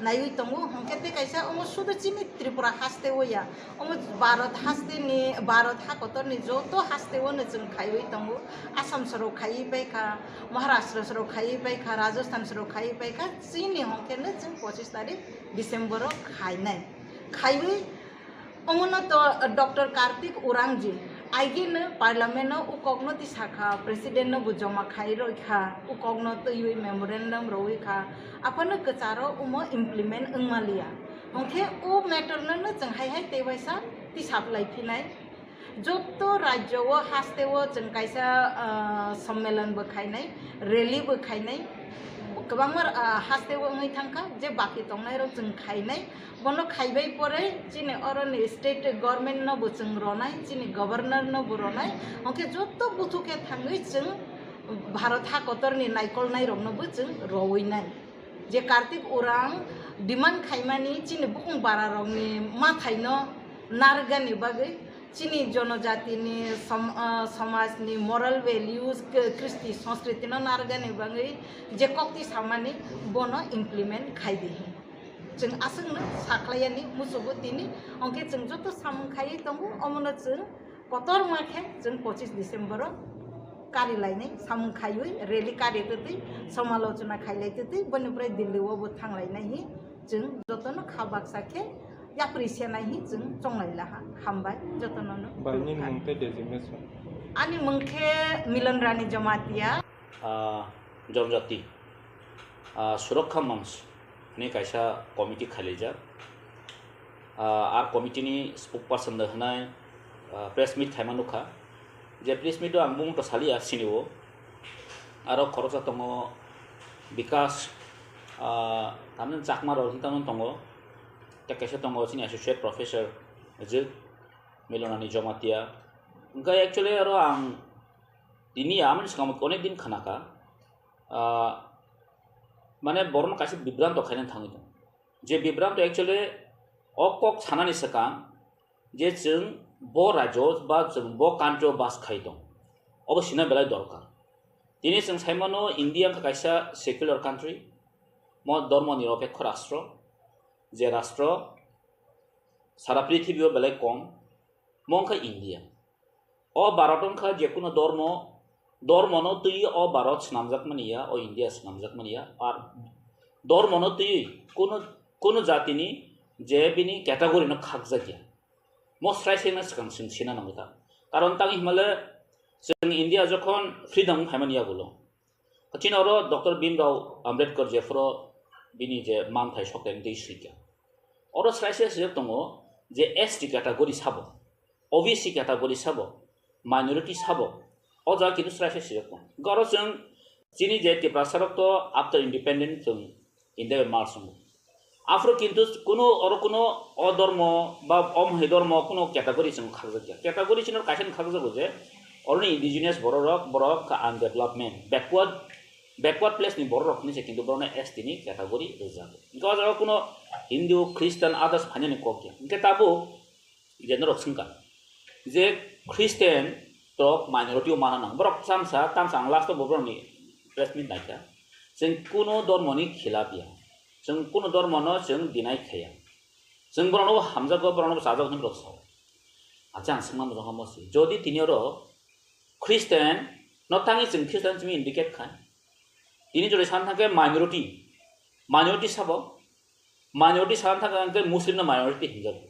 नायै तंगो हंके ते कायसा ओमो सुदचिनि त्रिपुरा हास्ते ओया ओमो भारत हाकतर नि जतो हास्ते ओनो जों खायै तंगो आसाम सरो खायै बायखा महाराष्ट्र सरो खायै बायखा राजस्थान सरो खायै बायखा चिनि हंके न जों 25 तारिख डिसेम्बर खायनाय खायबै ओमनो तो डॉक्टर कार्तिक उरांजी आइगे पार्लियामेंट उकॉग्नो दिसाखा प्रेसिडेंट नो जमा खाई रखा उकॉग्नो तो ये मेमोरेंडम रोइखा अपन कचारो उमो इम्प्लीमेंट अंगमालिया हंखे ओ मैटर न जों हाय तेवैसा दिसाब लाइफिनाय जतो राज्य वो हास्ते वो जों कायसा सम्मेलन बखायनाय रैली बखायनाय गोबांमार हास्ते वो ngै थांखा जे बाकी तंनाय रो जों खायनाय बनो खायबाय परे चिनि अरनि स्टेट गवर्नमेंट न बुचुं रनाय चिनि गवर्नर न बुरनाय ओके जतो बुथुके थाङै जों भारत हाकतरनि नायकलनाय रंनो बुचुं रवैनाय जे कार्तिक उरां डिमांड खायमानि चिनि बुकुं बारा रंनि माथायनो नारगानि बागै चिनि जनजातिनि समाजनि मोरल वैल्यूज कृष्टि संस्कृति न नारगानि बागै जे कक्ति सामानि बनो इम्प्लीमेंट खायदि जों आसंनो साख्लायानि मुसुबुतिनि अंके जों जतो सामखायै दंगो अमनो जों कतर माखे जों 25 डिसेम्बर कारि लायनाय सामखायै रैली कारि तै समालोचना खायलायतै बनिफ्राय दिल्लीआवबो थांलायनाय जों जतनो खाबाक साखे याप्रिसियानाय जों चंलायला हामबाय जतनो बायनि मुंते डेजिग्नेशन आनि मुंखे मिलन रानी जमातिया जनजाति सुरक्षा मंच नि कायसा कमिटी खालिजा आर कमिटी नि स्पोक पर्सन दहनाय प्रेस मीट थायमानुखा जे प्रेस मीट आं बुं तो सालिया सिनिवो आरो खरचा तंगो विकास तामन चाकमा रहितामन तंगो ते कायसा तंगो सिनि एसोसिएट प्रोफेसर जे मिलनानि जमातिया उनका एक्चुअली आरो आं दिनि आमन सिगां अनेक दिन खानाका माने बरन कासे बिब्रांत खायन थाङो जे बिब्रांत एक्चुअली अकक सानानि सकां जे जों बो राज्य बा जों बो कान्ट्रि बास खाय दं अबसिना बेलाय दरकार दिनै जों साइमानो इंडिया का कायसा सेक्युलर कान्ट्रि म धर्म निरपेक्ष राष्ट्र जे राष्ट्र सारा पृथ्वीयाव बेलाय कम मंखा इंडिया अ भारतंखा जेकुनो धर्मनो तुई अ भारत स्नामजाकमानिया अ इंडिया स्नामजाकमानिया आर धर्मनो तुई कोनो जातिनि जे बिनि कैटेगरिनो खागजागिया मस्राइसेना सिगां सिना नांगौता कारण तां हिमाले जों इंडिया जखन फ्रीडम हायमानिया गुलो कचिनारो डॉक्टर भीमराव आम्बेडकर जेफरो बिनि जे मानथाय सकेन दैसिका अरो स्राइसे जे दङो जे एसटी कैटेगरि साबो ओबीसी कैटेगरि साबो माइनॉरिटी साबो अजा किन्तु स्राइसे जे दं गरो जों जिनि जे त्रिपुरासारक तो आफ्टर इंडिपेंडेंट जों इंडिया मार्च आफ्रो किन्तु कोनो अधर्म बा अमहे धर्म कोनो कैटेगरि जों खागजागिया कैटेगरि जों कायसेन खागजागो जे ओरनि इंडिजिनियस बरक अनडेवलपमेंट बैकवर्ड प्लेस नि बरक नि किन्तु बरने एसटी नि कैटेगरि रोजाबो गजो कोनो हिंदू ख्रिस्टान आदर्स फानिनि कोकिया इनके ताबो जेनर संका जे ख्रिस्टान तो माइनॉरिटी माना नां बरक तामसा लास्ट बरनि प्रेस मिट नायका जों कोनो धर्मनि खिलाफिया जों कोनो धर्मनो जों दिनाय खाया जों बरनो हामजागो बरनो साजागो होनब्ला साव आजा संमा मोजां हमसि जदि तिनिरो ख्रिस्टान नथाङि जों ख्रिस्टान जों इंडिकेट खाय दिनै जदि सान थाके माइनॉरिटी साबो माइनॉरिटी सान थाके मुस्लिम माइनॉरिटी हिंजाबो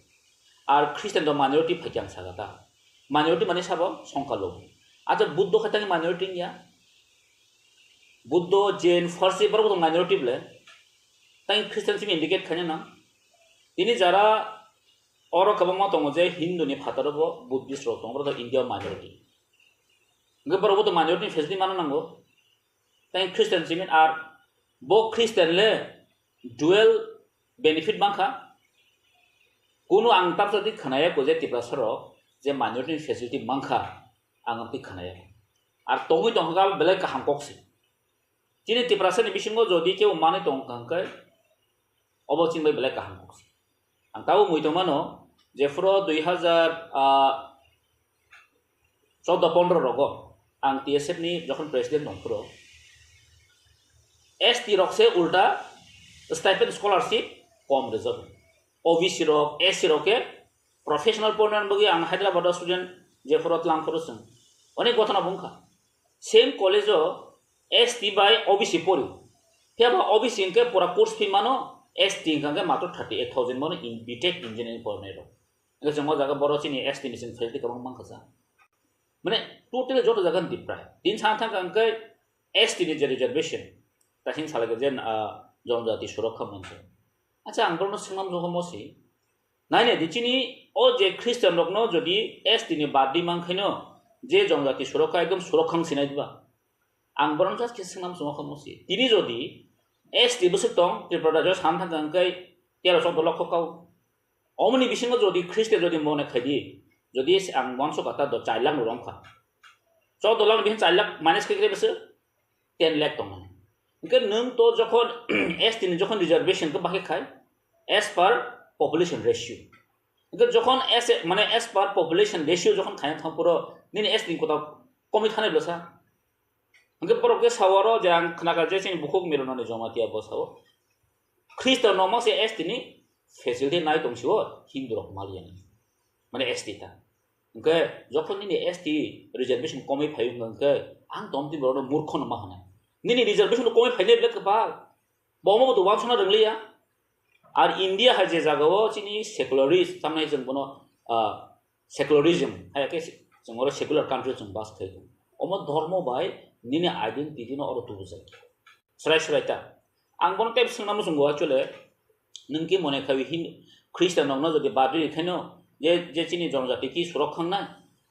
आर ख्रिस्टान तो माइनॉरिटी फैक्यां सागाता माइनॉरिटी माने साबो संकालो आजा बुद्ध खातानि माइनॉरिटी निया बुद्ध जैन फारसी बरबो माइनॉरिटी ब्ले ताई ख्रिस्टान जों इंडिकेट खायना ना दिनै जारा अरो कबमा दङ जे हिंदुनि फातारबो बुद्धिस्ट रो दङ बरबो इंडिया माइनॉरिटी गबरबो तो माइनॉरिटी फेसनि मानो नांगो ताई ख्रिस्टान जों आर बो ख्रिस्टान ले dual benefit bangkha kuno ang tap jadi khanaya ko je tipra saro je minority facility bangkha ang ti khanaya ar tongi tongga bele ka hangkok si chini tipra sa ni bisingo jodi ke umane tong kangkai obo ching bai bele ka hangkok si ang tau mui to mano je fro 2014 rogo ang TSF ni যখন president নংফ্রো ST রকসে উল্টা stipend scholarship কম result OBC rock SC রকে professional পড়ান বগি আং Hyderabad student যে ফরত lung ফরসন অনেক ঘটনা বুংখা same কলেজও ST by OBC পড়ি ফেবা OBC ইনকে পুরা course fee মানো ST ইনকে মাত্র 38000 মানে ইন বিটেক ইঞ্জিনিয়ারিং পড়নে রো এগে জমা জায়গা বড় চিনি ST নিসিন ফেলতি কম মাংখাসা মানে টোটাল যত জায়গা দিপ্রায় তিন সাংথাং কাঙ্কে ST नि रिजर्वेशन तासिन सालाइखा जेन जनजाति सुरक्षा मन्थ्रि अच्छा आं बरनो सिंनाम जखमसि नायने दिचिनि ओ जे ख्रिस्टान रकनो जदि ST नि बादि मांखैनो जे जनजाति सुरक्षा एकदम सुरक्षां सिनाय दिबा आं बरनो जास के सिंनाम जखमसि तिनि जदि ST बसु दं त्रिपुरा जो सामथां कांकै 1300 लक्ष काउ अमनि बिसिङो जदि ख्रिस्टान जदि मने खायदि जदि आं 100 कथा द 4 लाख रंखा 14 लाख बिहिन 4 लाख माइनास केग्रे बसु 10 लाख दं इनके नों तो जखन ST नि जखन रिजर्वेशन को बाके खाय एस पर पॉपुलेशन रेशियो इनके जखन एस माने एस पर पॉपुलेशन रेशियो जखन खाय थां पुरो नि ST को त कमी थाने बसा इनके पर के सावरो जे आं खनाका जे सिन बुखुक मिरनने जमातिया बसाव ख्रिस्टान नोमा से ST नि फेसिलिटी नाय दंसिओ हिंदू रक मालियानि माने ST ता इनके जखन नि ST रिजर्वेशन कमी फायु इनके आं तमति बरो मूर्ख नमा हना निनी रिजर्वेशन को कमी फाइले ब्लेक बा बमो तो वासना रंगलिया आर इंडिया हा जे जागाव चिनि सेकुलरिस्ट सामने जों बनो सेकुलरिज्म हाय के जों सेकुलर कंट्री जों बास थायो अम धर्म बाय निनी आइडेंटिटी न अरो तुबु जाय सराय सरायता आं बनो टाइप सिंनाम जों एक्चुअली नोंकी मने खावि हिन्दू ख्रिस्टान न जदि बादि खायनो जे चिनि जनजाति की सुरक्षांना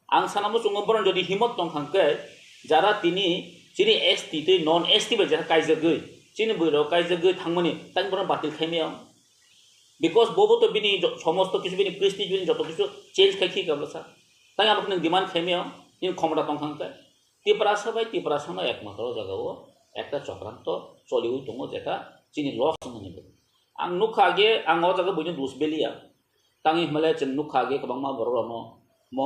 आं सानामो जों बरन जदि हिम्मत दं खांके जारा तिनि चिनि ST ते नन ST बे जहा कायजगै चिनि बैरो कायजगै थांमनि तां बरन बातिल खायमेयाव बिकज बोबो तो बिनि समस्त किछु बिनि प्रेस्टिज बिनि जतो किछु चेंज खायखि गाबलासा तां आबक नों डिमान्ड खायमेयाव इन क्षमता दं खांके तिप्रासा बाय तिप्रासानो एकमात्र जागाव एकटा चक्रांत चलिउ दङ जेटा चिनि लस होननिबो आं नुखागे आं ओ जागा बयनो दुस बेलिया तांनि हमाले जों नुखागे गोबां बरनो म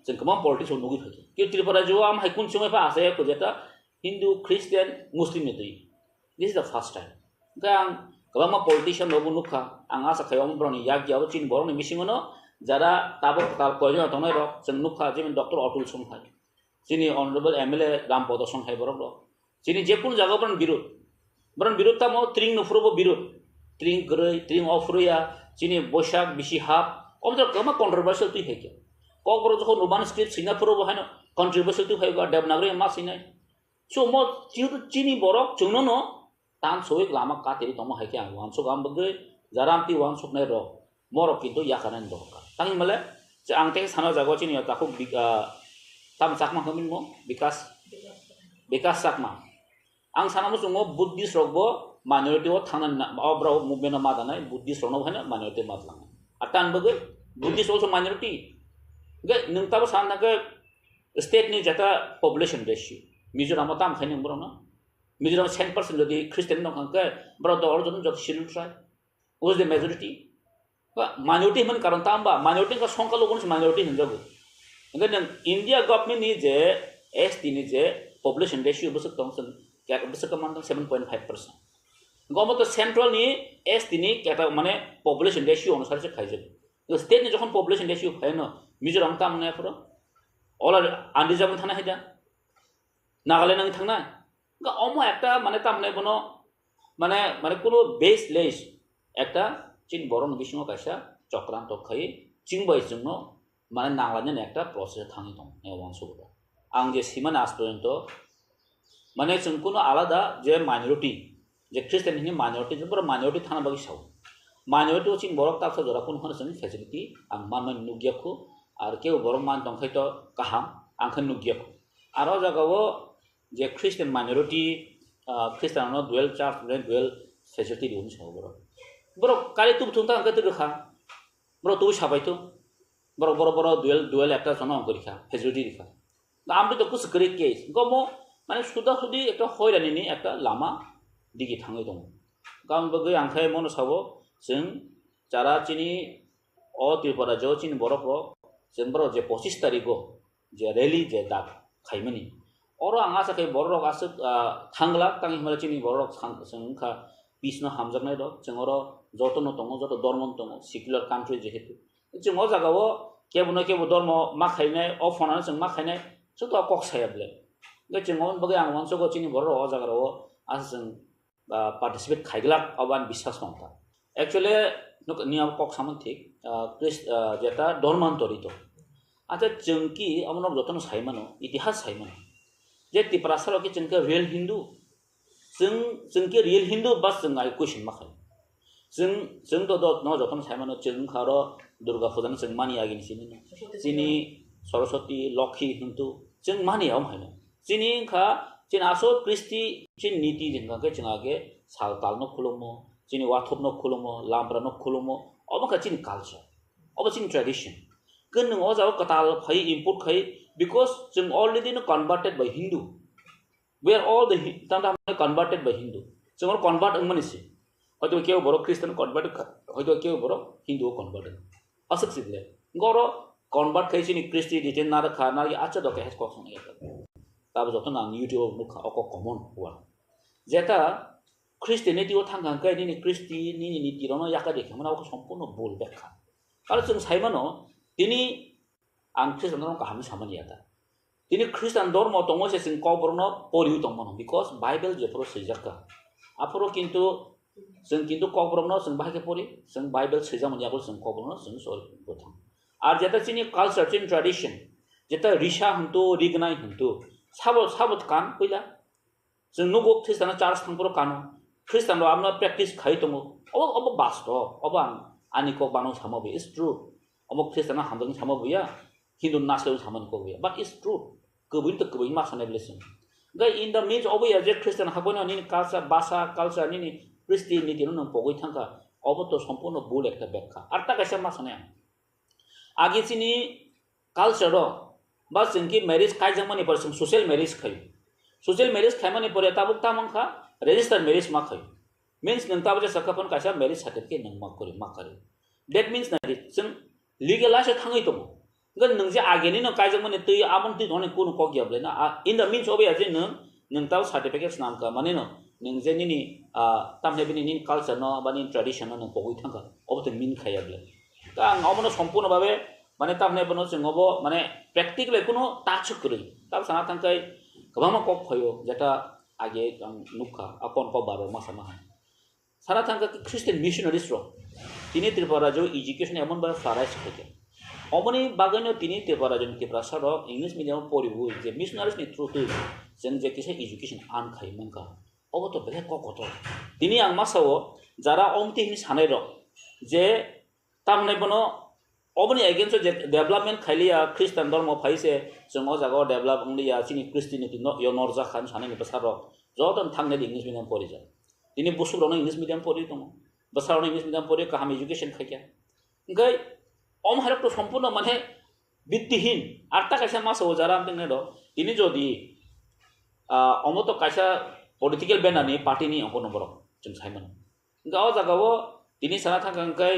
जों गोबां पलिटिक्स नुगि थायो कि त्रिपुरा जो आम हाइकुन समय फा आसे को जेटा हिंदू क्रिस्टियन मुस्लिम नि this is the first time गां गोबां पलिटिशियन नबो नुखा आं आसा खायम ब्रनि यागियाव चिन बरनि मिसिङनो जारा ताबो ताल कयनो तनाय र जों नुखा जेमन डॉक्टर अतुल संहाय चिनि ऑनरेबल MLA रामपद संहाय बरक चिनि जेकुन जागा बरन विरोध तामो त्रिंग नफुरबो विरोध त्रिंग ग्रै त्रिंग अफ्रुया चिनि बैसाग बिसि हाब अमदर गोबां कंट्रोवर्शियल तु हेके ककबर जखन नुबान स्क्रिप्ट सिंगापुरबो हायनो कंट्रोवर्शियल तु हेगा देवनागरी मा सिनाय सो म चिनि बरक जोंनो न तान सोय लामा कातेरि तम हायके आं वानसो गाम बगै जारामति वानसो नाय र मर किन्तु याखानाय दरकार तांनि माले जे आं ते साना जागो चिनि ताखौ ताम साकमा हमिन म विकास साकमा आं सानामो जोंङो बुद्धिस्ट रकबो माइनरिटी ओ थांना अब्राव मुभमेन्ट मा दानाय बुद्धिस्ट रकनो हायनो माइनरिटी मातलाङो आतान बगै बुद्धिस्ट अल्सो माइनरिटी गे नोंताबो साननागै स्टेट नि जेटा पॉपुलेशन रेशियो मिजोराम ताम खायनो बरनो मिजोराम 10% जदि क्रिस्टियन दं खांके ब्रद और जन जति schedule tribe was the majority minority मन कारण तामबा माइनरिटी का संख्या लोगन माइनरिटी हिंजाबो नगे नों इंडिया गवर्नमेंट नि जे ST नि जे पॉपुलेशन रेशियो बसक दंसन क्या बसक मान 7.5% गवर्नमेंट सेंट्रल नि ST नि केटा माने पॉपुलेशन रेशियो अनुसार से खाइजो स्टेट नि जखन पॉपुलेशन रेशियो फायनो मिजोराम ताम ने फरो अला आन्दिजाबन थाना हैदा नागालैंड नों थांना गा अमो एकटा माने तामने बनो माने माने कोनो बेसलेस एकटा चिन बरन बिसिङो कायसा चक्रांत खाय चिंबाय जोंनो माने नागालैंड एकटा प्रोसेस थाङि दं ने वानसोबो आं जे सिमान आस्पर्यन्त माने जों कोनो आलादा जे माइनरिटी जे क्रिस्टियन नि माइनरिटी जबर माइनरिटी थाना बागि साव माइनरिटी चिन बरक ताफा जरा कोनो हन जों फेसिलिटी आं मान नुगियाखौ आर केउ बरक मान दंखायतो काहाम आंखौ नुगियाखौ आरो जागावो जे क्रिस्टियन माइनरिटी क्रिस्टियानो dual church dual facility di unsha borok kali tu betul tak angkat tu kah borok tu siapa itu borok duel একটা sono angkut kah facility kah nah ambil tu kus kering case gomo mana sudah একটা হয়রানি ni একটা lama digi thangai dong kam bagai angkai mono sabo जों যারা চিনি ত্রিপুরা जो चिन borok ro जों borok je 25 tariko je rally je dak khaimani oro anga sa kai borok asuk thangla tangi mara chini borok जों kha pisno hamjaknai do जों oro jotono tongo joto dormon tongo secular country jehetu जों o jagao kebo dormo ma khainai o phonana जों ma khainai so to kok sayable ga जों on bagai ang wanso go chini borok o jagaro as जों participate khaigla aban biswas nongta actually niam kok samantik jeta dormantorito acha jengki amno jotono saimano itihas saimano je tiprasaro ki jengka real hindu jengki real hindu bas jengai question makhai jeng do no jotono saimano jeng kharo durga puja jeng mani agin sini saraswati lokhi hindu jeng mani am haino sini kha jin aso kristi jin niti jengka ke jengage sal talno khulomo jini wathopno khulomo lambrano khulomo oba chin culture oba chin tradition kun nung oja katal phai input khai because jung already no converted by hindu we are all the tanda converted by hindu jung convert angmanisi hoyto keu borok christian convert hoyto keu borok hindu convert asak sible goro convert khai chini christi diten nar khana ya acha doke hes ko sone ya tab joto nang youtube mukha oko common wa jeta Christianity o thanggang kai ni Christi ni tirono yaka dekhe mana ko সম্পূর্ণ bol bekha kala chung saimano tini ang Christian no kaham samaniata tini Christian dormo tongo se sing KOKBOROK poriu tongmono because Bible je pro sejaka aporo kintu KOKBOROK no sing bahake pori sing Bible sejamani akol sing KOKBOROK no sing sol protham ar jeta chini culture chin tradition jeta risha hunto rignai hunto sabot kan poila sing nugo Christian charge thangporo kano Christian lo amna practice khai tongo obo basto obo ani ko banu samobe is true obo Christian hamdang samobe ya hindu nasle saman ko ya but it's true kobin to kobin ma sane blessing gai in the midst obo ya je Christian habono ni culture basa culture ni Christianity no pogoi thangka obo to সম্পূর্ণ bol ekta bekha arta kaisa ma sane age chini culture ro ba singki marriage kai jamani par social marriage khai mani pore tabuk tamangkha register marriage ma khai means nang tabu je sakapon kaisa marriage certificate nang ma kare that means na sing legalize thangai to gan nang je ageni no kai jamani tui amon tui dhone kun ko gyable na in the means obe je nang tabu certificate nam ka mane no nang je ni tamne bini ni culture no bani tradition no pogoi thangka obo mean khayable ta ngomono সম্পূর্ণ ভাবে মানে tamne bono singobo মানে practically কোনো touch kori tab sana thangkai gabama kok phayo jeta age nukha akon ko baro masama সারা থাকা খ্রিস্টান missionaries র তিনি ত্রিপুরা जो एजुकेशन एमन बार फ्लाराइज होके अमनि बागैनो তিনি ত্রিপুরা जन के प्रसार इंग्लिश मीडियम पढिबु जे मिशनारिस नि थ्रु टु जों जे किसे एजुकेशन आन खाइ मंका अब तो बेले ककतो তিনি आं मासाव जारा अमति हिनि सानै र जे तामनै बनो अबनि अगेन्स्ट जे डेभलपमेन्ट खाइलिया ख्रिस्टान धर्म फाइसे जों अ जागाव डेभलप अंलिया चिनि क्रिस्टिनिटी न यो नरजा खान सानै नि प्रसार जदन थांने इंग्लिश मीडियम पढि जा ini busuk dong English medium pori dong, besar dong English medium pori kaham education kaya, enggak, harap tu sempurna mana bittihin, arta kaisa mas wajaran tinggal do, ini jadi, to kaisa political band ani party ni angko nomor, jeng Simon, enggak jagawo, ini sana thang engkai,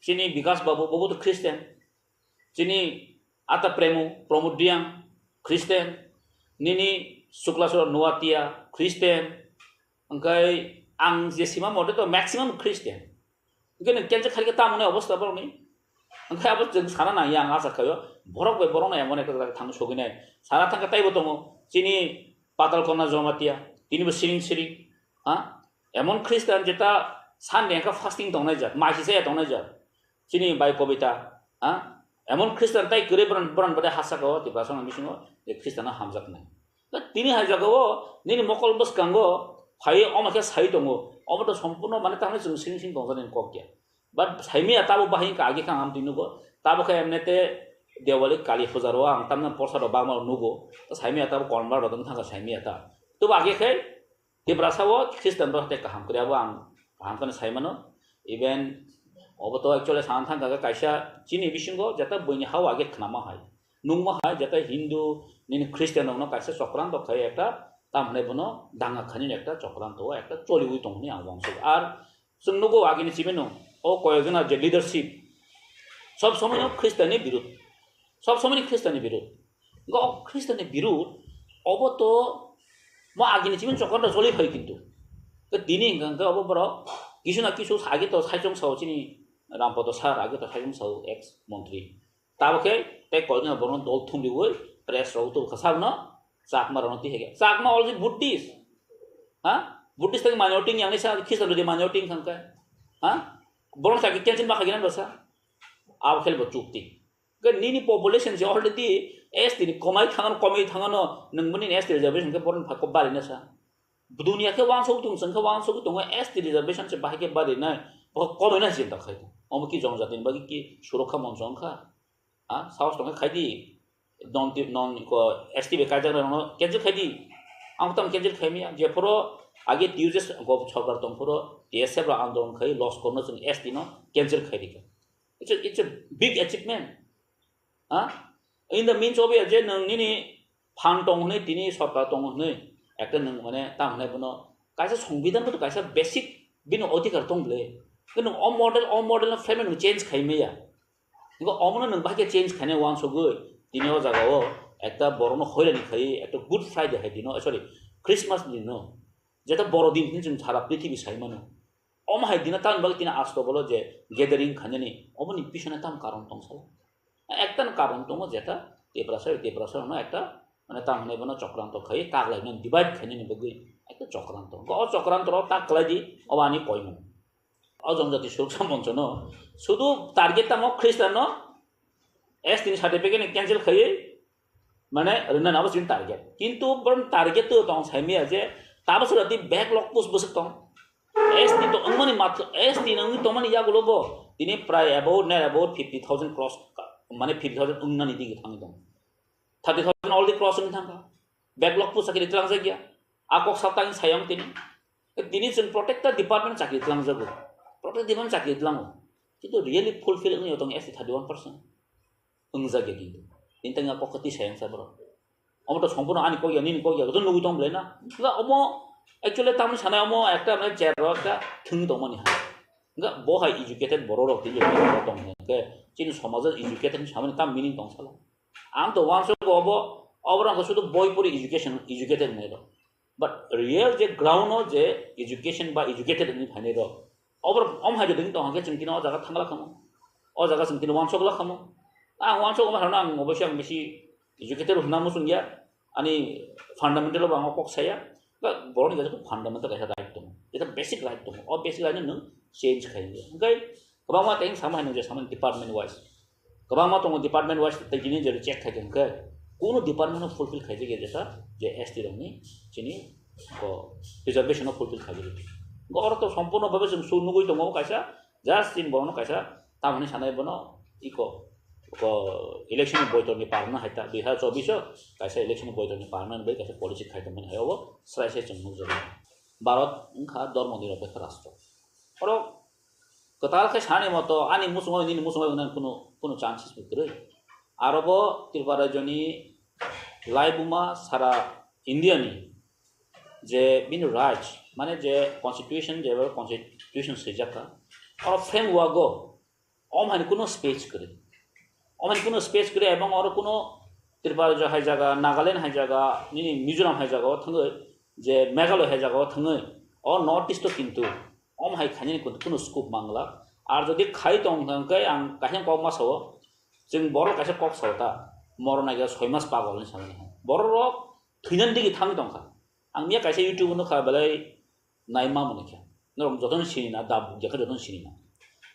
sini Bikas babu tu Kristen, sini ata Promudiang Kristen, nini Suklasura Nuatia Kristen. Angkai ang jesima mode to maximum Christian. Mungkin kenca kali kita mana obos tabur ni. Angkai abos jeng sana na yang asa kayo. Borok na yang mana kita thang sogine. Sana thang katai botomo. Sini patal kona zomatia. Ini bersiring. Emon Christian jeta san yang fasting tong najar. Masih saya tong najar. Sini bai kobita. Emon Christian tai kere beran pada hasa kawo. Tiba sana misingo. Christian na hamzak na. Tini haja kawo. Nini mokol bos kanggo. Hai omaknya sai tongo, omak tu sempurna mana tahu ni sing tongsan kok ya. But hai mi atabu bahin ka agi kang am tinugo, tabu ka emnete Diwali kali fuzaro ang tamna porsa do bama nugo, tas hai mi atabu konbar do tang ka hai mi ata. Tu agi kai Tripura सावो ख्रिस्टान बरते kaham kriabo ang kaham kan saimano even oboto actually santhang ga kaisa chini bisingo jata boini hawa age khnama hai nungma hai jata hindu nin christian no kaisa চক্রান্ত khai ekta tamne bono danga khani ekta চক্রান্ত ekta choli ui tongni ang bangso ar sungnogo agini chimeno o koyojona je leadership সব সময় খ্রিস্টানের বিরোধ সব সময় খ্রিস্টানের বিরোধ গো খ্রিস্টানের বিরোধ অবত ম আগিনি জীবন চক্রটা চলি হয় কিন্তু দিনই গাঙ্গা অববর কিছু না কিছু আগে তো সাইজং সাউচিনি রামপদ সার আগে তো সাইজং সাউ এক্স মন্ত্রী তাবকে তাই কয়জন বরণ দল থুমলি ওই প্রেস রাউ তো খাসাব না চাকমা রণতি হেগে চাকমা অলরেডি বুদ্ধিস্ট হ্যাঁ বুদ্ধিস্ট থেকে মাইনরিটি ইয়াংনি সা খ্রিস্টান যদি মাইনরিটি খানকা হ্যাঁ বরণ সাকি কেনচিন বাখাগিনা বসা अब खेल चुक्ति नी पपुलेशन से अलरेडी एस दिन कमाई थांगनो नंगमनि एस रिजर्वेशन के बरन फाको बारिना सा दुनिया के वांग सौ तुम संख वांग सौ तुम एस रिजर्वेशन से बाहे के बारिना बहुत कमेना जिन तक खाइ हम की जनजाति बाकी की सुरक्षा मंच अंखा आ साउथ तंग खाइदी नॉन को एसटी बेका जन केंजल खाइदी आम तम केंजल खाइमिया जे फरो आगे यूजेस गो सरकार तम फरो टीएसएफ आंदोलन खाइ लॉस करनो जों एसटी नो केंजल खाइदी It's a big achievement. In the means of it, nini pan tong ne tini sota tong ne ekta nung mane tam ne bono kaisa সংবিধান ko kaisa basic bin odhikar tong ble কিন্তু all model na frame nu change khai me ya ngo omno nung bahke change khane wan so go tini o jaga o ekta borno hoilani khai ekta good friday hai dino sorry christmas dino jeta boro din tin jung sara prithibi sai mano om hai dina tan bag tina asto bolo je gathering khanjani omni pishone tam karon tong sala ektan karon tong jeta teprasa no ekta mane tam ne bono চক্রান্ত khai kaglai non divide khanjani bagi ekta চক্রান্ত go চক্রান্ত ro ta Khlaidi obani koimo অজনজাতি সুরক্ষা মঞ্চ no শুধু target তাম খ্রিস্টান no S তিনি certificate cancel খাই মানে রেনা নাও সিন টার্গেট কিন্তু বরং টার্গেট তো তং সাইমিয়া যে তাবসরতি ব্যাকলগ পোস্ট বসে তং ST to angmani matlo ST nang to mani ya golobo tini pray about 50,000 cross mane 50,000 ungnani ding thang dong 30,000 already crossing thang backlog pu sakri tlang ja gya akok satang sayang tini sun protect the department sakri tlang ja go protect department sakri tlang itu really fulfill ni otong ST 31% ungja ge gi tintang apokati sayang sa bro omo to সম্পূর্ণ ani ko ya nin ko ya jon nugi tong blena ga omo actually tam sana omo ekta mane chero ekta thung domani ha nga bo hai educated borok ti je tong ke chin somajor educated samane tam meaning tong sala am to wan so obo obra ko শুধু boy puri educated nei ro but real je ground o je education ba educated ni phane ro obra om ha je ding tong ke ching tin o jaga thangla khamo o jaga ching tin wan so gla khamo wan so ma hana obosya beshi educated huna musun ya ani fundamental ba ngok saya born is a fundamental right to it's a basic right to or basic right no change khainge okay kabama teng sama no je sama department wise kabama to department wise te jini je check khaiten ke kono department no fulfill khaije ge jeta je ST rongni chini ko reservation no fulfill khaije gor to সম্পূর্ণ ভাবে সুনুগই তো মো কাইসা just in বনো কাইসা তামনি সানাই বনো eco ko election boito ni parna haita 2024 kaisa election boito ni parna be kaisa policy khaita man hayo srai se chungmu jori bharat unkha dormo nirapekha rashtra oro kotal kha sane moto ani musungo nan kono chances bitre arobo tirpara joni laibuma sara india ni je bin raj mane je constitution se jaka oro framework go om hani kono speech kare অমান কোনো space করে এবং আর কোনো ত্রিপুরা যে high জায়গা Nagaland high জায়গা নিনি Mizoram high জায়গা থাঙ্গে যে মেঘালয় হাই জায়গা থাঙ্গে অ নর্থ ইস্ট কিন্তু অম হাই খানি কোনো স্কোপ বাংলা আর যদি খাই তং থাঙ্গে আং কাহিন কক মাসাও जों बर' कासे कक सावता मरनाय 6 मास पागलनि सामने बर' रक थैनान दिगि थांग दंखा आं मिया कासे YouTube नो खाबालाय नायमा मनखा नरम जतन सिनिना दा जेखा जतन सिनिना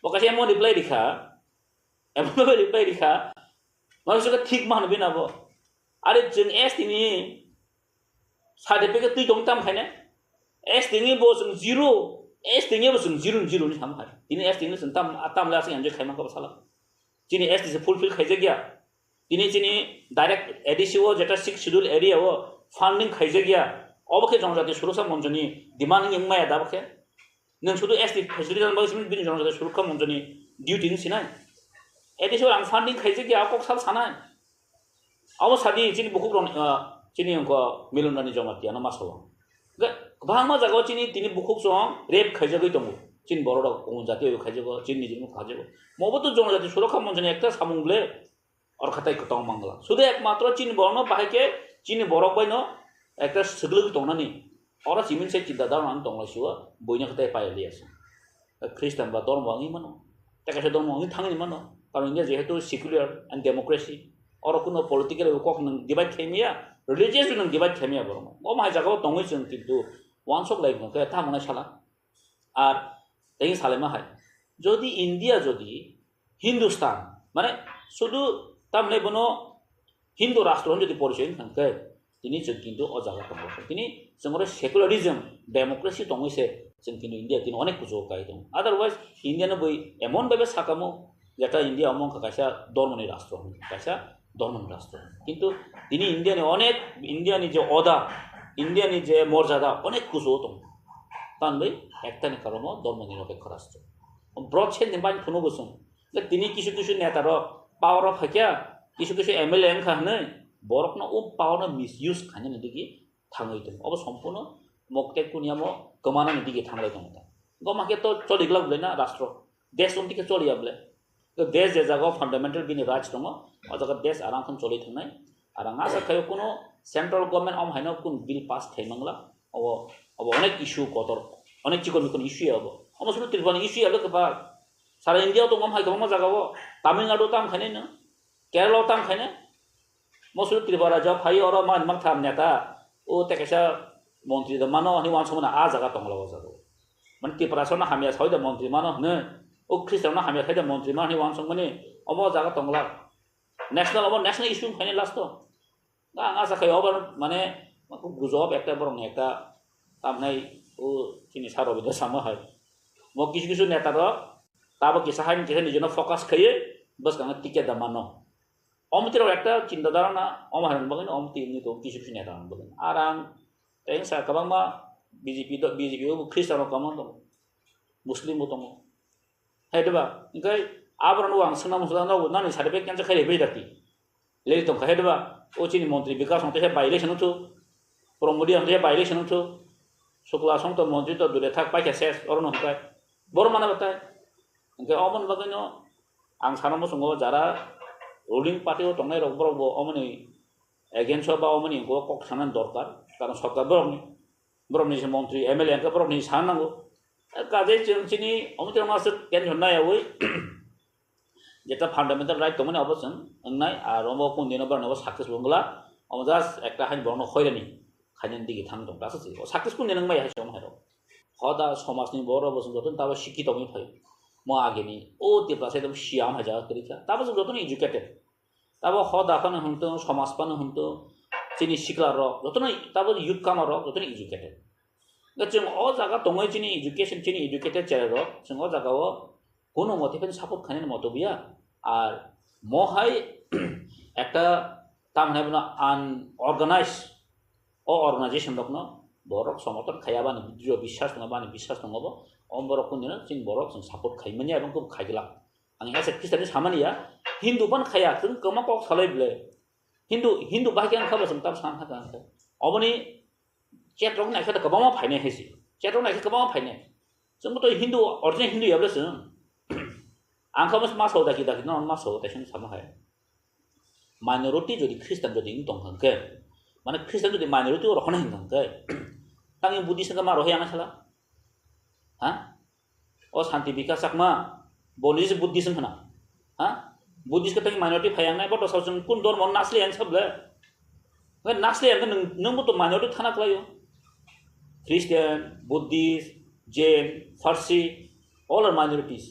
बकासे एमो रिप्लाइ दिखा मानसिखा ठीक मान बिनाबो आरे जों एसटी नि सार्टिफिकेट दै दं ताम खायने एसटी नि बो जों 0 एसटी नि बो जों 0 नि थाम खाय दिनै एसटी नि जों ताम लासे एन्जय खायमा को साला दिनै एसटी से फुलफिल खायजे गया दिनै जिनि डाइरेक्ट एडिसिओ जेटा 6 शेड्यूल एरिया वो फंडिंग खायजे गया অবকে জনজাতি সুরক্ষা মঞ্চনি ডিমান্ড ইংমায়া দাবকে नों शुद्ध एसटी फेसिलिटी जानबा इसमें बिनि जनजाति सुरक्षा मन्त्रनि डिउटी नसिनाय एदिसो आं फान्डिं खाइजे कि आकक साल सानाय अब सादि चिनि बुकुक रन चिनि अंक मिलुनानि जमातियानो मासो गे भांमा जागाव चिनि तिनि बुकुक जं रेप खाइजे गय दङ चिन बरदा कमन जाति खाइजे गो चिनि जिमु खाइजे गो मबतो जनजाति सुरक्षा मन्त्रनि एकटा सामुंगले और खाताय कतौ मंगला शुद्ध एकमात्र चिन बरनो बाहायके चिनि बरक बायनो एकटा सगलग दंनानि और चिमिन से चिदा दारनान दंलासिवा बयनो खाताय पायलियासो ख्रिस्टान बा धर्म आंनि मानो ताकासे धर्म आंनि थांनि मानो कारण इंडिया जेहेतु सेकुलार एंड डेमोक्रेसी और कोनो पॉलिटिकल कक नों डिवाइड खेमिया रिलीजियस नों डिवाइड खेमिया बरम ओ माय जागाव दङै जों किन्तु वान सक लाइक नके थामना साला आर तें सालेमा हाय जदि इंडिया जदि हिंदुस्तान माने शुद्ध तामने बनो हिंदू राष्ट्र जदि परिचय थांके तिनी जों किन्तु अ जागा दङ तिनी जोंरे सेकुलारिज्म डेमोक्रेसी दङैसे जों किन्तु इंडिया तिनी अनेक कुजो गाय दङ अदरवाइज इंडियानो बै एमन बाबे साकामो जेटा इंडिया अमन कायसा धर्मनि राष्ट्र कायसा धर्मनि राष्ट्र किन्तु तिनी इंडियानि अनेक इंडियानि जे अदा इंडियानि जे मर्यादा अनेक कुजो दङ तान बै एकटानि कारम धर्मनिरपेक्ष राष्ट्र ब्रड चेन्ज बाइन खुनु बसुं तिनी किसु किसु नेतार पावर अफ हाकिया किसु किसु MLA खाने Borokno उ पावर मिसयूज खाने दिगी थांगै दं अब सम्पूर्ण मक्ते कुनियामो गमाना दिगी थांगै दं गमाके तो चलिग्ला बुलेना राष्ट्र देश उनटिके चलिया बुले तो देश जे जागा फंडामेंटल बिनि राइट्स दङ अ जागा देश आरामखन चलि थांनाय आरो आसा खायो कोनो सेंट्रल गवर्नमेंट अम हाइनो कुन बिल पास थाइमांला अब अनेक इश्यू कतर अनेक चिकन बिकन इश्यू अब सुनो त्रिपुरा इश्यू आबो कबा सारा इंडिया तो गम हाइ गम जागाव तामिलनाडु ताम खाने न केरला ताम खाने मसुर त्रिपुरा जब फाइ और मान मान थाम नेता ओ तेकेसा मंत्री द मानो नि वान समना आ जागा तंगला जागो मन त्रिपुरा सना हामिया साइद मंत्री मानो ने ओ ख्रिस्टान हामिया साइद मंत्री मानो नि वान समने अब जागा तंगला नेशनल अब नेशनल इश्यू फाइने लास्ट तो दा आसा खायो अब माने गुजब एकटा बरं एकटा तामनाय ओ चिनि सारो बिद सामो हाय म किछु किछु नेता र ताबो किसा हाइन किसा निजनो फोकस खायो बस गांगा टिकेट द मानो अमतिरो एकटा चिन्ता धारणा अमहारन बगन अमति नि तो किछु किछु नेता बगन आराम तें सा कबांमा बीजेपी ख्रिस्टान कमन दं मुस्लिम दं हेदबा इंगाय आबरन वां सना मुसला न नानि सार्टिफिकेट केनसे खाइ बे दाति ले दं हेदबा ओ चिनि मन्त्री विकास संते बाइलेसन थ प्रमोदी अंते बाइलेसन थ सुक्ला संत मन्त्री तो दुले थाक पाइके सेस अरन हकाय बरमाना बताय इंगाय अमन बगन आं सानमो संगो जारा रुलिंग पार्टी ओ तंगनाय रक बरक अमनि एगेन्स्ट बा अमनि गो कक सानन दरकार कारण सरकार बरकनि से मंत्री MLA का बरकनि साननांगौ काजे जोंसिनि अमति मासर केन हनाय ओइ जेटा फान्डामेन्टल राइट दमनि अबसन अंनाय आरो म पुन्दिनो बरनबो सक्सेस बंगला अमजास एकटा हाइन बरनो खयरानि खायन दिगि थां दं दासो सक्सेस पुन्दिनो नंमाय हासम हारो हदा समाजनि बर बसन जतन ताबो शिक्षित दमि फाय म आगेनि ओ तिप्रा सेदम सियाम हाजा करिखा ताबो जतन एजुकेटेड ताबो हदा फान हंतो समाज फान हंतो चिनि सिखला र जतन ताबो युथ कामर र जतन एजुकेटेड जों अ जागा दङै चिनि एजुकेशन चिनि एजुकेटेड चेर र जों अ जागाव कोनो मतिफेन सापोर्ट खाने मत बिया আর মহাই একটা তামনে বনা আনঅর্গানাইজ ও অর্গানাইজেশন দকন বরক সমতন খায়াবানি দৃঢ় বিশ্বাস নবানি বিশ্বাস নব অম্বরক কোনদিন চিন বরক जों সাপোর্ট খাইমানি এবং খুব খাইগলা आं एसे ख्रिस्टाननि सामानिया हिन्दु बन खाया जों कमा कक सालायब्ले हिन्दु बाहाय आं खाबा जों ताब सान थाका अबनि चेट्रक नायखा गोबां फायनाय हेसि चेट्रक नायखा गोबां फायनाय जों तो हिन्दु अरिजिनल हिन्दु याब्लेसो आं खाबस मासौ दाखि दाखि न मासौ तासिन सामा हाय माइनरिटी जदि ख्रिस्टान जदि दं हंके माने ख्रिस्टान जदि माइनरिटी और रखना हंके तांनि बुद्धिस्ट का मा रहे आना छला हां ओ शांति विकास सकमा बोलिस बुद्धिस्ट हना हां बुद्धिस्ट का तांनि माइनरिटी फायांनाय बट साउजन कुन धर्म नासले आन सबले वे नासले आन नंबो तो माइनरिटी थाना क्लायो Christian Buddhist Jain Parsi all are minorities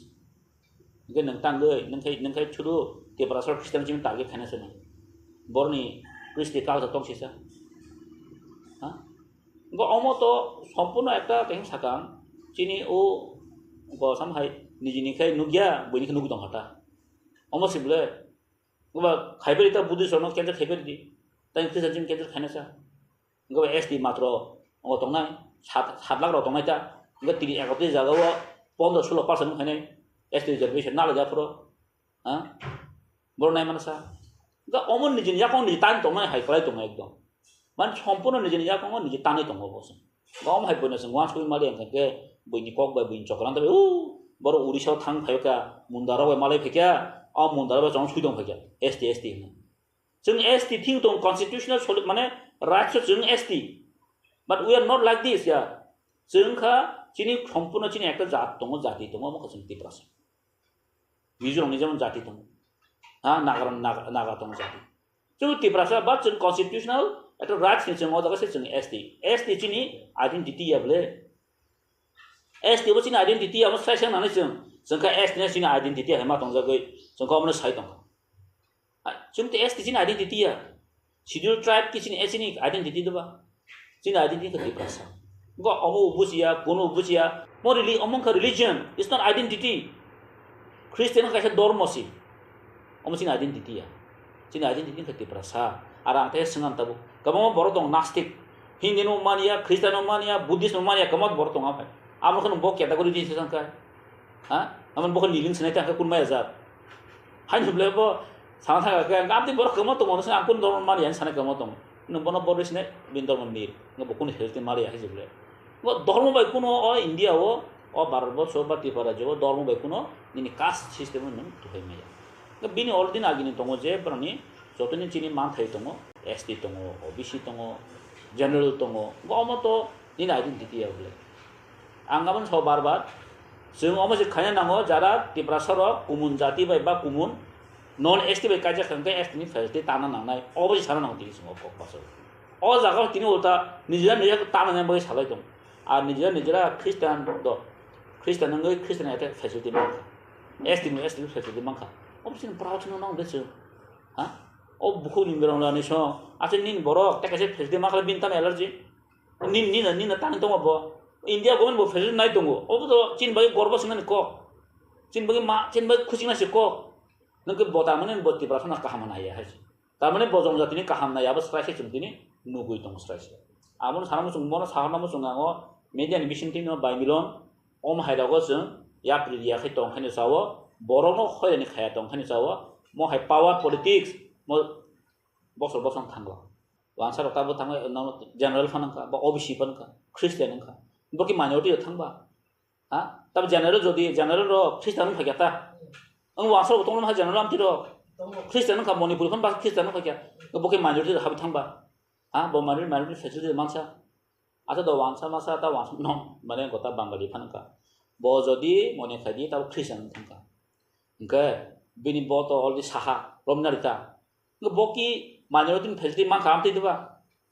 ge nang tang dei nang kai churu ke parasar Christian jim target khana sena borni Christi kal tong sisa ha go omo to সম্পূর্ণ একটা তেম সাকাং চিনি ও go samhai nijini khai nugya boni khnu dong hata omo sible go khaiberi ta buddhist no kenja khaiberi di tai Christian jim kenja khana sa go SD matro दंनाय 7 lakh दंनाय ता इनका 31 जागाव 15-16% खाने ST reservation ना लजाफरो हां बरनाय मानसा गा अमन निजिन याकं निजि तान दंनाय हाय खलाय दंनाय एकदम मान सम्पूर्ण निजिन याकं निजि तानै दंगो बस गाम हाय बनो जों वास माले अंके बयनि कक बा बयनि चक्रान तबे बर उड़ीसा थां फायका मुंदाराव माले फैका आ मुंदाराव जं सुइदं फैका एसटी जों एसटी थिं दं कन्स्टिट्यूशनल माने राइट्स जों ST but we are not like this या जोंखा चिनि सम्पूर्ण चिनि एक जात दङ जाति दङ मखा जों तिप्रासा मिजोरामनि जेमन जाति दङ हा नागा दङ जाति जों तिप्रासा बट जों कन्स्टिट्यूशनल एक राइट्स नि जों अदागसे जों एसटी चिनि आइडेंटिटी याबले एसटी बो चिनि आइडेंटिटी आम साइसन नानै जोंखा एसटी चिनि आइडेंटिटी हाय मा दङ जगै जोंखा हमनो साइ दङ जों ते एसटी चिनि आइडेंटिटी या शेड्यूल ट्राइब कि चिनि एसटी नि आइडेंटिटी दबा चिनि आइडेंटिटी का Tiprasa go omo busia kono busia morally among religion is not identity Christian ka sa dormo si omo sin identity ya sin identity ka tiprasa arang te sengan tabu kamo borodong nastic Hindu mania Christian mania Buddhist mania kamo borodong apa amon kan bok category di sesan ka ha amon bok niling senai ta ka kun mai azab han juble bo sang tha ka ngam ti borok kamo to mon sa kun dormo mania sana kamo to no bono boris ne bindor mandir ngo bokun health mari ha juble वो धर्म बाई कुनो India वो भारत वर्ष बा त्रिपुरा जो धर्म बाई कुनो निनी कास्ट सिस्टम नन तुहे मेया ग बिनि ऑल दिन आगिनि तंगो जे प्रनि जतनि चिनि मान थाइ तंगो एसटी तंगो ओबीसी तंगो जनरल तंगो गम तो निना आइडेंटिटी आबले आंगामन स बार जों अमो जे खाया नांगो जारा त्रिपुरा सर कुमुन जाति बाई बा कुमुन नन एसटी बाई काजे खंगे एसटी नि फेसिलिटी ताना नांनाय अबे सारा नांगो तिनि संग ककबास अ जागा तिनि उल्टा निजा ताना नाय बाई सालाय दं আর নিজেরা খ্রিস্টান দ খ্রিস্টাन नंगै ख्रिस्टान आते फेसिलिटी मांखा एसटी फेसिलिटी मांखा अबसिन प्राउडनो नांग देसो हा ओ बुखु निंगरं लानि सो आचे निन बरक ताकासे फेसिलिटी मांखा बिनताम एलार्जी निन तान दङ बो इंडिया गवन बो फेसिलिटी नाय दङ अबो तो चिन बाय गर्व सिंगनि क चिन बाय खुसिना से क नंगै बता माने बत्ति प्रासना काहामना हाया हाय तारमाने बजं जातिनि काहामना याबो स्ट्राइसे चिमतिनि नुगुइ दङ स्ट्राइसे आमन सानामो जों मनो साहानामो जों आङो मेडियानि बिसिंतिनो बाय मिलन अम हायदागो जों याप्रिया खै दं खानि जावो बरनो खयनि खाया दं खानि जावो म हाय पावर पॉलिटिक्स म बसर थांगो वानसार ताबो थाङो जनरल फानखा बा ओबीसी फानखा ख्रिस्टियान खा बकि माइनॉरिटी थांबा हा तब जनरल जदि जनरल रो ख्रिस्टियान फायगाता अं वानसार तंगम हा जनरल आमति रो ख्रिस्टियान खा मणिपुर फान बा ख्रिस्टियान फायगा बकि माइनॉरिटी हाबि थांबा हा बो माइनॉरिटी फेसिलिटी मानसा आता द वानसा मासा ता वान न माने गता बांगाली फानका बो जदि मने खादि ता ख्रिस्टियान थांका ओंके बिनि बो तो अलदि साहा रमनारिता बकि माइनॉरिटी फेसिलिटी मान खामति दबा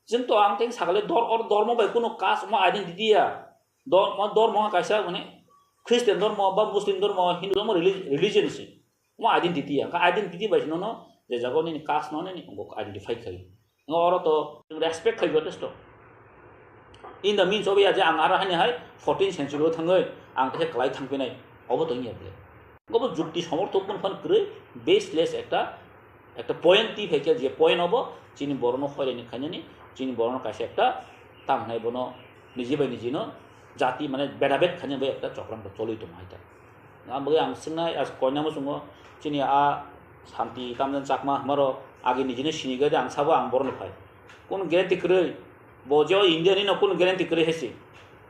जों तो आं तें सागले धर्म बाय कुनो कास्ट म आइडेंटिटी या धर्म कायसा माने ख्रिस्टियान धर्म बा मुस्लिम धर्म हिंदू धर्म रिलीजन से म आइडेंटिटी या का आइडेंटिटी बाय न जे जागोनि कास्ट न ने आइडेंटिफाई खायो और तो रेस्पेक्ट खायो जथेस्ट in the means of ya je ang ara hani hai 14th century ro thangai ang te klai thangpinai obo to yable gobo jukti সমর্থকন ফান করে বেসলেস একটা পয়েন্ট টি ফেকে যে পয়েন্ট হবো চিনি বর্ণ হয়নি খাইনি চিনি বর্ণ কাছে একটা তামনাই বনো নিজে বাই নিজে ন জাতি মানে বেড়াবেট খাইনি বাই একটা চক্রান্ত চলিত মাইতা আমবে আং সিংনাই আজ কয়নামো সঙ্গ চিনি আ শান্তি তামজান চাকমা আমারো আগে নিজে সিনিগে আং সাবো আং বর্ণ ফাই কোন গ্যারান্টি করে बजाव इंडिया नि नकुन ग्यारेंटी करे हेसि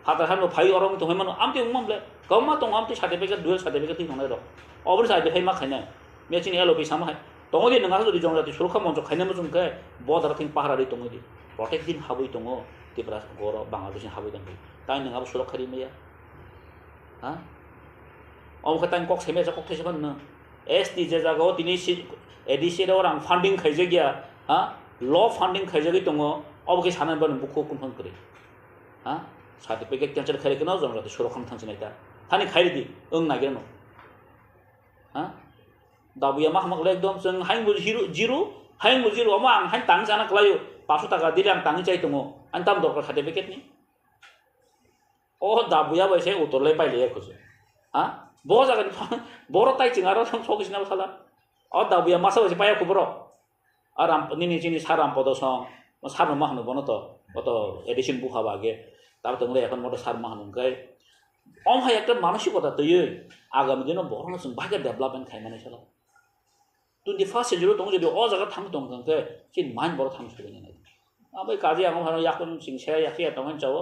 फाता हानो फाइ अरम तो हेमन आमते उममले गमा तो आमते सर्टिफिकेट दुल सर्टिफिकेट थिन होनाय र अबर सर्टिफिकेट मा खायना मेचिन एलओपि सामा हाय तंगदि नङा जदि जं जाति सुरक्षा मंच खायना मजुम के बदर थिन पाहारारि तंगदि प्रटेक्ट दिन हाबै तंगो तिब्रा गर बांग्लादेश हाबै दं ताइ नङा सुरक्षा रि मैया हा अम खतान कक सेमे जा कक थेसबन न एसटी जे जागाव दिनै एडिसिएल रां फान्डिं खायजे गया हा ल फान्डिं खायजे दंगो अब के सानन बन बुखो कुनफां करे हा सर्टिफिकेट कैंसिल खारे कनो जों जाते सुरखां थांसिनायता थानि खायदि ओं नागिरनो हा दाबुया मा हमक एकदम जों हाइंगु जिरो हाइंगु जिरो अमा आं हाइन तां जाना क्लायो 500 टाका दिले आं तांनि चाइ दङो आं दाम दरकार सर्टिफिकेट नि ओ दाबुया बायसे उतरले पाइले एकसो हा बो जागन बर ताइ चिंगारो सगिसना साला ओ दाबुया मासा बायसे पाया खबर आराम निनि चिनि साराम पदसं সার মা হানো বনো তো কত এডিশন বুহা বাগে তারপর তোমরা এখন মতো সার মা হানুকাই অমহাই একটা মানসিকতা তৈরি আগামী দিনে বড় जों বাগে ডেভেলপমেন্ট খাইমানে সালা 21st century দङ যদি অ জায়গা থাম দङ দङকে চিন মাইন বড় থাম সরিয়ে নাই আबै কাজে আঙ হানো ইয়াকুন সিংসে ইয়াকি তমন চাও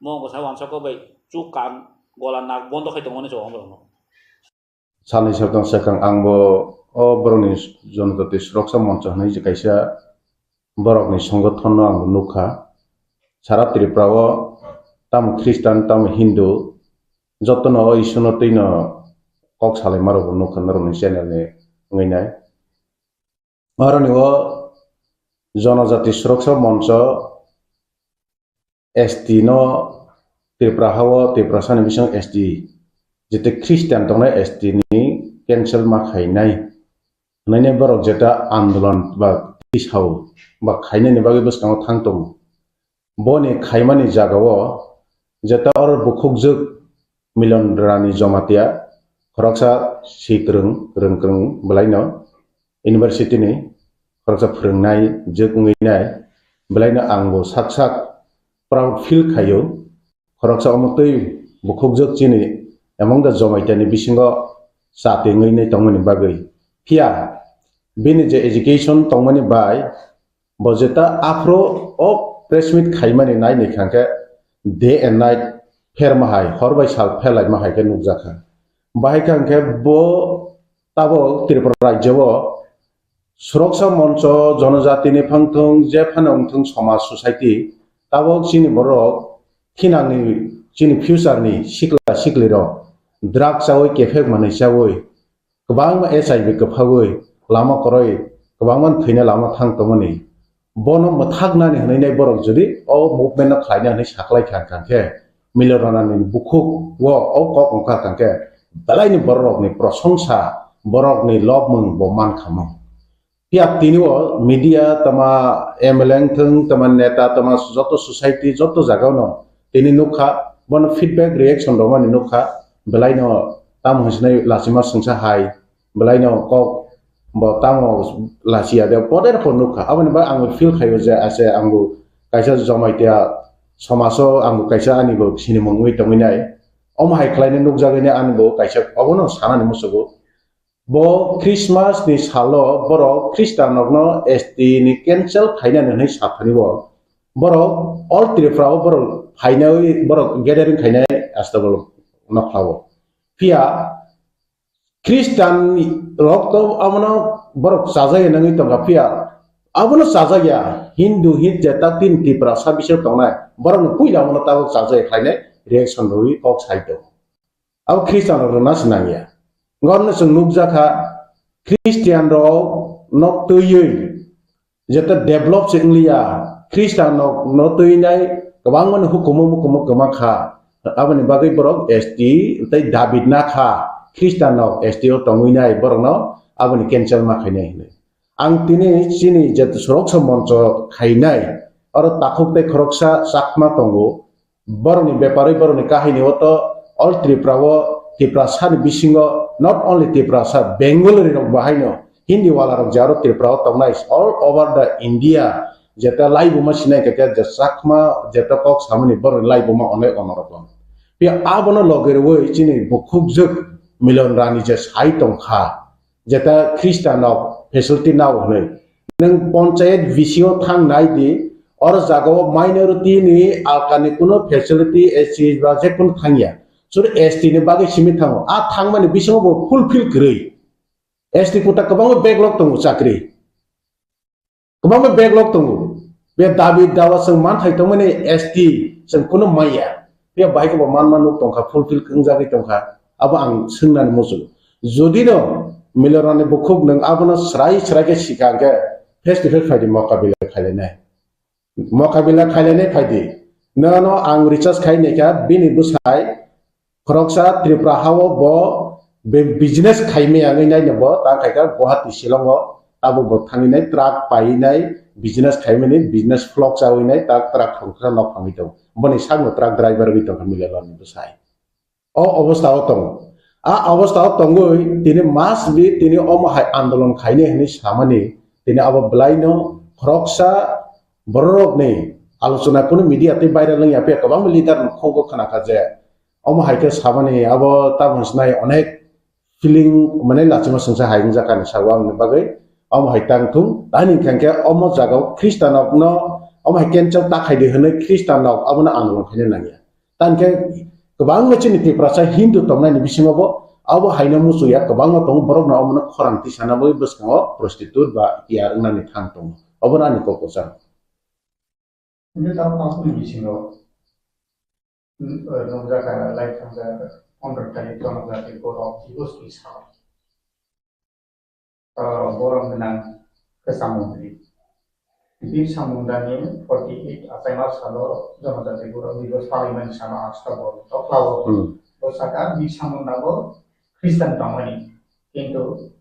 মং গसा वानसको बै चुकान गला नाक बन्द खाइ दङने चाव আমরনো सानै साथां Swkang आंबो अ बर'नि जनजाति सुरक्षा मन्च होननाय जे कायसा बर'नि संगठन आं नुखा सारा त्रिपुरायाव ताम ख्रिस्टान ताम हिन्दू जतन इसुनो तैनो कक सालाय मारबो नुखन रनि चेनेलनि ngैनाय मारनिव जनजाति सुरक्षा मन्च एसटी नो त्रिपुरा हाव त्रिपुरा सानि बिसं एसटी जेते ख्रिस्टान दंनाय एसटी नि कैंसल मा खायनाय नैने बरक जेता आंदोलन बा तिसाव बा खायनायनि बागै बसकाङाव थांदों बनि खायमानि जागाव जेता अर बुखुकजोग मिलन रानि जमातिया खरकसा सिक्रं रोंक्रं बलायनो यूनिवर्सिटी नि खरकसा फोरोंनाय जोगङैनाय बलायनो आंबो साक प्राउड फील खायो खरकसा अमतै बुखुकजोग चिनि एमंग द जमाइतानि बिसिङाव सातेङैनै तंमनि बागै फिया बिनि जे एजुकेशन तंमनि बाय बजेता आफ्रो अ प्रेसमिट खायमानि नायनि खांके डे एंड नाइट फेर माहाय हरबाय साल फेलाय माहाय के नुजाखा बाहाय खांके बो ताबो त्रिपुरा राज्यव सुरक्षा मंच जनजातिनि फांथों जे फानंथों समाज सोसाइटी ताबो चिनि बरक थिनांनि चिनि फ्यूचरनि सिक्ला सिक्लिर ड्राग्स आवै केफेक मानैसावै गोबां एचआईवी गोफावै लामा करय गोबांमान थैना लामा थांतमनि बन मथागनानि हनैनाय बरक जुदि अ मुभमेन्ट खायना हनै साखलाय खांके मिलरानानि बुखुक व अ कक अंका खांके बलायनि बरकनि प्रशंसा बरकनि लव मं बमान खामो पिया तिनिव मीडिया तमा MLA थों तमा नेता तमा जत सोसाइटी जत जागावनो तिनि नुखा बन फीडबैक रिएक्शन दमानि नुखा बलायनो ताम हसनाय लासिमा संसा हाय बलायनो कक ब तामो लासिया दे पदेर को नुखा अबनि बा आंबो फील खायो जे आसे आंबो कायसा जमाइतिया समाजो आंबो कायसा आनिबो सिनि मंगै तंगैनाय अमहाय खलायनो नुकजागैने आनिबो कायसा अबनो सानानि मुसुगो बो क्रिसमास नि सालो बरो ख्रिस्टाननो एसटी नि कैंसल खायनानै नै साथानिबो बरो ऑल त्रिपुराव बरो फाइनाय बरो गैदरिंग खायनाय आस्ताबल नखलावो फिया ख्रिस्टान रक्त अमनो बरो साजाय नङै तंगा फिया अबनो साजाया हिंदू हित जेता तीन त्रिपुरा साबिसो तंनाय बरो पुइला अमनो ताबो साजाय खायनाय रिएक्शन रहि कक साइतो अब ख्रिस्टान रना सनाया गरनो जों नुकजाखा ख्रिस्टियान रक नक तैयै जेता डेभलप सिंलिया ख्रिस्टान न तैनाय गोबांमोन हुकुम गमाखा आबनि बागै बरक एसटी तै दाबिद नाखा ख्रिस्टान एसटी ओ तंगैनाय बरनो आबनि कैंसल मा खायनाय आं तिनि चिनि जेत सुरक्षा मंच खायनाय आरो ताखुकते खरकसा साकमा तंगो बरनि बेपारै बरनि काहिनी अत ऑल त्रिपुराव त्रिपुरा सान बिसिङाव not only त्रिपुरा सा बेंगलुरु रक बाहायनो हिंदी वाला रक जारो Tripura तंनाय all over the India जेता लाइबुमा सिनाय के जे साकमा जेता कक सामनि बर लाइबुमा अने अनरकम बे आबनो लगेरवै चिनि बुखुकजोग मिलन रानी जे साइ तंखा जेता ख्रिस्टान फेसिलिटी नाव हनै नों पंचायत विसिओ थांनाय दि और जागाव माइनरिटी नि आलकानि कुनो फेसिलिटी एससी बा जे कुन थांया सुर एसटी नि बागै सिमि थाङो आ थांमानि बिसङाव फुलफिल गरै एसटी कोटा गोबां बेकलग दङ साख्रि गोबां बेकलग दङ बे दाबि दावा जों मान थाइतमनि एसटी जों कुनो माइया बे बाहायखौ मान दंखा फुलफिल खंजागै दंखा अब आं सोंनानै मोजो जुदिनो मिलरानि बुखुक नों आबनो स्राय के सिगांगे फेस टू फेस फाइदि मकाबिला खायलायनाय फाइदि ननो आं रिचार्ज खायनायका बिनि बुसाय खरकसा त्रिपुरा हाव ब बे बिजनेस खायमे आङैनाय नबो तांखायका गुवाहाटी शिलंग ताबो ब थांनाय ट्राक पाइनाय बिजनेस खायमेनि बिजनेस फ्लक जावैनाय ट्राक खंखरा न फांगितो बनि सागनो ट्राक ड्राइवर बितो मिलरानि बुसाय अ अवस्था दं आ अवस्था दंगै तिनि मास बि तिनि अमहाय आंदोलन खायने हनि सामानि तिनि अब ब्लाइनो खरकसा borok ni alusuna kuno media te viral nang ya pe kabang leader khogo khana ka je omo haike sabani abo ta musnai onek feeling mane lachima sangsa haing jakan sawang ni bagai omo haitang tung tani kangke omo jagao Kristen ok no omo haiken chau ta khaide hne Kristen ok abona anglong khane nangya tanke kabang machini te prasa Hindu tongnai ni bisingobo abo haina musu ya kabang tong borok na omo khorang ti sana boi beskango prostitute ba ya nani thang tong obona ni kokosa Ini tahu kamu di sini nunggu kan like kan kontrak kali itu nunggu di Borok itu susah. Borok dengan kesamudri. Di samudani 48 asal masalo zaman dari Borok di parlimen sama asta Borok. Kalau osaka di samudabo Kristen tamani. Itu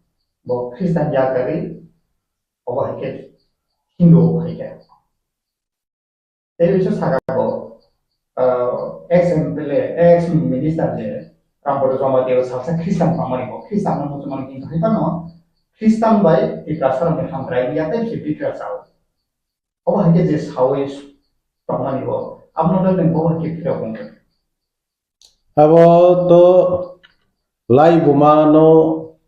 bo Kristen jagari oba hiket Hindu hiket. Tapi itu sagabo ex MLA, ex minister je, Rampada sama dia sahaja Kristen pamani bo, Kristen nama cuma kita itu no, Kristen baik di prasar mereka berai dia tapi hidup kerasau. Oh hanya je sawis pamani bo, amno dah tempoh hidup kerapun. Abo to live bumano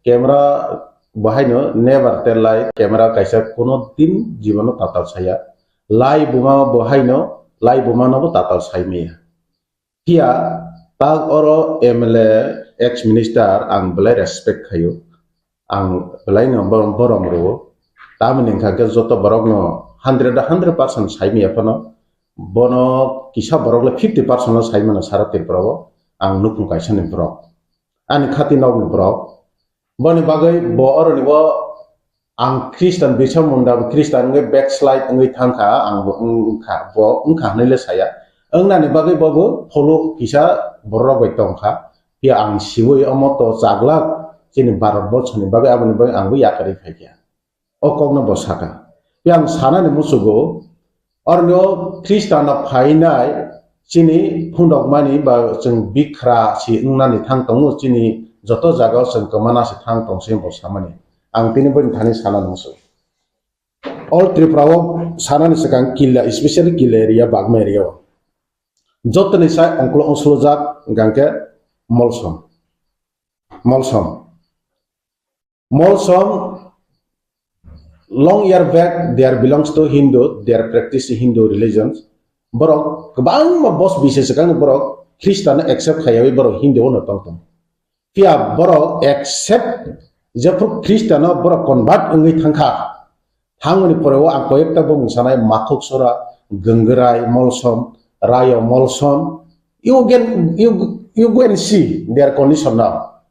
kamera bahai no never tell lie kamera kaisa kono din jiwano tatal saya. Lai buma bohaino, lai buma no tatal saimia. Kia tag oro MLA ex minister ang belai respect kayo, ang belai no borom ro, tamen yang kagak zoto Borokno 100% saimia pano, bono kisah Borok le 50% saimia syarat TRIPURA ang nukung kaisa ni Borok. Ani khati nog ni Borok, boni bagai bo oro ni bo ang Kristen bisa munda Kristen nge backslide nge tangka ang engka nile saya engna ni bagai bobo polo kisah borok betongka dia ang siwoi omoto jaglak sini barat bot sini bagai abani bagai ang ya kari fakia okong na bosaka yang sana ni musugo orno Kristen na painai sini pundok mani ba jeng bikra si engna ni tang tongu sini joto jagao seng kemana si tang tong sing bosamani ang pinipun thani sana musuh. All TRIPURA sana ni Swkang killa, especially killa area, bagma area. Jot ni saya angkulo angsulojak gangke molsom. Long year back, they belongs to Hindu, they are practicing Hindu religions. Borok, kebang ma bos bisa Swkang borok, Kristen accept kayawi borok Hindu ono tong. Pia borok accept Jepur Kristen borok convert engi tangka, tanguni porewa ang koyek tabung sanai makuk sora genggerai molsom, rayo molsom. You go and see their condition now.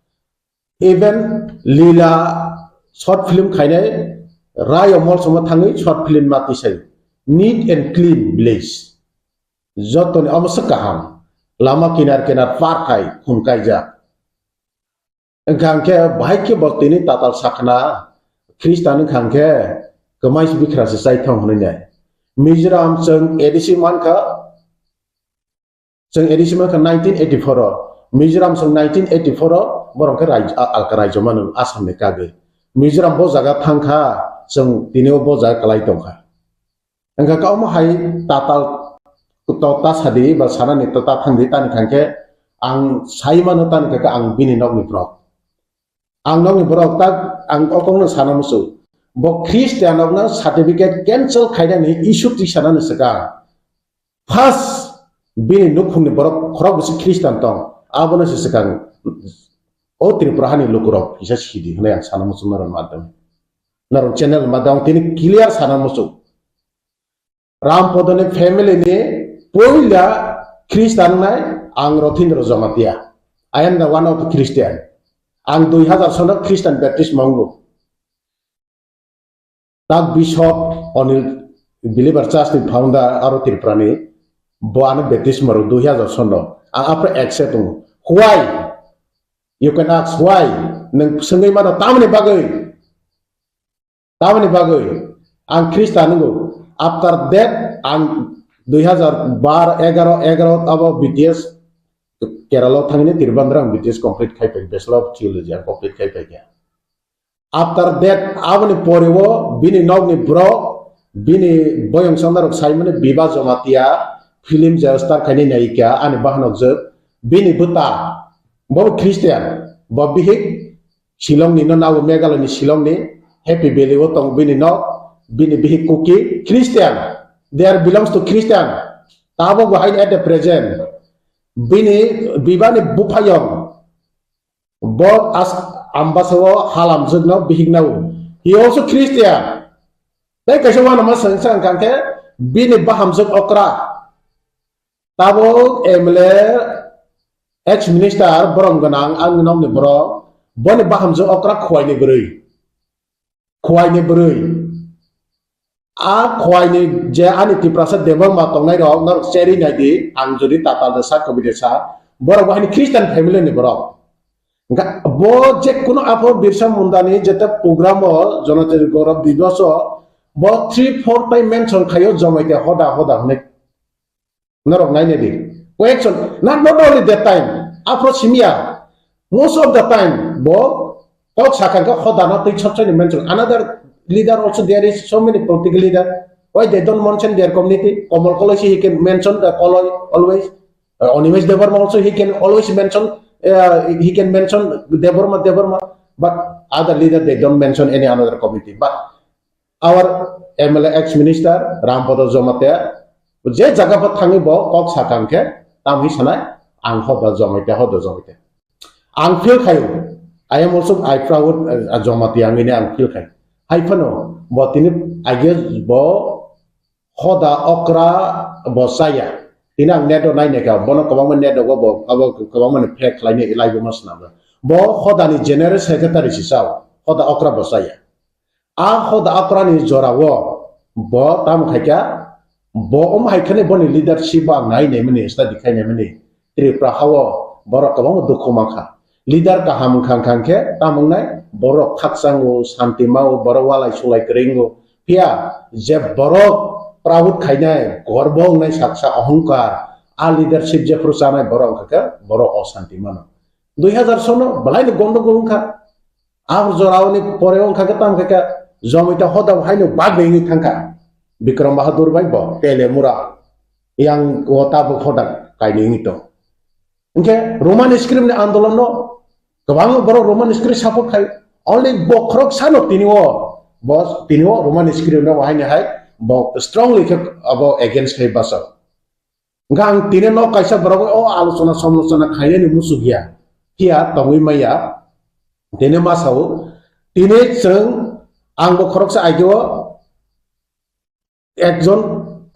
Even lila short film kaine rayo molsom tangi short film mati say neat and clean village. Jotoni amasakaham lama kinar parkai kumkai ja. Engkangke baik ke waktu ini tatal sakna Kristen engkangke kemai sebikra selesai tahun ini. Mizoram seng edisi manka 1984. Mizoram seng 1984 borong ke alkarai zaman asam nekage. Mizoram bo jaga tangka seng tineo bo jaga kalai tongka. Engkang kau mahai tatal kutotas hadi basana ni tata tangdi tani kangke ang saimano tani kaka ang bini nog ni Borok. Ang nong Borok tak ang okong na sana musuh. Bo Kristen nog na certificate cancel kaidan ni isu ti sana ni Swkang. Pas bini nukhung ni Borok khorok bisi Kristen tong. Abo na si Swkang. O TRIPURA ni Lukurok isa sidi na yang sana musuh naron madam. Naron channel madam tini clear sana musuh. Rampada ni family ni poila Kristen na ang Rothindra Jamatia. I am the one of the Christian. Ang 2000 sana Kristen Baptist Mango. Tak Bishop Onil Believer Church ni founder aro TRIPURA ni bo anu Baptist maru 2000 sana. Ang apa accept tung. Why? You can ask why? Neng sengai mana tamani bagai. Ang Kristen ngo. After that ang 2012 11 abo BTS Kerala thangini Tirubandram BTS complete kai pek Bachelor of Theology complete kai pek. After that awani porewo bini nog ni Borok bini boyong sandarok sai mane biba jamatia film jastar khani naika ani bahanok je bini buta bo Christian bo bihik Shillong ni no nawo Meghalaya ni Shillong ni Happy Valley wo tong bini no bini bihik kuki Christian there belongs to Christian tabo behind at the present bini bibani bupayong bod as ambasawo halam jugno bihik nawo he also Christian dai kaiswa nama sang kangke bini baham jug okra tabo MLA ex minister borong ganang ang nom ni borong boni baham jug okra khwai ni brui a khwai ni je ani tiprasa debang ma tongnai ro nor cheri nai di ang jodi tatal da sa kobide sa borok bahani Christian family ni borok bo je kuno apo birsa mundani jeta program o jonatel gorab divas bo 3-4 time mention khayo jomaite hoda hone narok nai ne di question not only that time afro simia most of the time bo talk sakanga hoda na tai chapcha ni mention another leader also there is so many political leader why they don't mention their community Komal Kolosi he can mention the Koloi always Onimesh Devarma also he can always mention Devarma but other leader they don't mention any another community but our MLA ex minister Rampada Jomate je jaga pa thangi bo kok sakangke tamhi sanai ang hoda jomate ang feel khayo I am also I proud jomati angine ang feel khay haifano bo tini age bo hoda okra bo saya tinang nedo nai neka bono kabang nedo go bo abo kabang man pek laini ilai bo masna bo hoda ni general secretary sisaw hoda okra bo saya a hoda okra ni jorawo bo tam khaka bo haikane boni leadership ang nai ne mani study khai ne mani tripura hawo borok kabang dukho mangkha leader kaham khangke tamung nai borok khaksango santi mau borok walai sulai keringo pia je borok prawut khainai gorbong nai saksa ahongkar a leadership je prusanai borok khaka borok osanti mano 2000 sono balai no gondogol kha ar jorawni poreong khaka tam khaka jomita hoda haino bagni thangka Bikram Bahadur bai bo tele mura yang wota bo khodak kaini ngito Oke, Roman script ni andolon no, kabang boro Roman script support khai, only bokrok sano tiniwo, boss tiniwo Roman script na wahai ni hai, bok strongly ke abo against khai basa. Gang tine no kaisa boro oh alusona samlusona khai ni musugia, kia tangui maya, tine masau, tine seng ang bokrok sa ajo, ekjon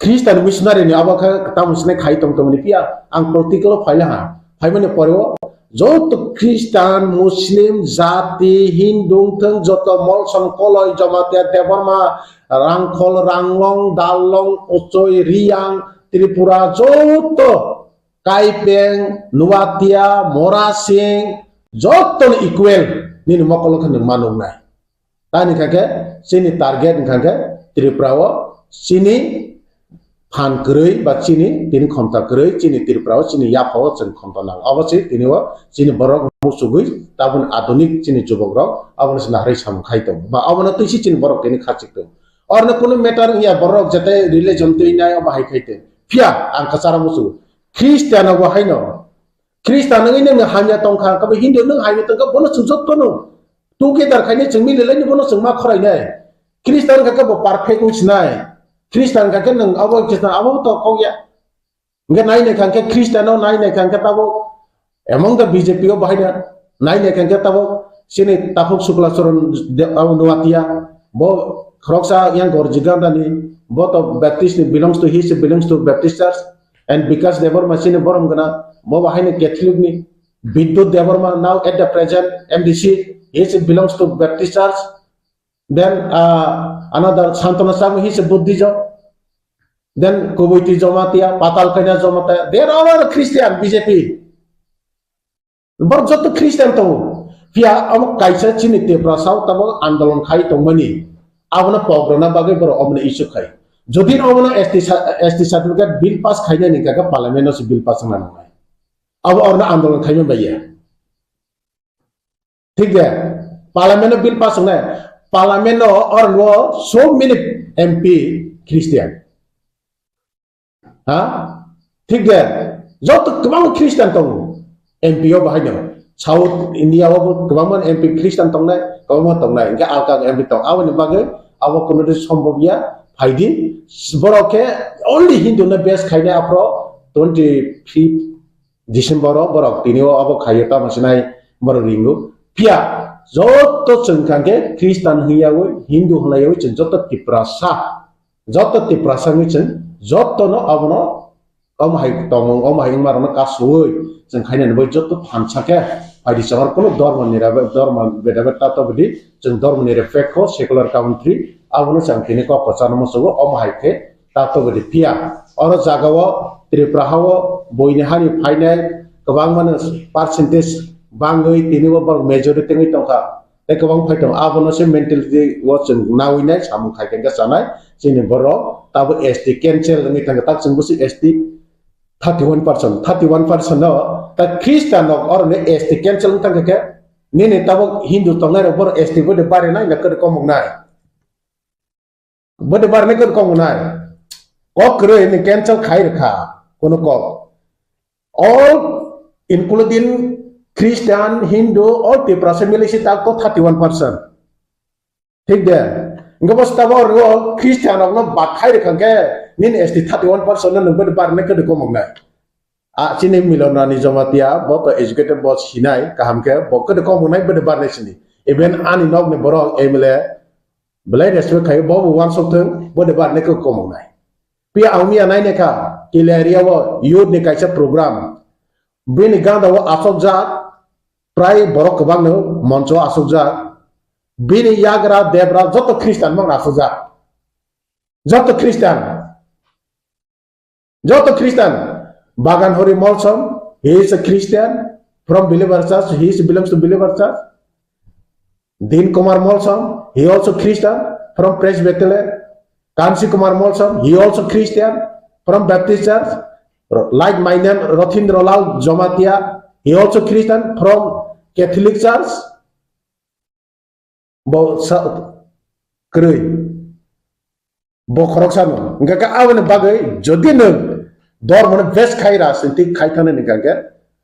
Kristen missionary ni abo kata musne khai tong ni pia, ang political file ha. Haimane poreo jot Christian Muslim jati Hindu thang joto mol son koloi jamatia debarma rangkhol ranglong dalong ochoi riang Tripura joto kaipeng nuatia morasing joto equal ni mokolo kan manung nai tani kake sini target kake Tripura wo sini Pan kerei, bat sini, tini kontak kerei, sini Tripura, sini yapau, sini kontak nang. Apa sih, tini wa, sini borok musugui, tabun adonik, sini jubogrok, awan sini hari sam kaitung. Ba awan itu sih sini borok ini kacik tu. Orang kuno meter ya borok jate religion tu ini apa hai kaitung. Pia, angka cara musuh. Kristen apa hai no? Kristen ini hanya tongkang, kabe Hindu neng hanya tongkang, bonus sungsut kono. Tu kita kayaknya cengmi lelai bonus sengmak korai nih. Kristen kakak bo perfect usnai. Kristen kakek neng awal Kristen awal to kau ya, enggak naik nih kakek Kristen no naik nih kakek tahu, emang dah BJP oh bahaya, naik nih kakek tahu, sini tahuk sukla soron awal nuatia, bo keroksa yang gorjigan tadi, bo to Baptist ni belongs to Baptist Church, and because they were masih borom kena, bo bahaya Catholic ni, Bidut they were now at the present MDC, he belongs to Baptist Church. Then another Santana Sami, he's a Buddhism. Then Kuwaiti Jomatia, Patal Kanya Jomatia, they are all Christian, BJP. But just Christian to Pia, our Kaisa Chinite Brasau, Tabo, Andalon Kai to money. Avana Pograna Bagabro Omna Ishukai. Jodin Omna ST certificate bill pass Kaina Nikaga Parliamentos bill pass Manamai. Our Orna Andalon Kaima Baya. Take there. Parliament bill pass on there. parliament or so many MP Christian. ठीक है जो तो कबांग Christian तंग MP ओ बाहाय न South India वो कबांग MP Christian तंग नाय कबांग तंग नाय इनके आलका MP तंग आवन बागे आवा कुनोदे संभवया फाइदी borok के only Hindu ना best खाइने आपरो 25 December borok तीनियो अब खाइता मसनाय borok रिंगु पिया जो तो चंखांगे Christian हियावो Hindu हलायो चन जो तो तिप्रासा में जो तो न अब न om hai tong om hai mar na kasui jeng khainen bai jot to phansa ke pai sahar kono dorma beda ta to bidi jeng dorma ni reflect ko secular country abono changkini ko kochana mosugo om hai ke ta to bidi pia oro jagawo tripura hawo boine hari phainai kobang man percentage bangai tinibo bor majority ngai tongka te kobang phaitong abono se mentality wo jeng nawinai samung khaiken ga sanai jeni borok tabo ST cancel ngai tang tak jeng busi ST 31% no ta Christian or ne ST cancel tang ke ne tabo Hindu tong na bor ST bo de bare na ke ko mong nai bo de bare ne ke ko mong nai ko kre ne cancel khai rakha kono ko all including Christian Hindu all the percent milisi tak to 31% ठीक दे इनको बस तब और Christian अपना बात खाई रखें के नीन ST 31% ना नंबर बार में कर को मंगना आ चिन्ह मिलोना निजमातिया बहुत educated बहुत सिनाई काम के बहुत कर को मंगना बड़े बार नहीं सिनी even आनी नॉग ने बड़ा MLA बलाई रेस्पेक्ट खाई बहुत वन सोचते बड़े बार नहीं कर को मंगना पिया आउमी आनाई ने का किलेरिया वो youth ने कैसे प्रोग्राम बिन गांधा वो आसोक जात प्राय बरोक बांग ने मंचो आसोक जात Bini Yagra Debra Joto Christian Mang Afuza Joto Christian Bagan Hori Molsom he is a Christian from Believer Church he belongs to Believer Church Din Kumar Molsom he also Christian from Presbyterian Kansi Kumar Molsom he also Christian from Baptist Church like my name Rothindra Lal Jomatia he also Christian from Catholic Church bo sa krui bo khoroksan nga ka awen bagai jodi nang dor mon best khaira sinti khaithane ni ga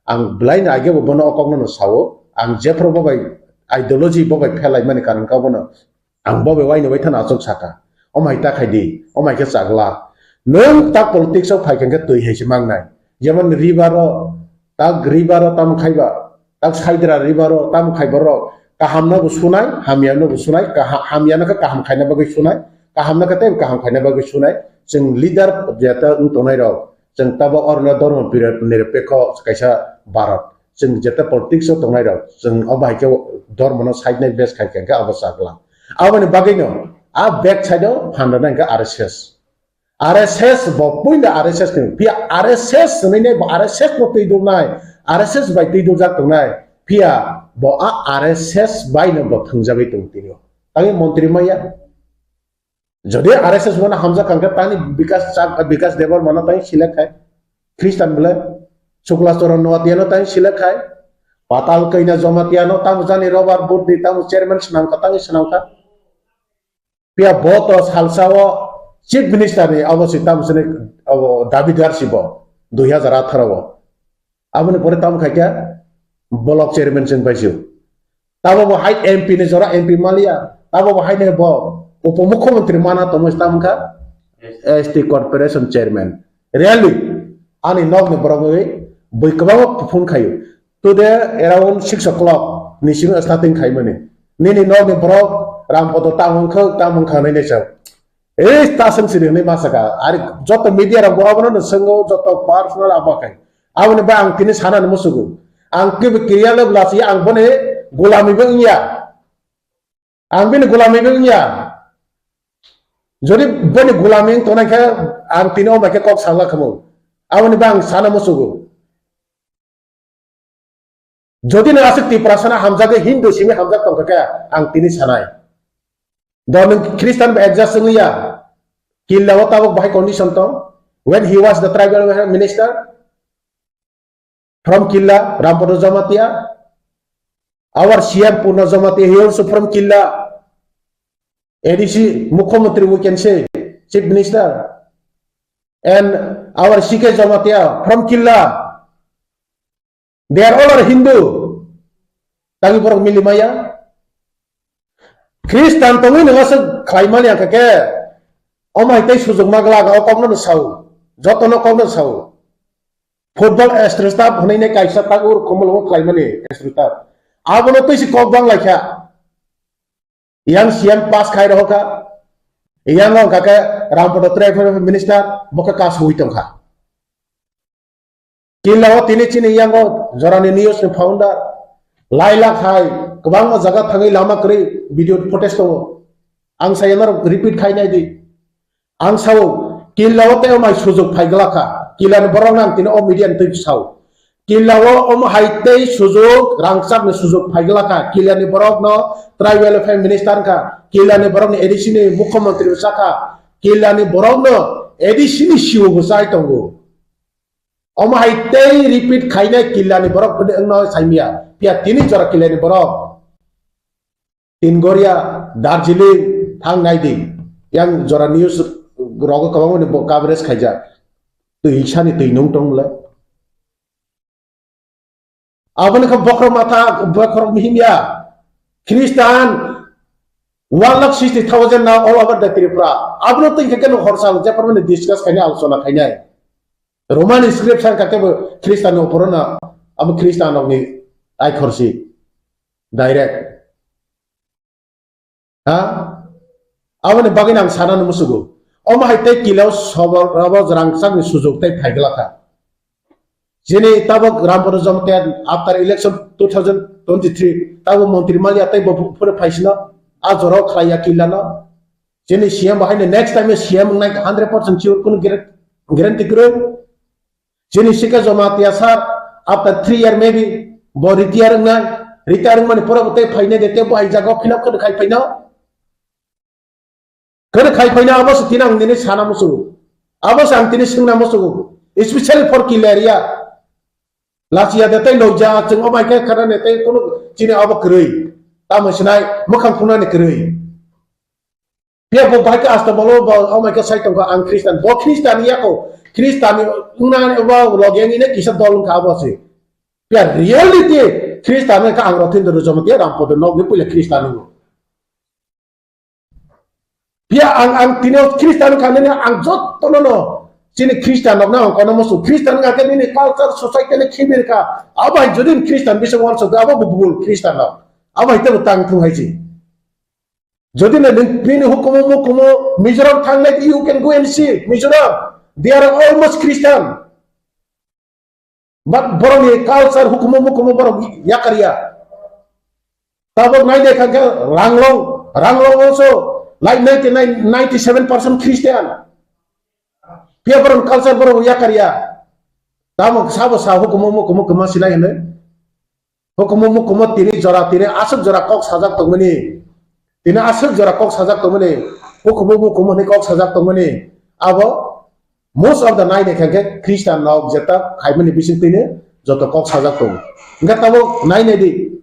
ang blind age bo bono okong no sawo ang jepro bo bai ideology bo bai phelai mani karan ka bono ang bo bai waino bai thana achok saka omai ta khaidi omai ke chagla nang ta politics of phaikan ga tui heisi mangnai jeman ribaro tam khaiba tak saidra ribaro tam khaibaro kahamna bu sunai hamyana bu sunai hamyana ka kaham khaina bagai sunai kahamna ka tem kaham khaina bagai sunai jeng leader jeta untonai ro jeng tabo orna dorma period nirepekho kaisa barat jeng jeta politics o tonai ro jeng obai ke dorma no side nai best khai ka abasakla awani bagai no a back side o phanda nai ka RSS bo puinda RSS ni pia RSS nai bo RSS ko tei do nai RSS bai tei do jak tonai pia bo a RSS bai na bo thangjabai tongtinio tangi mantri maya jodi RSS mana hamza kangka tani bikas debar mana tani select hai Christian bole Shukla Soran Noatiano tani select hai patal kaina Jomatiano tamu jani robar budi tamu chairman senam katangi senam ka pia botos halsawo chief minister ni awasi tamu sene David Garsibo 2018 wo abone pore tamu khaikya block chairman sing paisiu tabo bo hai MP ne jora MP malia tabo bo hai ne bo upamukhyamantri mana tomustam ka ST corporation chairman really ani nog ne borongoi boikaba phone khayu today around 6 o'clock nising starting khaimani nini nog ne borok Rampada tamung kha nai ne sa station sini ne masaka ari joto media ra boabano no sango joto personal abakai awne ba ang tini sana ne musugu ang kriya le blasi ang bone gulami bengya ang bin gulami bengya jodi bone gulami to na ka ang tino ma ke kok sala khamo awni bang sana musugu jodi na asik ti prasana hamza ke Hindu simi hamza to ka ang tini sanai don Christian ba adjust ngiya killa wata bahai condition to when he was the tribal minister from Killa, Rampada Jamatia, our CM Purna Jamatia, he also from Killa, ADC, Mukhomatri, we can say, Chief Minister, and our Sikh Jamatia from Killa. They are all Hindu. Tangi Borok Milimaya. Christian Tongi Nasa Kaimania Kake. Oh my taste was a Maglaga or Common Sau. Jotono Common Sau. Football Estresta, Honene Kaisatagur, Komolo Kaimani, Estresta. I want to see Kokbang like her. Young CM Pass Kairoka. Young Kaka, Rampada Trade Minister, Bokakas Huitonka. Killa Tinichin Yango, Zorani News founder, Laila Kai, Kabanga Zagat Hangi Lama Kri, video protesto. Ang Sayanar repeat Kainadi. Ang Sao, Killa Hotel my Suzuk Paiglaka, Killa Borongan Tino Median Tinsau. Killa Haite Suzuk, Rangsak Suzuk Paiglaka, Killa ni Borokno, Tribal Affairs Minister Ka, Killa ni Borokno Edisini Mukhomatri Saka, Killa ni Borokno Edisini Shiu Busaitongo. Haite repeat Kaina Killa ni Borok Pudno Saimia, Pia Tini Jora Killa ni Borok. Tingoria, Darjeeling, Hang Naidi, Yang Jora News, Rogo Kawango ni Bokabres Kaja, Tu Ishani Tinung Tongle. Aban ka Borokno Mata, Borokno Mihimia, Christian, 160,000 now all over the Tripura. I don't think I can Horsal, Japan discuss Kanya also na Kanya. Roman inscription Kakabo Christian Oporona, I'm Christian of the Icorsi. Direct. Huh? I want a bagin ang Sana Musugo. Oh my take kilos, Robert Rangsang Suzuk, take Paglaka. Jenny Tabak Rampadazam after election 2023, Tabu Montrimalia Tabo put a Paisna, Azoro Klaya Kilana. Jenny Siam behind the next time is Siam like 100% sure couldn't get guarantee growth. Jenny Sika Zomatia Sar after 3 years maybe, but retiring money for a Paine, the Tabo Ijago Pinap could Kaipina. Could Kaipina was Tinang Ninis Hanamusu. I was Antinis Namusu, especially for Kilaria. Last year, the Tendo Jats and my Karanete, China Abakri, Tamashinai, Mokampuna Kri. People back asked the Bolo, oh my God, Saito and Christian, both Christian Yako, Christian, Unan about logging in a kiss of Dolun Kabasi. Pia reality, Christian and Rotin the Rosomatia for the Nokni Christian. Pia and Tino Christian Canana and Jot Tono. Sini Christian of now, Konomosu, Christian Academy, culture, society, and Kimirka. Aba Judin Christian, Bishop also, Gabo Christian now. Aba Tell Tang to Haiti. Jodin and Pin Hukumo, Mizoram Tang like you can go and see. Mizoram, they are almost Christian. But Boroni, culture, Hukumo, Yakaria. Tabak Naide Kaka, Ranglong also, like 97% Christian. Piabaron culture boro yakaria. Tamo sabo sa hukumo sila yun. Hukumo tini jora tini asal jora kok sajak tongmani. Tini asal jora kok sajak tongmani. Hukumo ni kok sajak tongmani. Abo most of the night ekake Christian now jeta kaimani bising tini joto kok sajak tong. Enggak tamo nai di.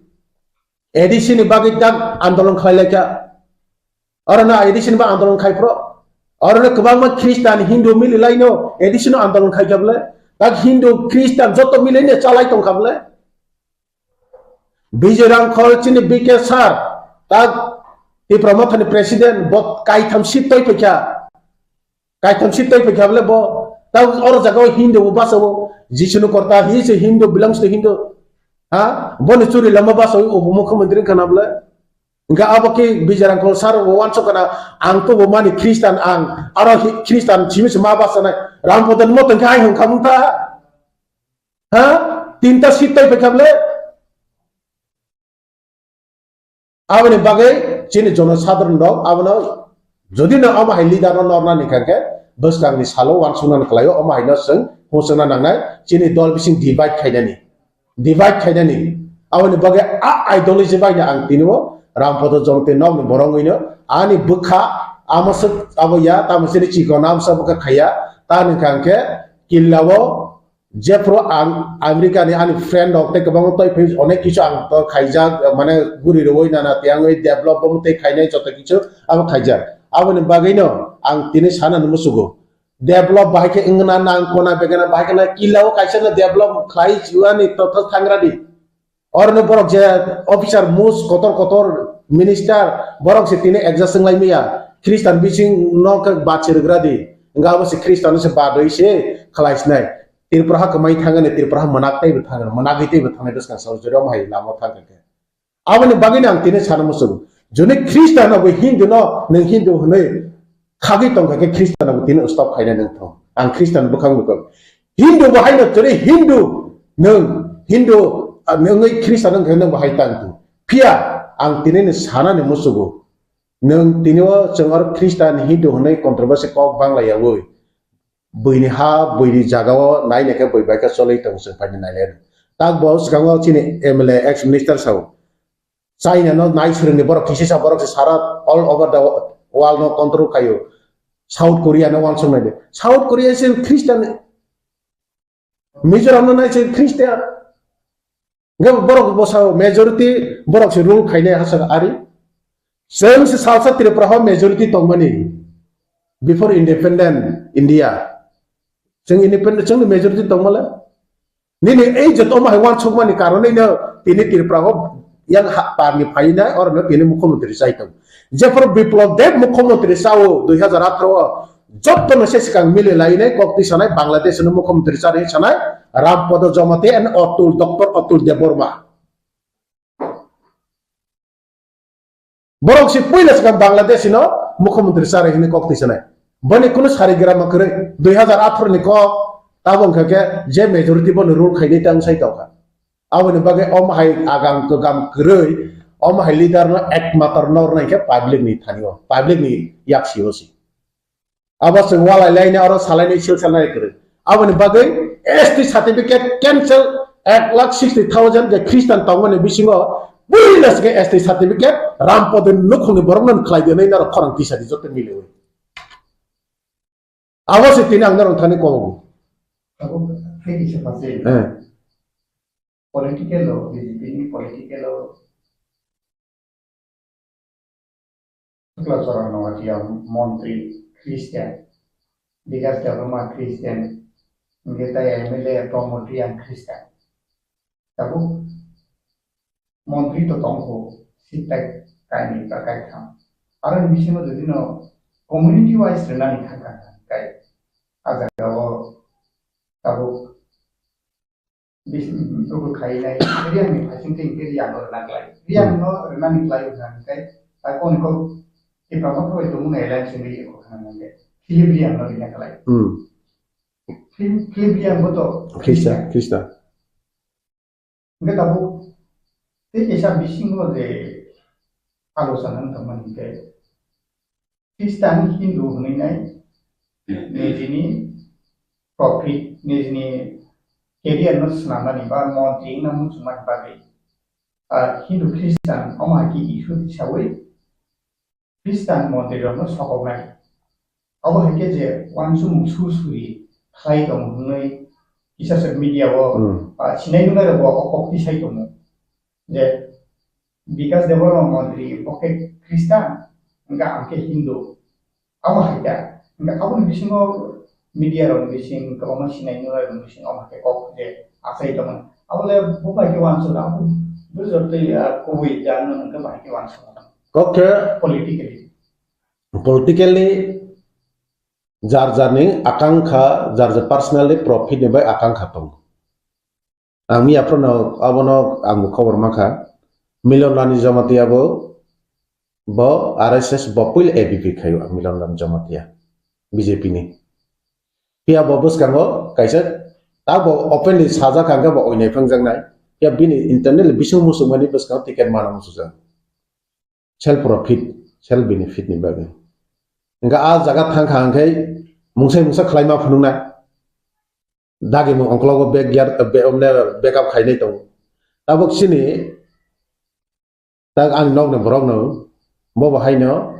Edisi ni bagi dag andolon khaileka. Orana edisi ni ba andolon khaipro. और कबांग ख्रिस्टान हिंदू मिली लाइनो एडिशनो आंदोलन खाई जबले तक हिंदू ख्रिस्टान जो तो मिले ने चलाई तो कबले बिजरांग खोल चिनी बीके सार तक ये प्रमोथन प्रेसिडेंट बहुत काई थमसित तो पे क्या बोले बो तब और जगह हिंदू वो बास वो जिसनु करता ही से हिंदू बिलोंग्स टू हिंदू हाँ वो निचुरी लंबा बास वो मुख्यमंत्री का नाम ले Enggak apa ki bicara kalau sar wawan so kana angko bomani Kristen ang arah Kristen cimi semua sana Rampada mo tengkai hong kamu ta ha tinta sitai pekable awani bagai cini jono sadron dog awano jodi na ama haili dano norna nikake bus kang ni salo wan sunan kelayo ama haina seng hosana nangnai cini dol bising divide khaidani awani bagai a ideology baina ang tinwo Rampada jongte nom borongino ani bukha amasuk aboya tamasini chiko nam sabuka khaya tan kangke killawo जेफ्रो America नि आनि friend of ते कबांग तय face अनेक किछु आं तो खाइजा माने गुरि रवै नाना ते आं डेभलप बमते खाइनाय जत किछु आं खाइजा आबनि बागैनो आं तिनि सानान मुसुगो डेभलप बाहायके इंगना नां कोना बेगना बाहायके किलाव काइसना डेभलप खाइ जुआनि तथ थांग्रादि और बरक जे ऑफिसर मुस कतर मिनिस्टर बरक से तिनि एडजस्टिंग लाइमिया ख्रिस्टान बिसिं नक बाचिरग्रादि गाबो से ख्रिस्टान से बादै से खलाइसनाय त्रिपुरा कमाई थांगने त्रिपुरा मनाकतै थांगन मनागैतै थांनाय दसका सावजरियाव माइ लामा थांगन आबनि बागैनो आं तिनि सानो मुसु जुनि ख्रिस्टान अब हिंदु न नों हिंदु हनै खागै तंखाके ख्रिस्टान अब तिनि स्टप खायना नों थां आं ख्रिस्टान बुखां बुखां हिंदु बाहायनो जुनि हिंदु नों हिंदु नोङै ख्रिस्टान नों बाहाय तांतु फिया आं तिनि सानानो मुसुगो नों तिनिवा जोंआर ख्रिस्टान हिंदु हनै कन्ट्रोवर्सी कक बांलायावै बैनि हा बैनि जागाव नायनायखे बैबायका चलै तंसो फायनो नायले ताक बस गांव चिनि MLA एक्स मिनिस्टर साव चाइना नो नाइ सोरनि बरक किसिसा बरक सारा ऑल ओवर द वर्ल्ड नो कंट्रोल खायो साउथ कोरिया नो वान संनायदे साउथ कोरिया से ख्रिस्टान मिजोराम नो नाइ से ख्रिस्टान गे बरक बसाव मेजॉरिटी बरक से रूल खायने हासर आरि जों से सालसा त्रिपुरा मेजॉरिटी तंगमनि बिफोर इंडिपेंडेंट इंडिया जों इंडिपेंडेंट जों मेजॉरिटी दंमला निने ए जतो मा वान छकमानि कारणे तिनि त्रिपुरा yang parni फाइना और न तिनि मुख्यमंत्री साइतम जेफोर विप्लव देव मुख्यमंत्री सावो 2018 जत्तो न सेसकां मिले लाइने कक्ति सनाय बांग्लादेश न मुख्यमंत्री सारे सनाय रामपद जमते एंड अतुल डॉक्टर अतुल देवबर्मा बरक से पहिले सकां बांग्लादेश न मुख्यमंत्री सारे हिने कक्ति सनाय बने कुनो सारिग्रा मकरे 2018 नि को ताबं के जे मेजॉरिटी बन रूल खाइने तां साइतावखा आबनि बागे अमहाय आगाम गोगाम ग्रै अमहाय लीडर न एकमात्र नर नायके पब्लिक नि थानियो पब्लिक नि याक्सियोसि आबास वाला लाइने और सालायने सिलसिला नाय करे आबनि बागे एसटी सर्टिफिकेट कैंसिल 1,60,000 जे ख्रिस्टान तावने बिसिङो बुइलस के एसटी सर्टिफिकेट रामपद नखुनि बरमन खलायदे नै न खरंति सादि जते मिले आवास तिनि आं नरं थानि को अब फेरि से पासे political law, BJP political law. Kelas orang nawat yang menteri Kristen, digas agama Kristen, kita MLA promoter yang Kristen. Tapi menteri itu tongko, sitek kaini pakai kam. Orang bisa mah jadi no community wise renani kan kai. Agar kalau tahu bis itu kailah dia ni pasang tinggi dia no naklai dia no renani klai kan kai aku ni kau kita mahu itu mengelak sendiri aku kan nanti film dia no dia naklai film dia betul Krista enggak tahu ini saya bising de alasan teman kita Kristen Hindu ni ni profit ni career no selama ni bar monti namun cuma pakai Hindu Kristen orang lagi isu disawai Kristen monti no sokong lagi apa hanya je langsung susui khai dong ngai kisah media wo Cina itu ada wo kokti saya dong je because they were monti pakai Kristen enggak pakai Hindu apa hanya enggak kamu bisa media orang bising kalau masih naik nilai orang bising orang pakai kok je asai teman awalnya bukan kewan sudah aku betul ya kuwi jangan ke pakai kewan sudah kok politically jar ni akangkha jar personally profit ni bai akangkha tong ami aprono abono amu khobor makha milonani jamatia bo RSS bopul ABP khayo milonani jamatia BJP ni Pia bobus kango kaisa tabo openly saja kangga bo oinai phangjang nai pia bini internal bisung musumani paskau ticket mana musuja self profit self benefit ni bagai enga a jaga thangkha angkai mungsa khlaima phunungna dagi mo onklogo bag yar be omne backup khainai tong tabok sini tag ang nok na borok no bo bahaino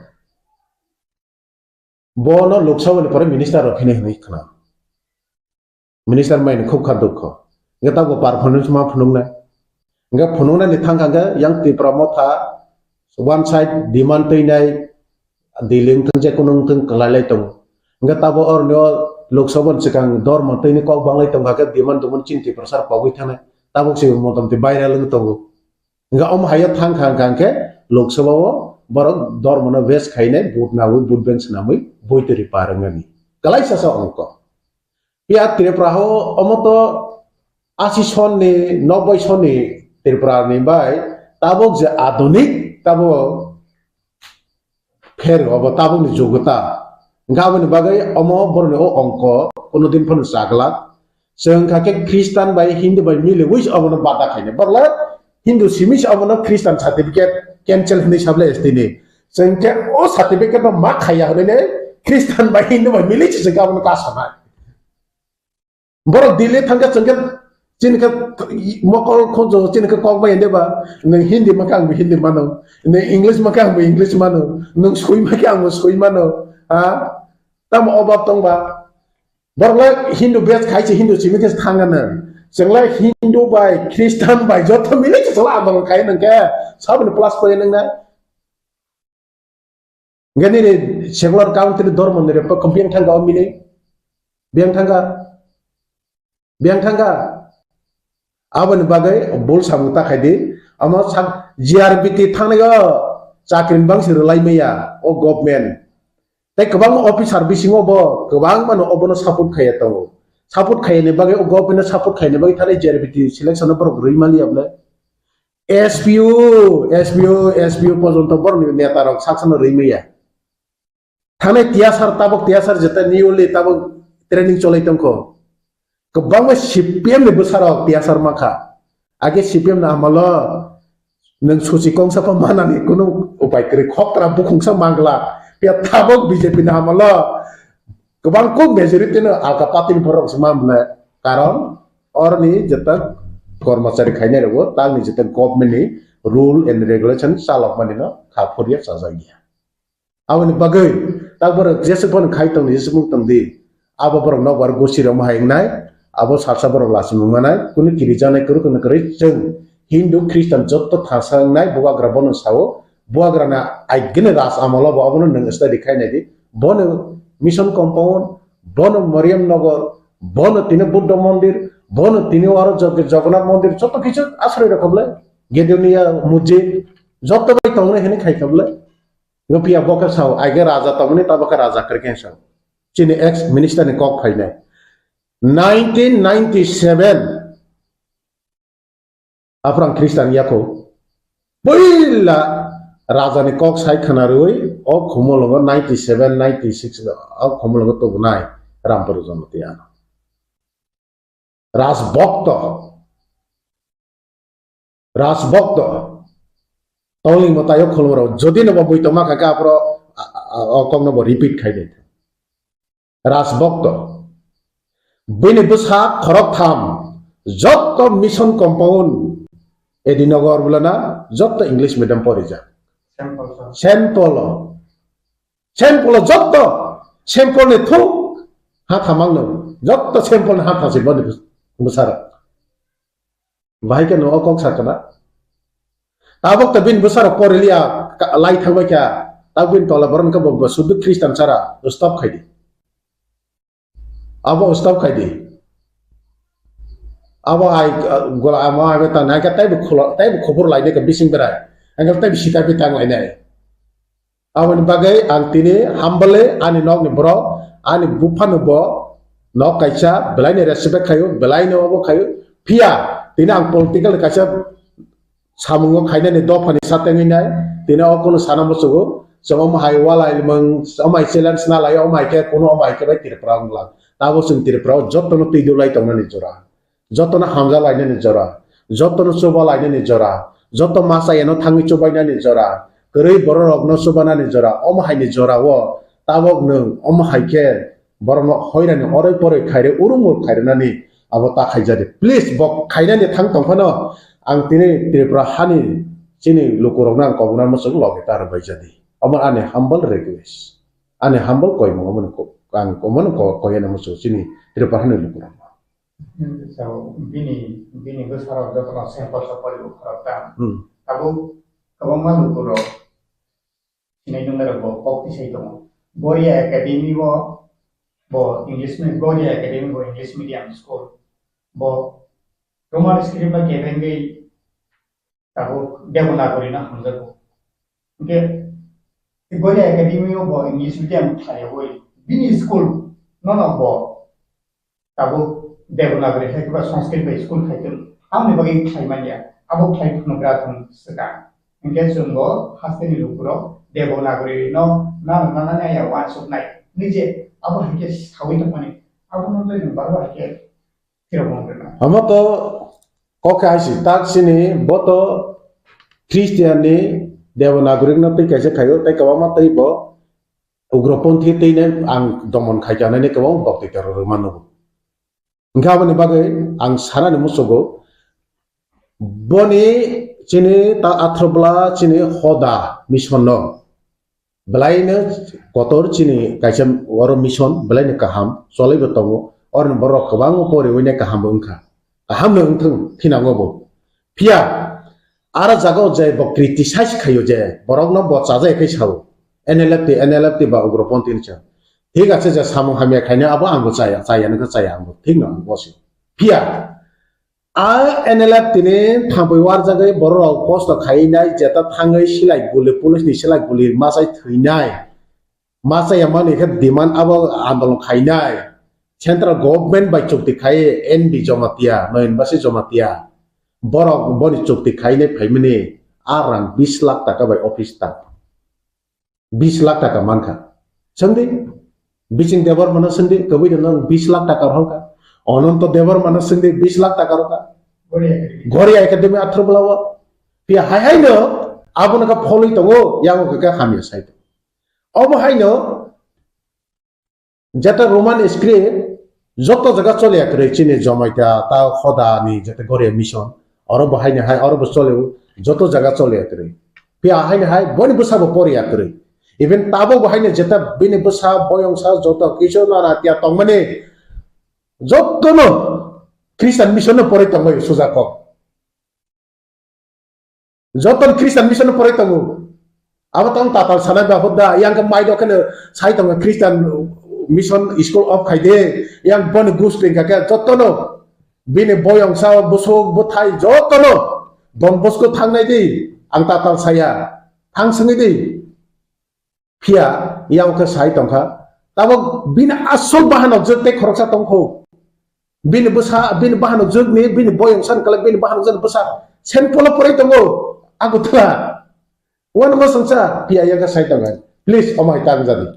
bono Lok Sabha ni pore minister of Finance ni khana minister main khub kha dukho nga ta bo performance ma phunung na nga phunung na ni thang ga yang Tripura mo tha one side demand tei nai diling thang je kunung thang kalai tong nga ta bo or no lok sabon Swkang dor mo tei ni kok banglai tong ga demand tumun chin Tripura sar pawi thane ta bo se mo tam te baira lung tong nga om haya thang khang ke lok sabon borok dor mo na west khaine boot na wi boot bench na wi boiteri parangani kalai sa ongko ya Tripura ho omoto 80 son ni 90 son ni Tripura ni bai tabok je adunik tabo fer hobo tabok ni jogota ngabani bagai omo borne o ongko kono din phon saglak seng khake Christian bai Hindu bai mile wis obono bata khaine borla Hindu simis obono Christian certificate cancel hini sable estini seng ke o certificate ma khaya hone Christian bai Hindu bai mile se gabon ka sama borok dile thangka sengke cinka mokol khojo cinka kok bai deba nang Hindi makang bi Hindi mano nang English makang bi English mano nang sui makang sui mano ha tam obab tong ba borla Hindu bes khai che Hindu chimi ke thangana sengla Hindu bai Christian bai jot mile che sala abang khai nang ke sabun plus point nang na ngani re secular country dormo ne pa kompiang thanga mile biang thanga aban bagai bol samuta khaidi ama sang GRBT thangnaga chakrin bang sir laimaya o government tai kabang officer bisingo bo kabang mano obono support khaya tango support khayne bagai o government support khayne bagai thale GRBT selection pro reimali able SPU পর্যন্ত বড় নেতা rock সাকসন reimaya thane tiasar jeta newly tabok training cholai tangko kebang CPM ni besar tiasar maka age CPM na amalo nang Swkang sa pamana ni kuno upay kri Phatra bukong sa mangla pia tabok BJP na amalo kebang ko majority na alkapatin borok semamla karon or ni jeta kormachari khaine rego tang ni jeta government ni rule and regulation salok manino khapuria sajagya awani bagai tabor jesepon khaitong ni jesepon tangdi abo borok no war gosira mahaingnai abo sarsa borok lasimungmanai kuni kirijane kuru kuna kari jeng Hindu Christian jotto thasangnai buagra bono sawo buagra na aigene ras amalo bo abono nang study khainai di bono mission compound bono Mariam Nagar bono tine Buddha mondir bono tine waro Jagannath mondir jotto kichu asroi rakable Gedonia mujid jotto bai tongne hene khaikable ngopia boka saw aige raja tamne tabaka raja karken saw chini ex minister ni kok phaine 1997 aprang Christian yako boila raja ni kok sai khanaroi o khumolongo 97 96 o khumolongo to bunai Rampada jamatiya Rasbokto tolling matayo kholoro jodi no boi toma kaka apro okong no repeat khaide Rasbokto bini busa khorok tham jotto mission compound edinogor bulana jotto English medium porija sample jotto sample ne thu ha thamang no jotto sample ha thasi bani busara bahai ke no okong sakana tabok tabin besar porelia lai thangba kya tabin tola baron ka bob sudut Christian sara stop khaidi abo stop khaidi abo ai gola ama ave ta na ka tai khobor lai de ka bising berai angal tai bisita bitang lai nai awon bagai antine hambale ani nok ni bro ani bufano bo nok kaisa belai ne respect khayo belai ne obo khayo pia tina ang political kaisa samungo khaina ni dofani satengi nai tina okono sanamo sugo som hai wala ilmang omai challenge na lai omai ke kono omai ke bai Tripura ngla tabo sing Tripura jottono tidu lai tongna ni jora jottono hamza lai ni jora jottono soba lai ni jora jotto masa eno thangi chobai na ni jora korei borok no sobana ni jora omai ni jora wo tabok nung omai ke borno hoira ni oroi poroi khaire urumur khaire na ni abo ta khaijade please bok khaina ni thang tongphano ang tini Tripura hani chini Lukurok nang kobunan masuk loge tar baijadi amar ane humble request ane humble koi mo amon ko kan komon ko yana masuk chini Tripura hani Lukurok So bini besar joto na sampel sapari ukharata. Abo kabang Lukurok sinay nung narabo pokti sa ito. Boria Academy bo English Boria Academy bo English medium school. Bo Roman script ba kevengay tabo demonagori na hamzago. Okay. Boria Academy bo English medium kaya boy. Bini school no bo tabo demonagori hai ba Sanskrit ba school kaitul. Amne bagi khaimanya abo khai phungra thong Swkang. Engage sunggo hasteni Lukurok demonagori no na ya wan supnai. Nije abo hake sawi to mane abo no le barwa hake tirabongna. Ama to kokaisi tak sini boto Christian ni demonagori no te kaise khayo te kawama te bo ugroponthi te ne ang domon khaijana ne kawang bokti teror manobo. Ngabani bagai ang sana ni musogo boni chini ta atrobla chini hoda mission no belaine kotor chini kaisam waro mission belaine kaham solai betongo or borok kabang pore wine kaham ungkha kaham ne ungthung thinango bo pia ara jagao jai bo criticize khayo je borok no bo chaje kai chau NLFT ba ugropontin cha ঠিক আছে যে সামু হামিয়া খাইনা আবো আঙ্গো চায়া নকে চায়া আঙ্গো ঠিক না বসে পিয়া আ NLF তিনে থাম্পই war জায়গায় বড় পোস্ট খাইনাই যেটা থাঙ্গাই সিলাই গুলি পুলিশ নি সিলাই গুলি মাসাই থইনাই মাসাই আমানি হে ডিমান্ড আবো আন্দোলন খাইনাই সেন্ট্রাল গভর্নমেন্ট বাই চুক্তি খাই এনবি জমাতিয়া নয়ন বাসি জমাতিয়া বড় বড় চুক্তি খাইনাই ফাইমনি আর রাং 20 লাখ টাকা বাই অফিস স্টাফ 20 লাখ টাকা মানখা সন্ধি Bising devar mana sendi, kawi dengan 20 lakh taka roka. Ononto devar mana sendi 20 lakh taka roka. Gori Academy atro belawa. Pia hai no, abu nak follow tongo yang kaka kami asai tu. Abu hai no, jata Roman script, joto jaga chole akre chine jomaita ta khoda ni jata Gori mission. Oro hai no hai oro chole joto jaga chole akre. Pia hai no hai boni busa bo pori akre. Even tabo bahayna jeta bini besa boyong sa joto kisho na tia tongmane joto no Christian mission no pore tongmay suzako joto Christian mission no pore tongu abatong tatal sana ba hoda yang ka mai do kana sai tong Christian mission school of khaide yang bon gusling ka joto no bini boyong sa busog buthai joto no don bosko thangnai di ang tatal saya thang sangi di Pia yang ke sai tongkha tabo bina asol bahano jete khoroksa tongkho bin bahano jugni bin boyong san kala bin bahano jan besar sen polo pore tongo aku tla wan mo sangsa pia yang ke sai tongkha please omai tang jadi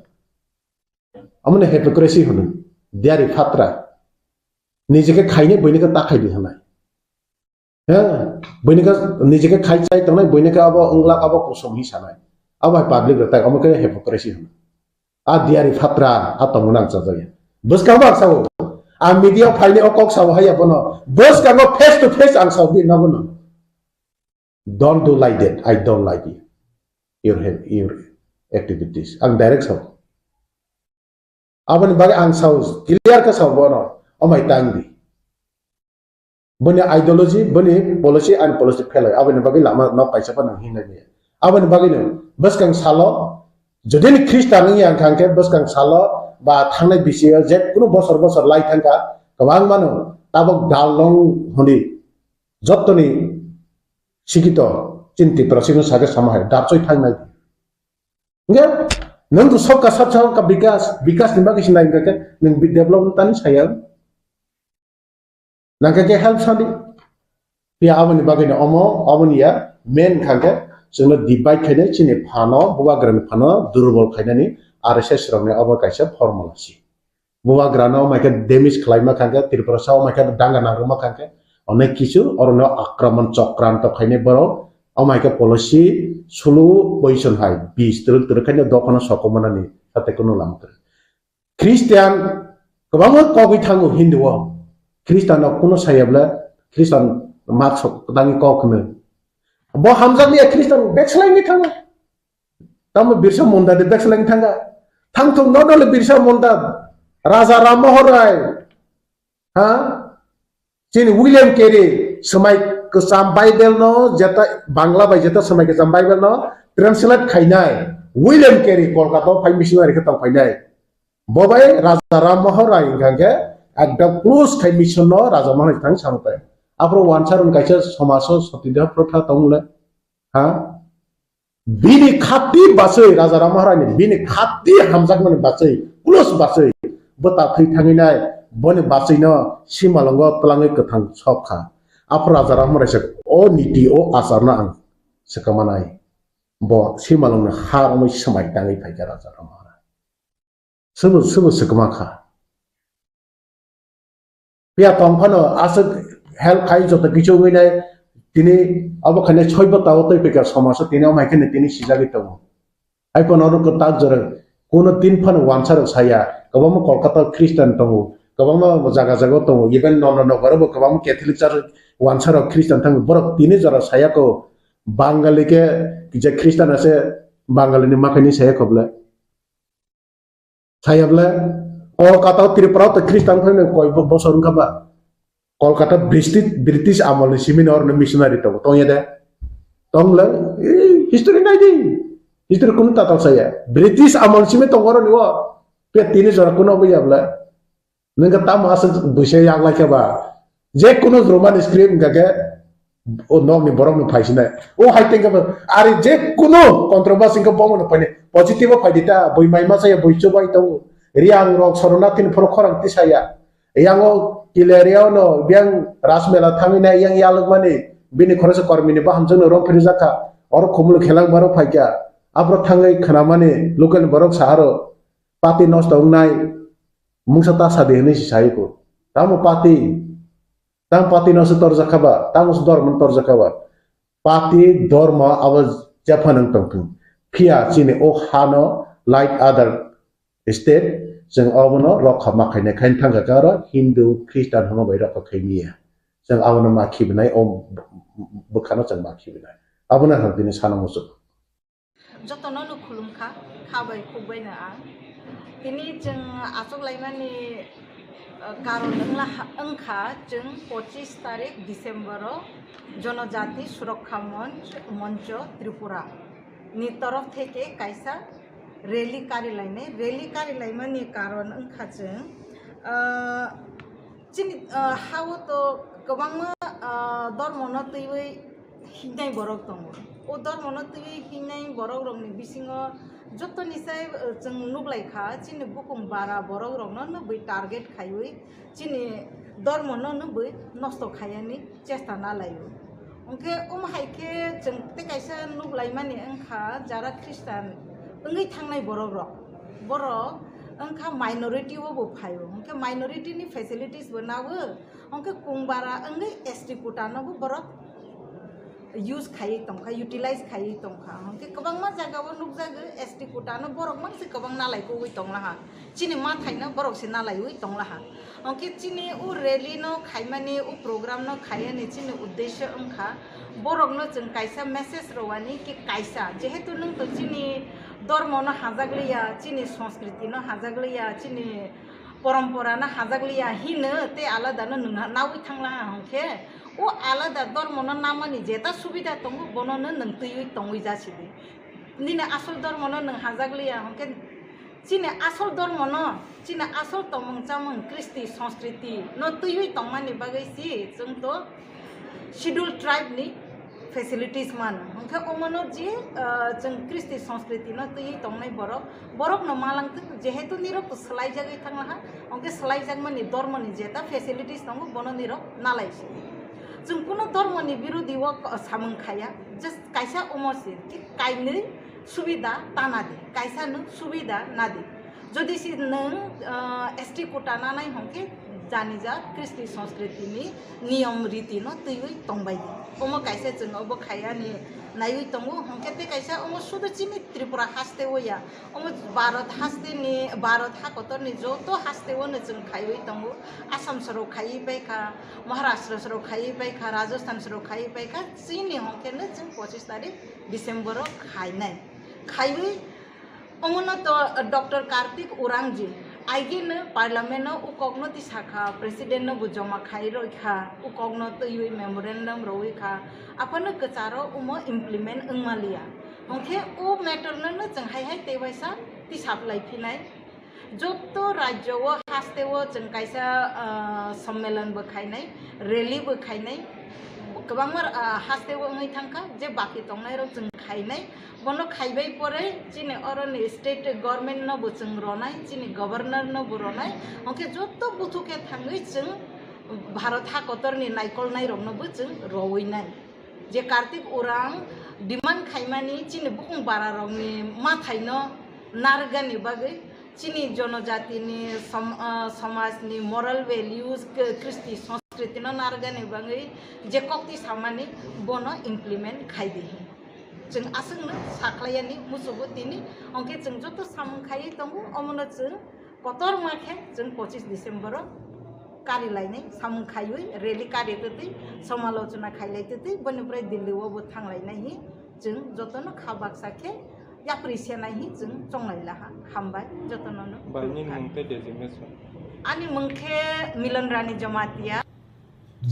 amne hypocrisy hono Diyari Phatra নিজেকে খাইনে বইনেকে তা খাইদি হানাই হ্যাঁ বইনেকে নিজেকে খাই চাই তংনাই বইনেকে আবো অংলাক আবো কুসম হি সানাই Abai public letak, omo kaya hypocrisy hum. Diyari Phatra atau menang saja. Bos kamu sawo. Media file okok sawo haya bono. Bos kamu face to face ang sawo bin nagono. Don't do like that. I don't like it. Your activities. Ang direct sawo. Aban bagai ang sawo clear ka sawo bono. Omai tangdi. Bani ideology, bani policy and policy failure. Aban bagai lama nok kaisa pa nang hinay niya. Aban bagino bus kang salo jodi ni Christian yang kangke bus kang salo ba thangnai bisiya je kuno bosor lai thangka kabang mano tabok dalong honi jottoni sikito cinti prasino saga samahai darchoi thangnai nge nang tu sok ka ka bikas ni bagi sinai ka nang development tani sayang nang ka help sandi pia aban bagino omo ya main kangke जोंनो divide खायनाय चिनि फानो बुवाग्रानि फानो दुर्बल खायनानि RSS रंने अबो कायसा फर्मुलासि बुवाग्रानो माइका डैमेज खालायमा खांके त्रिपुरा साव माइका दांगा नागरमा खांके अनेक किछु अरनो आक्रमण चक्रान्त खायनाय बरो अमाइका पलिसि सुलु पजिशन हाय 20 तरक खायनो दखना सकमनानि साथे कोनो लामकर ख्रिस्टियान गोबां कगै थाङो हिन्दुआ ख्रिस्टानाव कोनो सायाब्ला ख्रिस्टान मार्क्स दानि कखनो Bo hamzat ni Kristen backslide ni thanga. Tamu birsa monda de backslide thanga. Thang to not only birsa monda. Raja Ram Mohorai. Ha? Cini William Carey semai kesam Bible no jata Bangla bai jata semai kesam Bible no translate khainai William Carey Kolkata pai missionary ketang khainai bobai Raja Ram Mohor Rai ingkangke ekdam plus khai mission no Raja Mohor tang sampai apro wansarun kaisa somaso sotida protha tongule ha bini khati basai Raja Ram Mohor ni bini khati hamjak mani basai plus basai bota thai thanginai bone basino simalongo pelangai ketang sokha apra Raja Ram Mohor o niti o asarna ang sekamanai bo simalong har mo samai tangai pai Raja Ram Mohor sebu sekamakha pia tongphano asuk help khai jota kichu ngai tini abo khane choibo taw tai peka samasa tini amai khane tini sijagi taw ai pon oro ko tak jore kono tin phan wansar saya kabam kolkata christian taw kabam jaga jaga taw even non baro kabam catholic church wansar christian taw borok tini jara saya ko bangali ke je christian ase bangali ni makhani saya kobla saya bla Kolkata Tripura to Christian phane koi bosor kaba Kolkata British amol simin or missionary to yede tongla history nai di history kun tatal saya British amol simin to ngoro niwo pe tini jora kuno bo yabla nenga tam asal bushe yang like ba je kuno roman script gage o Nokni Borokno phaisina o haiteng ka ari je kuno controversy ka bomo pane positive phaidita boimai ma saya boicho bai to riang rok soronatin pro khorang ti saya yango kilerio no biang rasmela thamina yang yaluk mani bini khorase kormini ba hamjang no rom phrijaka or khomul khelang baro phaika apro thangai khanamani local borok saharo pati nos dongnai mungsata sade ni saiko tamu pati tam pati nos tor jakaba tamus dor mon tor jakaba pati dorma awaz japanang tongtung phia chine o hano like other state jeng abono rok khama khaine khain thanga kara Hindu Christian hono bai rok khaimia jeng abono ma khibnai om bukhano jeng ma khibnai abono hardini sana musu jotono no khulumkha khabai khubbai na ang tini jeng asok laimani karon angkha jeng 25 tarik December জনজাতি সুরক্ষা মঞ্চ Tripura ni torof theke kaisa rally karilai karon angkha jeng chini hawo to kabangma dormono tui hinai borok tongo o dormono tui hinai borok rongni bisingo joto nisai jeng nuglaikha chini bukum bara borok rongno no bai target khaiwi chini dormono no bai nosto khayani chesta na layo oke haike jeng te kaisa nuglaimani angkha jara Christian engai thangnai borok rok borok angkha minority wo phayo angkha minority ni facilities banawo angkha kungbara engai ST quota no borok use khai tongkha utilize khai tongkha angkha kabang ma jaga wo nukjago ST quota no borok ma se kabang nalai ko wi tongla ha chini ma thaina borok se nalai wi tongla ha angkha chini u rally no khaimani u program no khayani chini uddesho angkha borok no jeng kaisa message rowani ki kaisa jehetu nung to chini dormo no hajagliya chini সংস্কৃতি no hajagliya chini পরম্পরা না হাজাগলিয়া হিনে তে আলাদা no nawi thangla hongke o alada dormo no namani jeta subida tongo bono no nang tui tongwi jasidi nina asol dormo no nang hajagliya hongke chini asol dormo no chini asol tomong chamong kristi সংস্কৃতি no tui tongmani bagai si jeng to scheduled tribe ni facilities man hongke omono je jeng kristi সংস্কৃতি no tui tongnai borok no malang jehetu nirok to slai jagai thangla hongke slai jagmani dormo ni jeta facilities tongo bono nirok nalaisi jeng kuno dormo ni birodi wo samung khaya just kaisa omosi ki kaini subida tanadi kaisa no subida nadi jodi si nang ST quota na nai hongke jani ja kristi সংস্কৃতি ni niyam riti no tui tongbai omo kaisa jeng obo khaya ni naiwi tongo hongke te kaisa omo sudo chini Tripura haste oya omo Bharat haste ni Bharat hakotor ni joto haste ono jeng khaiwi tongo Assam soro khai baikha Maharashtra soro khai baikha Rajasthan soro khai baikha chini hongke ne jeng 25 tarik December khainai khaiwi omono to Dr. Kartik Urangji आइगे parliament उकॉगनो ती शाखा president नो बुजमा खाई रोखा उकॉगनो तो ये मेमोरेंडम रोखा अपन कचारो उमो इम्प्लीमेंट अंगमालिया होंखे ओ मैटर न जों हाय तेवैसा ती साप्लाई फिनाय जो तो राज्य वो हास्ते वो जों कैसा सम्मेलन बखायनाय रैली बखायनाय गोबांमार हास्ते वो ngै थांखा जे बाकी तंनाय रो जों खायनाय बनो खायबाय परे जिने अरनि स्टेट गवर्नमेंट न बोजों रनाय जिने गवर्नर न बुरनाय ओके जत्तो बुथुके थाङै जों भारत हाकतरनि नायकलनाय रंनो बोजों रवैनाय जे कार्तिक उरां डिमांड खायमानि जिने बुकुं बारा रंनि माथायनो नारगानि बागै चिनी जनजातिनि समाजनि मरल वैल्यूज कृष्टि संस्कृति न नारगानि बागै जे कक्ति सामानि बनो इम्प्लीमेंट खायदि जों आसंनो साख्लायानि मुसुबुतिनि अंके जों जत सामखायै दंगो अमनो जों कतर माखे जों 25 डिसेम्बर कारि लायनाय सामखायै रैली कारितै समालोचना खायलायतै बनिफ्राय दिल्लीआवबो थांलायनाय जों जतनो खाबाक साखे या प्रिसेनाय जों चंलायला हामबाय जतनो बालनि मुंते डेजिग्नेशन आनि मुंखे मिलन रानी जमातिया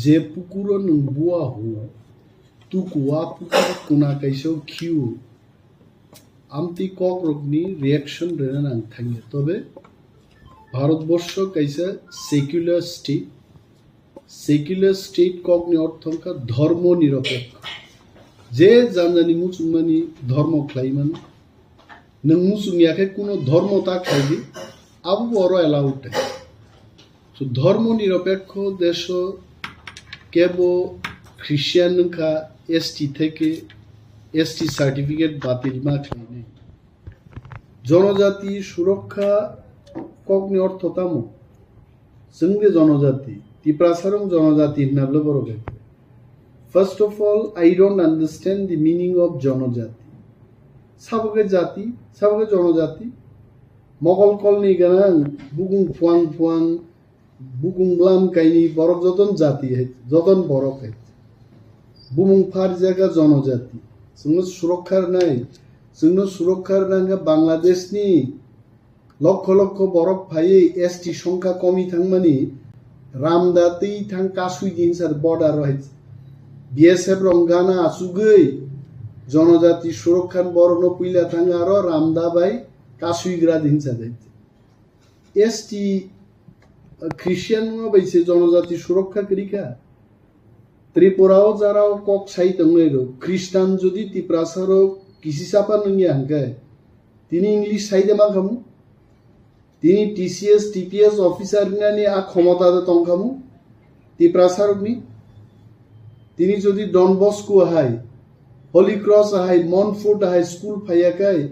जे पुकुरो नंबुआ हो तू कुआ पुकुर कुना कैसो क्यू आमती कॉकरोकनी रिएक्शन रेना नांग थांगे तबे भारतवर्ष कैसे सेक्युलर स्टेट कॉकनी अर्थम का धर्म निरपेक्ष जे जानजानी मुसुमानी धर्म क्लाइमान नों मुसुमियाखे कुनो धर्म ता खाइबी आबु बरो अलाउड है सो धर्म निरपेक्ष देश केबो ख्रिस्टियान का एसटी থেকে एसटी সার্টিফিকেট বাতিল মা খাইনে জনজাতি সুরক্ষা ককনি অর্থতামো जोंनि जनजाति तिप्रासारं जनजाति होननाबो बर'बे first of all I don't understand the meaning of janajati साबगे जाति साबगे जनजाति मगल कलनि गान बुगुं फुआं फुआं बुगुं ब्लाम काइनि बरक जतन जाति है जतन बरक है बुमुं फार जायगा जनजाति जोंनो सुरक्षार नाय जोंनो सुरक्षार नांगा बांग्लादेशनि लक्ष लक्ष बरक फायै एसटी संख्या कमी थांमानि रामदा तै थां कासुइ दिनसार बर्डार है बीएसएफ रंगाना आसुगै जनजाति सुरक्षान बरनो पइला थांगा आरो रामदा बाय कासुइग्रा दिनसार एसटी ख्रिस्टियान बैसे जनजाति सुरक्षा करिका त्रिपुराओ जाराओ कक साई तंगैरो ख्रिस्टान जदि तिप्रासारो किसी सापा नंगे हंगे तिनी इंग्लिश साइडे मा खामु तिनी टीसीएस टीपीएस ऑफिसर नानि आ क्षमता दे तंखामु तिप्रासारनि तिनी जदि डन बस्को हाय होली क्रॉस हाय मनफोर्ट हाय स्कूल फायाकाय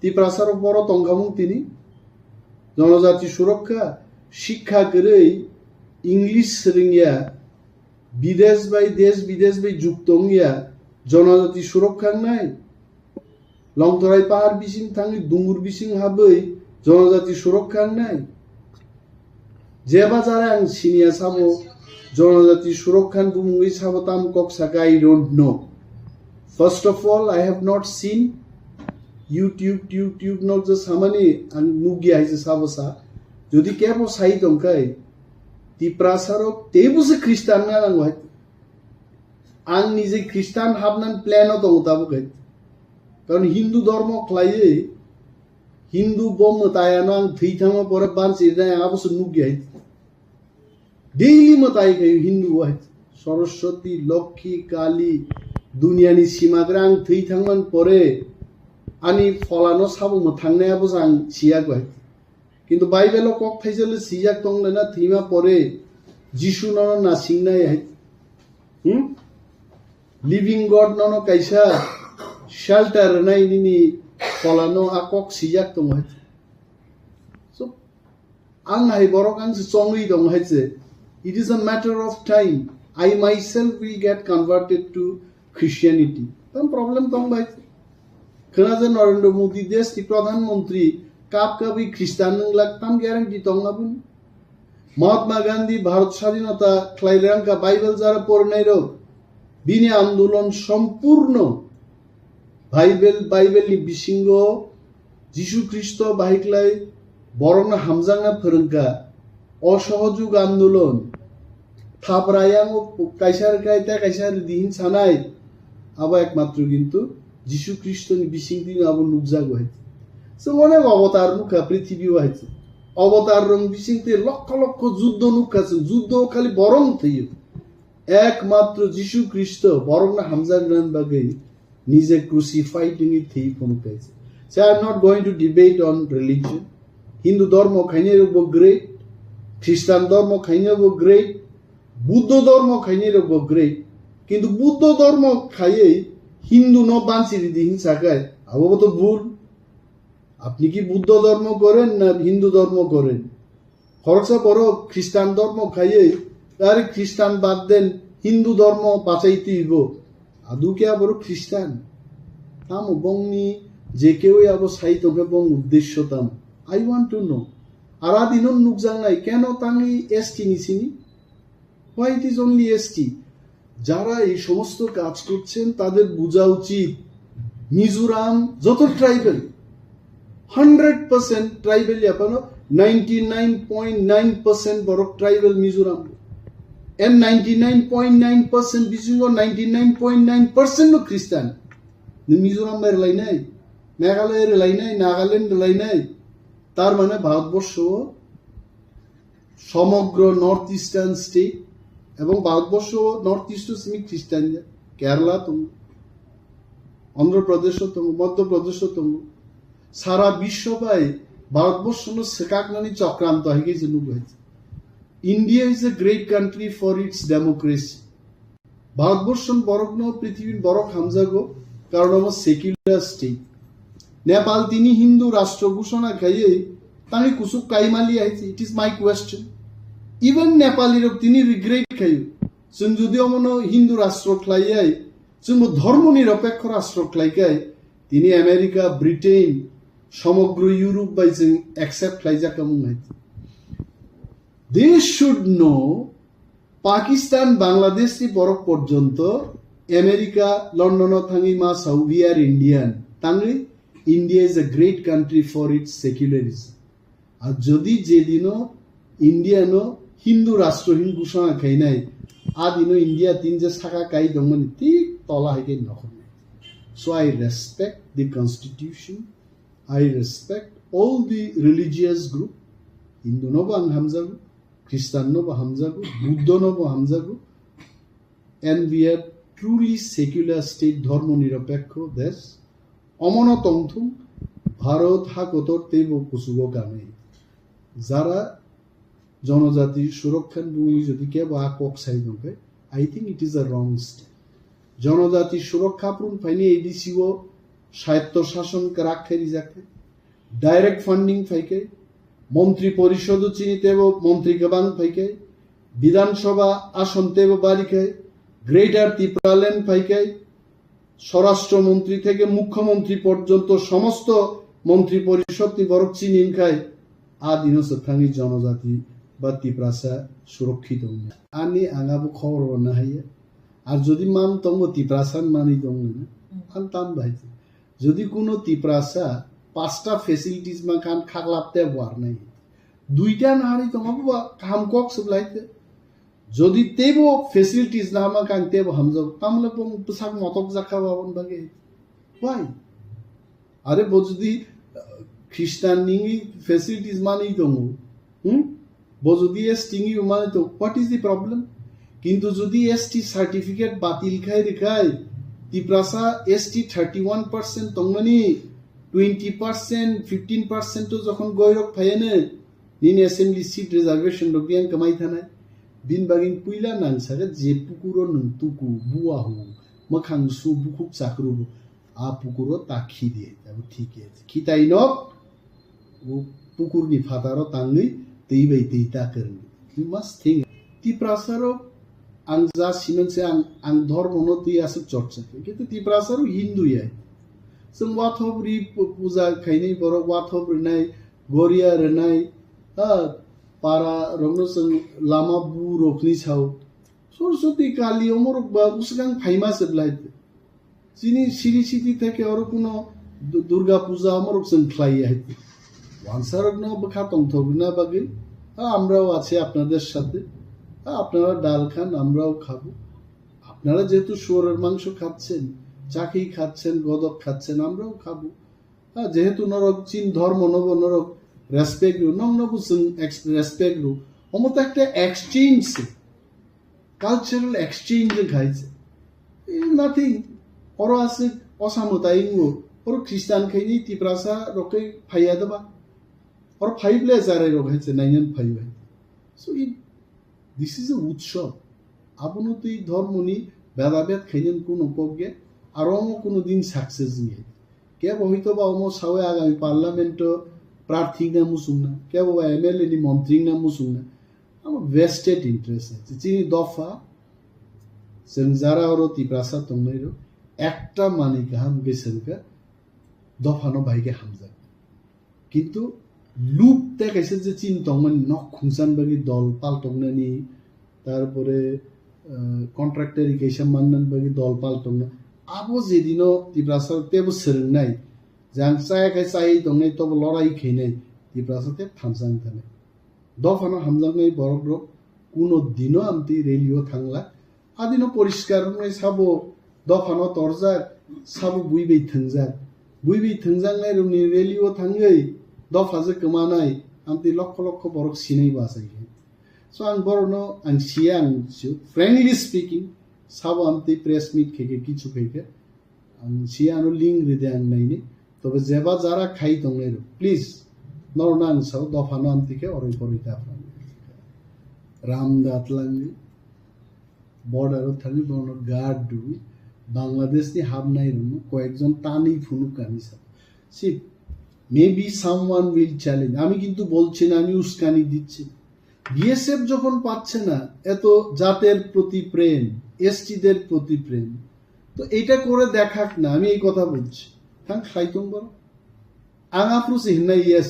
तिप्रासारो बरो तंखामु तिनी जनजाति सुरक्षा शिक्षा गरै इंग्लिश रिंगिया विदेश बाय देश विदेश बाय जुक्तंगिया जनजाति सुरक्षा नाय लंगतराय पाहाड़ बिसिं थांगि दुंगुर बिसिं हाबै जनजाति सुरक्षा नाय जेबा जारा आं सिनिया साबो जनजाति सुरक्षा बुमुंगै साबताम कक साका I don't know first of all I have not seen YouTube not ज सामानि आं नुगिया हाइसे साबसा जदि केबो साइ दंखाय तिप्रासारो तेबुसे ख्रिस्टान ना नांगौ है आं निजे ख्रिस्टान हाबनान प्लान दं ताबुगै कारण हिंदू धर्म क्लायै हिंदू बम मतायानो आं थैथामा पर बानसि नाय आबसु नुगिया है डेली मताय गय हिंदू है सरस्वती लक्ष्मी काली दुनियानि सीमाग्रा आं थैथांमान परे आनि फलानो साबु मथांनायाबो आं सियागौ है किंतु बाइबेलो कक थाइजल सियाक तंगलेना थीमा परे जिसु ननो नासिंगनाय है लिविंग गॉड ननो कैसा शेल्टर नायनि फलानो आकक सियाक तंग है सो आं हाय बरक आं चंगै दं है जे it is a matter of time I myself will get converted to Christianity तम प्रॉब्लम तंग बाय खोनाजे नरेंद्र मोदी देश की प्रधानमंत्री काप कभी ख्रिस्टान लगताम ग्यारंटी तंगाबुन महात्मा गांधी भारत स्वाधीनता क्लाइरां का बाइबल जारा पढ़नाय रो बिनि आंदोलन संपूर्ण बाइबेल नि बिसिंगो जिसु ख्रिस्ट बाइकलाय বরং হামজাংনা ফোরংকা অসহযোগ আন্দোলন থাপরায়াং কাইসার কাইতা কাইসার দিন সানাই আবার একমাত্র কিন্তু যিশু খ্রিস্টনি বিসিং দিন আবার নুকজাগো হয়েছে সে অনেক অবতার নুকা পৃথিবীও হয়েছে অবতার রং বিসিংতে লক্ষ লক্ষ যুদ্ধ নুকাছে যুদ্ধ খালি বরং থেই একমাত্র যিশু খ্রিস্ট বরং না হামজাংনান বাগে নিজে ক্রুসিফাইডিং এ থেই ফোন পেয়েছে সে I am not going to debate on religion Hindu ধর্ম খাইনে রব গ্রেট খ্রিস্টান ধর্ম খাইনে রব গ্রেট বুদ্ধ ধর্ম খাইনে রব গ্রেট কিন্তু বুদ্ধ ধর্ম খাইয়ে হিন্দু ন বাঁচিয়ে দি হিংসা খায় আবহাওয়া তো ভুল আপনি কি বুদ্ধ ধর্ম করেন না হিন্দু ধর্ম করেন খরচা বড় খ্রিস্টান ধর্ম খাইয়ে আরে খ্রিস্টান বাদ দেন হিন্দু ধর্ম বাঁচাইতে হইব আদু কে বড় খ্রিস্টান তাম বংনি যে কেউ আবো সাহিত্যকে বং উদ্দেশ্য তাম আই ওয়ান্ট টু নো আর দিন নুকজাং নাই কেন তাঙ্গি এসটি নিছিনি why it is only ST যারা এই সমস্ত কাজ করছেন তাদের বোঝা উচিত মিজোরাম যত ট্রাইবেল 100% ট্রাইবেল এখনো 99.9% বড় ট্রাইবেল মিজোরাম and 99.9% বিশিঙ্গ 99.9% খ্রিস্টান মিজোরাম এর লাই নাই মেঘালয়ের লাই নাই নাগাল্যান্ড লাই নাই তার মানে ভারতবর্ষ সমগ্র নর্থ ইস্টার্ন স্টেট এবং ভারতবর্ষ নর্থ ইস্ট সিমি খ্রিস্টান কেরালা তুমি অন্ধ্রপ্রদেশ তুমি মধ্যপ্রদেশ তুমি সারা বিশ্ব পাই ভারতবর্ষ সেকাকনানি চক্রান্ত হয়ে গেছে হয়েছে India is a great country for its democracy Bharatvarsha বরগ্ন পৃথিবীর বড় হামজাগো কারণ আমার সেকুলার স্টেট নেপাল তিনি হিন্দু রাষ্ট্র ঘোষণা খাইয়ে তাই কুসুক কাইমালি আইছে it is my question even নেপালির তিনি রিগ্রেট খাই जों যদিও মনে হিন্দু রাষ্ট্র খাইয়াই जों ধর্ম নিরপেক্ষ রাষ্ট্র খাইকাই তিনি আমেরিকা ব্রিটেন সমগ্র ইউরোপ বাই जों অ্যাকসেপ্ট খাইজাকা মুনাই they should know Pakistan Bangladesh নি বরক পর্যন্ত আমেরিকা লন্ডন থাঙ্গি মা সাউদি আর ইন্ডিয়ান তাঙ্গি India is a great country for its secularism আর যদি যেদিনও ইন্ডিয়ানো হিন্দু রাষ্ট্রহীন ঘোষণা খাই নাই আদিনো ইন্ডিয়া তিন যে শাখা কাই দমন ঠিক তলা হইকে নখন so I respect the constitution I respect all the religious group Hindu নব আং হামজাগু খ্রিস্টান নব হামজাগু বুদ্ধ নব হামজাগু and we are truly secular state ধর্ম নিরপেক্ষ দেশ অমন তংথুম ভারত হাকতর তেব কুসুগ গানে যারা জনজাতি সুরক্ষার ভূমি যদি কেউ আকক সাই দবে I think it is a wrong step জনজাতি সুরক্ষা পুন ফাইনি এডিসিও স্বায়ত্ত শাসন রাখেরি যাকে ডাইরেক্ট ফান্ডিং ফাইকে মন্ত্রী পরিষদ চিনিতেব মন্ত্রী গবাং ফাইকে বিধানসভা আসন তেব বারিকে গ্রেটার ত্রিপুরাল্যান্ড ফাইকে স্বরাষ্ট্রমন্ত্রী থেকে মুখ্যমন্ত্রী পর্যন্ত সমস্ত মন্ত্রী পরিষদ বরক চিনিন খায় আদিন সথাঙ্গি জনজাতি বা ত্রিপুরাসা সুরক্ষিত আনি আঙাবো খবর না হাইয়া আর যদি মান তঙ্গ ত্রিপুরাসান মানি দङ আন তাম ভাইছে যদি কোনো ত্রিপুরাসা 5টা ফেসিলিটিস মা কান খাগলাপতে বার নাই 2টা না হারি তঙ্গ কাম কক সবলাইতে যদি তেবো ফেসিলিটিস না মা কান তেবো হামজা তামলে পং পসাক মতক জাকা বাবন বাগে ওয়াই আরে বো যদি খ্রিস্টান নিঙ্গি ফেসিলিটিস মানি দङ বো যদি এসটিঙ্গি মানে তো হোয়াট ইজ দি প্রবলেম কিন্তু যদি এসটি সার্টিফিকেট বাতিল খাই রেখাই ত্রিপুরাসা এসটি 31% তংমানি 20% 15% তো যখন গৈরক ফাইনে নিন অ্যাসেম্বলি সিট রিজার্ভেশন রবিয়ান কামাই থানায় বিন বাগিন পুইলা নাংসারে যে পুকুরো নং তুকু বুয়া হু মখাং সু বুকুক চাকরু আ পুকুরো তাখি দিয়ে তবে ঠিক আছে খিতাই নক ও পুকুরনি ফাতারো তাঙ্গি তেই বাই তেই তাকরনি ইউ মাস্ট থিঙ্ক ত্রিপুরাসারো आं जा सिमोनसे आं धर्मनो ती आसु चर्चा किन्तु ত্রিপুরাসারো हिंदू याय जों वाथबरि पूजा खायनि बर वाथबरिनाय गरिया रनाय पारा रंनो जों लामा बुरकनि साव सरस्वती काली अमरक बा उसगां फाइमा सबलाय जिनि सिरि सिति থেকে আর কোনো দুর্গা পূজা अमरक जों ख्लाय ওয়ানসারক না বখা তংথগনা বাগে আমরাও আছি আপনাদের সাথে আপনারা ডাল খান আমরাও খাবো আপনারা যেহেতু শুয়োরের মাংস খাচ্ছেন চাকি খাচ্ছেন গদক খাচ্ছেন আমরাও খাবো যেহেতু নরক চীন ধর্ম নব নরক রেসপেক্ট রু নং নব রেসপেক্ট রু অমত একটা এক্সচেঞ্জ কালচারাল এক্সচেঞ্জ খাইছে নাথিং ওর আছে অসামতাইঙ্গো ওর খ্রিস্টান খাইনি তিপ্রাসা রকে ফাইয়া দেবা ওর ফাইবলে যারে রখাইছে নাইন ফাইবাই সো দিস ইজ এ উৎসব আপনো তো এই ধর্মনি ভেদাভেদ খাইনেন কোন উপজ্ঞে আর অমো কোনো দিন সাকসেস নিয়ে কে হয়তো বা অমো সাওয়ে আগামী পার্লামেন্ট প্রার্থী না মুসুং না কে বা MLA নি মন্ত্রী না মুসুং না আমার ভেস্টেড ইন্টারেস্ট আছে চিনি দফা जों जारा और तिप्रासा तंगनायरो একটা মানি গাহাম গেছেনকা দফানো ভাইকে হামজা কিন্তু লুপ দেখাইছে যে চীন তংমান নক খুনসান বাগি দল পাল তংনানি তারপরে কন্ট্রাক্টর ইরিগেশন মাননান বাগি দল পাল তংনা আবো যেদিনও তিপ্রাসা তেবো সেরংনাই जां चाय खाय चाय दंनाय तो लड़ाई खैनाय तिप्रासाते थामसां थानाय दफानो हामजांनाय बरक कुनो दिनो आमति रेलियो थांला आदिनो परिष्कार नाय साबो दफानो तरजाक साबो बुइबै थंजांनाय रुनि रेलियो थांगै दफाजे कमानाय आमति लक्ष लक्ष बरक सिनाय बासाय सो आं बरनो आं सियां फ्रेंकली स्पीकिंग साबो आमति प्रेस मीट खेके किछु खेके आं सियानो लिंक रिदे आं नायनि तबे जेबा जारा खाई दंनाय प्लीज नरनां साव दफानो आमतिके अरै परिता रामदातलांनि बर्डारो थानि बर्नो गार्ड दुबि बांग्लादेशनि हाबनाय रुम कयेकजन तानि फुनु कानिसा see maybe someone will challenge आमी किन्तु बोलছি না আমি উস্কানি দিচ্ছি বিএসএফ যখন পাচ্ছে না এত জাতের প্রতি প্রেম এসটিদের প্রতি প্রেম তো এটা করে দেখাক না আমি এই কথা বলছি थां खायतों बर आं आफ्रुसि हिन्नाय येस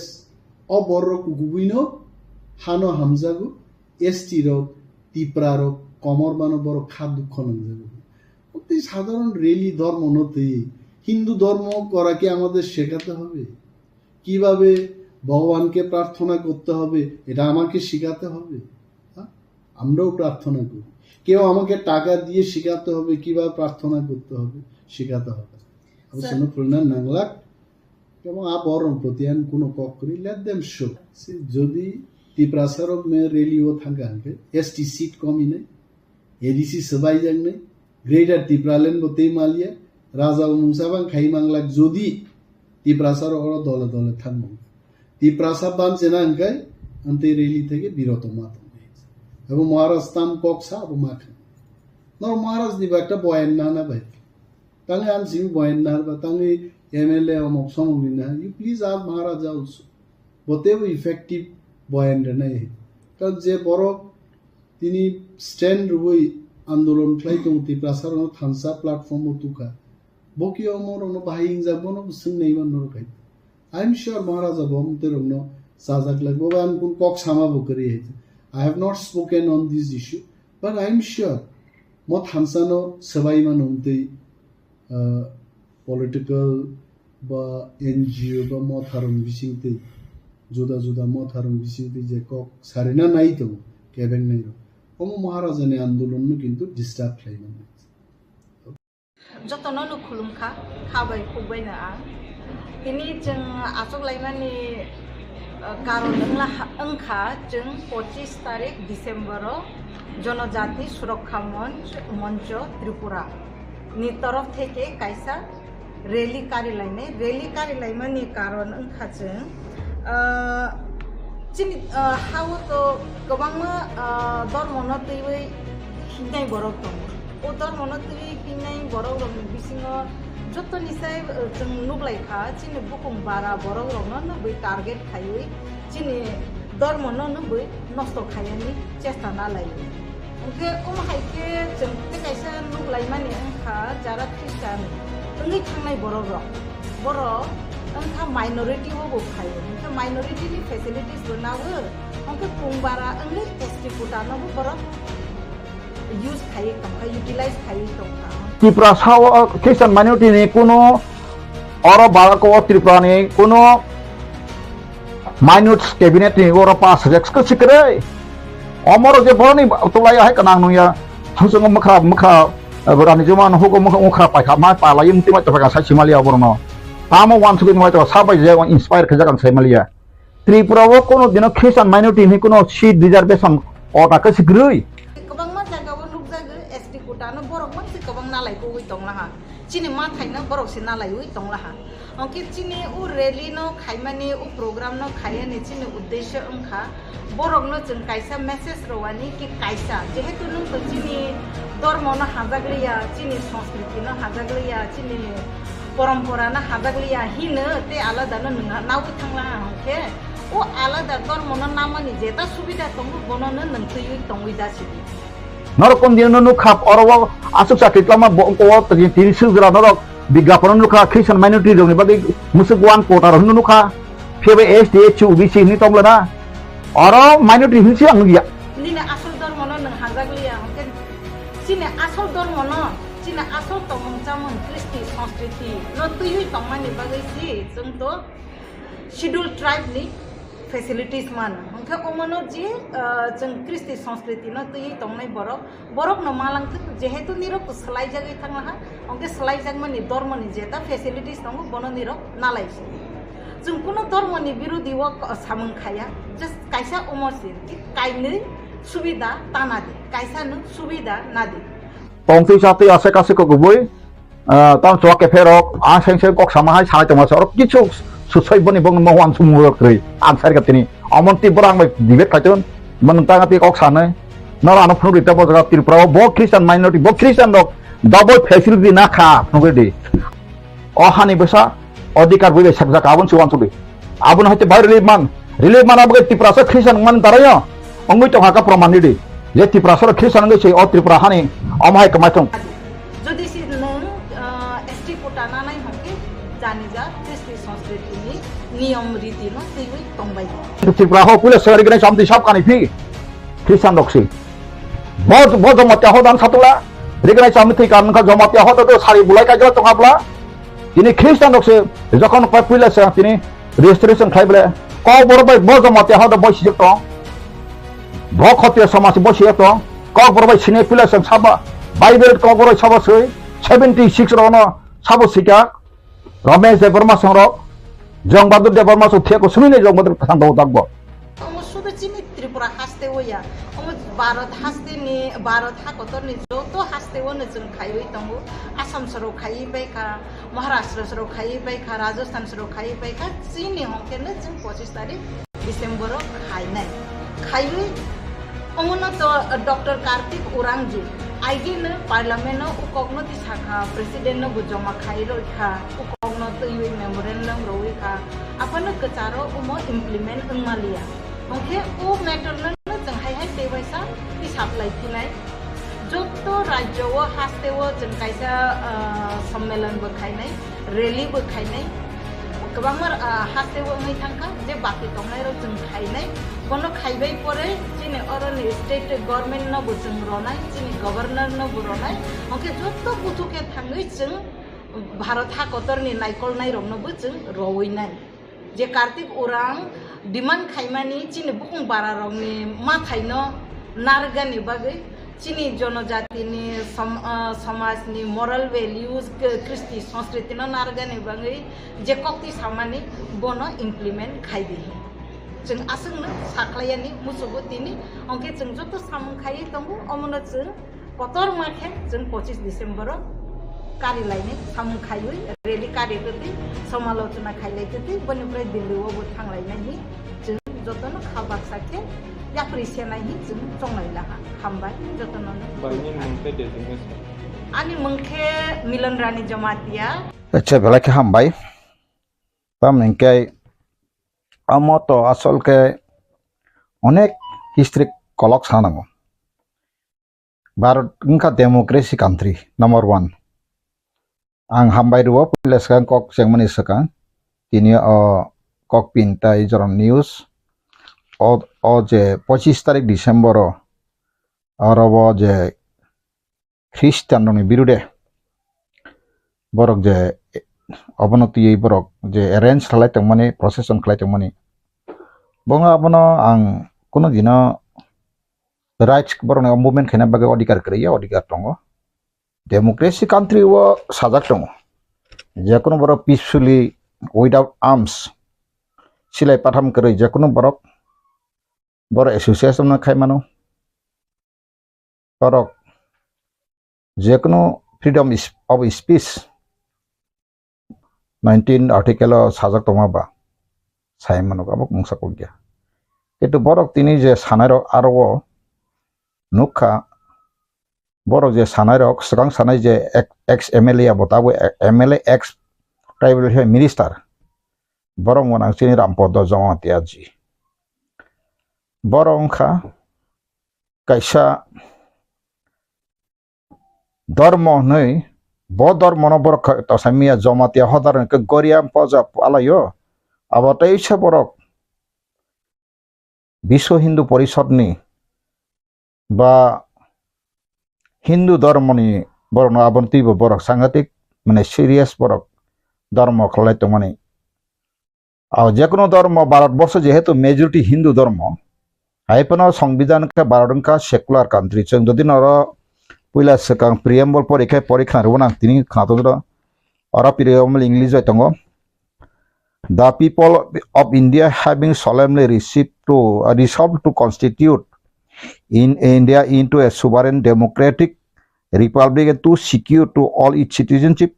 अ बरक गुबुइनो हानो हामजागु एसटी रक तिप्रा रक कमर मानो बर खा दुख नंजागु অতি সাধারণ রেলি ধর্ম নতে হিন্দু ধর্ম করা কি আমাদের শেখাতে হবে কিভাবে ভগবানকে প্রার্থনা করতে হবে এটা আমাকে শেখাতে হবে আমরাও প্রার্থনা করি কেউ আমাকে টাকা দিয়ে শেখাতে হবে কিভাবে প্রার্থনা করতে হবে শেখাতে হবে Abusano purna nanglak এবং আবরণ প্রতিয়ান কোনো ককরি লেট দেম শো যদি তিপ্রাসারক মে রেলিও থাঙ্গানকে এসটি সিট কমি নাই এডিসি সবাই জাং নাই গ্রেটার তিপ্রালেন বতে মালিয়া রাজা মুংসাবাং খাই মাংলাক যদি তিপ্রাসারক দলে দলে থাকবো তিপ্রাসা বানছে না আঙ্কাই আনতে রেলি থেকে বিরত মাতম এবং মহারাজ তাম ককসা এবং মাখন নর মহারাজ দিবা একটা বয়ান না ভাই तांगे आन सिंह बयान ना बा तांगे MLA अमक समंग ना you please ask Maharaja also बतेबो इफेक्टिव बयान रे नाय कारण जे बरक तिनी स्टैंड रुबई आंदोलन खाइ दं तिप्रासार थानसा प्लेटफर्म तुका बकि अमर न बाहिं जाबो न सिं नै मन रखाय आई एम श्योर महाराजा बमते रंग साजाक लागबो आन कुन कक सामा बकरि है I have not spoken on this issue but I am sure म थानसा न सबाई मान हमते पॉलिटिकल बा एनजीओ बा मथारम बिसिंगते जुदा जुदा मथारम बिसिंगते जे कक सारेना नाइ तो केबें नाइ रो ओम महाराजानि आंदोलन नु किन्तु डिस्टार्ब खालायना जतननो खुलुमखा खाबाय खुबायना आ तिनि जों आसगलायमानि कारण अंखा जों 25 तारिख डिसेम्बर जनजाति सुरक्षा मंच त्रिपुरा नि तरफ থেকে কাইসা রেলি কারিলাইমানি কারণ ओंखाजों चिनि हाउ तो गोबां धर्मनो तैबै हिनाय बरक दं ओ धर्मनो तैबै हिनाय बरक रं बिसिङो जतनिसाय जों नुब्लायखा चिनि बुकुम बारा बरक रंनो बै टार्गेट खायै चिनि धर्मनो बै नष्ट खायनि चेष्टा नालायो ओंखे हायके जों कैसा नुब्लायमानि ओंखा जारा ख्रिस्टान ओंङै थांनाय बर' ओंखा माइनरिटी हो खायो ओंखा माइनरिटी नि फैसिलिटीज बनावो ओंखे पुंबारा ओंङै एसटी कोटानो बर' यूज खायो तंखा यूटिलाइज खायो तंखा त्रिपुरा साव ख्रिस्टान माइनरिटी नि कोनो और बाराको त्रिपुरा नि कोनो minute cabinet ni ora pas rex ke sikre omor je boroni tulai hai kanang nuya husung makra berani zaman hukum makra pai kha mai pa layim ti mai ta ka sai simalia borno tamo wan sukin mai ta sabai je inspire ke jakan simalia Tripura wo kono dino Christian minority ni kono seat reservation ota ke sigrui kabang ma jaga wo nuk jaga SD kota no borok ma si kabang nalai ko wi tong laha chini ma thai na borok si nalai wi tong laha onke chini u rally no khaimani u program no khayani chini uddesho angkha borok no jeng kaisa message rowani ki kaisa jehetu nung to chini dormo no hajagriya chini সংস্কৃতি no hajagriya chini পরম্পরা না হাজাগলিয়া হিনে তে আলাদা না নাও থাংলা ওকে ও আলাদা ধর্ম না নামানি যেটা সুবিধা তঙ্গু বনন নং তুই তঙ্গু যাছিবি নরকম দিন নু খাপ অরব আসুক সাকি ক্লামা বংকো তিন সুজরা নরক বিজ্ঞাপন নু খা খ্রিস্টান মাইনরিটি রনি বাকি মুসুক ওয়ান কোটা রন নু খা ফেবে এসডি এইচ বিসি নি তংলা না অর মাইনরিটি হিসি আং গিয়া নিনে আসল ধর্ম না নং হাজাগলিয়া ওকে চিনে আসল ধর্ম না চিনে আসল তমং চামং কৃষ্টি সংস্কৃতি ন তুই তংমানি বাগৈসি जों তো শিডিউল ট্রাইব নি ফেসিলিটিস মান ওকে ওমনো যে जों কৃষ্টি সংস্কৃতি ন তুই তংনাই বরক ন মালাং যেহেতু নিরক সলাই জাগৈ থাংলা ওকে সলাই জাগমানি ধর্মনি যেটা ফেসিলিটিস দङ বন নিরক নালাইছি जों কোনো ধর্মনি বিরোধী ও সামং খায়া জাস্ট কাইসা ওমসি কাইनै সুবিধা তানা দে কাইসা ন সুবিধা না দে Pongti sate ase kasih ko gubui, tam cua keferok, seng kok sama hai sai tengah sorok kicu susai boni bong mahuan sumur kri, ansar katini, amon ti berang baik dibet kacun, menentang ati kok sana, nara anak penuh kita bos katir prawo, bok Christian minority, bok Christian dok, double facility nakha, penuh di, oh hani besar, odikar bui besar besar abon suwan sudi, abon hati bayar relief man abu ti prasa Christian man taraya, ongui to haka praman di. Je Tripura sor Christian ngai sei o Tripura hani amai kamai tong jodi si nang ST kota na nai hoke jani ja kristi সংস্কৃতি ni niyam riti no tei tongbai Tripura ho pule sari gane samti sab kani phi Christian doksi bo jomatya ho dan satula reganai samti kan ka jomatya ho to sari bulai ka jala tongabla ini Christian doksi যখন পপুলে তিনি registration খাইবলে ক বড় by bo jomatya ho do boy sijek tong Bok hotel sama si bos itu, kau berbagai sini pilih sang sabah, Bible kau berbagai sabah sih, 76 rono sabah sikak, Ramesh Devarma sangrok, Jong Badur Devarma so tiak ko suni Jong Badur kasang tahu tak bo. Omo sudah cini Tripura haste woya, omo Barat haste ni Barat hakotor ni joto haste wo nejeng khayi tangu, Assam soro khayi baika, Maharashtra soro khayi baika, Rajasthan soro khayi baika, cini hongke nejeng 25 tarik Desember khayi nai, khayi Omono to Dr. Kartik Urangji, aigi ne parliament no ukogno ti sakha president no bujoma khairo kha ukogno to yui memorandum roi kha apano kacharo umo implement ungmalia oke o matter no jang hai hai tebaisa ti saplai thinai jotto rajyo o haste o jang kaisa सम्मेलन bo khainai rally bo khainai kabangmar haste o ngai thangka je baki tongnai ro jang khainai kono khaibai pore chini oroni state government no bujung ronai chini governor no buronai oke jotto butuke thangai jeng bharat hakotorni naikol nai rom no bujung roi nai je kartik urang demand khaimani chini bukung bara rongni ma thaino nargani bagai chini jonojati ni samaj ni moral values kristi সংস্কৃতি no nargani bagai je kokti samani bono implement khaidi जों आसंनो साख्लायानि मुसुबो तिनि अंके जों जतो सामखायै दंगो अमनो जों पतर माखे जों 25 December कारि लायनि सामखायै रेलि कारि गति समालोचना खायलायति बनिफ्राय दिल्लीआवबो थांलायनायनि जों जतनो खाबाक साखे याप्रिसियनायनि जों जंलायला हामबाय जतनो बायनि मोनसे डेजिगनेसन आनि मोनखे मिलन रानी जमातिया अच्छा भला के हामबाय palm नंके Amoto asal ke onek history kolok sana mo. Barat engka demokrasi country number 1. Ang hambai dua pulas kan kok yang manis sekarang. Ini KOKPIN tai joran news. O je 25 tarik Desember aro je Christian noni birude. Borok je Obanoti borok je arrange khalai tang mani procession khalai tang mani Bonga abono ang kuno dino rights borokno movement khena bagai odikar kriya odikar tongo. Democracy country wo sajak tongo. Jekono borok peacefully without arms silai patham kri jekono borok association na khai mano borok jekono freedom of speech 19 article sajak tonga ba sai mano abok mungsa kogya itu borok tini je sanai rok aro nukha borok je sanai rok Swkang sanai je ex MLA abotabo MLA ex tribal minister borok wanang chini Rampada Tiaji borok kha kaisa dormo nei bo dormo no borok tasamia jomatia hodar ke goriam poja alayo abatai se borok বিশ্ব হিন্দু পরিষদনি বা হিন্দু ধর্মনি বরং আবন্তিব বরক সাংঘাতিক মানে serious বরক ধর্ম খলাইতো মানে আর যে কোনো ধর্ম ভারতবর্ষ যেহেতু মেজরিটি হিন্দু ধর্ম হাইপন সংবিধান কে ভারতকা সেকুলার কান্ট্রি जों যদি নর পয়লা Swkang প্রিয়াম্বল পরীক্ষা রোনাং তিনি খাতর অর প্রিয়াম্বল ইংলিশ হইতঙ্গ The people of India having solemnly resolved to constitute in India into a sovereign democratic republic and to secure to all its citizenship,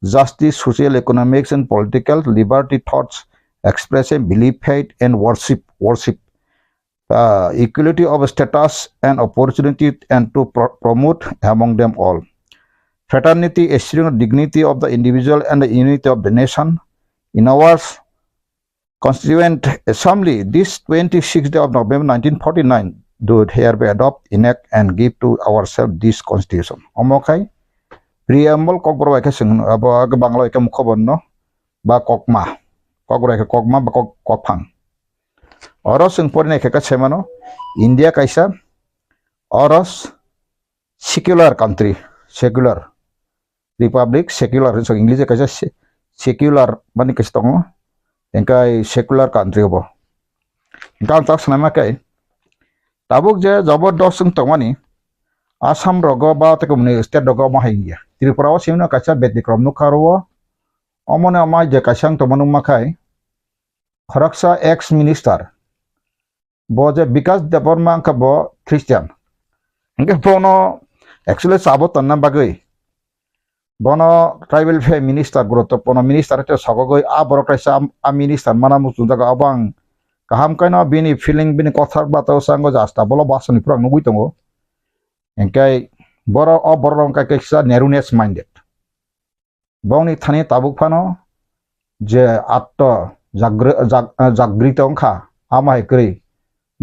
justice, social, economic and political liberty, thoughts, expression, belief, faith and worship, equality of status and opportunity and to promote among them all fraternity, assuring dignity of the individual and the unity of the nation. In our Constituent Assembly, this 26th day of November 1949, do hereby adopt, enact, and give to ourselves this Constitution. Omokai, preamble KOKBOROK abo Bangla eke mukhobanno ba kokma, KOKBOROK kokma ba kokphang. Oros sing porine eke semano India kaisa oros secular country, secular republic, secular so English kaisa secular bani kestongo engkai secular country obo engkang tak sanama kai tabuk je jabardast sing tongmani Assam rogo ba te komuni state rogo ma haingia Tripura o simna kacha betikrom nu kharwo omone amai je kasang tomanu makai Kharaksa ex minister bo je Vikas Deborma ka bo Christian engke bono actually sabot tanna bagai bono tribal minister guruttopurno minister te sagogoi a borok kaisa a minister mana musudaga abang kaham kaina bini feeling bini kothar batao sango jasta bolo basoni prang nugui tongo engkai boro o borong ka kaisa narrowness minded bongni thani tabuk phano je atto jagrita ongkha amai kri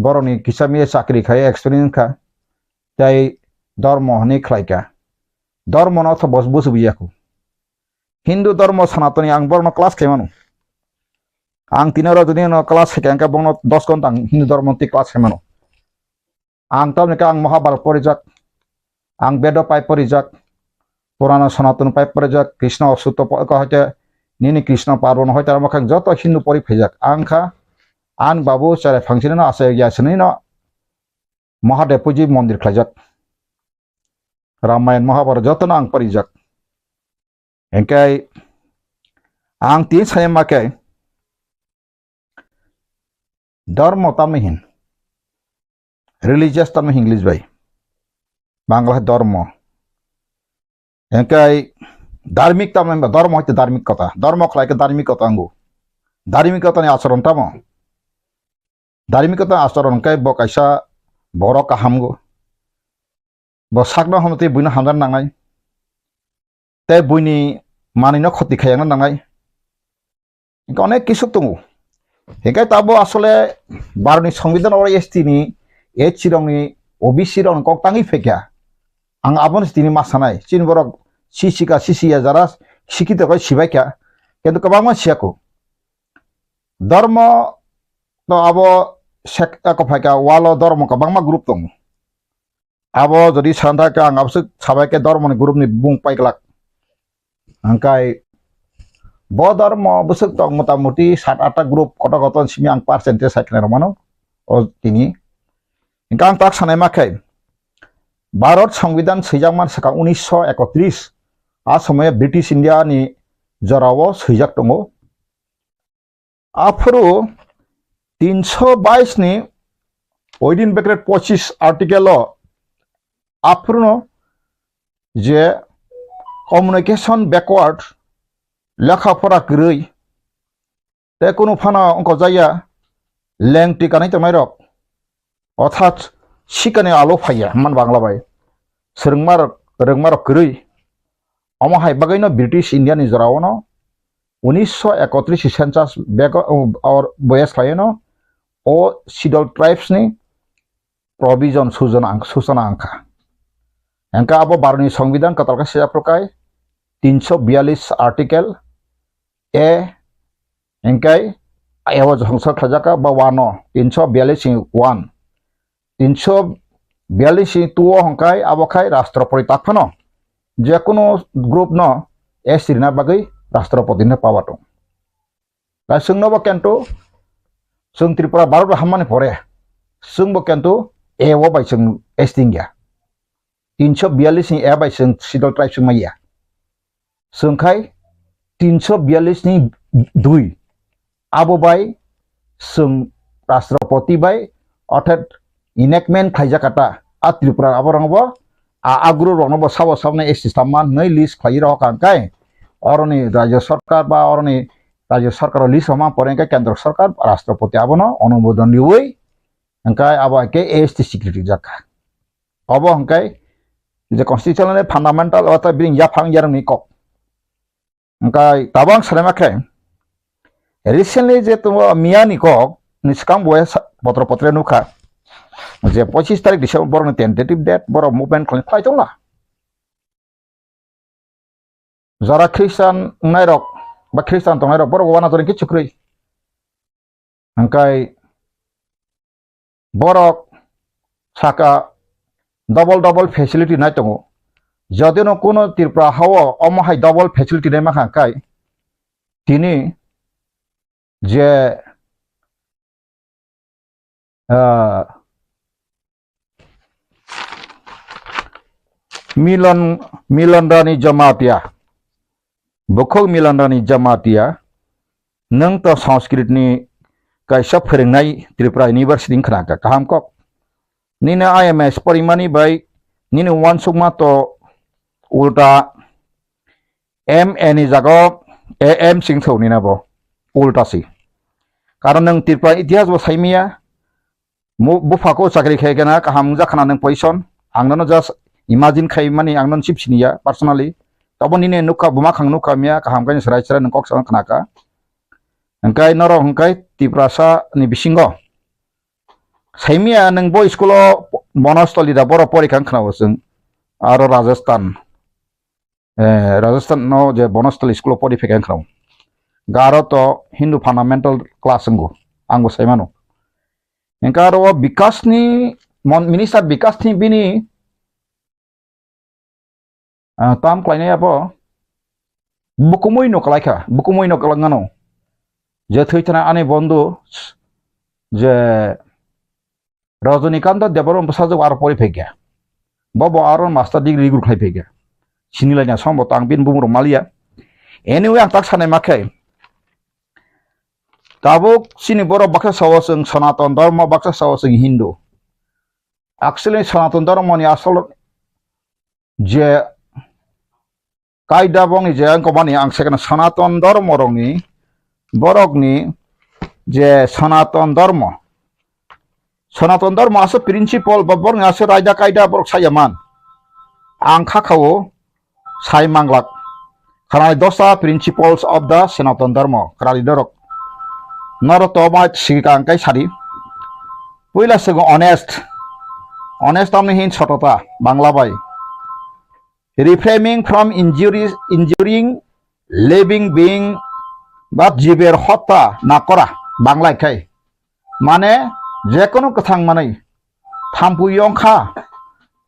boroni kisami chakri khai experience kha tai dormo hani khlaika ধর্ম নথ বসবস বুঝাকু হিন্দু ধর্ম সনাতনী আং বর্ণ class খাইমানো আং তিনর যদি class খাইকা বর্ণ 10 ঘন্টা Hindu ধর্মতি class খাইমানো আং তামনে আং মহাভারত পরিজাক আং বেদ পাই পরিজাক পুরাণ সনাতন পাই পরিজাক কৃষ্ণ অসুত হইতে নিনি কৃষ্ণ পার্বণ হইতে আমাকে যত হিন্দু পরি ফেজাক আংখা আন বাবু চারে ফাংশন আছে ইয়াসনি ন মহাদেব পুজি মন্দির খাইজাক Ramayana Mahabharata jotono ang parijak engkai ang tin saya makai dharma tamihin religious tamihin English bai Bangla dharma engkai dharmik tamihin dharma hoite dharmikota dharma khlai ke dharmikota angu dharmikota ni acharon tamo dharmikota acharon kai bo kaisa boro kahamgo bo sakno hamte buina hamdan nangai te buini manino khoti khayang nangai অনেক কিছু tungu hekai tabo asole baroni সংবিধান ore esti ni e chirongni OBC rong kok tangi fekya ang abon stini masanai chin borok sisika sisia jara sikite koi sibaikya কিন্তু kabangma siako dharma to abo sek ko phaka walo dharma kabangma group tungu abo jadi santa ka angap sabai ke dormoni group ni bung paiklak angkai bo dharma busuk tong motamuti 7-8 grup kota-kota simi ang percentage saikne romano o tini ingkang tak sanai makai Bharat সংবিধান sejak saka 1931 a samaya British India ni jarawo sejak tongo afro 322 ni oidin bracket 25 article afro je communication backward lekha pora grei te kono phana onko jaya lengti kanai tamai rok অর্থাৎ শিকানে আলো ফাইয়া মান বাংলা বাই রংমার গ্রই অমহাই বাগাইনো British Indian জরাওনো 1931 সেন্সাস বেক और বয়স খায়নো ও সিডল ট্রাইবস ni provision सूचना angka angka abo barni সংবিধান katalka seja prokai 342 artikel e engkai ayawa jongsor khajaka ba wano 342 1 342 tuo hongkai abokai राष्ट्रपति takphano je kono group no esirina bagai राष्ट्रपति ne pawato la sungno ba kento sung tripura baru hamane pore sung bo kento e wo bai sung estingya 342 ni e bai sung sidol tribe sung maya sungkai 342 ni 2 abo bai sung राष्ट्रपति bai অর্থাৎ enactment khaijakata a tripura aborangbo a agru rongbo sabo sabne existaman nei list khai ro kangkai oroni rajya sarkar ba oroni rajya sarkar list hama porenka kendra sarkar rashtrapati abono অনুমোদন dioi angkai abo ke st security jaka abo angkai je constitutional fundamental ota bring yapang yarang ni kok angkai tabang saremakai recently je tumo miani kok ni Swkang boy patra nuka je 25 tarik Desember ni tentative date boro movement khai tong na jara Christian nairok ba Christian tong nairok boro wana torin kichukrei angkai borok saka double facility nai tongo jodeno kono Tripura hawo omahai double facility nei makangkai tini je Milan Rani Jamatia Bokok Milan Rani Jamatia nang to sanskrit ni kaisa phorengnai Tripura University khnaka kaham kok nina IMS porimani bai nina wansukma to ulta MN jago AM singthau nina bo ulta si karon nang Tripura itihas bo saimia bufako chakri khaigana kaham jakhana nang poison angno just imagine khai mani angnon chip siniya personally tabo nine nuka buma khang nuka mia kaham kai serai serai nang kok sang khnaka angkai noro angkai Tripura ni bisingo saimia nang boy schoolo monostoli da boro porikang khnawo sung aro Rajasthan no je bonostoli schoolo porifekang khnawo garo to Hindu fundamental class anggo saimano engkaro bikas ni minister bikas ni bini tam klainai apo bukumoi no kalaikha bukumoi no kalangano je thaichana ane bondo je Rajanikanth Devaram Pasajok ar porifekya bobo aron master degree group khaifekya sinilanya sombo tangbin bumur malia anyway ang tak sanai makai tabuk sini boro baksa sawaseng Sanatan Dharma baksa sawaseng Hindu actually Sanatan Dharma ni asal je kaida bong ni je angko bani ang sekana Sanatan Dharma rong ni borok ni je Sanatan Dharma asa principle babor ni asa raja kaida borok sayaman ang khakhawo sai manglak khanai dosa principles of the Sanatan Dharma khrali dorok noro to ma sikang kai sari puila sego honest amni hin chotota bangla bai reframing from injuring living being but jiber hota nakora bangla kai mane je kono kathang manai thampuyong kha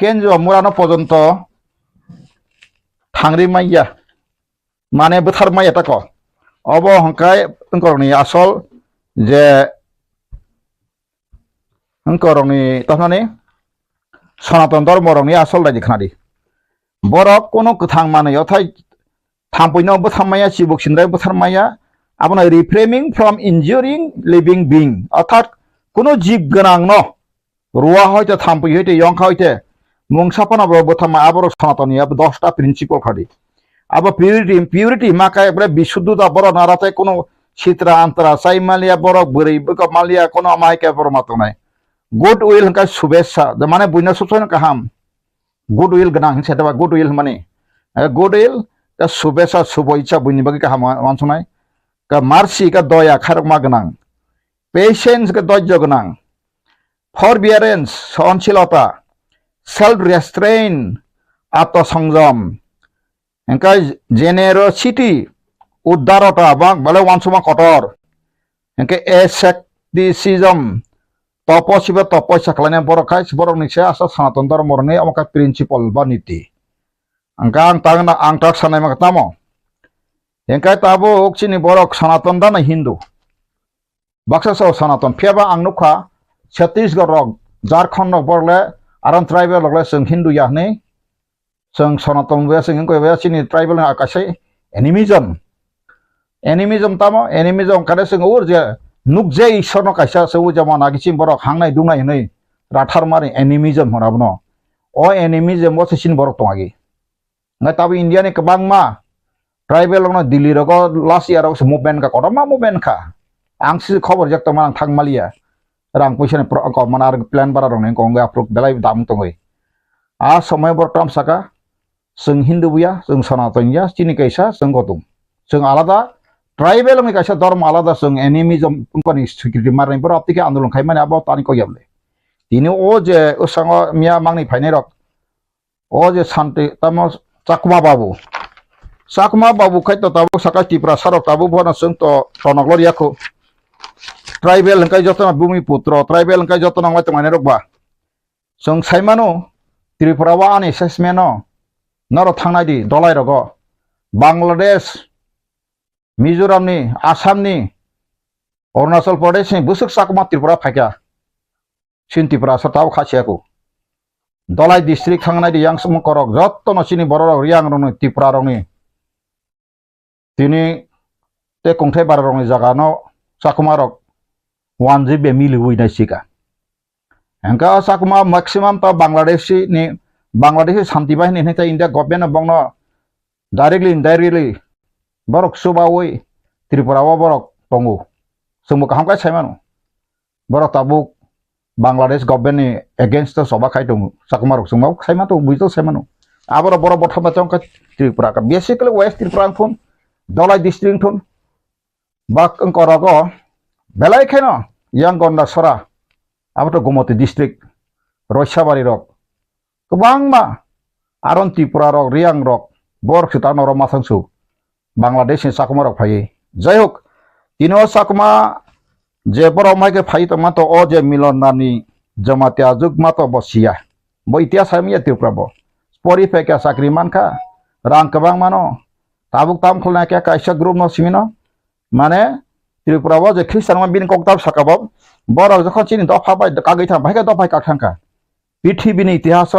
kenjo murano pojonto thangri maiya mane buthar maiya tako obo hangkai engkoroni asol je engkoroni tahnani Sanatan Dharma rongni asol dai khnadi borok kono kuthang mane yothai thampoino bothammaya chibuk sindrai botharmaya abona reframing from injuring living being অর্থাৎ কোনো জীব গনাং ন রুয়া হইতে থাম্পই হইতে ইয়ংখা হইতে মুংসাপানা বথামা আবর সনাতনী আব 10টা প্রিন্সিপাল খাদি আব পিউরিটি মাকা একবারে বিশুদ্ধতা বড় নারাতে কোনো চিত্রা আন্তরা সাইমালিয়া বড় বড়ই বক মালিয়া কোনো আমাইকে পরমাত্ম নাই গুড উইল হংকা শুভেচ্ছা মানে বুইনা সবসয় কাহাম গুড উইল গনাং সেটা গুড উইল মানে গুড উইল তা শুভেচ্ছা শুভ ইচ্ছা বুইনি বাকি কাহাম মানসনাই ka marsi ka doya kharma ganang patience ka dojjo ganang forbearance সহনশীলতা self restraint আত্ম সংযম engkai generosity উদারতা bang bale wansuma kotor engkai asceticism তপস্যা তপস্যা খালানে বড় খাই বড় নিছে আসা সনাতন ধর্মরনে আমাকে প্রিন্সিপাল বা নীতি আং তাক সানাই মাকা তামো engkai tabo chini borok sanaton dana hindu baksa so sanaton pheba ang nukha chhattisgarh rok jharkhand rok borle aron tribal rok sing hindu yahne sing sanaton we sing ko we chini tribal na akasai animism tamo animism kare sing ur je nukje ishor no kaisa se u jama nagichim borok hangnai dungnai nei rathar mari animism horabno o animism mo sin borok tongagi ngai tabo india ni kabangma tribal ono Delhi rogo last year se movement ka kodama movement ka ang si khobor jak to mang thang malia rang puisen ko manar plan bara rong ko nga approve belai dam tongoi a samay bor tam saka sing hindu buya sing sanatan ya chini kaisa sing gotum sing alada tribal ni kaisa dharma alada sing animism company security marne bor aptike andolon khai mane abo tani ko yable tini o je usango mia mangni phaine rok o je santi tamo chakma babu Sakma babu kai to tabu sakai TRIPURA sarok tabu bona sung to tonoglor yako tribal kai jotona bumi putro tribal kai jotona ngai tmane rokba sung saimano TRIPURA wa ani assessment noro thangnai di dolai rogo Bangladesh Mizoram ni Assam ni Arunachal Pradesh ni busuk sakma TRIPURA phakya sin TRIPURA sa tabu khasiako dolai district thangnai di yang sum korok jottono chini borok riang rong TRIPURA rong ni tini te kongthai bararong jaga no sakumarok 1 GB mili hui nai sika engka sakuma maximum to Bangladeshi ni Bangladeshi shanti bahini ni ta India government bangno directly indirectly borok suba hui Tripura wa borok tongu sumu kaham kai saimanu borok tabuk Bangladesh government ni against the soba khai tongu sakumarok sumau saima to buito saimanu aboro boro bothama chongka Tripura ka basically West Tripura phone dolai district thun bak engkorogo belai kheno yang gonda sora abato gomoti district roishabari rok kobangma aron Tripura rok riang rok bor khita noro masangsu Bangladesh ni sakuma rok phai jai hok tino sakuma je boro maike phai to mato o je milonani jamate azuk mato bosia bo itias hamia Tripura bo spori feka sakri manka rang kabang mano tabuk tam khulna kya kaisa group no simino mane Tripura wa je Christian ma bin koktab sakabab bor jokhon chini dofha bai kagai tha bhai ka dofha ka thangka পৃথিবীর ইতিহাস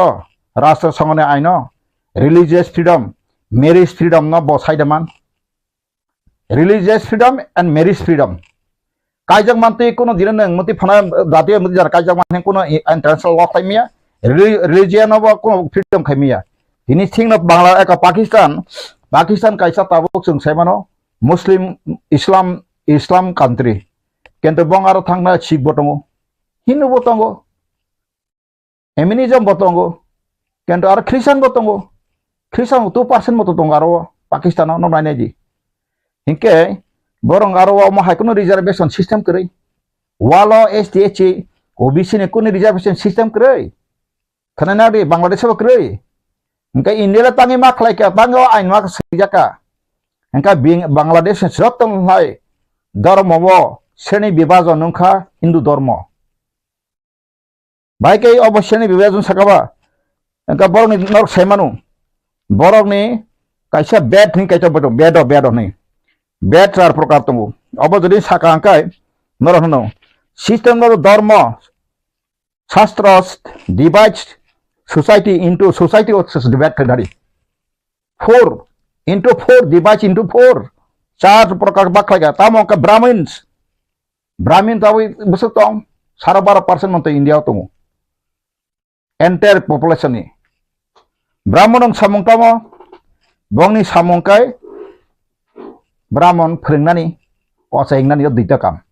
রাষ্ট্র সংগঠনে আইন religious freedom marriage freedom ন বসাইদামান religious freedom and marriage freedom কাইজাক মানতে কোনো দিন নং মতি ফানা জাতীয় মতি যার কাইজাক মানে কোনো ইন্টারন্যাশনাল ল খাইমিয়া রিলিজিয়ান অব কোনো ফ্রিডম খাইমিয়া তিনি থিং ন বাংলা এক পাকিস্তান কাইসা তাবুক जों সাইমানো মুসলিম ইসলাম কান্ট্রি কিন্তু বঙ্গার থাংনা শিখ বটঙ্গ হিন্দু বটঙ্গ এমিনিজম বটঙ্গ কিন্তু আর খ্রিস্টান বটঙ্গ খ্রিস্টান 2% মতো দङ আरो পাকিস্তানাव न नायनायदि हिंके बरं आरो माहाय कुनो रिजार्वेशन सिस्टम करै वालो एसटीएचए ओबीसी ने कुनो रिजार्वेशन सिस्टम करै खनाना दि बांग्लादेशआव करै हिंके इंडिया तांगि मा खलायका तांगो आइन मा सैजाका हिंका बांग्लादेश रतन हाय धर्मबो श्रेणी विभाजन नंखा हिंदू धर्म बाइके अवश्यनि विभाजन सकाबा हिंका बरंनि नर सायमानु बरंनि कायसा बेड नि कायसा बटो बेड नि बेचार प्रकार दङ अब जुदि साका आंखाय नर होनो सिस्टेम अफ धर्म शास्त्र divides society into society of divide kadari 4 into 4 divides into 4 चार प्रकार बाखलागा तामो का ब्राह्मण ताबो बसतों 12% मंत इंडिया तो एंटायर पॉपुलेशन नि ब्राह्मण सामंग तामो बंगनि सामंगकाय ब्राह्मण फोरोंनानै असायनानै दैता काम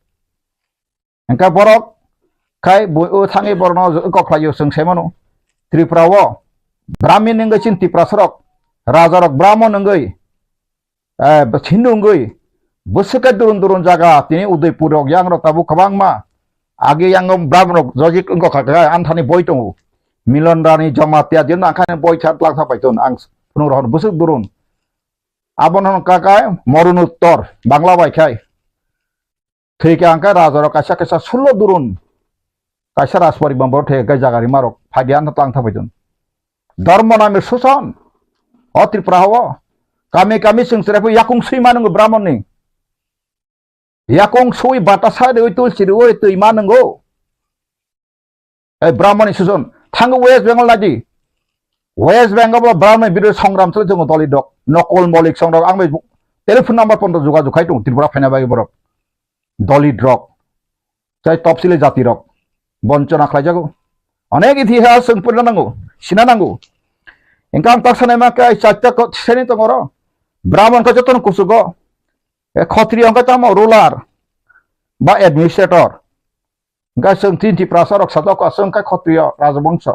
एंका बरक खाय बो थाङै बरनो गखलायो सोंसेमानो त्रिपुरा ब्राह्मण नंगै चिन त्रिपुरा सरक राजा रक ब्राह्मण नंगै हिंदू नंगै बसके दुरुन दुरुन जागा तिनि उदयपुर रक यांग रक ताबु खबां मा आगे यांग ब्राह्मण रक जजिक अंग खागा आन्थानि बय दङ मिलन रानी जमातिया दिन आखाने बय छात लाख थाबायतन आं फुनु रहन बसक दुरुन आबन काकाय मरुन उत्तर बांग्ला बायखाय थैके आंका राजा रक कासा कासा 16 दुरुन कासा राजपरि बम्बर थे जागारि मारक फादियान तांग थाबायतन धर्म नामे सुसन अ त्रिपुरा हो कामे कामे सिंसरेफो याकुं सैमा नंगो ब्राह्मण नि याकुं सै बातासा दे तुलसि रे तैमा नंगो ए ब्राह्मण सुसन थांगो वेस्ट बेंगल नादि वेस्ट बेंगल ब्राह्मण बिरो संग्राम चले जों दलित दक नकल मलिक संग्राम आं बे टेलिफोन नम्बर पन्द जुगा जुखाय दं त्रिपुरा फायना बागे बरक दलित रक जाय तपसिले जाति रक बंचना खालायजागौ अनेक इतिहास संपूर्ण नांगौ सिना नांगौ इनका आं ताकसानाय माके चारटा सेनि दङ र ब्राह्मण का जतन कुसुगो खत्रिय का ताम रुलार बा एडमिनिस्ट्रेटर इनका जों तीन त्रिपुरा सरक सादक असं का खत्रिय राजवंश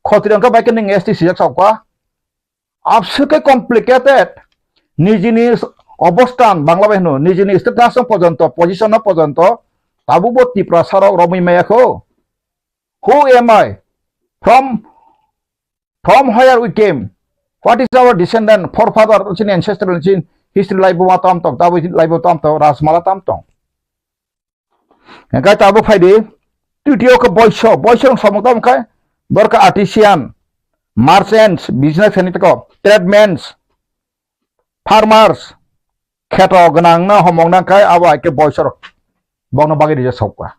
खत्रिय का बाइक निं एसटी सिजक सावका आपसके कॉम्प्लिकेटेड निजिनि अवस्थान बांग्ला बायनो निजिनि स्टेटास पर्यंत पोजिशन पर्यंत ताबुबो त्रिपुरा सरक रमै मायाखौ Who am I? From where we came? What is our descendant, forefather, ancestral history life wa tam tok, tabu life tam tok, rasmala tam tok. Engkai tabu faidi, tutio ke boysho samong tam kai, berka artisan, merchants, business senitiko, tradesmen, farmers, keto genang na homong nang kai awa ke boysho, bong na bagi dia sokwa.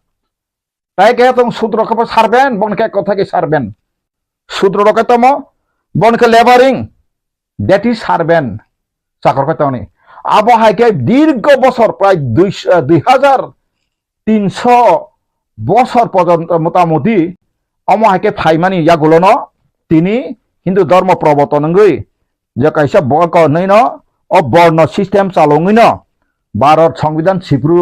তাই কে তং সূত্র কপ সারবেন বনকে কথা কি সারবেন সূত্র রকতম বনকে লেবারিং that is সারবেন চাকর কতনি আবহাইকে দীর্ঘ বছর প্রায় 2300 বছর পর্যন্ত মোটামুটি অমহাইকে ফাইমানি ইয়াগুলো ন তিনি হিন্দু ধর্ম প্রবর্তনঙ্গই যে কাইসা বক নইন অ বর্ণ সিস্টেম চালঙ্গিন ভারত সংবিধান সিপ্রু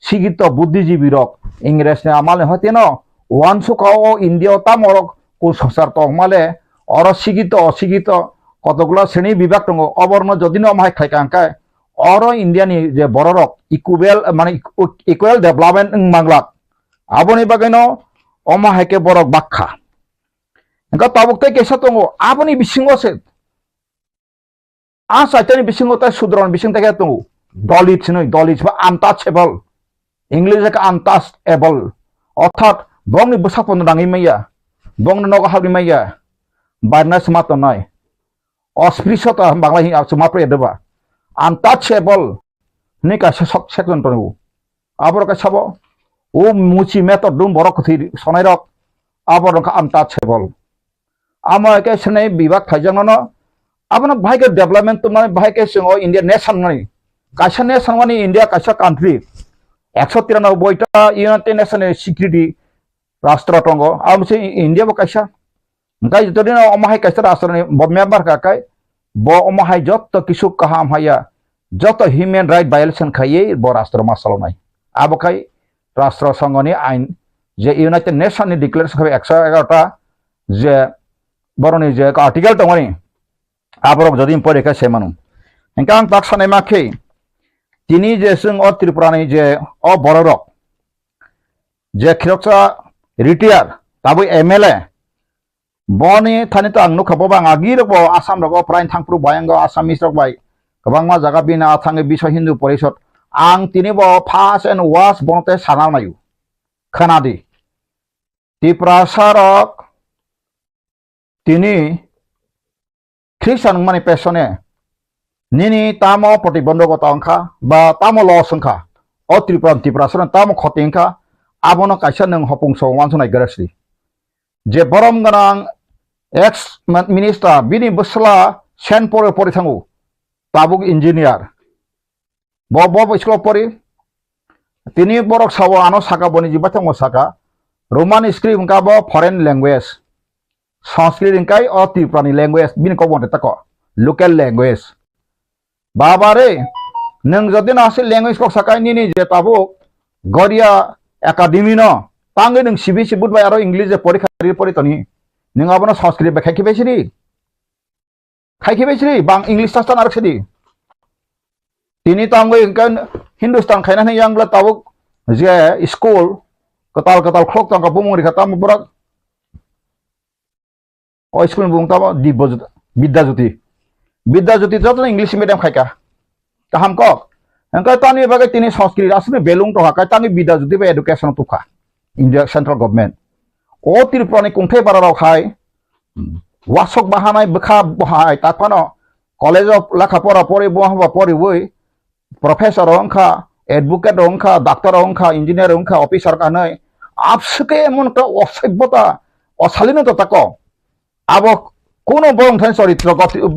सिगित बुद्धिजीवी रक इंग्रेज ने आमाले होते न वन सुखाओ इंडिया तामरक को संसार तो माले और सिगित असिगित कतगुला श्रेणी विभाग दङ अबर्न जदि न माय खायकांका और इंडियानि जे बररक इक्वेल माने इक्वेल डेभलपमेंट मांगला आबनि बागैनो अमाहायके बरक बाखा enka tabukte kesa दङ आबनि बिसिङो से आ साइतनि बिसिङो ता सुद्रन बिसिङ ताके दङ दलित नै दलित बा अनटाचेबल इंग्लिश का अनटाचेबल अर्थात बंगनि बसापन दाङै मैया बंगनि नग हाबनि मैया बारना समात नाय अस्पृश्यता बांग्ला हि आसमा प्रेदबा अनटाचेबल नि का सब सेकंड तो आबर का साबो ओ मुची मेथड दुम बरक थि सनाय रक आबर का अनटाचेबल आमा के सने विभाग थाइजन न आबन भाई के डेवलपमेंट तो माने भाई के सिङो इंडिया नेशन नै कासा नेशन माने इंडिया कासा कंट्री 193 टा यूनाइटेड नेशन सिक्योरिटी राष्ट्र दङ आमसे इंडिया बो कासा गाय जदि अमाहाय कासा राष्ट्रनि मेम्बर काकाय बो अमाहाय जत किसु काहाम हाया जत ह्यूमन राइट वायलेशन खायै बो राष्ट्र मासलनाय आबखाय राष्ट्र संघनि आइन जे यूनाइटेड नेशन नि डिक्लेरेशन खाबे 111 टा जे बरनि जे आर्टिकल दङनि आबरक जदि परेखा सेमानु एंका आं ताकसानाय माखै तिनी जे जों अ त्रिपुरानि जे अ बररक जे खिरकसा रिटायर ताबो MLA बनि थानि तो आं नुखाबो बां आगिर बो आसाम रक प्राइन थांफ्रु बायंग आसामिस रक बाय गोबां मा जागा बिना थाङै विश्व हिन्दू परिषद आं तिनी बो फास्ट एन्ड वास बनते साना नायु खोनादि त्रिपुरा सरक तिनी ख्रिस्टान माने पेसने nini tamo protibandhokota angka ba tamo law sangka o Tripura sana tamo khotingka abono kaisa nang hopung so wansonai garasri je borom ganang ex minister bini busla sen pore thangu tabuk engineer bobo isklo pori tini borok sawo ano saka boni jibatang saka Roman script ka bo foreign language Sanskrit kai o Tripurani language bini ko bonte tako local language babare nang jodi na ase language ko sakai nini je tabuk goria academy no tangai nang CBC budbai aro english je porikha pori toni nang abono Sanskrit ba khai besiri bang english tastan ar khedi tini tangai kan Hindustan khaina ne yang bla tabuk je school katal khlok tang ka bumuri khata mubarak o school bung taba dibojut Vidyajyoti joto English medium khaika kaham ko angka tani bagai tini Sanskrit asme belung to hakai tangi Vidyajyoti ba education tukha India central government o Tripurani kungthai bararau khai wasok bahanai bekha bahai takpano college of lakhapora pori bohaba pori boi professor ongkha advocate ongkha doctor ongkha engineer ongkha officer kanai apsuke emon ka অসভ্যতা অশালীনতা tako abo কোনো বংশান চরিত্র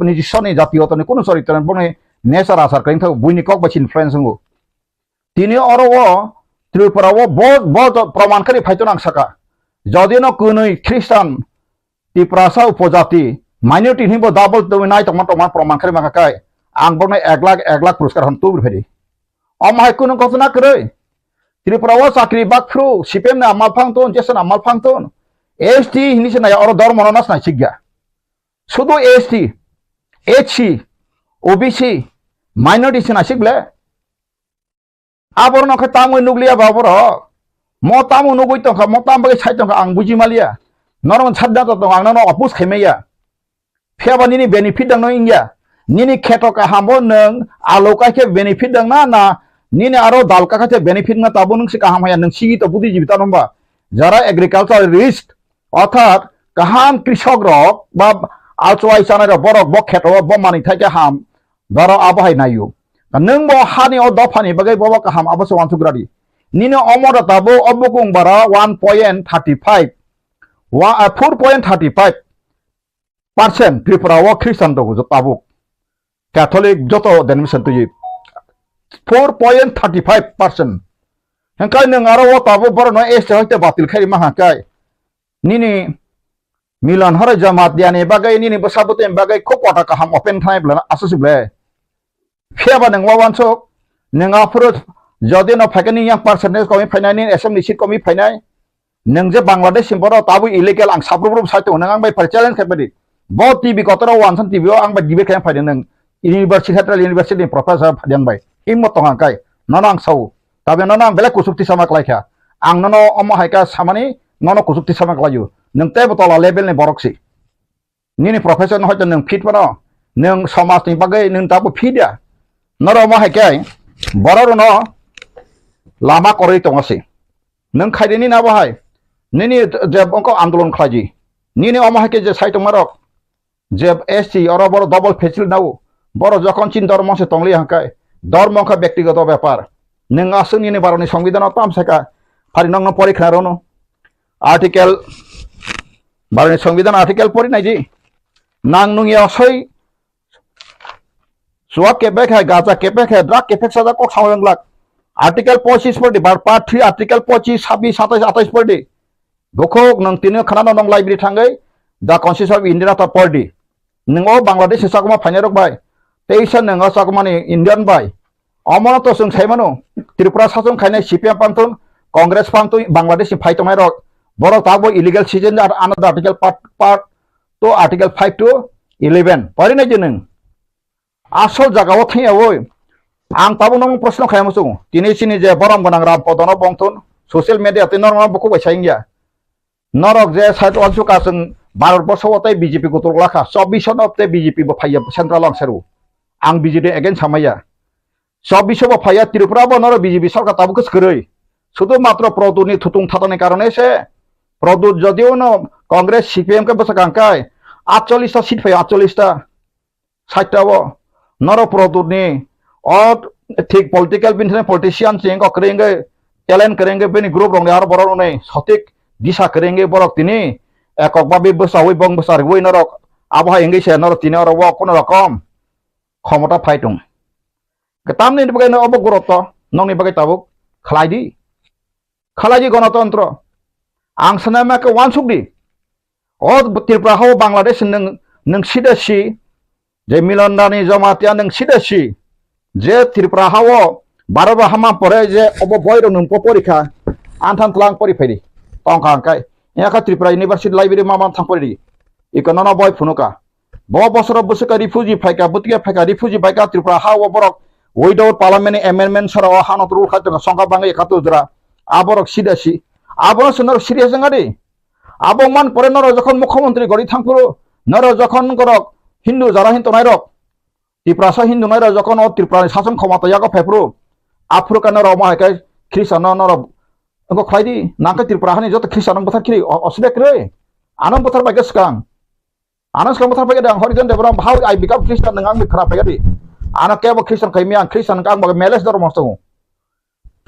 নিজস্ব জাতীয়তা কোনো চরিত্র বনে nature আসার কাইন থাক বুইনি কক বাস ইনফ্লুয়েন্স হঙ্গো তিনি অর ও ত্রিপুরা ও বহুত প্রমাণকারী ফাইতো নাং সাকা যদি ন কুনই খ্রিস্টান ত্রিপুরাসা উপজাতি মাইনরিটি হিবো ডাবল তুমি নাই তোমার তোমার প্রমাণকারী মাকাকাই আং বনে 1 লাখ পুরস্কার হন তুবর ফেরি অমাই কোনো ঘটনা করে ত্রিপুরা ও চাকরি বাকফ্রু সিপিএম না আমাল ফাংতন জেসন আমাল ফাংতন এসটি হিনিসে নাই অর ধর্ম নাস নাই সিগা শুধু এসটি এইচসি ওবিসি মাইনরিটি সিনা সিগলে আবর নখে তামু নুগলিয়া বাবর ম তামু নুগই তংখা ম তাম বাগে সাই তংখা আং বুজি মালিয়া নরম ছাদনা তো আং নন অপুস খেমেয়া ফেবা নিনি বেনিফিট দং ইংয়া নিনি খেটকা হামো নং আলোকাকে বেনিফিট দং না নিনি আরো দালকাকাতে বেনিফিট না তাবো নং সিকা হামায়া নং সিগি তো বুদ্ধি জীবিতা নম্বা যারা এগ্রিকালচার রিস্ক অর্থাৎ কাহাম কৃষক রক বা আলচুয়াই চানাই বরক ব খেত ব মানি থাকে হাম ধরো আবহাই নাইও নং ব হানি ও দফানি বাগৈ বব কাহাম আবসে ওয়ানসুগ্রাদি নিনে অমর তাবো অবকুং বারা 1.35 4.35% ত্রিপুরা ও খ্রিস্টান দগু তাবুক ক্যাথলিক যত ডেনোমিনেশন তুই 4.35% হেনকাই নং আরো ও তাবো বড় ন এসে হইতে বাতিল খাই মাহাকাই নিনি মিলন হরে জামাত দিয়ানি বাগৈ নিনি বসাবতে বাগৈ খুব কটা কাহাম ওপেন থাই বলা আসুসিবলে ফেবা নং ওয়ানসক নং আফরো যদি ন ফাইকানি ইয়াং পার্সেন্টেज কমি ফাইনাই নি এসএমলি সিট কমি ফাইনাই नों जे बांग्लादेश सिम्बर ताबो इलिगेल आं साब्रुब्रुब साइट नों आं बाय चेलेंज खालामबाय बहुत टीवी कतरा वानसन टीवी आं बाय डिबेट खालाम फायदों नों यूनिवर्सिटी सेंट्रल यूनिवर्सिटी प्रोफेसर फायदोंबाय हिम्मत दं आंखाय नन आं साव ताबे नन आं बेलेग कुसुक्ति सामाक लायखा आं नन अमा हायका सामानि नन कुसुक्ति सामाक लायो नों तेबो तला लेभेलनि बरकसि निनि प्रोफेसर हयतो नों फिट बनो नों समाजनि बागै नों ताबो फिदिया नर अमा हायकाय बररो न लामा करै दंगासि नों खायदेनि ना बाहाय निनी जे बंको आंदोलन खालाजी निनी अमाहाके जे साइट मारक जे एसटी और बड़ डबल फेसिल नाउ बड़ जखन चिन धर्म से तंगली हाकाय धर्म का व्यक्तिगत व्यापार नों आसो निनी भारतनि संविधान तामसाका फारि नंग परीक्षा रनो आर्टिकल भारतनि संविधान आर्टिकल परि नायजी नां नुंगि असै सुवा केबेक है गाजा केबेक है ड्रग केबेक साजा को खावंगलाक आर्टिकल 25 पर पार्ट 3 आर्टिकल 25 26 27 28 पर Gokok nang tino kanana nang library thangai the constitution of India ta party ningo Bangladesh sakuma phainarok bai teisa nang sakuma ni Indian bai amana to sung saimano Tripura sasung khainai CPM pantun Congress pantun Bangladesh phaitomai rok boro tabo illegal season another article part to article 5 to 11 pari nai jeneng asol jagao thai oi ang tabo nang proshno khaimasu tini sini je borom ganang Rampada no bongthun social media te normal buku bai saingya नरक जे side अनसुका जों Bharat बर्षआवते BJP को तोलाखा 24 नबते BJP बो फाइया central अंसरु आं BJP again सामाया 24 बो फाइया त्रिपुरा बो नर BJP सरकार ताबो कसकरै शुद्ध मात्र प्रदुनि थुतुं थातानि कारणे से प्रदु जदियो न कांग्रेस सीपीएम के बसकांकाय 48 टा सीट फाइ 48 टा 60 टा बो noro produni or ঠিক political bin politician sing ko kरेंगे talent करेंगे beni group rong ar borok nei sotik disa करेंगे borok tini ekok babi besawi bong besar wi norok abha engge se norok tini oro wa kono rokom ক্ষমতা ফাইtung ketam ni bagai no obo goroto nongni bagai tabuk Khlaidi গণতন্ত্র ang sanama ke wansukdi o Tripura ho Bangladesh neng sidasi je milondani jamatia neng sidasi je Tripura ho baraba hama pore je obo boyro nung poporika antan tlang pori phedi tongkang kai ya ka Tripura University Library mama thang pori ikonono boy phunuka bo bosoro busuka refugee phaika butia phaika refugee baika Tripura ho borok without parliament amendment soro hanot rule khatung songka bangai khatudra aborok sidasi aboro sunor serious ngadi abong man pore noro jokhon mukhyamantri gori thangpuro noro jokhon gorok hindu jara hindu nairok Tripura sa hindu nairok jokhon o Tripura shason khomata yago phepro afruka noro mahai Christian noro ngo Khlaidi nangka Tripura hani jot Christian bothar kiri osbek re anong bothar bagai Swkang anong Swkang bothar bagai dang horizon develop how I become Christian nang mi kharap bagai anak kebo Christian kaimian Christian kang bagai meles dor mosto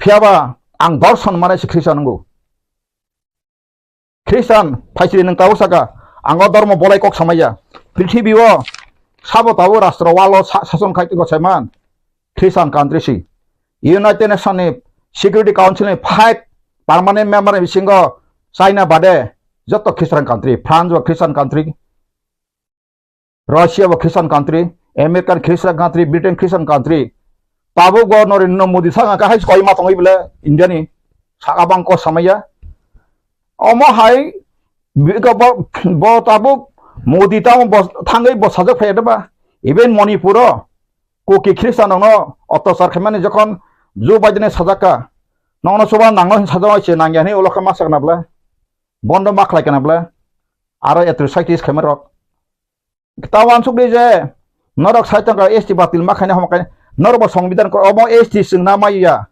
phiaba ang dorson mane si Christian ngo Christian 파이스리 능 tahu saka anggo dormo bolai kok samaya prithibiwo sabo tahu rastro walo sason khai ko seman Christian country si United Nations ni Security Council ni 5 permanent member ni bisingo China bade joto Christian country France wa Christian country Russia wa Christian country American Christian country Britain Christian country tabu go norino modi sanga ka hai koi ma tongi bele India ni saka bang ko samaya omo hai bo tabu modi ta thangai bo sajak phai ba even Manipur ko ki Christian no otosar khmani jokhon jo baidne sajaka nongno soba nangno sajawai che nangyani ulokha masak na bla bondo maklai kana bla aro atrocities khmerok tawan sukde je norok saitang ka ST batil makhane hamakai norbo সংবিধান ko omo ST singna maiya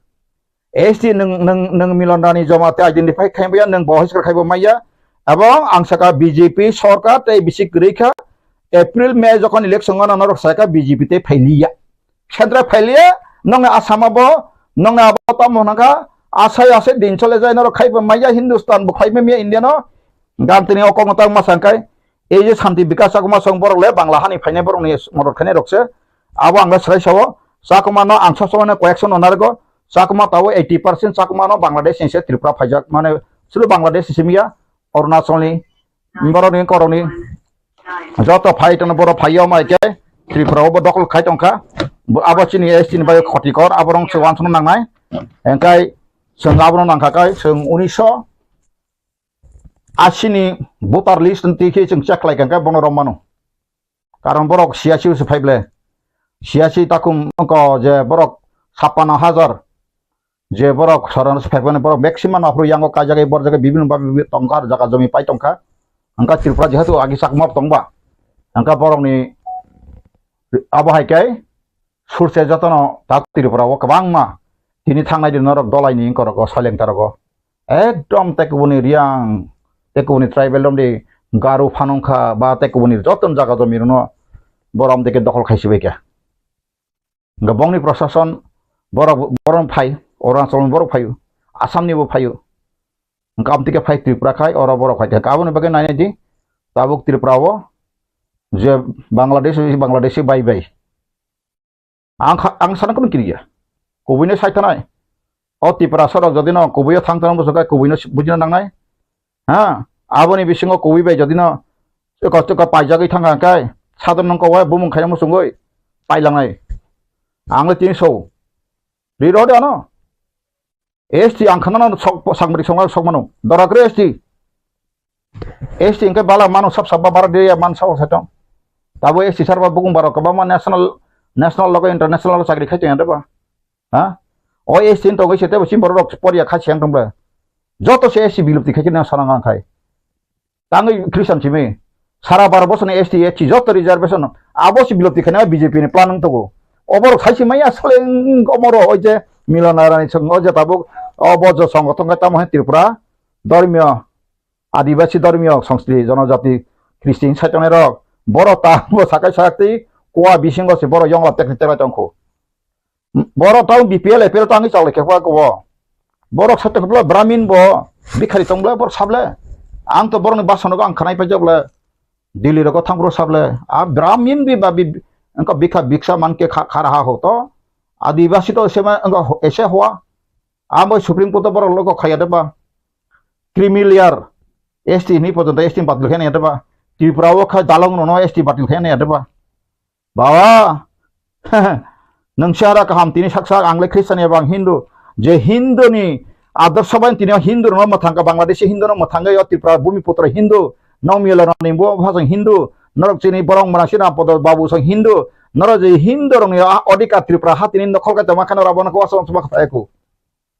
ST neng milondani jamaate identify khaibya neng bohis khaibo maiya এবং আংসাকা BJP সরকার তাই বিসিক রেখা April May যখন election নরক সাকা BJP তে ফাইলিয়া central ফাইলিয়া নং আসামাবো নং আবতা মনাকা আসাই আসে দিন চলে যায় নরক খাইব মাইয়া হিন্দুস্তান বো খাইবে মিয়া ইন্ডিয়ানো গানতিনি অকমতা মাসাঙ্কাই এই যে শান্তি বিকাশ আকমা সংবরলে বাংলা হানি ফাইনে বরনি মদত খানে রকছে আবো আংলা সরাইসাও সাকমানো আংসসমানে কয়েকশন অনারগো সাকমা তাও 80% সাকমানো বাংলাদেশ এসে ত্রিপুরা ফাইজাক মানে শুধু বাংলাদেশ সিমিয়া অরুণাচলনি বরনি করনি যত ফাইটন বড় ফাইয়া মাইকে ত্রিপুরাও দখল খাইতংখা আবাচিনি এসটিনি বাই খতিকর আবরং সেওয়ানসন নাंनाय एंखाय जों आबरं नांखाखाय जों 1980 नि भोटार लिस्ट तिखि जों चेक लायखांखाय बनरम मानु कारण बरक 86 सो फाइबले 86 ताकुम अंक जे बरक 56,000 जे बरक सरन फाइबने बरक मैक्सिमाम आफ्रो यांगो का जागे बर जागे बिबिन बाबि टंका जागा जमी पाइ टंका अंका त्रिपुरा जेहेतु आगि साकमाप टंबा अंका बरकनि आबहायखाय सुरसे जतन ता त्रिपुराव गोबांमा दिनै थांनाय दिन नरक दलायनि करक साइलेंटारक एकदम तेकुबनि रियां तेकुबनि ट्राइबेल दमदि गारु फानंखा बा तेकुबनि जतन जागा जमिरनो बरम देके दखल खाइसिबायके गोबांनि प्रशासन बरम फाइ अरुणाचल बरक फायो आसामनिबो फायो गामतिके फाइ त्रिपुराखाय अर बरक फाइ गाबोन बागे नायनायदि ताबुक त्रिपुराव जे बांग्लादेश बाय आं सानखौ किरिया कबिनो साइथानाय अ त्रिपुरा सरक जदि न कबियो थांथान बसका कबिनो बुजिना नांनाय हा आबोनि बिसिङाव कबि बाय जदि न कस्त का पाइजागै थांगाखाय सादन नंखौ वा बुमुं खायना मुसुंगै पाइलांनाय आंले तिनि सौ रिरोड आनो एसटी आं खाना सांबरि संगा सकमानो दराग्रे एसटी इनके बाला मानो सब बारा दे मान साव साथं ताबो एसटी सरबा बुगुं बारा कबा मा नेशनल लगे इंटरनेशनल सागरि खाइते आंदबा हा ओ एसटी तो गइसे ते बसिम बरक परिया खासियां दंबा जतो से एसटी बिलुप्ति खाइके ना सानांगा खाय तांगै क्रिश्चियन सिमे सारा 12 बसने एसटी जतो रिजर्वेशन आबोसि बिलुप्ति खाना बीजेपी ने प्लानिंग तगो ओबर खाइसे माया सले अमरो ओजे मिलनारानि संग जे ताबुक अबज संगठन का तामहे त्रिपुरा धर्मीय आदिवासी धर्मीय संस्कृति जनजाति ख्रिस्टियान साइटने रक बरता साकाय साक्ति Kwa bisingo si boro yong la tek tek tongko. Boro tahu BPL EPL tangi cawle ke kwa ko. Borok sate ko Brahmin bo bikhari tongle bor sable. Ang to boro ni basono ko ang khanai pa jogle. Dili ko thang bro sable. A Brahmin bi babi angka biksa man ke kha raha ho to. Adivasi to sema angka ऐसे हुआ. Amo Supreme Court boro logo khaya deba. Criminal ST ni পর্যন্ত ST বাতিল খেয়ে নিতে বা ত্রিপুরাও খায় Dalong no ST বাতিল খেয়ে নিতে বা বাবা नोंसारा गाहाम तिनि साकसा आंले ख्रिस्टान एबा हिंदू जे हिंदूनि आदर्श बायन तिनि हिंदू न मथांगा बांग्लादेशी हिंदू न मथांगा यो त्रिपुरा भूमिपुत्र हिंदू नौमियल रनि बो भाजों हिंदू नरक चिनि बरं मनासि ना पद बाबू सं हिंदू नर जे हिंदू रंनि अधिकार त्रिपुरा हातिनि नखल का तमा खाना राबन को असम समा खायको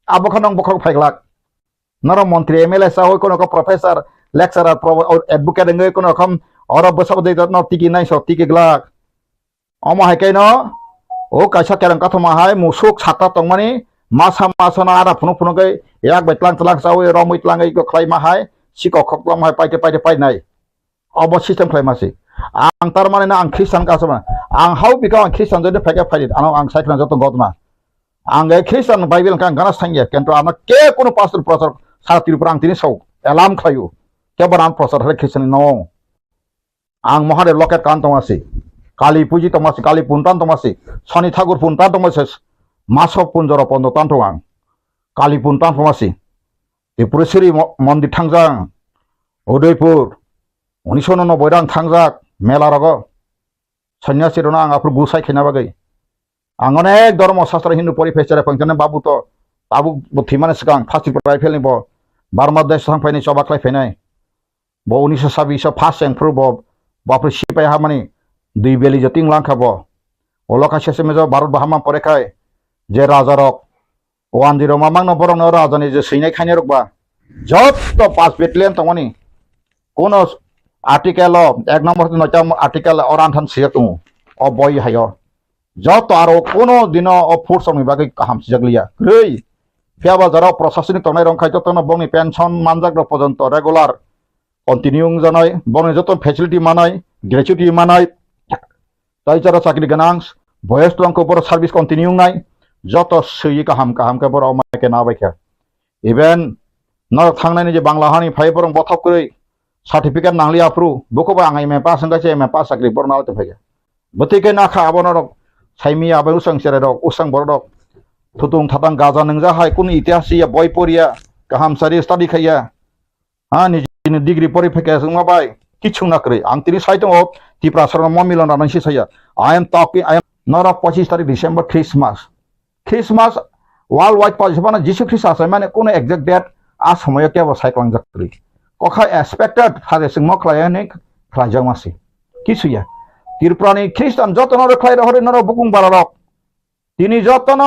आबखा नंग बखल फाइगलाक नर मंत्री MLA साहो कोनो को प्रोफेसर लेक्चरर एडवोकेट नगे कोनो खम और बसब दे न टिकी नाइ सब टिकी ग्लाक अमा हायकै न ओ कायसा केरं काथमा हाय मुसुक साता तंगमानि मासा मासना आरा फुनु फुनुकै याक बैतलां तलाक जावे रमैतलाङै को खलाइमा हाय सिको खक्लाम हाय पाइते पाइते पाइनाय अब सिस्टेम खलाइमासि आं तारमाने ना आं ख्रिस्टान कासमा आं हाउ बिका आं ख्रिस्टान जदे फाइके फाइदि आं साइक्लां जतो गदना आं गे ख्रिस्टान बाइबेल का गाना सांगे किन्तु आं के कोनो पास्टर प्रचार सारा त्रिपुरा आं तिनि सौ एलार्म खायो के बरान प्रचार हरे ख्रिस्टान न आं महादेव लकेट कान तमासि काली पूजी तमासि काली पुनतान तमासि शनि ठाकुर पुनतान तमासि मासव पुंजर पन्द तांतो आं काली पुनतान तमासि त्रिपुरेश्वरी मन्दिर थांजां उदयपुर 1999 रां थांजाक मेला रग सन्यासी रना आं आफुर गुसाइ खेना बागै आं अनेक धर्म शास्त्र हिंदू परिफेसर फंक्शन बाबू तो बाबू थिमाने सिगां फास्टिल प्राइफेलनि ब बार्मादेश थांफायनि सबाख्लाय फैनाय ब 1926 फास्ट एंफ्रु ब बाफुर सिपाय हामानि दुई बेली जतिं लांखा ब ओलका शेषे मेजो भारत बाहामा परेखाय जे राजा रक ओवान जिरो मामांग न बरं न राजानि जे सैनाय खायने रकबा जत 5 बेटलियन तंगनि कोनो आर्टिकल एक नम्बर नटा आर्टिकल और आंथान सिया तंग अ बय हायो जत आरो कोनो दिन अ फोर्स नि बागै काहाम सिजगलिया ग्रै फिया बाजाराव प्रशासनिक तंनाय रंखाय जतन बंनि पेंशन मानजाग्र पर्यन्त रेगुलार कन्टिन्यूइं जानाय बंनि जत फेसिलिटी मानाय ग्रेचुइटी मानाय ताइचारा चाकरी गनां भयस तंको बर सार्भिस कन्टिन्यूइं नाय जत सैयि काहाम के बर मायके नाबायखा इभेन न थांनायनि जे बांला हानि फाय बरं बथावकै सर्टिफिकेट नांगलि आफ्रु बखौबा आं एमए पास संगासे एमए पास साख्रि बर नावते फैगे बतिके नाखा आबन रक साइमी आबै उसं सेरे रक उसं बर रक थुतुं थातां गाजा नंजा हाय कुन इतिहासिया बय परिया गाहाम सारि स्टाडि खाया हा निजिनि डिग्री परिफेके संमाबाय किछु नाक्रै आं तिनि साइटं अफ त्रिपुरा सरन ममिलन रानसि साया I am talking I am नर 25 तारिख डिसेम्बर क्रिसमास वर्ल्ड वाइड पाजिबाना जिसु ख्रिस्ट आसे माने कोनो एक्जेक्ट डेट आ समय के अब साइक्लां जाक्रै कखा एक्सपेक्टेड हारे सिंह खलायने खलायजामासि किसुया त्रिपुरानि ख्रिस्टान जतन रखलाय रहरे नर बुकुं बारक तिनि जतन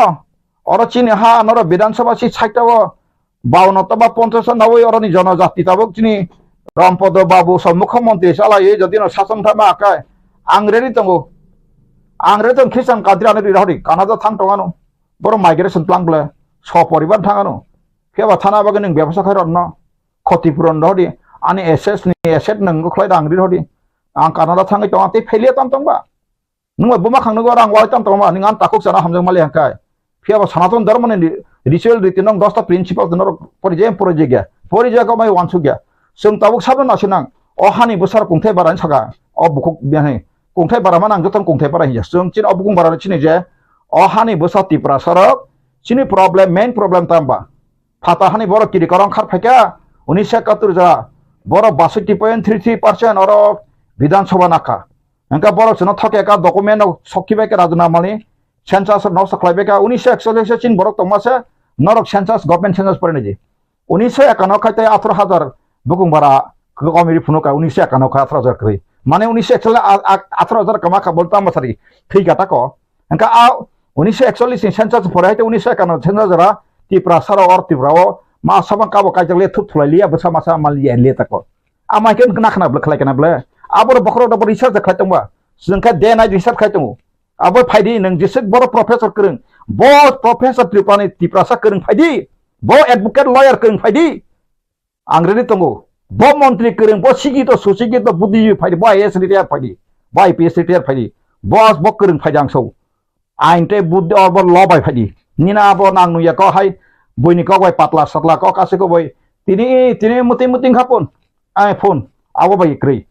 अरचिनि हा नर विधानसभा सि साइटाव 52 तबा 50 नवै अरनि जनजाति ताबक तिनि रामपद बाबू सब मुख्यमंत्री सालायै जदि न शासन थामा आकाय आं रेडी तंगो आं रेडी तंग ख्रिस्टान काद्रियानो रहरि कानाडा थां तंगानो बर माइग्रेशन प्लांब्ले स परिबार थांगानो केबा थाना बागै नों व्यवसाय खरन क्षतिपूरण रहरि आनि एसेस नि एसेट नंगो खलाय दांग्रि रहरि आं कानाडा थाङै तंगा ते फेलिया ताम तंबा नों बुमा खांनगो आं वाय ताम तंबा नों आं ताकुक जाना हामजों माले हांखाय फियाबा सनातन धर्मनि रिचुअल रीति नों 10 ता प्रिन्सिपल नर परिजय को माय वानसु गया जों ताबुक साबन नासिनां अहानि बोसार कुंथाय बारानि सागा अ बुकुक बियानै कुंथाय बारा मान आं जतन कुंथाय बारा हिया जों चिन अबुकुं बारा चिनि जे अहानि बोसा त्रिपुरा सरक चिनि प्रॉब्लम मेन प्रॉब्लम तांबा फाता हानि बर किरिकरं खार फाइका 1971 जा बर 62.33% और विधानसभा नाका एंका बर जन थके का डॉक्यूमेंट सकिबे के राजनामानि सेंसस न सकलाइबे का 1941 चिन बरक तमासे नरक सेंसस गवर्नमेंट सेंसस परने जी 1951 खायते 18000 बुकुं बारा कमिरि फुनुका 1951 खा 18000 करै माने 1941 कमा का बोलता मसरी ठीक आता को एंका 1941 सेंसस फरायते 1951 सेंसस जरा त्रिपुरा सर और त्रिपुराओ मा सबा काबो काजले थुप थुलाइलिया बसा मासा मालिया ले तक आमाइके नाखना ब्लखलाय केनाब्ले आबर बखरो दबर रिसर्च खायतंबा जोंखा दे नाइ रिसर्च खायतंगो आबर फाइदि नों जेसे बर प्रोफेसर करन बो प्रोफेसर त्रिपुरानि त्रिपुरासा करन फाइदि बो एडवोकेट लॉयर करन फाइदि आंग्रेनि तंगो बो मंत्री करन बो सिगितो सुसिगितो बुद्धि फाइदि बो आईएएस रिटायर फाइदि बो आईपीएस रिटायर फाइदि bos bok kereng phajang so ain te bud or bo lo bai phadi nina bo nang nu ya ko hai boini ko bai patla satla ko kase ko bai tini muting khapon iPhone abo bai krei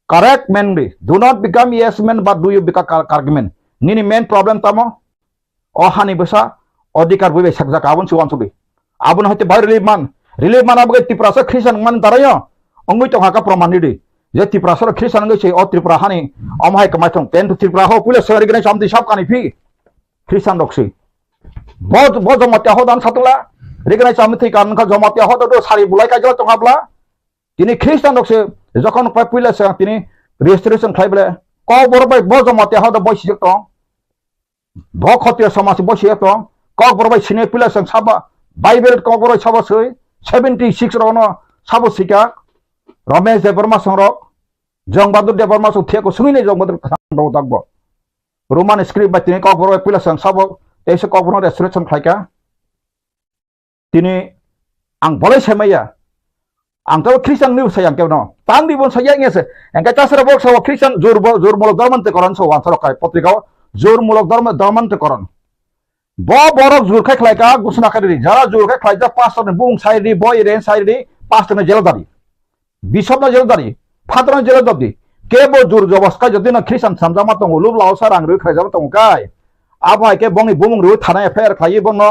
correct man be do not become yes man but do you become argument nini main problem tamo o hani besa odikar bui sakjak abon suwan subi abon hote bai relief man abo Tripura sa Christian man tarayo ongoi to haka proman ni je Tripura sa Christian ngai sei o Tripura hani omhai kamai thong 10 to Tripura ho pule sari gane samti sab kani phi Christian roksi बहुत जमात्या हो दान सातला रेगनाय सामथि कान का जमात्या हो तो सारि बुलाय काजला तंगाब्ला तिनि ख्रिस्टान दक्से जखन पपुला से तिनि रेजिस्ट्रेशन खाइबले क बरबाय ब जमात्या हो द बसिक तो ब खतिया समाज बसिक तो क बरबाय सिने पिला से साबा बाइबल क बरबाय साबा सै 76 रनो साबो सिका रमेश देबरमा संरक जंगबादुर देबरमा सु थेको सुनिने जंगबादुर खान दगबो रोमान स्क्रिप्ट बा तिनि क बरबाय पिला से साबो ऐसे कॉकबोरक रेस्टोरेशन खाइका तिनी आं बोले सेमैया आं तो ख्रिस्टान निउस sayang केवनो तां दिबन sayang एसे एंका चासरा बक्स हो ख्रिस्टान जोरमुलक धर्मन्ते करन सो वान सरकाय पत्रिका जोरमुलक धर्मन्ते करन ब बरक जुरखाय खलायका गुसना खायदि जरा जुरखाय खलायजा पास्टर बुं साइरि बय रेन साइरि पास्टर जेलदारि बिशप जेलदारि फादर जेलदारि केबो जुर जबस्का जदि न ख्रिस्टान समजामा तंगो लुब लाव सारां रो खायजा तंगो काय आबहाय के बंनि बुमुं रो थानाय एफआईआर खायो बंनो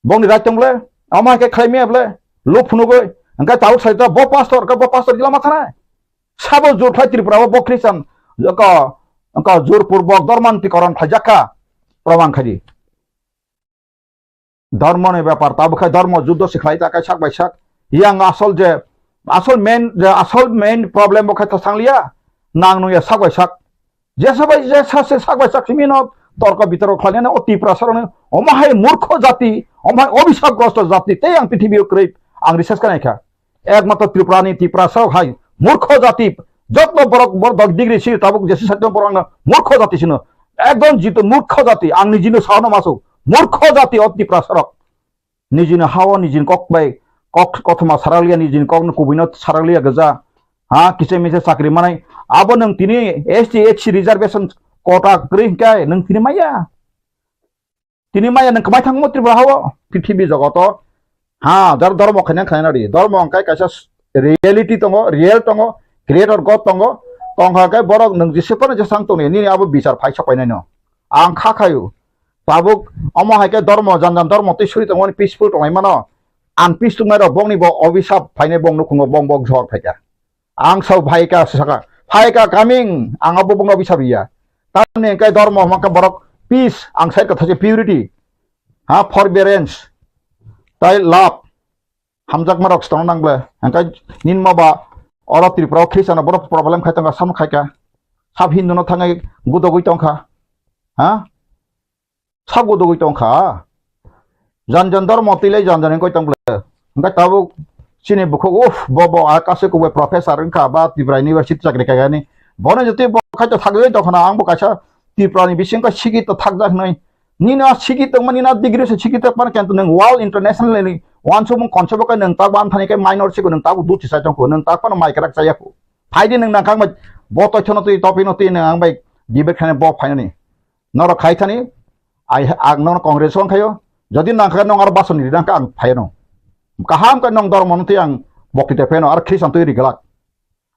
बंनि रायतंले आमाय के खायमेबले लुब फुनुगै अंका ताउ साइता ब पास्टर जिला माथानाय साबो जुर खाय त्रिपुरा ब ख्रिस्टान अंका जुर पूर्वक धर्मांतिकरण खायजाका प्रमाण खायदि धर्मनि ব্যাপার ताबो खाय धर्म युद्ध सिखाय ताकाय साक बाय साक यां आसल मेन प्रॉब्लम बखाय त सांलिया नांगनु या साक बाय साक जे सासे साक बाय साक सिमिनो तर्क बितर्क खाने ओ Tripura सरने ओमाहाय मूर्ख जाति ओमाहाय अभिशापग्रस्त जाति ते आं पृथ्वीयाव क्रय आं रिसार्च खानायखा एकमात्र Tripura सर हाय मूर्ख जाति जत्न बरक डिग्री सि ताबुक जेसे सत्य बरंग मूर्ख जाति सिनो एकदम जितो मूर्ख जाति आं निजिनो सावनो मासो मूर्ख जाति ओ Tripura सर निजिनो हाव निजिन ककबाय कथमा सारालिया निजिन ककन कुबिनो सारालिया गजा हा किसे मिसे साख्रि मानाय आबो नों तिनि ST HC reservation quota green काय नों तिनि माया नों कमाय थांगो Tripura हाव पृथ्वी जगत हा धर्म खायना खायनारि धर्म अंकाय कायसा रियलिटी तंगो रियल तंगो क्रिएटर गॉड तंगो तंगा काय बरक नों जेसेपन जेसां तंनि नि आबो बिचार फाय सपायनाय न आं खाखायो ताबुक अमहाय के धर्म जानजान धर्म तिसुरि तंगो पीसफुल तंगाय मानो आन पीस तुंनाय बंनि ब अभिशाप फायनाय बंनो खुंगो बंग झर फायका आं साव भायका सका फायका कामिं आं आबो बंग अभिशापिया ताने काय धर्म माका बरक पीस आं साइड कथा प्यूरिटी हा फॉरबेरेंस ताय लाभ हमजाक मारक स्टोन नांगले अंका निनमाबा और Tripura ख्रिस्टान बरक प्रॉब्लम खायतंगा साम खायका साब हिन्दु न थाङै गुदगै तंखा हा साब गुदगै तंखा जानजन धर्म तिलै जानजन गय तंगले अंका ताबो सिने बुखो उफ बबो आकासे को प्रोफेसर अंका बा Tripura यूनिवर्सिटी चाकरि खायगानि बने जति बखायत थागै दखना आंबो कासा Tripura नि बिसिंका सिगित थागजाक नै निना सिगित मानिना डिग्री से सिगित पर केंतु नों वर्ल्ड इंटरनेशनल वन सुबुं कनसेप्ट का नों ताक बान थानिके माइनर सिगो नों ताक दुति साइतंखौ नों ताक पन माइक्राक जायाखौ फायदि नों नाखां बाय बतय थनति टपिनति नों आं बाय डिबेट खाने ब फायनानि नर खायथानि आं नर कांग्रेस वन खायो जदि नाखा नंग आर बासनि रिदांका आं फायनो काहाम का नंग धर्मनति आं बकिते फेनो आर ख्रिस्टान तै रिगलाक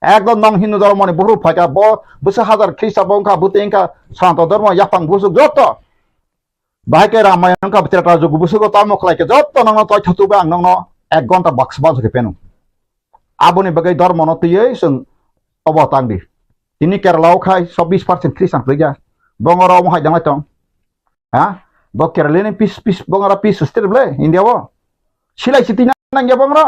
एकदम नंग हिन्दु धर्मनि बहु फायका ब बस हजार ख्रिस्टा बंका बुतेंका शांत धर्म यापां बुसु जत बाहायके रामायण का भितर जो बुसुगो तामो खलायके जत नंग तय थतुबा आं नंग 1 घंटा बक्स बाजुके फेनो आबोनि बगै धर्म नतियै जों अबतांदि तिनि केरलाव खाय 26% ख्रिस्टान फैगा बंगराव महाय दांलाय तं हा ब केरलेनि पिस बंगरा पिस स्टेटले इंडियाव सिलाय सितिना नांगे बंगरा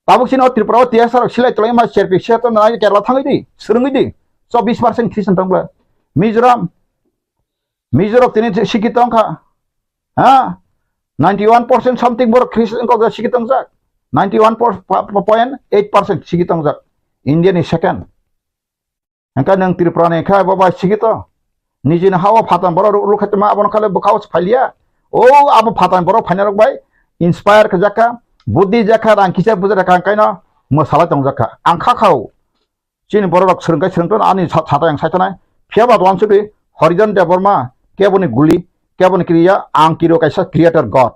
ताबुकसिन Tripura तियासार सिलाय तलाय मा सेरपि सेत नाय केरला थांगैदि सुरुंगैदि 26% ख्रिस्टान तंबा मिजोरम तिनि सिकितंखा हा 91% समथिंग बर ख्रिस्टान को सिकितंजाक 91.8% सिकितंजाक इंडियानि सेकेंड अंका नों Tripura नि खा बाबा सिकित निजिन हावा फातान बर रुखतमा आबन खाले बखावस फालिया ओ आबो फातान बर फाइनारक बाय इंस्पायर खजाका बुद्धि जाखा रांखिसा बुजा राखा कायना मसाला तंजाका आं खाखाव चिन बरक सोरंगाय सोरंतन आनि साथा आं सायथनाय Fiaba to answer be Horizon de Burma, Kevin Guli, Kevin Kriya, Ankiro Kaisa, Creator God.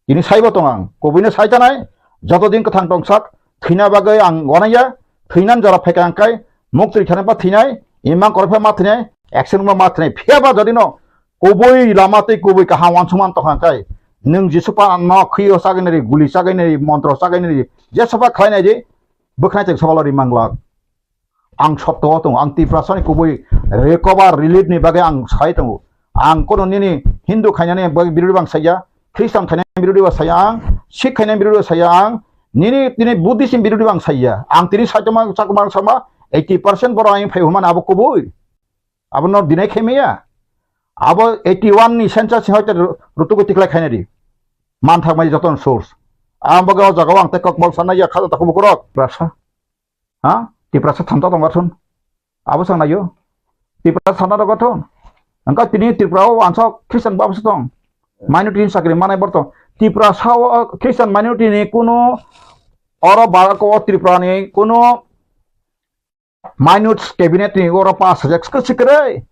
Ini Saibatongang, Kobina Saitanai, Jotodin Katang Tongsak, Tina Bagay Ang Wanaya, Tinan Jara Pekankai, Mokri Tanapa Tinai, Imang Korpa Matine, Axenuma Matine, Fiaba Dodino, Koboi Lamate Kobi Kahawan Suman Tohankai, Nung Jisupa and Mark Kio Saganary, Guli Saganary, Montro Saganary, Jesapa Kleinaji, Buknatic Salary Manglak. Ang shop to ang tiprasani kubui recover relief ni bagai ang saitangu ang kono nini Hindu kanyane bagi biru bang saya Kristen kanyane biru bang saya Sikh kanyane biru saya nini Buddhism biru bang saya ang tini sajama sakumar sama 80% borang yang payuman abo kubui abo no dinai kemia abo 81 ni sensa sihote rutuku tiklai kanyari manthak mai joton source ang bagaw jagawang tekok bol sana ya khata taku bukurok rasa ha Tiprasa Santa Tongaton. Abusang nayo. Tiprasa Santa Tongaton. Angka tini Tiprao ansok Christian Babstong. Minority sakri mana borto. Tiprasa Christian minority ni kuno oro barako Tripura ni kuno minutes cabinet ni oro pas sajak sekre.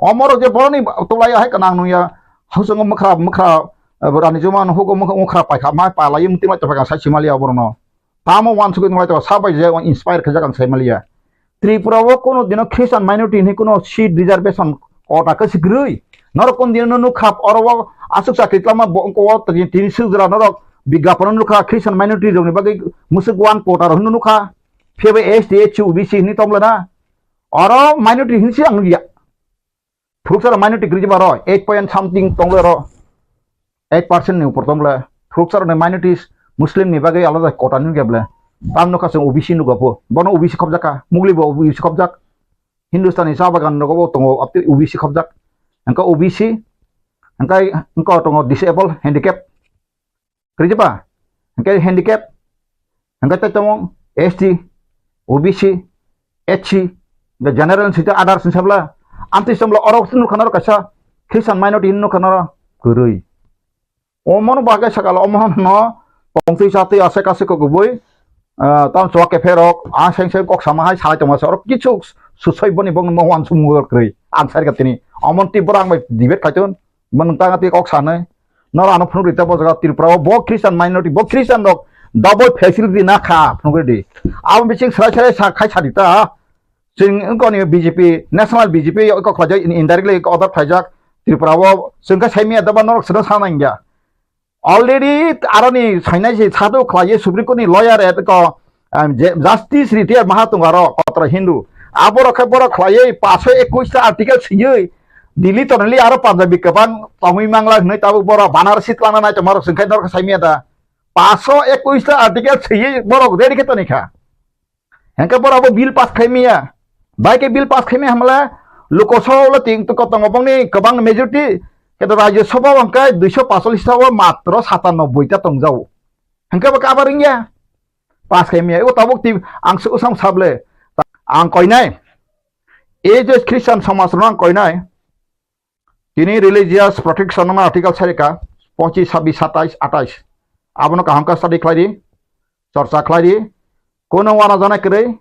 Omoro je boroni tulaya hai kanang nuya. Hausung mukra berani cuman hukum mukra pai kamai palai mungkin macam pakai saya cimalia borno. Tamo wan suku ngwai to sabai je inspire khajakan saimalia Tripura wo kono dino Christian minority ni kono seat reservation kota ka sigrui nor kon dino nu khap orwo asuk sakri klama ko tin sujra nor bigapan nu kha Christian minority joni bagai musuk wan kota ro nu kha phebe ST UBC ni tomlana oro minority hinsi ang ya Phruksar minority griji baro 8 point something tonglero 8% ni upor tomla Phruksar ne minorities Muslim ni bagai alada kota ni gabla tamno ka sung OBC nu gapo bono OBC khobjaka mugli bo OBC khobjak Hindustani sabagan no go tongo apti OBC khobjak angka OBC angkai angka tongo disabled handicap kerja angkai handicap angka tongo ST OBC HC the general sita adar sabla anti samla orok nu khanar kasa Christian minority nu khanar kurui omono bagai sakala omono no Pongsi sate ase kase ko guboi tam chok ke ferok a seng seng kok sama hai sai tama sorok kichu susoi boni bong mo wan sumur krei ansar katini amon ti borang mai dibet kaiton menentang ati kok sanai nor anu phnu rita bo jaga Tripura bo Christian minority bo Christian dok double facility na kha phnu di am biching sara sa khai sadita sing ko ni BJP national BJP ko khaja indirectly ko other phajak Tripura bo singka saimia daba nor sera sanangya already arani sainai sadu khlaye Supreme Court ni lawyer et ko justice ritiar mahatungaro kotra Hindu aboro khaboro khlaye 521 article siyei Dili tonali aro Punjabi kabang tami mangla hnai tabu boro Banarsi tlana na chamar singkai dor saimia da 521 article siyei boro dedi ke tonika hengka boro abo bill pass khaimia bai ke bill pass khaimia hamla lokosaw la ting to kotong obong ni kabang majority Ketua Rajya Sabha angka 245 tawa matro 97 ta tongjau. Angka ba kabaringnya? Pas kemia itu tabuk ti ang usang sable. Ang koinai. Ages Christian samasrang koinai. Kini religious protection nama artikel sarika 25 26 27 28. Abono ka hangka study Khlaidi. Chorcha Khlaidi. Kono wana jana kre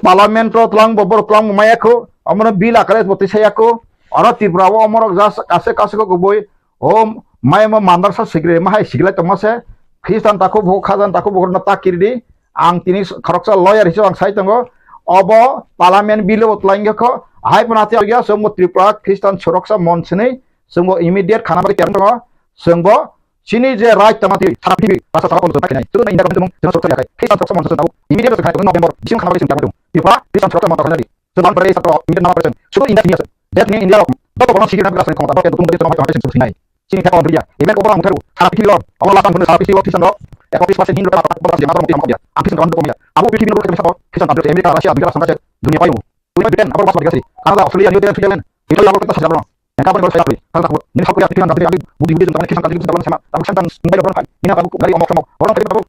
parliament ro tlang bobor tlang mayako amono bill akare boti sayako Ora Tripura wo omorok jas ase kase ko guboi om mai ma mandar sa sigre ma hai sigla tomase Christian taku bo khadan taku bo na takirdi ang tini kharoksa lawyer hiso ang sai tango obo parliament bill otlainge ko hai panate agya sombo Tripura Christian suraksa monsne sombo immediate khana bagi tiang tango sombo sini je right tamati tharapi pasa thara konso takinai tu na inda kamtong tino suraksa yakai Christian suraksa monsne tabu immediate khana ko November bisim khana bagi sim tabu Tripura Christian suraksa monsne tabu sedang pada satu immediate 6% sudah indah ini Deat ni India Toto orang sikit nak berasa kau tak tahu tu tadi tu sini sini kita orang beria event kau orang mungkin harap pilih orang awal lasan benar harap pilih waktu sana ekopis pasien Hindu tak apa pasien atau mungkin apa dia angkis kan tu dia aku pilih minum kita kita tak Amerika Rusia negara sampai dunia payu dunia Britain apa pasal dikasih Kanada Australia New Zealand itu yang kita saja orang yang kau boleh saya pilih kalau tak ini aku ya pikiran tapi budi tentang kisah kan kita sama aku santan menjadi orang ini aku dari omong orang tadi aku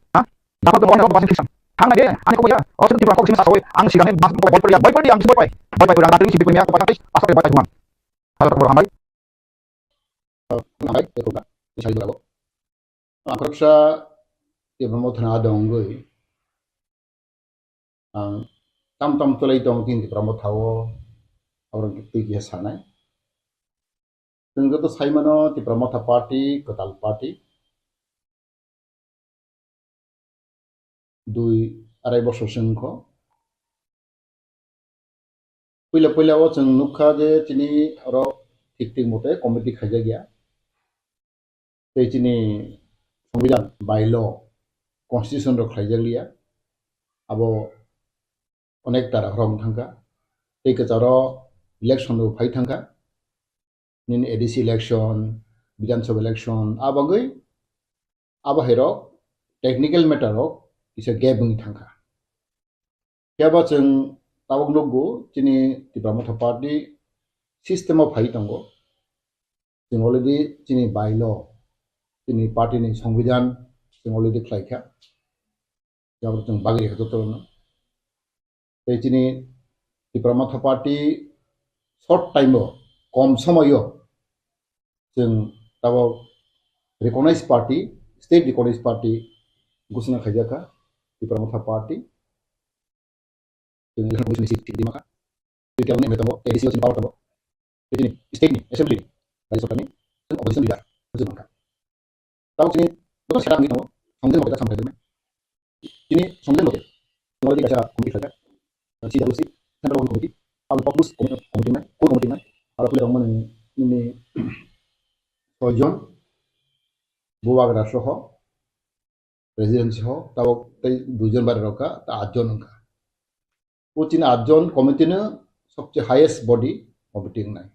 dapat orang apa pasien kisah hang aja ane ko ya orang Tripura kok sini sasoy ang sigahin bas ko boy perdi ang boy udah nanti si punya ko pakai asal boy cuma hal terburuk hambai hambai itu enggak bisa juga kok aku rasa dia mau thana dong gue tam tulai dong tin Tripura mau tahu orang tiga sana tengah tu saya mana Tripura Mata Party Ketal Party 2-2.5 বছর সংখ্য পইলা जों नुखा जे तिनी रो ठीक मते committee खाइजा गया ते तिनी संविधान by law constitution रो खाइजा लिया अब अनेक तारा रंग थांगा ते कचारो इलेक्शन रो फाइ थांगा निन एडीसी इलेक्शन विधानसभा इलेक्शन आबागै आबा हेरो टेक्निकल मैटर रो इसे गेबंग थांगा केबा जों तावक लोगो तिनी Tripura Mata Party system of फाइ थांगो जों अलरेडी तिनी बाय लॉ तिनी पार्टी नि संविधान जों अलरेडी खाइखा जाब जों बागै खतोरनो ते तिनी Tripura Mata Party short time कम समय जों तावक recognized party state recognized party घोषणा खाइजाखा Tripura Mata Party जों इलेक्शन कमिसन सिट टिक दिमाखा itu yang ini tahu edisi sini power tahu jadi ini state ni assembly dari soal ni itu opposition leader itu mangka tahu sini betul sekarang gitu sambil mau kita sampai dengan ini sambil mau mulai dikasih komite saja si dalusi central komite kalau fokus komite mana kalau boleh orang ini sojon buat rasoh presiden soh tahu tujuan baru roka tak ajon angka वो 8 জন committee ने सबसे highest body operating नहीं